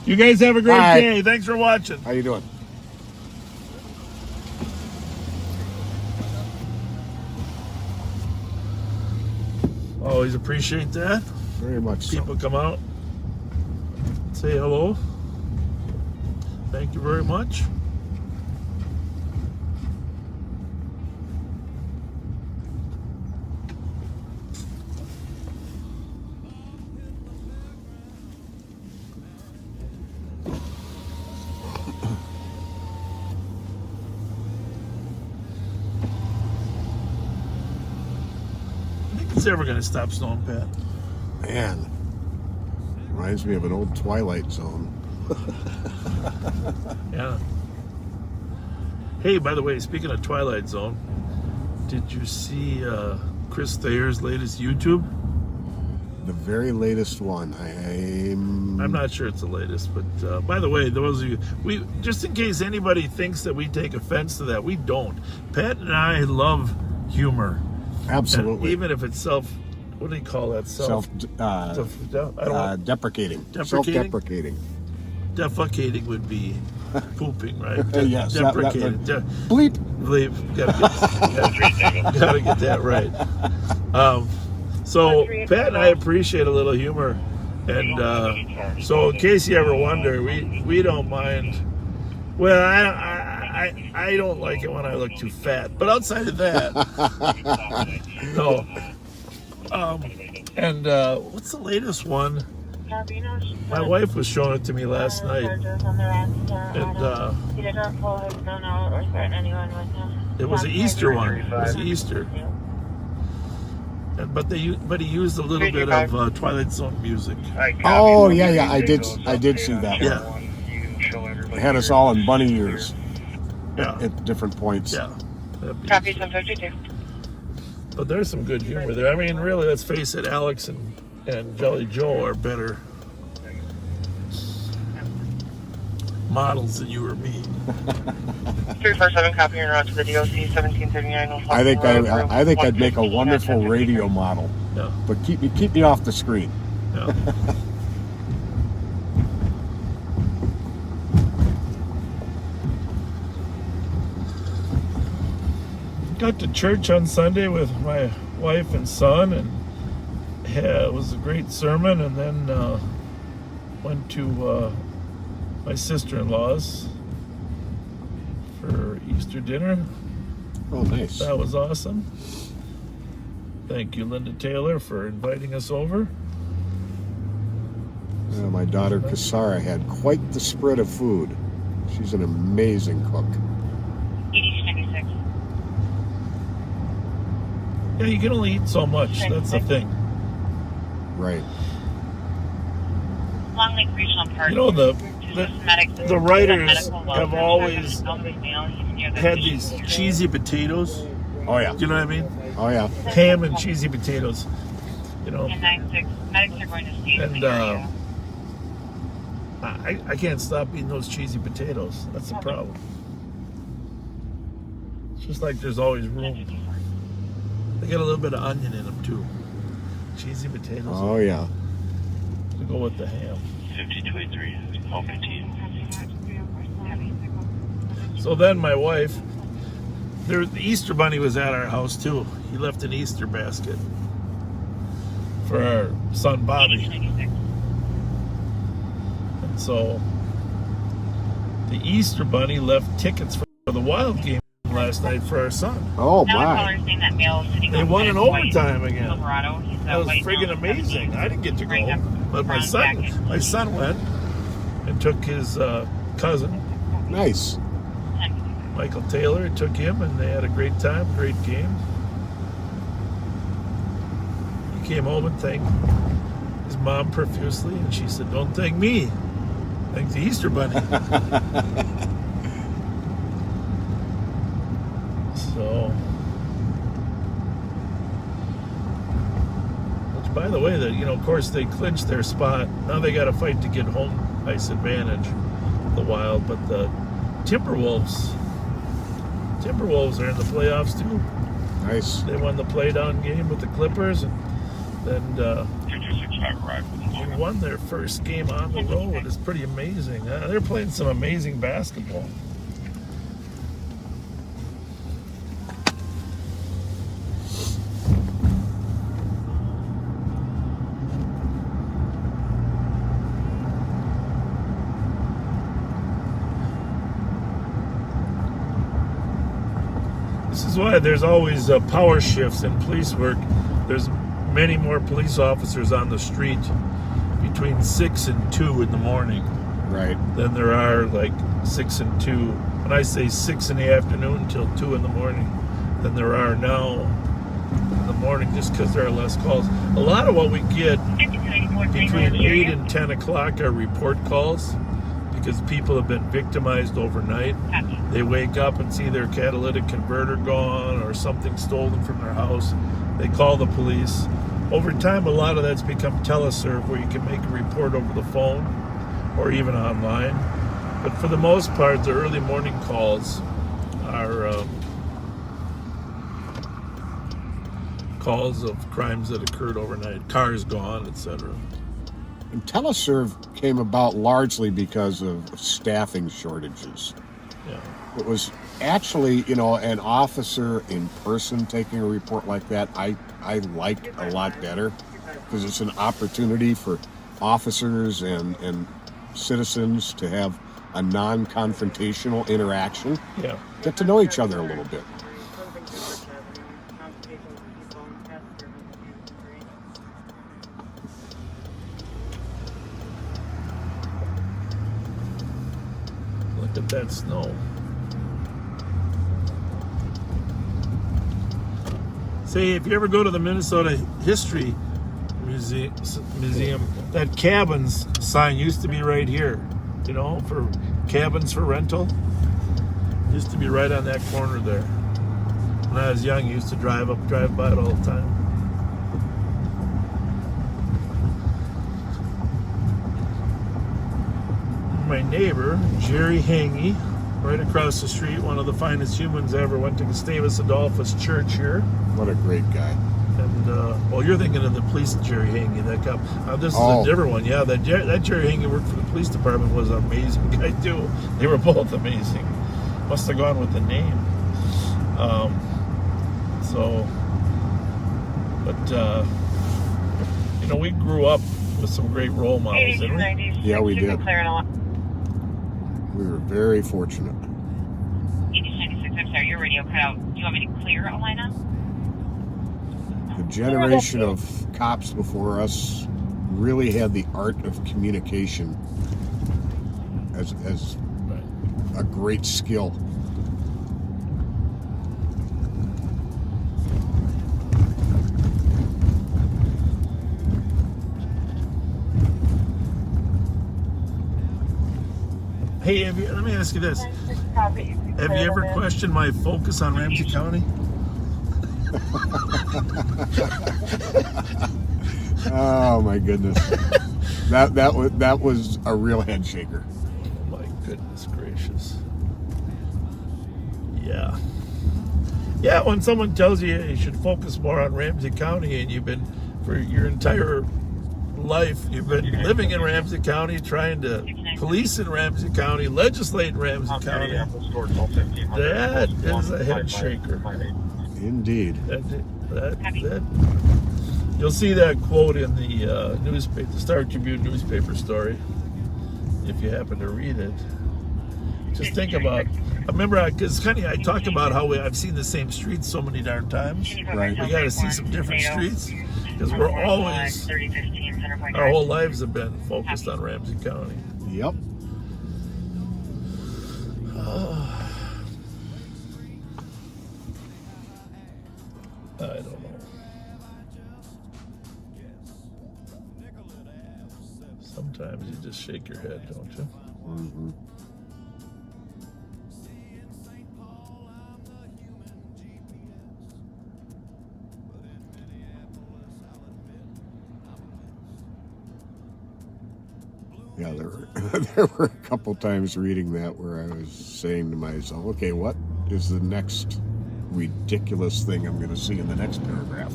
You guys have a great Hi. day. Thanks for watching. How you doing? Always appreciate that. Very much so. People come out, say hello. Thank you very much. It's ever going to stop snowing, Pat? Man, reminds me of an old Twilight Zone. Yeah. Hey, by the way, speaking of Twilight Zone, did you see Chris Thayer's latest YouTube? The very latest one. I'm not sure it's the latest, but by the way, those of you, we just in case anybody thinks that we take offense to that, we don't. Pat and I love humor. Absolutely. And even if it's what do you call that? Deprecating. Self-deprecating. Defecating would be pooping, right? Yes. Deprecating. Bleep. Bleep. Gotta get that right. So Pat and I appreciate a little humor, and so in case you ever wonder, we don't mind. Well, I don't like it when I look too fat, but outside of that, no. And what's the latest one? My wife was showing it to me last night, and it was an Easter one. It was Easter. But he used a little bit of Twilight Zone music. Oh yeah, I did see that. Yeah, it had us all in bunny ears. Yeah. At different points. Yeah. Copy 752. But there's some good humor there. I mean, really, let's face it, Alex and Jelly Joe are better models than you or me. 347, copy and route to the DOC 1739. I think I'd make a wonderful radio model. Yeah. But keep me off the screen. Yeah. Got to church on Sunday with my wife and son, and it was a great sermon, and then went to my sister-in-law's for Easter dinner. Oh, nice. That was awesome. Thank you, Linda Taylor, for inviting us over. My daughter Kasara had quite the spread of food. She's an amazing cook. 8296. Yeah, you can only eat so much. That's the thing. Right. Long Lake Regional Park. You know, the writers have always had these cheesy potatoes. Oh yeah. Do you know what I mean? Oh yeah. Ham and cheesy potatoes. You know. And 96. Medics are going to see. And I can't stop eating those cheesy potatoes. That's the problem. It's just like there's always room. They got a little bit of onion in them too. Cheesy potatoes. Oh yeah. To go with the ham. 5283. So then my wife, the Easter Bunny was at our house too. He left an Easter basket for our son Bobby. And so the Easter Bunny left tickets for the Wild game last night for our son. Oh my. They won in overtime again. That was friggin' amazing. I didn't get to go, but my son went and took his cousin. Nice. Michael Taylor took him, and they had a great time, great game. He came home and thanked his mom profusely, and she said, "Don't thank me, thank the Easter Bunny." So, which, by the way, of course, they clinched their spot. Now they got to fight to get home ice advantage, the Wild, but the Timberwolves are in the playoffs too. Nice. They won the play-down game with the Clippers, and then they won their first game on the road. It's pretty amazing. They're playing some amazing basketball. This is why there's always power shifts in police work. There's many more police officers on the street between 6 and 2 in the morning. Right. Than there are like 6 and 2. When I say 6 in the afternoon until 2 in the morning, than there are now in the morning, just because there are less calls. A lot of what we get between 8 and 10 o'clock are report calls, because people have been victimized overnight. They wake up and see their catalytic converter gone or something stolen from their house. They call the police. over time, a lot of that's become teleserve, where you can make a report over the phone or even online. But for the most part, the early morning calls are calls of crimes that occurred overnight, cars gone, etc. And teleserve came about largely because of staffing shortages. Yeah. It was actually, an officer in person taking a report like that, I like a lot better, because it's an opportunity for officers and citizens to have a non-confrontational interaction. Yeah. Get to know each other a little bit. Look at that snow. Say, if you ever go to the Minnesota History Museum, that cabins sign used to be right here, for cabins for rental. Used to be right on that corner there. When I was young, I used to drive by it all the time. My neighbor, Jerry Hangy, right across the street, one of the finest humans ever, went to Gustavus Adolphus Church here. What a great guy. And, you're thinking of the police Jerry Hangy, that cop. This is a different one. Yeah, that Jerry Hangy worked for the police department, was an amazing guy, too. They were both amazing. Must have gone with the name. We grew up with some great role models, didn't we? Yeah, we did. We were very fortunate. 8696, I'm sorry, your radio cut out. Do you want me to clear Alina? The generation of cops before us really had the art of communication as a great skill. Hey, let me ask you this. Have you ever questioned my focus on Ramsey County? Oh my goodness. That was a real head shaker. Oh my goodness gracious. Yeah. Yeah, when someone tells you you should focus more on Ramsey County, and you've been, for your entire life, you've been living in Ramsey County, trying to police in Ramsey County, legislate in Ramsey County. That is a head shaker. Indeed. That you'll see that quote in the newspaper, the Star Tribune newspaper story, if you happen to read it. Just think about. I remember, because I talk about how I've seen the same streets so many darn times. Right. We got to see some different streets, because we're always, our whole lives have been focused on Ramsey County. Yep. I don't know. Sometimes you just shake your head, don't you? Mm-hmm. Yeah, there were a couple times reading that where I was saying to myself, okay, what is the next ridiculous thing I'm going to see in the next paragraph?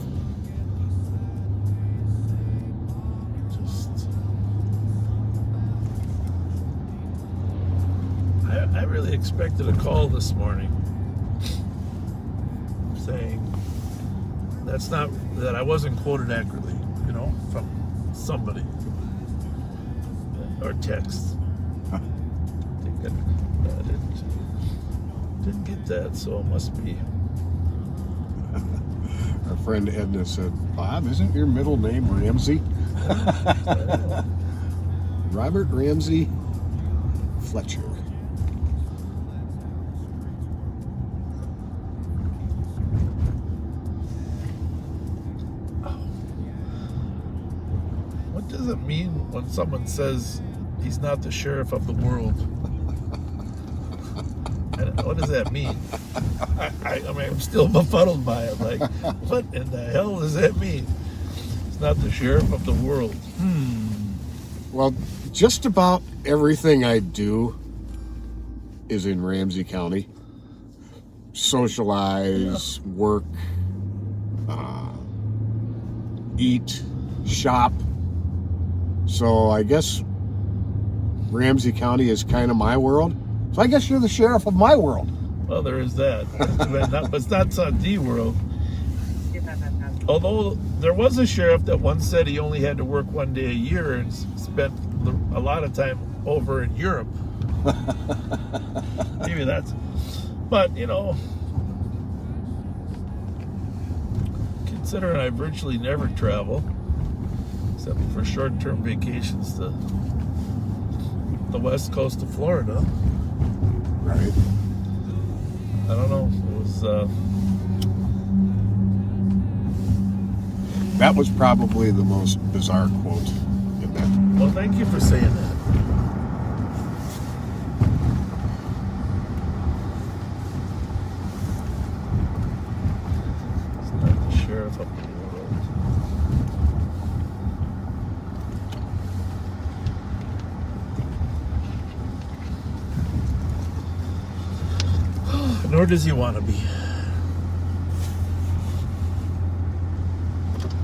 I really expected a call this morning saying that I wasn't quoted accurately, from somebody. Or text. Didn't get that, so it must be. Our friend Edna said, Bob, isn't your middle name Ramsey? Robert Ramsey Fletcher. What does it mean when someone says he's not the sheriff of the world? What does that mean? I mean, I'm still befuddled by it. Like, what in the hell does that mean? not the sheriff of the world. Well, just about everything I do is in Ramsey County. Socialize, work, eat, shop. So I guess Ramsey County is kind of my world. So I guess you're the sheriff of my world. Well, there is that. But that's not the world. Although there was a sheriff that once said he only had to work one day a year and spent a lot of time over in Europe. Maybe that's... But, you know, considering I virtually never travel, except for short-term vacations to the west coast of Florida. Right. I don't know. It was... That was probably the most bizarre quote in that. Well, thank you for saying that. It's not the sheriff of the world. Nor does he want to be.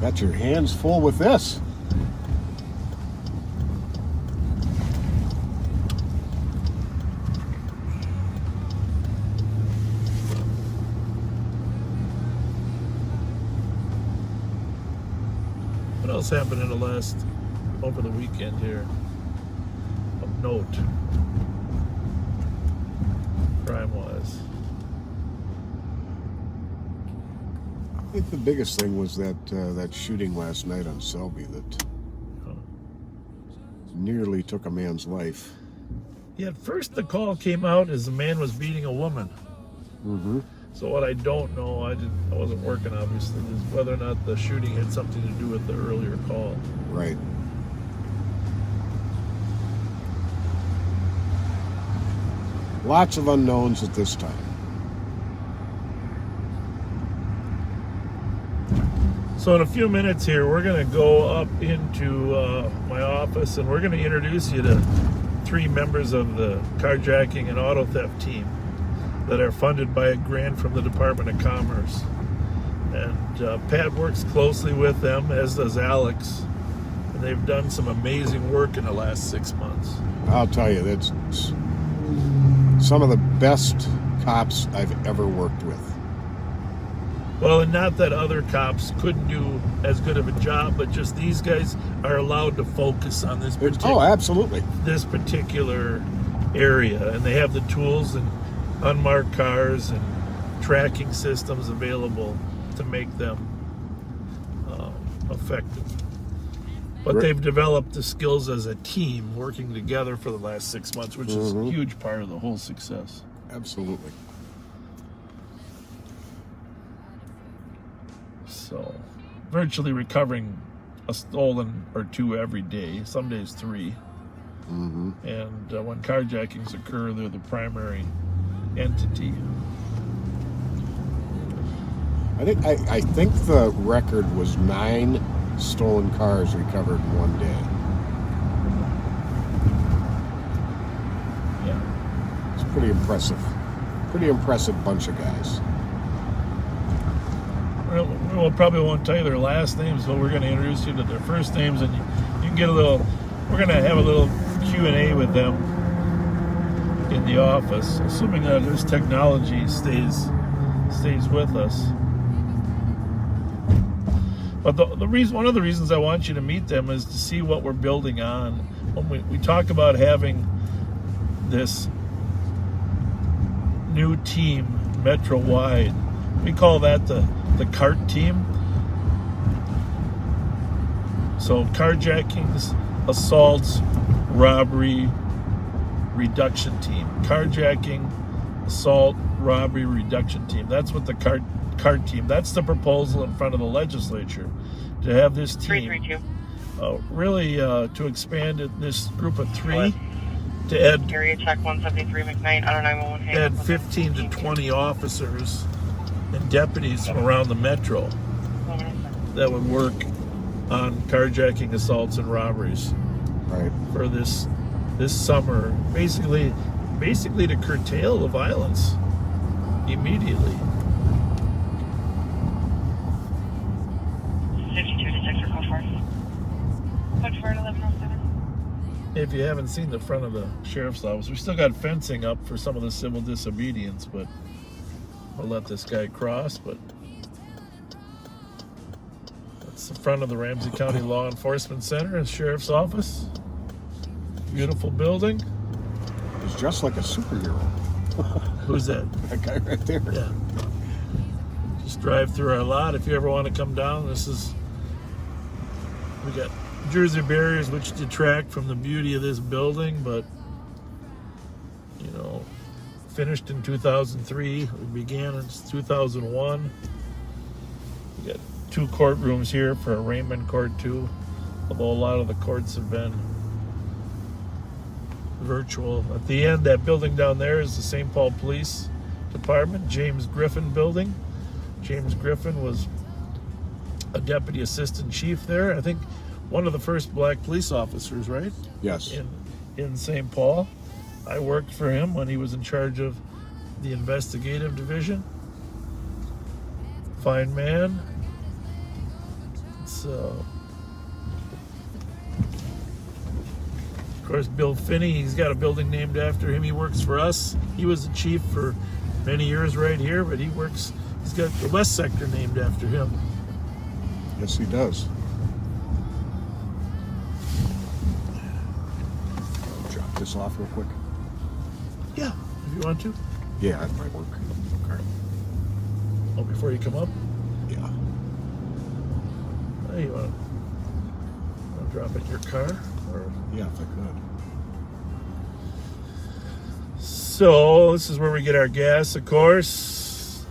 Got your hands full with this. What else happened in the over the weekend here of note, crime-wise? I think the biggest thing was that shooting last night on Selby that nearly took a man's life. Yeah, at first the call came out as a man was beating a woman. Mm-hmm. So what I don't know, I wasn't working obviously, is whether or not the shooting had something to do with the earlier call. Right. Lots of unknowns at this time. So in a few minutes here, we're going to go up into my office and we're going to introduce you to 3 members of the carjacking and auto theft team that are funded by a grant from the Department of Commerce. And Pat works closely with them, as does Alex. And they've done some amazing work in the last 6 months. I'll tell you, that's some of the best cops I've ever worked with. Well, and not that other cops couldn't do as good of a job, but just these guys are allowed to focus on this absolutely. This particular area, and they have the tools and unmarked cars and tracking systems available to make them effective. But they've developed the skills as a team working together for the last 6 months, which is a huge part of the whole success. Absolutely. So, virtually recovering a stolen or 2 every day, some days 3. Mm-hmm. And when carjackings occur, they're the primary entity. I think the record was 9 stolen cars recovered in one day. Yeah. It's pretty impressive. Pretty impressive bunch of guys. We'll probably won't tell you their last names, but we're going to introduce you to their first names, and you can get we're going to have a little Q&A with them in the office, assuming that this technology stays with us. But one of the reasons I want you to meet them is to see what we're building on. When we talk about having this new team metro-wide, we call that the CART team. So carjackings, assaults, robbery, reduction team. Carjacking, assault, robbery, reduction team. That's what the CART team. That's the proposal in front of the legislature, to have this team really to expand this group of 3 to add area check 173 McKnight out of 911. Add 15 to 20 officers and deputies from around the metro that would work on carjacking, assaults, and robberies. Right. For this summer, basically to curtail the violence immediately. 52-6 or code 4. Code 4 at 1107. If you haven't seen the front of the sheriff's office, we still got fencing up for some of the civil disobedience, but we'll let this guy cross. But that's the front of the Ramsey County Law Enforcement Center and Sheriff's Office. Beautiful building. He's just like a superhero. Who's that? That guy right there. Yeah. Just drive through our lot. If you ever want to come down, we got Jersey barriers which detract from the beauty of this building, but you know, finished in 2003. We began in 2001. We got 2 courtrooms here for arraignment court too, although a lot of the courts have been virtual. At the end, that building down there is the St. Paul Police Department, James Griffin building. James Griffin was a deputy assistant chief there. I think one of the first black police officers, right? Yes. In St. Paul. I worked for him when he was in charge of the investigative division. Fine man. So, of course, Bill Finney, he's got a building named after him. He works for us. He was the chief for many years right here, but he's got the West Sector named after him. Yes, he does. I'll drop this off real quick. Yeah, if you want to. Yeah, that might work. Okay. Oh, before you come up? Yeah. Hey, you want to drop it in your car? Or? Yeah, if I could. So this is where we get our gas, of course.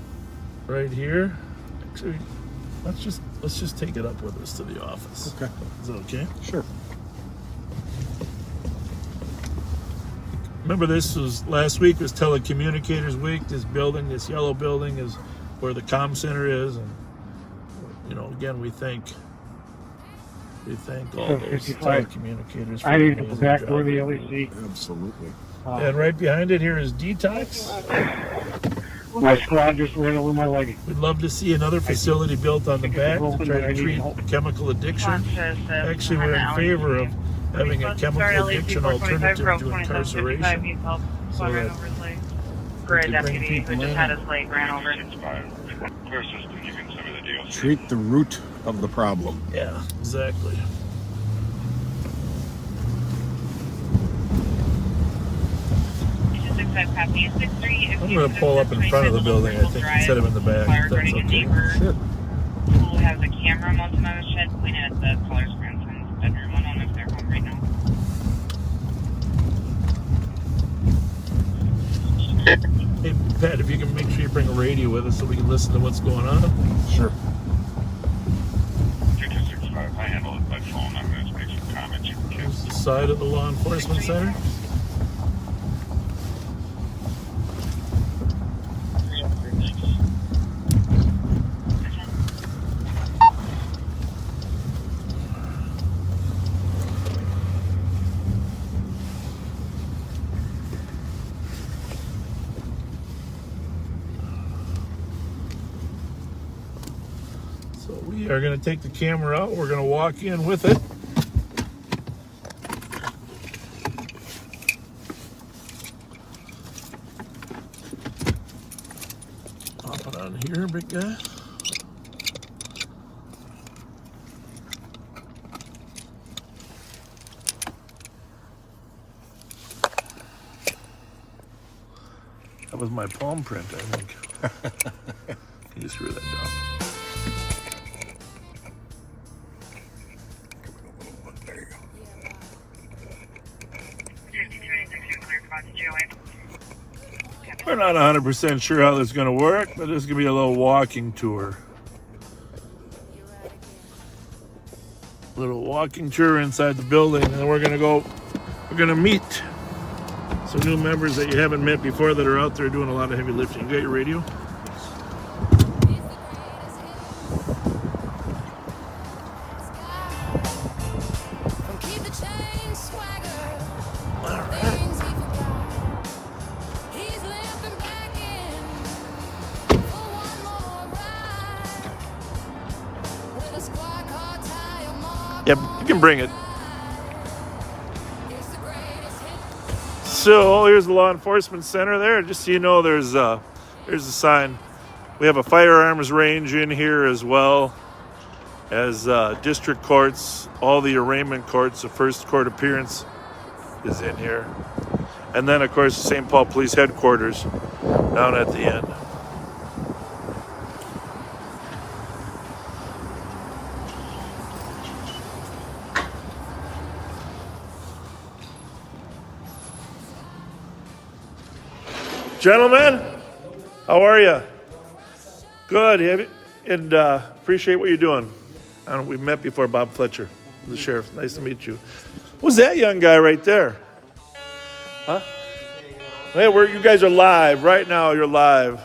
Right here. Actually, let's just take it up with us to the office. Okay. Is that okay? Sure. Remember, this was last week was Telecommunicators Week. This building, this yellow building, is where the comm center is, and you know, again, we thank all those telecommunicators for I need the to go amazing back job for the they LEC. do. Absolutely. And right behind it here is Detox. My squad just ran over my leg. We'd love to see another facility built on the back to try to treat chemical addiction. Actually, we're in favor of having a chemical addiction alternative to incarceration. So that Grid to bring deputy who people just in. had his leg ran over. Clear system, you can send me the deal. Treat the root of the problem. Yeah, exactly. I'm going to pull up in front of the building, I think, instead of in the back. If that's okay. Sure. Who has a camera mounted on his shed pointed at the caller's grandson's bedroom. I don't know if they're home right now. Hey, Pat, if you can make sure you bring a radio with us so we can listen to what's going on. Sure. 2265, I handle it by phone. I'm going to make some comments. You can Here's the side of the law enforcement center. So we are going to take the camera out. We're going to walk in with it. Pop it on here, big guy. That was my palm print, I think. Can you screw that down? There you go. We're not 100% sure how this is going to work, but this is going to be a little walking tour. Little walking tour inside the building, and then we're going to meet some new members that you haven't met before that are out there doing a lot of heavy lifting. You got your radio? You can bring it. So here's the law enforcement center there. Just so you know, there's a sign. We have a firearms range in here as well as district courts. All the arraignment courts, the first court appearance is in here. And then, of course, St. Paul Police Headquarters down at the end. Gentlemen, how are you? Good. And appreciate what you're doing. We've met before, Bob Fletcher, the sheriff. Nice to meet you. Who's that young guy right there? Huh? Hey, you guys are live. Right now, you're live.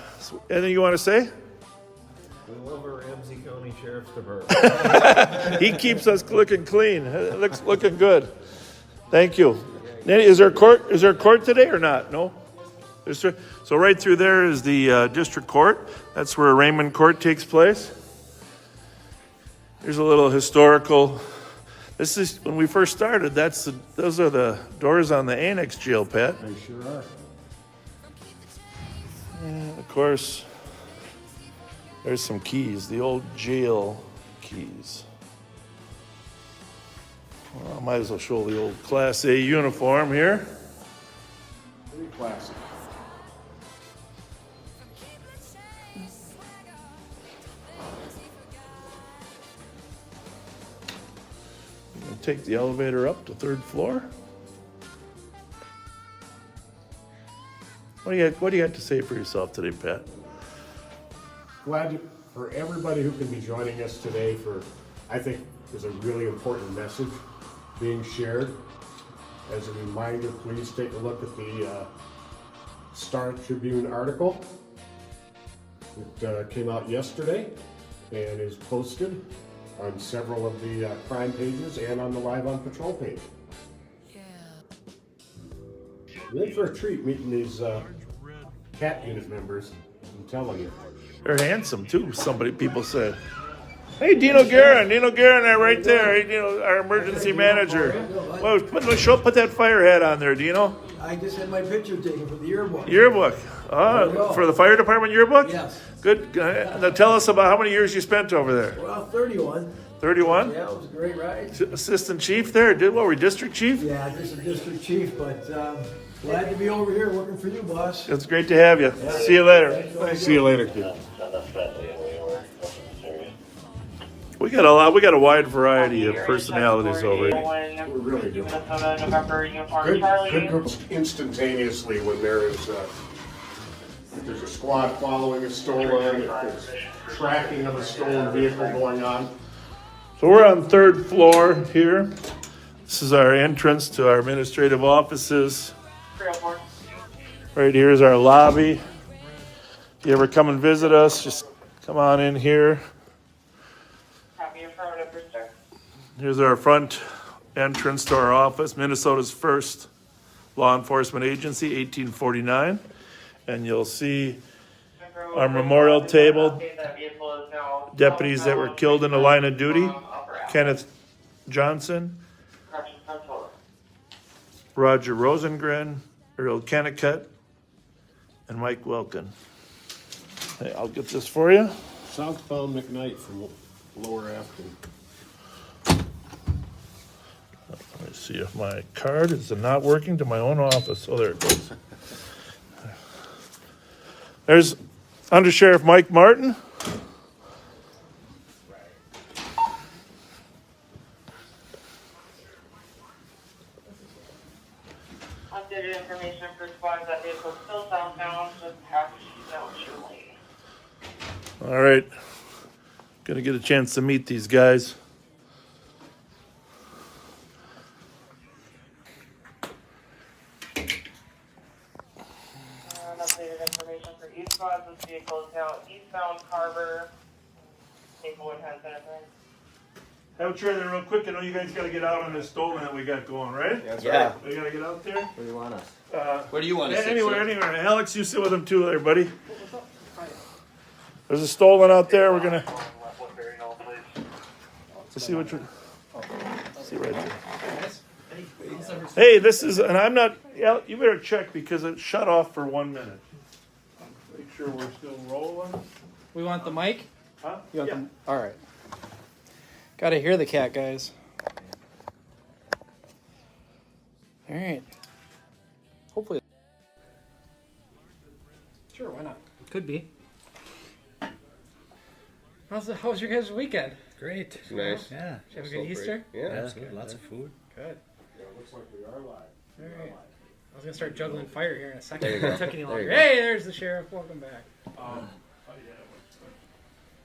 Anything you want to say? We love our Ramsey County Sheriff's Department. He keeps us looking clean. It looks looking good. Thank you. Is there court today or not? No? So right through there is the district court. That's where arraignment court takes place. Here's a little historical. This is when we first started. Those are the doors on the annex jail, Pat. They sure are. And of course, there's some keys, the old jail keys. Well, I might as well show the old Class A uniform here. Pretty classic. Take the elevator up to third floor. What do you got to say for yourself today, Pat? Glad for everybody who can be joining us today I think there's a really important message being shared. As a reminder, please take a look at the Star Tribune article. It came out yesterday and is posted on several of the crime pages and on the Live on Patrol page. You're in for a treat meeting these cat unit members, I'm telling you. They're handsome too, people said. Hey, Dino Guerin right there. Hey, Dino, our emergency manager. Well, put that fire hat on there, Dino. I just had my picture taken for the yearbook. Yearbook. For the fire department yearbook? Yes. Good. Now tell us about how many years you spent over there. Well, 31. 31? Yeah, it was a great ride. Assistant chief there? What were you, district chief? Yeah, just a district chief, but glad to be over here working for you, boss. It's great to have you. Yeah. See you later. See you later, kid. We got a wide variety of personalities over here. We're really good. Good groups instantaneously when there's a squad following a stolen, if there's tracking of a stolen vehicle going on. So we're on third floor here. This is our entrance to our administrative offices. Right here is our lobby. If you ever come and visit us, just come on in here. Here's our front entrance to our office, Minnesota's first law enforcement agency, 1849. And you'll see our memorial table, deputies that were killed in the line of duty, Kenneth Johnson, Roger Rosengren, Earl Kennicott, and Mike Welkin. Hey, I'll get this for you. Southbound McKnight from Lower Afton. Let me see if my card is not working to my own office. Oh, there it goes. There's Under Sheriff Mike Martin. Updated information for squads that vehicle still southbound, just past South Shirley. All right. Gonna get a chance to meet these guys. Updated information for east squads. This vehicle is now eastbound Carver. Maplewood has been adjourned. Have a chair there real quick. I know you guys gotta get out on this stolen that we got going, right? That's right. We gotta get out there. Where do you want us? Where do you want us? Anywhere. Alex, you sit with him too there, buddy. There's a stolen out there. We're gonna... Let's see what you... See right there. Hey, this is, and I'm not, yeah, you better check because it shut off for 1 minute. Make sure we're still rolling. We want the mic? Huh? You want Yeah. All right. Gotta hear the cat, guys. All right. Hopefully. Sure, why not? Could be. How was your guys' weekend? Great. Nice. Yeah. Did you have a good Easter? Yeah, Absolutely. Lots of food. Good. Yeah, it looks like we are live. All right. I was gonna start juggling fire here in a second. There you go. It took any There you longer. go. Hey, there's the sheriff. Welcome back.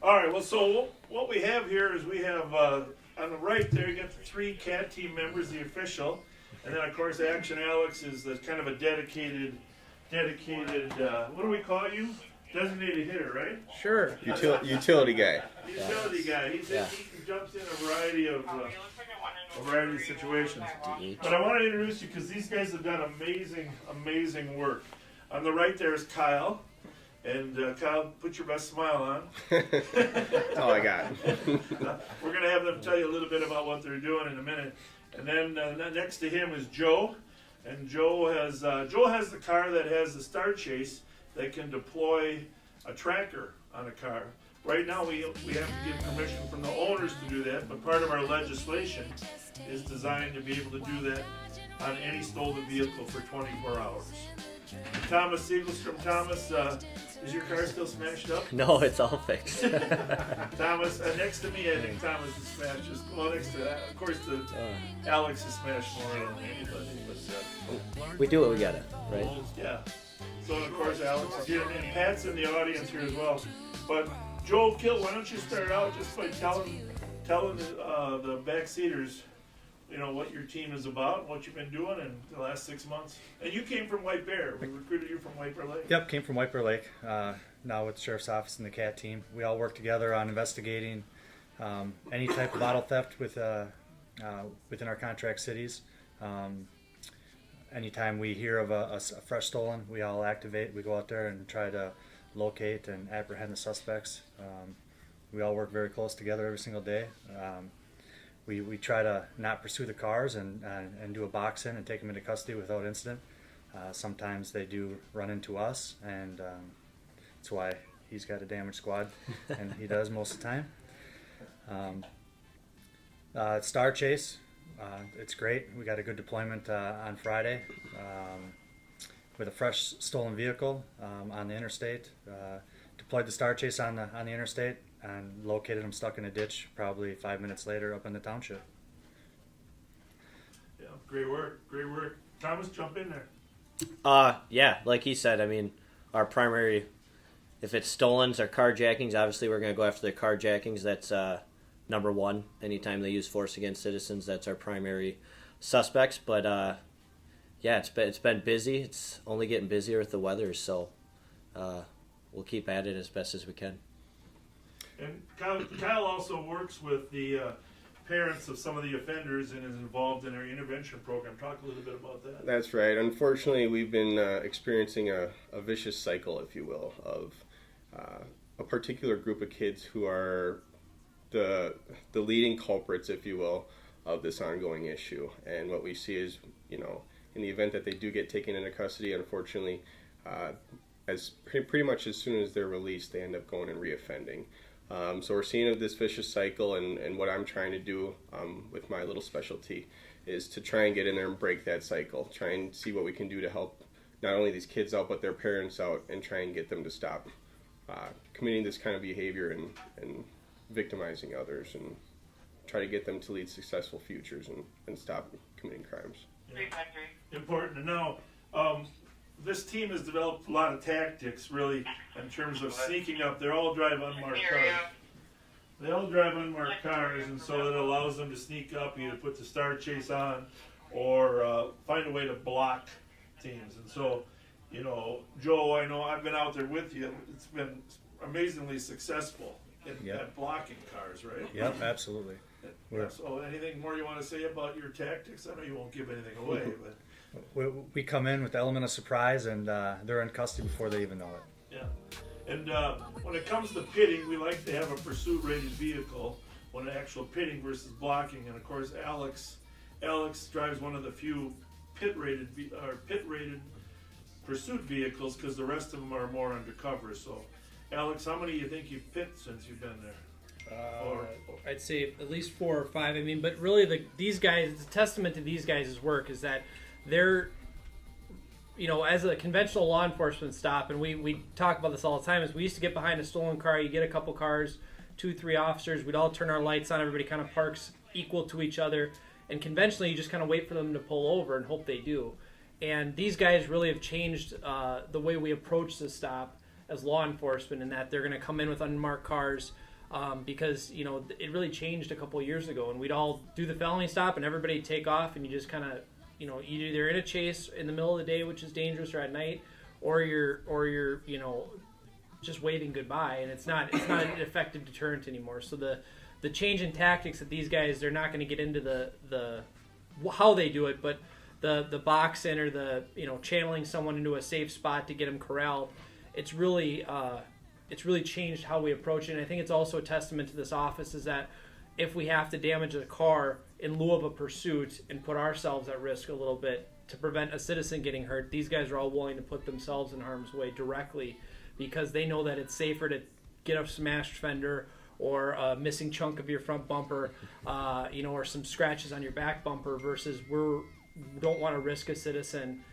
All right, well, so what we have here is we have, on the right there, you got the 3 CAT team members, the official, and then, of course, Action Alex is the kind of a dedicated, what do we call you? Designated hitter, right? Sure. Utility guy. Utility guy. He jumps in a variety of situations. But I want to introduce you because these guys have done amazing work. On the right there is Kyle. And Kyle, put your best smile on. That's all I got. We're going to have them tell you a little bit about what they're doing in a minute. And then next to him is Joe. And Joe has the car that has the Star Chase that can deploy a tracker on a car. Right now we have to get permission from the owners to do that, but part of our legislation is designed to be able to do that on any stolen vehicle for 24 hours. Thomas Siegelstrom. Thomas, is your car still smashed up? No, it's all fixed. Thomas, next to me, I think Thomas is smashed. Well, next to that, of course, Alex is smashed more than anybody. But, we do what we gotta, right? Yeah. So, of course, Alex is here, and Pat's in the audience here as well. But, Joel Kill, why don't you start out just by telling the backseaters, you know, what your team is about and what you've been doing in the last 6 months. And you came from White Bear. We recruited you from White Bear Lake. Yep, came from White Bear Lake. Now with the Sheriff's Office and the CAT team. We all work together on investigating any type of auto theft within our contract cities. Anytime we hear of a fresh stolen, we all activate. We go out there and try to locate and apprehend the suspects. We all work very close together every single day. We try to not pursue the cars and do a box in and take them into custody without incident. Sometimes they do run into us, and that's why he's got a damage squad, and he does most of the time. Star Chase, it's great. We got a good deployment on Friday with a fresh stolen vehicle on the interstate. Deployed the Star Chase on the interstate and located him stuck in a ditch probably 5 minutes later up in the township. Yeah, great work. Thomas, jump in there. Yeah, like he said, I mean, our primary, if it's stolens or carjackings, obviously we're going to go after the carjackings. That's number one. Anytime they use force against citizens, that's our primary suspects. But yeah, it's been busy. It's only getting busier with the weather, so we'll keep at it as best as we can. And Kyle also works with the parents of some of the offenders and is involved in our intervention program. Talk a little bit about that. That's right. Unfortunately, we've been experiencing a vicious cycle, if you will, of a particular group of kids who are the leading culprits, if you will, of this ongoing issue. And what we see is, you know, in the event that they do get taken into custody, unfortunately, as pretty much as soon as they're released, they end up going and reoffending. So we're seeing this vicious cycle, and what I'm trying to do with my little specialty is to try and get in there and break that cycle, try and see what we can do to help not only these kids out but their parents out, and try and get them to stop committing this kind of behavior and victimizing others, and try to get them to lead successful futures and stop committing crimes. Yeah. Important to know. This team has developed a lot of tactics, really, in terms of sneaking up. They all drive unmarked cars. And so it allows them to sneak up, either put the Star Chase on or find a way to block teams. And so, you know, Joe, I know I've been out there with you. It's been amazingly successful at blocking cars, right? Yep, absolutely. So anything more you want to say about your tactics? I know you won't give anything away, but... We come in with the element of surprise, and they're in custody before they even know it. Yeah. And when it comes to pitting, we like to have a pursuit-rated vehicle. when actual pitting versus blocking. And of course, Alex drives one of the few pit-rated pursuit vehicles because the rest of them are more undercover. So, Alex, how many do you think you've pit since you've been there? I'd say at least 4 or 5. I mean, but really, these guys, the testament to these guys' work is that they're, you know, as a conventional law enforcement stop, and we talk about this all the time, is we used to get behind a stolen car, you get a couple cars, 2-3 officers, we'd all turn our lights on, everybody kind of parks equal to each other, and conventionally you just kind of wait for them to pull over and hope they do. And these guys really have changed the way we approach the stop as law enforcement, in that they're going to come in with unmarked cars, because, you know, it really changed a couple of years ago, and we'd all do the felony stop and everybody take off, and you just kind of, you know, either in a chase in the middle of the day, which is dangerous, or at night, or you're you know, just waving goodbye, and it's not an effective deterrent anymore. So the change in tactics that these guys, they're not going to get into the how they do it, but the boxing or the, you know, channeling someone into a safe spot to get them corralled. It's really changed how we approach it. And I think it's also a testament to this office is that if we have to damage a car in lieu of a pursuit and put ourselves at risk a little bit to prevent a citizen getting hurt, these guys are all willing to put themselves in harm's way directly because they know that it's safer to get a smashed fender or a missing chunk of your front bumper, you know, or some scratches on your back bumper versus we don't want to risk a citizen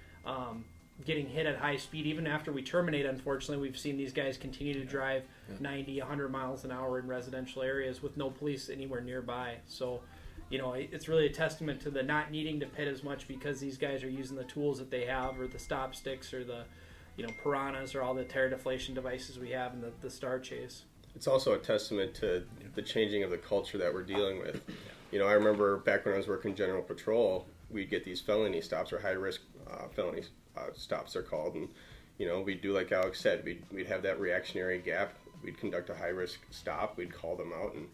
getting hit at high speed. Even after we terminate, unfortunately, we've seen these guys continue to drive 90, 100 miles an hour in residential areas with no police anywhere nearby. So, you know, it's really a testament to the not needing to pit as much because these guys are using the tools that they have, or the stop sticks, or the, you know, piranhas, or all the tire deflation devices we have in the Star Chase. It's also a testament to the changing of the culture that we're dealing with. You know, I remember back when I was working General Patrol, we'd get these felony stops, or high-risk felony stops they're called, and, you know, we'd do like Alex said, we'd have that reactionary gap, we'd conduct a high-risk stop, we'd call them out, and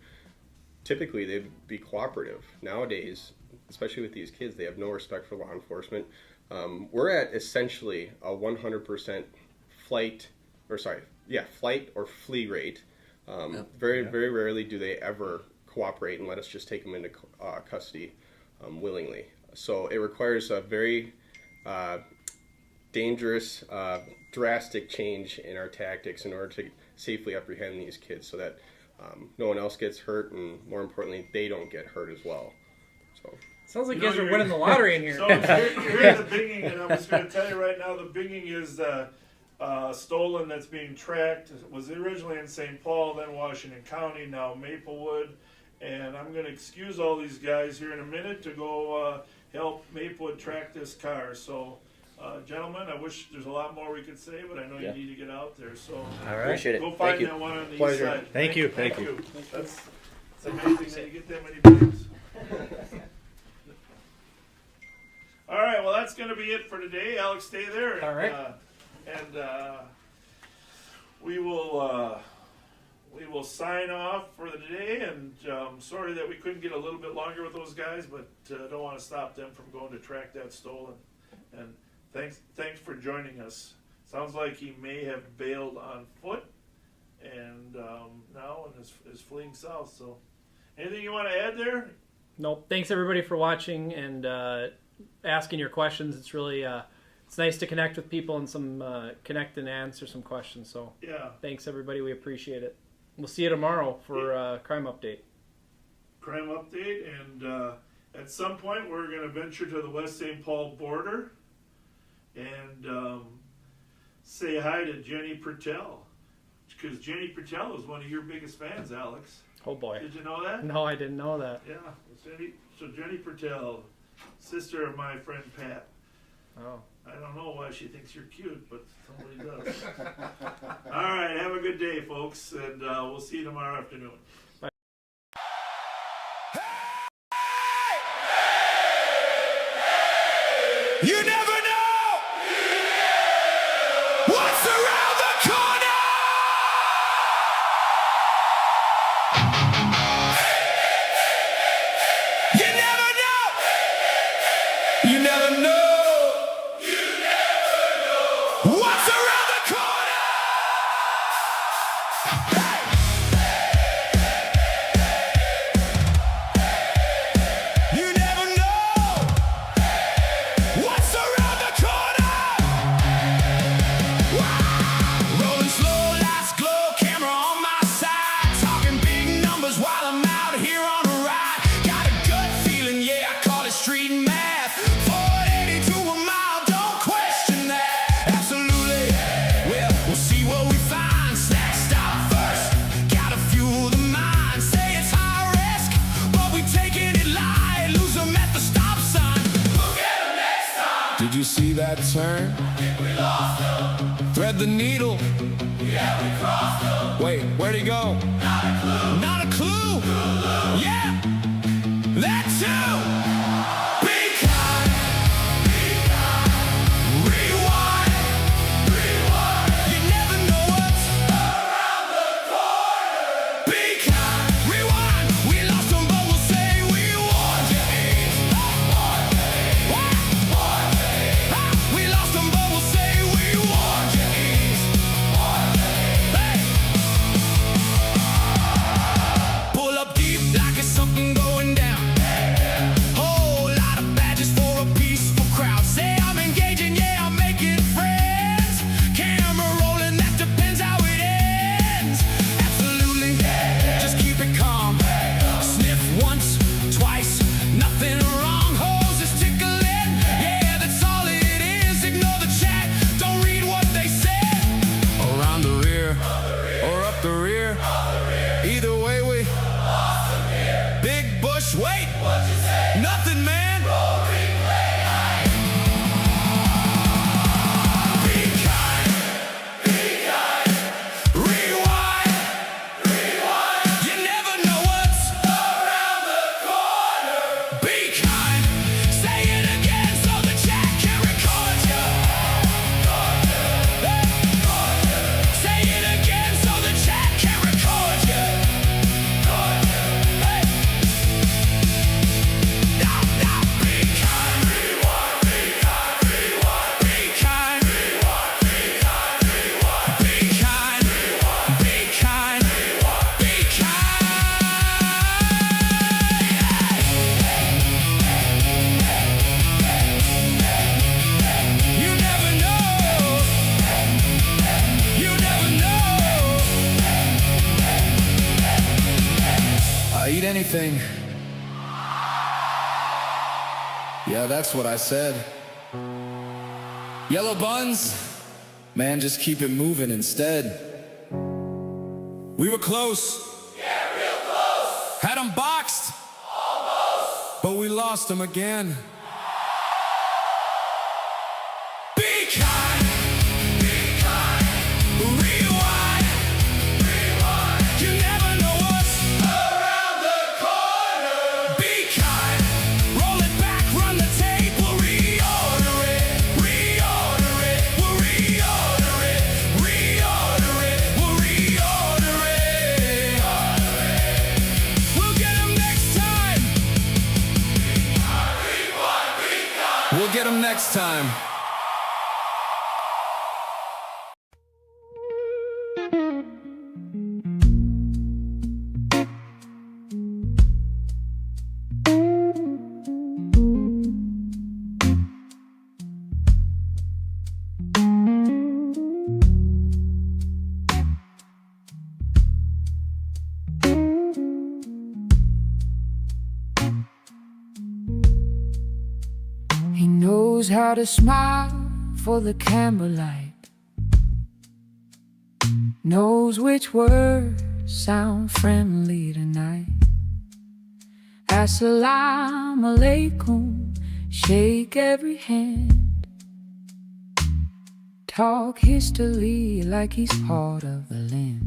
typically they'd be cooperative. Nowadays, especially with these kids, they have no respect for law enforcement. We're at essentially a 100% flight or flee rate. Very rarely do they ever cooperate and let us just take them into custody willingly. So it requires a very dangerous, drastic change in our tactics in order to safely apprehend these kids so that no one else gets hurt, and more importantly, they don't get hurt as well. So sounds like you guys are winning the lottery in here. So you're hearing the binging, and I'm just going to tell you right now, the binging is stolen that's being tracked. It was originally in St. Paul, then Washington County, now Maplewood. And I'm going to excuse all these guys here in a minute to go help Maplewood track this car. So, gentlemen, I wish there's a lot more we could say, but I know you need to get out there. So, all right. Appreciate it. Go find that one on the east side. Thank you. That's amazing that you get that many bids. All right, well, that's going to be it for today. Alex, stay there. All right. We will sign off for the day, and sorry that we couldn't get a little bit longer with those guys, but don't want to stop them from going to track that stolen. And thanks for joining us. Sounds like he may have bailed on foot, and now is fleeing south. So, anything you want to add there? Nope. Thanks everybody for watching and asking your questions. It's really it's nice to connect with people and connect and answer some questions. So yeah, thanks everybody. We appreciate it. We'll see you tomorrow for crime update. Crime update, and at some point we're going to venture to the West St. Paul border and say hi to Jenny Pertel, because Jenny Pertel is one of your biggest fans, Alex. Oh boy! Did you know that? No, I didn't know that. Yeah. So Jenny Pertel, sister of my friend Pat. Oh. I don't know why she thinks you're cute, but somebody does. All right, have a good day, folks, and we'll see you tomorrow afternoon. Bye. You never know what's around the corner. You never know. You never know. What's around the corner? Did you see that turn? We lost him. Thread the needle. Yeah, we crossed him. Wait, where'd he go? Not a clue. Not a clue? Yeah, that too. Be kind. Be kind. Rewind. Rewind. You never know what's around the corner. Be kind. Rewind. We lost him, but we'll say we won. We lost him, but we'll say we won. Hey. Pull up deep like it's something going down. Whole lot of badges for a peaceful crowd. Say I'm engaging, yeah, I'm making friends. Camera rolling, that depends how it ends. Absolutely, just keep it calm. Sniff once, twice, nothing wrong. Hose is tickling, yeah, that's all it is. Ignore the chat, don't read what they said. Around the rear, or up the rear. Either way, we lost him here. Big bush, wait. What'd you say? Nothing, man. Roll replay. Be kind. Be kind. Rewind. Rewind. You never know what's around the corner. Be kind. Say it again so the chat can record you. Say it again so the chat can record you. Hey. Now, be kind. Rewind. Be kind. Rewind. Be kind. Rewind. Be kind. Rewind. Be kind. Rewind. Be kind. Rewind. Be kind. You never know. You never know. I eat anything. Yeah, that's what I said. Yellow buns? Man, just keep it moving instead. We were close. Yeah, real close. Had them boxed. Almost. But we lost them again. Be kind. Be kind. Rewind. Rewind. You never know what's around the corner. Be kind. Roll it back, run the tape. We'll reorder it. Reorder it. We'll reorder it. Reorder it. We'll reorder it. We'll get them next time. We'll get them next time. He knows how to smile for the camera light. Knows which words sound friendly tonight. Assalamu alaikum, shake every hand. Talk history like he's part of the land.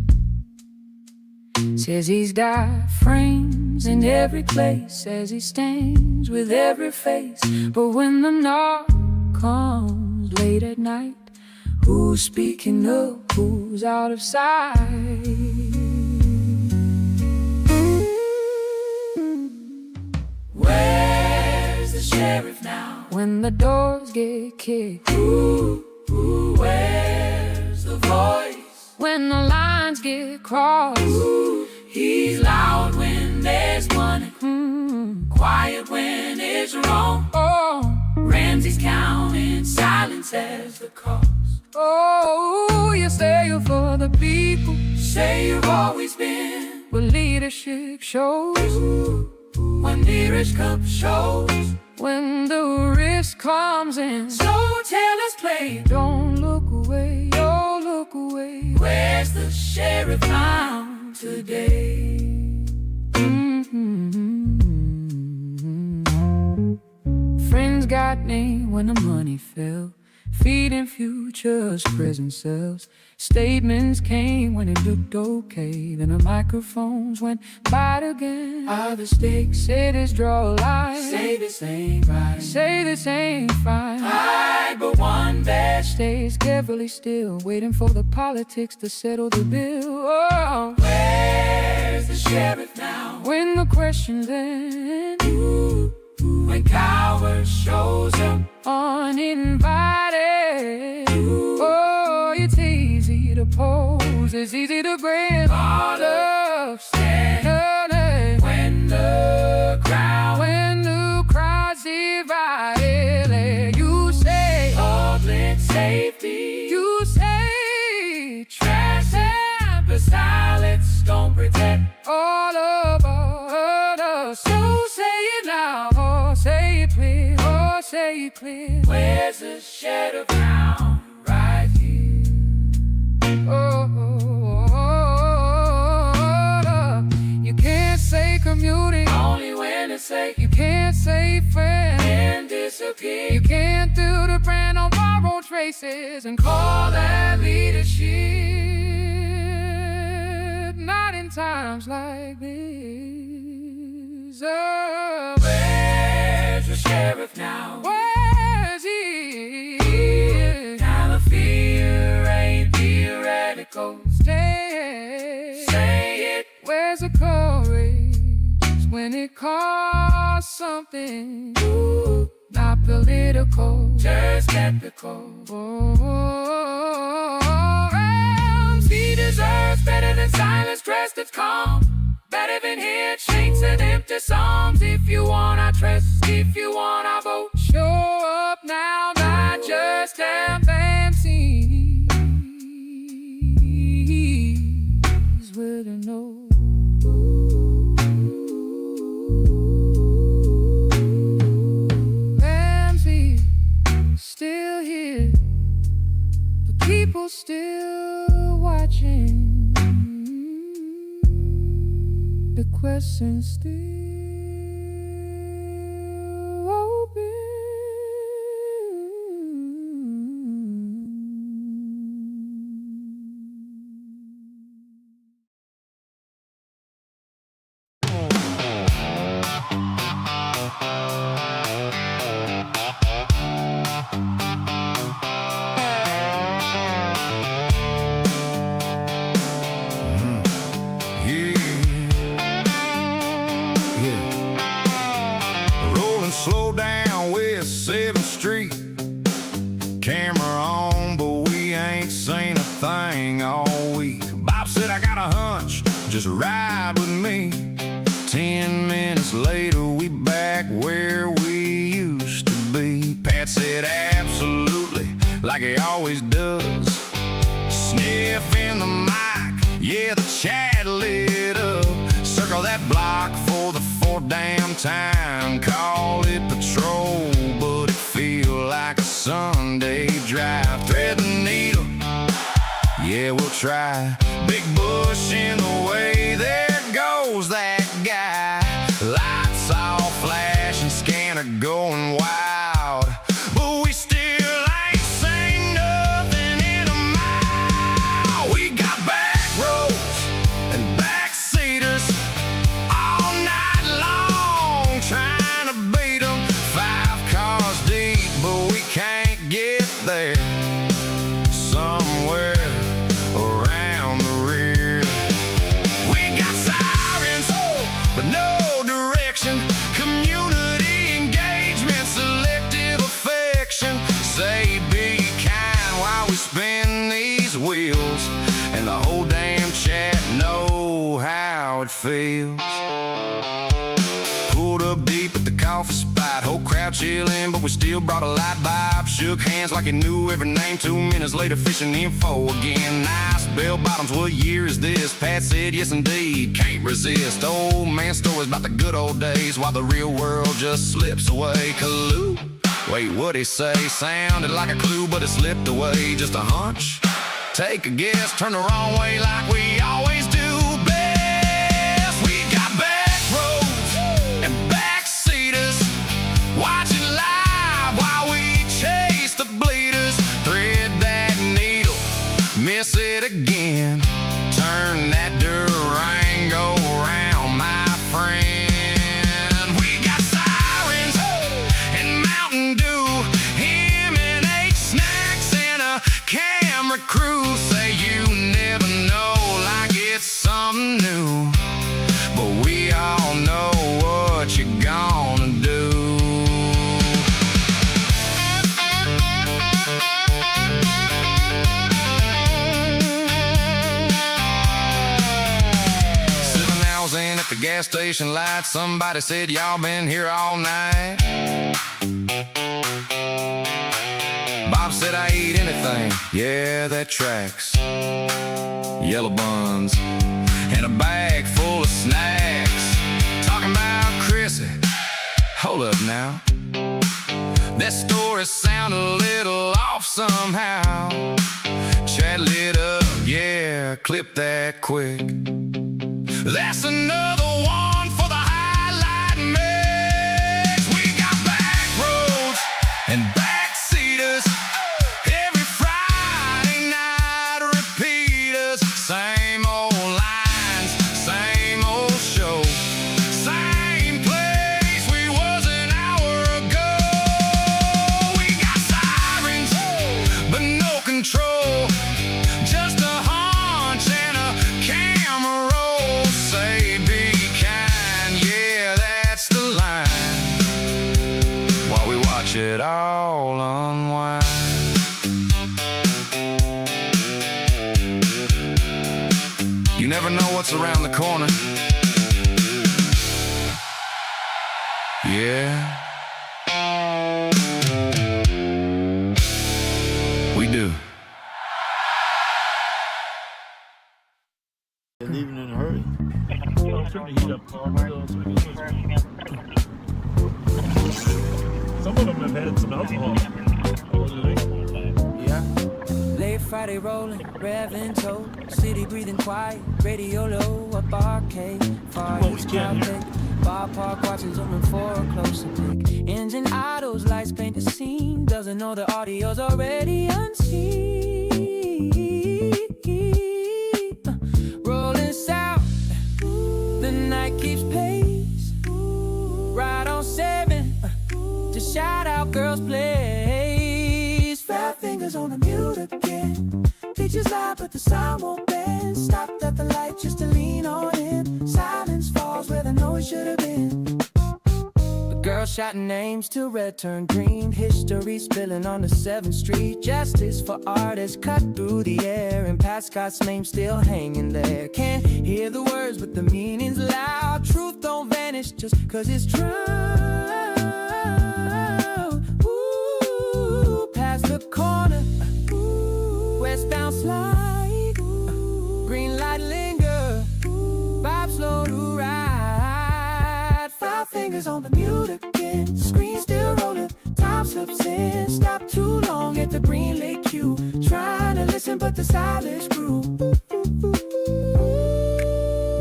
Says he's got frames in every place. Says he stands with every face. But when the knock comes late at night, who's speaking up, who's out of sight? Where's the sheriff now? When the doors get kicked, ooh, where's the voice? When the lines get crossed, ooh, he's loud when there's money, quiet when it's wrong. Oh, Ramsey's counting silence as the cost. Oh, you say you're for the people, say you've always been. But leadership shows, ooh, when nearest cup shows, when the risk comes in. So tell us, play, don't look away, oh look away. Where's the sheriff found today? Friends got named when the money fell, feeding futures, prison cells. Statements came when it looked okay, then the microphones went by again. Other stakes say this draw a line, say this ain't right, say this ain't fine. Right, but one that stays carefully still, waiting for the politics to settle the bill. Oh, where's the sheriff now? When the questions end, when coward shows up uninvited. Oh, it's easy to pose, it's easy to grin. All of standing when the crowd's divided. You say public safety, you say trash and silence don't protect all of us. So say it now, or say it clear, or say it clear. Where's the sheriff now? Right here. You can't say commuting, only when it's safe. You can't say friend and disappear. You can't do the brand on borrowed traces and call that leadership. Not in times like this. Oh, where's the sheriff now? Where's he? Now the fear ain't theoretical. Say it. Where's the courage when it costs something? Not political, just skeptical. Ramsey deserves better than silence dressed as calm. Better than handshakes and empty songs. If you want our trust, if you want our vote, show up now, not just MCs with a no. Ramsey still here, the people still watching. The question still open. Slow down West 7th Street. Camera on, but we ain't seen a thing all week. Bob said, I got a hunch, just ride with me. 10 minutes later, we back where we used to be. Pat said, absolutely, like he always does. Sniff in the mic, yeah, the chat lit up. Circle that block for the 4th damn time. Call it patrol, but it feel like a Sunday drive. Thread the needle, yeah, we'll try. Big bush in the way, there goes that guy. Lights all flashing, scanner going wild. But we still ain't seen nothing in a mile. We got back roads and backseaters all night long, trying to beat them 5 cars deep, but we can't get there. Somewhere around the rear, we got sirens, but no direction. Community engagement, selective affection. Say be kind while we spin these wheels, and the whole damn chat know how it feels. Pulled up deep at the coffee spot, whole crowd chilling, but we still brought a light vibe. Shook hands like he knew every name. 2 minutes later, fishing info again. Nice bell bottoms, what year is this? Pat said yes indeed, can't resist. Old man stories about the good old days, while the real world just slips away. Collude, wait, what'd he say? Sounded like a clue, but it slipped away. Just a hunch, take a guess, turn the wrong way like we always do best. We got back roads and backseaters watching live. gas station lights. Somebody said y'all been here all night. Bob said I eat anything. Yeah, that tracks. Yellow buns and a bag full of snacks. Talking about Chrissy. Hold up now. That story sound a little off somehow. Chat lit up, yeah, clip that quick. That's another one for the highlight mix. We got back roads and backseaters. Every Friday night repeaters. Same old lines, same old show. Same place we was an hour ago. We got sirens, but no control. Just a hunch and a camera roll. Say be kind, yeah, that's the line. While we watch it all unwind. You never know what's around the corner. Yeah, we do. They're leaving in a hurry. Some of them have had some alcohol. Yeah. Late Friday rolling, revving toe, city breathing quiet, radio low, up arcade, far east traffic, bar park watching zooming for a closer pick. Engine idles, lights paint the scene, doesn't know the audio's already unseen. Rolling south, the night keeps pace, right on 7, just shout out girls place. Fat fingers on the mute again. Pictures loud but the sound won't bend. Stopped at the light just to lean on in. Silence falls where the noise should have been. The girl shouting names till red turned green. History spilling on the 7th Street. Justice for artists cut through the air. And Pat Scott's name still hanging there. Can't hear the words but the meaning's loud. Truth don't vanish just cause it's true. Past the corner, westbound slide, green light linger, vibe slow to ride. 5 fingers on the mute again, screen still rolling, time slips in. Stop too long at the green light queue, trying to listen but the silence grew.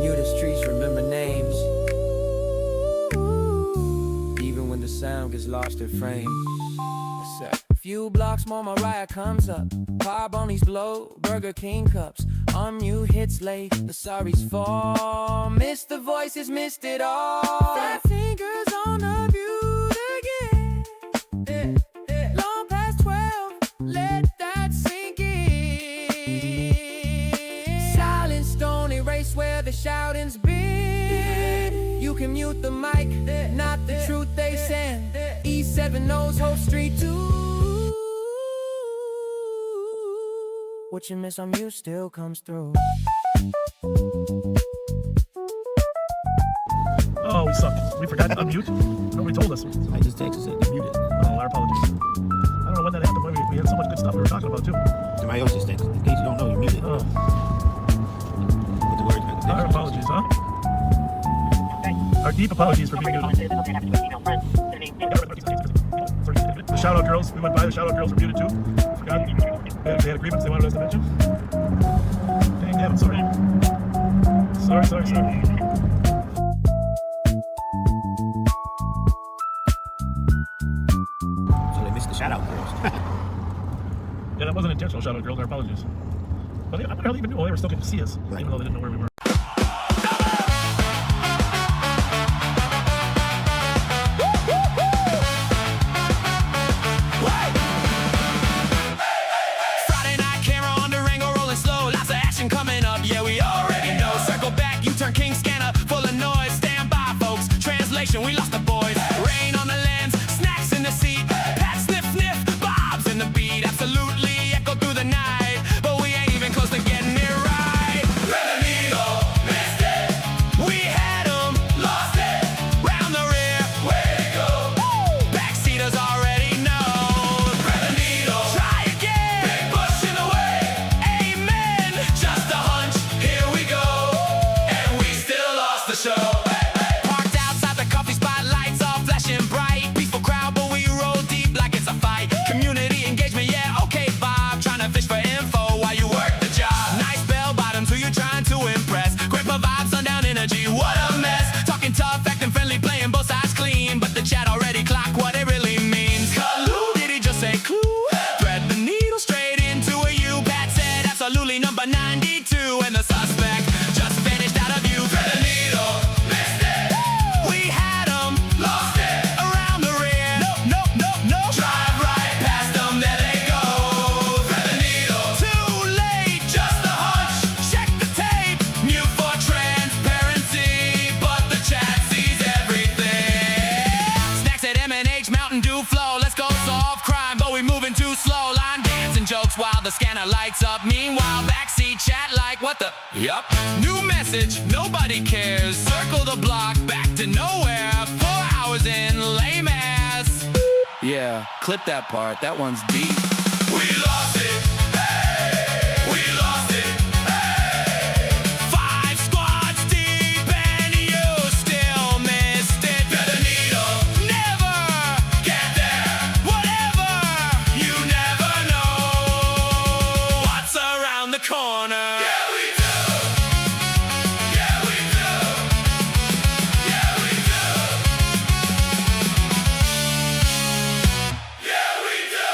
Knew the streets remember names, even when the sound gets lost in frames. Few blocks more, Mariah comes up. Car bunnies blow, Burger King cups. Unmute hits late, the sorries fall. Missed the voices, missed it all. Fat fingers on the mute again. Long past 12, let that sink in. Silence don't erase where the shouting's been. You can mute the mic, not the truth they send. E7 knows Hope Street too. What you miss on mute still comes through. Oh, we sucked. We forgot to unmute. Nobody told us. I just texted it. Muted. Oh, our apologies. I don't know when that happened. We had so much good stuff we were talking about too. Somebody else just texted. In case you don't know, you're muted. Oh. With the words, our apologies, huh? Our deep apologies for being muted. The shout out girls. We went by the shout out girls were muted too. Forgot. They had agreements they wanted us to mention. Dang, damn, I'm sorry. Sorry. So they missed the shout out girls. Yeah, that wasn't intentional shout out girls, our apologies. But I wonder how they even knew they were still getting to see us, even though they didn't know where we were. King scanner full of noise. Stand by, folks. Translation, we lost the boys. Rain on the lens, snacks in the seat. Pat sniff sniff, bobs in the beat. Absolutely echo through the night, but we ain't even close to getting it right. Thread the needle. solve crime, but we moving too slow. Line dancing jokes while the scanner lights up. Meanwhile, backseat chat like what the? Yup. New message, nobody cares. Circle the block, back to nowhere. 4 hours in, lame ass. Yeah, clip that part. That one's deep. We lost it. Hey, we lost it. Hey. 5 squads deep and you still missed it. Thread the needle, never get there. Whatever, you never know what's around the corner. Yeah, we do. Yeah, we do. Yeah, we do. Yeah, we do.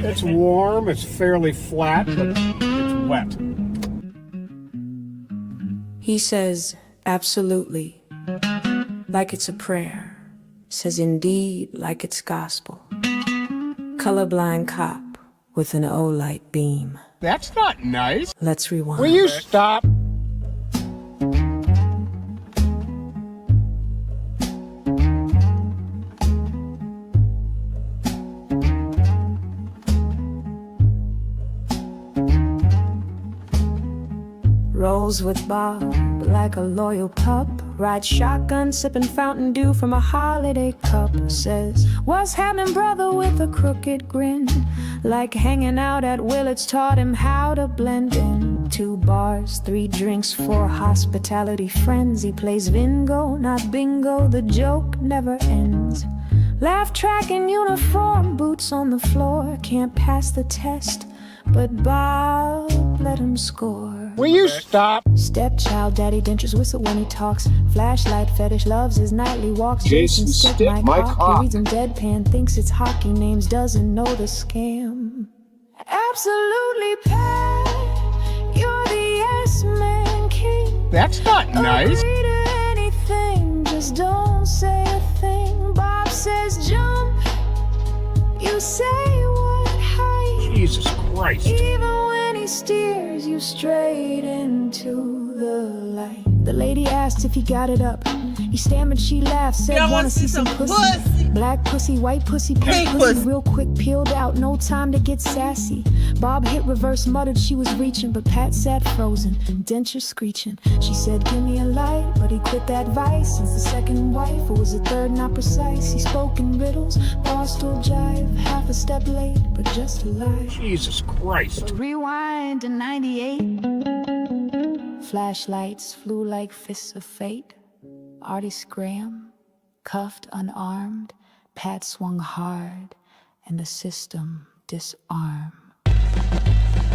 It's warm, it's fairly flat, but it's wet. He says, absolutely, like it's a prayer. Says indeed, like it's gospel. Colorblind cop with an O-light beam. That's not nice. Let's rewind. Will you stop? Rolls with Bob like a loyal pup. Rides shotgun, sipping Fountain Dew from a holiday cup. Says, what's happening, brother, with a crooked grin? Like hanging out at Willard's taught him how to blend in. 2 bars, 3 drinks, 4 hospitality friends. He plays Vingo, not bingo, the joke never ends. Laugh track in uniform, boots on the floor. Can't pass the test, but Bob let him score. Will you stop? Stepchild, daddy dentures whistle when he talks. Flashlight fetish, loves his nightly walks. Jason stick my cock. He reads him deadpan, thinks it's hockey names, doesn't know the scam. Absolutely, Pat, you're the yes-man king. That's not nice. Agree to anything, just don't say a thing. Bob says jump, you say what height. Jesus Christ. Even when he steers you straight into the light. The lady asked if he got it up. He stammered, she laughed, said, wanna see some pussy. Black pussy, white pussy, pink pussy. Real quick, peeled out, no time to get sassy. Bob hit reverse, muttered she was reaching, but Pat sat frozen, denture screeching. She said, give me a light, but he quit that vice. Since the second wife, it was the third not precise. He spoke in riddles, Barstool jive, half a step late, but just a lie. Jesus Christ. Rewind to 98. Flashlights flew like fists of fate. Artie Scram, cuffed, unarmed. Pat swung hard, and the system disarmed.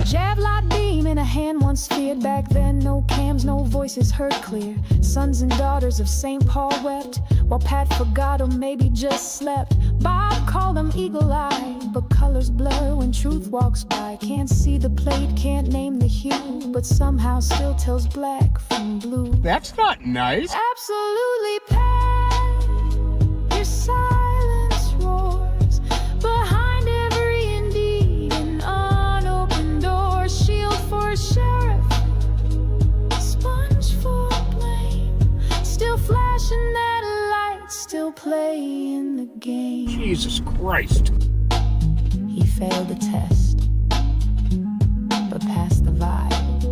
Javelot beam in a hand once feared. Back then, no cams, no voices heard clear. Sons and daughters of St. Paul wept, while Pat forgot or maybe just slept. Bob called them eagle-eyed, but colors blur when truth walks by. Can't see the plate, can't name the hue, but somehow still tells black from blue. That's not nice. Absolutely, Pat, your silence roars behind every indeed an unopened door. Shield for sheriff, sponge for blame, still flashing that light, still playing the game. Jesus Christ. He failed the test, but passed the vibe,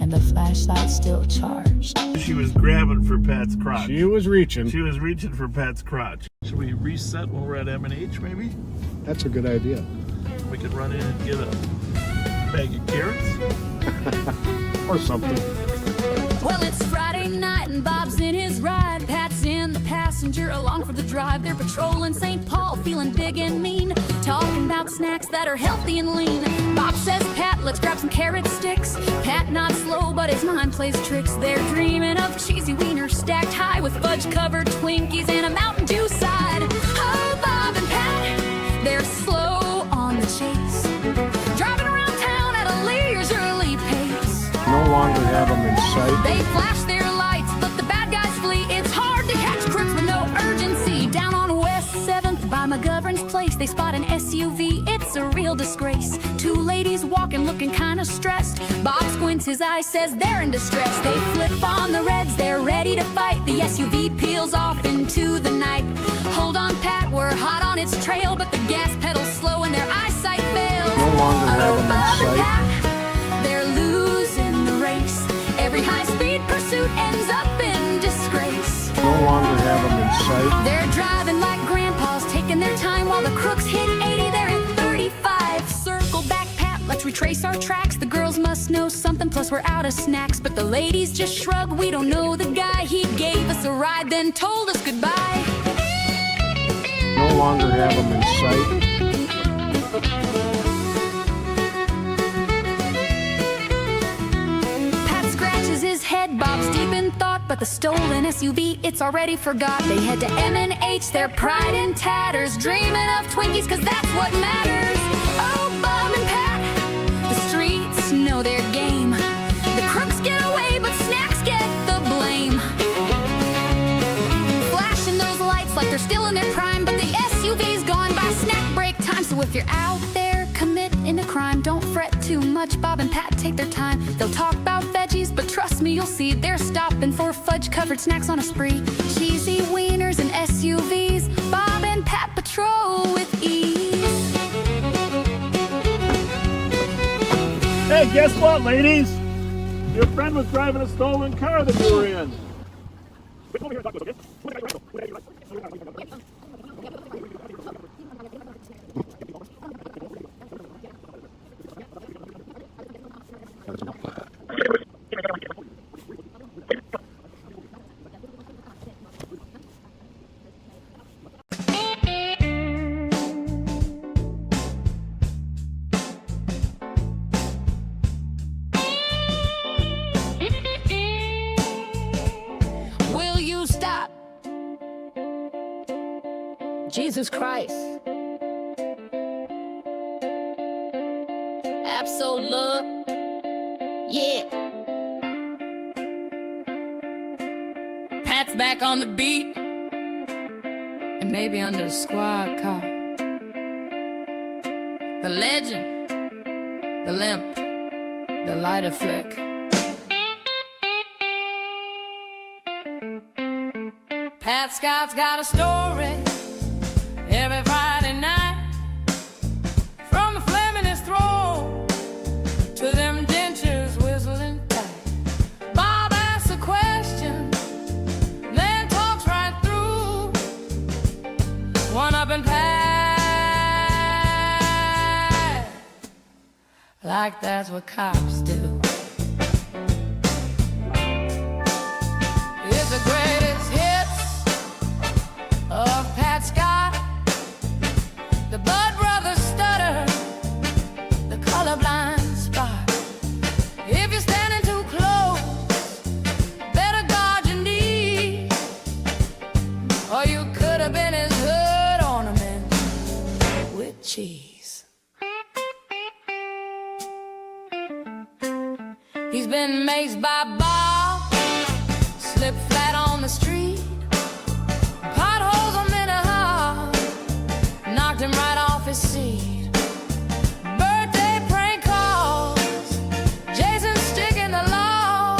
and the flashlight still charged. She was grabbing for Pat's crotch. She was reaching. She was reaching for Pat's crotch. Should we reset when we're at M&H, maybe? That's a good idea. We could run in and get a bag of carrots. Or something. Well, it's Friday night and Bob's in his ride. Pat's in the passenger along for the drive. They're patrolling St. Paul, feeling big and mean, talking about snacks that are healthy and lean. Bob says, Pat, let's grab some carrot sticks. Pat not slow, but his mind plays tricks. They're dreaming of cheesy wieners stacked high with fudge-covered Twinkies and a Mountain Dew side. Oh, Bob and Pat, they're slow on the chase, driving around town at a leisurely pace. No longer have them in sight. They flash their lights, but the bad guys flee. It's hard to catch crooks with no urgency. Down on West 7th by McGovern's place, they spot an SUV. It's a real disgrace. 2 ladies walking, looking kind of stressed. Bob squints blinks, his eye says they're in distress. They flip on the reds, they're ready to fight. The SUV peels off into the night. Hold on, Pat, we're hot on its trail, but the gas pedal's slow and their eyesight fails. No longer have them in Bob and sight. Pat, they're losing the race. Every high-speed pursuit ends up in disgrace. No longer have them in sight. They're driving like grandpas, taking their time while the crooks hit 80. They're at 35. Circle back, Pat, let's retrace our tracks. The girls must know something, plus we're out of snacks. But the ladies just shrug, we don't know the guy. He gave us a ride, then told us goodbye. No longer have them in sight. Pat scratches his head, Bob's deep in thought, but the stolen SUV, it's already forgot. They head to M&H, their pride in tatters, dreaming of Twinkies, cause that's what matters. Oh, Bob and Pat, the streets know their game. The crooks get away, but snacks get the blame. Flashing those lights like they're still in their prime, but the SUV's gone by snack break time. So if you're out there committing a crime, don't fret too much. Bob and Pat take their time. They'll talk about veggies, but trust me, you'll see they're stopping for fudge-covered snacks on a spree. Cheesy wieners and SUVs, Bob and Pat patrol with ease. Hey, guess what, ladies? Your friend was driving a stolen car that you were in. Come over here and talk to us, okay? Will you stop? Jesus Christ. Absolute. Yeah. Pat's back on the beat. And maybe under the squad car. The legend. The limp. The lighter flick. Pat Scott's got a story every Friday night. From the flame in his throat to them dentures whistling tight. Bob asks a question, then talks right through. One up and Pat, like that's what cops do. It's the greatest hits of Pat Scott, the Bud Brothers stutter, the colorblind spot. If you're standing too close, better guard your knees, or you could have been his hood ornament with cheese. He's been maced by Bob, slipped flat on the street. Potholes a minute hard, knocked him right off his seat. Birthday prank calls, Jason sticking the law.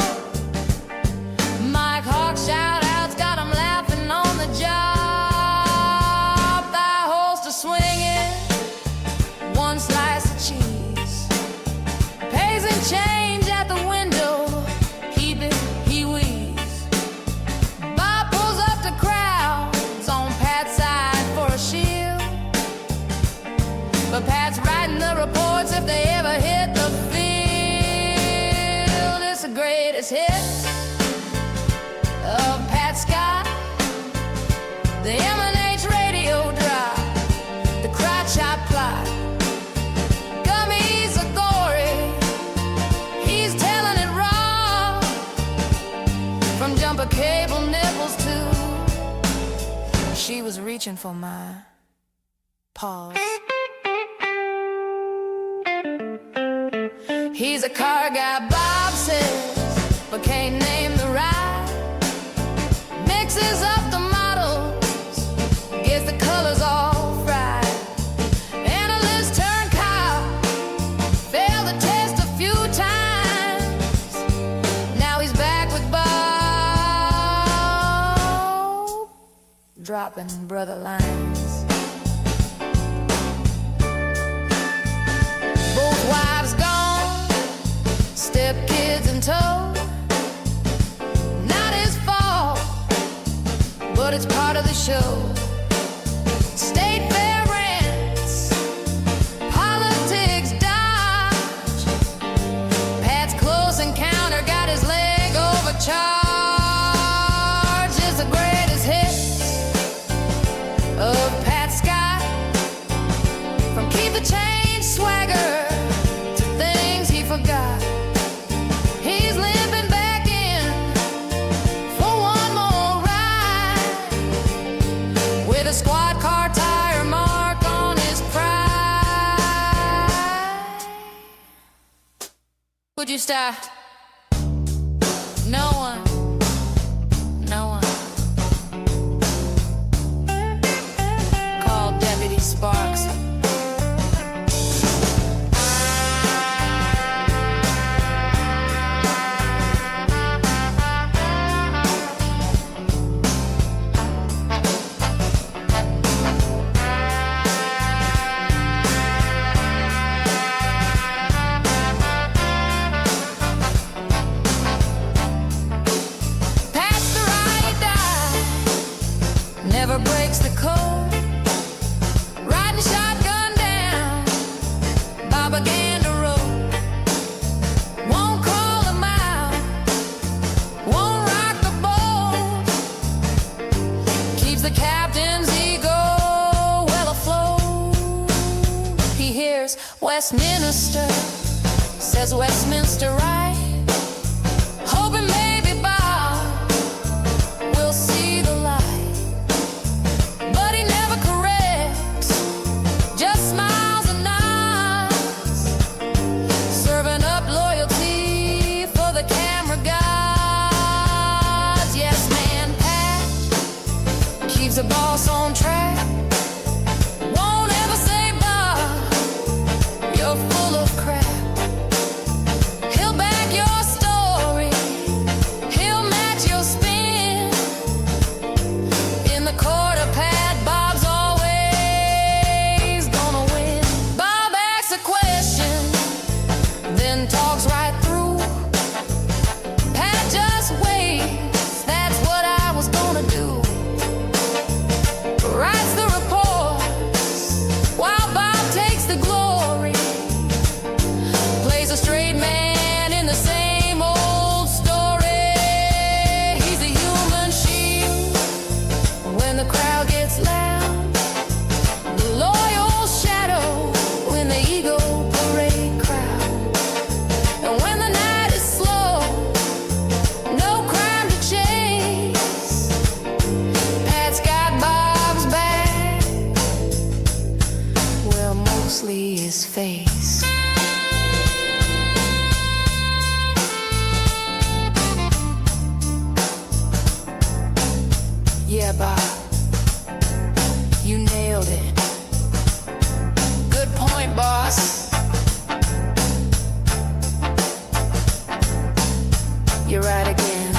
Mike Hawk shout-outs got him laughing on the job. Thigh holster swinging, one slice of cheese. Pays in change at the window, keep it, he wheezes. Bob pulls up the crowds on Pat's side for a shield. But Pat's writing the reports if they ever hit the field. It's the greatest hits of Pat Scott, the M&H radio drop, the crotch shot plot. Gummies are gory, he's telling it raw. From jumper cable nipples to she was reaching for my paws. He's a car guy, Bob says, but can't name the ride. Mixes up the models, gets the colors all fried. Analysts turn cop, failed the test a few times. dropping brother lines. Both wives gone, stepkids in tow. Not his fault, but it's part of the show. State fair rents, politics dodge. Pat's close encounter got his leg overcharged. It's the greatest hits of Pat Scott. From keep the change swagger to things he forgot. He's limping back in for one more ride with a squad car tire mark on his pride. Would you stop? No one. No one. Call Deputy Sparks. Pat's the ride die, never breaks the code. Riding shotgun down Propaganda Road. Won't call him out, won't rock the boat. Keeps the captain's ego well afloat. He hears Westminster, says Westminster right. Hoping maybe Bob will see the light. But he never corrects, just smiles and nods. Serving up loyalty for the camera gods. Yes, man, Pat keeps the boss on track. Won't ever say, Bob, you're full of crap. He'll back your story, he'll match your spin. In the court of Pat, Bob's always gonna win. Bob asks a question, then talks right through. Pat just waits, that's what I was gonna do. Writes the reports while Bob takes the glory. Plays a straight man in the same old story. He's a human shield when the crowd gets loud. The loyal shadow when the ego parade crowd. And when the night is slow, no crime to chase. Pat's got Bob's back, well, mostly his face. Yeah, Bob, you nailed it. Good point, boss. You're right again.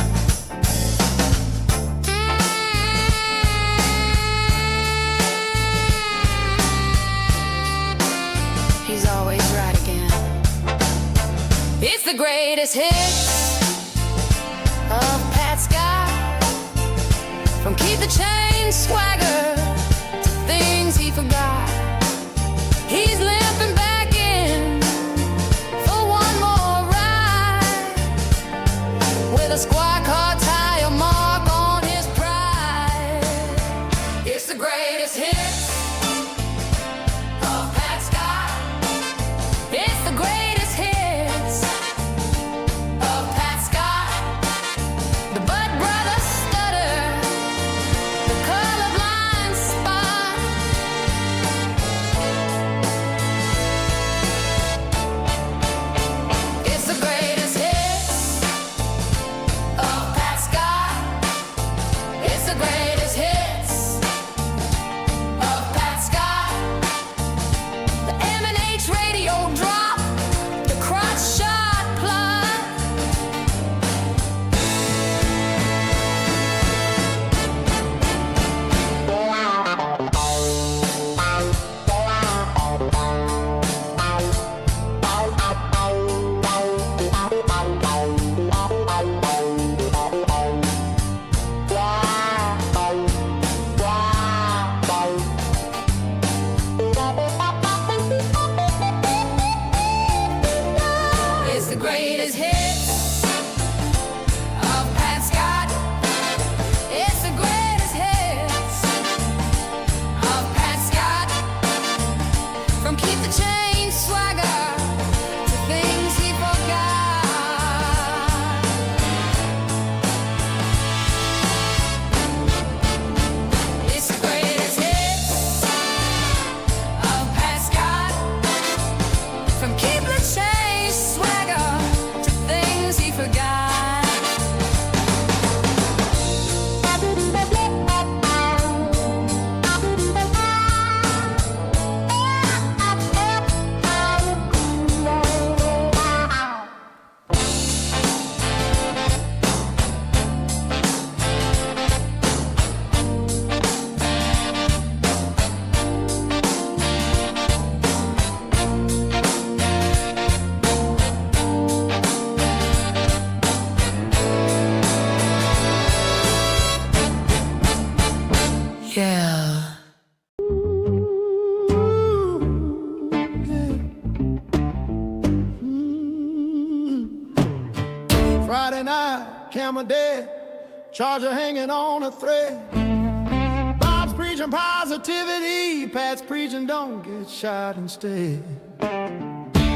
He's always right again. It's the greatest hits of Pat Scott. From keep the change swagger to things he forgot. He's limping back in for one more ride with a squad car tire mark on his pride. It's the greatest hits of Pat Scott. It's the greatest hits of Pat Scott. The Bud Brothers stutter, the colorblind Yeah. Friday night, camera dead, charger hanging on a thread. Bob's preaching positivity, Pat's preaching don't get shot instead.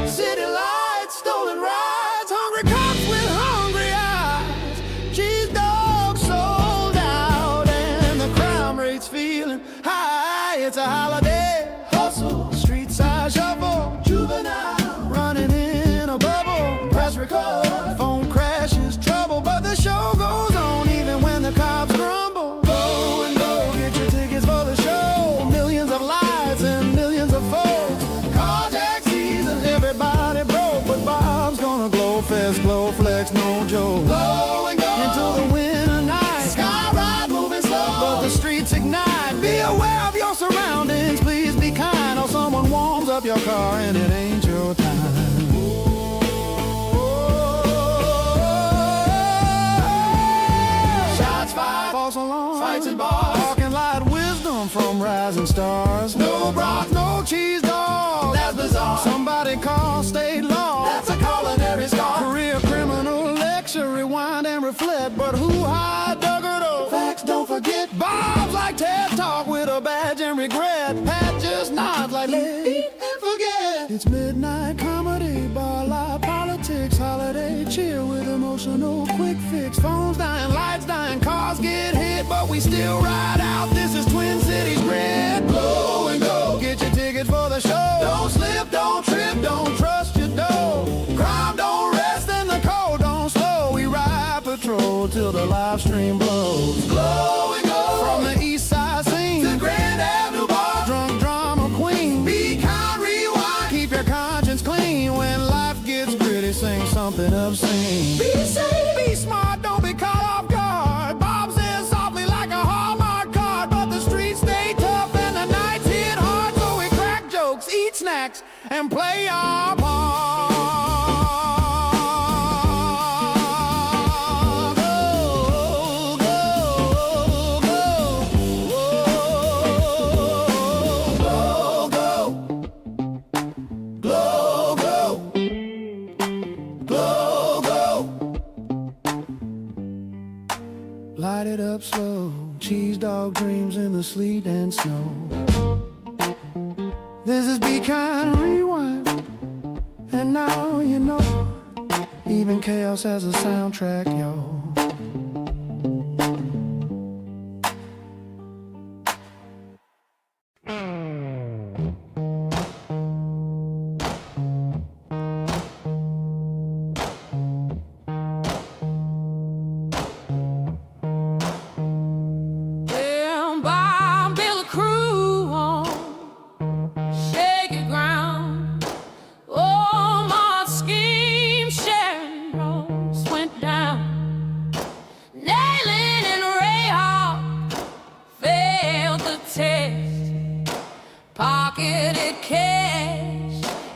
City lights, stolen rides, hungry cops with hungry eyes. Cheese dogs sold out and the crime rate's feeling high. It's a holiday, hustle, street side shuffle, juvenile, running in a bubble, press record, phone crashes, trouble, but the show goes on even when the cops grumble. Go and go, get your tickets for the show. Millions of lives and millions of folks. Carjack season, everybody broke, but Bob's gonna glow fest, glow flex, no joke. Go and go into the winter night. Sky ride moving slow, but the streets ignite. Be aware of your surroundings, please be kind, or someone warms up your car and it ain't your time. Shots fired, false alarm, fights and bars, parking lot wisdom from rising stars. No Brock, no cheese dog, that's bizarre. Somebody call state law, that's a culinary scar. Career criminal lecture, rewind and reflect, but who hired Duggardo? Facts don't forget. Bob's like TED Talk with a badge and regret. Pat just nods like eat and forget. It's midnight comedy, bar live politics, holiday cheer with emotional quick fix. Phones dying, lights dying, cars get hit, but we still ride out. This is Twin Cities grid. Blow and go, get your ticket for the show. Don't slip, don't trip, don't trust your dough. Crime don't rest and the cold don't slow. We ride patrol till the live stream blows. Blow and go from the east side scene to Grand Avenue bar. Drunk drama queen. Be kind, rewind, keep your conscience clean. When life gets gritty, sing something obscene. Be safe, be smart, don't be caught off guard. Bob says softly like a Hallmark card, but the streets stay tough and the nights hit hard. So we crack jokes, eat snacks, and play our part. Light it up slow, cheese dog dreams in the sleet and snow. This is Be Kind Rewind, and now you know, even chaos has a soundtrack, yo.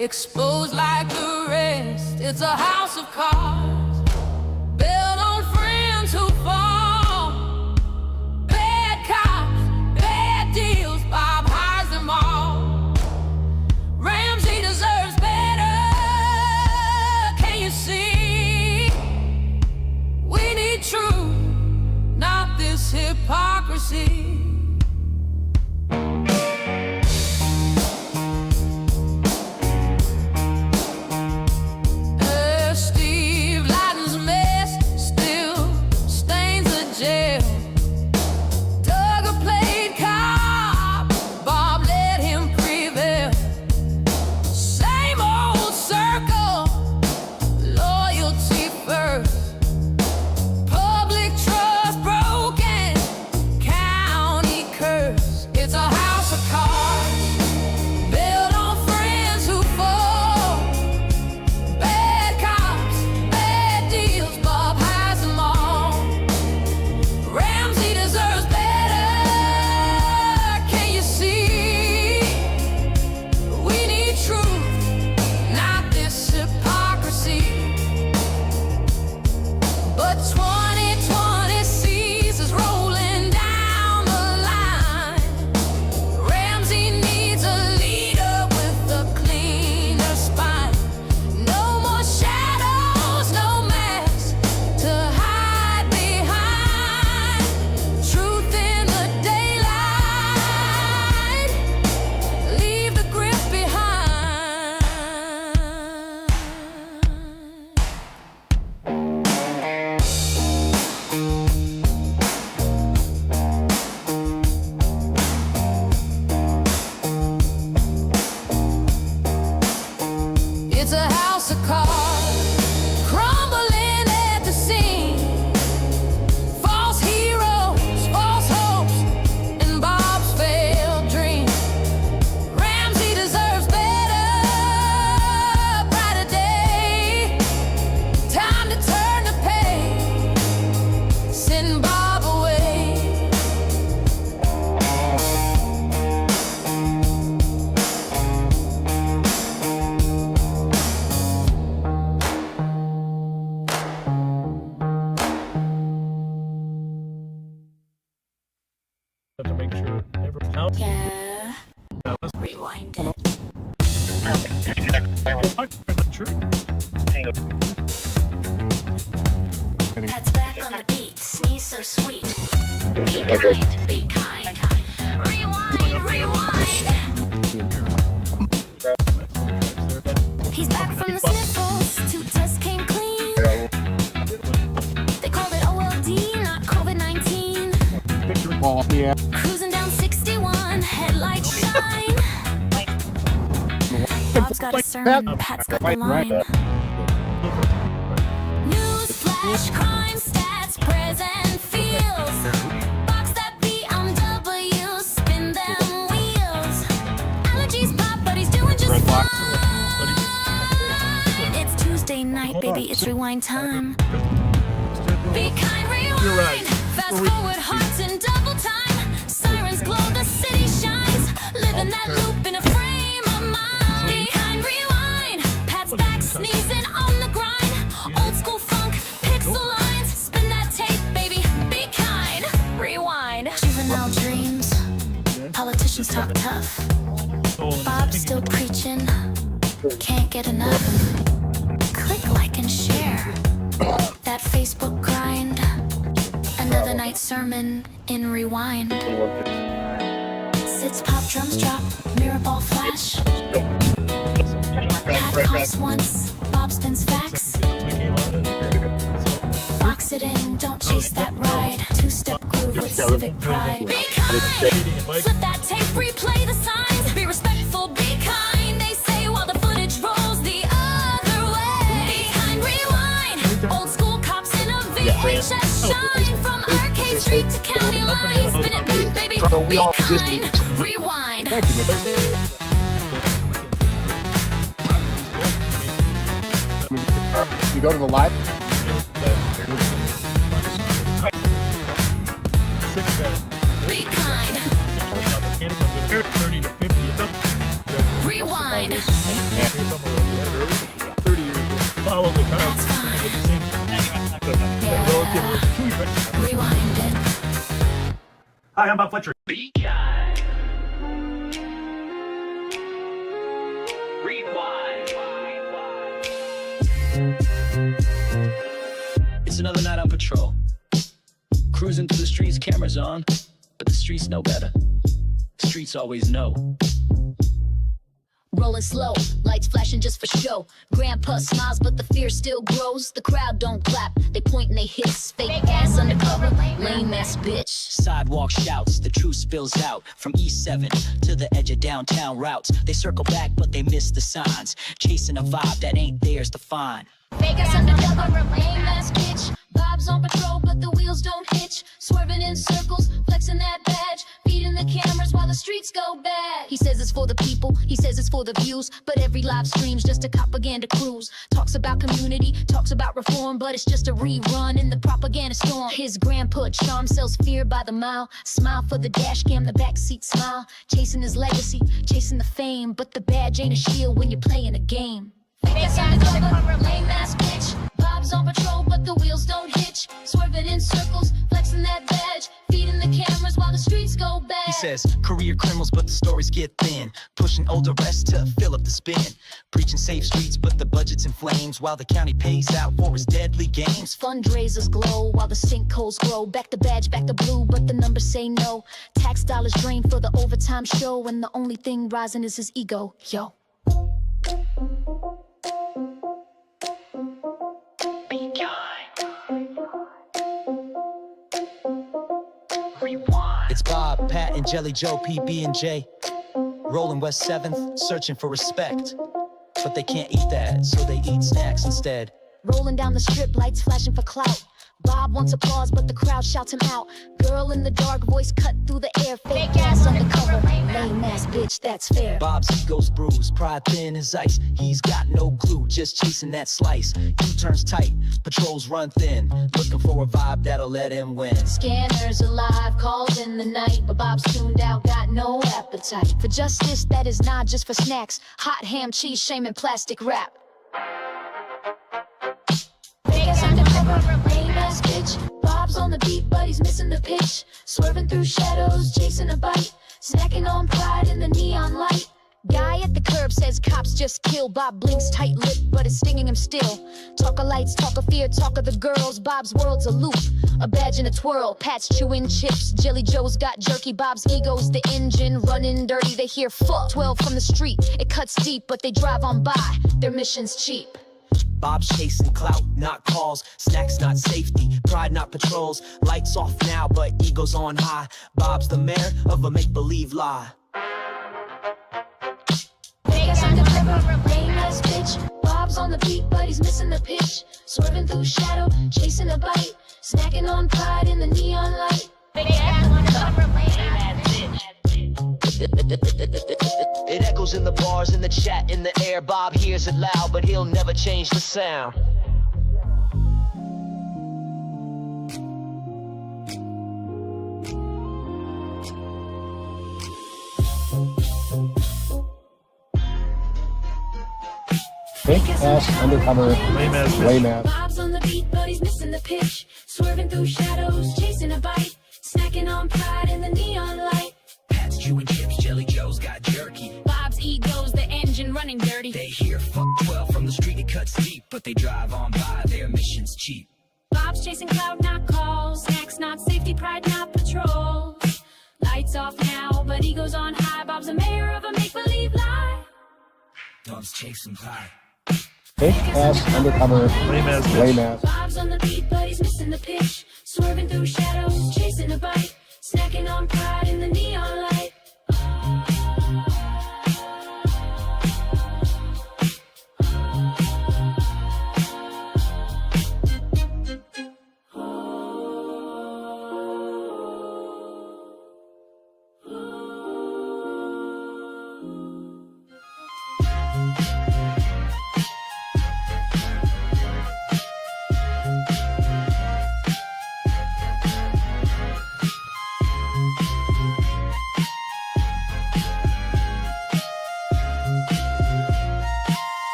Exposed like the rest. It's a house of cards built on friends who fall. Bad cops, bad deals, Bob hires them all. Ramsey deserves better. Can you see? We need truth, not this hypocrisy. Steve Yeah. Rewind it. Pat's back on the beat. Sneeze so sweet. Be kind. Rewind. He's back from the sniffles. 2 tests came clean. They called it OLD, not COVID-19. Yeah. Cruising down 61, headlights shine. Bob's got a sermon, Pat's got the line. News flash, crime stats, present feels. Box that BMW, spin them wheels. Allergies pop, but he's doing just fine. It's Tuesday night, baby, it's rewind time. Be kind, rewind. You're right. Fast forward, hearts in double time. Sirens glow, the city shines. Living that loop in a frame of mind. Be kind, rewind. Pat's back, sneezing on the grind. Old school funk, pixel lines. Spin that tape, baby. Be kind, rewind. Juvenile dreams. Politicians talk tough. Bob's still preaching. Can't get enough. Click, like, and share. That Facebook grind. Another night sermon in rewind. Sits pop, drums drop, mirror ball flash. Pat coughs once, Bob spins facts. Box it in, don't chase that ride. 2-step groove with civic pride. Be kind, flip that tape, replay the signs. Be respectful, be kind. They say while the footage rolls the other way. Be kind, rewind. Old school cops in a VHS shine. From Arcade Street to County Line. Spin it back, baby. Be kind, rewind. You go to the live. Be kind. Rewind. Follow the That's fine. Yeah. Rewind it. Hi, I'm Bob Fletcher. Be kind. It's another night on patrol. Cruising through the streets, cameras on, but the streets know better. The streets always know. Rolling slow, lights flashing just for show. Grandpa smiles, but the fear still grows. The crowd don't clap, they point and they hiss. Fake ass undercover, lame ass bitch. Sidewalk shouts, the truth spills out. From E7 to the edge of downtown routes. They circle back, but they miss the signs. Chasing a vibe that ain't theirs to find. Fake ass undercover, lame ass bitch. Bob's on patrol, but the wheels don't hitch. Swerving in circles, flexing that badge. Feeding the cameras while the streets go bad. He says it's for the people, he says it's for the views. But every live stream's just a propaganda cruise. Talks about community, talks about reform, but it's just a rerun in the propaganda storm. His grandpa charm sells fear by the mile. Smile for the dash cam, the backseat smile. Chasing his legacy, chasing the fame. But the badge ain't a shield when you're playing a game. Fake ass undercover, lame ass bitch. Bob's on patrol, but the wheels don't hitch. Swerving in circles, flexing that badge. Feeding the cameras while the streets go bad. He says, career criminals, but the stories get thin. Pushing old arrests to fill up the spin. Preaching safe streets, but the budget's in flames. While the county pays out for its deadly games. Fundraisers glow while the sinkholes grow. Back the badge, back the blue, but the numbers say no. Tax dollars drained for the overtime show. And the only thing rising is his ego, yo. Be kind. Rewind. It's Bob, Pat, and Jelly Joe, PB and J. Rolling West 7th, searching for respect. But they can't eat that, so they eat snacks instead. Rolling down the strip, lights flashing for clout. Bob wants applause, but the crowd shouts him out. Girl in the dark, voice cut through the air. Fake ass undercover, lame ass bitch, that's fair. Bob's ego's bruised, pride thin as ice. He's got no clue, just chasing that slice. U-turns tight, patrols run thin. Looking for a vibe that'll let him win. Scanners alive, calls in the night. But Bob's tuned out, got no appetite for justice that is not just for snacks. Hot ham, cheese, shame, and plastic wrap. Fake undercover, lame ass bitch. Bob's on the beat, but he's missing the pitch. Swerving through shadows, chasing a bite. snacking on pride in the neon light. Guy at the curb says cops just killed. Bob blinks tight lip, but it's stinging him still. Talk of lights, talk of fear, talk of the girls. Bob's world's a loop, a badge and a twirl. Pat's chewing chips, Jelly Joe's got jerky. Bob's ego's the engine running dirty. They hear fuck 12 from the street. It cuts deep, but they drive on by. Their mission's cheap. Bob's chasing clout, not calls. Snacks, not safety. Pride, not patrols. Lights off now, but ego's on high. Bob's the mayor of a make-believe lie. Lame-ass bitch. Bob's on the beat, but he's missing the pitch. Swerving through shadow, chasing a bite. Snacking on pride in the neon light. It echoes in the bars, in the chat, in the air. Bob hears it loud, but he'll never change the sound. Fake ass undercover, lame ass. Bob's on the beat, but he's missing the pitch. Swerving through shadows, chasing a bite. Snacking on pride in the neon light. Pat's chewing chips, Jelly Joe's got jerky. Bob's ego's the engine running dirty. They hear fuck 12 from the street, it cuts deep, but they drive on by, their mission's cheap. Bob's chasing clout, not calls. Snacks, not safety, pride, not patrols. Lights off now, but ego's on high. Bob's the mayor of a make-believe lie. Bob's chasing pride. Fake ass undercover, lame ass. Bob's on the beat, but he's missing the pitch. Swerving through shadows, chasing a bite. Snacking on pride in the neon light.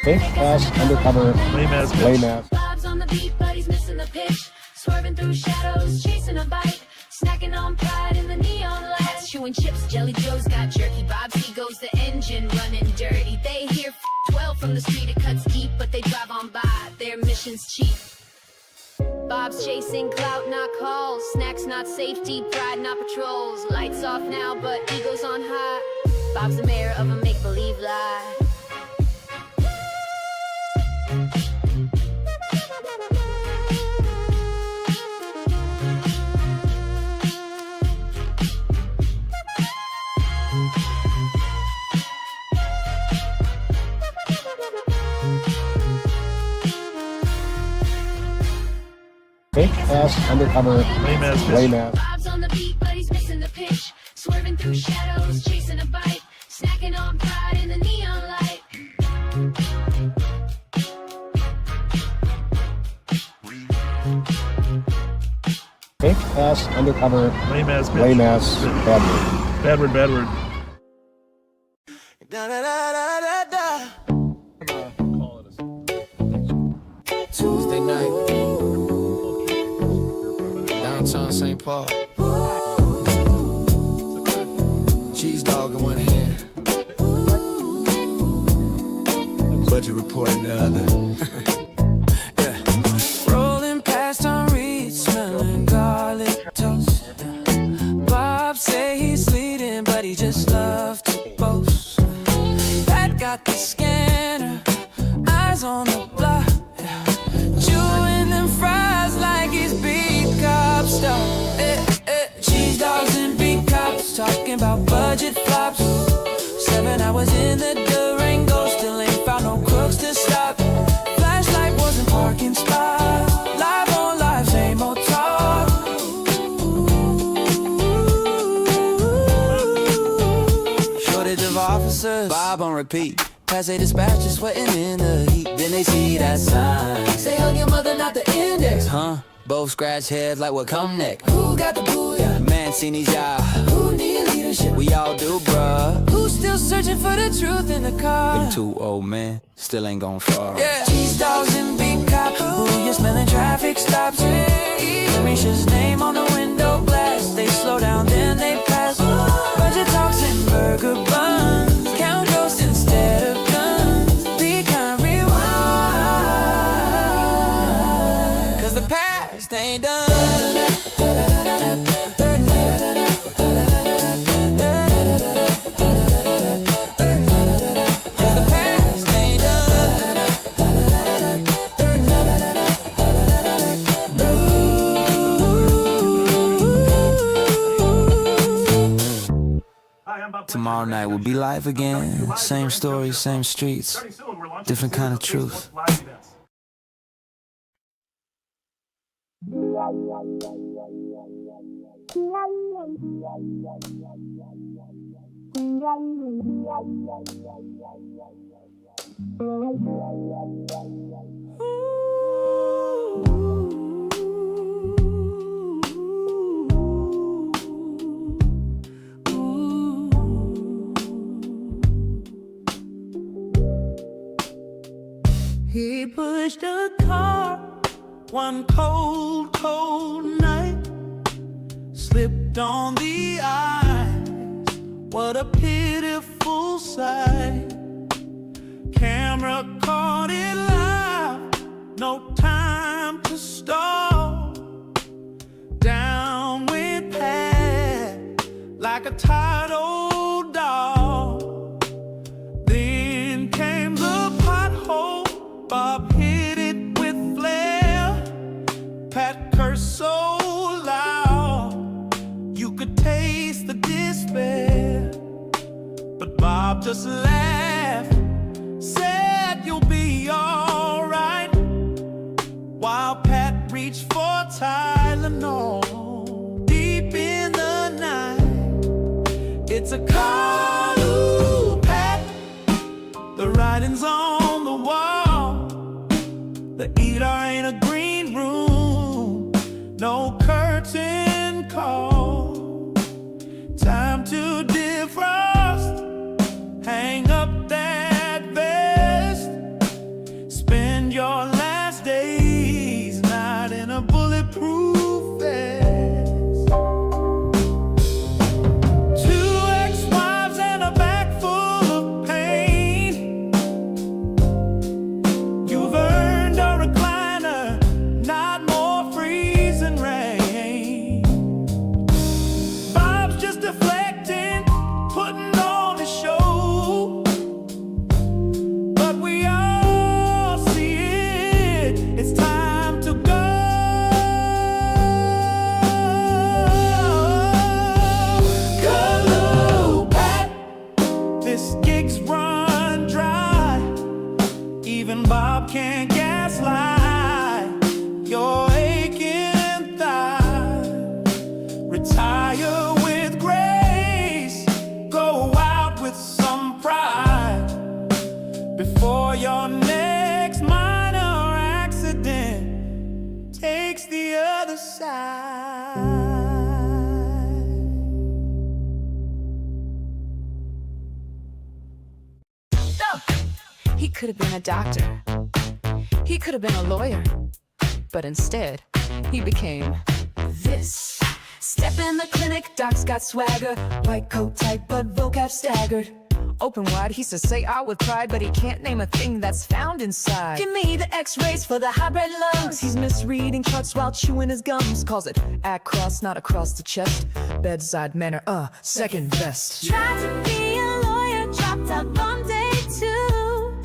Fake ass undercover, lame ass. Bob's on the beat, but he's missing the pitch. Swerving through shadows, chasing a bite. Snacking on pride in the neon light. Pat's chewing chips, Jelly Joe's got jerky. Bob's ego's the engine running dirty. They hear 12 from the street, it cuts deep, but they drive on by. Their mission's cheap. Bob's chasing clout, not calls. Snacks, not safety, pride, not patrols. Lights off now, but ego's on high. Bob's the mayor of a make-believe lie. Fake ass undercover, lame ass. Bob's on the beat, but he's missing the pitch. Swerving through shadows, chasing a bite. Snacking on pride in the neon light. Fake ass undercover, lame ass. Bad word. Bad word. Da, da, da, da, da, da. Tuesday night, downtown St. Paul. Cheese dog in one hand, budget report in the other. Yeah. Rolling past on Reed, smelling garlic toast. Bob say he's leading, but he just loves to boast. Pat got the scanner, eyes on the block. Chewing them fries like he's beat cop stuff. Cheese dogs and beat cops talking about budget flops. 7 hours in the Durango, still ain't found no crooks to stop. Flashlight wasn't parking spot. Live on live, same old talk. Shortage of officers, Bob on repeat. Class A dispatchers sweating in the heat. Then they see that sign. Say hug your mother, not the index. Huh? Both scratch heads like what come next. Who got the booyah? Mancini's y'all. Who need leadership? We all do, bruh. Who's still searching for the truth in the car? Them 2 old men still ain't gone far. Yeah. Cheese dogs and big cops. Who you smelling traffic stops? Carisha's name on the window glass. They slow down Tomorrow night we'll be live again. Same stories, same streets, different kind of truth. He pushed a car one cold, cold night, slipped on the ice. What a pitiful sight. Camera caught it live, no time to stall. Down went Pat like a tired old dog. Then came the pothole, Bob hit it with flair. Pat cursed so loud, you could taste the despair. But Bob just laughed, said you'll be alright, while Pat reached for Tylenol. Deep in the night, it's a call, ooh, Pat. The writing's on the wall. The ER ain't a green room, no curtain call. Time to defrost, hang up that vest. Spend your last days not in a bulletproof vest. 2 ex-wives and a back full of pain. You've earned a recliner, not more freezing rain. Bob's just deflecting, putting on a show. But we all see it, it's time to go. Hello, Pat, this gig's run dry. Even Bob can't gaslight your aching thigh. Retire with grace, go out with some pride, before your next minor accident takes the other side. He could have been a doctor. He could have been a lawyer. But instead, he became this. Step in the clinic, doc's got swagger. White coat tight, but vocab staggered. Open wide, he says say out with pride, but he can't name a thing that's found inside. Give me the x-rays for the hybrid lungs. He's misreading charts while chewing his gums. Calls it across, not across the chest. Bedside manner, second best. Tried to be a lawyer, dropped out on day 2.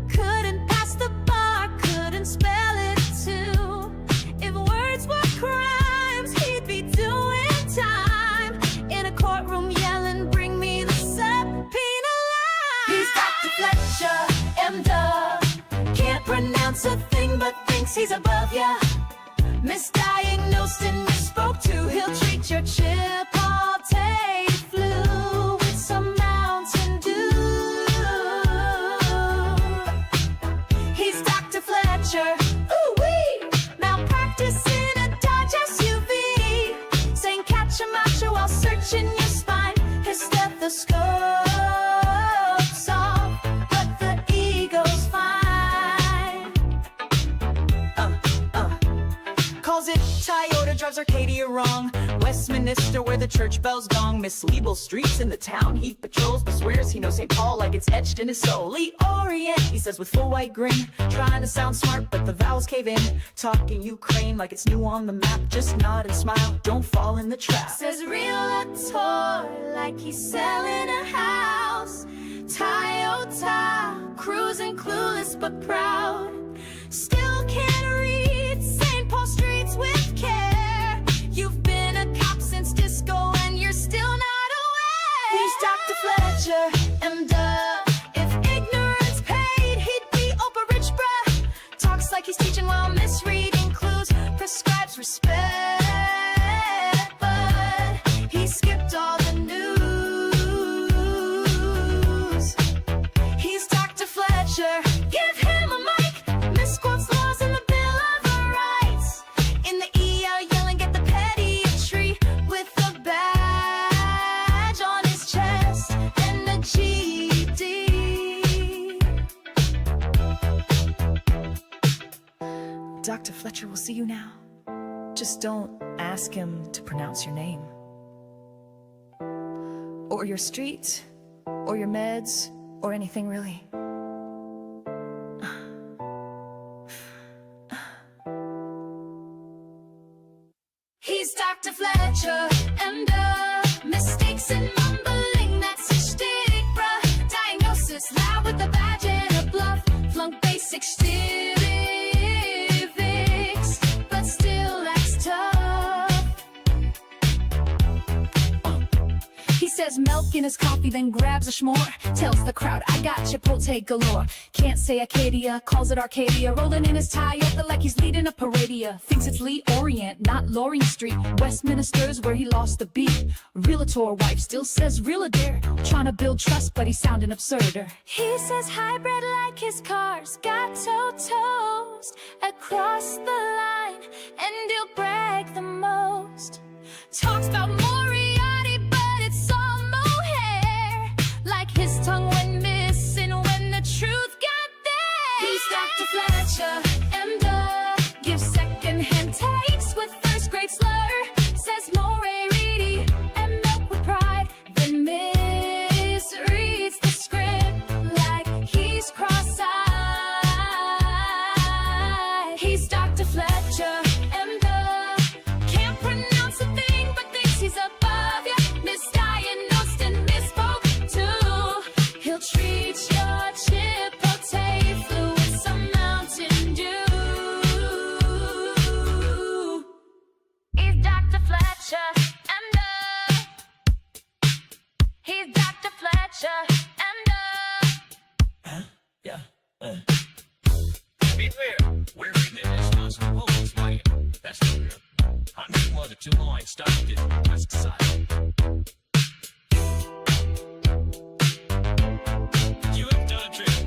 Couldn't pass the bar, couldn't spell it too. If words were crimes, he'd be doing time in a courtroom yelling, bring me the subpoena line. He's Dr. Fletcher, M.Dub. Can't pronounce a thing but thinks he's above ya. Misdiagnosed and misspoke too. He'll treat your Chipotle flu with some Mountain Dew. He's Dr. Fletcher. Ooh-wee! Malpractice in a Dodge SUV. Saying catch a macho while searching your spine. His stethoscope's off, but the ego's fine. Calls it Toyota, drives Arcadia wrong. Westminster, where the church bells gong. Misleadable streets in the town he patrols, but swears he knows St. Paul like it's etched in his soul. Lee Orient, he says with full white grin, trying to sound smart, but the vowels cave in. Talking Ukraine like it's new on the map, just nod and smile, don't fall in the trap. Says realtor like he's selling a house. Toyota, cruising clueless but proud. Still can't read St. Paul streets with care. You've been a cop since disco and you're still not aware. He's Dr. Fletcher. Fletcher, and if ignorance paid, he'd be Oprah Rich, bruh. Talks like he's teaching while misreading clues, prescribes respect, but he skipped all the news. He's Dr. Fletcher, give him a mic, misquotes laws in the Bill of Rights. In the ER yelling at the pediatry with a badge on his chest and a GED. Dr. Fletcher will see you now. Just don't ask him to pronounce your name, or your street, or your meds, or anything really. He's Dr. Fletcher, and mistakes and mumbling, that's his shtick, bruh. Diagnosis loud with a badge and a bluff, flunk basic civics, but still acts tough. He says milk in his coffee, then grabs a s'more. Tells the crowd, I got Chipotle galore. Can't say Acadia, calls it Arcadia. Rolling in his Toyota like he's leading a paradia. Thinks it's Lee Orient, not Loring Street. Westminster's where he lost the beat. Realtor wife still says Real-a-dare. Trying to build trust, but he's sounding absurder. He says hybrid like his car's got toast across the line, and he'll brag the most. Talks about Moriarty, but it's all mohair. Like his tongue went missing when the truth got there. He's Dr. Fletcher, and gives second-hand takes with first-grade slur. Says Moray Reedy and milk with pride, then misreads the script like he's cross-eyed. He's Dr. Fletcher, and can't pronounce a thing but thinks he's above ya. Misdiagnosed and misspoke too. He'll treat your Chipotle flu with some Mountain Dew. He's Dr. Fletcher, and he's Dr. Fletcher, and Yeah. Be clear, we're reading it as possible. That's not real. 101 to 2 lines started it on the west side. You have done a trip.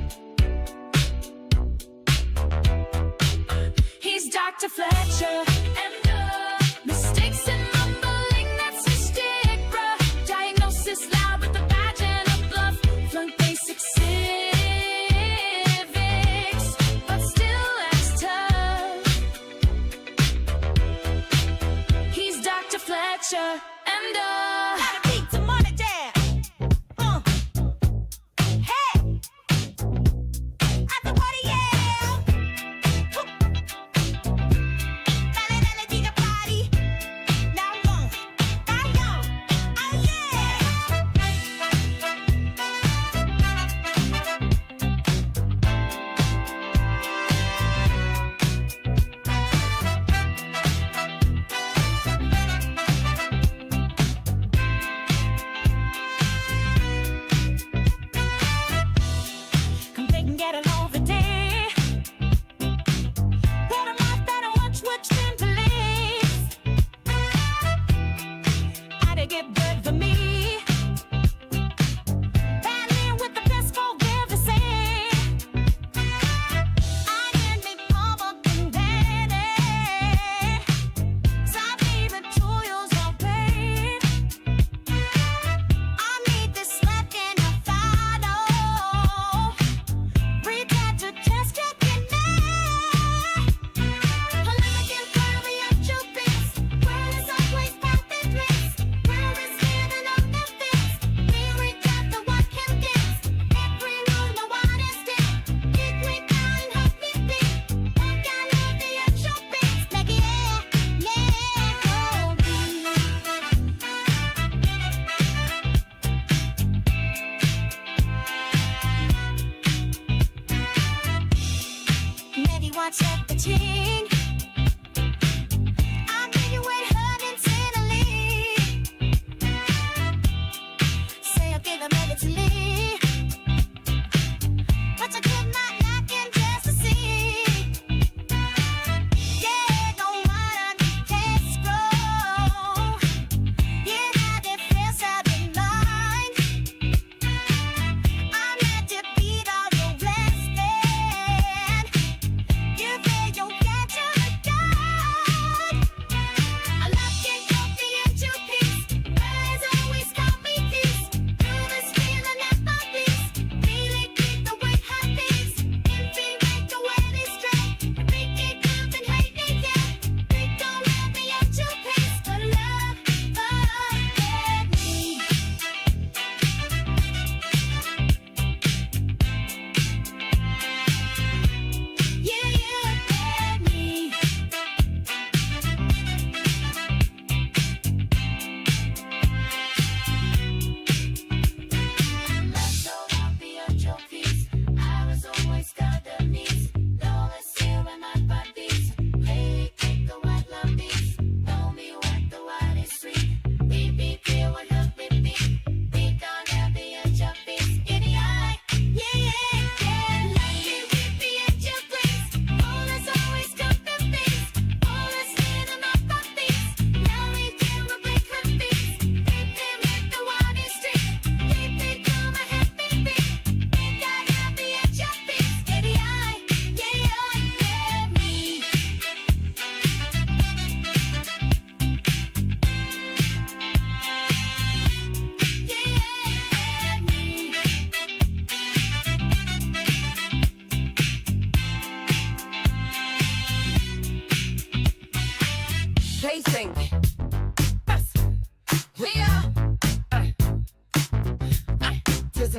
he's Dr. Fletcher, and mistakes and mumbling, that's his shtick, bruh. Diagnosis loud with a badge and a bluff, flunk basic civics, but still acts tough. He's Dr. Fletcher, and gotta beat the money down. Hey, at the party, yeah. Now go, oh yeah. Come take and get along the day. Put 'em off that I watch which them police. How'd it get good for me? Battling with the best folk ever say. I can be provoked and daddy. So I leave it to you, so babe. I need this left in a follow. Read that to test your kidney. Olympic and Curry of Jupiters. Where is our place, path and place? Where is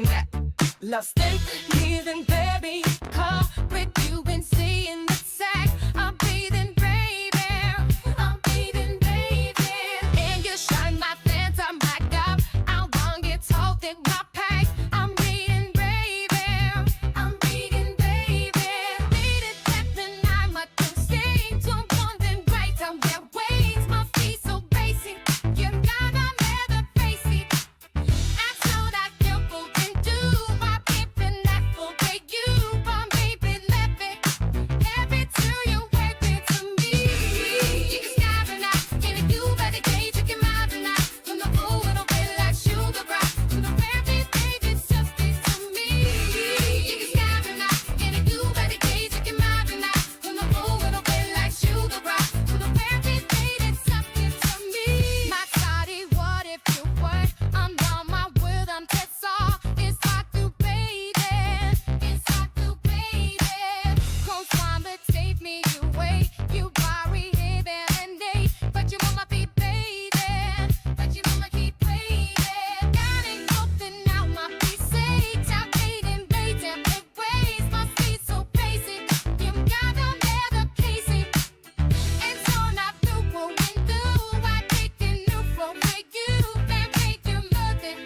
and that. Love stay here, then baby, come with you and see in the sack. I'm bathing, baby. I'm bathing, baby. And you shine my phantom back up. I want get told that my pack. I'm reading, baby. I'm reading, baby. Read it every night, my two stay. To one then right on their ways. My feet so basic. You gotta never face it. I told I feel good and do. My pimpin' that for you. My baby left it. Every time you work it to me. You can stop and I. And you better gauge you can mind and I. From the ooh, it'll be like sugar rock. From the rare baby, something to me. You can stop and I. And you better gauge you can mind and I. From the ooh, it'll be like sugar rock. From the rare baby, something to me. My body, what if you were? I'm on my word, I'm that's all. It's hard to baby. It's hard to baby. Come find but take me away. You worry heaven and day. But you want my feet bathing. But you want my keep waiting. Got it open now, my feet say. Top dating, waiting, it ways. My feet so basic. You gotta never place it. And so not through what we do. I take the new from where you and make you love it.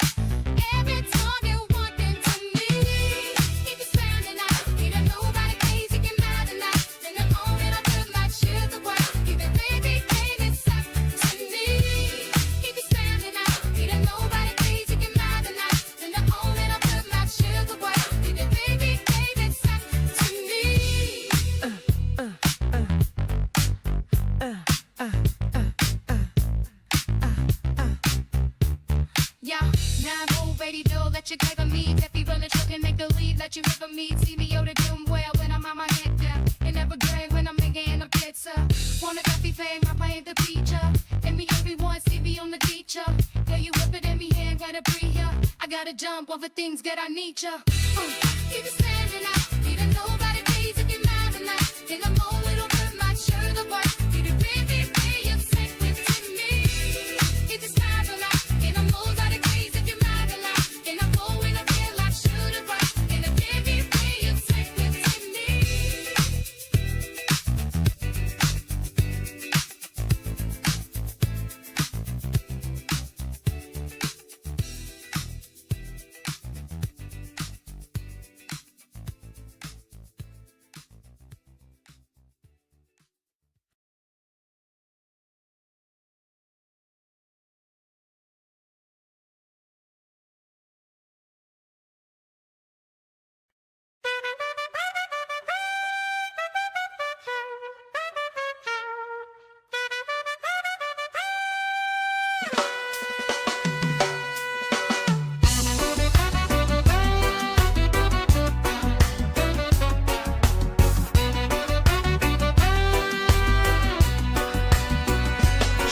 Every time you want it to me. If you're standing out, you don't know about the case, you can mad enough. Then I'm on and I feel like sugar work. Even baby, baby, suck to me. If you're standing out, you don't know about the case, you can mad enough. Then I'm on and I feel like sugar work. Even baby, baby, suck to me. Yeah, now go ready, Bill, let you give me. Definitely run the truck and make the lead, let you rip me. See me out doing well when I'm on my head down. And never gray when I'm making a pizza. Wanna coffee fame, I paint the picture. And me everyone see me on the teacher. Yeah, you whip it in me hand, gotta breathe ya. I gotta jump over things that I need ya. Keep it standing out, you don't know about the days if you're mad enough. In a moment, it'll put my shirt apart. You the baby, you sick with me. If it's mad enough, and I'm all out of days if you're mad enough. And I'm going up here like shoot apart. And the baby, you sick with me.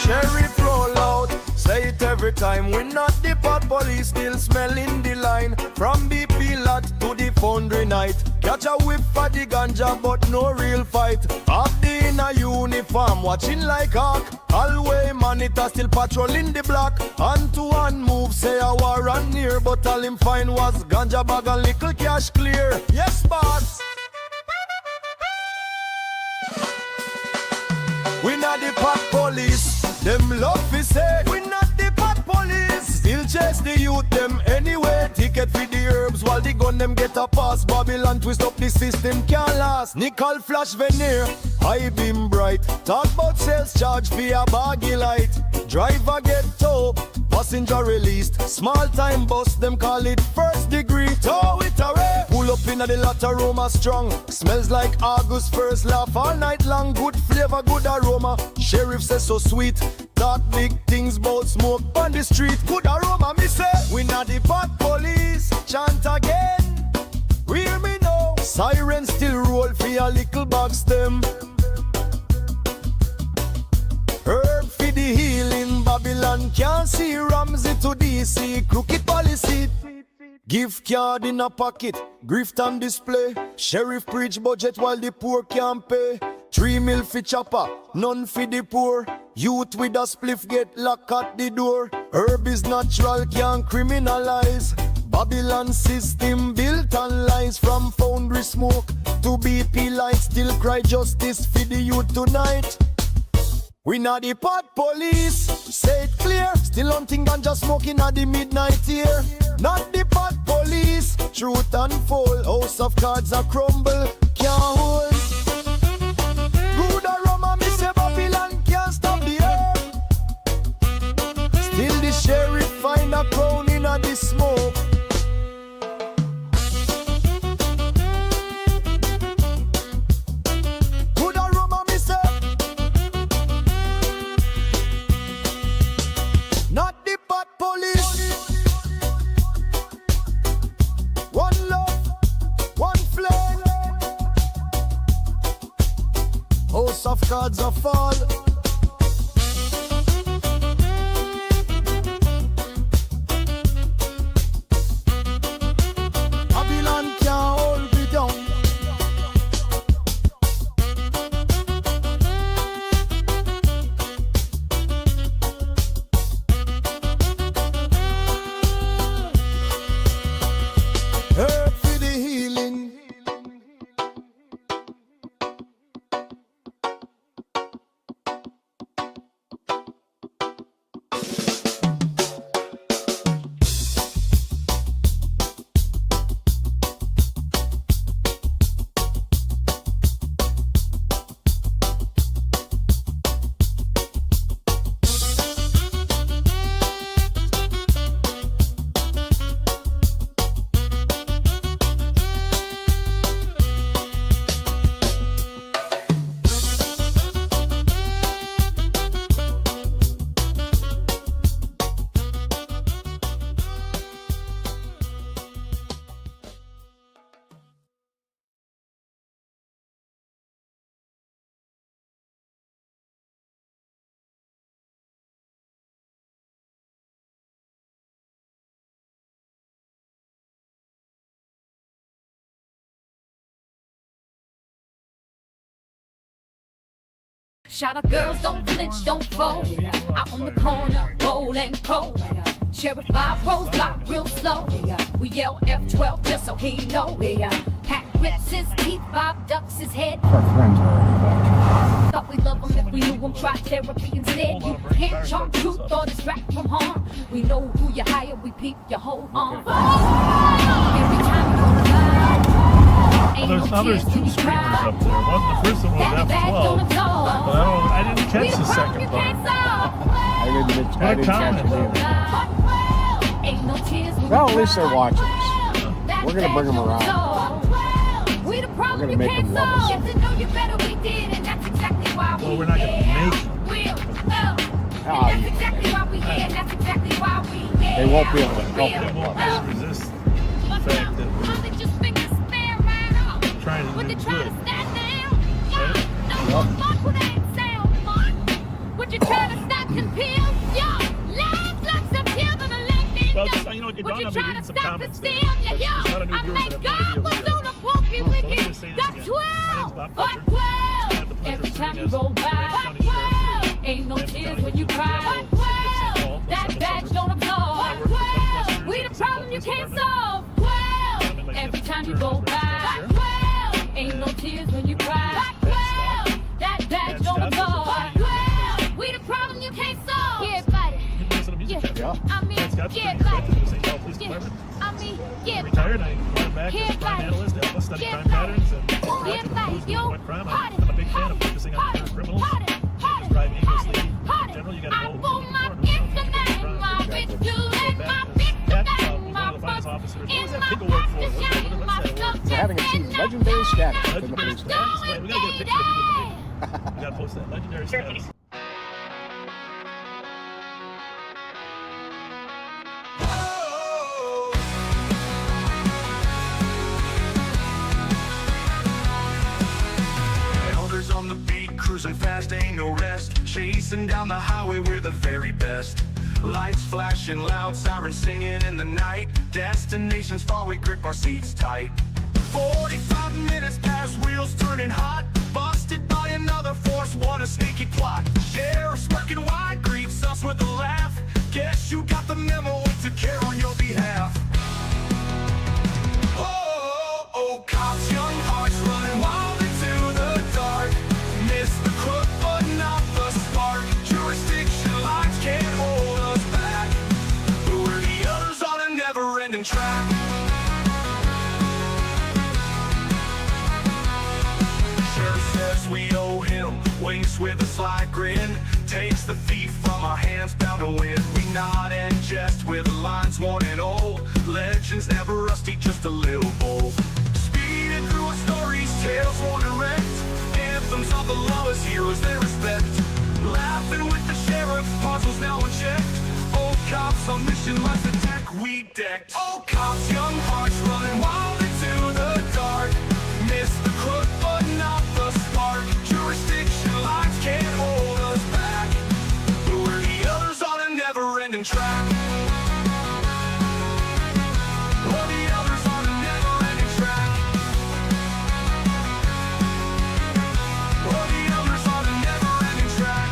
Sheriff roll out, say it every time. We not the pot police, still smelling the line. From BP lot to the foundry night. Catch a whip for the ganja, but no real fight. Up the inner uniform, watching like hawk. Hallway monitor still patrolling the block. Hand to hand move, say a war run near. But all him find was ganja bag and little cash clear. Yes, boss. We not the pot police, them love to say. We not the pot police, still chase the youth them anyway. Ticket for the herbs while the gun them get a pass. Babylon twist up the system can't last. Nickel flash veneer, high beam bright. Talk about sales charge for a baggy light. Driver get tow, passenger released. Small time bus, them call it first degree. Tow it away, pull up in the lot aroma strong. Smells like August first, laugh all night long. Good flavor, good aroma. Sheriff says so sweet. Talk big things about smoke on the street. Good aroma, me say. We not the pot police, chant again. Hear me now. Sirens still roll for a little bag stem. Herb for the healing, Babylon can't see. Ramsey to DC, crooked policy. Gift card in a pocket, grift on display. Sheriff preach budget while the poor can't pay. 3 mil for chopper, none for the poor. Youth with a spliff get locked at the door. Herb is natural, can't criminalize. Babylon system built on lies, from foundry smoke to BP lights. Still cry justice for the youth tonight. We not the pot police, say it clear. Still hunting ganja smoking at the midnight here. Not the pot police, truth unfold. House of cards are crumble, can't hold. Good aroma, me say Babylon can't stop the earth. Still the sheriff find a crown in a the smoke. Good aroma, me say. Not the pot police. One love, one flame. House of cards are fall. Babylon can't hold me down. Earth for the healing. Shout out girls, don't flinch, don't fold. Out on the corner, bold and cold. Sheriff 5 rows block real slow. We yell F12 just so he know. Pat rips his teeth, Bob ducks his head. Our friends are already back. Thought we love him if we knew him, try therapy instead. You can't charm truth or distract from harm. We know who you hire, we peep your whole arm. Every time you go to Well, there's two screamers up there. The first one was F12, but I didn't catch the second part. I didn't catch it either. Well, at least they're watching us. We're gonna bring them around. We're gonna make them love us. Well, we're not gonna make them. They won't be able to help They them. won't resist the fact that we're trying to do good. What you trying to stop and peel? Yo, live like some pills on a left. Well, you know, it dawned on me reading some comments there. There's not a new viewer that have no idea what that is. So let me just say this again. My name's Bob Fletcher. I have the pleasure of serving as Millingren County Sheriff. Ain't no tears when you cry. That badge don't absolve. We the problem you can't solve. Every time you go by. Ain't no tears when you cry. That badge don't absolve. We the problem you can't solve. Yeah, buddy. Yeah. I mean, yeah, buddy. I mean, yeah. Retired, I went back as a crime analyst to help us study crime patterns and project improvement what crime. I'm a big fan of focusing on current criminals. Just drive aimlessly. In general, you got to know who's looking for and who's not looking for crime. One of the finest officers. What was that big award for? What's that award? For having achieved legendary status within the Legendary police status. department. We gotta get a picture of you. We gotta post that. Legendary status. Elders on the beat, cruising fast, ain't no rest. Chasing down the highway, we're the very best. Lights flashing loud, sirens singing in the night. Destinations far, we grip our seats tight. 45 minutes past, wheels turning hot. Busted by another force, what a sneaky plot. Sheriff's working wide, greets us with a laugh. Guess you got the memo, we took care on your behalf. ending track. Sheriff says we owe him, winks with a sly grin, takes the thief from our hands, bound to win. We nod and jest with lines worn and old, legends never rusty, just a little bold. Speeding through our stories, tales worn and wrecked, anthems of the lawless heroes they respect. Laughing with the sheriff, puzzles now unchecked. Old cops on mission, left the tech we decked. Old cops, young hearts running wild into the dark. Miss the crook, but not the spark. Jurisdiction lines can't hold us back. We're the others on a never-ending track. We're the others on a never-ending track. We're the others on a never-ending track.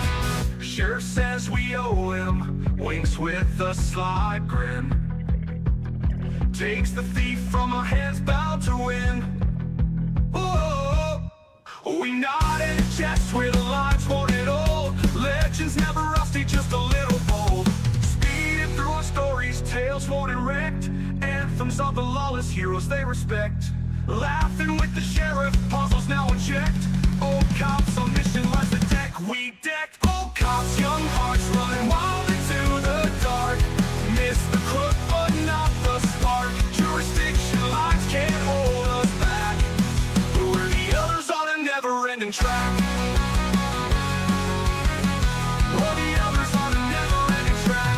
Sheriff says we owe him, winks with a sly grin, takes the thief from our hands, bound to win. Oh, we nod and jest with the lines worn and old, legends never rusty, just a little bold. Speeding through our stories, tales worn and wrecked, anthems of the lawless heroes they respect. Laughing with the sheriff, puzzles now unchecked. Old cops on mission, left the deck we decked. Old cops, young hearts running wild into the dark. Miss the crook, but not the spark. Jurisdiction lines can't hold us back. We're the others on a never-ending track. We're the others on a never-ending track.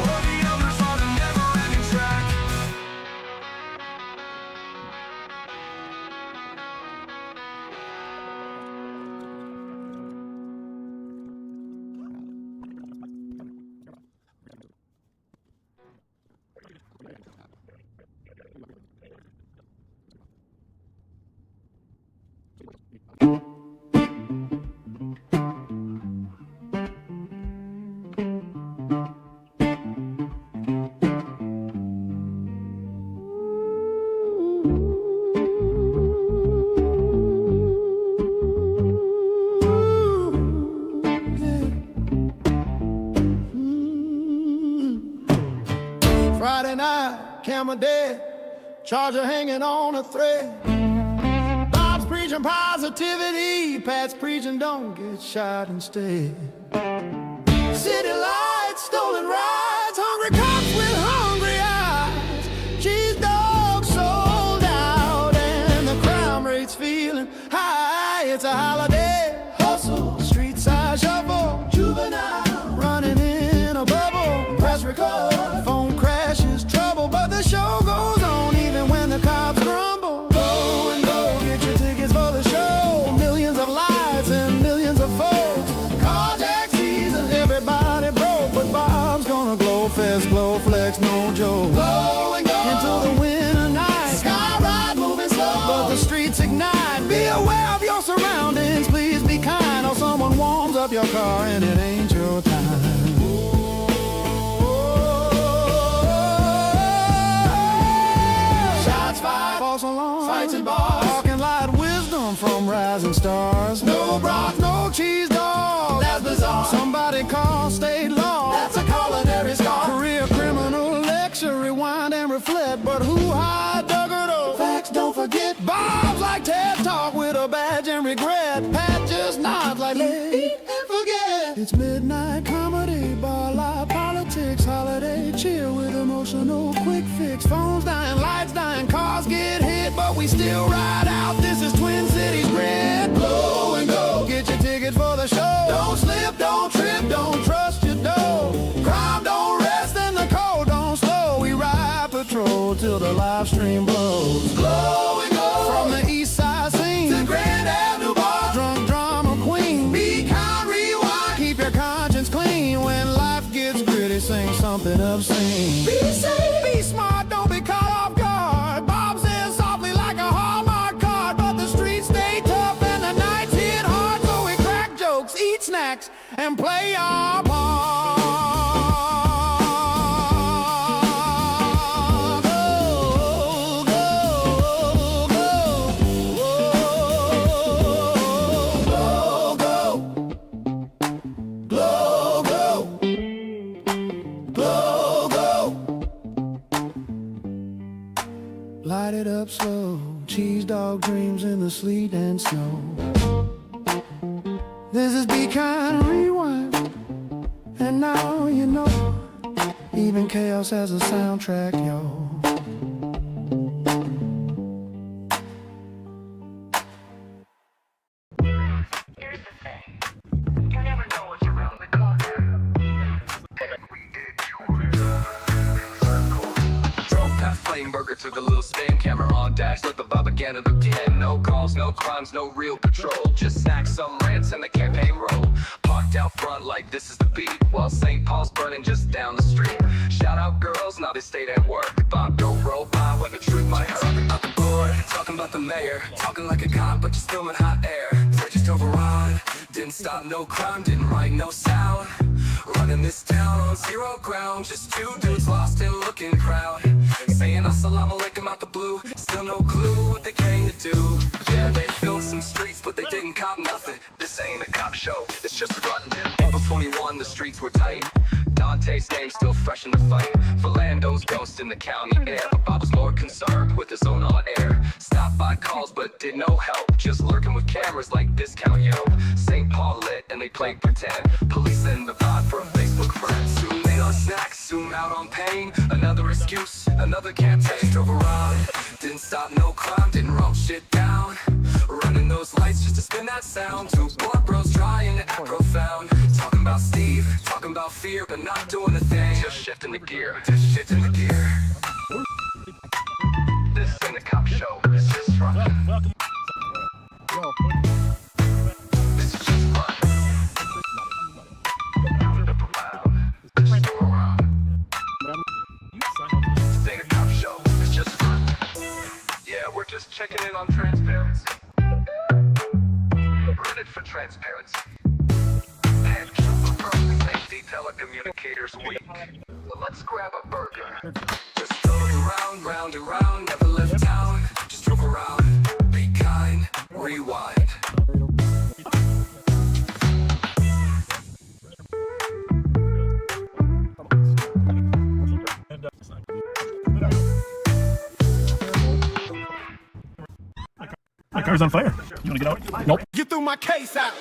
We're the others on a never-ending track. Friday night, camera dead, charger hanging on a thread. Bob's preaching positivity, Pat's preaching don't get shot instead. City lights, stolen rides, hungry cops with hungry eyes. Cheese dogs sold out and the crime rate's feeling high. It's a holiday, hustle, street side shuffle, juvenile, running in a bubble, press record, phone crashes, trouble, but the show goes on even when the cops grumble. Go and go, get your tickets for the show. Millions of lives and millions of folks. Carjack season, everybody broke, but Bob's gonna glow fest, glow flex, no joke. Go and go into the winter night, sky ride moving slow, but the streets ignite. Be aware of your surroundings, please be kind, or someone warms up your car and it ain't your time. Shots fired, false alarm, fights and bars, talking light wisdom from rising stars. No broth, no cheese dog, that's bizarre. Somebody call state law, that's a culinary scar. Career criminal lecture, rewind and reflect, but who hired Duggardo? Facts don't forget. Bob's like TED Talk with a badge and regret. Pat just nods like eat and forget. It's midnight comedy, bar live politics, holiday cheer with emotional quick fix. Phones dying, lights dying, cars get hit, but we still ride out. This is Twin Cities grid. Blow and go, get your ticket for the show. Don't slip, don't trip, don't trust your dough. Crime don't rest and the cold don't slow. We ride patrol till the live stream blows. Blow and go from the east side scene to Grand Avenue bar. Drunk drama queen. Be kind, rewind, keep your conscience clean. When life gets gritty, sing something obscene. Be safe, be smart, don't be caught off guard. Bob says softly like a Hallmark card, but the streets stay tough and the nights hit hard, so we crack jokes, eat snacks, and play our part. slow. Cheese dog dreams in the sleet and snow. This is Be Kind Rewind. And now you know, even chaos has a soundtrack, yo. Burger took a little spin, camera on dash, let the vibe again at the end. No calls, no crimes, no real patrol. Just snacks, some rants, and the campaign roll. Parked out front like this is the beat, while St. Paul's burning just down the street. Shout out girls, now they stayed at work. Bob don't roll by when the truth might hurt. Talking about the board, talking about the mayor, talking like a cop, but you're still in hot air. Just override, didn't stop no crime, didn't write no sound. Running this town on zero ground, just two dudes lost in looking crowd. Saying assalamu alaikum out the blue, still no clue what they came to do. Yeah, they filled some streets, but they didn't cop nothing. This ain't a cop show, it's just frontin'. April 21, the streets were tight. Dante's name still fresh in the fight. Fernando's ghost in the county air, but Bob was more concerned with his own on air. Stopped by calls, but did no help. Just lurking with cameras like discount yo. St. Paul lit and they played pretend. Police in the vibe for a Facebook friend. Soon they on snacks, soon out on pain. Another excuse, another campaign. Drove around, didn't stop no crime, didn't roll shit down. Running those lights just to spin that sound. Two bored bros trying to act profound. Talking about Steve, talking about fear, but not doing a thing. Just shifting the gear, just shifting the gear. This ain't a cop show, it's just fun. This is just fun. This ain't a cop show, it's just fun. Yeah, we're just checking in on transparency. Reddit for transparency. And safety telecommunicators week. Well, let's grab a burger. Just drove around, round and round, never left town. Just drove around, be kind, rewind. My car's on fire. You want to get out? Nope. You threw my case out.